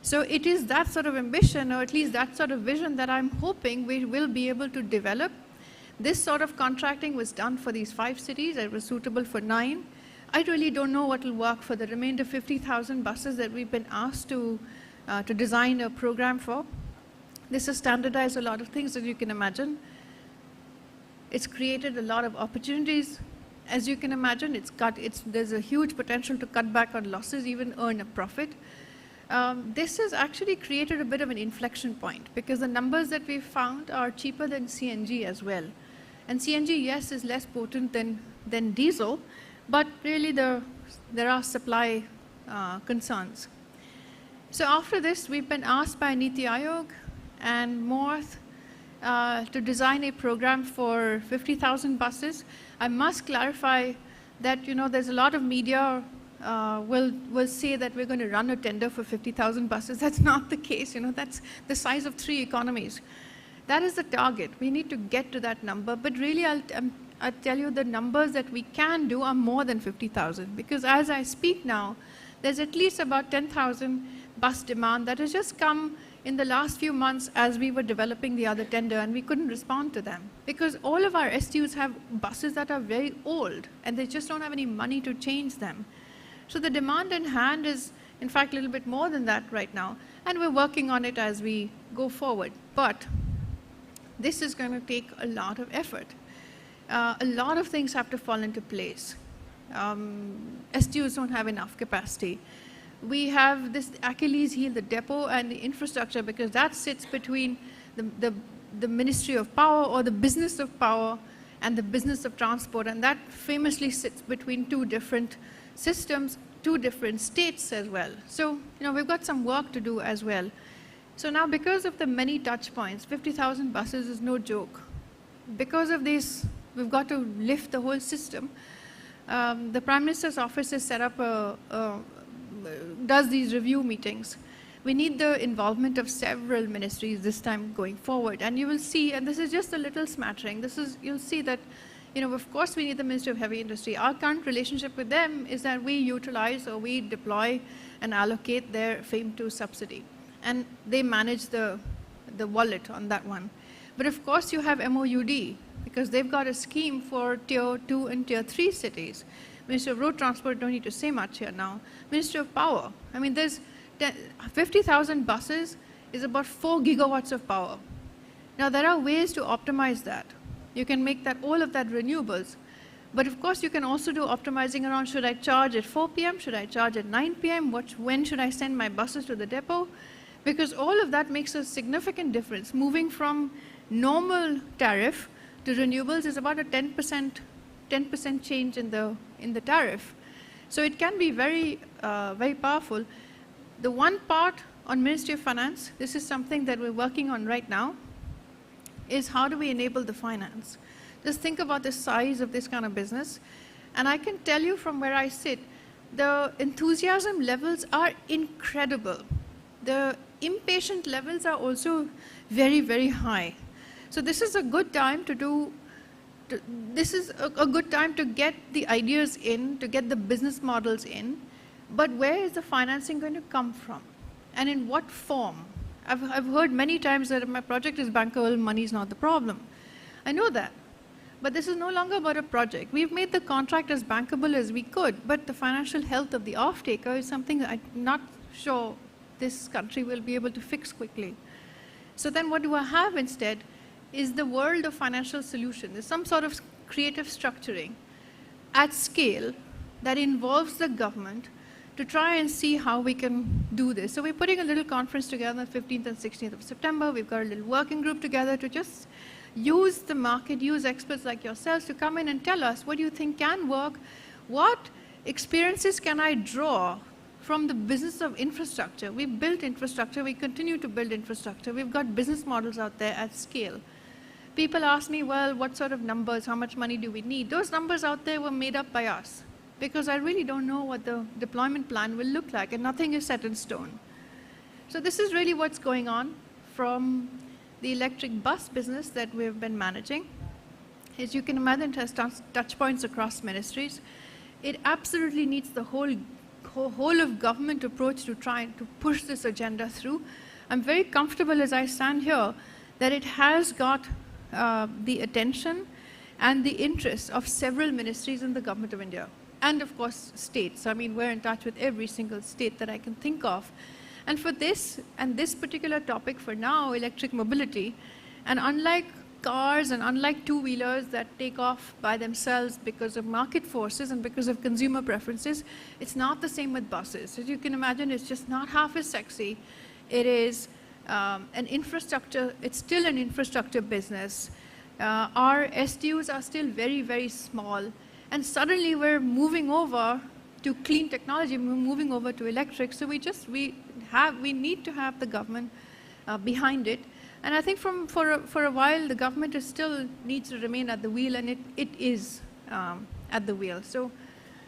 B: So it is that sort of ambition, or at least that sort of vision, that I'm hoping we will be able to develop. This sort of contracting was done for these 5 cities. It was suitable for 9. I really don't know what will work for the remainder 50,000 buses that we've been asked to design a program for. This has standardized a lot of things, as you can imagine. It's created a lot of opportunities. As you can imagine, there's a huge potential to cut back on losses, even earn a profit. This has actually created a bit of an inflection point, because the numbers that we've found are cheaper than CNG as well. And CNG, yes, is less potent than diesel, but really there are supply concerns. So after this, we've been asked by Niti Aayog and Moorth to design a program for 50,000 buses. I must clarify that there's a lot of media will say that we're going to run a tender for 50,000 buses. That's not the case. That's the size of 3 economies. That is the target. We need to get to that number. But really, I'll tell you, the numbers that we can do are more than 50,000, because as I speak now, there's at least about 10,000 bus demand that has just come in the last few months as we were developing the other tender, and we couldn't respond to them because all of our STUs have buses that are very old and they just don't have any money to change them. So the demand in hand is, in fact, a little bit more than that right now, and we're working on it as we go forward. But this is going to take a lot of effort. A lot of things have to fall into place. STUs don't have enough capacity. We have this Achilles heel, the depot and the infrastructure, because that sits between the Ministry of Power or the business of power and the business of transport, and that famously sits between 2 different systems, 2 different states as well. So, we've got some work to do as well. So now, because of the many touch points, 50,000 buses is no joke. Because of this, we've got to lift the whole system. The Prime Minister's office has set up does these review meetings. We need the involvement of several ministries this time going forward. And you will see, and this is just a little smattering, you'll see that, of course we need the Ministry of Heavy Industry. Our current relationship with them is that we utilize or we deploy and allocate their FAME 2 subsidy. And they manage the wallet on that one. But of course you have MOUD, because they've got a scheme for Tier 2 and Tier 3 cities. Ministry of Road Transport, don't need to say much here now. Ministry of Power, I mean, there's 50,000 buses is about 4 gigawatts of power. Now, there are ways to optimize that. You can make that all of that renewables. But of course, you can also do optimizing around, should I charge at 4 p.m., should I charge at 9 p.m., when should I send my buses to the depot? Because all of that makes a significant difference. Moving from normal tariff to renewables is about a 10% change in the tariff. So it can be very, very powerful. The one part on Ministry of Finance, this is something that we're working on right now, is how do we enable the finance? Just think about the size of this kind of business. And I can tell you from where I sit, the enthusiasm levels are incredible. The impatient levels are also very, very high. So this is a good time to do, this is a good time to get the ideas in, to get the business models in, but where is the financing going to come from? And in what form? I've heard many times that if my project is bankable, money is not the problem. I know that. But this is no longer about a project. We've made the contract as bankable as we could, but the financial health of the off-taker is something that I'm not sure this country will be able to fix quickly. So then what do I have instead is the world of financial solutions. There's some sort of creative structuring at scale that involves the government to try and see how we can do this. So we're putting a little conference together on the 15th and 16th of September. We've got a little working group together to just use the market, use experts like yourselves to come in and tell us what do you think can work, what experiences can I draw from the business of infrastructure. We've built infrastructure, we continue to build infrastructure, we've got business models out there at scale. People ask me, well, what sort of numbers, how much money do we need? Those numbers out there were made up by us, because I really don't know what the deployment plan will look like, and nothing is set in stone. So this is really what's going on from the electric bus business that we've been managing. As you can imagine, it has touch points across ministries. It absolutely needs the whole of government approach to try to push this agenda through. I'm very comfortable as I stand here that it has got the attention and the interest of several ministries in the government of India. And of course, states. I mean, we're in touch with every single state that I can think of. And for this, and this particular topic for now, electric mobility, and unlike cars and unlike two-wheelers that take off by themselves because of market forces and because of consumer preferences, it's not the same with buses. As you can imagine, it's just not half as sexy. It is an infrastructure, it's still an infrastructure business. Our STUs are still very, very small. And suddenly we're moving over to clean technology, we're moving over to electric. So we need to have the government behind it. And I think for a while, the government still needs to remain at the wheel, and it is at the wheel. So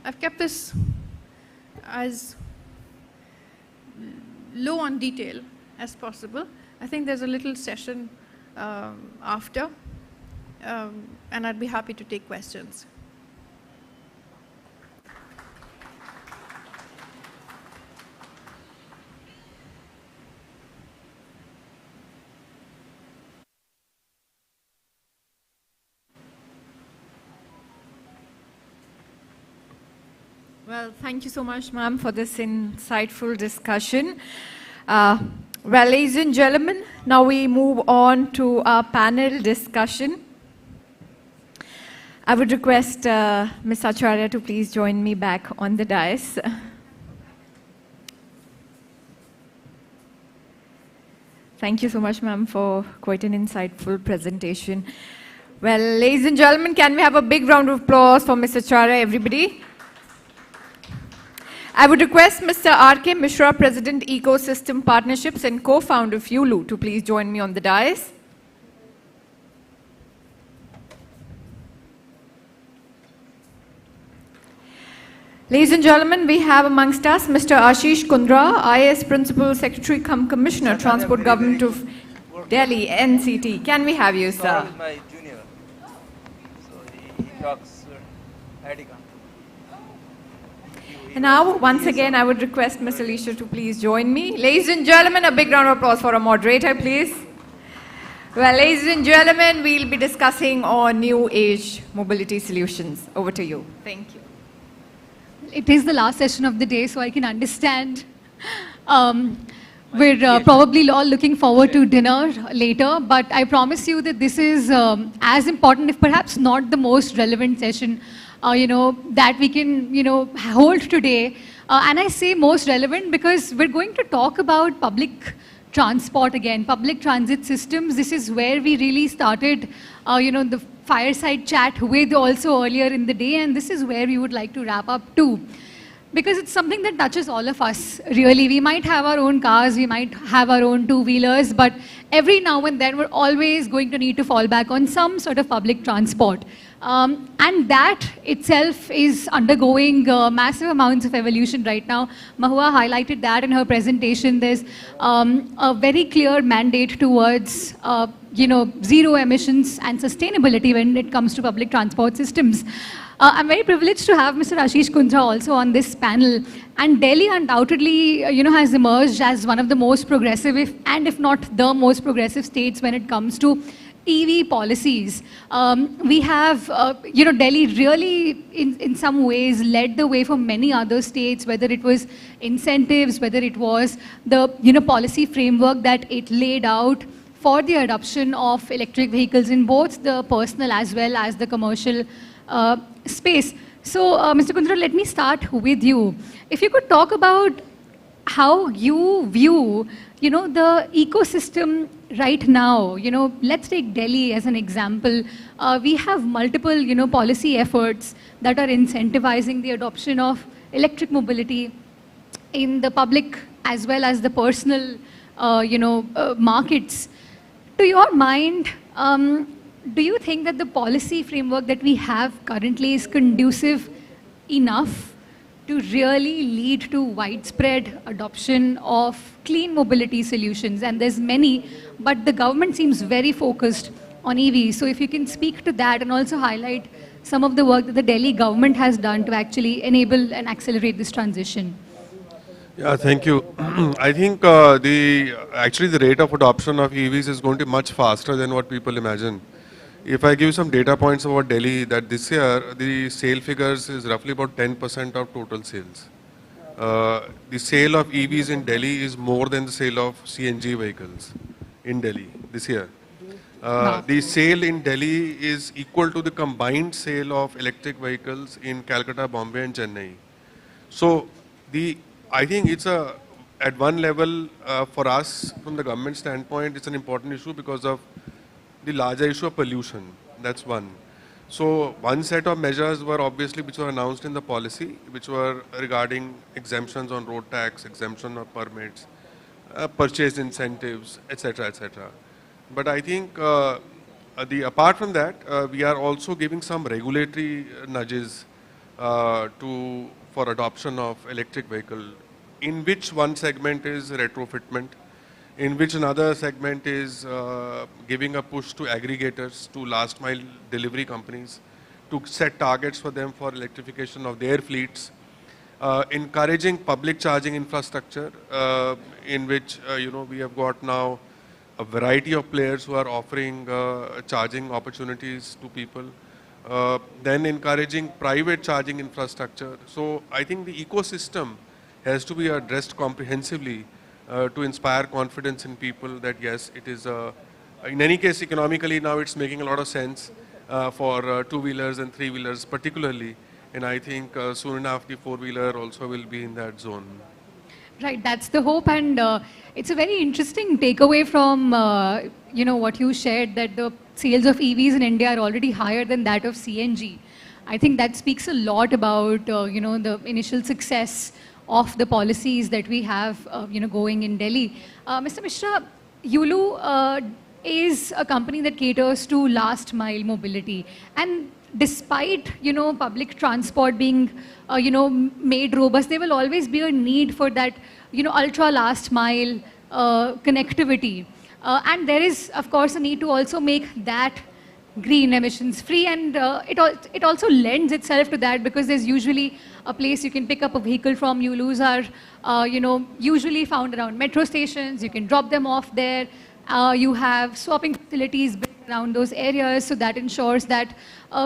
B: I've kept this as low on detail as possible. I think there's a little session after, and I'd be happy to take questions.
A: Well, thank you so much, ma'am, for this insightful discussion. Well, ladies and gentlemen, now we move on to our panel discussion. I would request Ms. Acharya to please join me back on the dais. Thank you so much, ma'am, for quite an insightful presentation. Well, ladies and gentlemen, can we have a big round of applause for Ms. Acharya, everybody? I would request Mr. R.K. Mishra, President, Ecosystem Partnerships and co-founder of ULU, to please join me on the dais. Ladies and gentlemen, we have amongst us Mr. Ashish Kundra, IAS Principal Secretary cum Commissioner, Transport Government of Delhi, NCT. Can we have you, sir? And now, once again, I would request Ms. Alicia to please join me. Ladies and gentlemen, a big round of applause for our moderator, please. Well, ladies and gentlemen, we'll be discussing on new age mobility solutions. Over to you. Thank you.
H: It is the last session of the day, so I can understand. We're probably all looking forward to dinner later, but I promise you that this is as important, if perhaps not the most relevant session, that we can, hold today. And I say most relevant because we're going to talk about public transport again, public transit systems. This is where we really started, the fireside chat with also earlier in the day, and this is where we would like to wrap up too. Because it's something that touches all of us, really. We might have our own cars, we might have our own two-wheelers, but every now and then we're always going to need to fall back on some sort of public transport. And that itself is undergoing massive amounts of evolution right now. Mahua highlighted that in her presentation. There's a very clear mandate towards zero emissions and sustainability when it comes to public transport systems. I'm very privileged to have Mr. Ashish Kundra also on this panel. And Delhi undoubtedly, has emerged as one of the most progressive, if not the most progressive states when it comes to EV policies. We have, Delhi really, in some ways, led the way for many other states, whether it was incentives, whether it was the, policy framework that it laid out for the adoption of electric vehicles in both the personal as well as the commercial space. So, Mr. Kundra, let me start with you. If you could talk about how you view, the ecosystem right now. Let's take Delhi as an example. We have multiple, policy efforts that are incentivizing the adoption of electric mobility in the public as well as the personal, markets. To your mind, do you think that the policy framework that we have currently is conducive enough to really lead to widespread adoption of clean mobility solutions? And there's many, but the government seems very focused on EVs. So if you can speak to that and also highlight some of the work that the Delhi government has done to actually enable and accelerate this transition.
C: Yeah, thank you. I think actually the rate of adoption of EVs is going to be much faster than what people imagine. If I give some data points about Delhi, that this year the sale figures is roughly about 10% of total sales. The sale of EVs in Delhi is more than the sale of CNG vehicles in Delhi this year. The sale in Delhi is equal to the combined sale of electric vehicles in Calcutta, Bombay and Chennai. So I think it's at one level for us from the government standpoint, it's an important issue because of the larger issue of pollution. That's one. So one set of measures were obviously which were announced in the policy, which were regarding exemptions on road tax, exemption of permits, purchase incentives, etc., etc. But I think apart from that, we are also giving some regulatory nudges for adoption of electric vehicle, in which one segment is retrofitment, in which another segment is giving a push to aggregators, to last mile delivery companies, to set targets for them for electrification of their fleets, encouraging public charging infrastructure, in which we have got now a variety of players who are offering charging opportunities to people, then encouraging private charging infrastructure. So I think the ecosystem has to be addressed comprehensively to inspire confidence in people that yes, it is, in any case economically now it's making a lot of sense for two-wheelers and three-wheelers particularly, and I think soon enough the four-wheeler also will be in that zone.
H: Right, that's the hope, and it's a very interesting takeaway from what you shared, that the sales of EVs in India are already higher than that of CNG. I think that speaks a lot about the initial success of the policies that we have going in Delhi. Mr. Mishra, Yulu is a company that caters to last mile mobility, and despite public transport being made robust, there will always be a need for that ultra last mile connectivity, and there is of course a need to also make that green, emissions free, and it also lends itself to that because there's usually a place you can pick up a vehicle from. Ulus are usually found around metro stations. You can drop them off there. You have swapping facilities built around those areas, so that ensures that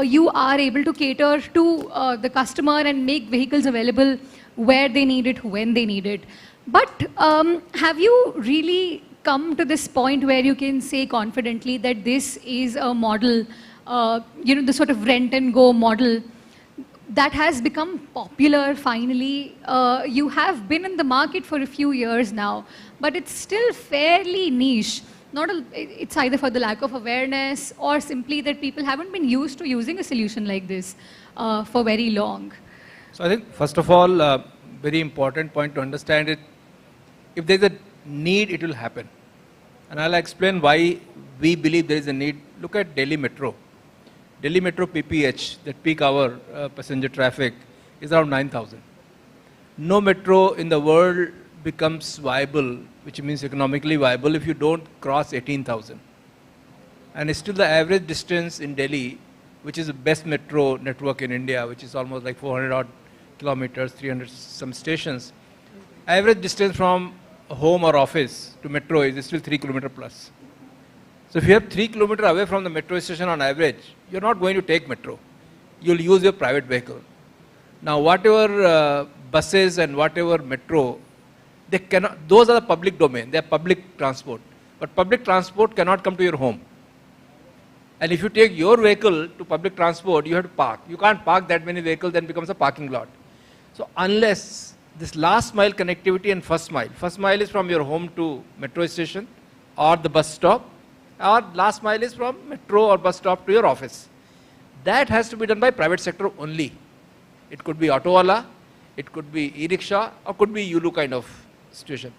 H: you are able to cater to the customer and make vehicles available where they need it, when they need it. But have you really come to this point where you can say confidently that this is a model, the sort of rent and go model that has become popular finally? You have been in the market for a few years now, but it's still fairly niche. It's either for the lack of awareness or simply that people haven't been used to using a solution like this for very long.
S: So I think, first of all, very important point to understand it, if there's a need, it will happen. And I'll explain why we believe there is a need. Look at Delhi Metro. Delhi Metro PPH, that peak hour passenger traffic, is around 9,000. No metro in the world becomes viable, which means economically viable, if you don't cross 18,000. And still the average distance in Delhi, which is the best metro network in India, which is almost like 400 odd kilometers, 300 some stations, average distance from home or office to metro is still 3 kilometer plus. So if you have 3 kilometers away from the metro station on average, you're not going to take metro. You'll use your private vehicle. Now whatever buses and whatever metro, they cannot, those are the public domain, they are public transport. But public transport cannot come to your home. And if you take your vehicle to public transport, you have to park. You can't park that many vehicles, then becomes a parking lot. So unless this last mile connectivity and first mile is from your home to metro station or the bus stop, or last mile is from metro or bus stop to your office. That has to be done by private sector only. It could be auto-wala, it could be e-rickshaw, or could be Yulu kind of situation.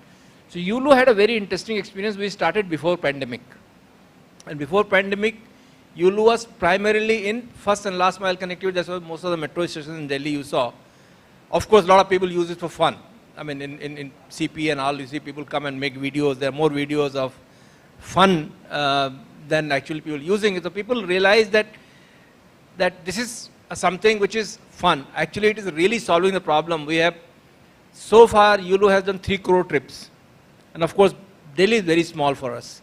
S: So Yulu had a very interesting experience. We started before pandemic. And before pandemic, Yulu was primarily in first and last mile connectivity. That's why most of the metro stations in Delhi you saw. Of course, a lot of people use it for fun. I mean, in CP and all, you see people come and make videos. There are more videos of fun than actually people using it. So people realize that this is something which is fun. Actually, it is really solving the problem. We have, so far, Yulu has done 3 crore trips. And of course, Delhi is very small for us.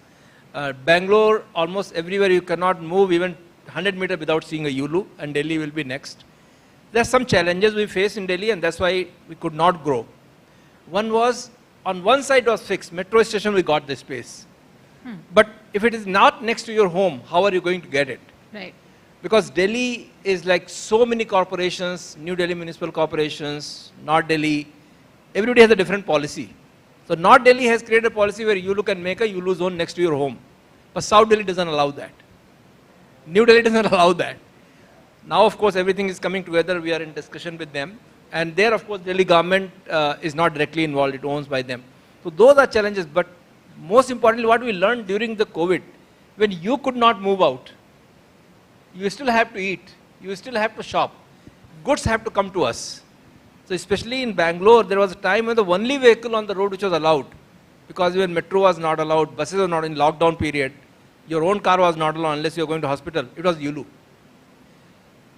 S: Bangalore, almost everywhere you cannot move even 100 meters without seeing a Yulu, and Delhi will be next. There are some challenges we face in Delhi, and that's why we could not grow. One was, on one side was fixed, metro station we got the space. But if it is not next to your home, how are you going to get it?
H: Right.
S: Because Delhi is like so many corporations, New Delhi Municipal Corporations, North Delhi, everybody has a different policy. So North Delhi has created a policy where you can make a Yulu zone next to your home. But South Delhi doesn't allow that. New Delhi doesn't allow that. Now, of course, everything is coming together. We are in discussion with them. And there, of course, Delhi government is not directly involved. It owns by them. So those are challenges. But most importantly, what we learned during the COVID, when you could not move out, you still have to eat. You still have to shop. Goods have to come to us. So especially in Bangalore, there was a time when the only vehicle on the road which was allowed, because when metro was not allowed, buses were not in lockdown period, your own car was not allowed unless you were going to hospital, it was Yulu.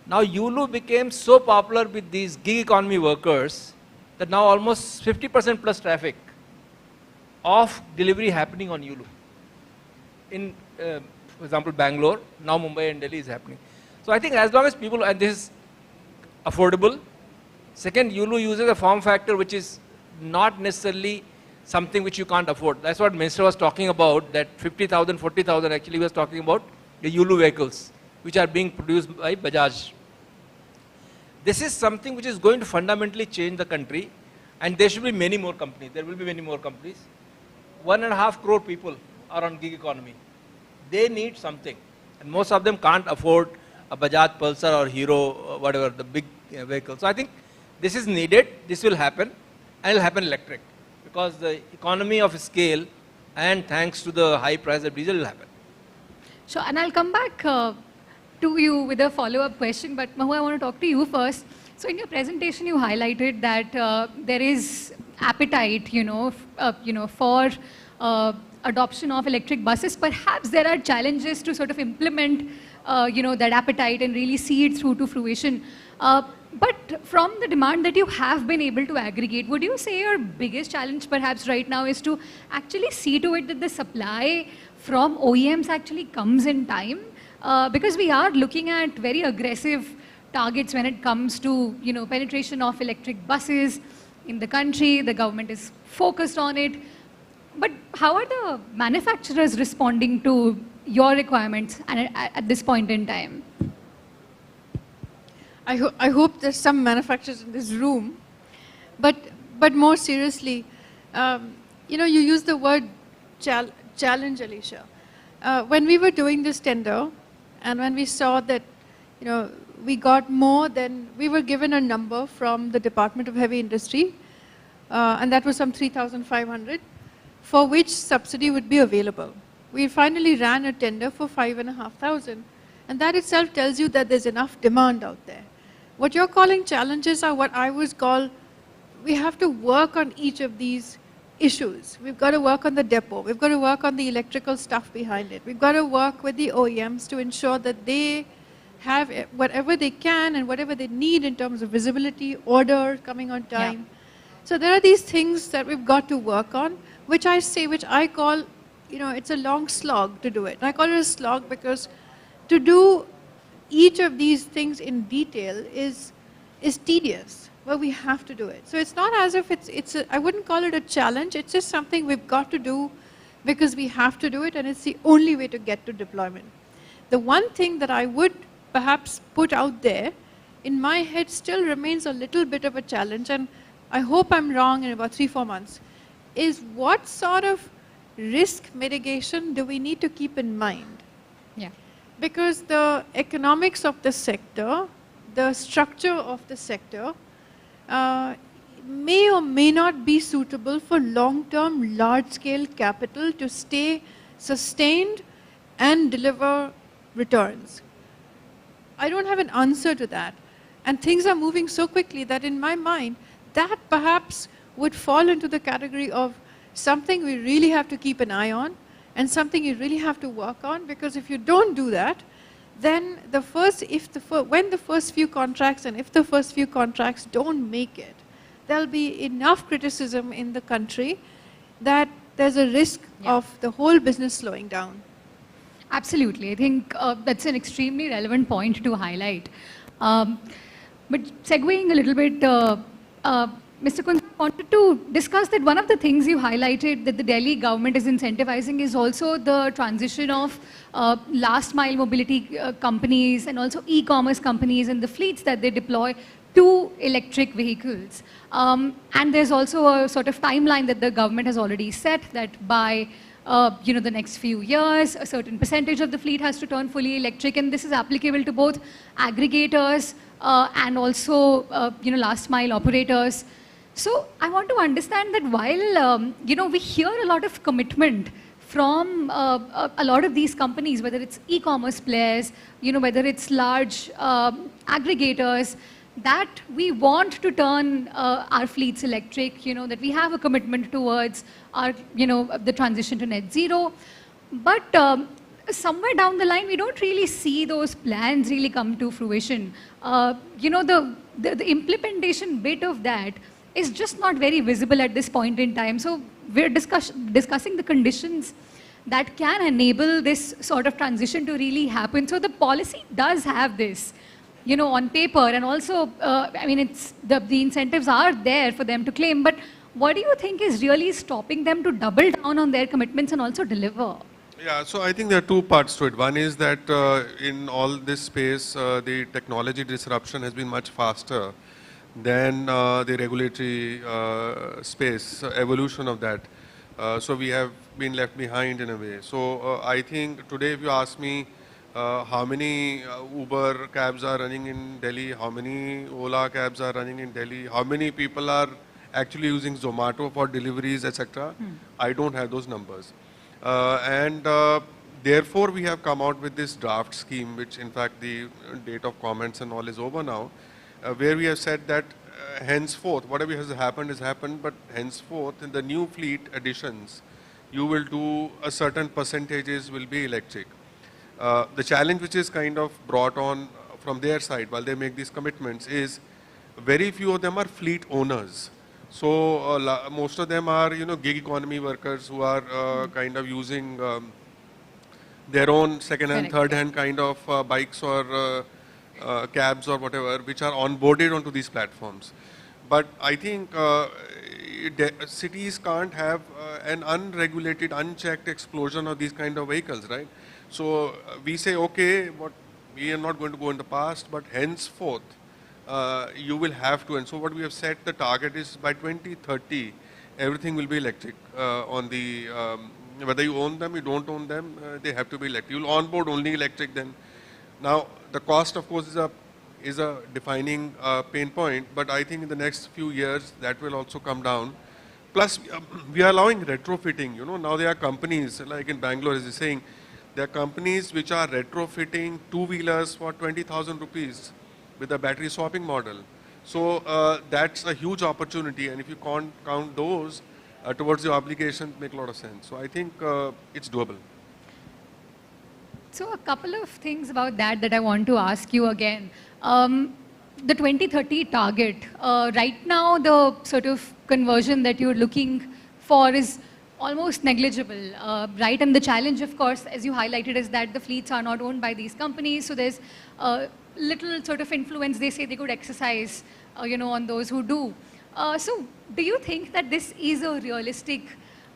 S: Now Yulu became so popular with these gig economy workers that now almost 50% plus traffic of delivery happening on Yulu. In, for example, Bangalore, now Mumbai and Delhi is happening. So I think as long as people, and this is affordable. Second, Yulu uses a form factor which is not necessarily something which you can't afford. That's what Minister was talking about, that 50,000, 40,000, actually he was talking about the Yulu vehicles, which are being produced by Bajaj. This is something which is going to fundamentally change the country, and there should be many more companies. There will be many more companies. 1.5 crore people are on gig economy. They need something, and most of them can't afford a Bajaj Pulsar or Hero, or whatever, the big vehicle. So I think this is needed, this will happen, and it will happen electric, because the economy of scale and thanks to the high price of diesel will happen.
H: Sure, and I'll come back to you with a follow-up question, but Mahu, I want to talk to you first. So in your presentation, you highlighted that there is appetite, for adoption of electric buses. Perhaps there are challenges to sort of implement that appetite and really see it through to fruition. But from the demand that you have been able to aggregate, would you say your biggest challenge perhaps right now is to actually see to it that the supply from OEMs actually comes in time? Because we are looking at very aggressive targets when it comes to penetration of electric buses in the country. The government is focused on it. But how are the manufacturers responding to your requirements at this point in time?
B: I hope there's some manufacturers in this room, but more seriously, you use the word challenge, Alicia. When we were doing this tender, and when we saw that, we got more than, we were given a number from the Department of Heavy Industry, and that was some 3,500, for which subsidy would be available. We finally ran a tender for 5,500, and that itself tells you that there's enough demand out there. What you're calling challenges are what I would call, we have to work on each of these issues. We've got to work on the depot. We've got to work on the electrical stuff behind it. We've got to work with the OEMs to ensure that they have whatever they can and whatever they need in terms of visibility, order, coming on time. Yeah. So there are these things that we've got to work on, which I call, it's a long slog to do it. And I call it a slog because to do each of these things in detail is tedious, but we have to do it. So it's not as if I wouldn't call it a challenge, it's just something we've got to do because we have to do it, and it's the only way to get to deployment. The one thing that I would perhaps put out there, in my head still remains a little bit of a challenge, and I hope I'm wrong in about 3-4 months, is what sort of risk mitigation do we need to keep in mind?
H: Yeah.
B: Because the economics of the sector, the structure of the sector, may or may not be suitable for long-term, large-scale capital to stay sustained and deliver returns. I don't have an answer to that. And things are moving so quickly that in my mind, that perhaps would fall into the category of something we really have to keep an eye on, and something you really have to work on, because if you don't do that, then when the first few contracts don't make it, there'll be enough criticism in the country that there's a risk of the whole business slowing down.
H: Absolutely. I think that's an extremely relevant point to highlight. But segueing a little bit, Mr. Kunz, I wanted to discuss that one of the things you highlighted that the Delhi government is incentivizing is also the transition of last mile mobility companies and also e-commerce companies and the fleets that they deploy to electric vehicles. And there's also a sort of timeline that the government has already set that by the next few years, a certain percentage of the fleet has to turn fully electric, and this is applicable to both aggregators and also last mile operators. So I want to understand that while we hear a lot of commitment from a lot of these companies, whether it's e-commerce players, whether it's large aggregators, that we want to turn our fleets electric, that we have a commitment towards our, the transition to net zero. But somewhere down the line, we don't really see those plans really come to fruition. The implementation bit of that is just not very visible at this point in time. So we're discussing the conditions that can enable this sort of transition to really happen. So the policy does have this, on paper, and also, it's the incentives are there for them to claim, but what do you think is really stopping them to double down on their commitments and also deliver?
C: Yeah, so I think there are two parts to it. One is that in all this space, the technology disruption has been much faster than the regulatory space, evolution of that. So we have been left behind in a way. So I think today if you ask me how many Uber cabs are running in Delhi, how many Ola cabs are running in Delhi, how many people are actually using Zomato for deliveries, etc. I don't have those numbers. Therefore we have come out with this draft scheme, which in fact the date of comments and all is over now, where we have said that henceforth, whatever has happened, but henceforth in the new fleet additions, you will do a certain percentages will be electric. The challenge which is kind of brought on from their side while they make these commitments is very few of them are fleet owners. So most of them are, gig economy workers who are kind of using their own second-hand, third-hand kind of bikes or cabs or whatever, which are onboarded onto these platforms. But I think cities can't have an unregulated, unchecked explosion of these kind of vehicles, right? So we say, okay, we are not going to go in the past, but henceforth, you will have to. And so what we have set the target is by 2030, everything will be electric on the, whether you own them, you don't own them, they have to be electric. You'll onboard only electric then. Now, the cost, of course, is a defining pain point, but I think in the next few years, that will also come down. Plus, we are allowing retrofitting. Now there are companies, like in Bangalore, as you're saying, there are companies which are retrofitting two-wheelers for 20,000 rupees with a battery swapping model. So that's a huge opportunity, and if you count those towards your obligations, make a lot of sense. So I think it's doable.
H: So a couple of things about that I want to ask you again. The 2030 target, right now the sort of conversion that you're looking for is almost negligible, right? And the challenge, of course, as you highlighted, is that the fleets are not owned by these companies, so there's little sort of influence they say they could exercise, on those who do. So do you think that this is a realistic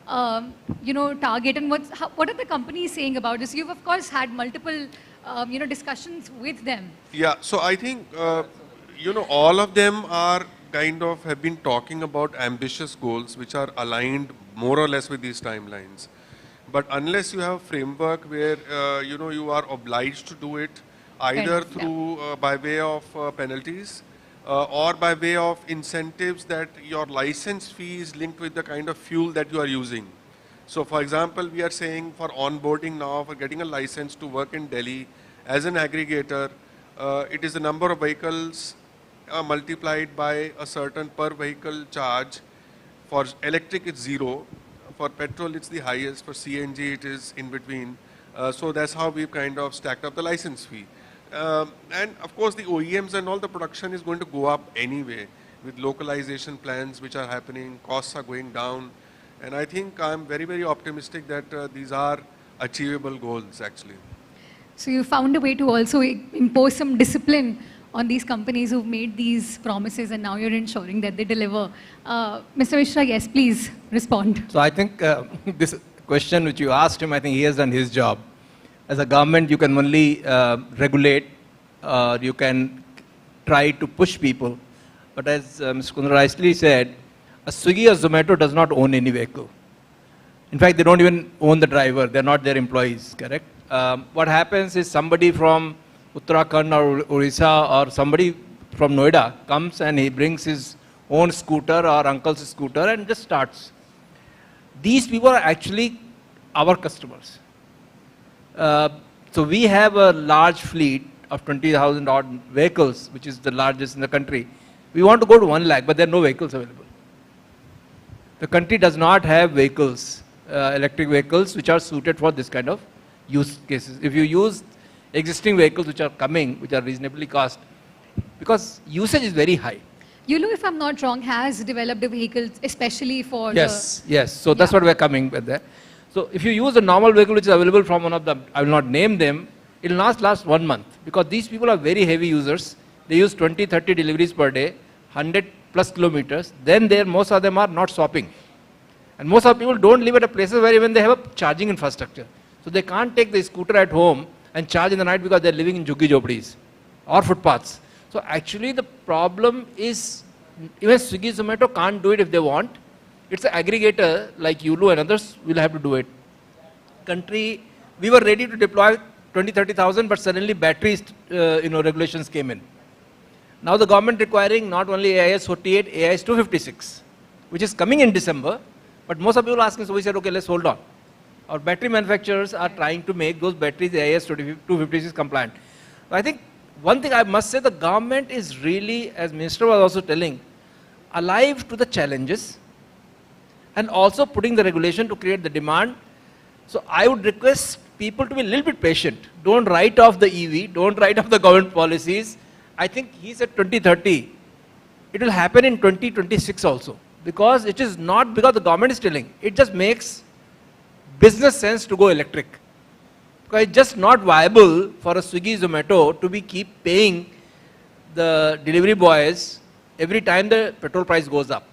H: target, and what are the companies saying about this? You've of course had multiple, discussions with them.
C: Yeah, so I think, all of them are kind of have been talking about ambitious goals which are aligned more or less with these timelines. But unless you have a framework where, you are obliged to do it either through, by way of penalties or by way of incentives that your license fee is linked with the kind of fuel that you are using. So for example, we are saying for onboarding now, for getting a license to work in Delhi as an aggregator, it is the number of vehicles multiplied by a certain per vehicle charge. For electric it's 0, for petrol it's the highest, for CNG it is in between. So that's how we've kind of stacked up the license fee. And of course the OEMs and all the production is going to go up anyway with localization plans which are happening, costs are going down. And I think I'm very, very optimistic that these are achievable goals actually.
H: So you found a way to also impose some discipline on these companies who've made these promises, and now you're ensuring that they deliver. Mr. Mishra, yes, please respond.
S: So I think this question which you asked him, I think he has done his job. As a government, you can only regulate, you can try to push people. But as Mr. Kundra rightly said, a Swiggy or Zomato does not own any vehicle. In fact, they don't even own the driver. They're not their employees, correct? What happens is somebody from Uttarakhand or Orissa or somebody from Noida comes and he brings his own scooter or uncle's scooter and just starts. These people are actually our customers. So we have a large fleet of 20,000 odd vehicles, which is the largest in the country. We want to go to 1 lakh, but there are no vehicles available. The country does not have vehicles, electric vehicles, which are suited for this kind of use cases. If you use existing vehicles which are coming, which are reasonably cost, because usage is very high.
H: Yulu, if I'm not wrong, has developed a vehicle especially for
S: Yes. So that's what we're coming with there. So if you use a normal vehicle which is available from one of the, I will not name them, it will not last 1 month, because these people are very heavy users. They use 20, 30 deliveries per day, 100 plus kilometers. Then most of them are not swapping. And most of the people don't live at a places where even they have a charging infrastructure. So they can't take the scooter at home and charge in the night because they're living in juggi jopdis or footpaths. So actually the problem is, even Swiggy, Zomato can't do it if they want. It's an aggregator like Yulu and others will have to do it. Country, we were ready to deploy 20, 30,000, but suddenly batteries, regulations came in. Now the government requiring not only AIS 48, AIS 256, which is coming in December, but most of people are asking, so we said, okay, let's hold on. Our battery manufacturers are trying to make those batteries AIS 256 compliant. I think one thing I must say, the government is really, as Minister was also telling, alive to the challenges and also putting the regulation to create the demand. So I would request people to be a little bit patient. Don't write off the EV, don't write off the government policies. I think he said 2030. It will happen in 2026 also. Because it is not because the government is telling. It just makes business sense to go electric. Because it's just not viable for a Swiggy Zomato to be keep paying the delivery boys every time the petrol price goes up.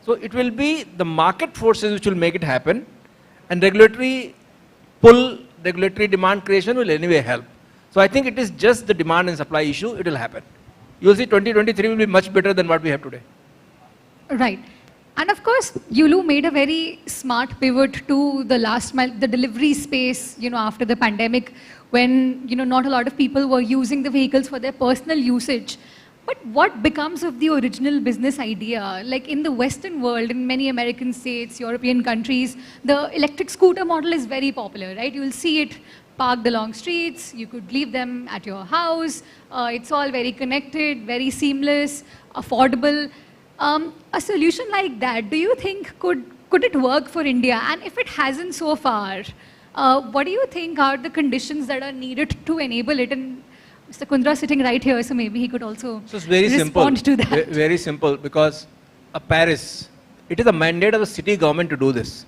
S: So it will be the market forces which will make it happen, and regulatory pull, regulatory demand creation will anyway help. So I think it is just the demand and supply issue, it will happen. You will see 2023 will be much better than what we have today.
H: Right. And of course, Yulu made a very smart pivot to the last mile, the delivery space, after the pandemic, when, not a lot of people were using the vehicles for their personal usage. But what becomes of the original business idea? Like in the Western world, in many American states, European countries, the electric scooter model is very popular, right? You will see it parked along streets, you could leave them at your house, it's all very connected, very seamless, affordable. A solution like that, do you think could it work for India? And if it hasn't so far, what do you think are the conditions that are needed to enable it? And Mr. Kundra sitting right here, so maybe he could also
S: it's very
H: respond
S: simple.
H: to that.
S: Very simple, because Paris, it is a mandate of the city government to do this.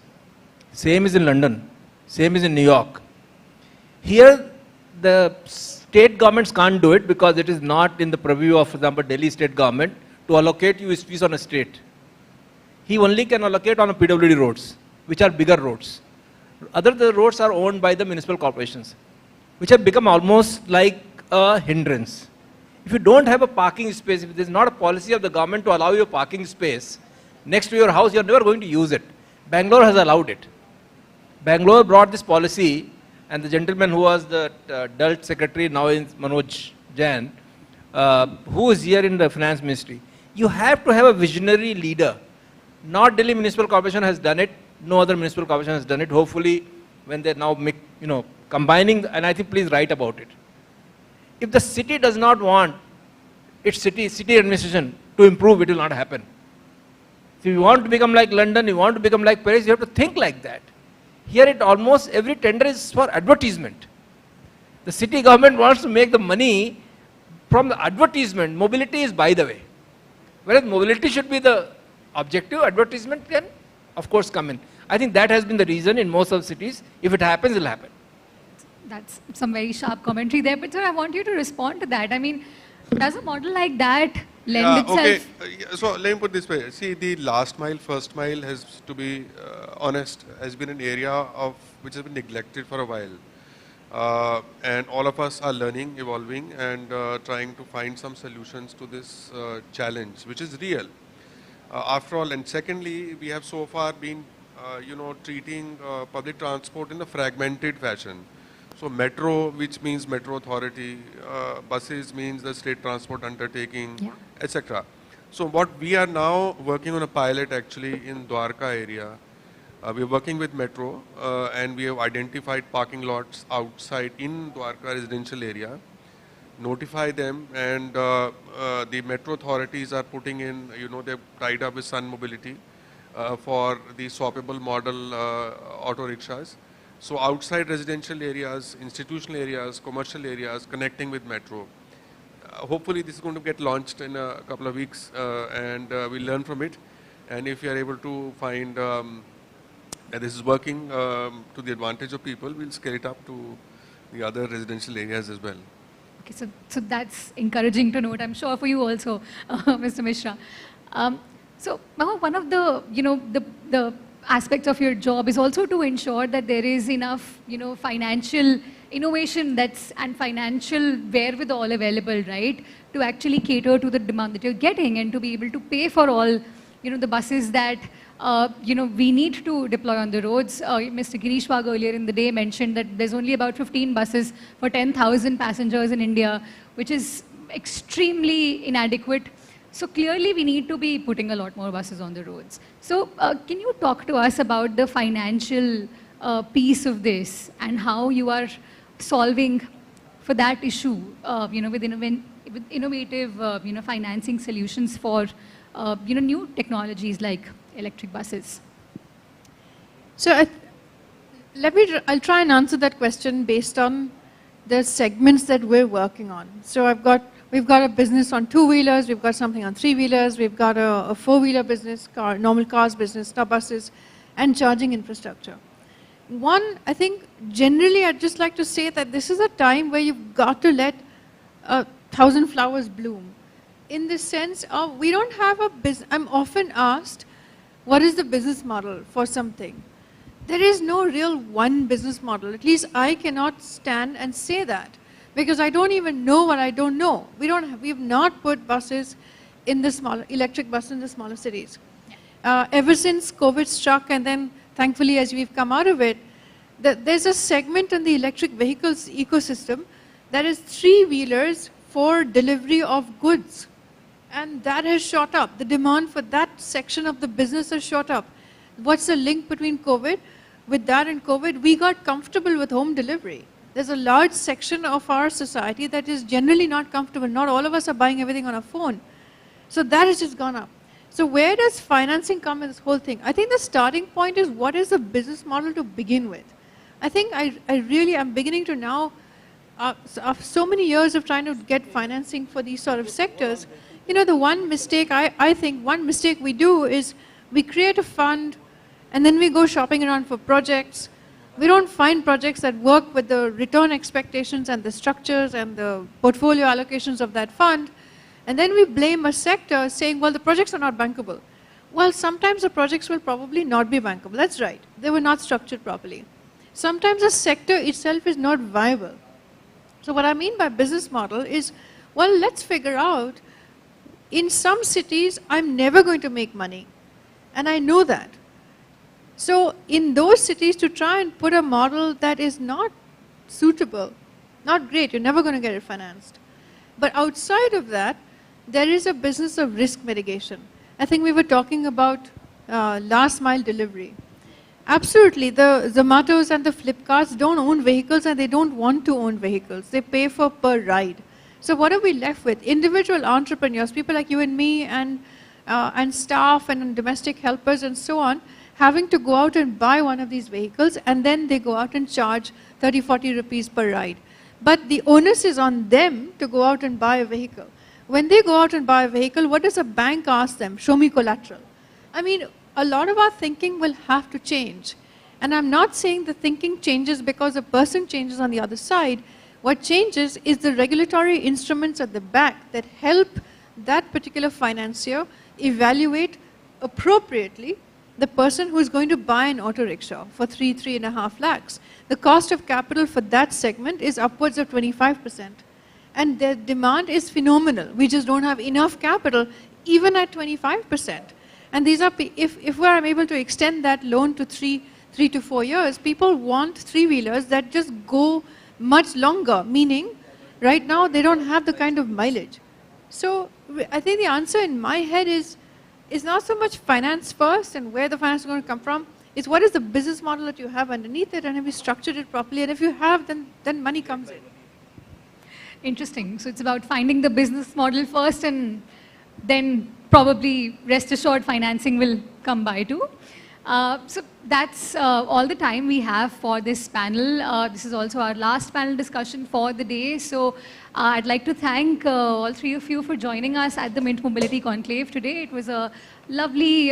S: Same is in London, same is in New York. Here, the state governments can't do it because it is not in the purview of, for example, Delhi state government to allocate USPs on a state. He only can allocate on a PWD roads, which are bigger roads. Other the roads are owned by the municipal corporations, which have become almost like a hindrance. If you don't have a parking space, if there is not a policy of the government to allow you a parking space next to your house, you are never going to use it. Bangalore has allowed it. Bangalore brought this policy, and the gentleman who was the DULT secretary now is Manoj Jain, who is here in the finance ministry. You have to have a visionary leader. Not Delhi Municipal Corporation has done it. No other municipal corporation has done it. Hopefully, when they're now combining, and I think please write about it. If the city does not want its city administration to improve, it will not happen. If you want to become like London, you want to become like Paris, you have to think like that. Here it almost every tender is for advertisement. The city government wants to make the money from the advertisement. Mobility is by the way. Whereas mobility should be the objective, advertisement can of course come in. I think that has been the reason in most of the cities. If it happens, it will happen.
H: That's some very sharp commentary there. But sir, I want you to respond to that. I mean, does a model like that lend itself?
C: Okay. So let me put this way. See, the last mile, first mile has, to be honest, has been an area of which has been neglected for a while. And all of us are learning, evolving, and trying to find some solutions to this challenge, which is real. After all, and secondly, we have so far been, treating public transport in a fragmented fashion. So metro, which means metro authority, buses means the state transport undertaking, etc. So what we are now working on a pilot actually in Dwarka area. We are working with metro and we have identified parking lots outside in Dwarka residential area, notify them, and the metro authorities are putting in, they've tied up with Sun Mobility for the swappable model auto rickshaws. So outside residential areas, institutional areas, commercial areas, connecting with metro. Hopefully this is going to get launched in a couple of weeks and we'll learn from it. And if we are able to find that this is working to the advantage of people, we'll scale it up to the other residential areas as well.
H: Okay, so that's encouraging to note, I'm sure for you also, Mr. Mishra. So one of the, the aspects of your job is also to ensure that there is enough, financial innovation and financial wherewithal available, right, to actually cater to the demand that you're getting and to be able to pay for all, the buses that, we need to deploy on the roads. Mr. Girish Wag earlier in the day mentioned that there's only about 15 buses for 10,000 passengers in India, which is extremely inadequate. So clearly we need to be putting a lot more buses on the roads. So can you talk to us about the financial piece of this and how you are solving for that issue, with innovative, financing solutions for, new technologies like electric buses?
B: So I'll try and answer that question based on the segments that we're working on. So we've got a business on two-wheelers, we've got something on three-wheelers, we've got a four-wheeler business, normal cars business, buses, and charging infrastructure. One, I think generally I'd just like to say that this is a time where you've got to let 1,000 flowers bloom. In the sense of, we don't have a business, I'm often asked, what is the business model for something? There is no real one business model. At least I cannot stand and say that, because I don't even know what I don't know. We've not put buses in the smaller, electric buses in the smaller cities. Ever since COVID struck, and then thankfully as we've come out of it, there's a segment in the electric vehicles ecosystem that is three-wheelers for delivery of goods. And that has shot up. The demand for that section of the business has shot up. What's the link between COVID? With that and COVID, we got comfortable with home delivery. There's a large section of our society that is generally not comfortable. Not all of us are buying everything on a phone. So that has just gone up. So where does financing come in this whole thing? I think the starting point is, what is the business model to begin with? I think I really am beginning to now, after so many years of trying to get financing for these sort of sectors, you know, the one mistake, I think one mistake we do is we create a fund and then we go shopping around for projects. We don't find projects that work with the return expectations and the structures and the portfolio allocations of that fund. And then we blame a sector saying, well, the projects are not bankable. Well, sometimes the projects will probably not be bankable. That's right. They were not structured properly. Sometimes the sector itself is not viable. So what I mean by business model is, well, let's figure out, in some cities, I'm never going to make money. And I know that. So in those cities, to try and put a model that is not suitable, not great, you're never going to get it financed. But outside of that, there is a business of risk mitigation. I think we were talking about last mile delivery. Absolutely, the Zomatos and the Flipkarts don't own vehicles and they don't want to own vehicles. They pay for per ride. So what are we left with? Individual entrepreneurs, people like you and me, and staff and domestic helpers and so on, having to go out and buy one of these vehicles, and then they go out and charge 30, 40 rupees per ride. But the onus is on them to go out and buy a vehicle. When they go out and buy a vehicle, what does a bank ask them? Show me collateral. I mean, a lot of our thinking will have to change. And I'm not saying the thinking changes because a person changes on the other side. What changes is the regulatory instruments at the back that help that particular financier evaluate appropriately the person who is going to buy an auto rickshaw for 3.5 lakhs. The cost of capital for that segment is upwards of 25%. And the demand is phenomenal. We just don't have enough capital, even at 25%. And these are, if I'm able to extend that loan to 3 to 4 years, people want three-wheelers that just go much longer, meaning right now they don't have the kind of mileage. So I think the answer in my head is not so much finance first and where the finance is going to come from. It's what is the business model that you have underneath it, and have you structured it properly, and if you have, then money comes in.
H: Interesting. So it's about finding the business model first, and then probably rest assured financing will come by too. So that's all the time we have for this panel. This is also our last panel discussion for the day. So I'd like to thank all three of you for joining us at the Mint Mobility Conclave today. It was a lovely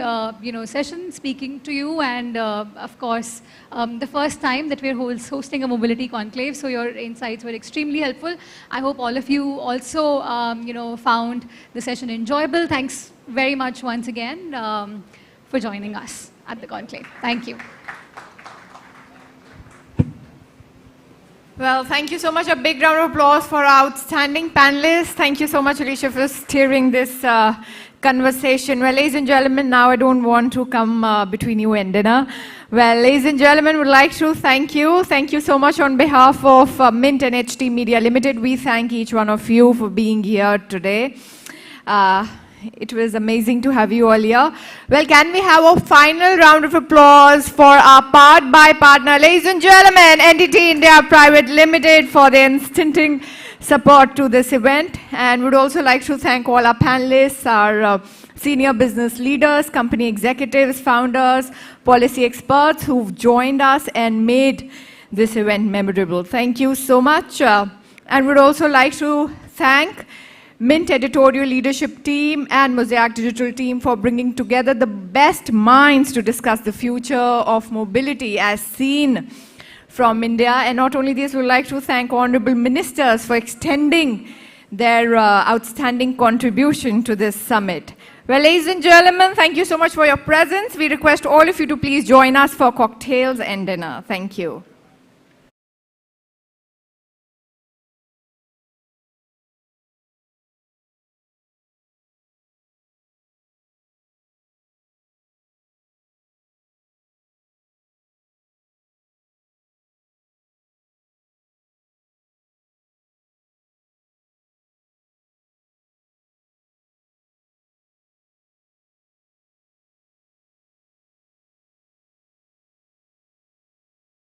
H: session speaking to you, and of course the first time that we're hosting a Mobility Conclave, so your insights were extremely helpful. I hope all of you also found the session enjoyable. Thanks very much once again for joining us at the conclave. Thank you.
A: Well, thank you so much. A big round of applause for our outstanding panelists. Thank you so much, Alicia, for steering this conversation. Well, ladies and gentlemen, now I don't want to come between you and dinner. Well, ladies and gentlemen, would like to thank you. Thank you so much on behalf of Mint and NTT Media Limited. We thank each one of you for being here today. It was amazing to have you all here. Well, can we have a final round of applause for our part-by partner, ladies and gentlemen, NTT India Private Limited, for their unstinting support to this event. And would also like to thank all our panelists, our senior business leaders, company executives, founders, policy experts who've joined us and made this event memorable. Thank you so much. And would also like to thank Mint editorial leadership team and Mosaic digital team for bringing together the best minds to discuss the future of mobility as seen from India. And not only this, we would like to thank honorable ministers for extending their outstanding contribution to this summit. Well, ladies and gentlemen, thank you so much for your presence. We request all of you to please join us for cocktails and dinner. Thank you.